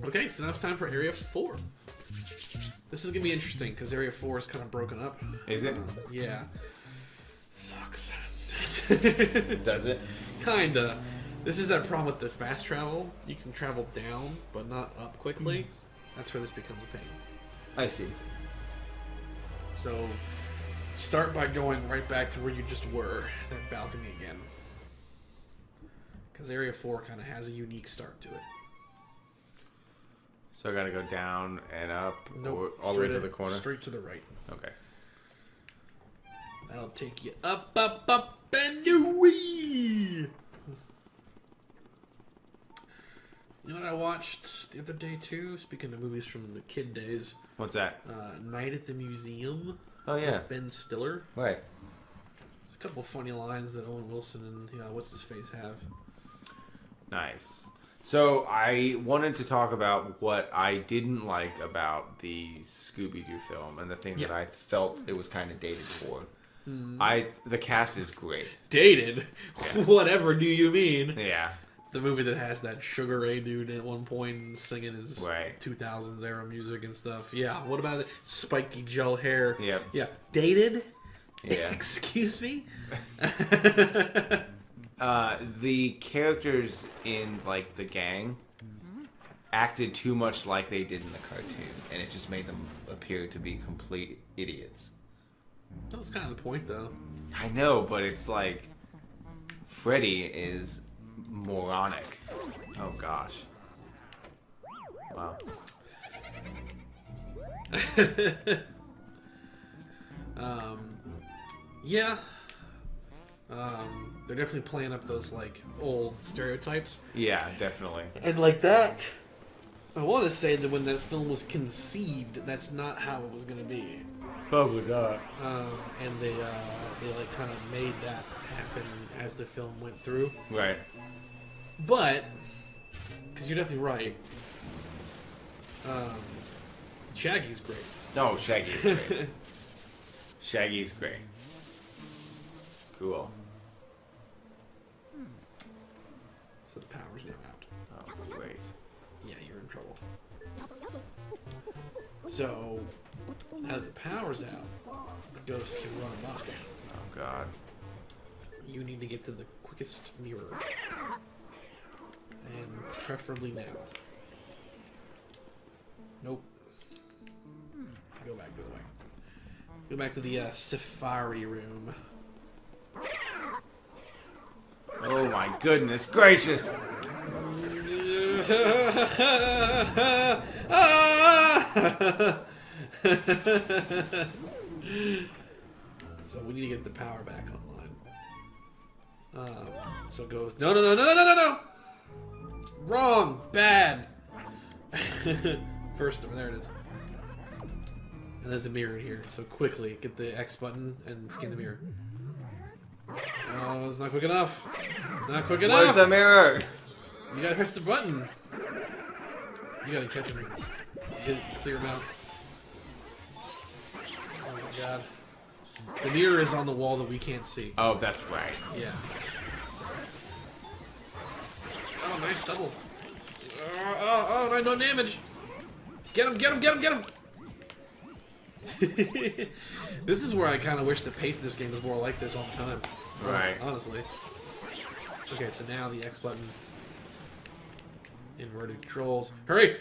Okay, so now it's time for Area 4. This is gonna be interesting because Area 4 is kind of broken up. Is it? Yeah. Sucks. Does it? Kinda. This is that problem with the fast travel. You can travel down, but not up quickly. That's where this becomes a pain. I see. So, start by going right back to where you just were, that balcony again. Because Area 4 kind of has a unique start to it. So I gotta go down and up, Nope, or all the way to straight the corner? Straight to the right. Okay. That'll take you up, and away! You know what I watched the other day too? Speaking of movies from the kid days, What's that? Night at the Museum. Oh, yeah. With Ben Stiller. Right. There's a couple funny lines that Owen Wilson and what's his face have. Nice. So I wanted to talk about what I didn't like about the Scooby-Doo film and the thing that I felt it was kind of dated for. The cast is great. Dated? Yeah. Whatever do you mean? Yeah. The movie that has that Sugar Ray dude at one point singing his Right. 2000s era music and stuff. Yeah, what about it? Spiky gel hair. Yep. Yeah. Dated? Yeah. Excuse me? The characters in, like, the gang acted too much like they did in the cartoon, and it just made them appear to be complete idiots. That was kind of the point, though. I know, but it's like Freddy is moronic. Oh gosh. Wow. Yeah. They're definitely playing up those, like, old stereotypes. Yeah, definitely. And like that, I want to say that when that film was conceived, that's not how it was going to be. Probably not. And they like kind of made that happen as the film went through. Right. But, because you're definitely right, Shaggy's great. No, Shaggy's great. Shaggy's great. Cool. So the power's now out. Oh, great. Yeah, you're in trouble. So, now that the power's out, the ghosts can run amok. Oh, God. You need to get to the quickest mirror. And preferably now. Nope. Go back the other way. Go back to the safari room. Oh, my goodness gracious. So we need to get the power back online. So it goes, no. Wrong. Bad. First, there it is. And there's a mirror in here. So quickly, get the X button and scan the mirror. Oh, it's not quick enough. Not quick enough. Where's the mirror? You gotta press the button. You gotta catch him. Get it, clear him out. Oh my god. The mirror is on the wall that we can't see. Oh, that's right. Yeah. Oh, nice double. Oh, no damage. Get him. This is where I kind of wish the pace of this game was more like this all the time. Right. Honestly. Okay, so now the X button. Inverted controls. Hurry!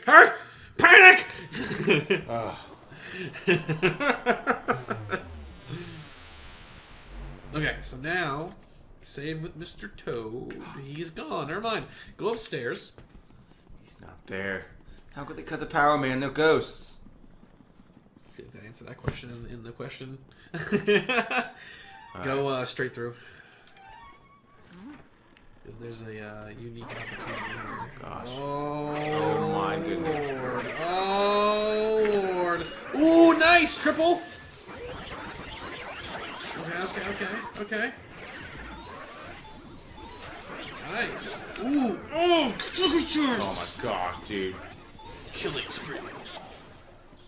Panic! Oh. Okay, so now, save with Mr. Toad. He's gone. Never mind. Go upstairs. He's not there. How could they cut the power, man? They're ghosts. Did I answer that question in the question? Go straight through. Because there's a unique opportunity here. Gosh. Oh my goodness. Lord. Oh, Lord. Ooh, nice! Triple! Okay. Nice. Ooh. Oh, Oh my gosh, dude. killing spree.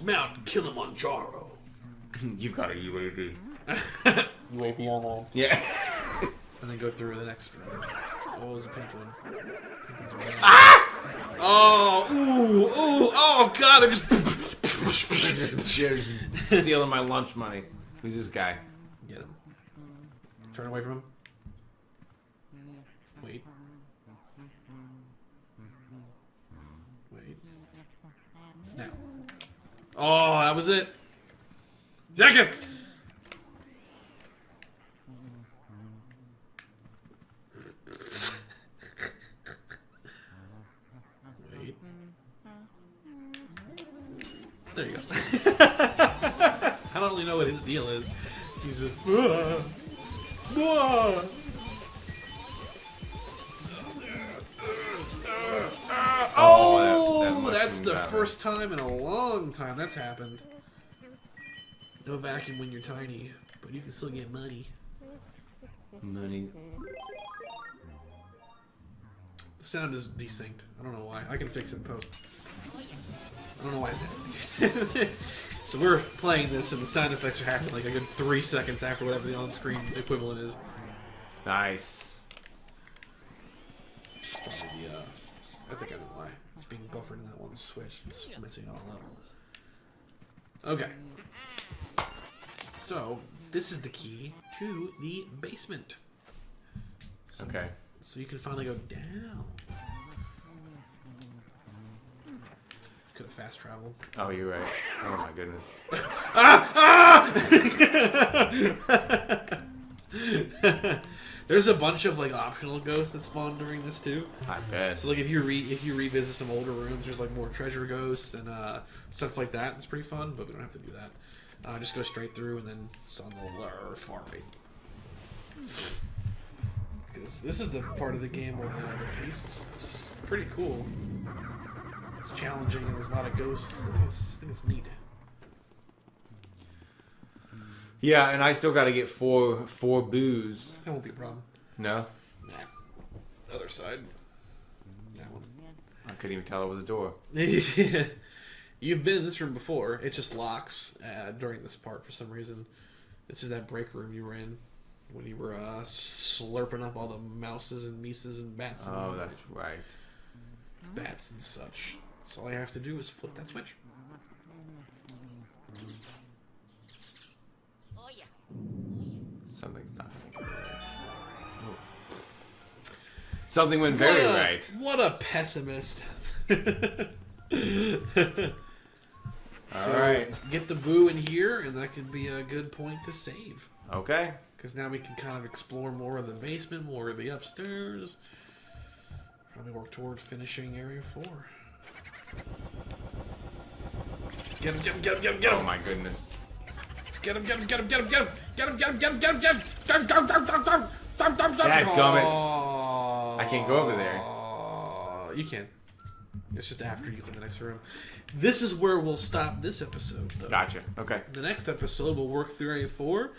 Mount Kilimanjaro. You've got a UAV. You wait be online. Yeah. And then go through the next room. What was the pink one? Pink one's Ah! Oh, oh god, they're just... Stealing my lunch money. Who's this guy? Get him. Turn away from him. Wait. Wait. Now. Oh, that was it. Deck him! Wait. There you go. I don't really know what his deal is. He's just... Oh, that's the first time in a long time that's happened. No vacuum when you're tiny, but you can still get money. Money. The sound is distinct. I don't know why. I can fix it in post. I don't know why it's happening. So we're playing this, and the sound effects are happening like a good 3 seconds after whatever the on-screen equivalent is. Nice. It's probably the, I think I know why. It's being buffered in that one switch. It's messing it all up. Okay. So, this is the key to the basement. So, Okay. So you can finally go down. Could have fast traveled. Oh, you're right. Oh my goodness. There's a bunch of like optional ghosts that spawn during this too. I bet. So like if you revisit some older rooms, there's like more treasure ghosts and stuff like that. It's pretty fun, but we don't have to do that. Just go straight through and then it's on the far right. Because this is the part of the game where the pace is pretty cool. It's challenging and there's a lot of ghosts. I think it's neat. Yeah, and I still got to get four boos. That won't be a problem. No? Nah. Other side. That one. I couldn't even tell it was a door. You've been in this room before. It just locks during this part for some reason. This is that break room you were in when you were slurping up all the mouses and mises and bats. Oh, and that's right. bats and such. So all you have to do is flip that switch. Oh yeah. Something's not right. Oh. Something went very right. What a pessimist. All right. Get the boo in here, and that could be a good point to save. Okay. Because now we can kind of explore more of the basement, more of the upstairs. Probably work toward finishing Area 4. Get him, get him, get him, get him, get him! Oh my goodness. Get him, get him, get him, get him, get him! Get him, get him, get him, get him, get him! Get him, get him, get him, get him, get him! Dadgummit. I can't go over there. You can. It's just after you clean the next room. This is where we'll stop this episode, though. Gotcha. Okay. The next episode, we'll work through Area 4,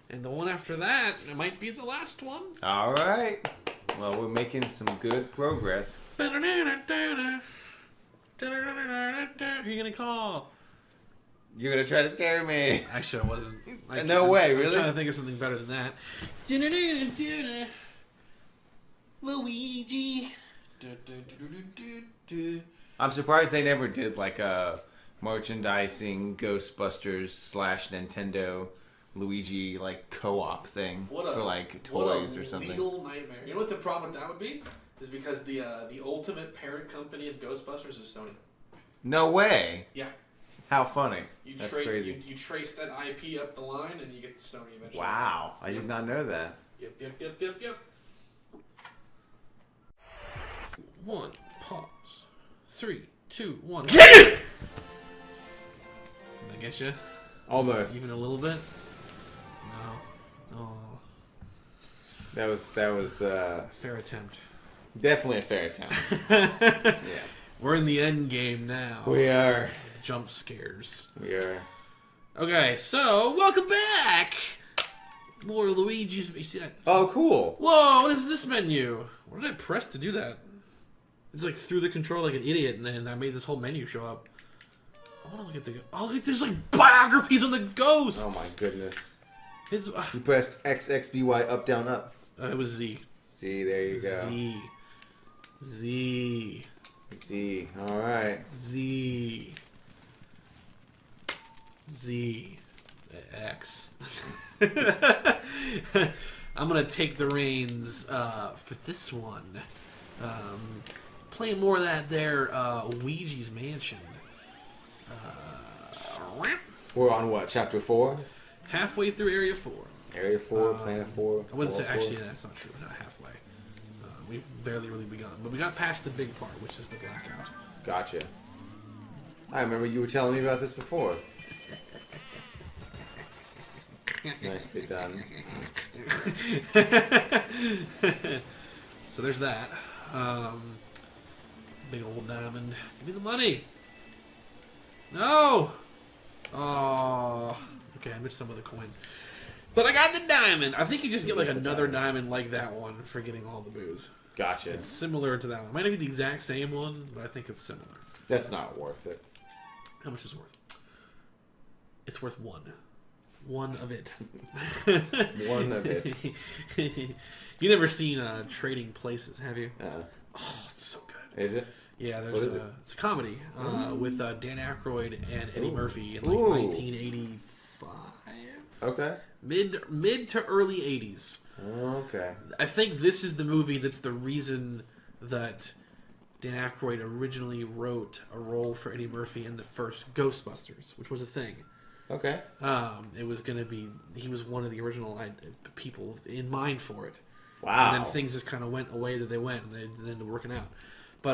and the one after that, it might be the last one. All right. Well, we're making some good progress. Who are you gonna call? You're gonna try to scare me. Actually, I wasn't. No way, I'm really? trying to think of something better than that. Luigi. I'm surprised they never did like a merchandising Ghostbusters / Nintendo Luigi like co-op thing for like toys or something. Legal nightmare. You know what the problem with that would be? Is because the ultimate parent company of Ghostbusters is Sony. No way. Yeah. How funny. That's crazy. You trace that IP up the line and you get to Sony eventually. Wow. I did not know that. Yep. 1, pause. 3, 2, 1. Did I get you? Almost. Even a little bit? No. Oh. That was Fair attempt. definitely a fair attempt. Yeah. We're in the end game now. We are. Jump scares. We are. Okay, so welcome back. More Luigi's. You see that? Oh, cool. Whoa! What is this menu? What did I press to do that? It's like threw the control like an idiot, and then I made this whole menu show up. I want to look at the. Oh, look, there's like biographies on the ghosts. Oh my goodness. His You pressed X, X, B, Y, up, down, up. it was Z. See, there you go. Z. All right. Z. X. I'm gonna take the reins for this one. Playing more of that there Luigi's Mansion. We're on what? Chapter 4? Halfway through Area 4. Area 4, Planet 4. I wouldn't say, World 4. actually, that's not true. Not halfway. We've barely really begun. But we got past the big part, which is the blackout. Gotcha. I remember you were telling me about this before. Nicely done. So there's that. Big old diamond. Give me the money. No. Oh. Okay, I missed some of the coins. But I got the diamond. I think you just get like another diamond like that one for getting all the booze. Gotcha. It's similar to that one. Might not be the exact same one, but I think it's similar. That's not worth it. How much is it worth? It's worth one. One of it. One of it. You never seen Trading Places, have you? Oh, it's so good. Is it? Yeah, What there's is it? It's a comedy with Dan Aykroyd and Eddie Murphy in like Ooh. 1985. Okay. Mid to early 80s. Okay. I think this is the movie that's the reason that Dan Aykroyd originally wrote a role for Eddie Murphy in the first Ghostbusters, which was a thing. Okay. It was going to be... He was one of the original people in mind for it. Wow. And then things just kind of went away that they went, and they ended up working out. But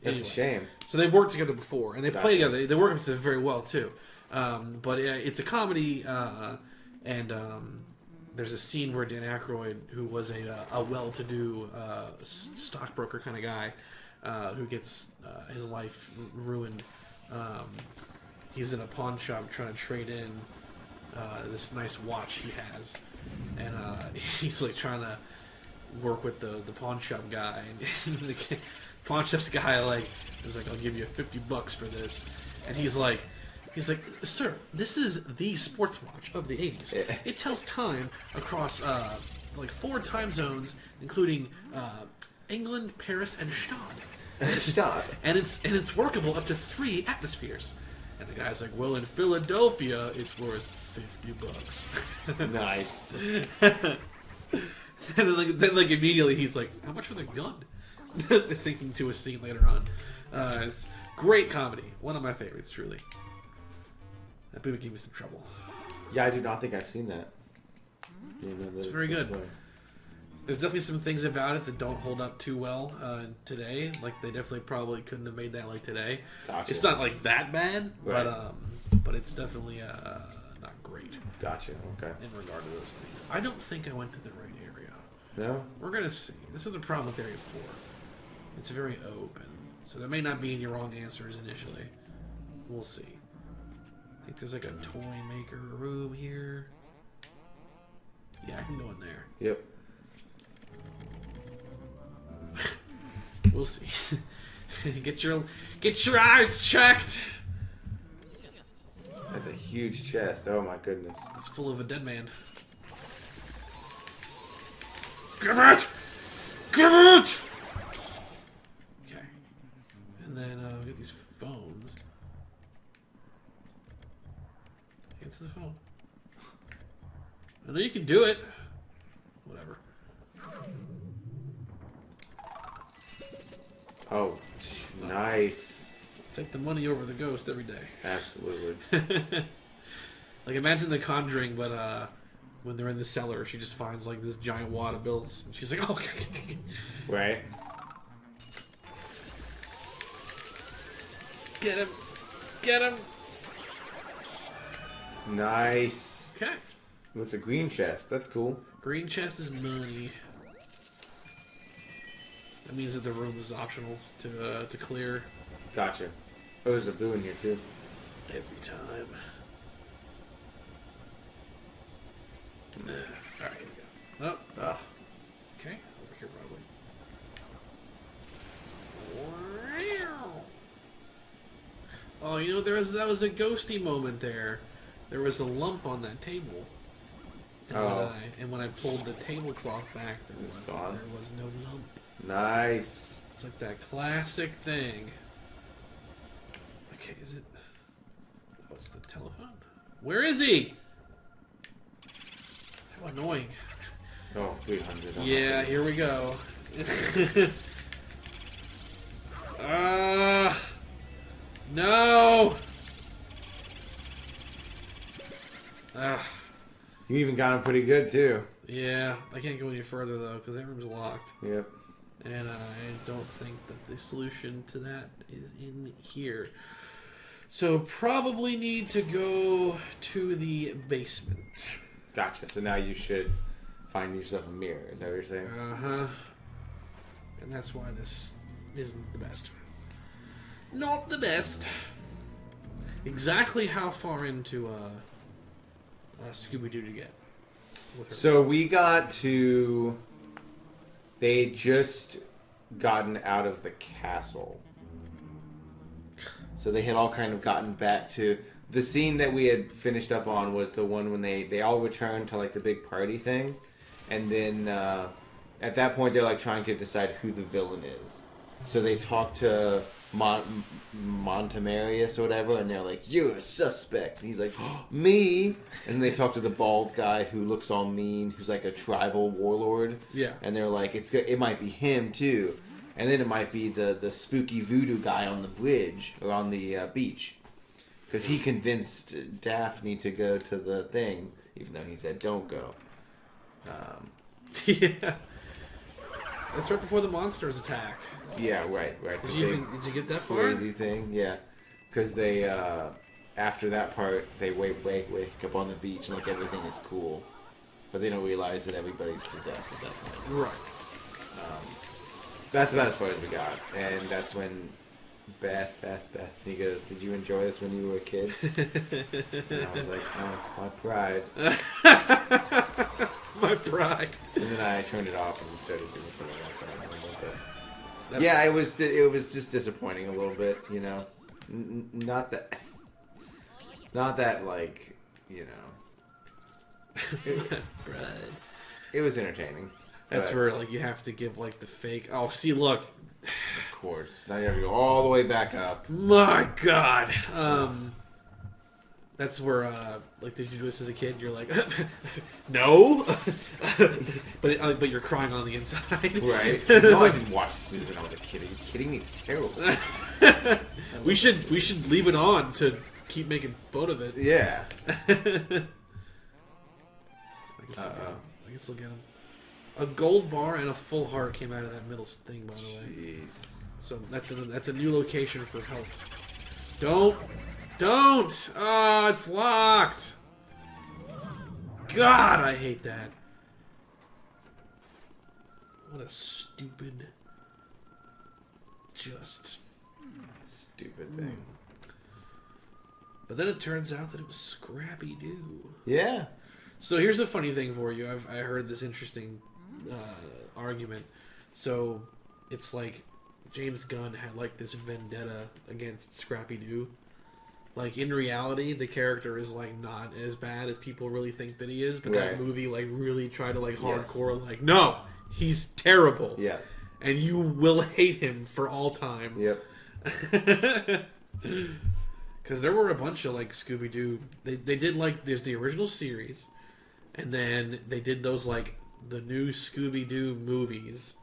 That's anyway. a shame. So they worked together before, and they play Gotcha. together. They work together very well, too. But it's a comedy, and there's a scene where Dan Aykroyd, who was a well-to-do stockbroker kind of guy, who gets his life ruined. He's in a pawn shop trying to trade in this nice watch he has, and he's like trying to work with the pawn shop guy, and the pawn shop's guy is like, I'll give you $50 for this, and he's like, sir, this is the sports watch of the 80s. Yeah. It tells time across like 4 time zones, including England, Paris, and Stade. Stop. And it's workable up to 3 atmospheres. And the guy's like, well, in Philadelphia, it's worth $50. Nice. And then immediately he's like, how much for the gun? Thinking to a scene later on. It's great comedy. One of my favorites, truly. That movie gave me some trouble. Yeah, I do not think I've seen that. You know, It's very good. There's definitely some things about it that don't hold up too well today. Like, they definitely probably couldn't have made that like today. Gotcha. It's not like that bad, Right. but it's definitely not great Gotcha. Okay. in regard to those things. I don't think I went to the right area. No? We're gonna see. This is the problem with Area 4. It's very open, so that may not be in your wrong answers initially. We'll see. I think there's like a toy maker room here. Yeah, I can go in there. Yep. We'll see. Get your eyes checked. That's a huge chest. Oh my goodness. It's full of a dead man. Give it! Give it! Okay. And then we get these phones. Answer the phone. I know you can do it. Whatever. Oh, nice. Take the money over the ghost every day. Absolutely. Like, imagine The Conjuring, but when they're in the cellar, she just finds like this giant wad of bills, and she's like, "Oh, okay." Right? Get him! Get him! Nice. Okay. That's a green chest. That's cool. Green chest is money. That means that the room is optional to clear Gotcha. Oh, there's a blue in here too. every time. Alright, here we go. Oh, Ah. okay. Over here, probably. Oh, you know, that was a ghosty moment there. There was a lump on that table. And when I pulled the tablecloth back, there was wasn't- gone? there was no lump. Nice. It's like that classic thing. Okay, is it? What's the telephone? Where is he? How annoying. Oh, 300. Oh, Yeah, here we go. No. You even got him pretty good too. Yeah, I can't go any further though because that room's locked. Yep. And I don't think that the solution to that is in here. So probably need to go to the basement. Gotcha. So now you should find yourself a mirror. Is that what you're saying? Uh-huh. And that's why this isn't the best. Not the best. Exactly how far into Scooby-Doo to get? With her? So we got to... They just gotten out of the castle. So they had all kind of gotten back to... The scene that we had finished up on was the one when they all returned to like the big party thing. And then at that point they're like trying to decide who the villain is. So they talk to Montemarius or whatever, and they're like, "You're a suspect." And he's like, "Me?" And they talk to the bald guy who looks all mean, who's like a tribal warlord. Yeah. And they're like, it might be him too. And then it might be the spooky voodoo guy on the bridge or on the beach. Because he convinced Daphne to go to the thing, even though he said don't go. Yeah. That's right before the monsters attack. Yeah, right. Did you get that far? Crazy thing, yeah. Because they, after that part, they wake up on the beach and like everything is cool. But they don't realize that everybody's possessed at that point. Right. That's about as far as we got. And that's when Beth, he goes, "Did you enjoy this when you were a kid?" And I was like, "Oh, my pride." My pride. And then I turned it off and started doing something else. I don't remember, but yeah, it was just disappointing a little bit, you know. Not that like, you know. It was entertaining. That's but, where like you have to give like the fake. Oh, see, look. Of course. Now you have to go all the way back up. My God. That's where, like, did you do this as a kid? You're like, no, but you're crying on the inside, right? No, I didn't watch this movie when I was a kid. Are you kidding me? It's terrible. we should leave it on to keep making fun of it. Yeah. I can still get him. A gold bar and a full heart came out of that middle thing, by the way. Jeez. So that's a new location for health. Don't! Oh, it's locked! God, I hate that. What a stupid... Stupid thing. But then it turns out that it was Scrappy-Doo. Yeah. So here's a funny thing for you. I heard this interesting argument. So it's like James Gunn had like this vendetta against Scrappy-Doo. Like in reality, the character is like not as bad as people really think that he is. But that movie like really tried to like hardcore like, no, he's terrible. Yeah. And you will hate him for all time. Yep. Because there were a bunch of like Scooby-Doo. They did like there's the original series, and then they did those like the new Scooby-Doo movies,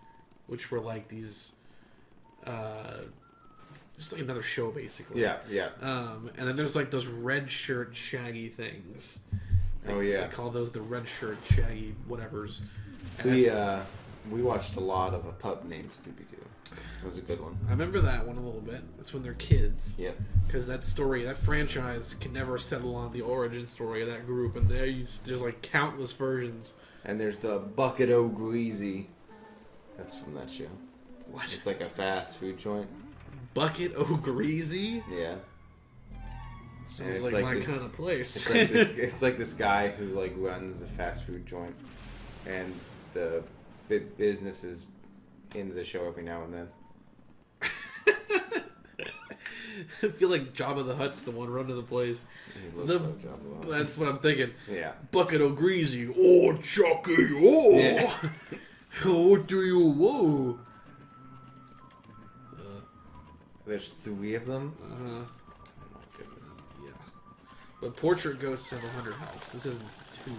which were like these, just like another show basically. Yeah, yeah. And then there's like those red shirt Shaggy things. They call those the red shirt Shaggy whatevers. And We watched a lot of a pup named Scooby-Doo. It was a good one. I remember that one a little bit. That's when they're kids. Yep. Because that story, that franchise can never settle on the origin story of that group. And there's like countless versions. And there's the Bucket O' Greasy. That's from that show. What? It's like a fast food joint. Bucket O' Greasy? Yeah. Sounds like my kind of place. It's like this guy who like runs a fast food joint. And the business is into the show every now and then. I feel like Jabba the Hutt's the one running the place. He looks like Jabba the Hutt. That's what I'm thinking. Yeah. Bucket of greasy. Oh, Chucky. Oh. Yeah. What do you want? There's 3 of them. Uh-huh. Oh my goodness. Yeah. But portrait ghosts have 100 health. This isn't too bad.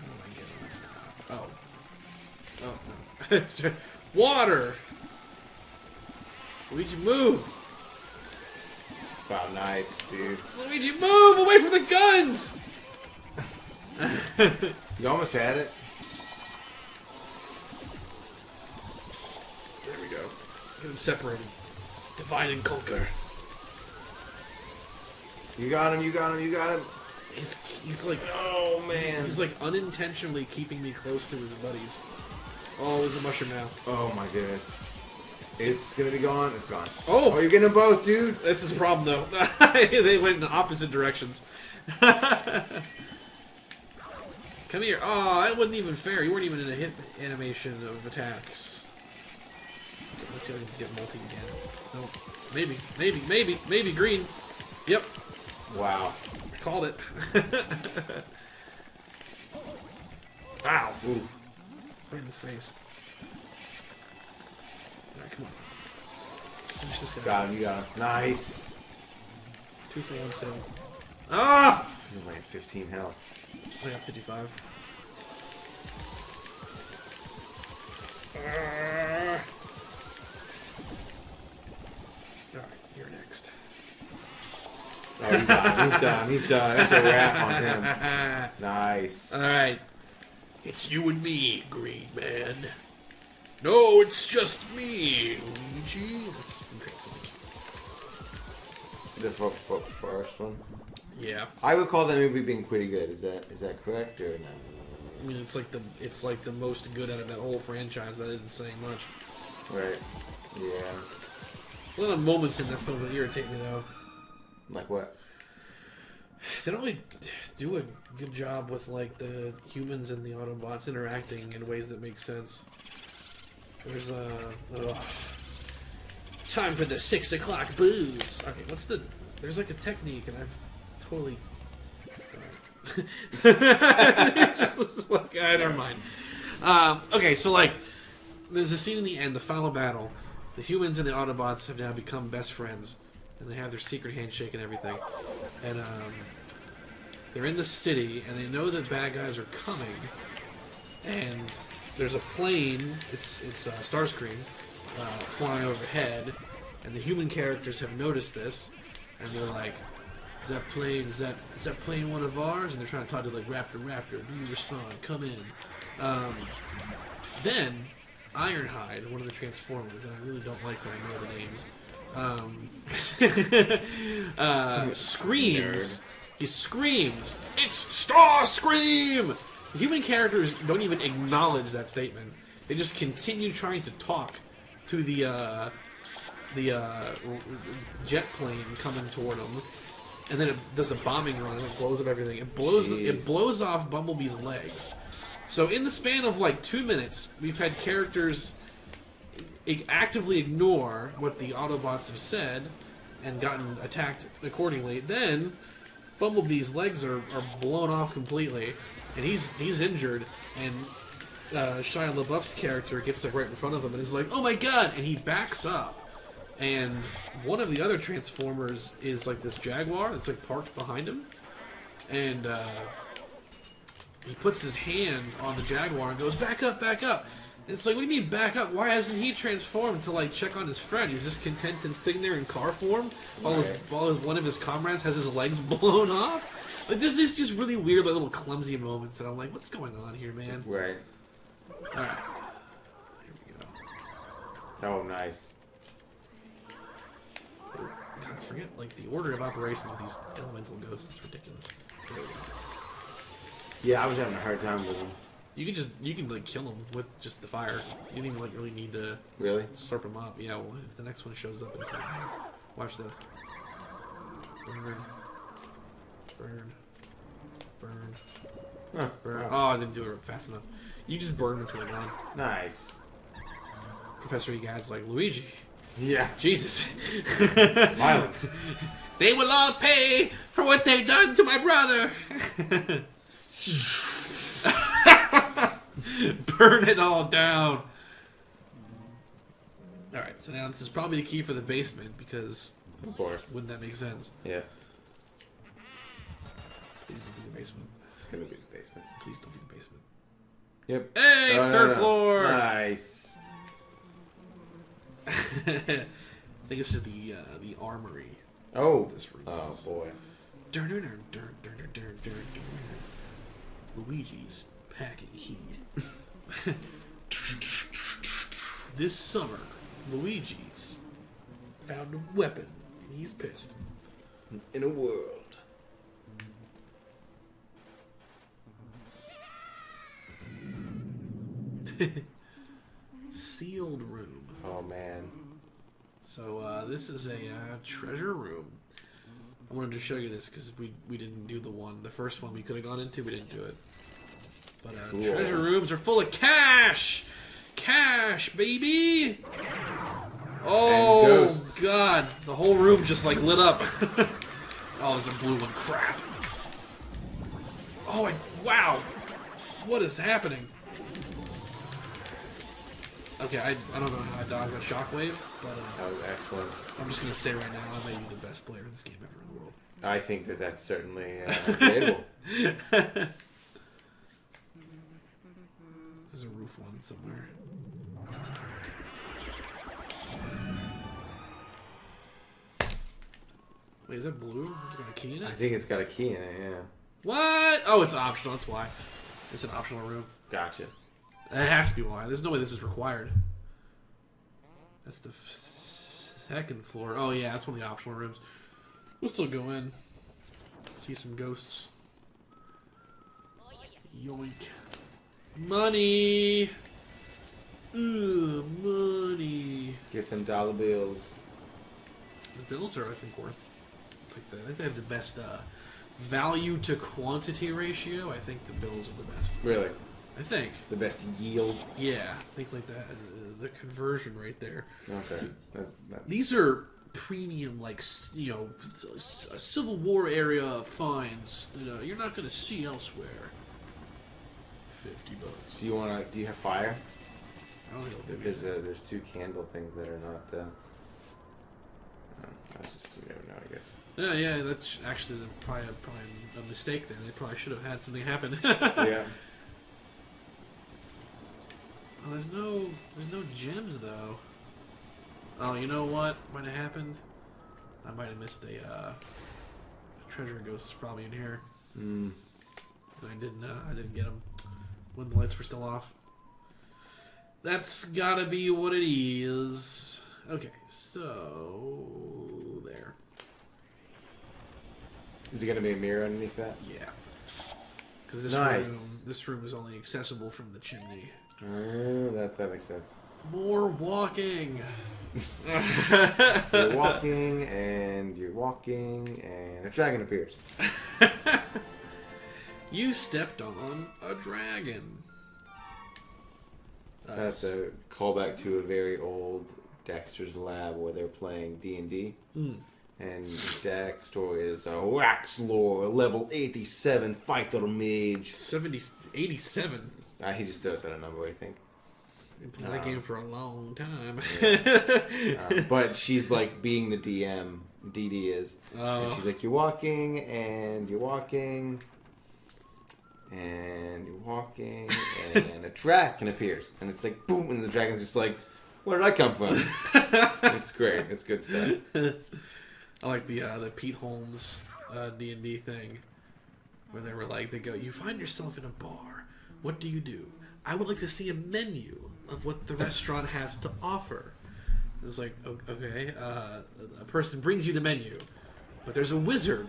How do I get on? Oh. Oh, no. Water! Luigi, move! Wow, nice, dude. Luigi, move! Away from the guns! You almost had it. There we go. Get them separated. Divide and conquer. You got him, you got him, you got him. He's like, Oh, man. he's like unintentionally keeping me close to his buddies. Oh, there's a mushroom now. Oh, my goodness. It's gonna be gone. It's gone. Oh, you're getting them both, dude. this is a problem though. They went in opposite directions. Come here. Oh, that wasn't even fair. You weren't even in a hit animation of attacks. Okay, let's see if I can get multi again. No. Maybe green. Yep. Wow. I called it. Ow. Ooh. Right in the face. Alright, come on. Finish this guy. Got him, you got him. Nice. 2 for 1, 7. Ah! You only had 15 health. I got 55. Alright, you're next. Oh, he's done. He's done. He's done. That's a wrap on him. Nice. Alright. It's you and me, Green Man. No, it's just me, Luigi. That's The first one. yeah. I would call that movie being pretty good. Is that correct or no? I mean, it's like the most good out of that whole franchise. That isn't saying much. Right. Yeah. There's a lot of moments in that film that irritate me, though. Like what? They don't really do a good job with like the humans and the Autobots interacting in ways that make sense. There's time for the 6 o'clock booze. Okay, there's like a technique, and I've totally. It's just like, never mind. Okay, so like, there's a scene in the end, the final battle. The humans and the Autobots have now become best friends, and they have their secret handshake and everything. And they're in the city, and they know that bad guys are coming. And there's a plane. It's Starscream flying overhead, and the human characters have noticed this, and they're like, "Is that plane one of ours?" And they're trying to talk to like Raptor. Do you respond? Come in. Then Ironhide, one of the Transformers, and I really don't like that I know the names, screams. Nerd. He screams, "It's Starscream!" The human characters don't even acknowledge that statement. They just continue trying to talk to the jet plane coming toward them, and then it does a bombing run and it blows up everything. It blows off Bumblebee's legs. So in the span of like 2 minutes, we've had characters actively ignore what the Autobots have said and gotten attacked accordingly. Then Bumblebee's legs are blown off completely, and he's injured, and Shia LaBeouf's character gets like right in front of him and is like, "Oh my god!" and he backs up. And one of the other Transformers is like this Jaguar that's like parked behind him, and he puts his hand on the Jaguar and goes, "Back up, back up." And it's like, what do you mean back up? Why hasn't he transformed to like check on his friend? He's just content and sitting there in car form while one of his comrades has his legs blown off. Like there's just really weird, like, little clumsy moments that I'm like, what's going on here, man? Right. All right, here we go. Oh, nice. God, I forget like the order of operation of these elemental ghosts is ridiculous. There we go. Yeah, I was having a hard time with him. You can like kill them with just the fire. You don't even like really need to Really? slurp them up. Yeah, well, if the next one shows up and says, "Hey, watch this." Burn. Burn. Burn. Huh. Burn. Wow. Oh, I didn't do it fast enough. You just burn until they're gone. Nice. Professor Egad's like, Luigi, Yeah. Jesus. It's violent. They will all pay for what they've done to my brother. Burn it all down. Alright, so now this is probably the key for the basement, because Of course. wouldn't that make sense? Yeah. Please don't be the basement. It's gonna be the basement. Please don't be the basement. Yep. Hey, Oh, third floor! Nice. I think this is the armory. Oh. This room Oh is. boy. Luigi's packing heat. This summer, Luigi's found a weapon, and he's pissed. In a world. Sealed room. Oh man. So this is a treasure room. I wanted to show you this because we didn't do the first one we could have gone into. We didn't do it. But Cool. treasure rooms are full of cash! Cash, baby! Oh, ghosts. God. The whole room just, like, lit up. Oh, there's a blue one. Crap. Oh, wow. What is happening? Okay, I don't know how I dodged that shockwave, but That was excellent. I'm just going to say right now, I may be the best player in this game ever in the world. I think that that's certainly debatable. There's a roof one somewhere. Wait, is that blue? It's got a key in it? I think it's got a key in it. Yeah. What? Oh, it's optional. That's why. It's an optional room. Gotcha. It has to be why. There's no way this is required. That's the second floor. Oh, yeah, that's one of the optional rooms. We'll still go in. See some ghosts. Yoink. Money! Ugh, money. Get them dollar bills. The bills are, I think, worth. I think they have the best value to quantity ratio. I think the bills are the best. Really? I think. The best yield. Yeah, I think like that. The conversion rate there. Okay. These are premium, like, you know, Civil War area finds that you're not going to see elsewhere. $50. Do you have fire? I don't think I'll do it. There's two candle things that are not. That's just, you never know, I guess. Yeah, that's actually probably a mistake there. They probably should have had something happen. Yeah. Oh, there's no gems though. Oh, you know what might have happened? I might have missed a treasure ghost is probably in here. I didn't get them when the lights were still off. That's gotta be what it is. Okay, so there. Is it gonna be a mirror underneath that? Yeah. Because this room is only accessible from the chimney. That makes sense. More walking. You're walking, and a dragon appears. You stepped on a dragon. That's a callback to a very old Dexter's Lab where they're playing D&D. And Dexter is a wax lore, level 87 fighter mage. 87. He just throws out a number, I think. Been playing that game for a long time. Yeah. But she's like being the DM. DD is. Oh. And she's like, you're walking, and you're walking, and you're walking, and a dragon appears. And it's like, boom, and the dragon's just like, where did I come from? It's great. It's good stuff. I like the Pete Holmes D&D thing, where they were like, they go, you find yourself in a bar. What do you do? I would like to see a menu of what the restaurant has to offer. It's like, okay, a person brings you the menu, but there's a wizard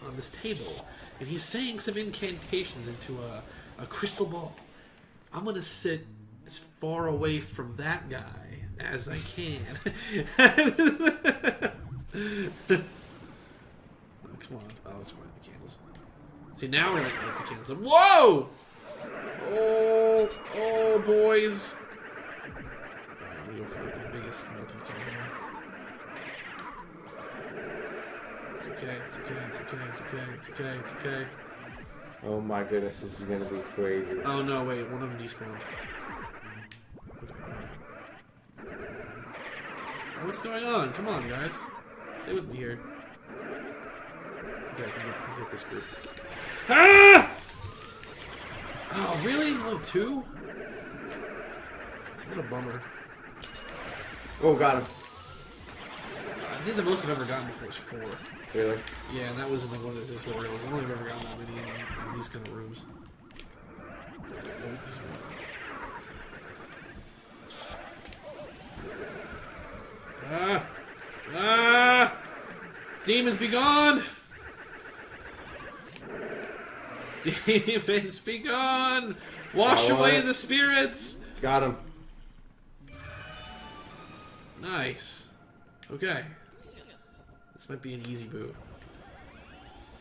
on this table, and he's saying some incantations into a crystal ball. I'm going to sit as far away from that guy as I can. Oh, come on. Oh, it's fine. The candles. See, now we're like the candles. Whoa! Oh, boys. Alright, we go for the biggest multi-kill here. It's okay, it's okay, it's okay, it's okay, it's okay, it's okay. Oh my goodness, this is gonna be crazy. Oh no, wait, one of them despawned. Okay. Oh, what's going on? Come on, guys. Stay with me here. Okay, I can get this group. Ah! Oh, really? No, 2? What a bummer. Oh, got him. I think the most I've ever gotten before was 4. Really? Yeah, and that was in the one of the tutorials. I don't think I've ever gotten that many in these kind of rooms. Ah! Ah! Demons be gone! Demons be gone! Wash away the spirits! Got him. Nice. Okay. This might be an easy boot.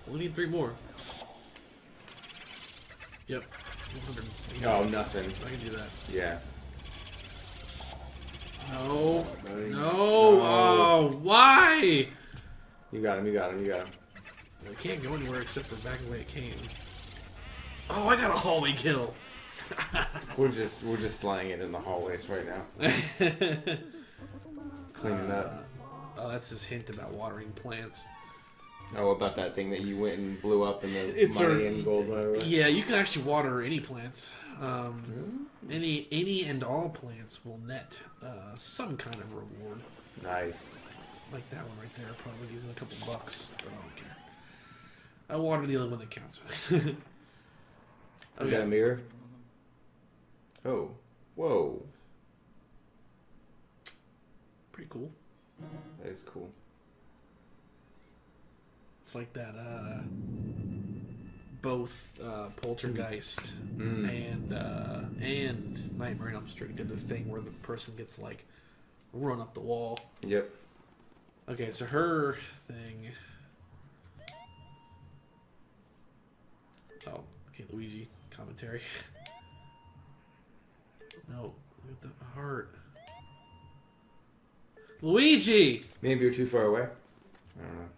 We'll need 3 more. Yep. 100s. Oh, nothing. I can do that. Yeah. No. No. Oh, why? You got him, you got him, you got him. We can't go anywhere except for back the way it came. Oh, I got a hallway kill. We're just slaying it in the hallways right now. Cleaning up. Oh, that's his hint about watering plants. Oh, about that thing that you went and blew up in the It's money and gold whatever. Yeah, you can actually water any plants. Any and all plants will net some kind of reward. Nice. Like that one right there, probably using a couple bucks, but I don't care. I water the only one that counts. Is that a mirror? Oh. Whoa. Pretty cool. That is cool. It's like that, both Poltergeist and Nightmare on Elm Street did the thing where the person gets, like, run up the wall. Yep. Okay, so her thing... Oh, okay, Luigi commentary. No, look at the heart. Luigi! Maybe you're too far away. I don't know.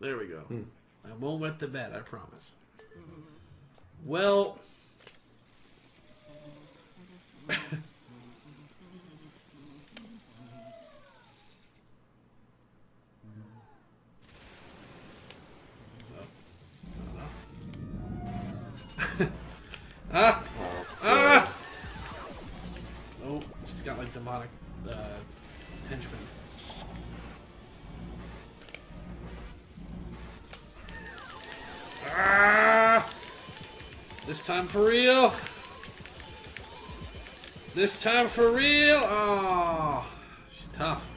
There we go. I won't wet the bed, I promise. Well... Ah! Oh, Ah! Oh, she's got like demonic henchmen. Ah! This time for real. This time for real. Oh, she's tough.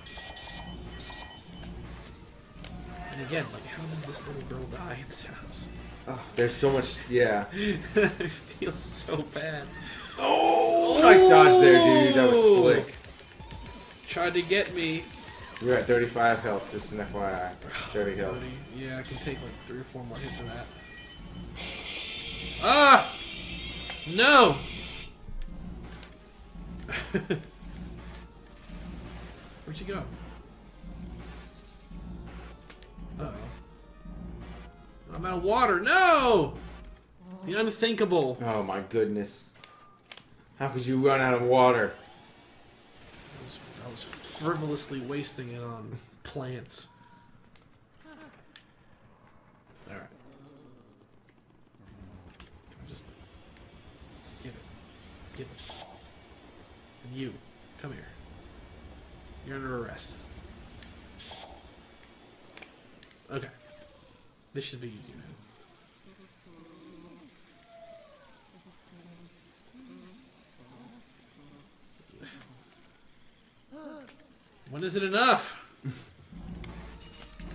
And again, like, how did this little girl die in this house? Oh, there's so much. Yeah. It feels so bad. Oh, nice dodge there, dude. That was slick. Tried to get me. You're at 35 health, just an FYI. 30 health. Yeah, I can take like 3 or 4 more hits of that. Ah! No! Where'd she go? Uh-oh. I'm out of water. No! The unthinkable. Oh my goodness. How could you run out of water? I was frivolously wasting it on plants. Alright. Just give it. Give it. And you, come here. You're under arrest. Okay. This should be easy now. When is it enough?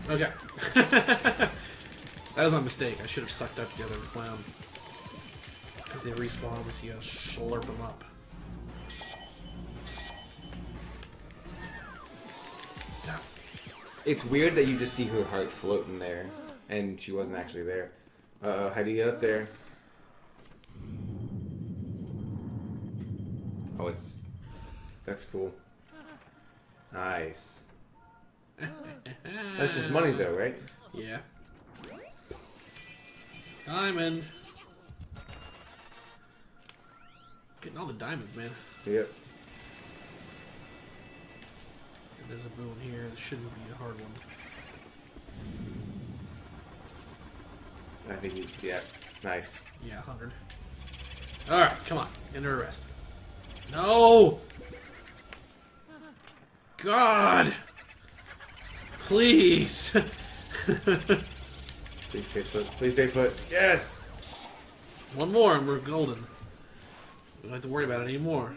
Okay. That was my mistake. I should have sucked up the other clown. Because they respawn, so you gotta slurp them up. It's weird that you just see her heart floating there, and she wasn't actually there. Uh-oh, how do you get up there? Oh, that's cool. Nice. That's just money, though, right? Yeah. Diamond. Getting all the diamonds, man. Yep. And there's a boon here. This shouldn't be a hard one. I think he's, yeah, nice. Yeah, 100. Alright, come on. Enter arrest. No! God! Please! Please stay put. Please stay put. Yes! One more and we're golden. We don't have to worry about it anymore.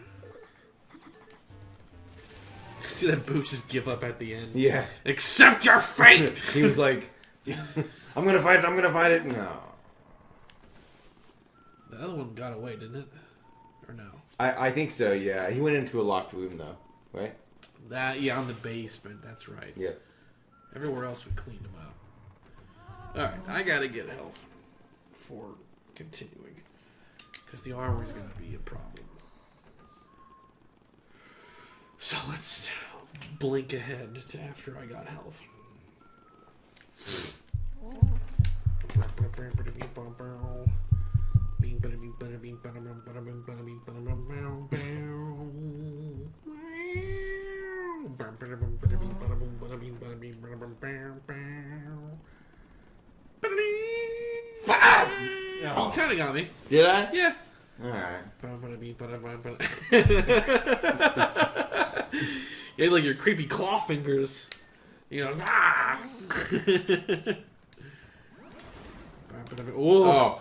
See that boot just give up at the end? Yeah. Accept your fate! He was like, I'm gonna fight it, I'm gonna fight it. No. The other one got away, didn't it? Or no? I think so, yeah. He went into a locked room, though, right? Yeah, on the basement, that's right. Yeah. Everywhere else we cleaned them up. Alright, I gotta get health for continuing. Because the armory's gonna be a problem. So let's blink ahead to after I got health. You kind of got me. Did I? Yeah. Alright. You had like your creepy claw fingers. You know, ah! Oh.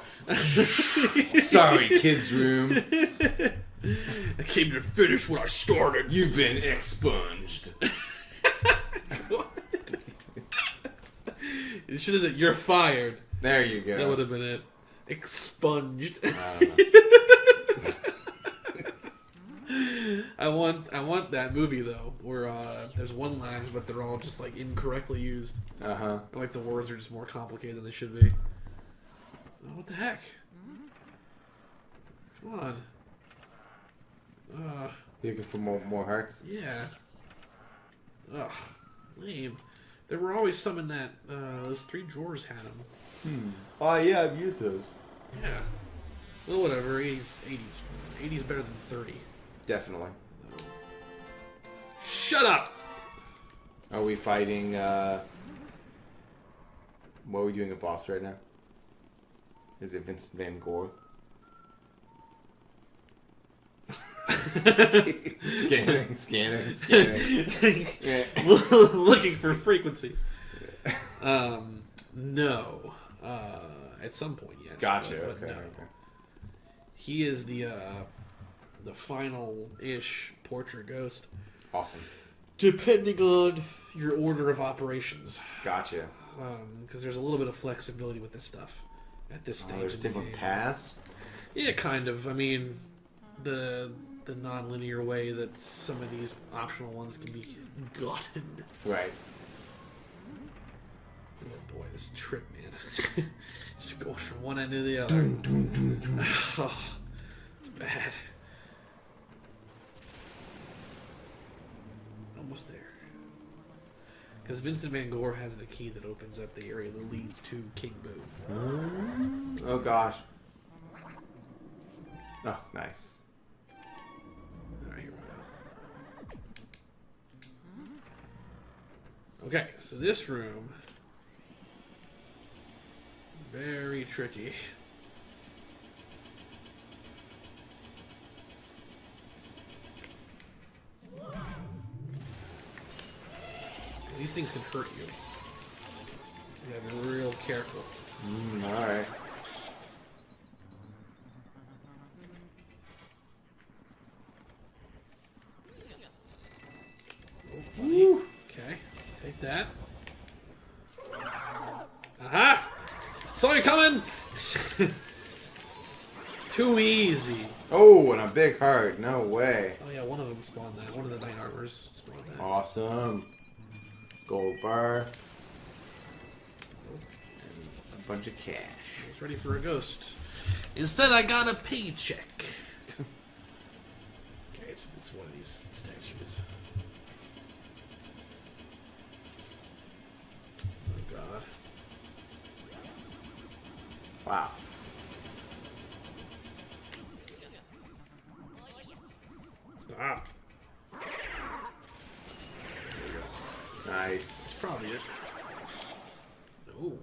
Sorry, kids' room. I came to finish what I started. You've been expunged. It should have said, "You're fired." There you go. That would have been it. Expunged. I want that movie though, where there's one line, but they're all just like incorrectly used. Like the words are just more complicated than they should be. Oh, what the heck? Come on. You looking for more hearts? Yeah. Ugh, lame. There were always some in that. Those 3 drawers had them. Oh yeah, I've used those. Yeah. Well, whatever. 80s. 80s better than 30. Definitely. Shut up! Are we fighting, what are we doing a boss right now? Is it Vincent Van Gogh? Scanning. Yeah. Looking for frequencies. No. At some point, yes. Gotcha. But Okay. no. He is the final-ish portrait ghost. Awesome. Depending on your order of operations. Gotcha. Because there's a little bit of flexibility with this stuff at this stage. There's of the different game. paths? Yeah, kind of. I mean, the non-linear way that some of these optional ones can be gotten. Right. Oh boy, this trip, man. Just going from one end to the other. Oh, it's bad. Almost there. Because Vincent Van Gogh has the key that opens up the area that leads to King Boo. Oh gosh. Oh, nice. Alright, here we go. Okay, so this room is very tricky. These things can hurt you. So you gotta be real careful. Alright. Woo. Okay, take that. Aha! Saw you coming! Too easy. Oh, and a big heart. No way. Oh yeah, one of them spawned that. One of the Night Armors spawned that. Awesome. Gold bar. And a bunch of cash. I was ready for a ghost. Instead, I got a paycheck. Okay, Wow. Stop. Nice. That's probably it. Ooh.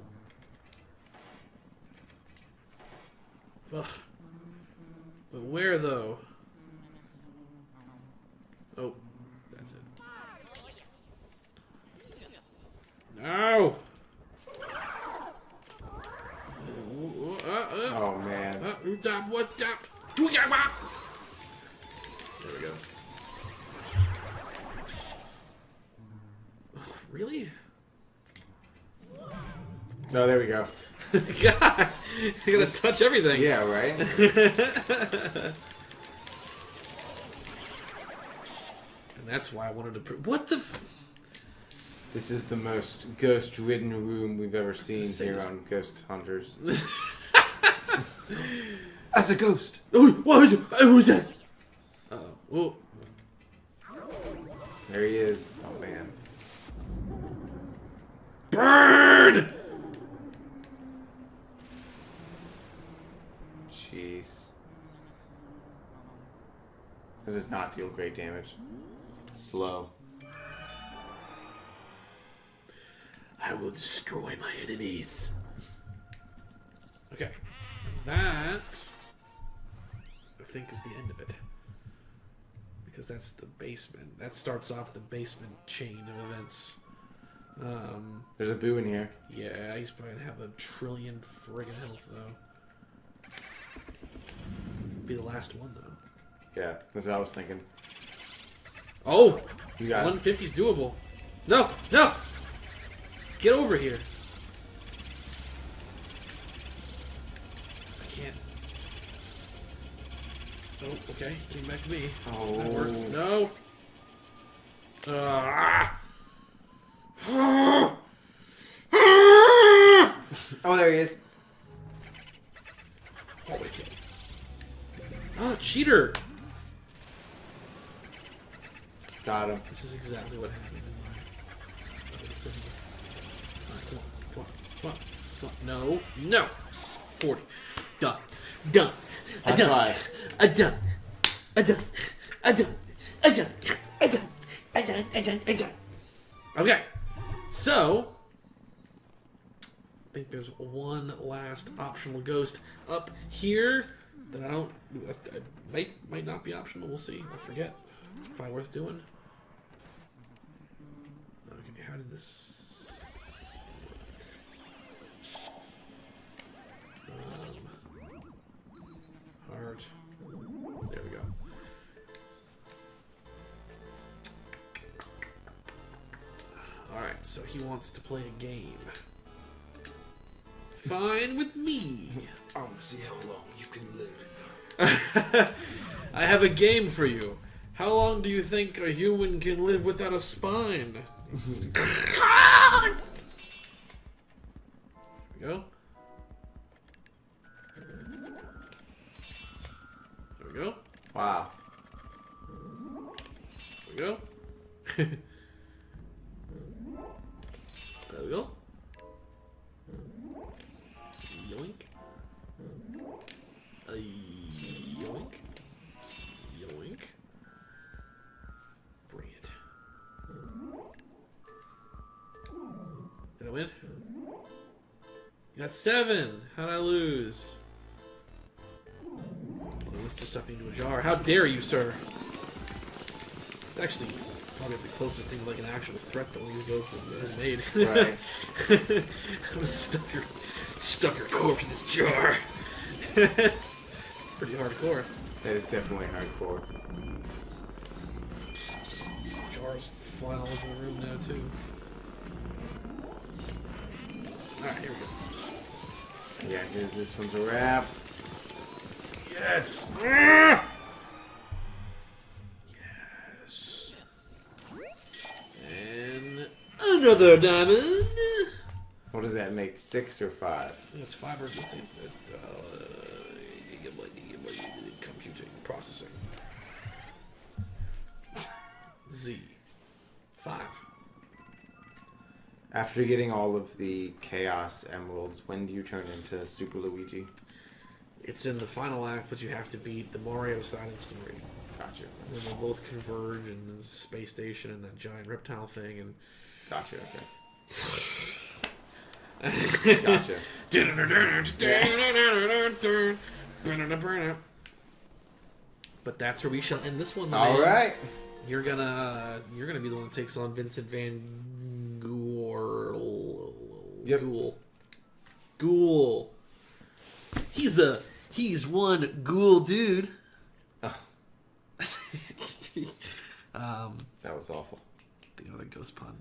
Ugh. But where though? Oh, that's it. No. Oh man. There we go. Really? No, there we go. God, you gotta touch everything. Yeah, right? And that's why I wanted to prove. What the? This is the most ghost-ridden room we've ever seen Say here this- on Ghost Hunters. As a ghost. Oh, what was that? Oh. There he is. Oh man. Burn! Jeez. That does not deal great damage. It's slow. I will destroy my enemies. Okay. That, I think, is the end of it. Because that's the basement. That starts off the basement chain of events. There's a boo in here. Yeah, he's probably gonna have a trillion friggin' health, though. Be the last one, though. Yeah, that's what I was thinking. Oh! You got it. 150's doable. No! No! Get over here. I can't. Oh, okay. He came back to me. Oh. That works. No! Oh, there he is. Holy kill. Oh, cheater! Got him. This is exactly what happened in my... Alright, come on. Come on. Come on. Come on. No. No! 40. Done. Done. High five. I done. I done. I done. I done. I done. I done. I done. I done. Okay. So, I think there's one last optional ghost up here that I don't... might not be optional. We'll see. I forget. It's probably worth doing. Okay, how did this... Heart. There we go. Alright, so he wants to play a game. Fine with me. I want to see how long you can live. I have a game for you. How long do you think a human can live without a spine? There we go. There we go. Wow. There we go. There we go. Yoink. Yoink. Yoink. Bring it. Did I win? You got 7. How'd I lose? I missed the stuff into a jar. How dare you, sir? It's actually probably the closest thing to like an actual threat that one of these ghosts has made. Right. I'm gonna stuff your corpse in this jar. It's pretty hardcore. That is definitely hardcore. These jars flying all over the room now too. Alright, here we go. Yeah, this one's a wrap. Yes! Yes. And another diamond. What does that make? 6 or 5? I think it's 5 or I think computing processing. Z. 5. After getting all of the Chaos Emeralds, when do you turn into Super Luigi? It's in the final act, but you have to beat the Mario side of the story. Gotcha. And they both converge in the space station and that giant reptile thing. And Gotcha, okay. Gotcha. But that's where we shall end this one. All right. You're gonna be the one that takes on Vincent Van Gogh. Yep. Ghoul. He's one ghoul dude. Oh. That was awful. The other ghost pun.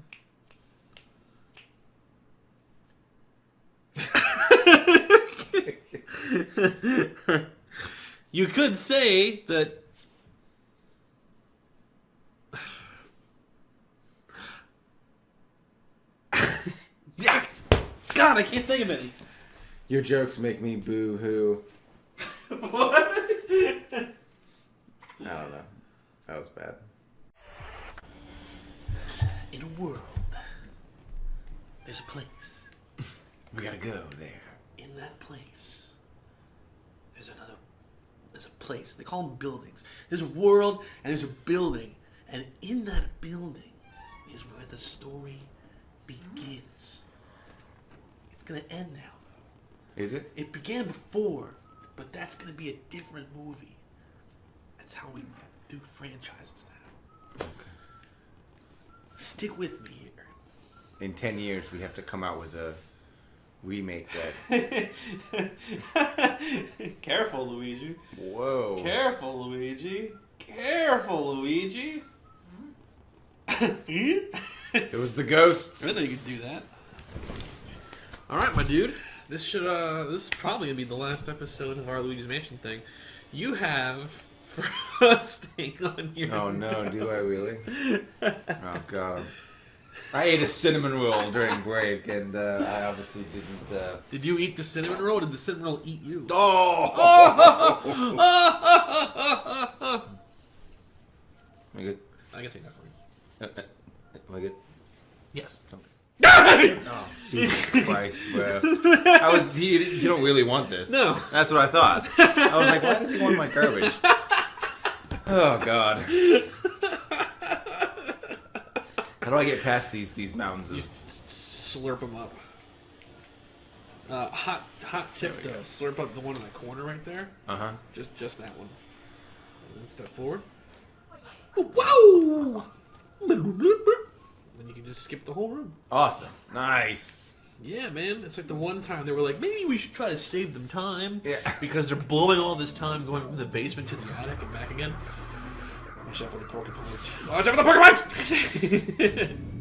You could say that. God, I can't think of any. Your jokes make me boo-hoo. What? I don't know. That was bad. In a world, there's a place. We gotta go there. In that place, there's a place. They call them buildings. There's a world and there's a building. And in that building is where the story begins. It's going to end now, though. Is it? It began before, but that's going to be a different movie. That's how we do franchises now. Okay. Stick with me here. In 10 years, we have to come out with a remake that... Careful, Luigi. Whoa. Careful, Luigi. Careful, Luigi. It was the ghosts. I didn't know you could do that. All right, my dude. This is probably gonna be the last episode of our Luigi's Mansion thing. You have frosting on your. Oh no, do I really? Oh god. I ate a cinnamon roll during break, and I obviously didn't. Did you eat the cinnamon roll, or did the cinnamon roll eat you? Oh! Am I good? I can take that for you. Am I good? Yes. Oh, Jesus Christ, bro! You don't really want this. No. That's what I thought. I was like, why does he want my garbage? Oh god. How do I get past these mountains of... Slurp them up. Hot tip though. Slurp up the one in the corner right there. Uh-huh. Just that one. And then step forward. Wow! Then you can just skip the whole room. Awesome. Nice. Yeah, man. It's like the one time they were like, maybe we should try to save them time. Yeah. Because they're blowing all this time going from the basement to the attic and back again. Watch out for the porcupines. Watch out for the porcupines!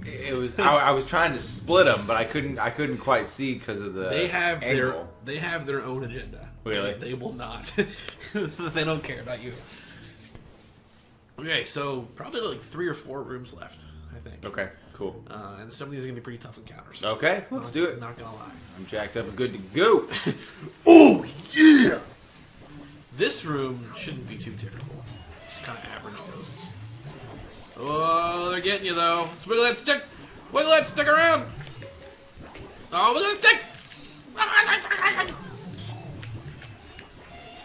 It was. I was trying to split them, but I couldn't quite see because of the They have angle. their own agenda. Really? They will not. They don't care about you. Okay, so probably like 3 or 4 rooms left, I think. Okay, cool. And some of these are gonna be pretty tough encounters. Okay, let's do it. Not gonna lie. I'm jacked up and good to go. Oh, yeah! This room shouldn't be too terrible. Just kind of average ghosts. Oh, they're getting you though. Let's wiggle that stick. Wiggle that stick around. Oh, wiggle that stick.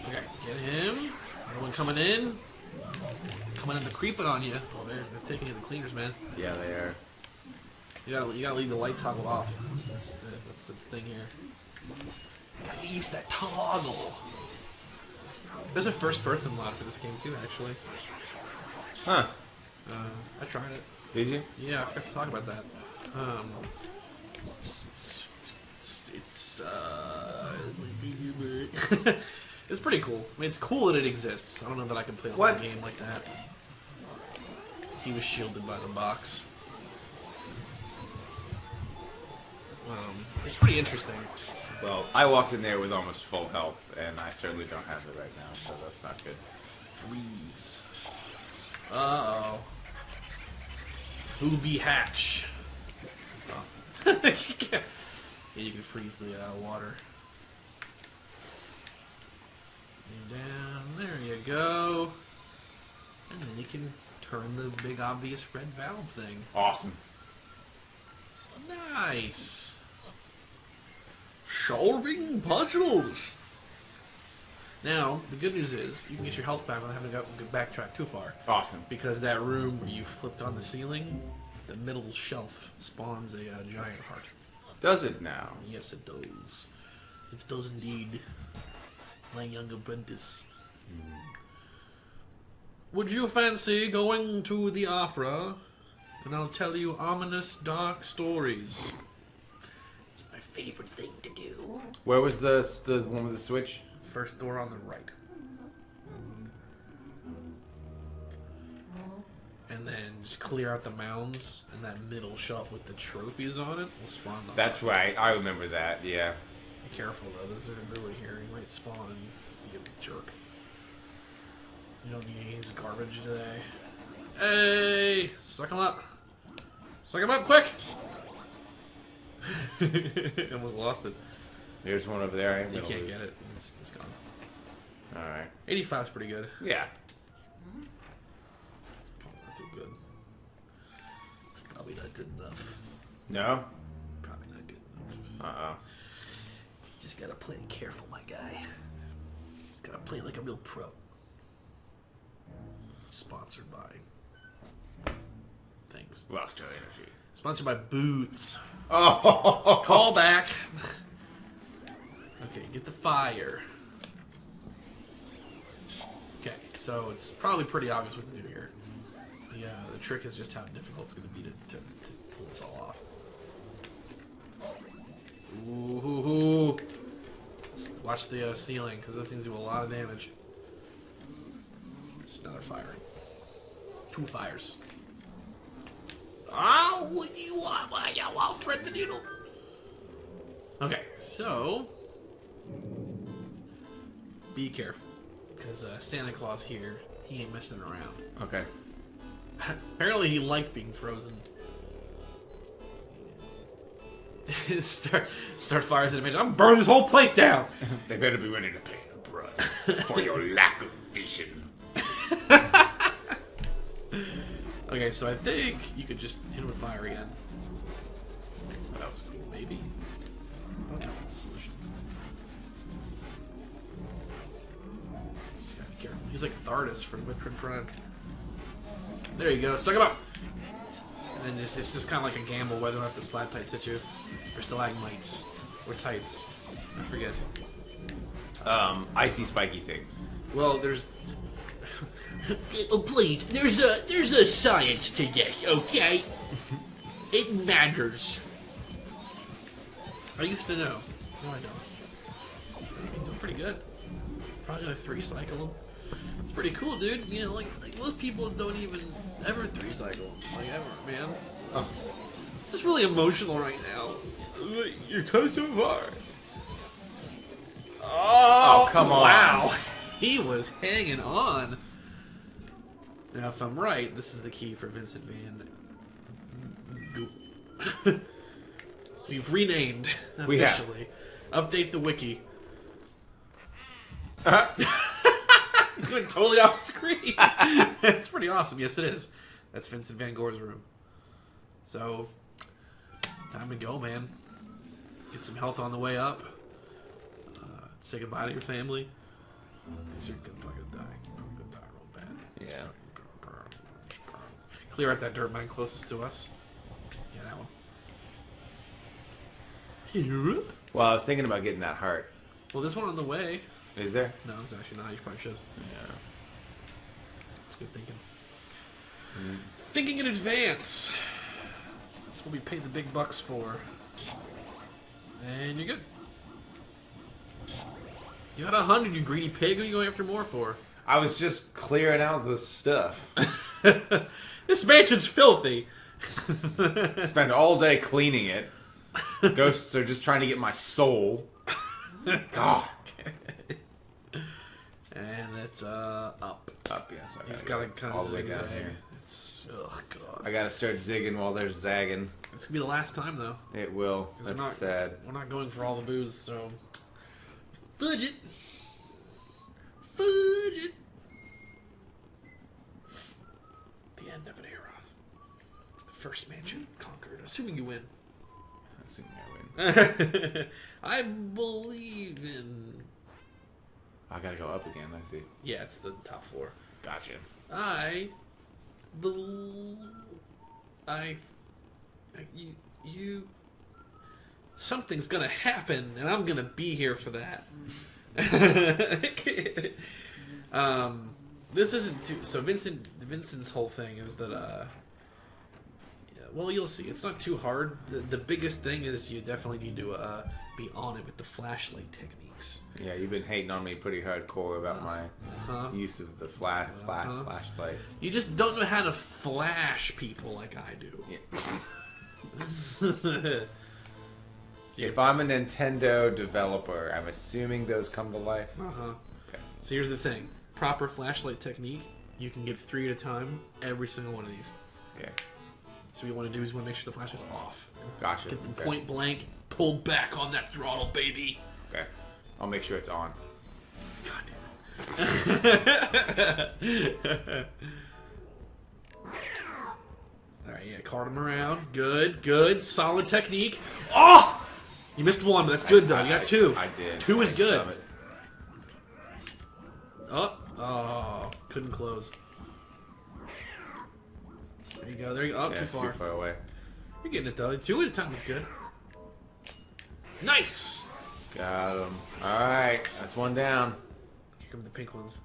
Okay, get him. Another one coming in. Coming in to creep it on you. Oh, they're taking you to the cleaners, man. Yeah, they are. You gotta leave the light toggle off. That's the thing here. Gotta get used to that toggle. There's a first-person mod for this game too, actually. Huh? I tried it. Did you? Yeah, I forgot to talk about that. It's pretty cool. I mean, it's cool that it exists. I don't know that I can play a game like that. He was shielded by the box. It's pretty interesting. Well, I walked in there with almost full health, and I certainly don't have it right now, so that's not good. Freeze. Uh-oh. Booby hatch. Oh. Yeah, you can freeze the water. And down, there you go. And then you can turn the big obvious red valve thing. Awesome. Nice. Solving puzzles. Now, the good news is you can get your health back without having to go backtrack too far. Awesome. Because that room where you flipped on the ceiling, the middle shelf spawns a giant heart. Does it now? Yes, it does. It does indeed. My young apprentice. Would you fancy going to the opera? And I'll tell you ominous, dark stories. It's my favorite thing to do. Where was the one with the switch? First door on the right. And then just clear out the mounds, and that middle shelf with the trophies on it will spawn the That's right. I remember that. Yeah. Be careful though, there's a ability here. You might spawn and you get a jerk. You don't need his garbage today. Hey! Suck him up! Suck him up quick! Almost lost it. There's one over there. You can't get it. It's gone. Alright. 85 is pretty good. Yeah. It's probably not too good. It's probably not good enough. No? Probably not good enough. Uh-oh. You just gotta play it careful, my guy. Just gotta play it like a real pro. Sponsored by things. Rockstar Energy. Sponsored by Boots. Oh! Call back. Okay, get the fire. Okay, so it's probably pretty obvious what to do here. The trick is just how difficult it's going to be to pull this all off. Ooh. Let's watch the ceiling, because those things do a lot of damage. Just another firing. 2 fires. Oh, what do you want? I'll thread the needle. Okay, so be careful, because Santa Claus here, he ain't messing around. Okay. Apparently he liked being frozen. start fires at a I'm burn this whole place down. They better be ready to pay the price for your lack of vision. Okay, so I think you could just hit him with fire again. That was cool, maybe? I thought that was the solution. Just gotta be careful. He's like Thardus from Metroid Prime. There you go, suck him up! And then it's just kind of like a gamble whether or not the stalactites hit you. Or stalagmites. Or tights. I forget. Icy spiky things. Well, there's... Oh, please, there's a science to this, okay? It matters. I used to know. No, I don't. You're doing pretty good. Probably gonna 3-cycle him. It's pretty cool, dude. You know, like most people don't even ever 3-cycle. Like, ever, man. Oh, it's just really emotional right now. You're coming so far. Oh, come on. Wow. He was hanging on. Now, if I'm right, this is the key for Vincent Van Gogh. We've renamed officially. Update the wiki. He went totally off screen. That's pretty awesome. Yes, it is. That's Vincent Van Gogh's room. So, time to go, man. Get some health on the way up. Say goodbye to your family. These are probably gonna die. Probably gonna die real bad. Yeah. Clear out that dirt mine closest to us. Yeah, that one. Well, I was thinking about getting that heart. Well, there's one on the way. Is there? No, it's actually not. You probably should. Yeah. It's good thinking. Thinking in advance. That's what we paid the big bucks for. And you're good. You got 100, you greedy pig. Who are you going after more for? I was just clearing out the stuff. This mansion's filthy. Spend all day cleaning it. Ghosts are just trying to get my soul. God. And it's up. Up, yes. I He's gotta got to go kind all of the way down zigzag. here. It's god. I gotta start zigging while they're zagging. It's gonna be the last time though. It will. 'Cause That's we're not, sad. We're not going for all the booze, so fudge it. Fudge it. The end of an era. The first mansion conquered, assuming you win. assuming I win. I believe in. I gotta go up again. I see. Yeah, it's the top floor. Gotcha. You. Something's gonna happen, and I'm gonna be here for that. This isn't too. So Vincent's whole thing is that. Well, you'll see. It's not too hard. The biggest thing is you definitely need to be on it with the flashlight techniques. Yeah, you've been hating on me pretty hardcore about my use of the flashlight. You just don't know how to flash people like I do. Yeah. If I'm a Nintendo developer, I'm assuming those come to life. Okay. So here's the thing. Proper flashlight technique, you can get 3 at a time, every single one of these. Okay. So what you want to do is you want to make sure the flash is off. Gotcha. Get them point blank, pull back on that throttle, baby. Okay. I'll make sure it's on. God damn it. Alright, yeah, cart him around. Good. Solid technique. Oh! You missed one, but that's good, though. You got 2. I did. 2 is good. Oh, couldn't close. There you go. Oh, yeah, too far. Too far away. You're getting it, though. 2 at a time is good. Nice! Got him. Alright, that's one down. Here come the pink ones.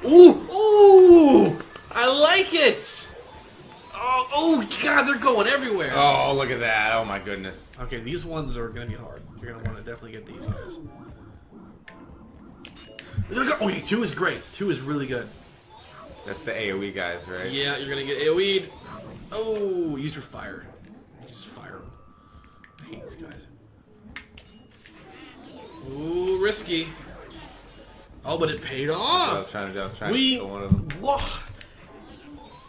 Ooh! I like it! Oh, God, they're going everywhere. Oh, look at that. Oh, my goodness. Okay, these ones are going to be hard. You're going to want to definitely get these guys. Okay, 2 is great. 2 is really good. That's the AoE guys, right? Yeah, you're going to get AoE'd. Oh, use your fire. You can just fire them. I hate these guys. Ooh, risky. Oh, but it paid off. I was trying to kill one of them. Whoa.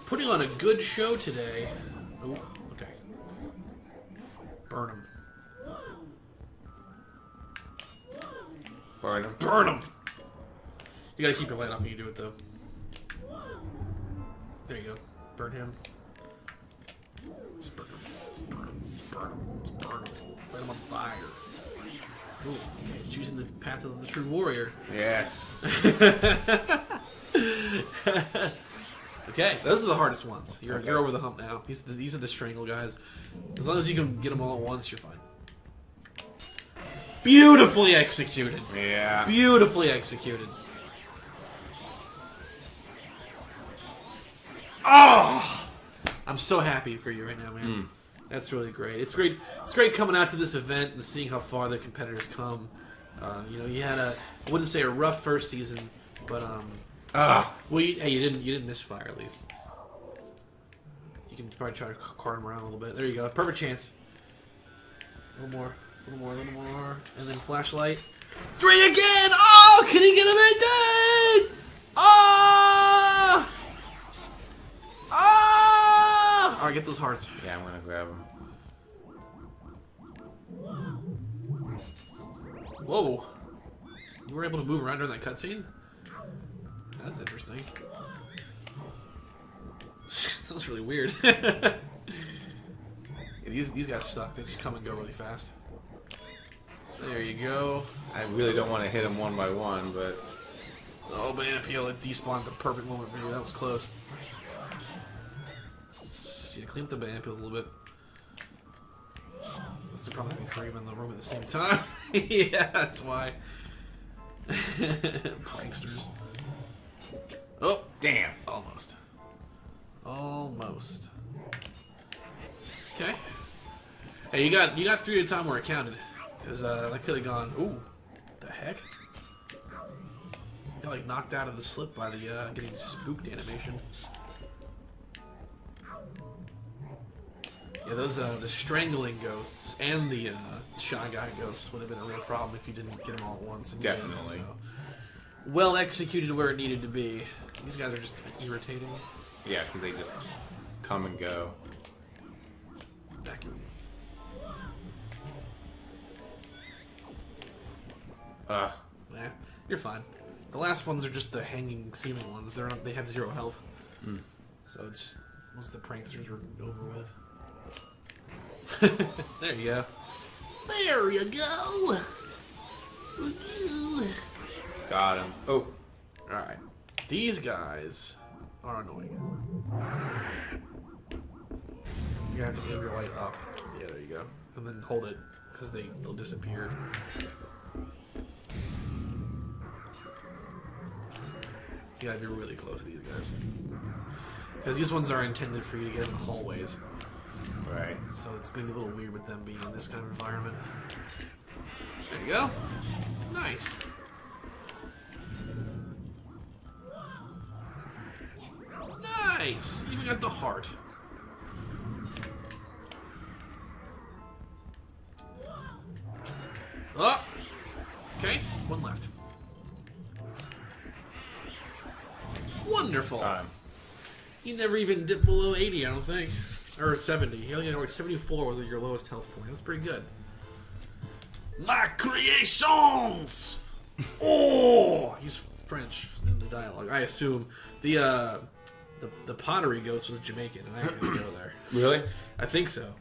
Putting on a good show today. Oh, okay. Burn him. Burn him. Burn him! You gotta keep your light off when you do it, though. There you go. Burn him. Just burn him. Just burn him. Just burn him. Just burn him. Light him on fire. Ooh, okay. Choosing the path of the true warrior. Yes. Okay, those are the hardest ones. You're over the hump now. These are the strangle guys. As long as you can get them all at once, you're fine. Beautifully executed. Yeah. Beautifully executed. Oh! I'm so happy for you right now, man. That's really great. It's great. It's great coming out to this event and seeing how far the competitors come. You know, you had I wouldn't say a rough first season, but well, you didn't miss fire at least. You can probably try to cart him around a little bit. There you go. Perfect chance. A little more, and then flashlight. 3 again. Oh, can he get him in? Oh! Oh! All right, get those hearts. Yeah, I'm gonna grab them. Whoa! You were able to move around during that cutscene? That's interesting. Sounds really weird. Yeah, these guys suck. They just come and go really fast. There you go. I really don't want to hit them one by one, but... Oh man, PL despawned at the perfect moment for you. That was close. Yeah, clean up the banana peels a little bit. They're probably having 3 of them in the room at the same time. Yeah, that's why. Pranksters. Oh, damn. Almost. Almost. Okay. Hey, you got 3 at a time where it counted. Because that could have gone... Ooh. The heck? Got like knocked out of the slip by the getting spooked animation. Yeah, those the strangling ghosts and the shy guy ghosts would have been a real problem if you didn't get them all at once. Definitely. So, well executed where it needed to be. These guys are just irritating. Yeah, because they just come and go. Vacuum. Ugh. Yeah, you're fine. The last ones are just the hanging ceiling ones. They have 0 health. So it's just once the pranksters were over with. There you go. There you go. Got him. Oh. Alright. These guys are annoying. You're gonna have to move your light up. Yeah, there you go. And then hold it, because they'll disappear. You gotta be really close to these guys. Because these ones are intended for you to get in the hallways. Right. So it's gonna be a little weird with them being in this kind of environment. There you go. Nice. Nice! Even got the heart. Oh! Okay, one left. Wonderful! You never even dipped below 80, I don't think. Or 70. You only got like 74 was your lowest health point. That's pretty good. My creations! Oh! He's French in the dialogue. I assume the pottery ghost was Jamaican, and I had to go there. Really? I think so.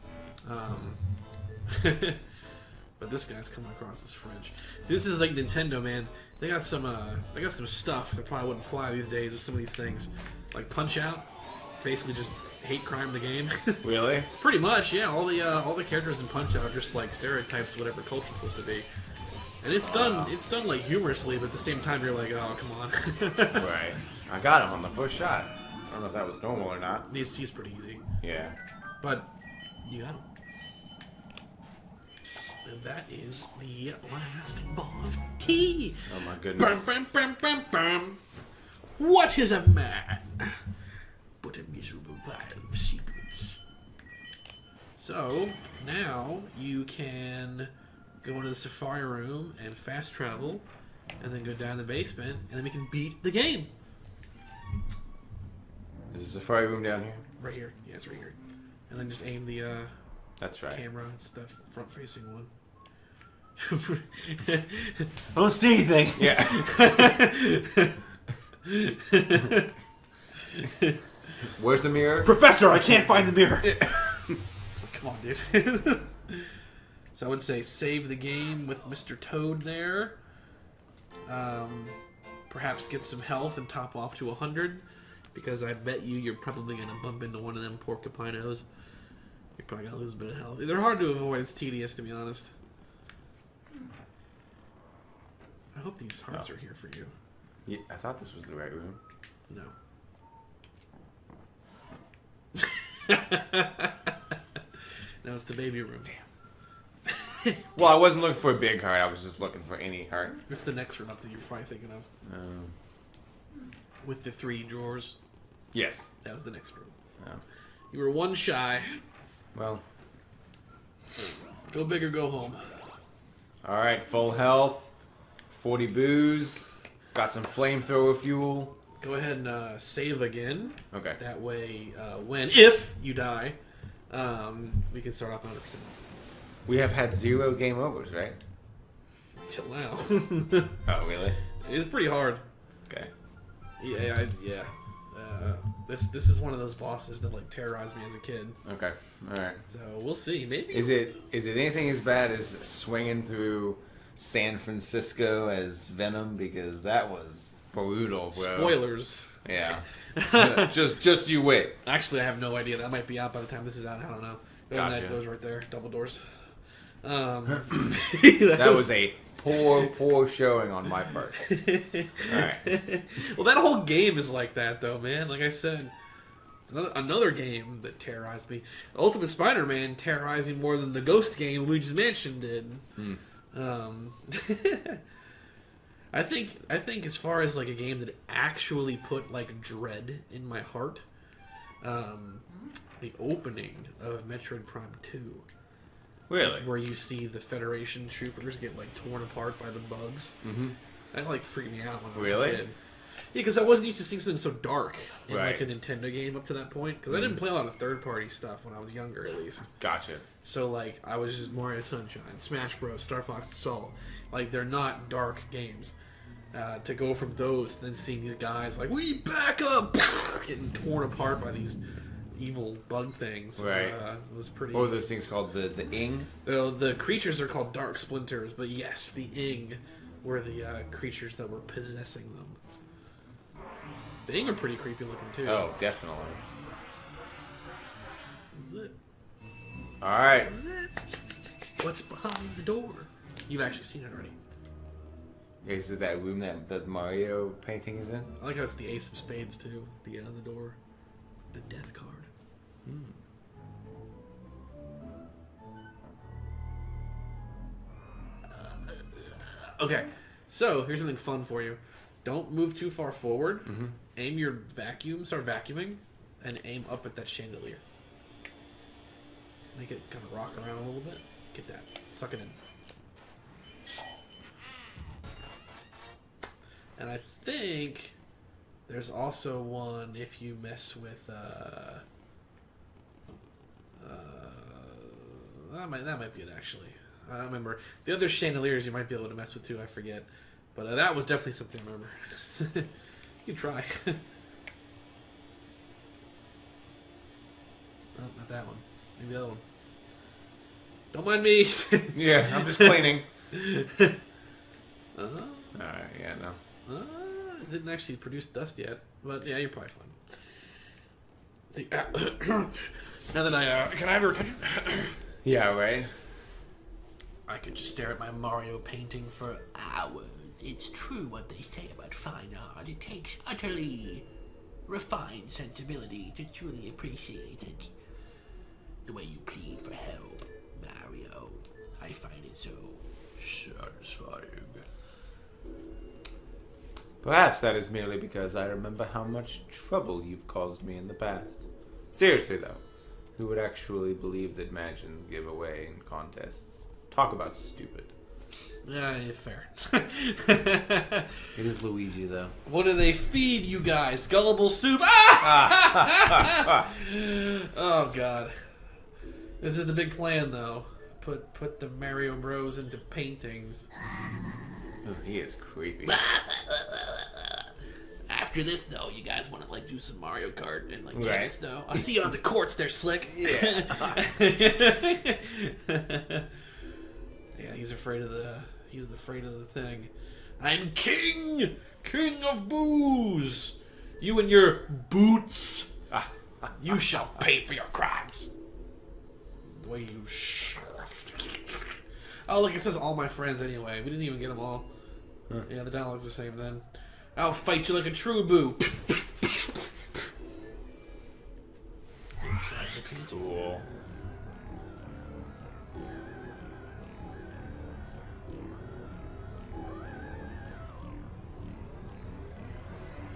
But this guy's coming across as French. See, this is like Nintendo, man. They got some stuff that probably wouldn't fly these days with some of these things, like Punch Out. Basically, just hate crime the game. Really? Pretty much, yeah. All the characters in Punch Out are just like stereotypes of whatever culture's supposed to be. And it's done like humorously, but at the same time you're like, oh, come on. Right. I got him on the first shot. I don't know if that was normal or not. He's pretty easy. Yeah. But you got him. And that is the last boss key. Oh my goodness. Bum, bum, bum, bum, bum. What is a man but a miserable pile of secrets? So now you can go into the safari room and fast travel, and then go down the basement, and then we can beat the game. Is the safari room down here? Right here. Yeah, it's right here. And then just aim the That's right. camera. It's the front-facing one. I don't see anything. Yeah. Where's the mirror? Professor, I can't find the mirror. So, come on, dude. So I would say save the game with Mr. Toad there. Perhaps get some health and top off to 100. Because I bet you're probably going to bump into one of them porcupinos. You're probably going to lose a bit of health. They're hard to avoid. It's tedious, to be honest. I hope these hearts are here for you. Yeah, I thought this was the right room. No. No, it's the baby room. Damn. Well, I wasn't looking for a big heart. I was just looking for any heart. It's the next room up that you're probably thinking of. With the 3 drawers. Yes. That was the next room. Oh. You were one shy. Well. Go big or go home. All right, full health, 40 booze, got some flamethrower fuel. Go ahead and save again. Okay. That way, if you die, we can start off 100%. We have had 0 game overs, right? Chill out. Oh, really? It's pretty hard. Okay. Yeah. This is one of those bosses that like terrorized me as a kid. Okay. All right. So we'll see. Maybe Is it anything as bad as swinging through San Francisco as Venom? Because that was brutal, bro. Spoilers. Yeah. just you wait. Actually, I have no idea. That might be out by the time this is out. I don't know. Gotcha. That door's right there. Double doors. That was a poor showing on my part. Alright. Well, that whole game is like that, though, man. Like I said, it's another game that terrorized me. Ultimate Spider-Man terrorizing more than the Ghost game Luigi's Mansion did. I think as far as like a game that actually put like dread in my heart, the opening of Metroid Prime 2. Really? Where you see the Federation troopers get like torn apart by the bugs. Mm-hmm. That like freaked me out when I was Really? a kid. Yeah, because I wasn't used to seeing something so dark in Right. like a Nintendo game up to that point. Because I didn't play a lot of third-party stuff when I was younger, at least. Gotcha. So like I was just Mario Sunshine, Smash Bros, Star Fox Assault. Like they're not dark games. To go from those, then seeing these guys like, we back up, getting torn apart by these evil bug things. Right. Was pretty. What were those things called? The Ing? The creatures are called dark splinters, but yes, the Ing were the creatures that were possessing them. The Ing are pretty creepy looking too. Oh, definitely. Zip. All right. What's behind the door? You've actually seen it already. Is it that room that the Mario painting is in? I like how it's the Ace of Spades too. The door, the Death card. Okay, so here's something fun for you. Don't move too far forward. Mm-hmm. Aim your vacuum, start vacuuming, and aim up at that chandelier. Make it kind of rock around a little bit. Get that. Suck it in. And I think there's also one if you mess with that might be it actually. I don't remember. The other chandeliers you might be able to mess with too, I forget. But that was definitely something I remember. You can try. Oh, not that one. Maybe the other one. Don't mind me. Yeah, I'm just cleaning. Uh-huh. Alright, yeah, no. It didn't actually produce dust yet, but yeah, you're probably fine. Now that can I have your attention? Yeah, right? I could just stare at my Mario painting for hours. It's true what they say about fine art. It takes utterly refined sensibility to truly appreciate it. The way you plead for help, Mario, I find it so satisfying. Perhaps that is merely because I remember how much trouble you've caused me in the past. Seriously, though, who would actually believe that mansions give away in contests? Talk about stupid. Yeah, fair. It is Luigi, though. What do they feed you guys? Gullible soup? Ah! Oh, God. This is the big plan, though. Put the Mario Bros into paintings. Oh, he is creepy. After this, though, you guys want to like do some Mario Kart and like Right. tennis, though. I'll see you on the courts there, Slick. Yeah. Yeah, he's afraid of the thing. I'm king of booze. You and your boots. You shall pay for your crimes. The way you. Oh, look, it says all my friends anyway. We didn't even get them all. Huh. Yeah, the dialogue's the same then. I'll fight you like a true boo. Inside the painting. Cool.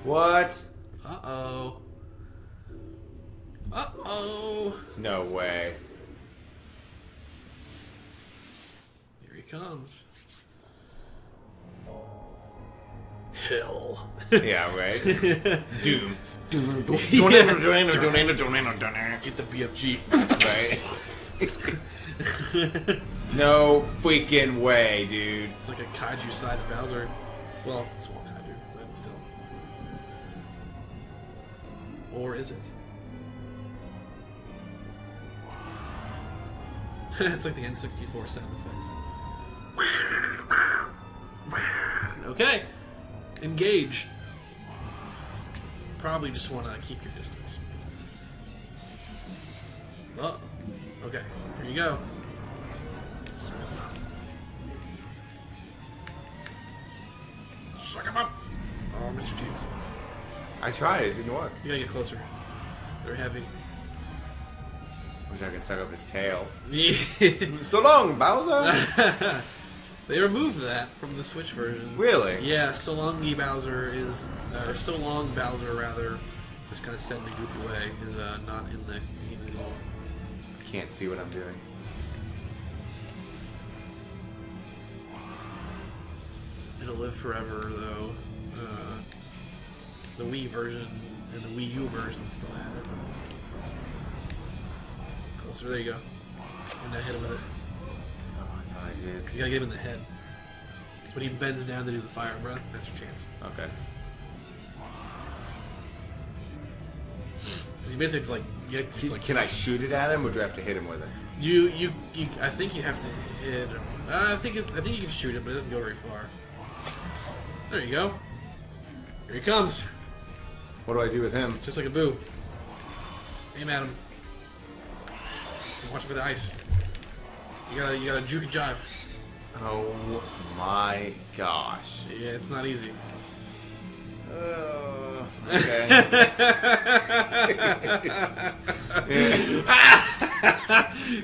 What? Uh-oh. Uh-oh. No way. Here he comes. Hell. Yeah, right? Doom. Get the BFG. Right? No freaking way, dude. It's like a kaiju-sized Bowser. Well, small kaiju, but still. Or is it? It's like the N64 sound effects. Okay. Engage. Probably just want to keep your distance. Oh. Okay. Here you go. Suck him up. Suck him up. Oh, Mr. Cheats. I tried, it didn't work. You gotta get closer. They're heavy. Wish I could suck up his tail. Yeah. So long, Bowser! They removed that from the Switch version. Really? Yeah, So Long Bowser is, or So Long Bowser rather, just kind of said in a goofy way, is not in the game anymore. Can't see what I'm doing. It'll live forever, though. The Wii version and the Wii U version still have it. Closer, there you go. And I hit him with it. Oh, I thought I did. You gotta get him in the head. So when he bends down to do the fire breath, that's your chance. Okay. Because he basically like You have to, like, Can I shoot it at him, or do I have to hit him with it? You I think you have to hit him. I think you can shoot it, but it doesn't go very far. There you go. Here he comes. What do I do with him? Just like a boo. Aim at him. Watch for the ice. You gotta juke and jive. Oh my gosh. Yeah, it's not easy. Okay.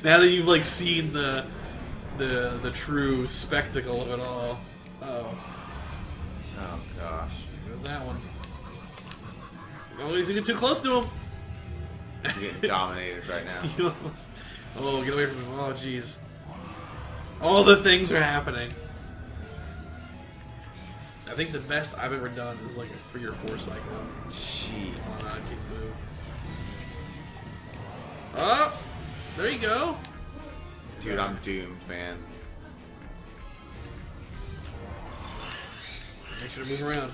Now that you've like seen the true spectacle of it all. Oh. Oh gosh. There's that one. Oh, he's getting too close to him. I'm getting dominated right now. You almost... Oh, get away from him. Oh, jeez. All the things are happening. I think the best I've ever done is like a 3 or 4 cycle. Jeez. Kick boo. Oh! There you go. Dude, I'm doomed, man. Make sure to move around.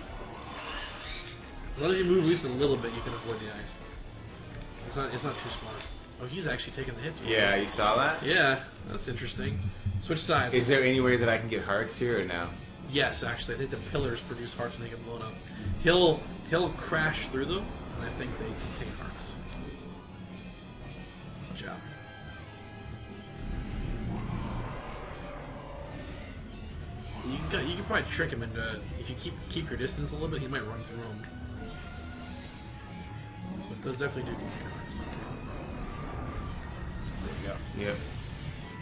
As long as you move at least a little bit, you can avoid the ice. It's not too smart. Oh, he's actually taking the hits. Yeah, you saw that? Yeah, that's interesting. Switch sides. Is there any way that I can get hearts here or no? Yes, actually, I think the pillars produce hearts when they get blown up. He'll crash through them, and I think they contain hearts. Good job. You can probably trick him into, if you keep your distance a little bit, he might run through them. But those definitely do contain hearts. There you go. Yep.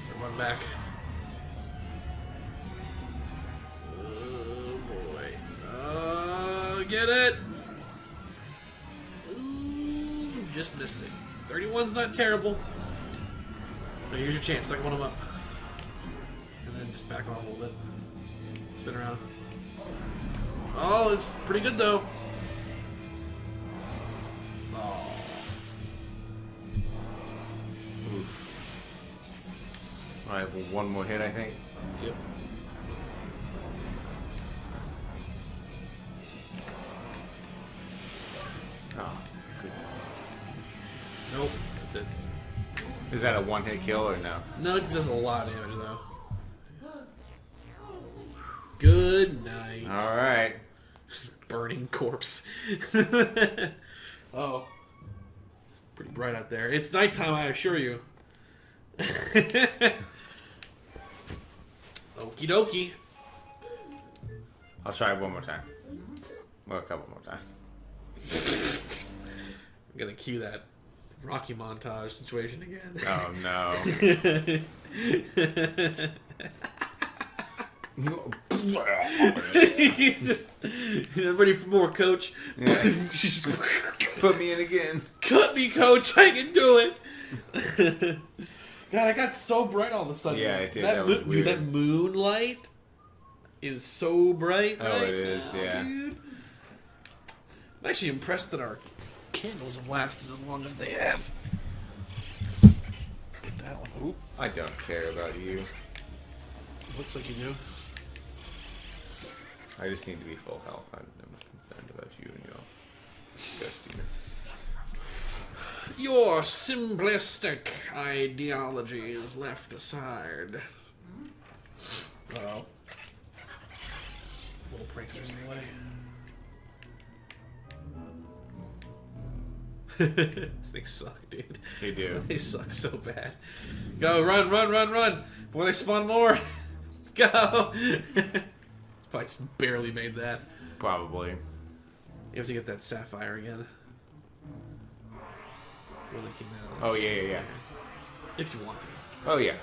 So run back. Oh boy. Get it! Ooh, just missed it. 31's not terrible. But here's your chance. Suck one of them up. And then just back off a little bit. Spin around. Oh, it's pretty good though. Oh. Oof. I have one more hit, I think. Yep. Oh, goodness. Nope. That's it. Is that a one-hit kill or no? No, it does a lot of damage though. Good night. Alright. Burning corpse. Oh. It's pretty bright out there. It's nighttime, I assure you. Okie dokie. I'll try it one more time. Well, a couple more times. I'm gonna cue that Rocky montage situation again. Oh, no. He's just ready for more, coach. Yeah. Put me in again. Cut me, coach. I can do it. God, I got so bright all of a sudden. Yeah, it did. That was weird. Dude, that moonlight is so bright. Oh, right it is, now, yeah. Dude. I'm actually impressed that our candles have lasted as long as they have. Get that one. Oop. I don't care about you. Looks like you do. I just need to be full health. I'm concerned about you and your ghostiness. Your simplistic ideology is left aside. Uh-oh. Little pranksters anyway. These things suck, dude. They do. They suck so bad. Go, run, run, run, run! Before they spawn more! Go! Probably just barely made that. Probably. You have to get that sapphire again. The one that came out of the Yeah. If you want to. Oh, yeah.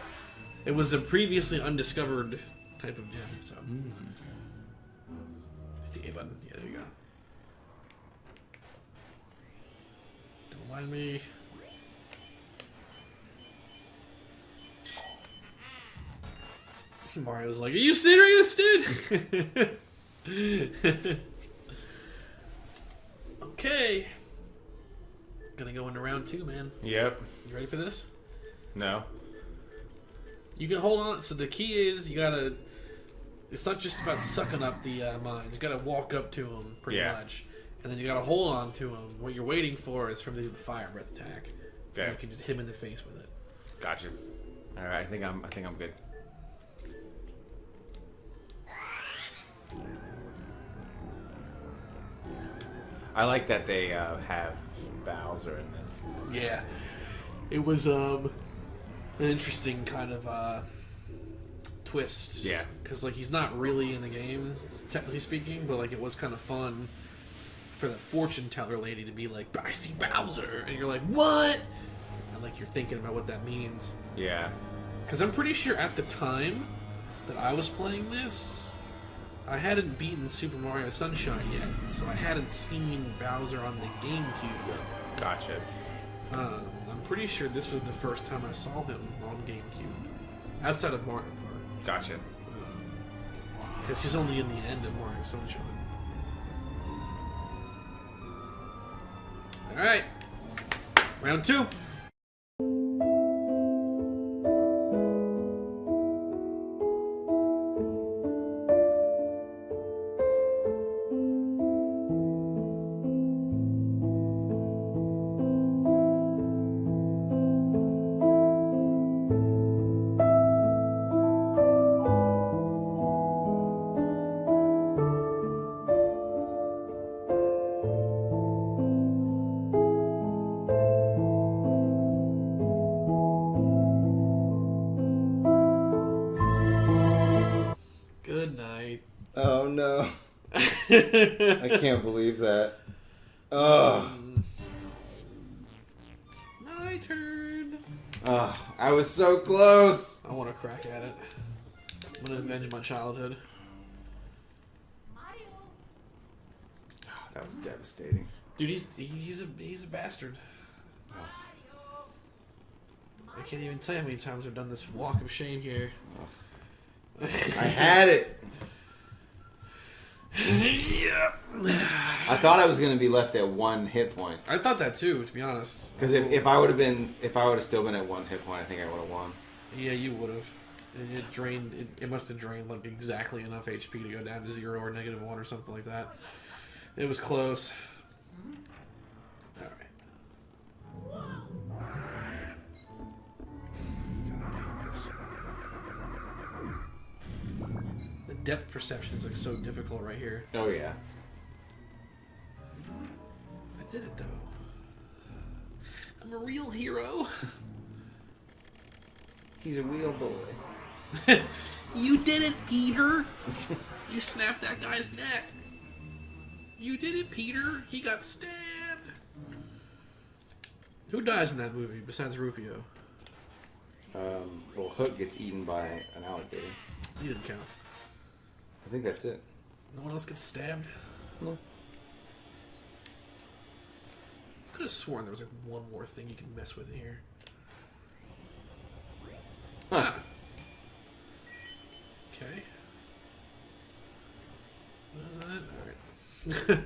It was a previously undiscovered type of gem, so. Hit the A button. Yeah, there you go. Don't mind me. Mario's like, are you serious, dude? Okay. Gonna go into round 2, man. Yep. You ready for this? No. You can hold on. So the key is you gotta. It's not just about sucking up the mines. You gotta walk up to them pretty much, and then you gotta hold on to them. What you're waiting for is for them to do the fire breath attack, Okay. You can just hit him in the face with it. Gotcha. All right, I think I'm good. I like that they have Bowser in this. Yeah, it was an interesting kind of twist. Yeah. Because like he's not really in the game, technically speaking, but like it was kind of fun for the fortune teller lady to be like, "I see Bowser," and you're like, "What?" And like you're thinking about what that means. Yeah. Because I'm pretty sure at the time that I was playing this, I hadn't beaten Super Mario Sunshine yet, so I hadn't seen Bowser on the GameCube. Gotcha. I'm pretty sure this was the first time I saw him on GameCube, outside of Mario Kart. Gotcha. Because he's only in the end of Mario Sunshine. Alright. Round 2. Good night. Oh no. I can't believe that. Oh. My turn. Oh, I was so close. I want to crack at it. I'm gonna avenge my childhood. Oh, that was devastating. Dude, he's a bastard. I can't even tell you how many times I've done this walk of shame here. I had it. Yeah. I thought I was gonna be left at 1 hit point. I thought that too, to be honest. Because if I would have still been at 1 hit point, I think I would have won. Yeah, you would have. It drained. It must have drained like exactly enough HP to go down to 0 or -1 or something like that. It was close. All right. The depth perception is like so difficult right here. Oh yeah. I did it though. I'm a real hero. He's a real boy. You did it, Peter. You snapped that guy's neck. You did it, Peter. He got stabbed. Who dies in that movie besides Rufio? Well, Hook gets eaten by an alligator. He didn't count. I think that's it. No one else gets stabbed? No. I could have sworn there was like one more thing you can mess with in here. Huh. Ah. Okay. Alright.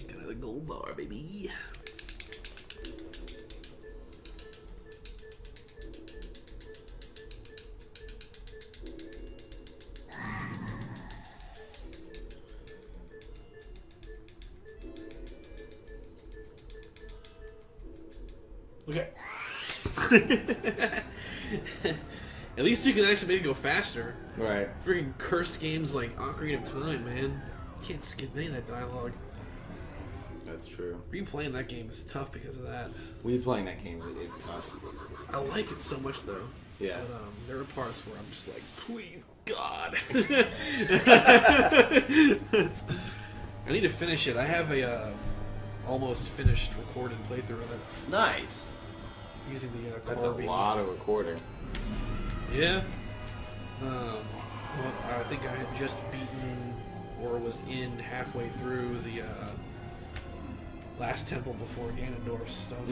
Got another gold bar, baby. Okay. At least you can actually make it go faster. Right. Freaking cursed games like Ocarina of Time, man. You can't skip any of that dialogue. That's true. Replaying that game is tough because of that. Replaying that game is tough. I like it so much though. Yeah. But there are parts where I'm just like, please, God. I need to finish it. I have a almost finished recorded playthrough of it Nice. using the That's a Corby. lot of recording. Yeah. Well, I think I had just beaten or was in halfway through the last temple before Ganondorf's stuff.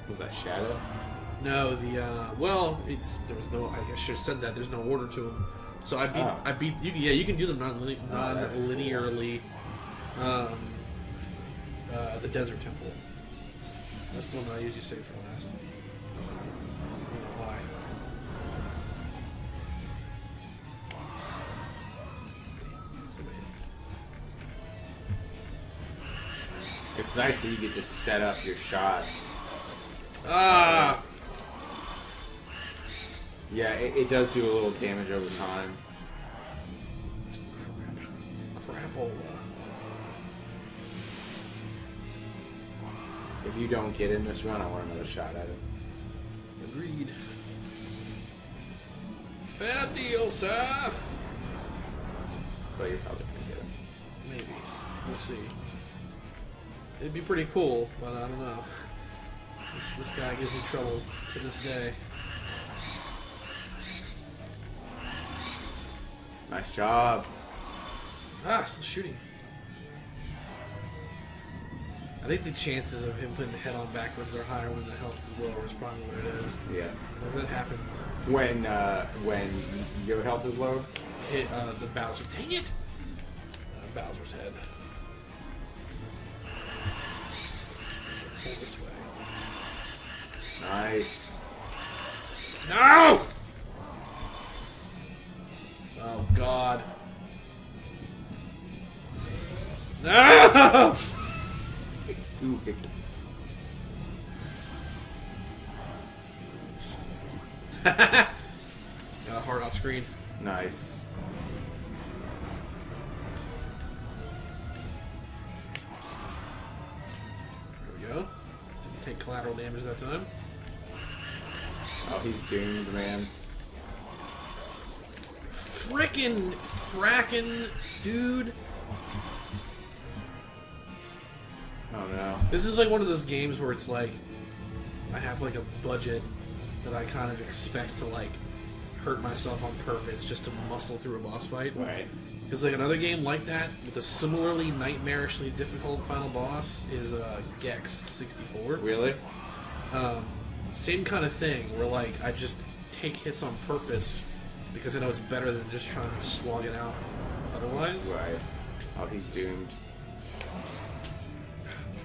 Was that Shadow? No, well, there was no. I should have said that. There's no order to them. So I beat. You can do them non-linearly. The desert temple. That's the one that I usually save for last. I don't know why. It's nice that you get to set up your shot. Ah! Yeah, it does do a little damage over time. Crapola. If you don't get in this run, I want another shot at it. Agreed. Fair deal, sir. But you're probably gonna get it. Maybe. We'll see. It'd be pretty cool, but I don't know. This guy gives me trouble to this day. Nice job. Ah, still shooting. I think the chances of him putting the head on backwards are higher when the health is lower. Is probably what it is. Yeah. Because that happens. When your health is low? Hit the Bowser. Dang it! Bowser's head. Pull this way. Nice. No! Oh God. No! Ooh, kick it. Got a heart off screen. Nice. There we go. Didn't take collateral damage that time. Oh, he's doomed, man. Frackin' dude. Oh no. This is like one of those games where it's like I have like a budget that I kind of expect to like hurt myself on purpose just to muscle through a boss fight. Right. Because like another game like that with a similarly nightmarishly difficult final boss is Gex 64. Really? Same kind of thing where like I just take hits on purpose because I know it's better than just trying to slog it out otherwise. Right. Oh, he's doomed.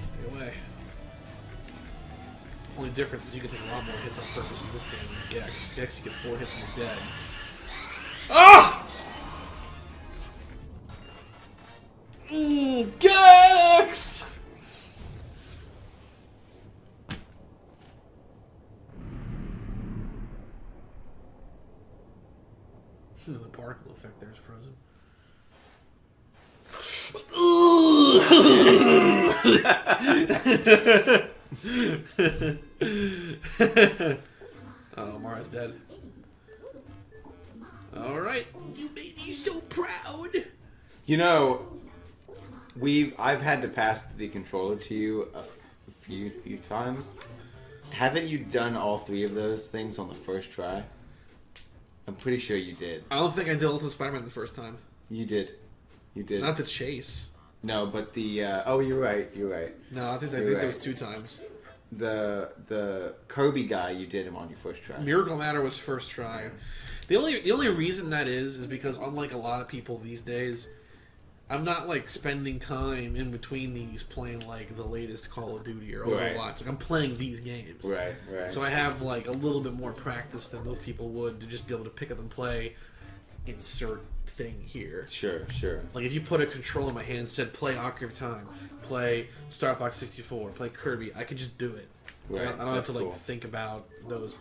Stay away. Only difference is you can take a lot more hits on purpose in this game than Gex. Gex, you get 4 hits and you're dead. Ah! Gex! The particle effect there is frozen. Oh, Mara's dead. Alright, you made me so proud! You know, I've had to pass the controller to you a few times. Haven't you done all 3 of those things on the first try? I'm pretty sure you did. I don't think I did Ultimate Spider-Man the first time. You did. You did. Not the chase. No, but the oh, you're right. You're right. No, I think You're there right. was 2 times. The Kirby guy, you did him on your first try. Miracle Matter was first try. The only reason that is because unlike a lot of people these days, I'm not like spending time in between these playing like the latest Call of Duty or Overwatch. Right. Like, I'm playing these games. Right, right. So I have like a little bit more practice than most people would to just be able to pick up and play. Insert thing here. Sure, sure. Like if you put a control in my hand and said play Ocarina of Time, play Star Fox 64, play Kirby, I could just do it. Right, I don't have to like cool. think about those.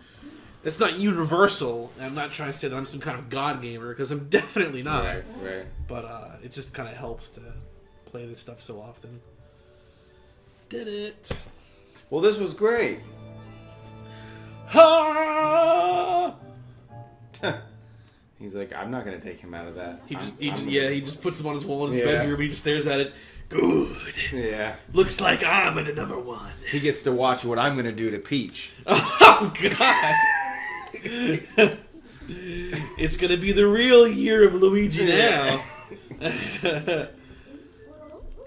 That's not universal. I'm not trying to say that I'm some kind of god gamer because I'm definitely not. Right, right. But it just kind of helps to play this stuff so often. Did it? Well, this was great. Ha! He's like, I'm not gonna take him out of that. He just I'm he just puts them on his wall in his Yeah. bedroom. He just stares at it. Good. Yeah. Looks like I'm the number 1. He gets to watch what I'm gonna do to Peach. Oh God! It's gonna be the real year of Luigi now.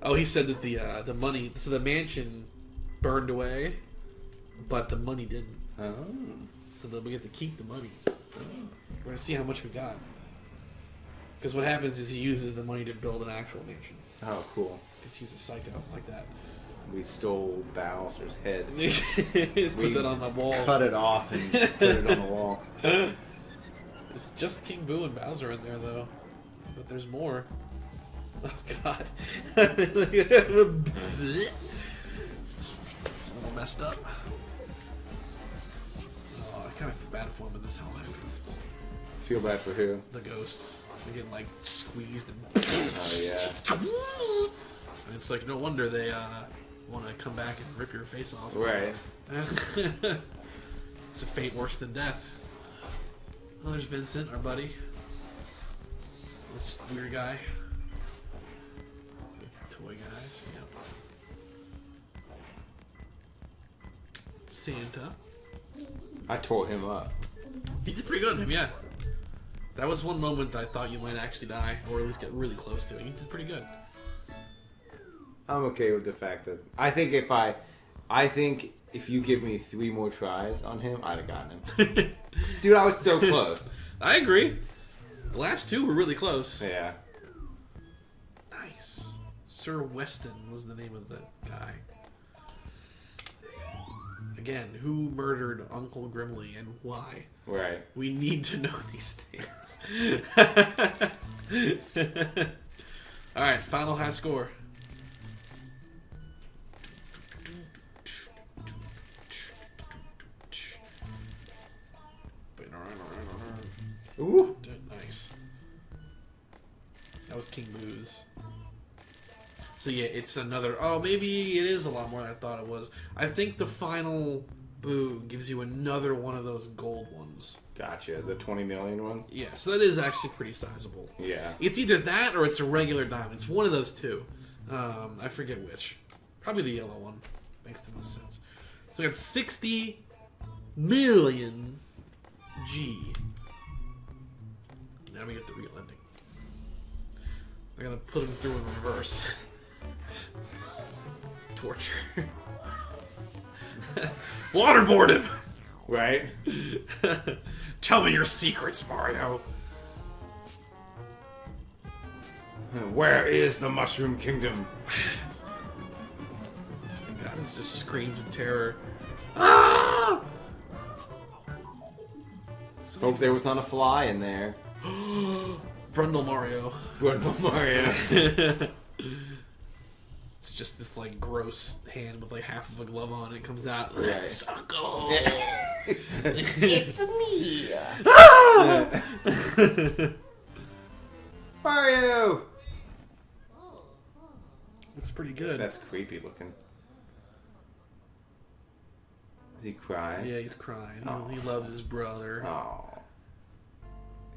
Oh, he said that the money, so the mansion burned away, but the money didn't. Oh. So that we get to keep the money. We're gonna see how much we got. Because what happens is he uses the money to build an actual mansion. Oh, cool. Because he's a psycho like that. We stole Bowser's head. Put that on the wall. Cut it off and put it on the wall. It's just King Boo and Bowser in there, though. But there's more. Oh, God. all messed up. Oh, I kind of feel bad for him when this all happens. Feel bad for who? The ghosts. They're getting like squeezed and. Oh yeah. And it's like no wonder they want to come back and rip your face off. Right. It's a fate worse than death. Oh, there's Vincent, our buddy. This weird guy. The toy guys. Yep. Santa. I tore him up. He did pretty good on him, yeah. That was one moment that I thought you might actually die, or at least get really close to it. You did pretty good. I'm okay with the fact that I think if you give me 3 more tries on him, I'd have gotten him. Dude, I was so close. I agree. The last 2 were really close. Yeah. Nice. Sir Weston was the name of the guy. Again, who murdered Uncle Grimly and why? Right. We need to know these things. Alright, final high score. Ooh. Nice. That was King Booze. So yeah, it's another... Oh, maybe it is a lot more than I thought it was. I think the final boo gives you another one of those gold ones. Gotcha. The 20 million ones? Yeah, so that is actually pretty sizable. Yeah. It's either that or it's a regular diamond. It's one of those two. I forget which. Probably the yellow one. Makes the most sense. So we got 60 million G. Now we get the real ending. They're gonna put him through in reverse. Torture. Waterboard him! Right? Tell me your secrets, Mario. Where is the Mushroom Kingdom? God, it's just screams of terror. Ah! Hope there was not a fly in there. Brundle Mario. Brundle Mario. It's just this like gross hand with like half of a glove on. It comes out. Right. Let's go. It's me. Mario. That's pretty good. That's creepy looking. Is he crying? Yeah, he's crying. Oh. He loves his brother. Oh.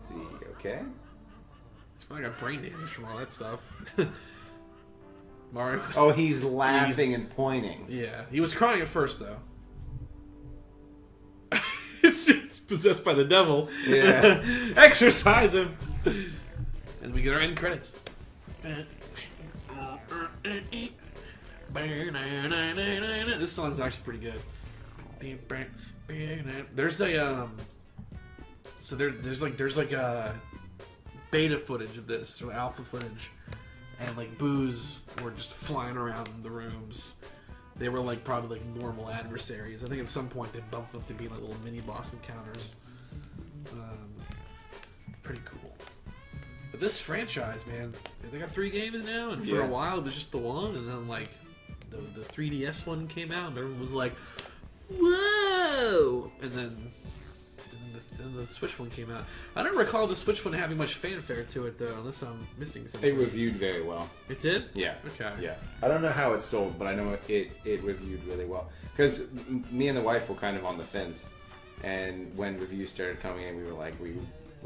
Is he okay? He's probably got brain damage from all that stuff. Mario was, Oh, he's laughing and pointing. yeah, he was crying at first though. It's possessed by the devil. Yeah. Exorcise him. And we get our end credits. This song's actually pretty good. There's a so there's like a beta footage of this or alpha footage, and like boos were just flying around in the rooms. They were like probably like normal adversaries. I think at some point they bumped up to be like little mini boss encounters. Pretty cool. But this franchise, man, they got 3 games now, and for a while it was just the one, and then like the 3DS one came out, and everyone was like, "Whoa!" And then the Switch one came out. I don't recall the Switch one having much fanfare to it though, unless I'm missing something. It reviewed very well. It did? Yeah. Okay. Yeah. I don't know how it sold, but I know it reviewed really well. Because me and the wife were kind of on the fence, and when reviews started coming in, we were like, we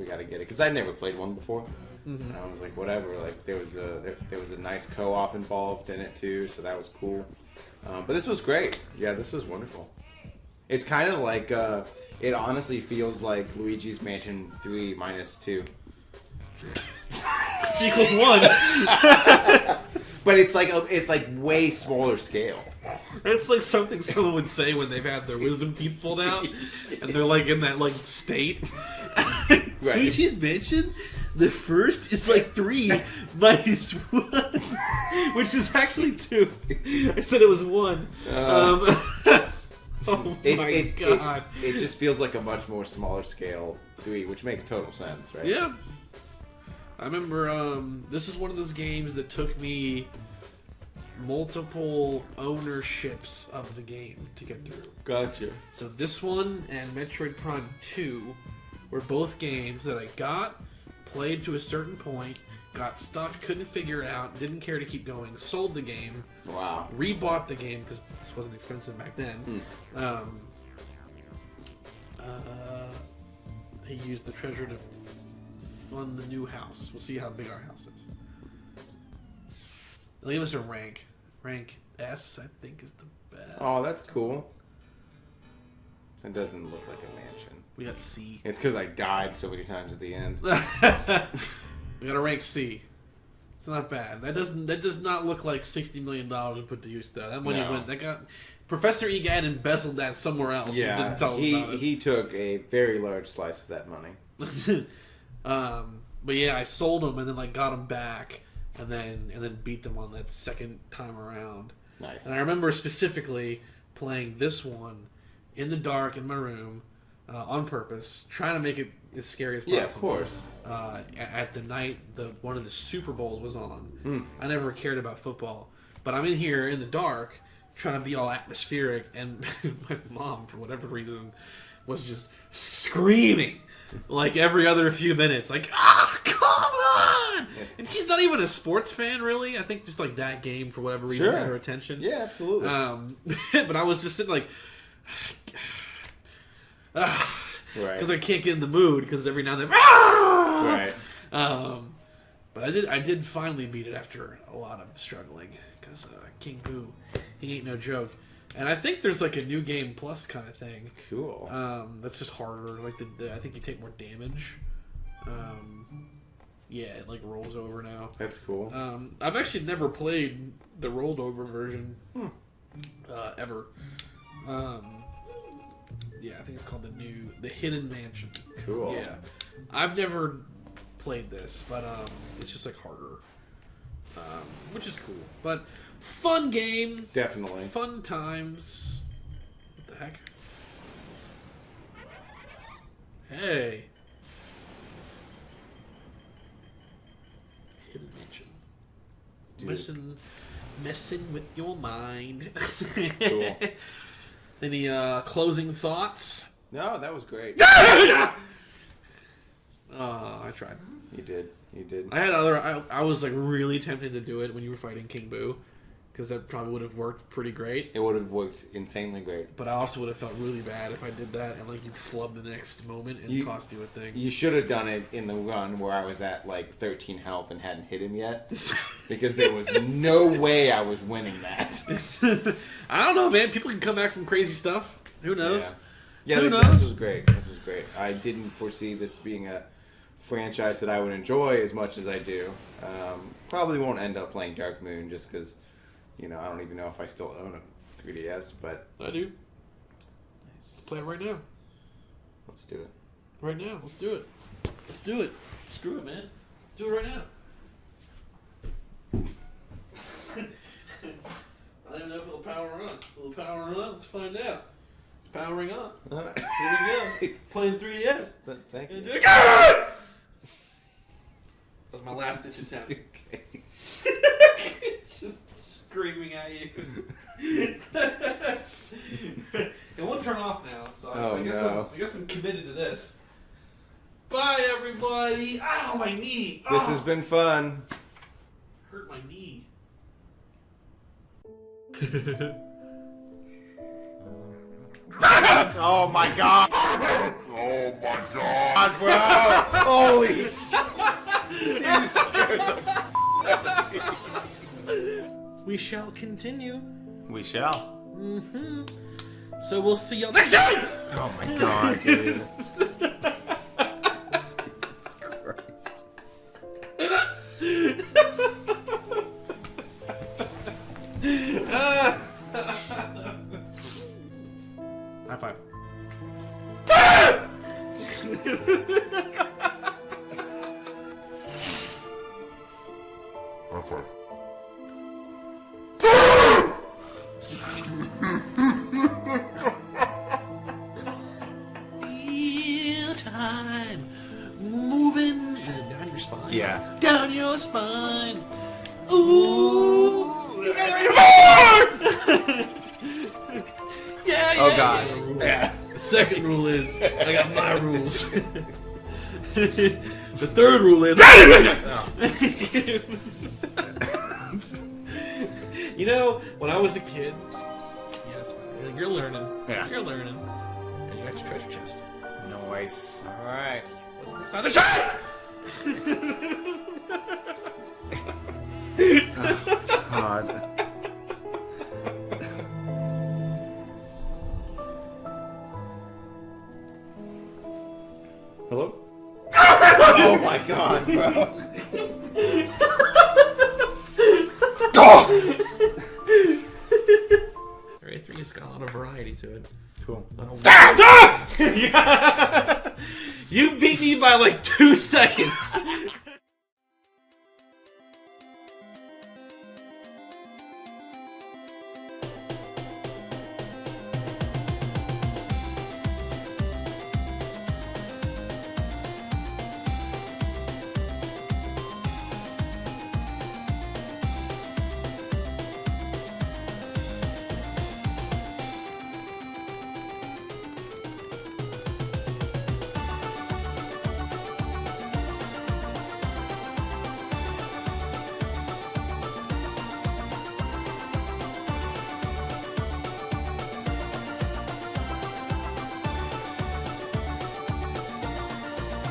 got to get it. Because I'd never played one before. Mm-hmm. And I was like, whatever. Like there was a nice co-op involved in it too, so that was cool. But this was great. Yeah, this was wonderful. It's kind of like it honestly feels like Luigi's Mansion 3 minus 2. Which equals 1. But it's like way smaller scale. It's like something someone would say when they've had their wisdom teeth pulled out, and they're like in that like state. Right. Luigi's Mansion, the first is like 3 minus 1, which is actually 2. I said it was 1. Oh my god! It just feels like a much more smaller scale 3, which makes total sense, right? Yeah. I remember this is one of those games that took me multiple ownerships of the game to get through. Gotcha. So this one and Metroid Prime 2 were both games that I got, played to a certain point, got stuck, couldn't figure it out, didn't care to keep going, sold the game, Wow. rebought the game because this wasn't expensive back then. He used the treasure to fund the new house. We'll see how big our house is. They'll give us a rank. Rank S, I think, is the best. Oh, that's cool. It doesn't look like a mansion. We got C. It's because I died so many times at the end. We got a rank C. It's not bad. That does not look like $60 million to put to use though. That money No. went. That got Professor Egad embezzled that somewhere else. and didn't Yeah, tell us about it. he took a very large slice of that money. But yeah, I sold them and then like got them back and then beat them on that second time around. Nice. And I remember specifically playing this one in the dark in my room on purpose, trying to make it as scary as possible. Yeah, of course. At the night one of the Super Bowls was on. I never cared about football, but I'm in here in the dark trying to be all atmospheric, and my mom, for whatever reason, was just screaming like every other few minutes, like, come on! And she's not even a sports fan, really. I think just like that game, for whatever reason, Sure. had her attention. Yeah, absolutely. But I was just sitting like, Right. because I can't get in the mood, because every now and then, right. Right. But I did finally beat it after a lot of struggling, because King Boo, he ain't no joke. And I think there's like a new game plus kind of thing. Cool. That's just harder. Like I think you take more damage. Yeah, it like rolls over now. That's cool. I've actually never played the rolled over version ever. Yeah, I think it's called the Hidden Mansion. Cool. Yeah, I've never played this, but it's just like harder, which is cool. But fun game, Definitely. fun times. What the heck? Hey. Hidden Mansion. Messing with your mind. Cool. Any closing thoughts? No, that was great. I tried. You did. You did. I had I was like really tempted to do it when you were fighting King Boo, because that probably would have worked pretty great. It would have worked insanely great. But I also would have felt really bad if I did that and like you flubbed the next moment and cost you a thing. You should have done it in the run where I was at like 13 health and hadn't hit him yet, because there was no way I was winning that. I don't know, man. People can come back from crazy stuff. Who knows? Yeah, Who this knows? was great. This was great. I didn't foresee this being a franchise that I would enjoy as much as I do. Probably won't end up playing Dark Moon just because, I don't even know if I still own a 3DS, but I do. Let's play it right now. let's do it. Right now. Let's do it. Let's do it. Screw it, man. Let's do it right now. I don't even know if it'll power on. Will it power on? Let's find out. It's powering on. All right. Here we go. Playing 3DS. But thank you. That was my last ditch attempt. Okay. It's just screaming at you. It won't turn off now, so I guess I'm committed to this. Bye, everybody. Ow, my knee. This Ow. has been fun. Hurt my knee. Oh my god! Oh my god! Bro! Holy! You scared the We shall continue. We shall. So we'll see y'all next time. Oh my god, dude. Jesus Christ. High five. High five. Feel time moving. Is it down your spine? Yeah. Down your spine. Ooh. Yeah, Oh, God. Yeah. The second rule is I got my rules. The third rule is you know, when I was a kid, yeah, it's fine. You're learning. Yeah. You're learning. And you got your treasure chest. Nice. Alright. What's inside the chest? God. Hello? Oh my god, bro. Area 3 has got a lot of variety to it. Cool. You beat me by like 2 seconds.